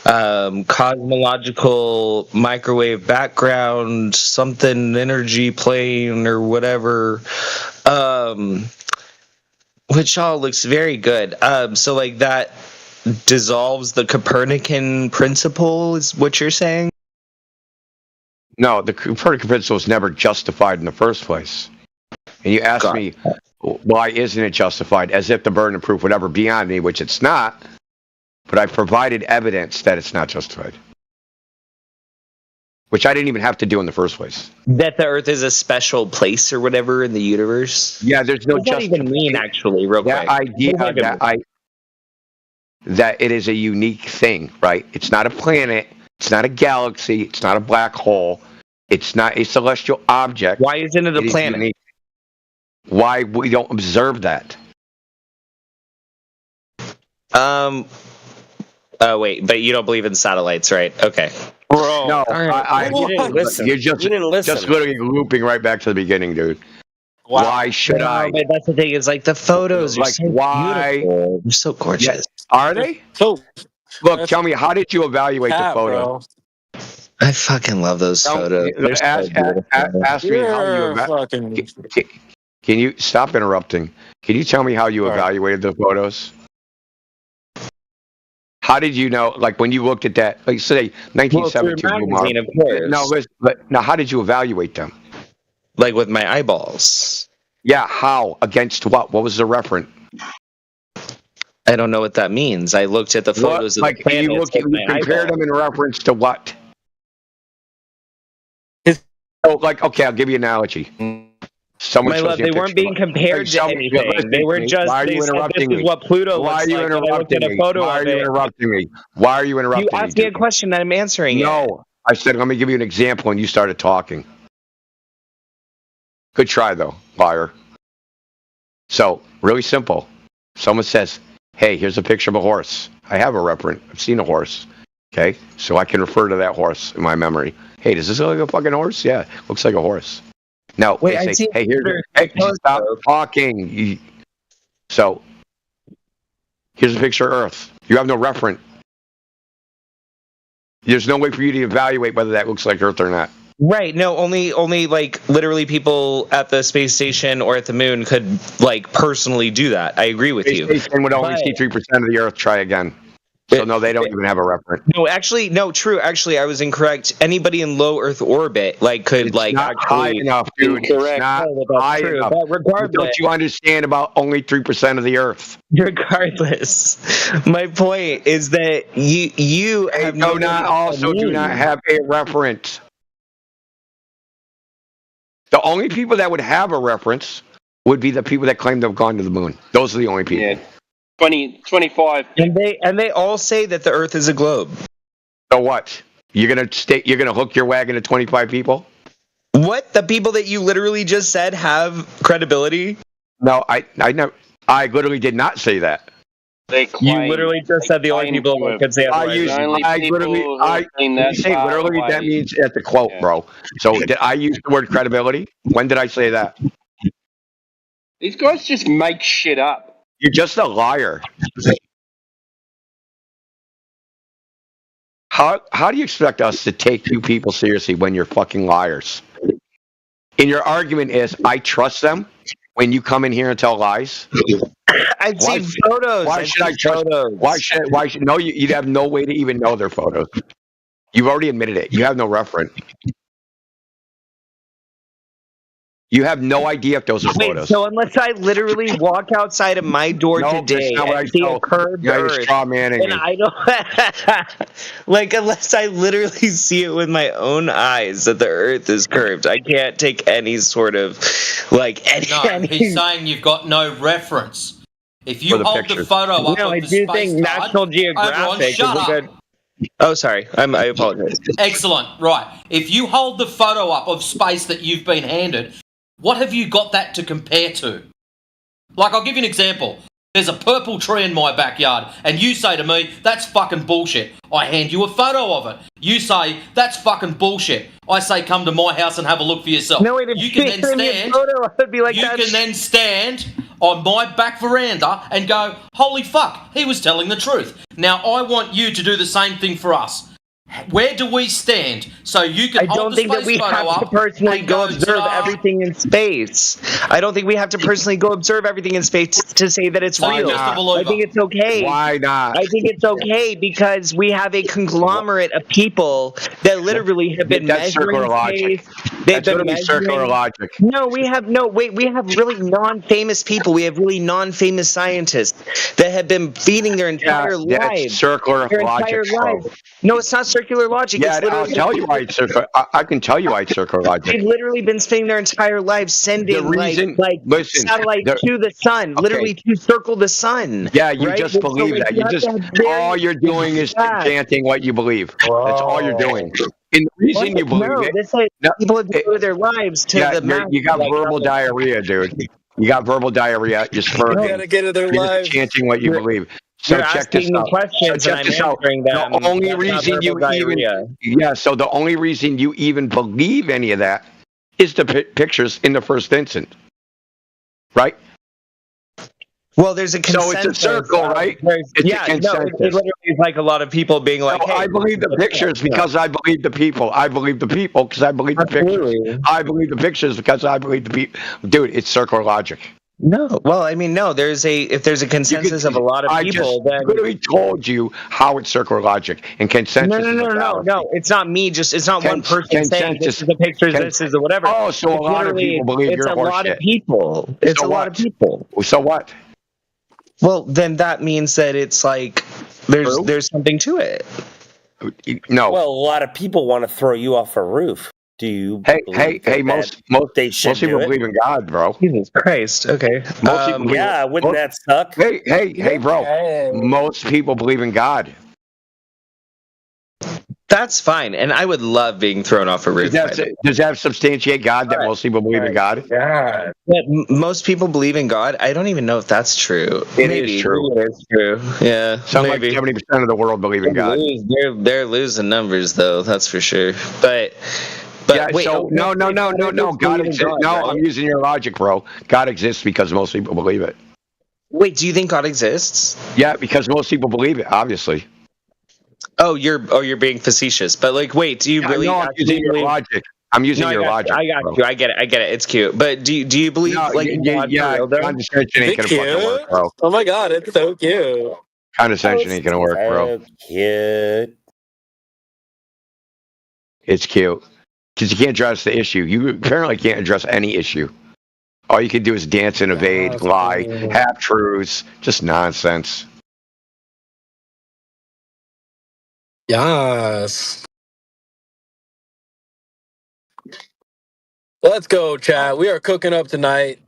cosmological microwave background, something energy plane or whatever. Which all looks very good. So like that dissolves the Copernican principle, is what you're saying? No, the Copernican principle is never justified in the first place. And you ask me, why isn't it justified? As if the burden of proof would ever be on me, which it's not. But I provided evidence that it's not justified. Which I didn't even have to do in the first place. That the Earth is a special place or whatever in the universe? Yeah, there's no What does that even mean, actually, real quick? That idea that it is a unique thing, right? It's not a planet. It's not a galaxy. It's not a black hole. It's not a celestial object. Why isn't it a planet? Unique. Why we don't observe that? Oh, wait, but you don't believe in satellites, right? Okay. Bro, no, you didn't listen. You're just literally looping right back to the beginning, dude. Wow. Why should I? But that's the thing. Is like the photos are like so why? beautiful. They're so gorgeous. Are they? So, look, tell me, how did you evaluate the photo? Bro. I fucking love those photos. Ask me how you evaluated. Can you stop interrupting? Can you tell me how you evaluated the photos? How did you know, like when you looked at that, like say 1972 magazine, of course. No, now how did you evaluate them? Like with my eyeballs. Yeah, how? Against what? What was the reference? I don't know what that means. I looked at the photos of the planets. You compared them in reference to what? Like, okay, I'll give you an analogy. Someone My love, they weren't being compared to anything. They were just. Why are you interrupting me? This is what Pluto looks like. Why are you interrupting me? Why are you interrupting me? Why are you interrupting me? You asked me a question, and I'm answering it. No, I said, let me give you an example, and you started talking. Good try, though, liar. So, really simple. Someone says, hey, here's a picture of a horse. I have a reference. I've seen a horse. Okay? So I can refer to that horse in my memory. Hey, does this look like a fucking horse? Yeah, looks like a horse. Now, wait, they say, hey, stop talking. So, here's a picture of Earth. You have no reference. There's no way for you to evaluate whether that looks like Earth or not. Right. No, only like literally people at the space station or at the moon could like personally do that. I agree with you. Space station would only see 3% of the Earth. Try again. So no, they don't even have a reference. No, actually, no, true. Actually, I was incorrect. Anybody in low Earth orbit like could it's like not actually high enough, dude. Correct. It's not high enough. But regardless, don't you understand about only 3% of the Earth? Regardless, my point is that you have do not have a reference. The only people that would have a reference would be the people that claim to have gone to the moon. Those are the only people. Yeah. 25. And they all say that the Earth is a globe. So what? You're gonna hook your wagon to 25 people? What? The people that you literally just said have credibility? No, I never. I literally did not say that. You literally just said the only people that could say otherwise. That means at the quote, bro. So did I use the word credibility? When did I say that? These guys just make shit up. You're just a liar. How do you expect us to take you people seriously when you're fucking liars? And your argument is, I trust them when you come in here and tell lies? I've seen photos. Why should I trust? Why should? No, you'd have no way to even know their photos. You've already admitted it. You have no reference. You have no idea if those are photos. So unless I literally walk outside of my door today and see a curved earth, and I don't like unless I literally see it with my own eyes that the earth is curved, I can't take any sort of like any. He's saying you've got no reference. If you hold the photo up of I the do space think National Geographic shut is a good. up. Oh, sorry. I apologize. Excellent. Right. If you hold the photo up of space that you've been handed, what have you got that to compare to? Like, I'll give you an example. There's a purple tree in my backyard, and you say to me, that's fucking bullshit. I hand you a photo of it. You say, that's fucking bullshit. I say, come to my house and have a look for yourself. No, if you can then stand. I'd be like, you can then stand on my back veranda and go, holy fuck, he was telling the truth. Now, I want you to do the same thing for us. Where do we stand? So you can I don't think that we have to personally go observe everything in space. I don't think we have to personally go observe everything in space to say that it's real. I think it's okay. Why not? I think it's okay because we have a conglomerate of people that literally have been measuring space. That's literally circular logic. No, we have we have really non-famous people. We have really non-famous scientists that have been feeding their entire lives. That's circular logic. No, it's not circular logic. Yeah, it's I'll tell you why it's circular. I can tell you why it's circular logic. They've literally been spending their entire lives sending satellites to the sun, literally to circle the sun. Yeah, you just believe that. You just all you're doing is chanting what you believe. That's all you're doing. And the reason you believe people have devoted their lives to the. You got verbal diarrhea, dude. You got verbal diarrhea. You're just chanting what you believe. So check this out. The only reason the only reason you even believe any of that is the pictures in the first instance, right? Well, there's a consensus. So it's a circle, right? It literally is like a lot of people being like, I believe the pictures because I believe the people. I believe the people because I believe the pictures. I believe the pictures because I believe the people. Dude, it's circular logic. No, well, I mean, no. If there's a consensus of a lot of people, then I literally told you how it's circular logic and consensus. No. It's not me. It's not one person saying this is the pictures, this is the whatever. Oh, so a lot of people believe you're horseshit. It's a lot of people. It's a lot of people. So what? Well, then that means that it's like there's something to it. No. Well, a lot of people want to throw you off a roof. Do you? Hey! Most people believe in God, bro. Jesus Christ. Okay. Wouldn't that suck? Hey, bro. Most people believe in God. That's fine, and I would love being thrown off a roof. Does that substantiate God that most people believe in God? Yeah. Most people believe in God. I don't even know if that's true. It is true. It is true. Yeah. Some like 70% of the world believe in God. They're losing numbers, though. That's for sure. But wait, no. God exists. No, I'm using your logic, bro. God exists because most people believe it. Wait, do you think God exists? Yeah, because most people believe it. Obviously. Oh, you're being facetious. But like, wait, do you really? No, I'm using your logic. I'm using your logic. I got you. I get it. It's cute. But do you believe condescension ain't gonna fucking work, bro. Oh my god, it's so cute. Condescension ain't gonna work, bro. Cute. It's cute. Because you can't address the issue. You apparently can't address any issue. All you can do is dance and evade, lie, half truths, just nonsense. Yes. Let's go, chat. We are cooking up tonight.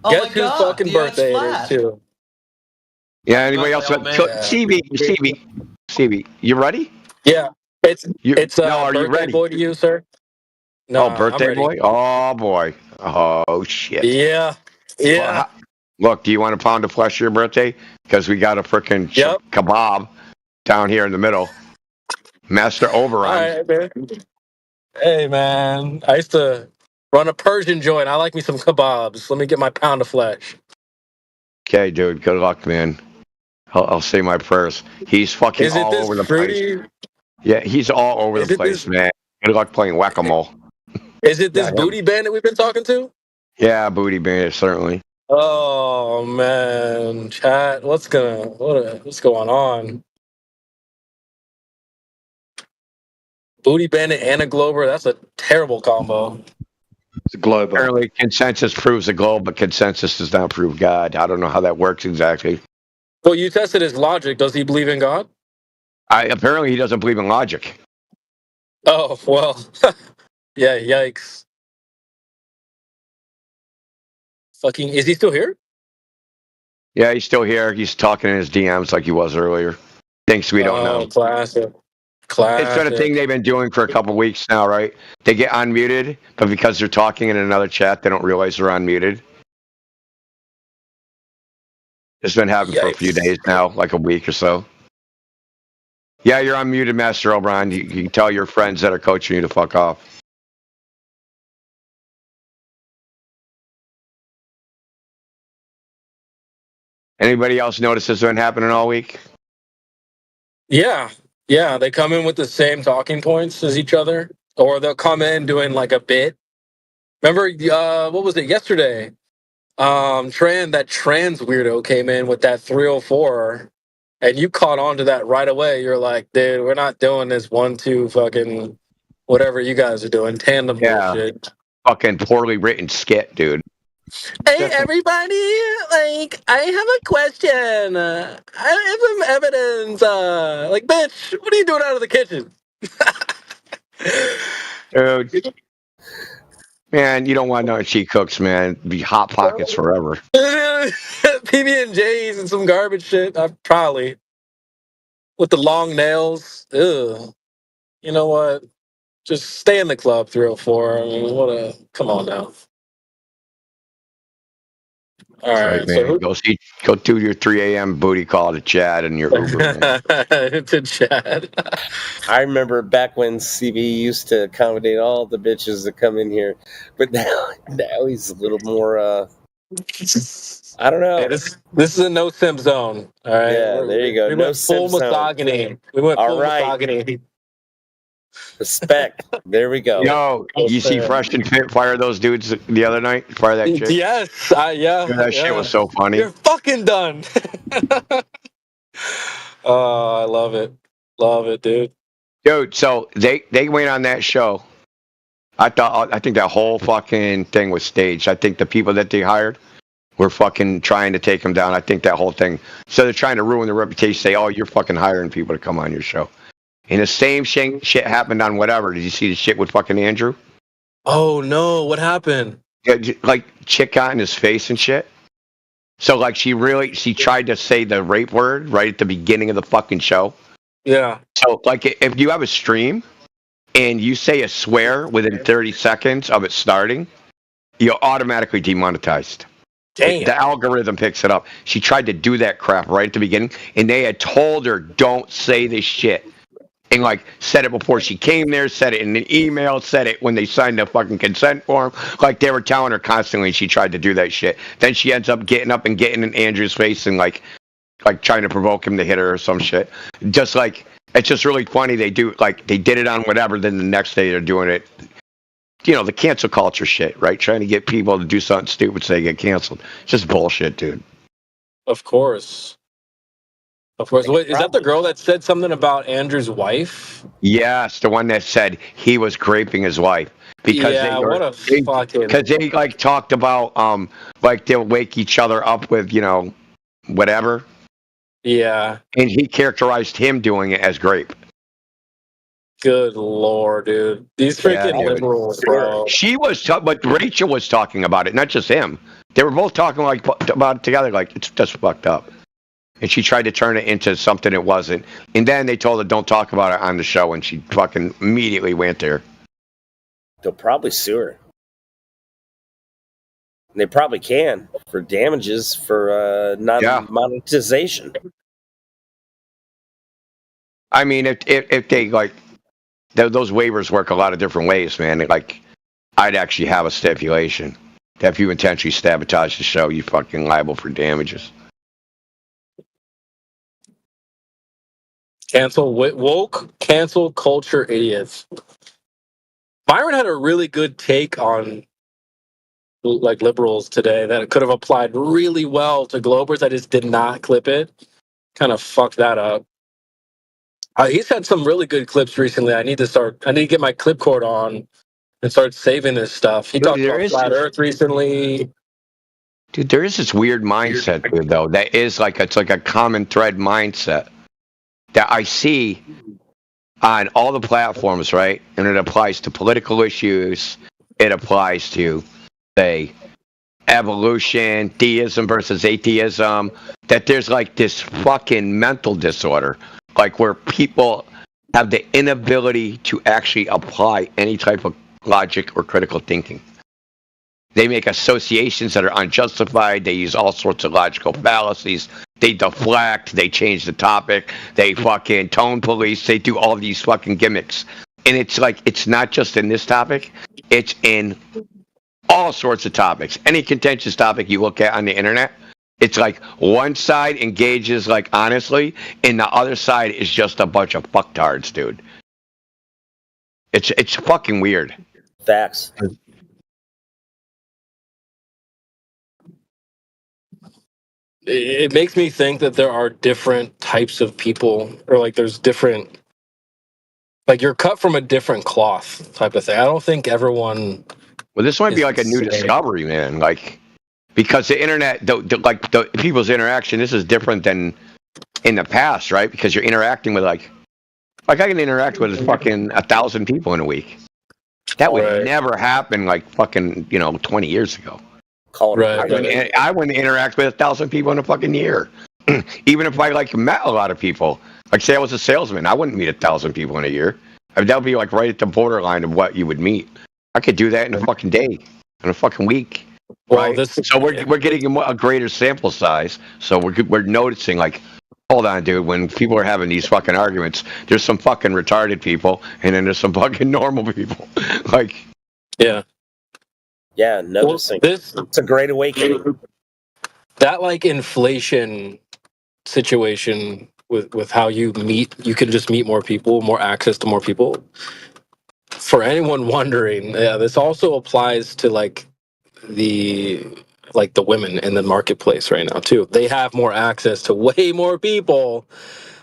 Oh Guess whose fucking birthday it is, too? Yeah, anybody else? Stevie, you ready? Yeah. It's are you birthday ready? boy to you, sir? No, birthday boy? Oh, boy. Oh, shit. Yeah. Well, look, do you want a pound of flesh for your birthday? Because we got a freaking kebab down here in the middle. Master Overrun. All right, man. Hey, man. I used to run a Persian joint. I like me some kebabs. Let me get my pound of flesh. Okay, dude. Good luck, man. I'll say my prayers. He's fucking all over the place. Yeah, he's all over the place, man. Good luck playing whack-a-mole. Is it this booty band that we've been talking to? Yeah, Booty Bandit, certainly. Oh man, chat. What's going on? Booty Bandit and a Glober. That's a terrible combo. It's a globe. Apparently, consensus proves the globe, but consensus does not prove God. I don't know how that works exactly. Well, you tested his logic. Does he believe in God? Apparently, he doesn't believe in logic. Oh well. Yeah. Yikes. Fucking. Is he still here? Yeah, he's still here. He's talking in his DMs like he was earlier. Thinks we don't know. Classic. It's been a thing they've been doing for a couple weeks now, right? They get unmuted, but because they're talking in another chat, they don't realize they're unmuted. It's been happening for a few days now, like a week or so. Yeah, you're unmuted, Master O'Brien. You can tell your friends that are coaching you to fuck off. Anybody else notice this has been happening all week? Yeah. They come in with the same talking points as each other, or they'll come in doing like a bit. Remember, what was it yesterday? That trans weirdo came in with that 304, and you caught on to that right away. You're like, dude, we're not doing this 1-2 fucking whatever you guys are doing, tandem bullshit. Fucking poorly written skit, dude. Hey everybody, like I have a question. I have some evidence. Like, bitch, what are you doing out of the kitchen? Dude. Man, you don't want to know if she cooks, man. Be Hot Pockets forever. PB&J's and some garbage shit. Probably with the long nails. Ugh. You know what? Just stay in the club, 304. I mean, come on now. All That's right, man. Go do your 3 a.m. booty call to Chad and your Uber. Man. To Chad. I remember back when CB used to accommodate all the bitches that come in here, but now he's a little more. I don't know. Hey, this is a no simp zone. All right. Yeah, there you go. We No went full simp zone. misogyny. We went All full right. misogyny. Respect. There we go. Yo, you see Fresh and Fit fire those dudes the other night? Fire that chick? Yes. Yeah. That shit was so funny. You're fucking done. Oh, I love it. Love it, dude. Dude, so they went on that show. I think that whole fucking thing was staged. I think the people that they hired were fucking trying to take them down. I think that whole thing. So they're trying to ruin their reputation. Say, oh, you're fucking hiring people to come on your show. And the same shit happened on whatever. Did you see the shit with fucking Andrew? Oh no, what happened? Yeah, like chick got in his face and shit. So like she tried to say the rape word right at the beginning of the fucking show. Yeah. So like if you have a stream and you say a swear within 30 seconds of it starting, you're automatically demonetized. Damn. The algorithm picks it up. She tried to do that crap right at the beginning, and they had told her, don't say this shit. And like said it before she came there, said it in an email, said it when they signed the fucking consent form. Like they were telling her constantly, she tried to do that shit. Then she ends up getting up and getting in Andrew's face and like trying to provoke him to hit her or some shit. Just like it's just really funny. They did it on whatever. Then the next day they're doing it. You know, the cancel culture shit, right? Trying to get people to do something stupid so they get canceled. Just bullshit, dude. Of course. Of course. Wait, is that the girl that said something about Andrew's wife? Yes, the one that said he was graping his wife because they like talked about like they'll wake each other up with whatever. Yeah. And he characterized him doing it as grape. Good lord, dude. These freaking liberals, bro. She was, but Rachel was talking about it, not just him. They were both talking about it together, like it's just fucked up. And she tried to turn it into something it wasn't. And then they told her, don't talk about it on the show. And she fucking immediately went there. They'll probably sue her. And they probably can for damages for non-monetization. I mean, if they like, those waivers work a lot of different ways, man. Like, I'd actually have a stipulation that if you intentionally sabotage the show, you're fucking liable for damages. Woke cancel culture idiots. Byron had a really good take on like liberals today that could have applied really well to Globers. I just did not clip it. Kind of fucked that up. He's had some really good clips recently. I need to get my clip cord on and start saving this stuff. He talked about flat Earth recently. Dude, there is this weird mindset, dude, though. That is it's like a common thread mindset that I see on all the platforms, right? And it applies to political issues. It applies to, say, evolution, theism versus atheism. That there's like this fucking mental disorder, like where people have the inability to actually apply any type of logic or critical thinking. They make associations that are unjustified. They use all sorts of logical fallacies. They deflect. They change the topic. They fucking tone police. They do all these fucking gimmicks. And it's like, it's not just in this topic. It's in all sorts of topics. Any contentious topic you look at on the internet, it's like one side engages like honestly, and the other side is just a bunch of fucktards, dude. It's fucking weird. Facts. It makes me think that there are different types of people, or like there's different, like you're cut from a different cloth type of thing. I don't think everyone. Well, this might be like a new discovery, man. Like, because the internet, the people's interaction, this is different than in the past, right? Because you're interacting with like I can interact with fucking 1,000 people in a week. That would never happen like fucking 20 years ago. I wouldn't interact with 1,000 people in a fucking year. Even if I met a lot of people. Like say I was a salesman, I wouldn't meet 1,000 people in a year. That would be like right at the borderline of what you would meet. I could do that in a fucking day, in a fucking week. Well, right? So we're getting a greater sample size. So we're noticing like, hold on, dude. When people are having these fucking arguments, there's some fucking retarded people, and then there's some fucking normal people. Like, yeah, noticing. It's a great awakening. That like inflation situation with how you can just meet more people, more access to more people. For anyone wondering, this also applies to like the women in the marketplace right now too. They have more access to way more people.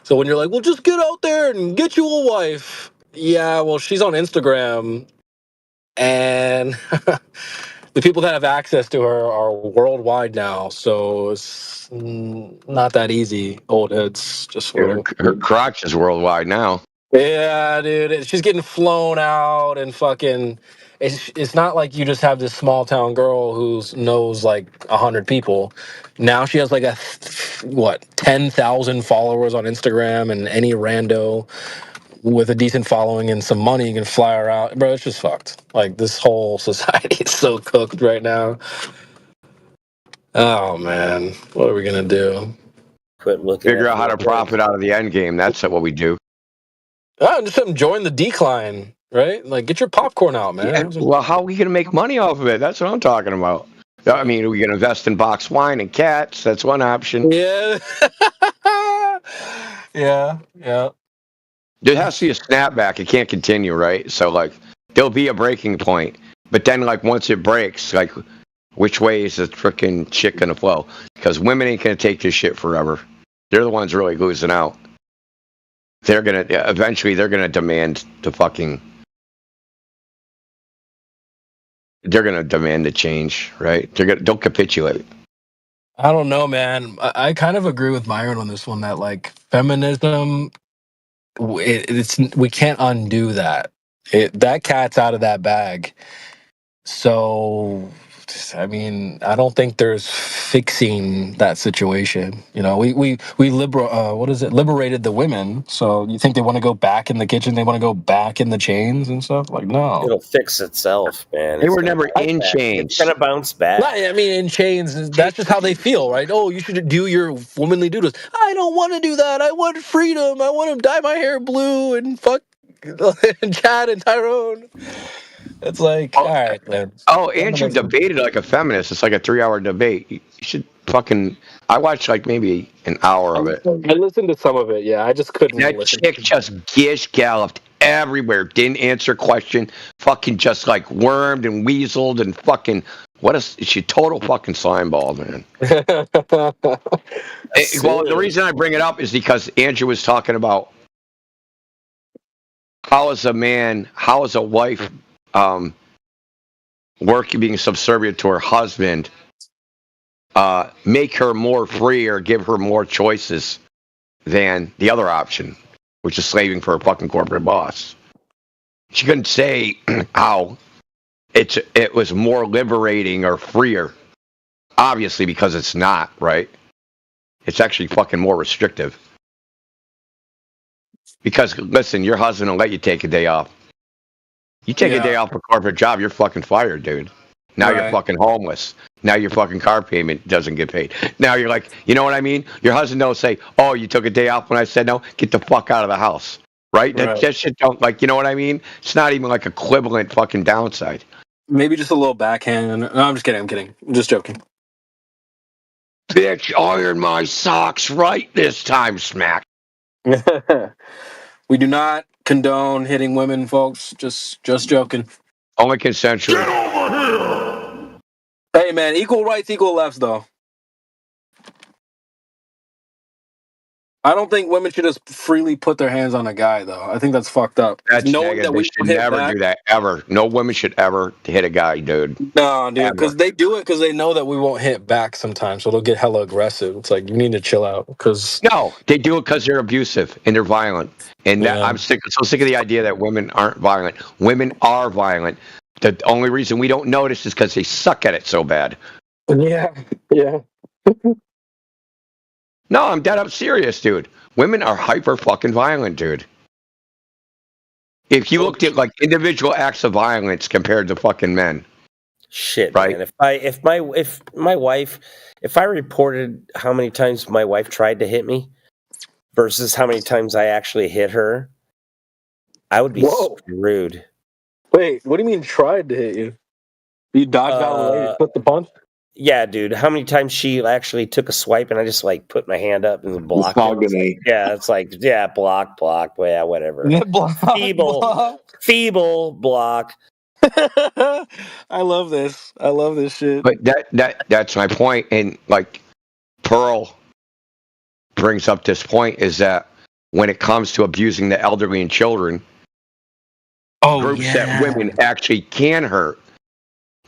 So when you're like, well, just get out there and get you a wife. Yeah, well, she's on Instagram, and the people that have access to her are worldwide now. So it's not that easy. Old heads just her crotch is worldwide now. Yeah, dude. She's getting flown out and fucking. It's not like you just have this small town girl who knows like 100 people. Now she has like 10,000 followers on Instagram, and any rando with a decent following and some money can fly her out. Bro, it's just fucked. Like this whole society is so cooked right now. Oh man, what are we gonna do? Quit looking. Figure out how to profit out of the end game. That's what we do. Just join the decline, right? Like, get your popcorn out, man. Yeah, well, how are we going to make money off of it? That's what I'm talking about. I mean, we can invest in box wine and cats. That's one option. Yeah. yeah. There has to be a snapback. It can't continue, right? So, like, there'll be a breaking point. But then, like, once it breaks, like, which way is the freaking shit going to flow? Because women ain't going to take this shit forever. They're the ones really losing out. They're gonna eventually. They're gonna demand the fucking. They're gonna demand the change, right? Don't capitulate. I don't know, man. I kind of agree with Myron on this one. That like feminism, we can't undo that. That cat's out of that bag. So, I mean, I don't think there's fixing that situation. We liberated the women. So you think they want to go back in the kitchen? They want to go back in the chains and stuff? Like, no. It'll fix itself, man. They were never in chains. It's gonna bounce back. I mean, in chains, that's just how they feel, right? Oh, you should do your womanly duties. I don't want to do that. I want freedom. I want to dye my hair blue and fuck Chad and Tyrone. It's like, all right, man. Oh, Andrew debated like a feminist. It's like a 3-hour debate. You should fucking. I watched like maybe an hour of it. I listened to some of it. Yeah, I just couldn't. That chick just gish galloped everywhere. Didn't answer question. Fucking just like wormed and weaseled and fucking She total fucking slime ball, man. Well, the reason I bring it up is because Andrew was talking about how is a wife being subservient to her husband, make her more free or give her more choices than the other option, which is slaving for a fucking corporate boss. She couldn't say how it was more liberating or freer. Obviously, because it's not, right? It's actually fucking more restrictive. Because, listen, your husband will let you take a day off. You take a day off a corporate job, you're fucking fired, dude. Now you're fucking homeless. Now your fucking car payment doesn't get paid. Now you're like, you know what I mean? Your husband don't say, oh, you took a day off when I said no? Get the fuck out of the house. Right? That shit don't, like, you know what I mean? It's not even like equivalent fucking downside. Maybe just a little backhand. No, I'm just kidding. I'm just joking. Bitch, iron my socks right this time, smack. We do not condone hitting women, folks. Just joking. Only consensual. Get over here! Hey, man, equal rights, equal lefts, though. I don't think women should just freely put their hands on a guy, though. I think that's fucked up. That's negative. They should never do that, ever. No women should ever hit a guy, dude. No, dude, because they do it because they know that we won't hit back sometimes, so they'll get hella aggressive. It's like, you need to chill out. No, they do it because they're abusive and they're violent. And I'm so sick of the idea that women aren't violent. Women are violent. The only reason we don't notice is because they suck at it so bad. Yeah. No, I'm dead up serious, dude. Women are hyper fucking violent, dude. If you looked at like individual acts of violence compared to fucking men. Shit, right? Man. If I reported how many times my wife tried to hit me versus how many times I actually hit her, I would be screwed. Wait, what do you mean tried to hit you? You dodged out of the way, you put the punch? Yeah, dude. How many times she actually took a swipe and I just like put my hand up and blocked it? It's like, block, yeah, whatever. Feeble, block. I love this shit. But that's my point. And like Pearl brings up this point is that when it comes to abusing the elderly and children, groups that women actually can hurt.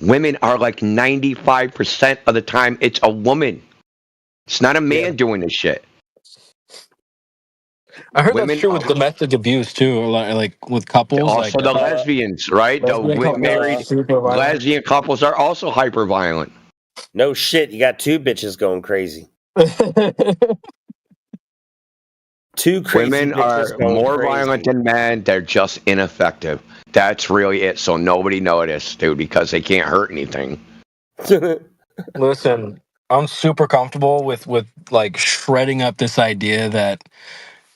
Women are like 95% of the time it's a woman. It's not a man doing this shit. I heard that's true with domestic abuse too, like with couples. Also, the lesbians, right? The married lesbian couples are also hyper violent. No shit, you got two bitches going crazy. Two crazy women are more violent than men. They're just ineffective. That's really it. So nobody noticed, dude, because they can't hurt anything. Listen, I'm super comfortable with like shredding up this idea that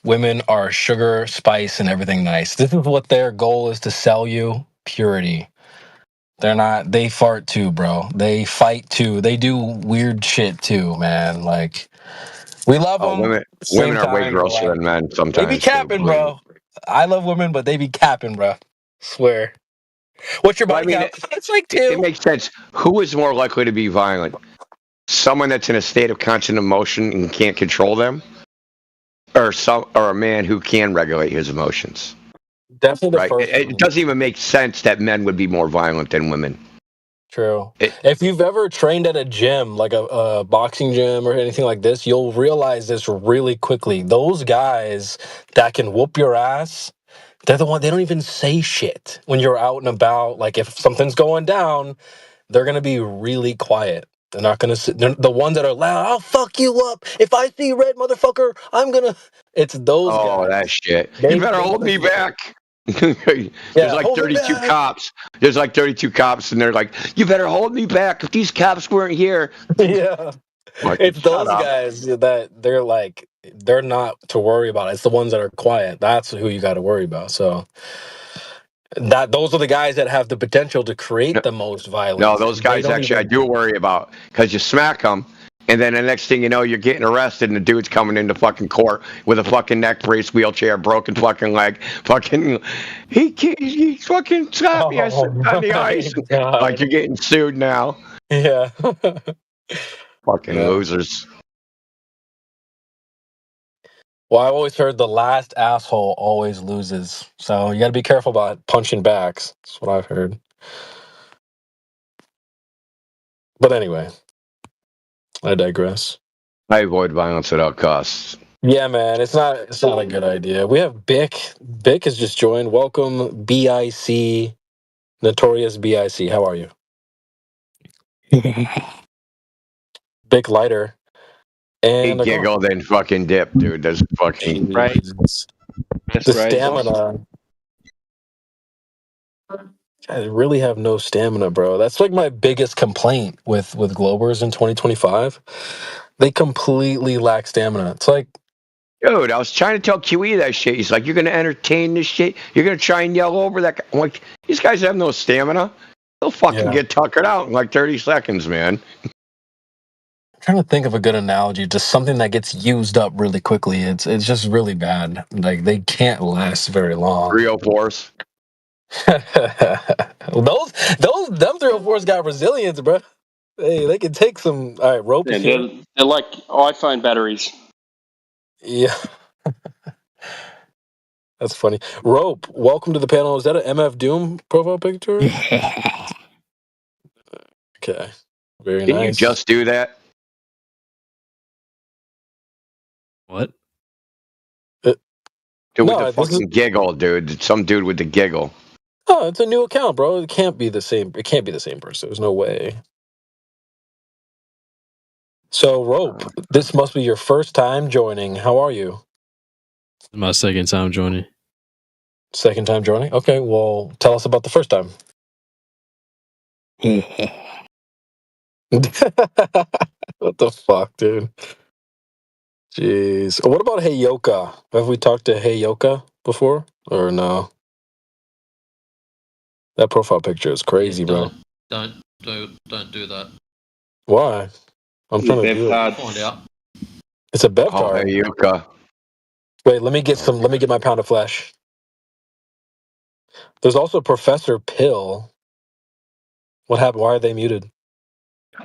women are sugar, spice, and everything nice. This is what their goal is, to sell you purity. They're not. They fart too, bro. They fight too. They do weird shit too, man. Like, we love them. Women are way grosser than men sometimes. They be capping, bro. I love women, but they be capping, bro. Swear. What's your body count? It's like 2. It makes sense. Who is more likely to be violent? Someone that's in a state of constant emotion and can't control them, or a man who can regulate his emotions? Definitely the right? first. It doesn't even make sense that men would be more violent than women. True. If you've ever trained at a gym, like a boxing gym or anything like this, you'll realize this really quickly. Those guys that can whoop your ass, they're the one. They don't even say shit when you're out and about. Like, if something's going down, they're gonna be really quiet. They're not gonna sit. The ones that are loud, I'll fuck you up. If I see red, motherfucker, I'm gonna. It's those guys. Oh, that shit. You better hold me back. There's like 32 cops. There's like 32 cops, and they're like, "You better hold me back. If these cops weren't here." Yeah, it's those guys that they're like, they're not to worry about. It's the ones that are quiet. That's who you got to worry about. So those are the guys that have the potential to create the most violence. No, those guys actually I do worry about, because you smack them. And then the next thing you know, you're getting arrested, and the dude's coming into fucking court with a fucking neck brace, wheelchair, broken fucking leg, fucking he fucking slapped me on the ice. Like, you're getting sued now. Yeah. Fucking Yeah. losers. Well, I've always heard the last asshole always loses. So you got to be careful about punching backs. That's what I've heard. But anyway, I digress. I avoid violence at all costs. Yeah, man, it's not a good idea. We have Bick. Bick has just joined. Welcome, BIC, Notorious BIC. How are you? Bick Lighter. He And giggled and fucking dipped, dude. That's fucking right. The stamina. I really have no stamina, bro. That's like my biggest complaint with Globers in 2025. They completely lack stamina. It's like, dude, I was trying to tell QE that shit. He's like, you're going to entertain this shit? You're going to try and yell over that guy? I'm like, these guys have no stamina. They'll fucking get tuckered out in like 30 seconds, man. I'm trying to think of a good analogy. Just something that gets used up really quickly. It's just really bad. Like, they can't last very long. 304s. Them 304s got resilience, bro. Hey, they can take some. All right, rope. Yeah, is here. they're like iPhone batteries. Yeah. That's funny. Rope, welcome to the panel. Is that an MF Doom profile picture? Okay. Very Didn't nice. you just do that? What? Dude, No, with the fucking giggle, dude. Some dude with the giggle. Oh, it's a new account, bro. It can't be the same. It can't be the same person. There's no way. So, Rope, this must be your first time joining. How are you? My second time joining. Second time joining? Okay, well, tell us about the first time. What the fuck, dude? Jeez. What about Heyoka? Have we talked to Heyoka before? Or no? That profile picture is crazy, bro. Don't do that. Why? I'm trying to do it. Find out. It's a Bev card. Heyoka. Wait, let me get my pound of flesh. There's also Professor Pill. What happened? Why are they muted?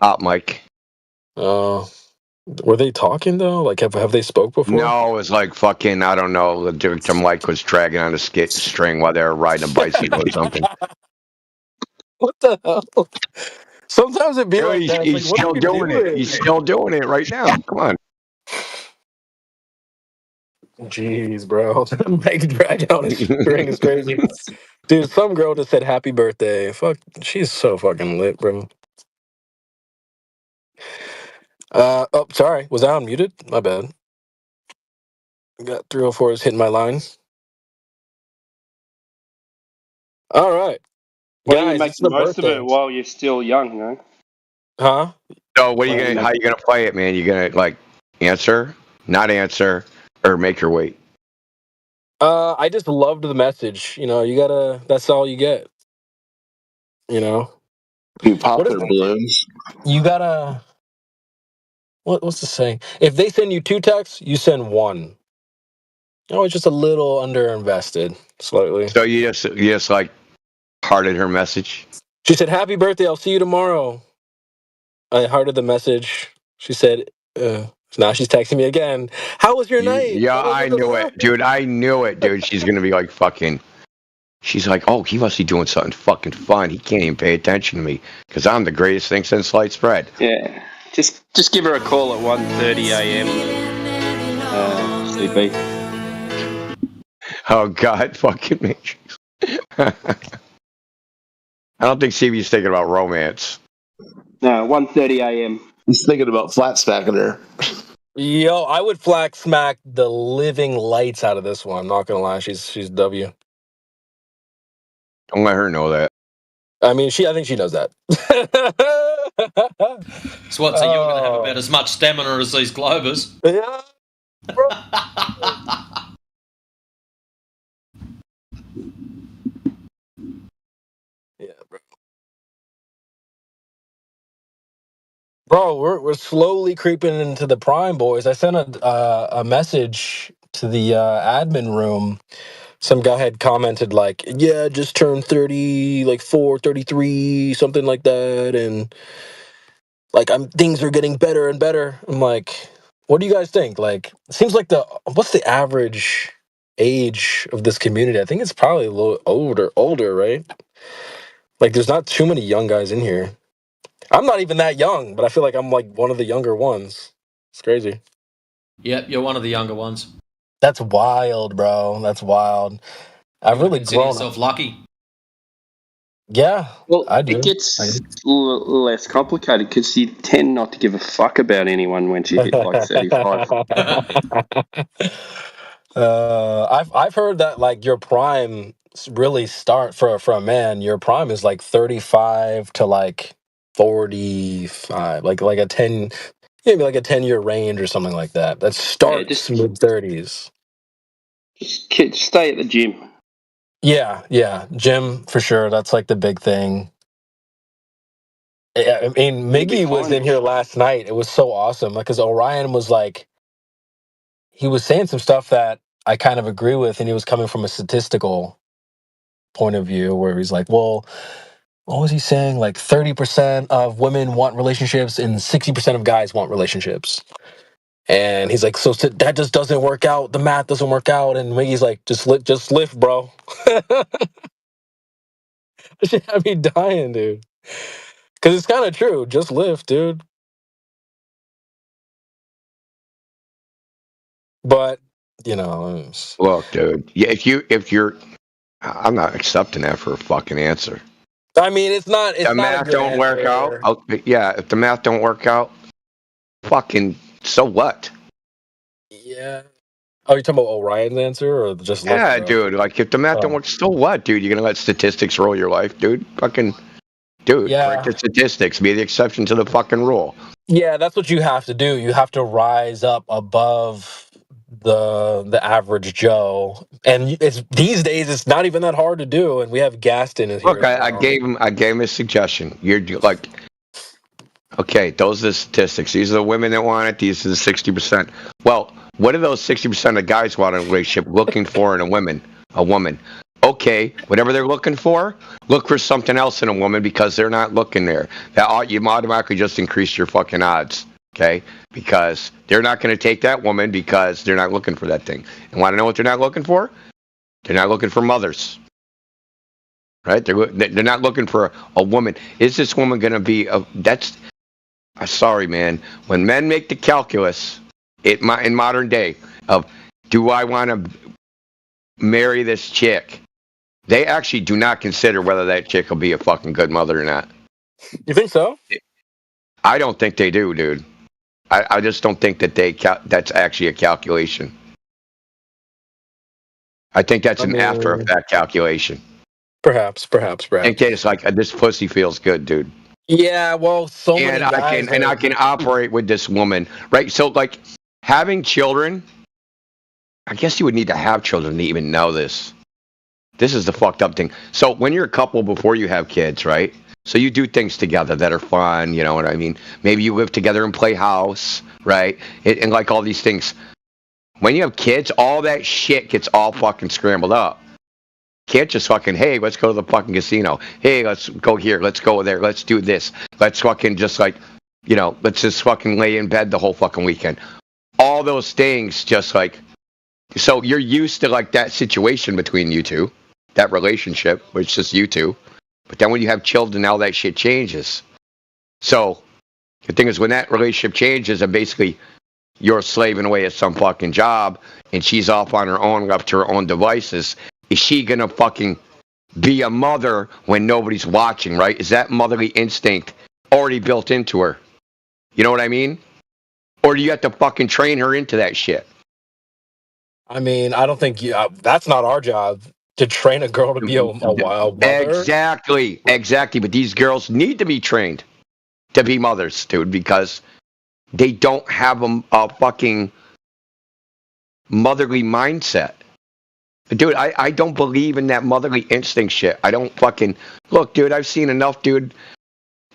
Hot mic. Were they talking though? Like, have they spoke before? No, it was like fucking, I don't know. The dude from Mike was dragging on a string while they were riding a bicycle or something. What the hell? Sometimes it be Dude, like that. he's Like, still doing it. He's still doing it right now. Come on. Jeez, bro. Mike dragging on his string is crazy. Dude, some girl just said happy birthday. Fuck, she's so fucking lit, bro. Oh, sorry. Was I unmuted? My bad. Got 304s hitting my line. All right. Why don't Guys, you make it's the the most of birthday. it while you're still young, you know? Huh? So what are you gonna? How you gonna play it, man? You gonna like answer, not answer, or make her wait? I just loved the message. You know, you gotta. That's all you get. You know. You pop What their if- balloons. You gotta. What's the saying? If they send you 2 texts, you send 1. Oh, it's just a little underinvested, slightly. So you just like hearted her message. She said, "Happy birthday! I'll see you tomorrow." I hearted the message. She said, "Now she's texting me again. How was your night?" Yeah, I knew it, dude. I knew it, dude. She's gonna be like fucking. She's like, oh, he must be doing something fucking fun. He can't even pay attention to me because I'm the greatest thing since sliced bread. Yeah. Just give her a call at 1:30 a.m. CP. Oh God, fucking Matrix. I don't think CB's thinking about romance. No, 1:30 a.m. He's thinking about flat smacking her. Yo, I would flat smack the living lights out of this one. I'm not gonna lie, she's W. Don't let her know that. I mean, I think she knows that. So what? So you're going to have about as much stamina as these Globers? Yeah, bro. Yeah, bro. Bro, we're slowly creeping into the prime, boys. I sent a message to the admin room. Some guy had commented like, "Yeah, just turned 30, like 33, something like that," and like things are getting better and better. I'm like, what do you guys think? Like, it seems like what's the average age of this community? I think it's probably a little older, right? Like, there's not too many young guys in here. I'm not even that young, but I feel like I'm like one of the younger ones. It's crazy. Yep, you're one of the younger ones. That's wild, bro. That's wild. I've really Consider grown yourself lucky. Yeah, Well, I do. it gets less complicated because you tend not to give a fuck about anyone once you hit like 35. I've heard that like your prime really start for a man. Your prime is like 35 to like 45, like a 10, maybe like a 10-year range or something like that. That starts mid 30s. Just stay at the gym. Yeah, gym for sure. That's like the big thing. I mean, Miggy was in here last night. It was so awesome because Orion was like, he was saying some stuff that I kind of agree with, and he was coming from a statistical point of view where he's like, well, what was he saying? Like 30% of women want relationships and 60% of guys want relationships. And he's like, so that just doesn't work out. The math doesn't work out. And Miggy's like, just lift, bro. Shit had me dying, dude. Because it's kind of true. Just lift, dude. But, you know. Look, dude. Yeah, if you're, I'm not accepting that for a fucking answer. I mean, it's not. It's the not math don't work out. Yeah, if the math don't work out, fucking so what? Yeah. Oh, you're talking about Orion's answer or just yeah, dude? Like if the math don't work, so what, dude? You're gonna let statistics rule your life, dude? Fucking, dude. Yeah. Break the statistics. Be the exception to the fucking rule. Yeah, that's what you have to do. You have to rise up above the average Joe, and it's these days it's not even that hard to do. And we have Gaston in here. Look, I gave him a suggestion. You're like, okay, those are the statistics. These are the women that want it. These are the 60%. Well, what do those 60% of guys want in a relationship looking for in a woman? Okay, whatever they're looking for, look for something else in a woman because they're not looking there. That you automatically just increase your fucking odds. Okay, because they're not going to take that woman because they're not looking for that thing. And want to know what they're not looking for? They're not looking for mothers. Right? They're not looking for a woman. Is this woman going to be that's sorry, man. When men make the calculus in modern day of do I want to marry this chick, they actually do not consider whether that chick will be a fucking good mother or not. You think so? I don't think they do, dude. I just don't think that that's actually a calculation. I think that's an after effect calculation. Perhaps. In case like this pussy feels good, dude. Yeah, well, so many guys I can operate with this woman, right? So like having children, I guess you would need to have children to even know this. This is the fucked up thing. So when you're a couple before you have kids, right? So you do things together that are fun, you know what I mean? Maybe you live together and play house, right? And like all these things. When you have kids, all that shit gets all fucking scrambled up. Can't just fucking, hey, let's go to the fucking casino. Hey, let's go here. Let's go there. Let's do this. Let's fucking just like, you know, let's just fucking lay in bed the whole fucking weekend. All those things just like, so you're used to like that situation between you two, that relationship, where it's just you two. But then when you have children, all that shit changes. So the thing is, when that relationship changes, and basically you're slaving away at some fucking job, and she's off on her own, left to her own devices, is she gonna fucking be a mother when nobody's watching, right? Is that motherly instinct already built into her? You know what I mean? Or do you have to fucking train her into that shit? I mean, I don't think that's not our job. To train a girl to be a mother? Exactly. But these girls need to be trained to be mothers, dude, because they don't have a fucking motherly mindset. Dude, I don't believe in that motherly instinct shit. I don't fucking... Look, dude, I've seen enough, dude.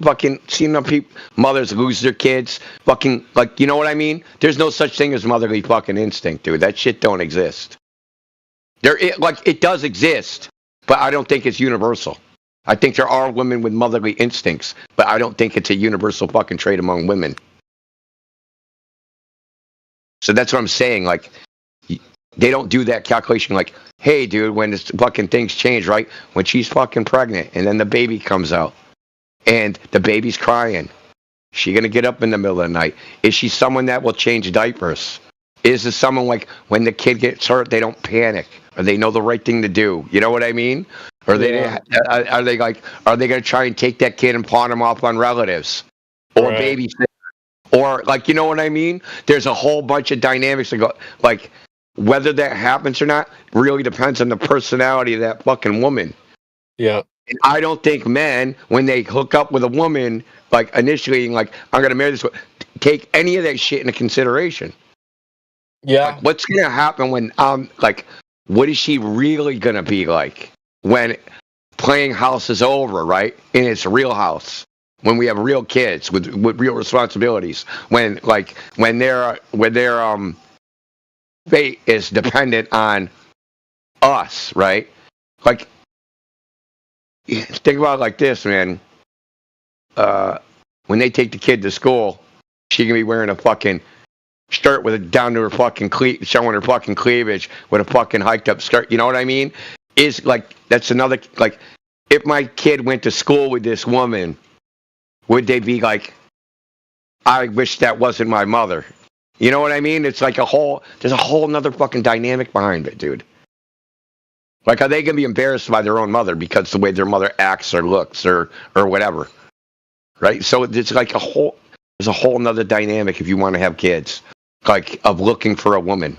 Fucking seen enough mothers lose their kids. Fucking, like, you know what I mean? There's no such thing as motherly fucking instinct, dude. That shit don't exist. It does exist, but I don't think it's universal. I think there are women with motherly instincts, but I don't think it's a universal fucking trait among women. So that's what I'm saying. Like, they don't do that calculation. Like, hey, dude, when this fucking things change, right? When she's fucking pregnant and then the baby comes out and the baby's crying, she gonna get up in the middle of the night? Is she someone that will change diapers? Is this someone like when the kid gets hurt, they don't panic or they know the right thing to do? You know what I mean? Or are they gonna try and take that kid and pawn him off on relatives or babysitter? Or like, you know what I mean? There's a whole bunch of dynamics that go like whether that happens or not really depends on the personality of that fucking woman. Yeah. And I don't think men, when they hook up with a woman, like initially, like I'm gonna marry this one, take any of that shit into consideration. Yeah. Like, what's gonna happen when like, what is she really gonna be like when playing house is over, right? And it's a real house. When we have real kids with real responsibilities. When their fate is dependent on us, right? Like, think about it like this, man. When they take the kid to school, she can be wearing a fucking skirt with it down to her fucking showing her fucking cleavage with a fucking hiked up skirt. You know what I mean? Is like that's another like if my kid went to school with this woman, would they be like, I wish that wasn't my mother? You know what I mean? It's like there's a whole nother fucking dynamic behind it, dude. Like, are they going to be embarrassed by their own mother because the way their mother acts or looks or whatever? Right? So it's like there's a whole nother dynamic if you want to have kids, like of looking for a woman.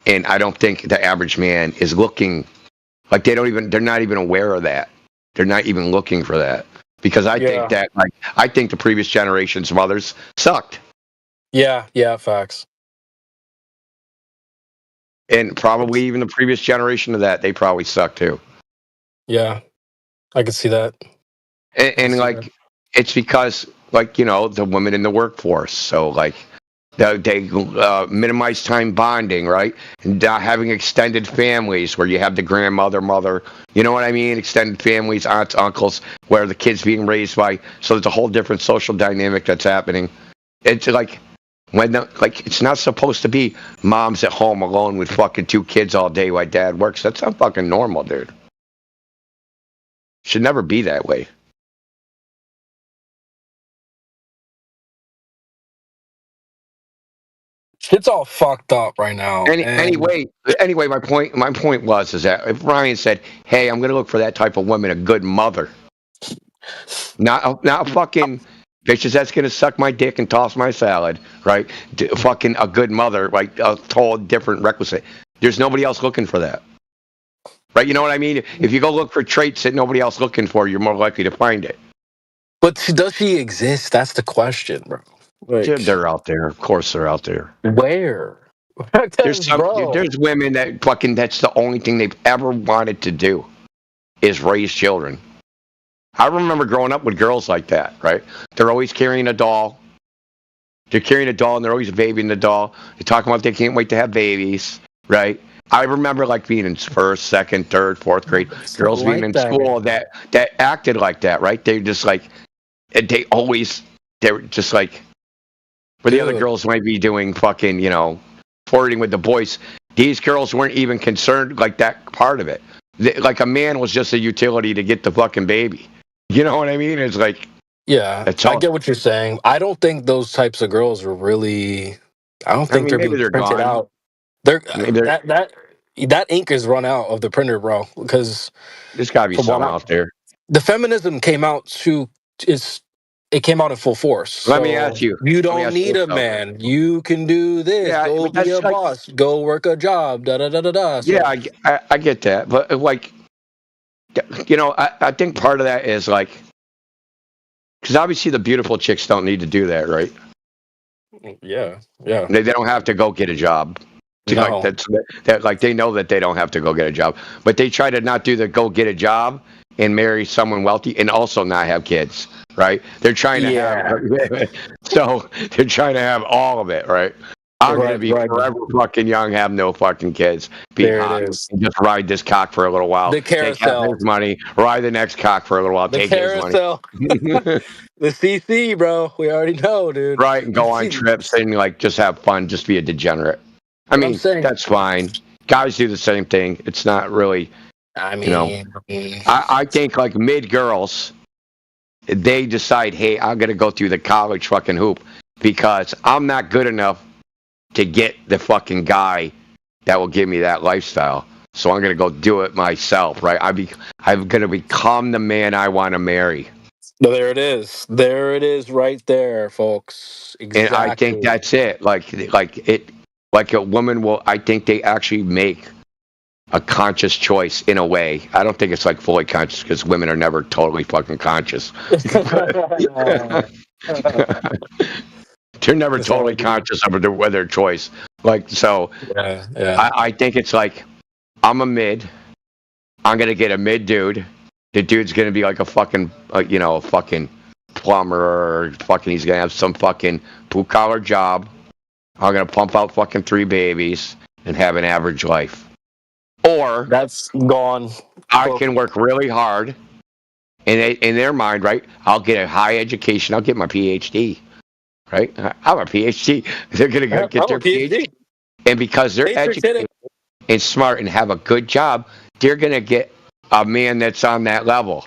And I don't think the average man is looking, like they're not even aware of that. They're not even looking for that. Because I think that, like, I think the previous generation's mothers sucked. Yeah, facts. And probably even the previous generation of that, they probably sucked too. Yeah, I can see that. And like, it's because, like, you know, the women in the workforce. So, like, they minimize time bonding, right? And having extended families where you have the grandmother, mother, you know what I mean? Extended families, aunts, uncles, where the kid's being raised by. So there's a whole different social dynamic that's happening. It's like, it's not supposed to be mom's at home alone with fucking 2 kids all day while dad works. That's not fucking normal, dude. Should never be that way. Shit's all fucked up right now. Anyway, my point was that if Ryan said, "Hey, I'm gonna look for that type of woman, a good mother, not a fucking bitch that's gonna suck my dick and toss my salad, right? Fucking a good mother, right? A whole different requisite. There's nobody else looking for that, right? You know what I mean? If you go look for traits that nobody else looking for, you're more likely to find it. But does she exist? That's the question, bro. Like, they're out there. Of course, they're out there. Where? There's women that fucking that's the only thing they've ever wanted to do is raise children. I remember growing up with girls like that, right? They're always carrying a doll. They're carrying a doll and they're always babying the doll. They're talking about they can't wait to have babies, right? I remember like being in 1st, 2nd, 3rd, 4th grade, girls being in school that acted like that, right? They just like they're just like where the other girls might be doing fucking, you know, flirting with the boys. These girls weren't even concerned like that part of it. Like a man was just a utility to get the fucking baby. You know what I mean? It's like, yeah, I get what you're saying. I don't think those types of girls are really. I don't think they're being printed gone. out. That ink is run out of the printer, bro. Because there's gotta be something out there. The feminism came out it came out in full force. Let me ask you. You don't need a man. You can do this. Go be a boss. Go work a job. Da da da da da. So, yeah, I get that, but like, you know, I think part of that is like, because obviously the beautiful chicks don't need to do that, right? Yeah. They don't have to go get a job. No. Like they know that they don't have to go get a job, but they try to not do the go get a job and marry someone wealthy and also not have kids, right? They're trying to have, so they're trying to have all of it, right? I'm gonna be forever fucking young, have no fucking kids, be There it hot, is. and just ride this cock for a little while. The Take half carousel. his money, ride the next cock for a little while, The take his money. carousel. The CC, bro. We already know, dude. Right, and go on trips and like just have fun, just be a degenerate. I mean, that's fine. Guys do the same thing. It's not really. I mean, you know, I think like mid girls, they decide, hey, I'm gonna go through the college fucking hoop because I'm not good enough to get the fucking guy that will give me that lifestyle. So I'm gonna go do it myself, right? I'm gonna become the man I want to marry. No, there it is. There it is, right there, folks. Exactly. And I think that's it. Like a woman will. I think they actually make a conscious choice in a way. I don't think it's like fully conscious because women are never totally fucking conscious. They're never totally conscious of their choice. Like so, I think it's like I'm a mid. I'm gonna get a mid dude. The dude's gonna be like a fucking, a fucking plumber or fucking. He's gonna have some fucking blue collar job. I'm gonna pump out fucking 3 babies and have an average life. Or that's gone. I can work really hard. In their mind, right? I'll get a high education. I'll get my PhD. Right? I have a PhD. They're gonna go get their PhD. And because they're educated and smart and have a good job, they're gonna get a man that's on that level.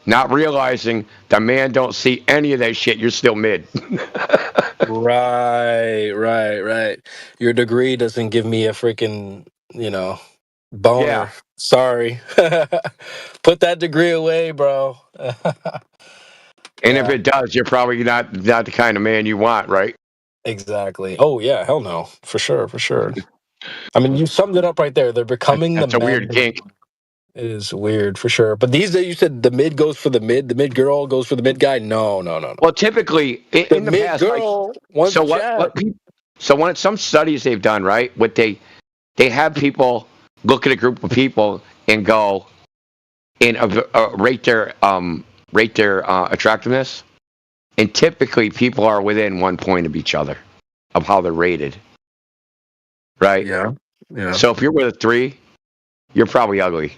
Not realizing the man don't see any of that shit. You're still mid. Right. Your degree doesn't give me a freaking, boner. Yeah. Sorry. Put that degree away, bro. And if it does, you're probably not the kind of man you want, right? Exactly. Oh yeah, hell no, for sure. I mean, you summed it up right there. They're becoming That's the a weird kink. It is weird for sure. But these days, you said the mid goes for the mid girl goes for the mid guy. No. Well, typically in the mid past, girl wants so to chat. some studies they've done, right? What they have people look at a group of people and go and rate their attractiveness, and typically people are within 1 point of each other of how they're rated, right? Yeah. So if you're with a 3, you're probably ugly.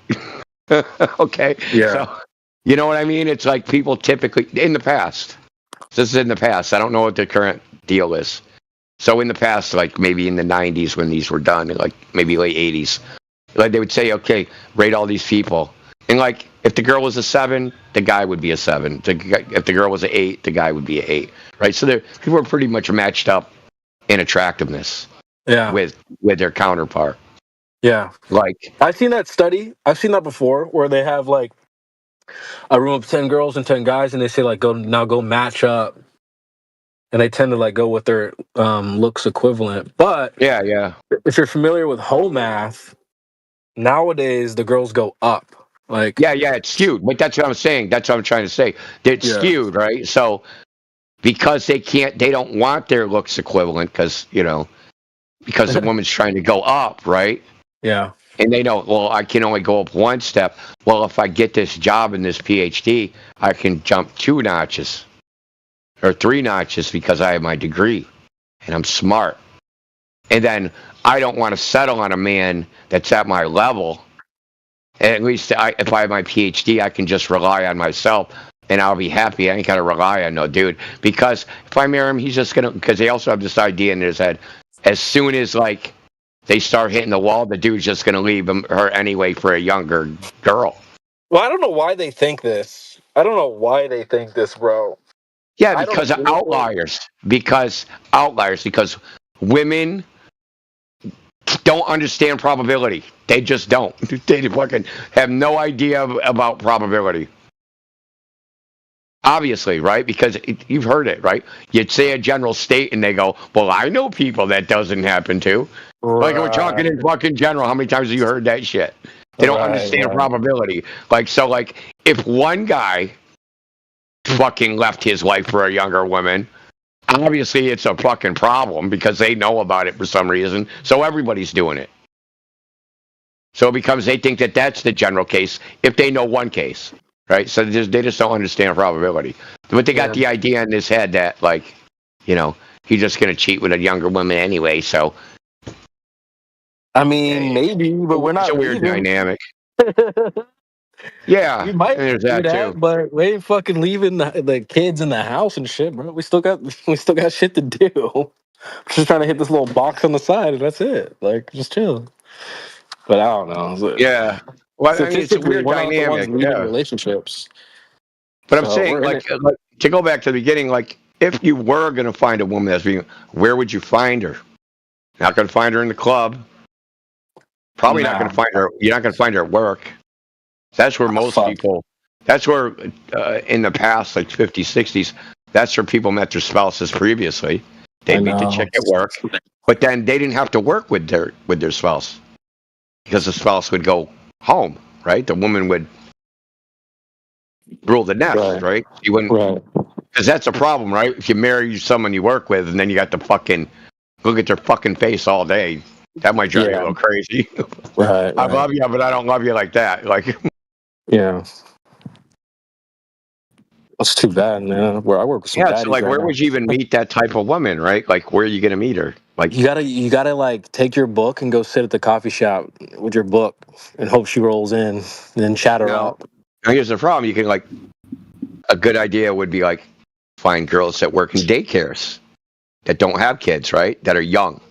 Okay. Yeah. So, you know what I mean? It's like people typically in the past. This is in the past. I don't know what the current deal is. So in the past, like maybe in the 90s when these were done, like maybe late 80s, like they would say, okay, rate all these people. And like if the girl was a 7, the guy would be a 7. If the girl was an 8, the guy would be an 8. Right? So people are pretty much matched up in attractiveness. Yeah. With their counterpart. Yeah. Like I've seen that study. I've seen that before where they have like a room of 10 girls and 10 guys and they say like go match up. And they tend to like go with their looks equivalent. But yeah. If you're familiar with whole math, nowadays the girls go up. Like yeah, it's skewed. But that's what I'm saying. That's what I'm trying to say. It's skewed, right? So because they don't want their looks equivalent because the woman's trying to go up, right? Yeah. And they know, well, I can only go up 1 step. Well, if I get this job and this PhD, I can jump 2 notches or 3 notches because I have my degree and I'm smart. And then I don't want to settle on a man that's at my level. And at least if I have my PhD, I can just rely on myself and I'll be happy. I ain't got to rely on no dude. Because if I marry him, he's just going to, because they also have this idea in his head, as soon as like they start hitting the wall, the dude's just going to leave her anyway for a younger girl. Well, I don't know why they think this. Bro. Yeah, because of outliers. Because women don't understand probability. They just don't. They fucking have no idea about probability. Obviously, right? Because you've heard it, right? You'd say a general state and they go, well, I know people that doesn't happen to. Right. Like, we're talking in fucking general. How many times have you heard that shit? They don't understand probability. Like, so, like, if one guy fucking left his wife for a younger woman, obviously it's a fucking problem because they know about it for some reason. So everybody's doing it. So it becomes, they think that that's the general case if they know one case. Right, so they just don't understand probability. But they got the idea in his head that, like, he's just going to cheat with a younger woman anyway. So I mean, maybe, but we're not. it's a weird leaving. dynamic. Yeah, We might there's do that that, too. but we ain't fucking leaving the kids in the house and shit, bro. We still got shit to do. Just trying to hit this little box on the side, and that's it. Like, just chill. But I don't know. Yeah. Well, I mean, it's a Statistically, weird we're not the ones dynamic. leaving Yeah. relationships. But I'm So saying, we're in like, to go back to the beginning, like, if you were going to find a woman that's being, where would you find her? Not going to find her in the club. Probably not going to find her. You're not going to find her at work. That's where most people. That's where, in the past, like 50s, 60s, that's where people met their spouses previously. They'd meet the chick at work, but then they didn't have to work with their spouse because the spouse would go home, right? The woman would rule the nest, right? You wouldn't, because that's a problem, right? If you marry someone you work with, and then you got to fucking look at their fucking face all day, that might drive you a little crazy. Right. I love you, but I don't love you like that. Like, yeah. That's too bad, man. Where I work with some yeah, baddies so like, right where now. would you even meet that type of woman, right? Like, where are you gonna meet her? Like, You gotta like take your book and go sit at the coffee shop with your book and hope she rolls in, and then chat her up. now here's the problem: you can like, a good idea would be like, find girls that work in daycares that don't have kids, right? That are young,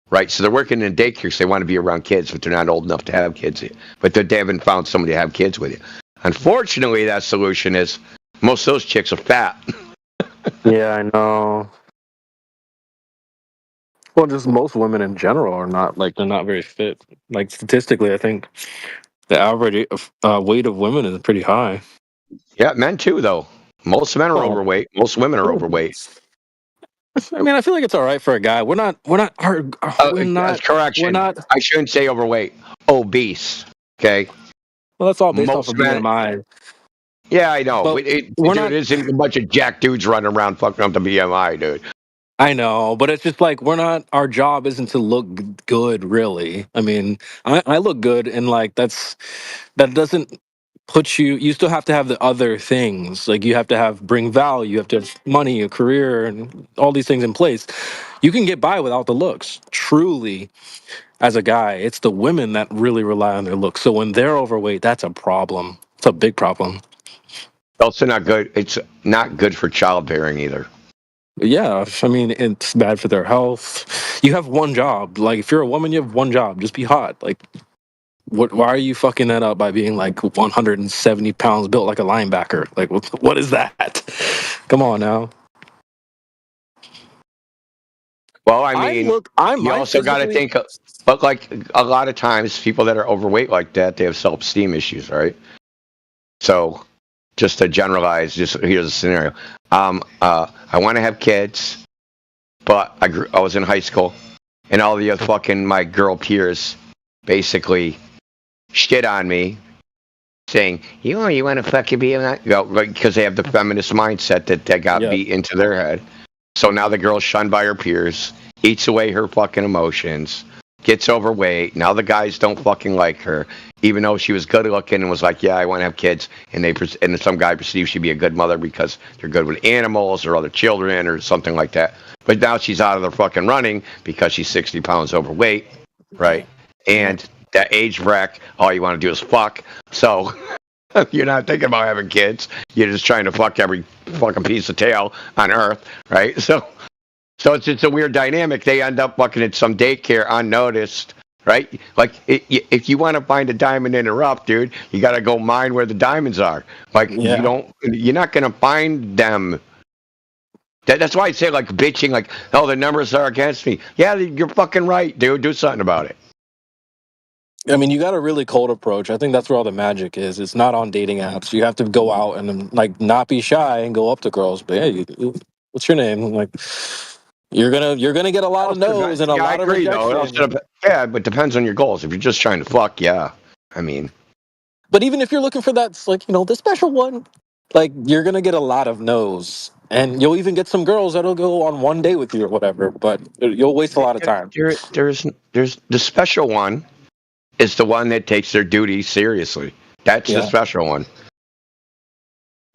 right? So they're working in daycares. So they want to be around kids, but they're not old enough to have kids yet. But they haven't found somebody to have kids with you. Unfortunately, that solution is most of those chicks are fat. Yeah, I know. Well, just most women in general are not like they're not very fit. Like statistically, I think the average weight of women is pretty high. Yeah, men too, though. Most men are overweight. Most women are overweight. I mean, I feel like it's all right for a guy. We're not. That's correction. We're not. I shouldn't say overweight. Obese. Okay. Well, that's all based Most off of men- BMI. Yeah, I know. But Dude, not. it isn't a bunch of jack dudes running around fucking up the BMI, dude. I know, but it's just like we're not. Our job isn't to look good, really. I mean, I look good, and like that doesn't put you. You still have to have the other things. Like you have to bring value. You have to have money, a career, and all these things in place. You can get by without the looks. Truly, as a guy, it's the women that really rely on their looks. So when they're overweight, that's a problem. It's a big problem. Also not good. It's not good for childbearing either. Yeah, I mean, it's bad for their health. You have one job. Like, if you're a woman, you have one job. Just be hot. Like, why are you fucking that up by being like 170 pounds, built like a linebacker? Like, what is that? Come on now. Well, I mean, you also got to physically- think, but like a lot of times, people that are overweight like that, they have self-esteem issues, right? So, just to generalize, here's a scenario. I want to have kids, but I was in high school, and all the my girl peers basically shit on me, saying, you want to fucking be because they have the feminist mindset that got beat into their head. So now the girl's shunned by her peers, eats away her fucking emotions, gets overweight. Now the guys don't fucking like her, even though she was good looking and was like, yeah, I want to have kids. And some guy perceives she'd be a good mother because they're good with animals or other children or something like that. But now she's out of the fucking running because she's 60 pounds overweight, right? And that age bracket, all you want to do is fuck. So you're not thinking about having kids. You're just trying to fuck every fucking piece of tail on earth, right? So it's a weird dynamic. They end up fucking at some daycare unnoticed, right? Like if you want to find a diamond in the rough, dude, you got to go mine where the diamonds are. Like you're not gonna find them. That's why I say like bitching, like, oh, the numbers are against me. Yeah, you're fucking right, dude. Do something about it. I mean, you got a really cold approach. I think that's where all the magic is. It's not on dating apps. You have to go out and like not be shy and go up to girls. But hey, what's your name? Like, you're gonna get a lot of no's and a lot of rejection. Yeah, but it depends on your goals. If you're just trying to fuck, yeah. I mean, but even if you're looking for that, like the special one, like you're gonna get a lot of no's, and you'll even get some girls that'll go on one day with you or whatever. But you'll waste a lot of time. There's the special one. Is the one that takes their duty seriously. That's the special one.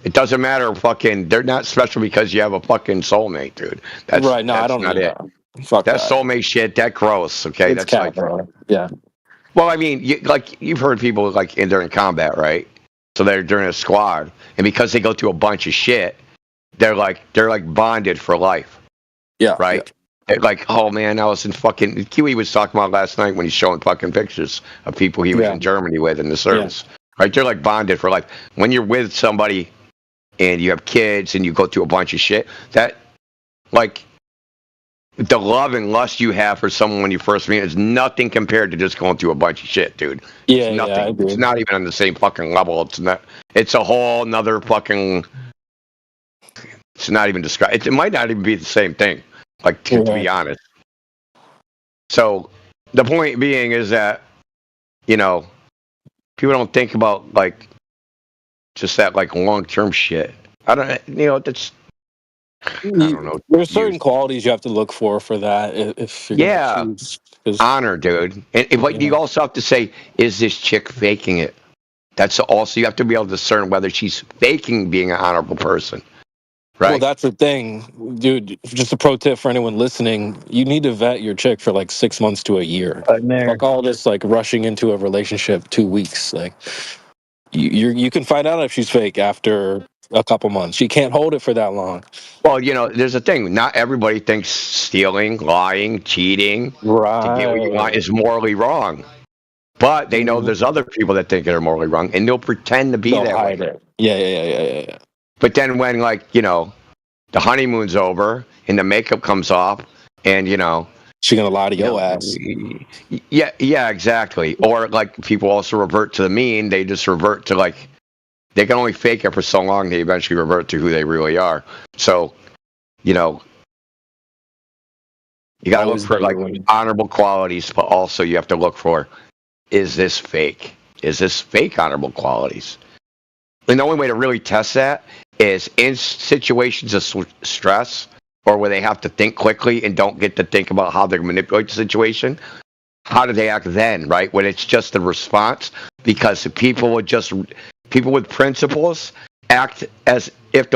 It doesn't matter. Fucking, they're not special because you have a fucking soulmate, dude. That's right. No, I don't not need it. that. Fuck That that. soulmate shit, that gross. Okay, It's that's cat, like, bro. Yeah. well, I mean, you've heard people like they're in combat, right? So they're during a squad, and because they go through a bunch of shit, they're like bonded for life. Yeah. Right. Yeah. Like, oh man, I was in fucking. Kiwi was talking about last night when he's showing fucking pictures of people he was in Germany with in the service. Right, they're like bonded for life. When you're with somebody and you have kids and you go through a bunch of shit, that like the love and lust you have for someone when you first meet is nothing compared to just going through a bunch of shit, dude. Yeah, It's nothing. I agree. It's not even on the same fucking level. It's not. It's a whole nother fucking. It's not even described. It might not even be the same thing. Like to be honest. So the point being is that people don't think about like just that like long term shit. I don't. That's. I don't know. There's certain qualities you have to look for that. If you're gonna choose. Honor, dude. But you also have to say, is this chick faking it? That's also you have to be able to discern whether she's faking being an honorable person. Right. Well, that's the thing, dude. Just a pro tip for anyone listening: you need to vet your chick for like 6 months to a year. Fuck all this like rushing into a relationship 2 weeks. Like you can find out if she's fake after a couple months. She can't hold it for that long. Well, there's a thing. Not everybody thinks stealing, lying, cheating to get what you want is morally wrong. But they know there's other people that think they're morally wrong, and they'll pretend to be that way. Yeah. But then when the honeymoon's over and the makeup comes off, and she's gonna lie to your ass. Yeah, exactly. Or like people also revert to the mean. They just revert to like they can only fake it for so long. They eventually revert to who they really are. So, you got to look for like honorable qualities, but also you have to look for, is this fake? Is this fake honorable qualities? And the only way to really test that is in situations of stress or where they have to think quickly and don't get to think about how they manipulate the situation. How do they act then, right? When it's just a response? Because people with principles act as if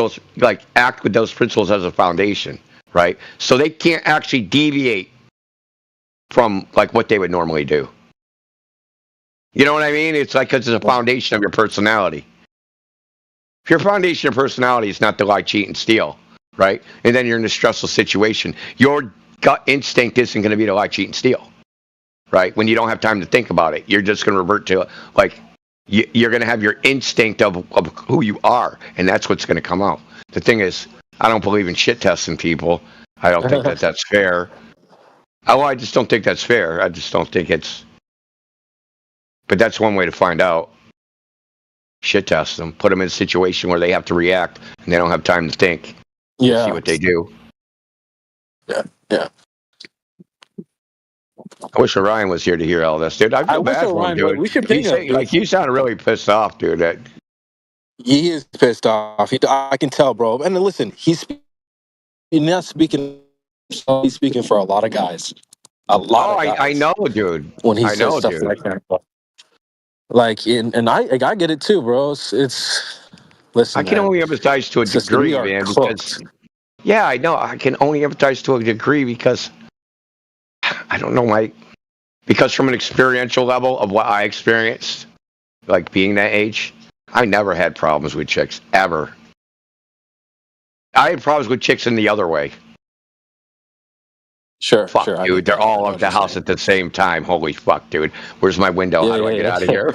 act with those principles as a foundation, right? So they can't actually deviate from like what they would normally do. You know what I mean? It's like it's a foundation of your personality. If your foundation of personality is not to lie, cheat, and steal, right? And then you're in a stressful situation, your gut instinct isn't going to be to lie, cheat, and steal, right? When you don't have time to think about it, you're just going to revert to like you're going to have your instinct of who you are, and that's what's going to come out. The thing is, I don't believe in shit testing people. I don't think that's fair. I just don't think that's fair. I just don't think it's. But that's one way to find out. Shit test them. Put them in a situation where they have to react and they don't have time to think. Yeah. See what they do. Yeah. I wish Orion was here to hear all this, dude. I feel bad for him, dude. We should ping him. Like you sound really pissed off, dude. He is pissed off. I can tell, bro. And listen, he's not speaking. He's speaking for a lot of guys. A lot of guys. I know, dude. When he I says know, stuff dude. like that. Like, and I get it too, bro. It's listen. I can only empathize to a degree, man. Because, yeah, I know. I can only empathize to a degree because I don't know because from an experiential level of what I experienced, like being that age, I never had problems with chicks ever. I had problems with chicks in the other way. Sure, fuck, dude. They're all at the house at the same time. Holy fuck, dude. Where's my window? How do I get out of here?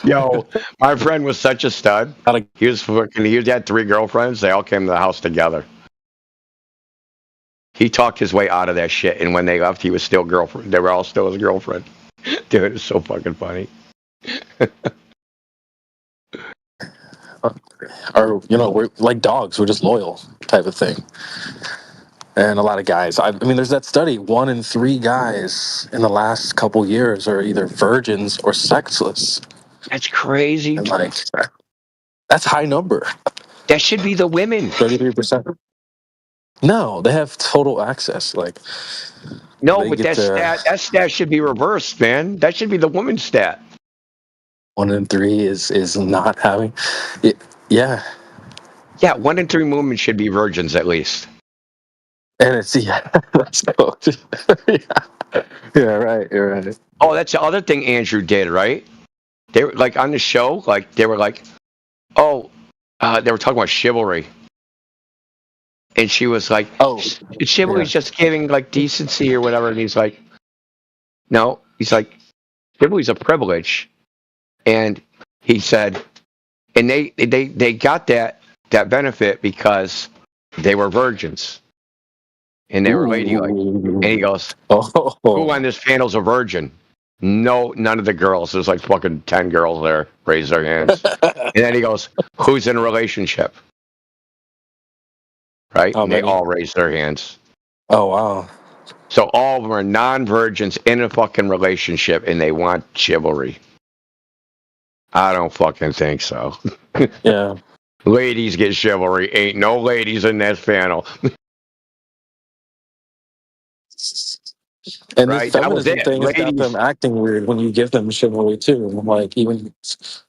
Yo, my friend was such a stud. He had 3 girlfriends. They all came to the house together. He talked his way out of that shit, and when they left, he was still girlfriend. They were all still his girlfriend. Dude, it's so fucking funny. Or we're like dogs. We're just loyal, type of thing. And a lot of guys. I mean, there's that study. 1 in 3 guys in the last couple years are either virgins or sexless. That's crazy. And that's high number. That should be the women. 33%. No, they have total access. Like, no, but that stat should be reversed, man. That should be the woman's stat. 1 in 3 is not having it. Yeah. Yeah, 1 in 3 movements should be virgins at least. And it's that's cool. Yeah, right. You're right. Oh, that's the other thing Andrew did, right? They were like on the show, like they were like, oh, they were talking about chivalry, and she was like, oh, chivalry's just giving like decency or whatever, and he's like, no, he's like, chivalry's a privilege, and he said, and they got that benefit because they were virgins. And they were ladylike. And he goes, who on this panel's a virgin? No, none of the girls. There's like fucking 10 girls there. Raise their hands. And then he goes, who's in a relationship? Right? And they all raise their hands. Oh, wow. So all of them are non-virgins in a fucking relationship and they want chivalry. I don't fucking think so. Yeah. Ladies get chivalry. Ain't no ladies in this panel. And Right, this that was feminism it. thing has got Ladies. them acting weird when you give them chivalry too. Like even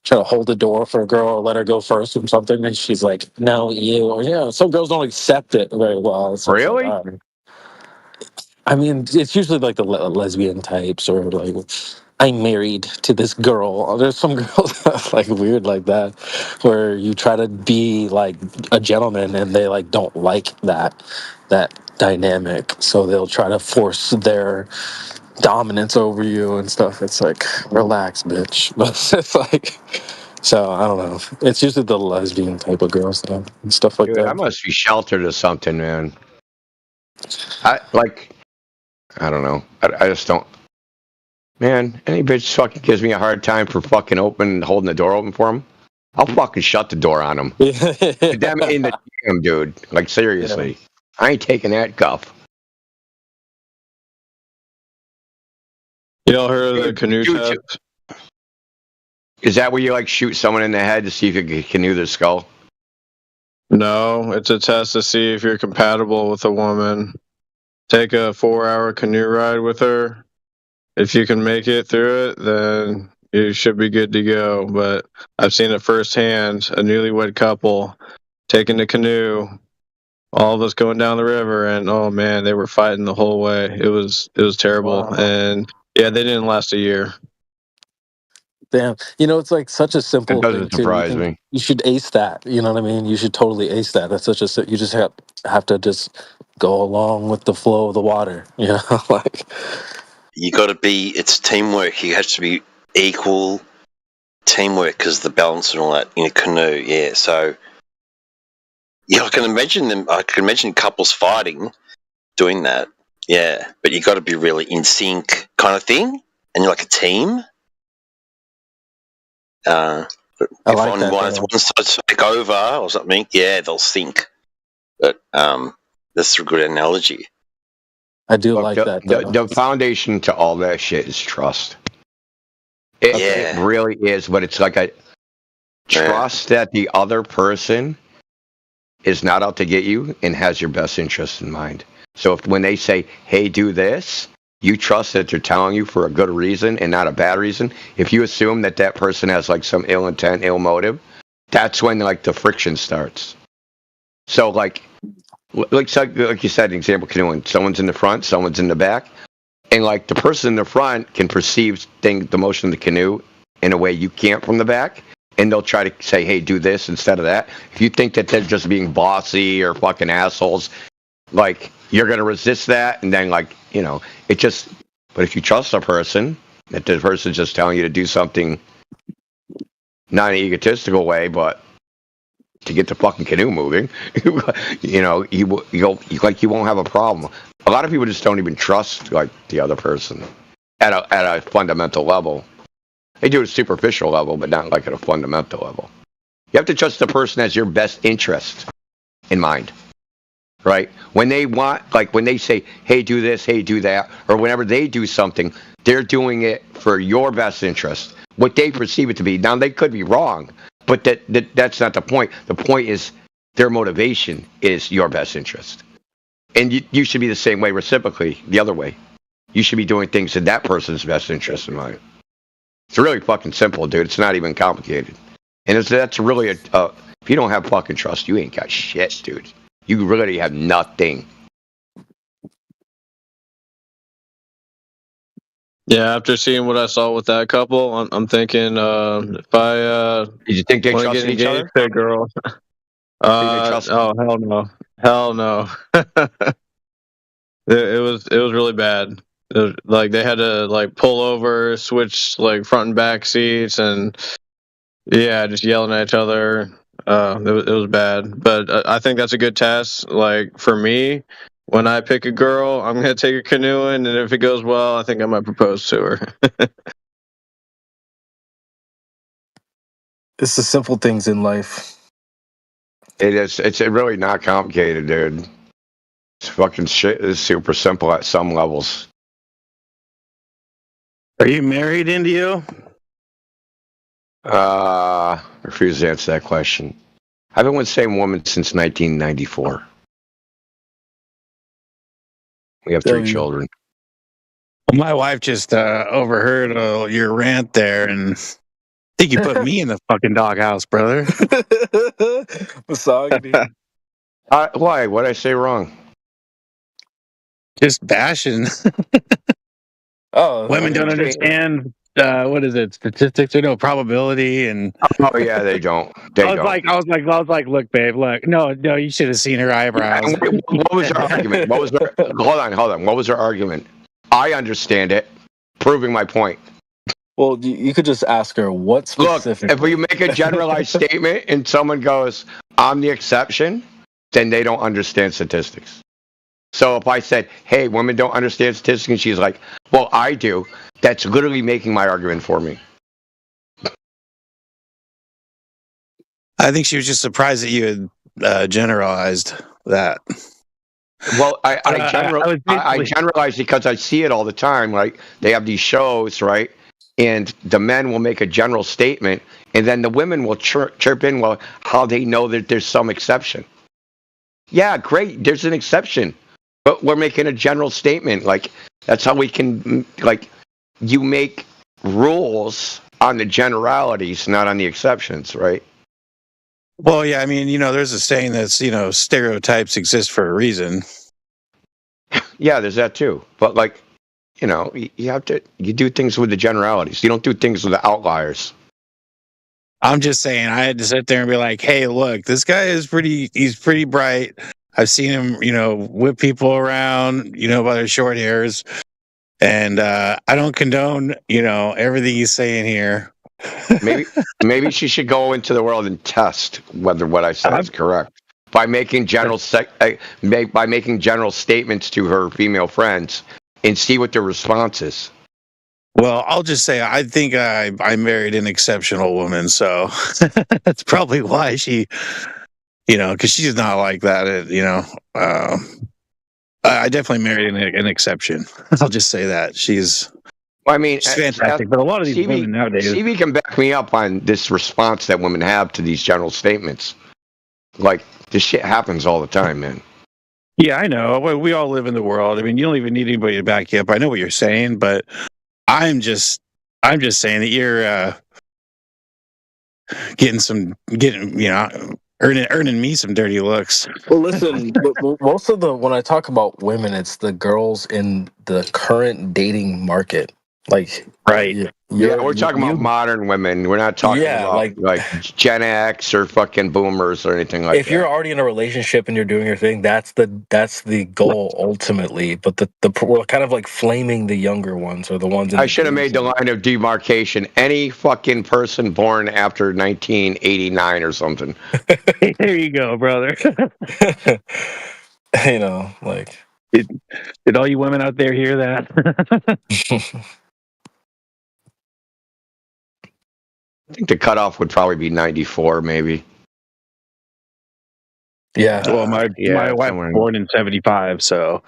try to hold the door for a girl or let her go first or something, and she's like, "No, you." Or yeah, some girls don't accept it very well. So it's Really? like, I mean, it's usually like the lesbian types or like, I'm married to this girl. There's some girls that's like weird like that, where you try to be like a gentleman and they like don't like that dynamic, so they'll try to force their dominance over you and stuff. It's like, relax, bitch. But it's like, so I don't know. It's usually the lesbian type of girls though, and stuff like Dude, that. I must be sheltered or something, man. I don't know. I just don't. Man, any bitch fucking gives me a hard time for fucking holding the door open for them. I'll fucking shut the door on them. Them in the jam, dude. Like seriously, yeah. I ain't taking that guff. Y'all heard of the canoe test? Is that where you like shoot someone in the head to see if you can canoe their skull? No, it's a test to see if you're compatible with a woman. Take a 4-hour canoe ride with her. If you can make it through it, then you should be good to go. But I've seen it firsthand, a newlywed couple taking the canoe, all of us going down the river, and oh man, they were fighting the whole way. It was terrible. Wow. And yeah, they didn't last a year. Damn. It's like such a simple thing. It doesn't surprise me. You should ace that. You know what I mean? You should totally ace that. That's such a, you just have to just go along with the flow of the water. Like. You got to be, it's teamwork. You have to be equal teamwork because the balance and all that in a canoe. Yeah. So, yeah, I can imagine couples fighting doing that. Yeah. But you got to be really in sync kind of thing. And you're like a team. If one starts to take over or something, yeah, they'll sink. But that's a good analogy. I do like that. The foundation to all that shit is trust. It really is, but it's like a trust that the other person is not out to get you and has your best interest in mind. So when they say, hey, do this, you trust that they're telling you for a good reason and not a bad reason. If you assume that person has like some ill intent, ill motive, that's when like the friction starts. So like you said, an example canoeing, someone's in the front, someone's in the back, and like the person in the front can perceive the motion of the canoe in a way you can't from the back, and they'll try to say, hey, do this instead of that. If you think that they're just being bossy or fucking assholes, like you're going to resist that, and then like, it just, but if you trust a person, that the person's just telling you to do something, not in an egotistical way, but to get the fucking canoe moving, you won't have a problem. A lot of people just don't even trust like the other person at a fundamental level. They do it at a superficial level, but not like at a fundamental level. You have to trust the person as your best interest in mind, right? When they when they say, hey, do this, hey, do that, or whenever they do something, they're doing it for your best interest, what they perceive it to be. Now, they could be wrong, but that's not the point. The point is their motivation is your best interest. And you should be the same way reciprocally, the other way. You should be doing things in that person's best interest in mind. It's really fucking simple, dude. It's not even complicated. And that's really if you don't have fucking trust, you ain't got shit, dude. You really have nothing. Yeah, after seeing what I saw with that couple, I'm thinking if I did you think they want to trusted get each engaged other? to a girl, oh hell no. It was really bad. It was, like they had to like pull over, switch like front and back seats, and yeah, just yelling at each other. It was bad, but I think that's a good test. Like for me, when I pick a girl, I'm gonna take her canoeing, and if it goes well, I think I might propose to her. It's the simple things in life. It is. It's really not complicated, dude. It's fucking shit. It's super simple at some levels. Are you married, Indio? Refuse to answer that question. I've been with the same woman since 1994. We have 3 children. Well, my wife just overheard your rant there, and I think you put me in the fucking doghouse, brother. Misogyny. Why? What'd I say wrong? Just bashing. Oh, women don't understand. What is it? Statistics or no probability? And oh yeah, they don't. I was like, look, babe, look. No, you should have seen her eyebrows. What was her argument? Hold on. What was her argument? I understand it, proving my point. Well, you could just ask her what specific. Look, if you make a generalized statement and someone goes, "I'm the exception," then they don't understand statistics. So if I said, "Hey, women don't understand statistics," and she's like, "Well, I do," that's literally making my argument for me. I think she was just surprised that you had generalized that. Well, I generalize because I see it all the time. Right? They have these shows, right? And the men will make a general statement, and then the women will chirp in, well, how they know that there's some exception. Yeah, great. There's an exception. But we're making a general statement. Like, that's how we can, like, you make rules on the generalities, not on the exceptions, right? Well, yeah, I mean, there's a saying that's, stereotypes exist for a reason. Yeah, there's that too. But, like, you do things with the generalities. You don't do things with the outliers. I'm just saying, I had to sit there and be like, hey, look, this guy he's pretty bright. I've seen him, whip people around, by their short hairs. And I don't condone, everything he's saying here. Maybe she should go into the world and test whether what I said is correct by making general statements to her female friends and see what their response is. Well, I'll just say I think I married an exceptional woman, so that's probably why she, because she's not like that. I definitely married an exception. I'll just say that she's fantastic. But a lot of these women nowadays, CV can back me up on this response that women have to these general statements. Like, this shit happens all the time, man. Yeah, I know. We all live in the world. I mean, you don't even need anybody to back you up. I know what you're saying, but I'm just saying that you're earning me some dirty looks. Well, listen, most of when I talk about women, it's the girls in the current dating market. Like, right? We're talking about modern women. We're not talking about like Gen X or fucking boomers or anything like that. If you're already in a relationship and you're doing your thing, that's the goal ultimately. But we're kind of like flaming the younger ones or the ones. I should have made the line of demarcation. Any fucking person born after 1989 or something. There you go, brother. Like, did all you women out there hear that? I think the cutoff would probably be 94, maybe. Yeah. Well, my wife was born in 75, so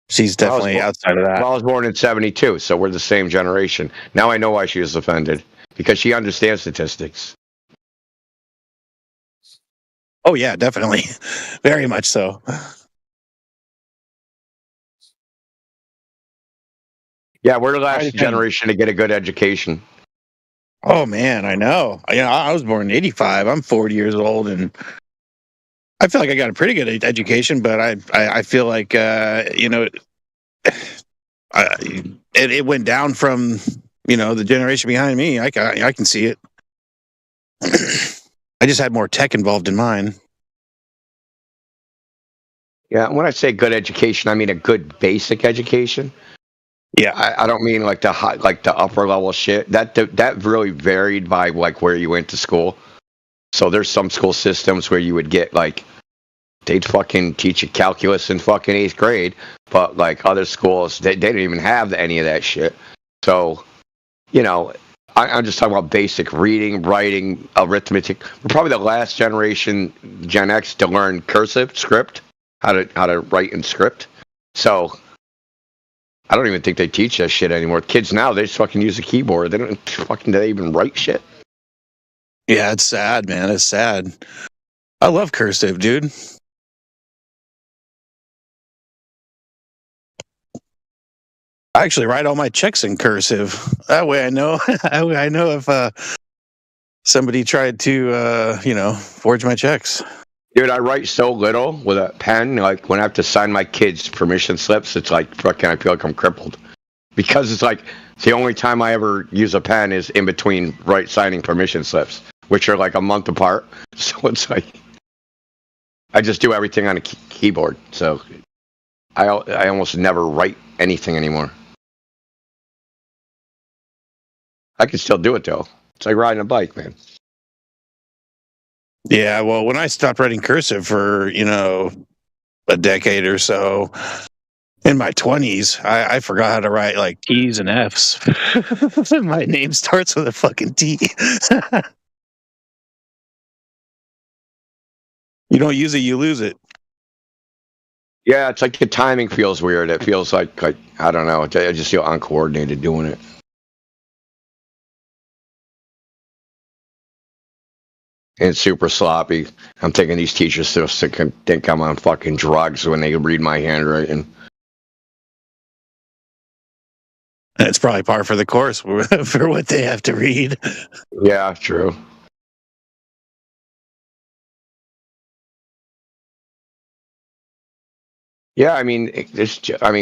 she's definitely outside of that. I was born in 72, so we're the same generation. Now I know why she was offended, because she understands statistics. Oh, yeah, definitely. Very much so. Yeah, we're the last generation to get a good education. Oh man, I know. I was born in '85. I'm 40 years old, and I feel like I got a pretty good education. But I feel like it went down from the generation behind me. I can see it. I just had more tech involved in mine. Yeah, when I say good education, I mean a good basic education. Yeah, I don't mean like the high, like the upper level shit. That really varied by like where you went to school. So there's some school systems where you would get like they'd fucking teach you calculus in fucking 8th grade, but like other schools they didn't even have any of that shit. So I'm just talking about basic reading, writing, arithmetic. We're probably the last generation, Gen X, to learn cursive script, how to write in script. So I don't even think they teach that shit anymore. Kids now, they just fucking use a keyboard. They don't fucking, do they even write shit? Yeah, it's sad, man. It's sad. I love cursive, dude. I actually write all my checks in cursive. That way I know I know if somebody tried to forge my checks. Dude, I write so little with a pen. Like when I have to sign my kids' permission slips, it's like fucking. I feel like I'm crippled because it's like the only time I ever use a pen is in between signing permission slips, which are like a month apart. So it's like I just do everything on a keyboard. So I almost never write anything anymore. I can still do it though. It's like riding a bike, man. Yeah, well, when I stopped writing cursive for, a decade or so, in my 20s, I forgot how to write like T's and F's. My name starts with a fucking T. You don't use it, you lose it. Yeah, it's like the timing feels weird. It feels like I don't know. I just feel uncoordinated doing it. And it's super sloppy. I'm thinking these teachers still think I'm on fucking drugs when they read my handwriting. It's probably par for the course for what they have to read. Yeah, true. Yeah, I mean,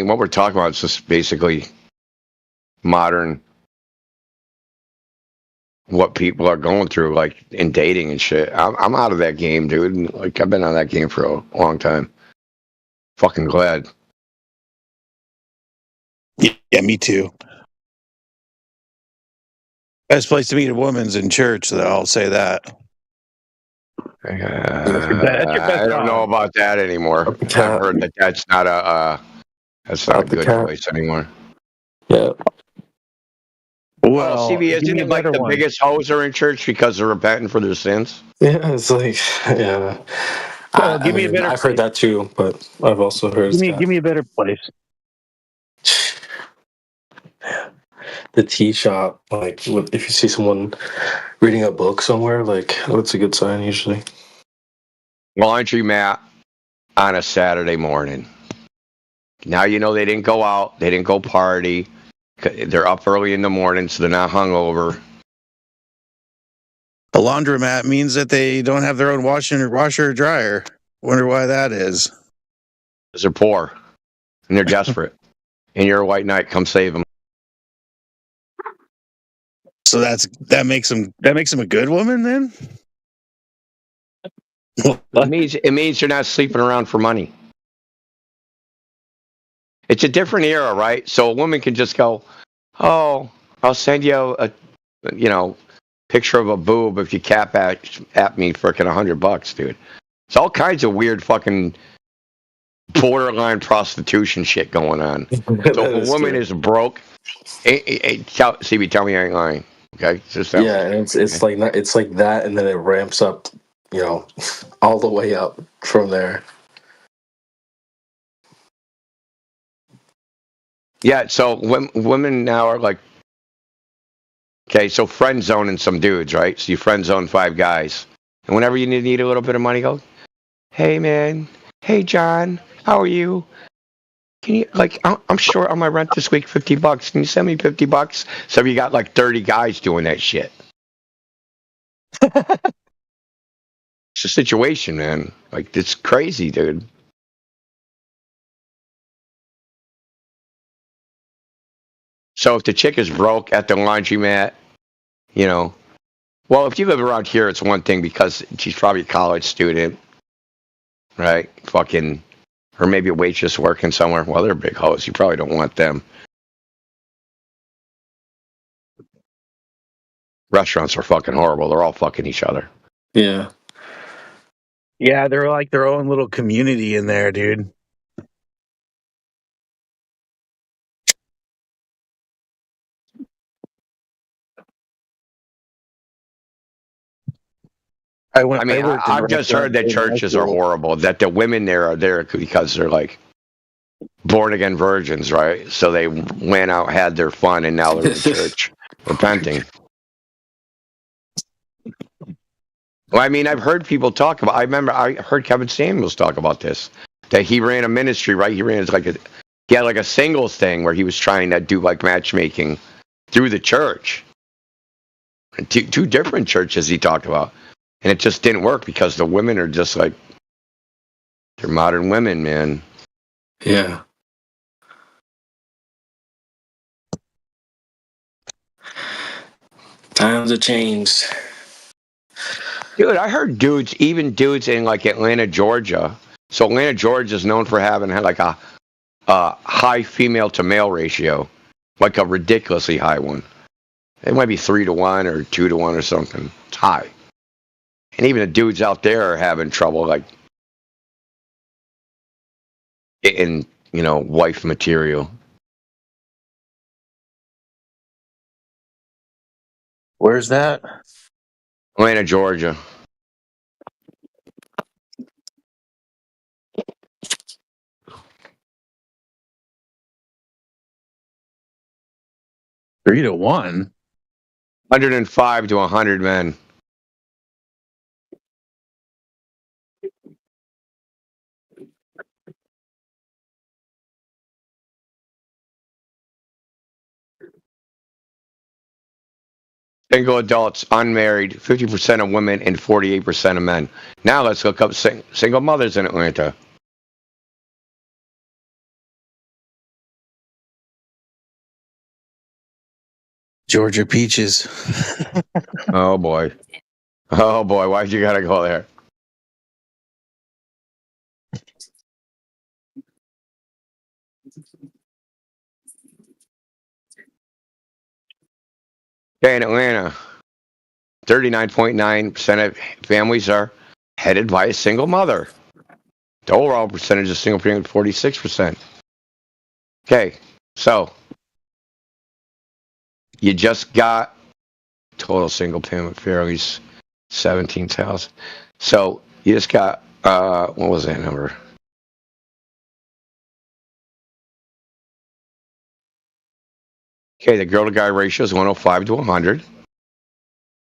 what we're talking about is just basically modern, what people are going through, like in dating and shit. I'm out of that game, dude. Like I've been on that game for a long time. Fucking glad. Yeah, me too. Best place to meet a woman's in church, though. I'll say that. I don't know about that anymore. I've heard that that's not a good place anymore. Yeah. Well, CB, isn't it like the biggest hoes are in church because they're repenting for their sins? Yeah, it's like, yeah. Give me a better. I've heard that too, but I've also heard. Give me a better place. The tea shop, like if you see someone reading a book somewhere, like that's a good sign usually. Laundry mat on a Saturday morning. Now you know they didn't go out, they didn't go party. They're up early in the morning, so they're not hungover. A laundromat means that they don't have their own washer or dryer. Wonder why that is. Because they're poor and they're desperate. And you're a white knight, come save them. So that makes them a good woman then? It means you're not sleeping around for money. It's a different era, right? So a woman can just go, "Oh, I'll send you a picture of a boob if you cap at me for $100, dude." It's all kinds of weird fucking borderline prostitution shit going on. So if a woman is broke, CB, tell me I ain't lying. Okay, and it's like that, and then it ramps up, all the way up from there. Yeah, so women now are like, okay, so friend zoning some dudes, right? So you friend zone 5 guys, and whenever you need a little bit of money, go, "Hey man, hey John, how are you? Can you I'm short on my rent this week, $50. Can you send me $50? So you got like 30 guys doing that shit. It's a situation, man. Like, it's crazy, dude. So if the chick is broke at the laundromat, you know, well, if you live around here, it's one thing because she's probably a college student, right? Fucking, or maybe a waitress working somewhere. Well, they're big hoes. You probably don't want them. Restaurants are fucking horrible. They're all fucking each other. Yeah. Yeah, they're like their own little community in there, dude. I've just heard that churches are horrible. That the women there are there because they're like born again virgins, right? So they went out, had their fun, and now they're in church repenting. Well, I mean, I've heard people talk about. I heard Kevin Samuels talk about this. That he ran a ministry, right? He ran he had like a singles thing where he was trying to do like matchmaking through the church. And two different churches he talked about. And it just didn't work because the women are just like, they're modern women, man. Yeah. Times have changed. Dude, I heard dudes in like Atlanta, Georgia. So Atlanta, Georgia is known for having like a high female to male ratio, like a ridiculously high one. It might be 3-to-1 or 2-to-1 or something. It's high. And even the dudes out there are having trouble, like, getting, wife material. Where's that? Atlanta, Georgia. Three to 1? 105 to 100 men. Single adults, unmarried, 50% of women and 48% of men. Now let's look up single mothers in Atlanta. Georgia peaches. Oh boy. Oh boy, why'd you gotta go there? Okay, in Atlanta, 39.9% of families are headed by a single mother. The overall percentage of single parent, 46%. Okay, so you just got total single parent families, 17,000. So you just got, what was that number? Okay, the girl to guy ratio is 105 to 100.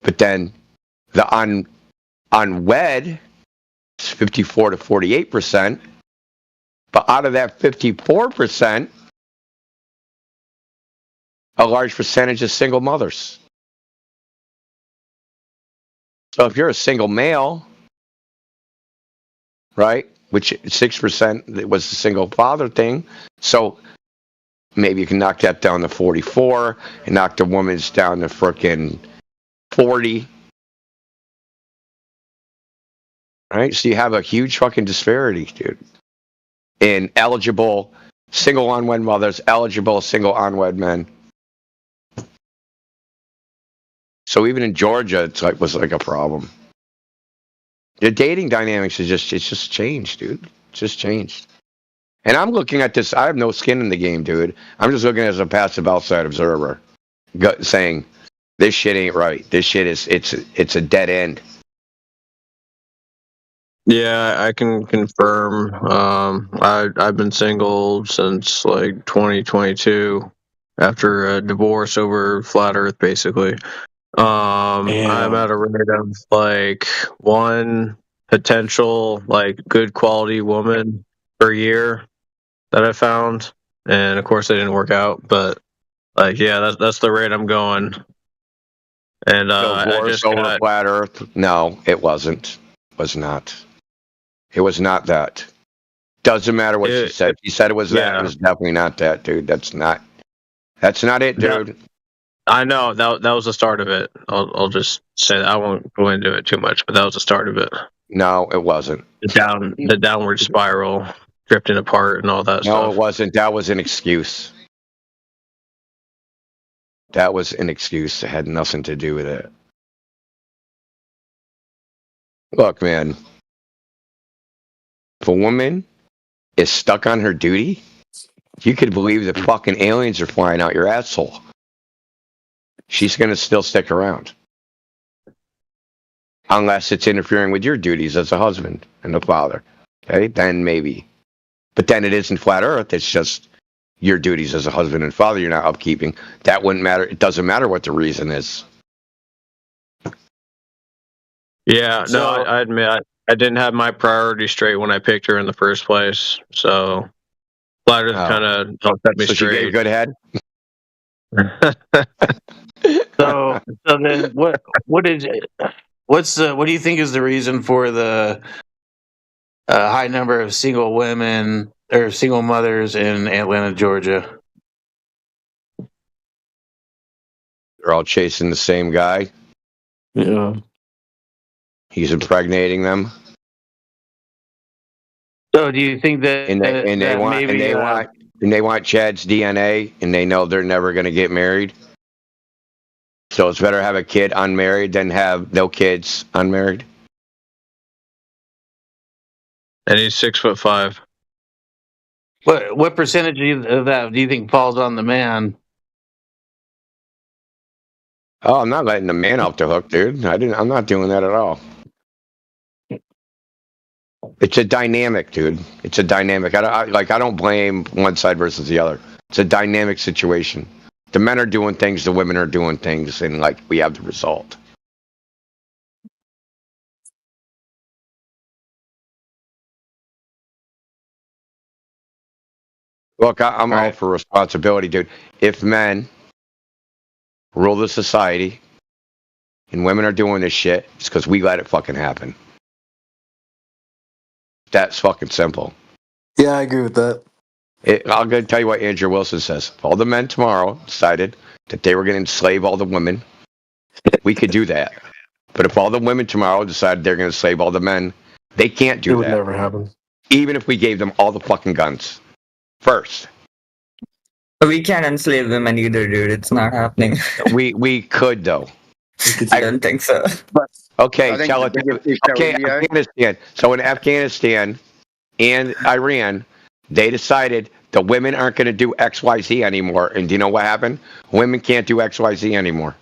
But then the unwed is 54 to 48%. But out of that 54%, a large percentage is single mothers. So if you're a single male, right, which 6% was the single father thing, so maybe you can knock that down to 44 and knock the woman's down to frickin' 40. Right? So you have a huge fucking disparity, dude. In eligible single unwed mothers, eligible single unwed men. So even in Georgia, was like a problem. The dating dynamics it's just changed, dude. It's just changed. And I'm looking at this. I have no skin in the game, dude. I'm just looking as a passive outside observer, saying this shit ain't right. This shit it's a dead end. Yeah, I can confirm. I've been single since like 2022 after a divorce over flat Earth, basically. I'm at a rate of like one potential like good quality woman per year that I found, and of course they didn't work out. But like, yeah, that's the rate I'm going. And Bill I Gore just over got flat Earth? No, it wasn't. Was not. It was not that. Doesn't matter what she said. She said it was that. It yeah. was definitely not that, dude. That's not it, dude. I know that was the start of it. I'll just say that. I won't go into it too much, but that was the start of it. No, it wasn't. The downward spiral, drifting apart, and all that No, stuff. it wasn't. That was an excuse. That was an excuse. It had nothing to do with it. Look, man. If a woman is stuck on her duty, you could believe that fucking aliens are flying out your asshole. She's going to still stick around. Unless it's interfering with your duties as a husband and a father. Okay, then maybe. But then it isn't flat Earth. It's just your duties as a husband and father you're not upkeeping. That wouldn't matter. It doesn't matter what the reason is. Yeah, no, I admit I didn't have my priorities straight when I picked her in the first place. So flat Earth kind of helped set me So she straight. gave good head? So then what do you think is the reason for the high number of single women or single mothers in Atlanta, Georgia? They're all chasing the same guy. Yeah. He's impregnating them. So do you think that they want Chad's DNA, and they know they're never going to get married? So it's better have a kid unmarried than have no kids unmarried? And he's 6'5". What percentage of that do you think falls on the man? Oh, I'm not letting the man off the hook, dude. I'm not doing that at all. It's a dynamic, dude. It's a dynamic. I don't blame one side versus the other. It's a dynamic situation. The men are doing things, the women are doing things, and we have the result. Look, I'm all for responsibility, dude. If men rule the society and women are doing this shit, it's because we let it fucking happen. That's fucking simple. Yeah, I agree with that. I'm going to tell you what Andrew Wilson says. If all the men tomorrow decided that they were going to enslave all the women, we could do that. But if all the women tomorrow decided they're going to enslave all the men, they can't do that. It would never happen. Even if we gave them all the fucking guns first. We can't enslave women either, dude. It's not happening. We could, though. I don't think so. Okay, tell it. Okay, Afghanistan. So in Afghanistan and Iran, they decided the women aren't going to do XYZ anymore. And do you know what happened? Women can't do XYZ anymore.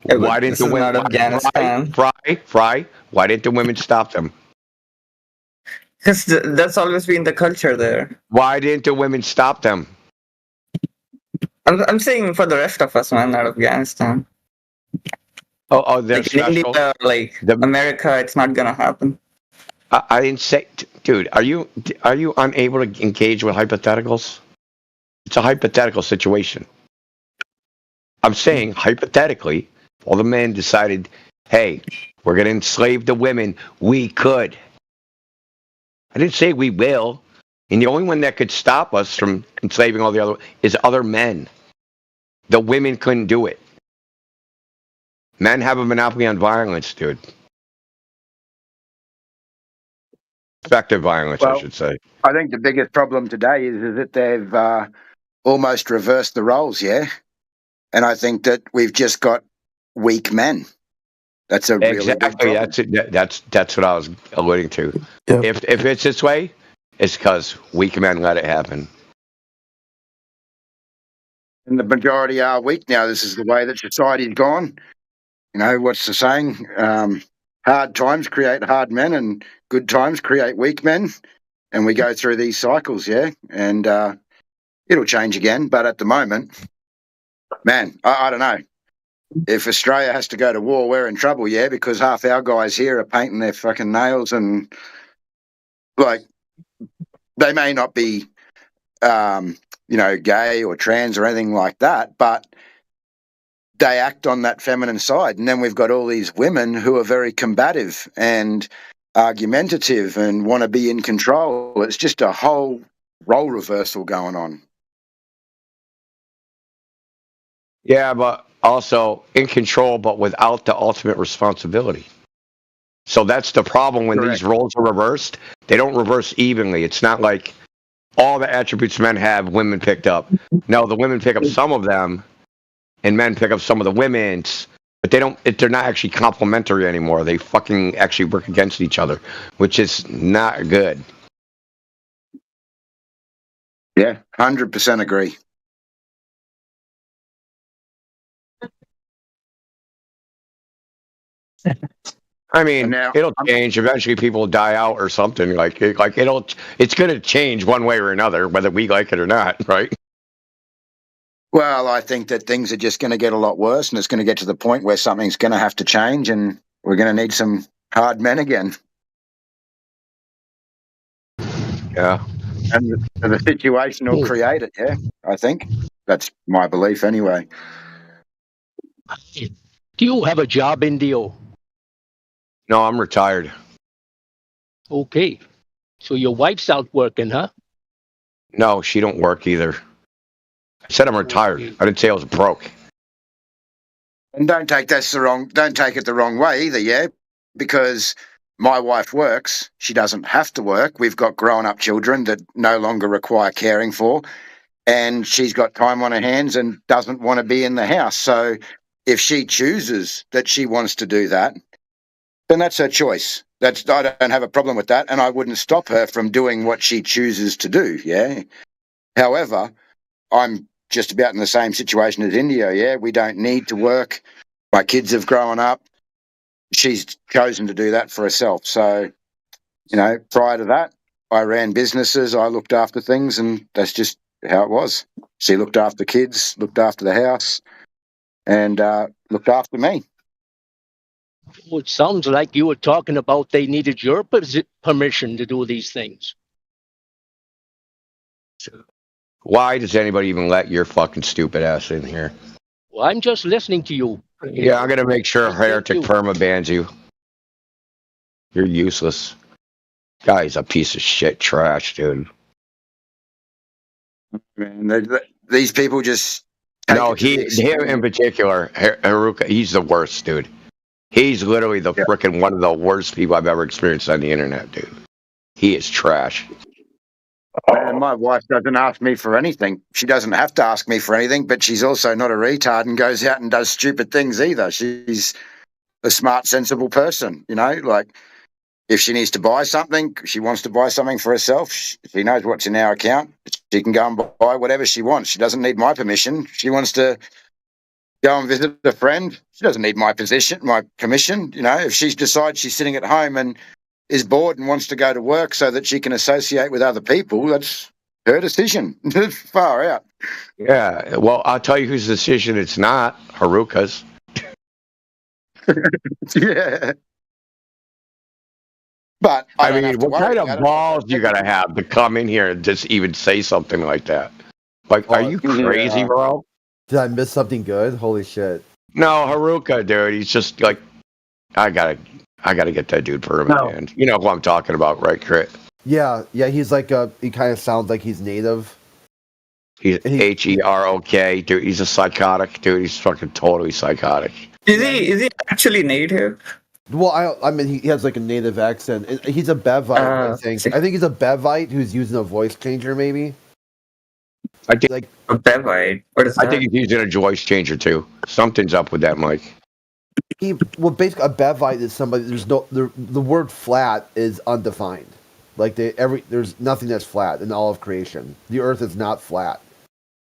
Why didn't the women? Fry? Why didn't the women stop them? Because that's always been the culture there. Why didn't the women stop them? I'm saying for the rest of us, man, out of Afghanistan. Oh, they're special. India, America, it's not gonna happen. I didn't say, dude. Are you unable to engage with hypotheticals? It's a hypothetical situation. I'm saying hypothetically, if all the men decided, hey, we're going to enslave the women, we could. I didn't say we will. And the only one that could stop us from enslaving all the other is other men. The women couldn't do it. Men have a monopoly on violence, dude. Effective violence, I should say. I think the biggest problem today is that they've almost reversed the roles, yeah? And I think that we've just got weak men. That's a really big problem. That's what I was alluding to. Yep. If it's this way, it's because weak men let it happen. And the majority are weak now. This is the way that society's gone. You know, what's the saying? Hard times create hard men and good times create weak men. And we go through these cycles, yeah? And it'll change again. But at the moment, man, I don't know. If Australia has to go to war, we're in trouble, yeah? Because half our guys here are painting their fucking nails and, they may not be, gay or trans or anything like that, but they act on that feminine side. And then we've got all these women who are very combative and argumentative and want to be in control. It's just a whole role reversal going on. Yeah, but also in control, but without the ultimate responsibility. So that's the problem when these roles are reversed. They don't reverse evenly. It's not like all the attributes men have, women picked up. No, the women pick up some of them, and men pick up some of the women's. But they're not actually complementary anymore. They fucking actually work against each other, which is not good. Yeah, 100% agree. I mean, it'll change. Eventually, people will die out or something. It's going to change one way or another, whether we like it or not, right? Well, I think that things are just going to get a lot worse, and it's going to get to the point where something's going to have to change, and we're going to need some hard men again. Yeah. And the situation will create it, yeah, I think. That's my belief anyway. Do you have a job, Indio? No, I'm retired. Okay. So your wife's out working, huh? No, she don't work either. I said I'm retired. I didn't say I was broke. And don't take it the wrong way either, yeah? Because my wife works. She doesn't have to work. We've got grown-up children that no longer require caring for, and she's got time on her hands and doesn't want to be in the house. So if she chooses that she wants to do that, then that's her choice. I don't have a problem with that, and I wouldn't stop her from doing what she chooses to do, yeah? However, I'm just about in the same situation as India, yeah? We don't need to work. My kids have grown up. She's chosen to do that for herself. So, prior to that, I ran businesses, I looked after things, and that's just how it was. She looked after kids, looked after the house, and looked after me. Well, it sounds like you were talking about they needed your permission to do these things. Why does anybody even let your fucking stupid ass in here? Well, I'm just listening to you. Yeah, I'm going to make sure Heretic Perma bans you. You're useless. Guy's a piece of shit trash, dude. Man, these people just... No, him in particular, Haruka, he's the worst, dude. He's literally the frickin' one of the worst people I've ever experienced on the internet, dude. He is trash. And my wife doesn't ask me for anything. She doesn't have to ask me for anything, but she's also not a retard and goes out and does stupid things either. She's a smart, sensible person, like if she needs to buy something, she wants to buy something for herself. She knows what's in our account. She can go and buy whatever she wants. She doesn't need my permission. She wants to go and visit a friend. She doesn't need my permission. If she decides she's sitting at home and is bored and wants to go to work so that she can associate with other people, that's her decision. Far out. Yeah, well, I'll tell you whose decision it's not. Haruka's. Yeah. But I mean, what kind of balls you gotta have to come in here and just even say something like that? Like, are you crazy, bro? Did I miss something good? Holy shit. No, Haruka, dude. He's just like, I gotta get that dude permanent. You know who I'm talking about, right, Crit? Yeah, he's like he kind of sounds like he's native. He's Herok, dude. He's a psychotic, dude. He's fucking totally psychotic. Is he actually native? Well, I mean, he has like a native accent. He's a Bevite, I think. I think he's a Bevite who's using a voice changer, maybe. I think like a Bevite. What is that? I think he's using a voice changer too. Something's up with that, Mike. Basically, a Bevite is somebody. The word flat is undefined. Like there's nothing that's flat in all of creation. The Earth is not flat,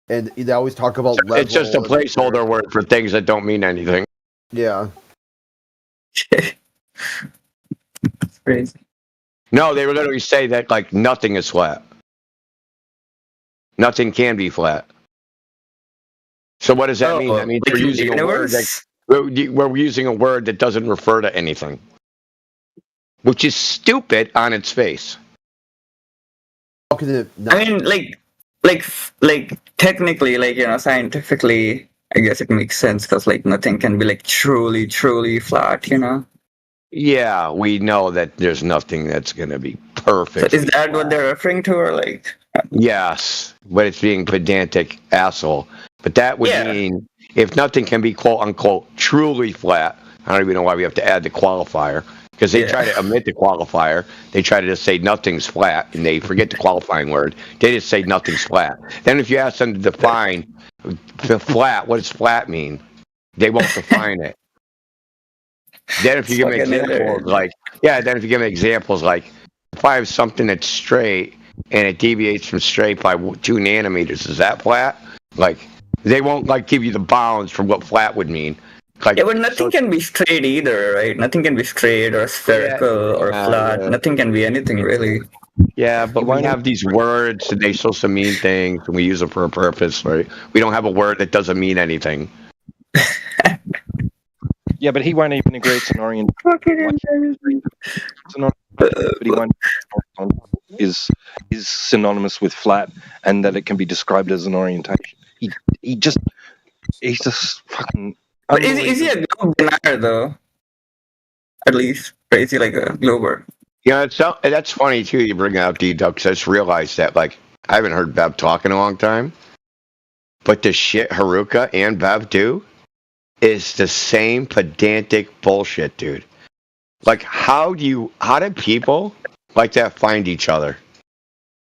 and they always talk about. It's just a placeholder word for things that don't mean anything. Yeah. Crazy. No, they would literally say that like nothing is flat. Nothing can be flat. So what does that mean? That means we're using a word we're using a word that doesn't refer to anything, which is stupid on its face. How can it I mean, like technically, scientifically, I guess it makes sense because like nothing can be like truly, truly flat, you know. Yeah, we know that there's nothing that's going to be So perfect. is that what they're referring to, or like? Yes, but it's being pedantic asshole. But that would mean if nothing can be quote unquote truly flat, I don't even know why we have to add the qualifier because they try to omit the qualifier. They try to just say nothing's flat and they forget the qualifying word. They just say nothing's flat. Then if you ask them to define the flat, what does flat mean? They won't define it. Then if you give me examples then if you give me examples like if I have something that's straight and it deviates from straight by 2 nanometers, is that flat? Like they won't like give you the bounds for what flat would mean. Like, Yeah, but nothing can be straight either, right? Nothing can be straight or spherical or flat. Nothing can be anything really. Yeah, but we have these words and they supposed to mean things and we use them for a purpose, right? We don't have a word that doesn't mean anything. Yeah, but he won't even agree it's an orientation. But he won't is synonymous with flat and that it can be described as an orientation. He's just fucking. But is he a globe denier though? At least, or is he like a glober? Yeah, that's funny too. You bring out D-Dub because I just realized that like I haven't heard Bev talk in a long time, but the shit Haruka and Bev do is the same pedantic bullshit, dude. Like, how did people like that find each other?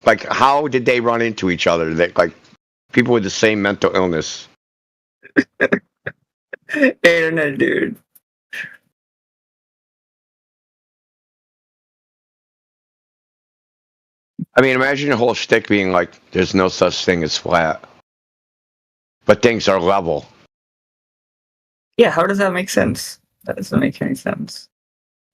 Like, how did they run into each other? That like people with the same mental illness. Internet, dude. I mean, imagine your whole shtick being like, "There's no such thing as flat, but things are level." Yeah, how does that make sense? That doesn't make any sense.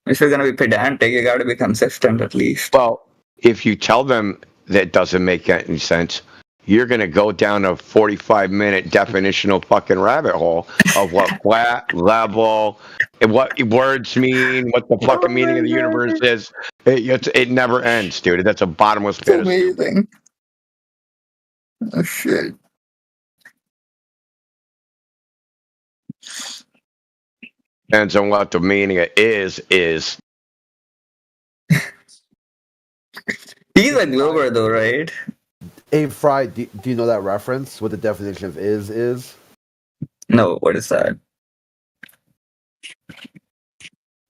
If you're gonna be pedantic, you gotta be consistent at least. Well, if you tell them that doesn't make any sense, you're gonna go down a 45-minute definitional fucking rabbit hole of what flat, level, and what words mean, what the fucking meaning of the universe is. It never ends, dude. That's a bottomless pit. Amazing. Oh shit. Depends on what the meaning of is. He's a glober though, right? Hey, Fry, do you know that reference? What the definition of is? No, what is that?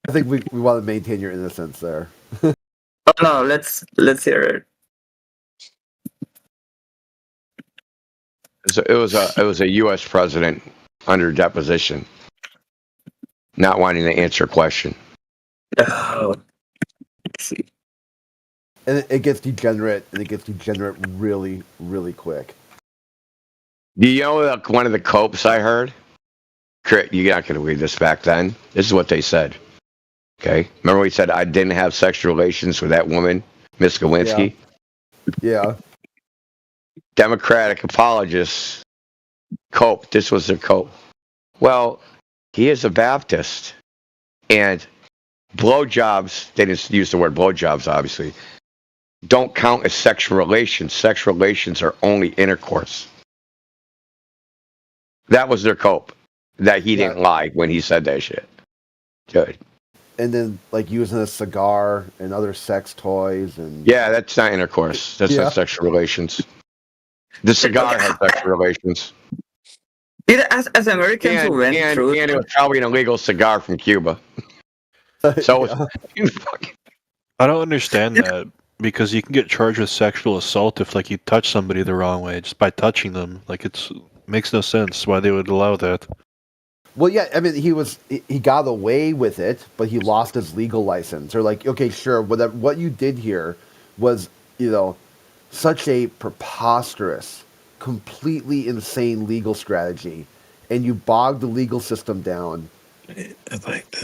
I think we want to maintain your innocence there. Oh no, let's hear it. It was a U.S. president under deposition, not wanting to answer a question. Oh, let's see. And it gets degenerate, really, really quick. Do you know like, one of the copes I heard? You're not going to read this back then. This is what they said. Okay? Remember we said I didn't have sexual relations with that woman, Miss Lewinsky? Yeah. Democratic apologists cope. This was their cope. Well, he is a Baptist. And blowjobs, they didn't use the word blowjobs, obviously, don't count as sexual relations. Sexual relations are only intercourse. That was their cope. That he didn't lie when he said that shit. Good. And then, like, using a cigar and other sex toys and... Yeah, that's not intercourse. That's not sexual relations. The cigar has sexual relations. As Americans who went through... And it was probably an illegal cigar from Cuba. So... I don't understand that. Because you can get charged with sexual assault if, like, you touch somebody the wrong way just by touching them. Like, makes no sense why they would allow that. Well, yeah, I mean, he got away with it, but he lost his legal license. Or like, okay, sure, what you did here was, such a preposterous, completely insane legal strategy, and you bogged the legal system down.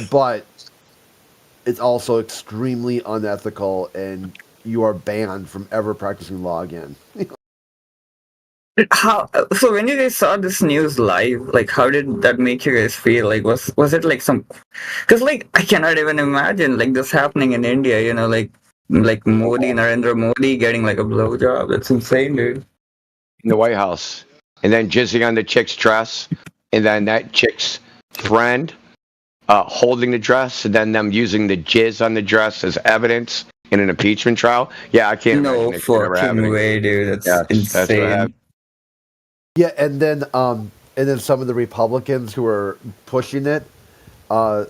But it's also extremely unethical, and you are banned from ever practicing law again. So when you guys saw this news live, like, how did that make you guys feel? Like, was it like some? Because like I cannot even imagine like this happening in India. Like Narendra Modi getting like a blowjob. That's insane, dude. In the White House, and then jizzing on the chick's dress. and then that chick's friend holding the dress, and then them using the jizz on the dress as evidence in an impeachment trial. Yeah, I can't No imagine it could ever fucking happen. way, dude. That's That's what insane. happened. Yeah, and then some of the Republicans who were pushing it, who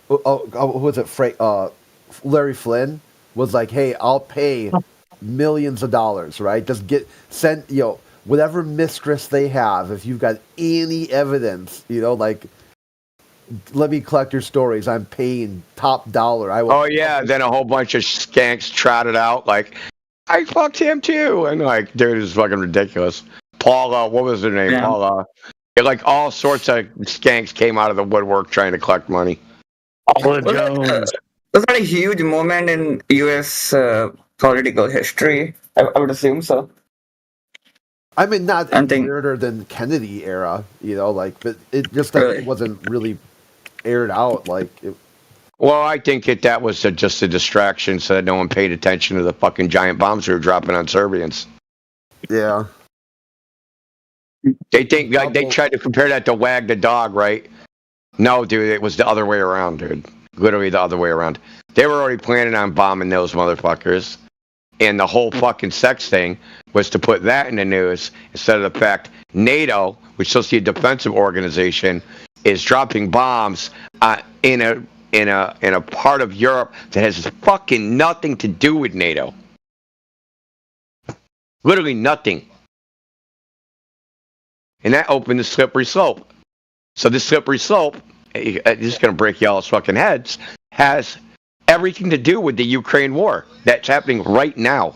was it? Larry Flynn was like, "Hey, I'll pay millions of dollars, right? Just send whatever mistress they have. If you've got any evidence, like, let me collect your stories. I'm paying top dollar. I will." Oh yeah, then a whole bunch of skanks trotted out like, "I fucked him too," and like, dude, it's fucking ridiculous. Paula, what was her name? Yeah. Paula. Like all sorts of skanks came out of the woodwork trying to collect money. Paula Jones. Was that a huge moment in U.S. Political history? I would assume so. I mean, not weirder than Kennedy era, but it just it wasn't really aired out Well, I think that was just a distraction so that no one paid attention to the fucking giant bombs we were dropping on Serbians. Yeah. They think they tried to compare that to Wag the Dog, right? No, dude, it was the other way around, dude. Literally the other way around. They were already planning on bombing those motherfuckers. And the whole fucking sex thing was to put that in the news instead of the fact NATO, which is supposed to be a defensive organization, is dropping bombs in a part of Europe that has fucking nothing to do with NATO. Literally nothing. And that opened the slippery slope. So this slippery slope, this is going to break y'all's fucking heads, has everything to do with the Ukraine war that's happening right now.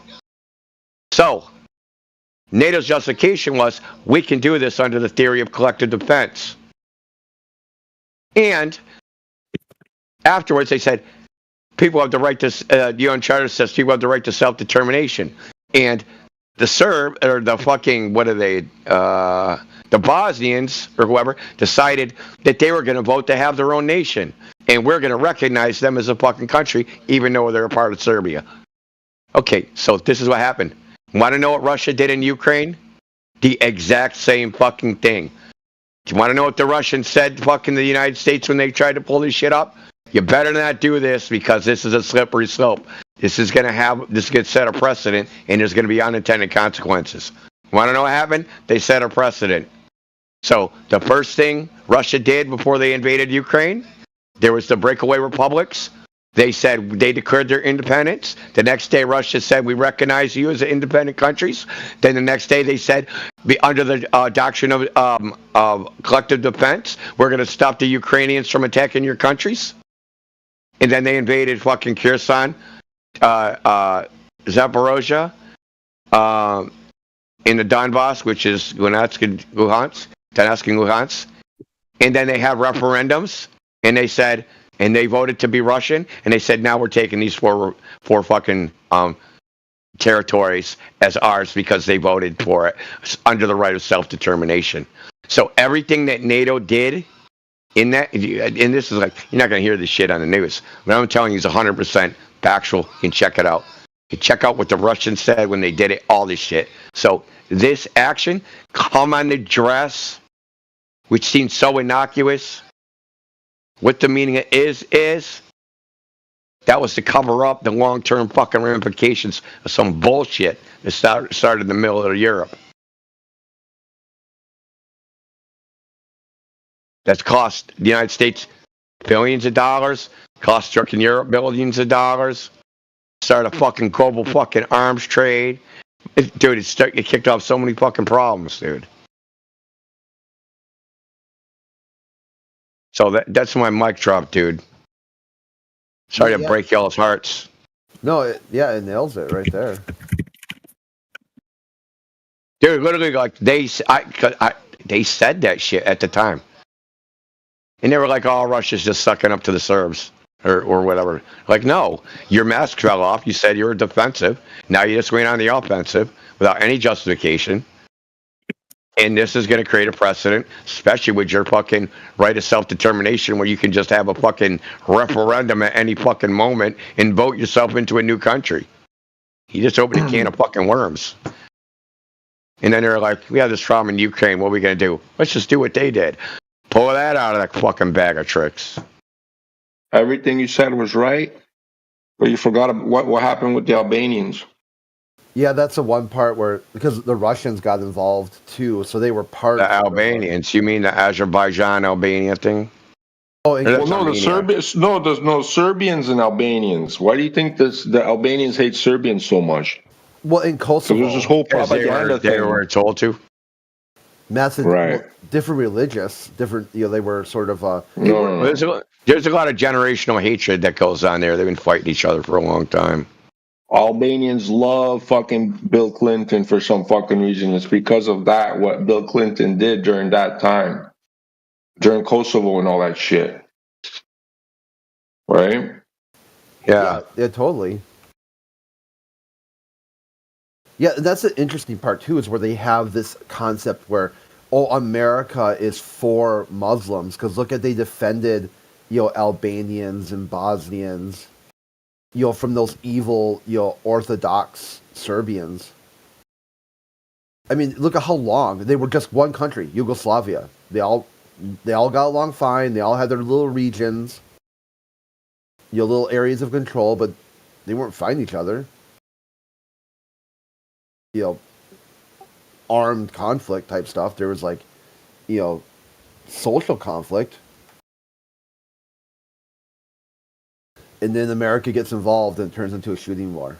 So, NATO's justification was, we can do this under the theory of collective defense. And afterwards they said, people have the right to, the UN Charter says people have the right to self-determination. And the Serb, or the fucking, what are they, the Bosnians, or whoever, decided that they were going to vote to have their own nation. And we're going to recognize them as a fucking country, even though they're a part of Serbia. Okay, so this is what happened. Want to know what Russia did in Ukraine? The exact same fucking thing. Do you want to know what the Russians said fucking to the United States when they tried to pull this shit up? You better not do this because this is a slippery slope. This is going to set a precedent, and there's going to be unintended consequences. Want to know what happened? They set a precedent. So the first thing Russia did before they invaded Ukraine, there was the breakaway republics. They said they declared their independence. The next day, Russia said, we recognize you as independent countries. Then the next day, they said, under the doctrine of collective defense, we're going to stop the Ukrainians from attacking your countries. And then they invaded fucking Kherson, Zaporozhye, in the Donbass, which is Donetsk and Luhansk. And then they had referendums, and they said, and they voted to be Russian, and they said, now we're taking these four fucking territories as ours because they voted for it under the right of self-determination. So everything that NATO did in that, and this is like, you're not going to hear this shit on the news, but I'm telling you, it's 100% factual. You can check it out. You can check out what the Russians said when they did it, all this shit. So this action, come on the dress, which seems so innocuous, what the meaning is that was to cover up the long-term fucking ramifications of some bullshit that started in the middle of Europe. That's cost the United States billions of dollars, cost fucking Europe billions of dollars, started a fucking global fucking arms trade. Dude, it kicked off so many fucking problems, dude. So that's my mic drop, dude. Sorry to break y'all's hearts. No, it nails it right there. Dude, literally, like, they said that shit at the time. And they were like, oh, Russia's just sucking up to the Serbs or whatever. Like, no, your mask fell off. You said you were defensive. Now you just went on the offensive without any justification. And this is going to create a precedent, especially with your fucking right of self-determination where you can just have a fucking referendum at any fucking moment and vote yourself into a new country. You just opened a can of fucking worms. And then they're like, we have this problem in Ukraine. What are we going to do? Let's just do what they did. Pull that out of that fucking bag of tricks. Everything you said was right, but you forgot what happened with the Albanians. Yeah, that's the one part where because the Russians got involved too, so they were part. The Albanians. You mean the Azerbaijan Albania thing? Oh, Well, no, the Serbians. No, there's no Serbians and Albanians. Why do you think the Albanians hate Serbians so much? Well, in Kosovo, there's this whole propaganda they thing. were told to. massive, Right. different religious, different. They were sort of. No. There's a lot of generational hatred that goes on there. They've been fighting each other for a long time. Albanians love fucking Bill Clinton for some fucking reason. It's because of that, what Bill Clinton did during that time, during Kosovo and all that shit. Right? Yeah, totally. Yeah, that's the interesting part too, is where they have this concept where, America is for Muslims because look at they defended, Albanians and Bosnians, from those evil, Orthodox Serbians. I mean, look at how long they were just one country, Yugoslavia. They all got along fine. They all had their little regions, little areas of control, but they weren't fighting each other. Armed conflict type stuff. There was like, social conflict. And then America gets involved and it turns into a shooting war.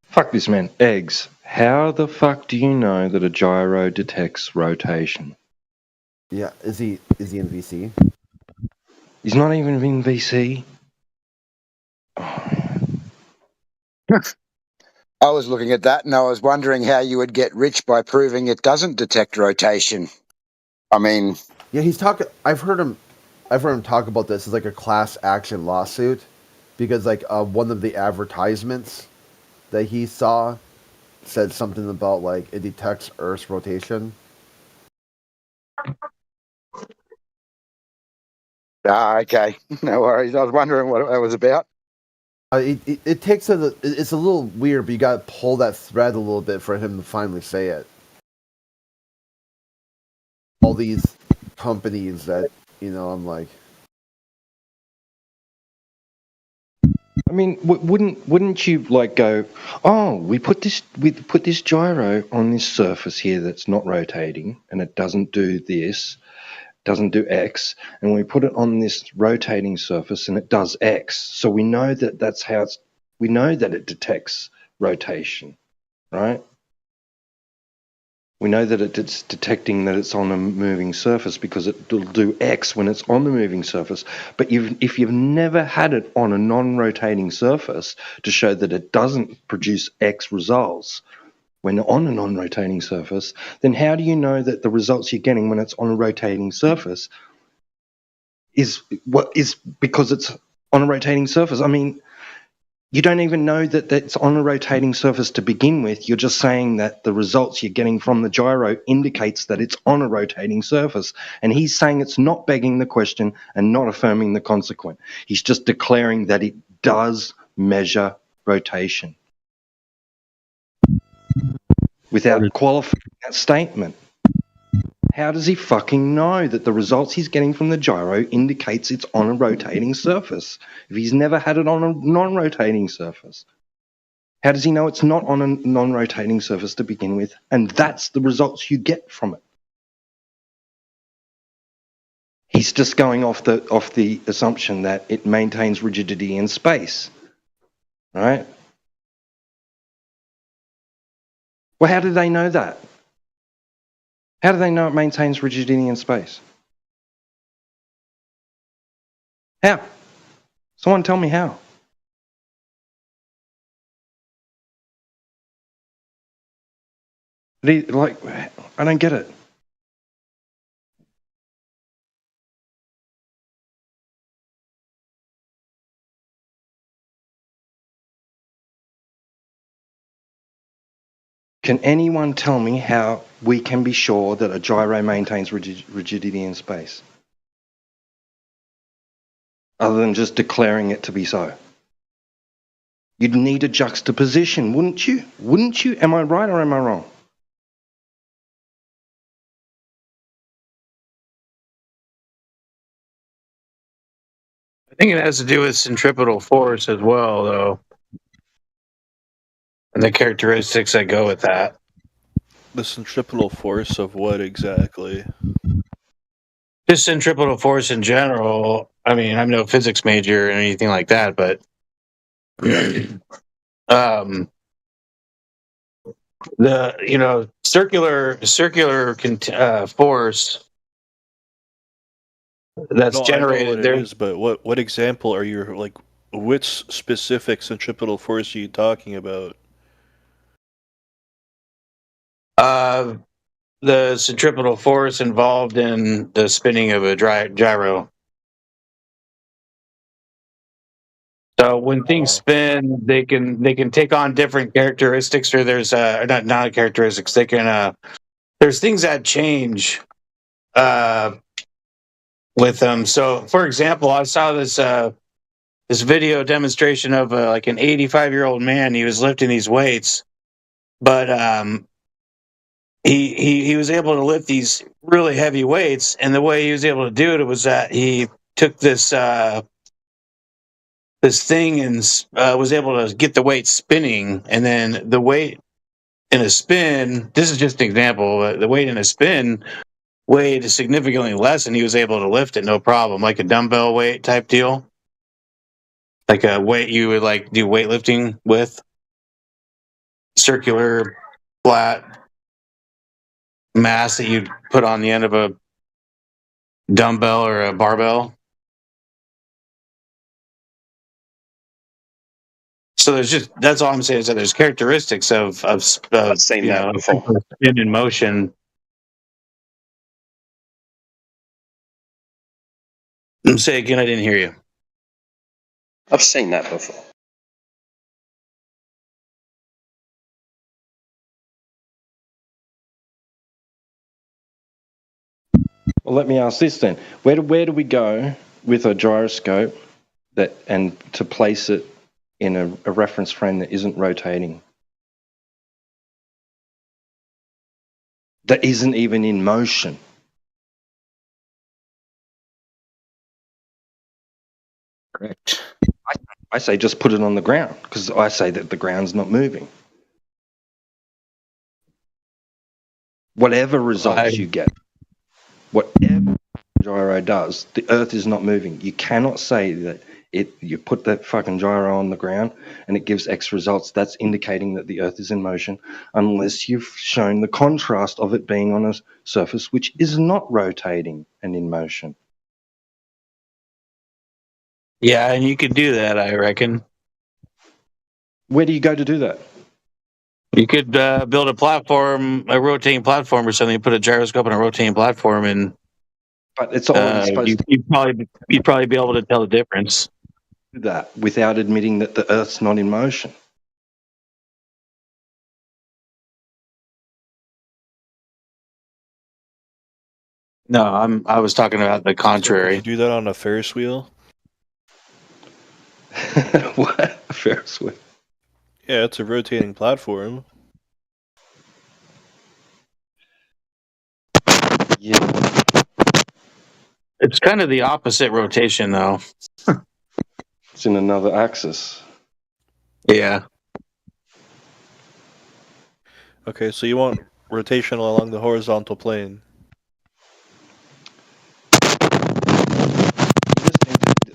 Fuck this, man. Eggs. How the fuck do you know that a gyro detects rotation? Yeah, is he in VC? He's not even in VC. I was looking at that and I was wondering how you would get rich by proving it doesn't detect rotation. I mean, yeah, he's talking. I've heard him talk about this as like a class action lawsuit because like one of the advertisements that he saw said something about like it detects Earth's rotation. Okay, no worries. I was wondering what that was about. It takes it's a little weird, but you got to pull that thread a little bit for him to finally say it. All these companies that I'm like. I mean, wouldn't you like go? Oh, we put this gyro on this surface here that's not rotating, and it doesn't do this, doesn't do X, and we put it on this rotating surface and it does X. So we know that that's how we know that it detects rotation, right? We know that it's detecting that it's on a moving surface because it'll do X when it's on the moving surface. But if you've never had it on a non-rotating surface to show that it doesn't produce X results when on a non-rotating surface, then how do you know that the results you're getting when it's on a rotating surface is because it's on a rotating surface? I mean, you don't even know that it's on a rotating surface to begin with. You're just saying that the results you're getting from the gyro indicates that it's on a rotating surface. And he's saying it's not begging the question and not affirming the consequent. He's just declaring that it does measure rotation without qualifying that statement. How does he fucking know that the results he's getting from the gyro indicates it's on a rotating surface if he's never had it on a non-rotating surface? How does he know it's not on a non-rotating surface to begin with, and that's the results you get from it? He's just going off the assumption that it maintains rigidity in space, right? Well, how do they know that? How do they know it maintains rigidity in space? How? Someone tell me how. Like, I don't get it. Can anyone tell me how we can be sure that a gyro maintains rigidity in space? Other than just declaring it to be so. You'd need a juxtaposition, wouldn't you? Wouldn't you? Am I right or am I wrong? I think it has to do with centripetal force as well, though, and the characteristics that go with that. The centripetal force of what exactly? Just centripetal force in general. I mean, I'm no physics major or anything like that, but the circular force that's No, I know what generated it there. is, but what example are you like? Which specific centripetal force are you talking about? The centripetal force involved in the spinning of a gyro. So when things spin, they can take on different characteristics, or there's not characteristics. They can there's things that change with them. So, for example, I saw this video demonstration of like an 85-year-old man. He was lifting these weights, but he was able to lift these really heavy weights, and the way he was able to do it was that he took this thing and was able to get the weight spinning, and then the weight in a spin. This is just an example. The weight in a spin weighed significantly less, and he was able to lift it no problem, like a dumbbell weight type deal, like a weight you would like do weightlifting with, circular flat mass that you'd put on the end of a dumbbell or a barbell. So that's all I'm saying is that there's characteristics of I've seen that before. spin in motion. Say again, I didn't hear you. I've seen that before. Well, let me ask this then: where do we go with a gyroscope and to place it in a reference frame that isn't rotating, that isn't even in motion? Correct. I say just put it on the ground, because I say that the ground's not moving. Whatever results you get, whatever gyro does, the Earth is not moving. You cannot say that you put that fucking gyro on the ground and it gives X results. That's indicating that the Earth is in motion, unless you've shown the contrast of it being on a surface which is not rotating and in motion. Yeah, and you could do that, I reckon. Where do you go to do that? You could build a platform, a rotating platform or something. Put a gyroscope on a rotating platform, and but it's already supposed to. You'd probably be able to tell the difference. Do that without admitting that the Earth's not in motion. No, I was talking about the contrary. Would you do that on a Ferris wheel? What? A Ferris wheel? Yeah, it's a rotating platform. Yeah. It's kind of the opposite rotation, though. It's in another axis. Yeah. Okay, so you want rotation along the horizontal plane.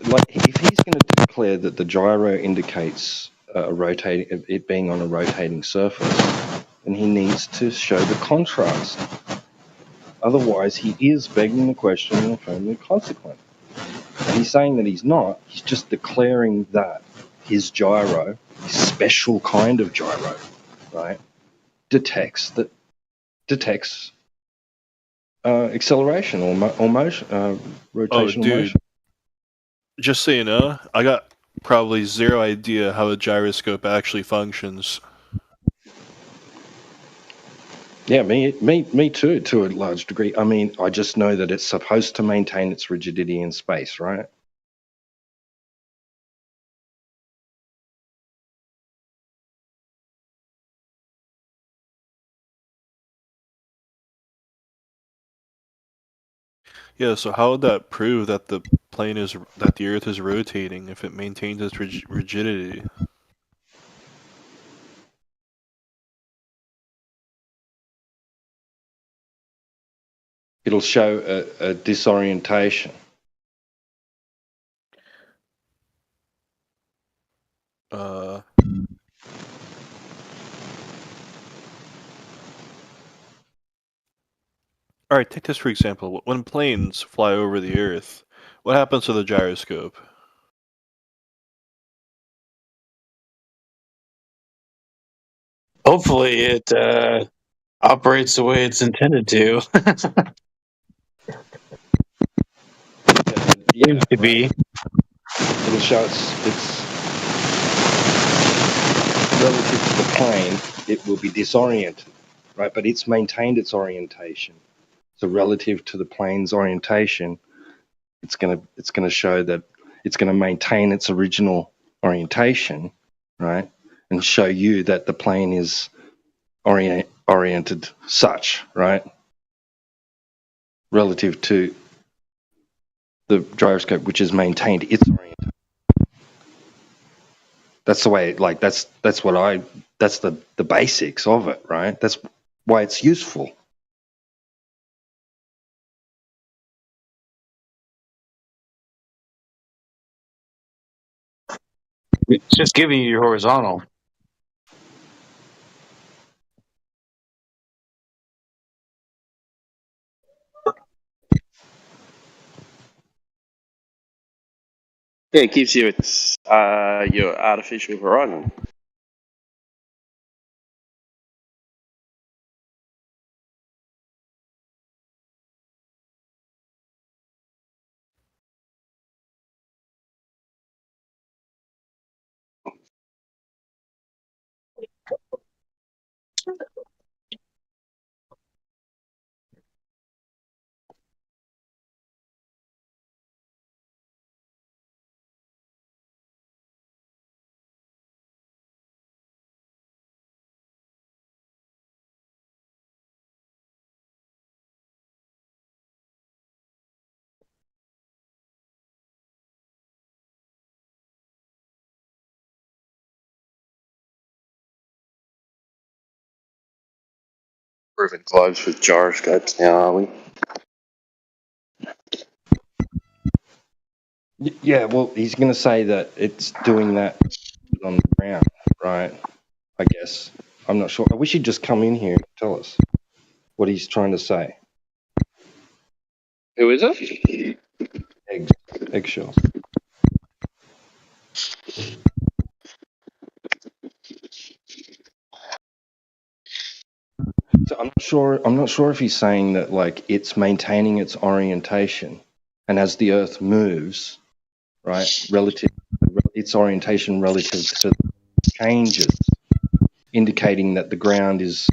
Like, if he's going to declare that the gyro indicates it being on a rotating surface, then he needs to show the contrast. Otherwise, he is begging the question and affirming the consequence. And he's saying that he's not. He's just declaring that his gyro, his special kind of gyro, right, detects acceleration or motion, rotational motion. Just so you know, I got probably zero idea how a gyroscope actually functions. Yeah, me too, to a large degree. I mean, I just know that it's supposed to maintain its rigidity in space, right? Yeah, so how would that prove that the Earth is rotating if it maintains its rigidity? It'll show a disorientation. All right, take this for example. When planes fly over the Earth, what happens to the gyroscope? Hopefully, it operates the way it's intended to. Seems to be. It'll show it's relative to the plane. It will be disoriented, right? But it's maintained its orientation. So relative to the plane's orientation, it's gonna show that it's gonna maintain its original orientation, right? And show you that the plane is oriented such, right? Relative to the gyroscope, which has maintained its orientation. That's the way, like that's the basics of it, right? That's why it's useful. It's just giving you your horizontal. Yeah, it gives you your artificial horizon. Proving globes with gyroscopes now, are we? Yeah, well, he's going to say that it's doing that on the ground, right? I guess. I'm not sure. I wish he'd just come in here and tell us what he's trying to say. Who is it? Eggshells. So I'm not sure if he's saying that like it's maintaining its orientation, and as the Earth moves, right, its orientation relative to changes, indicating that the ground is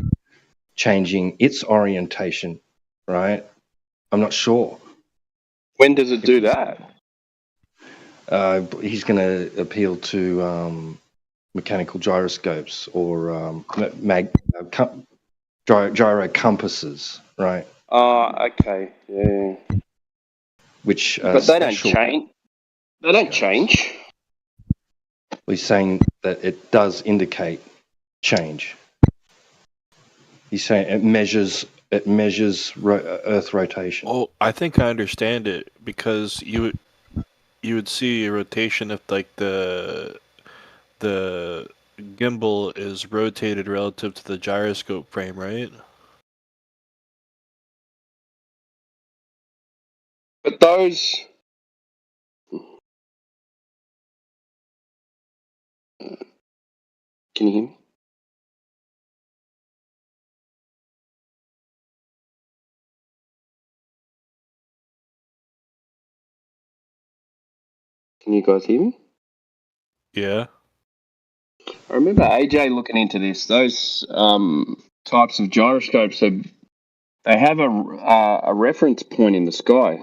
changing its orientation, right? I'm not sure. When does it do that? He's going to appeal to mechanical gyroscopes or gyro compasses, right? Oh, okay, yeah. Which but they don't change. They don't change. He's saying that it does indicate change. He's saying it measures Earth rotation. Oh, I think I understand it because you would see a rotation if like the gimbal is rotated relative to the gyroscope frame, right? But those. Can you hear me? Can you guys hear me? Yeah. I remember AJ looking into this. Those types of gyroscopes, they have a reference point in the sky.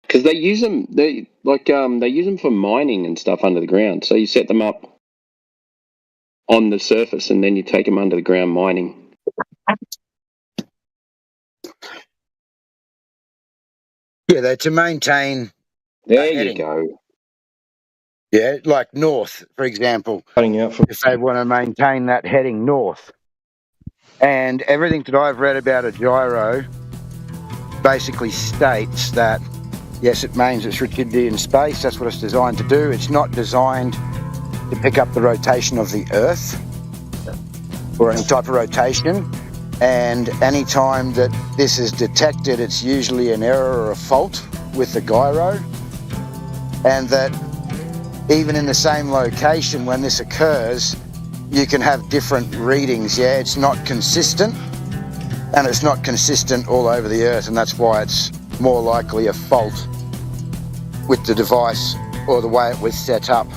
Because they use them, they use them for mining and stuff under the ground. So you set them up on the surface, and then you take them under the ground mining. Yeah, they're to maintain. There you heading. go. Yeah, like north, for example. Cutting out from if they want to maintain that heading north. And everything that I've read about a gyro basically states that, yes, it means it's rigidity in space. That's what it's designed to do. It's not designed to pick up the rotation of the Earth or any type of rotation. And any time that this is detected, it's usually an error or a fault with the gyro. And that even in the same location when this occurs, you can have different readings. Yeah, it's not consistent, and it's not consistent all over the Earth, and that's why it's more likely a fault with the device or the way it was set up.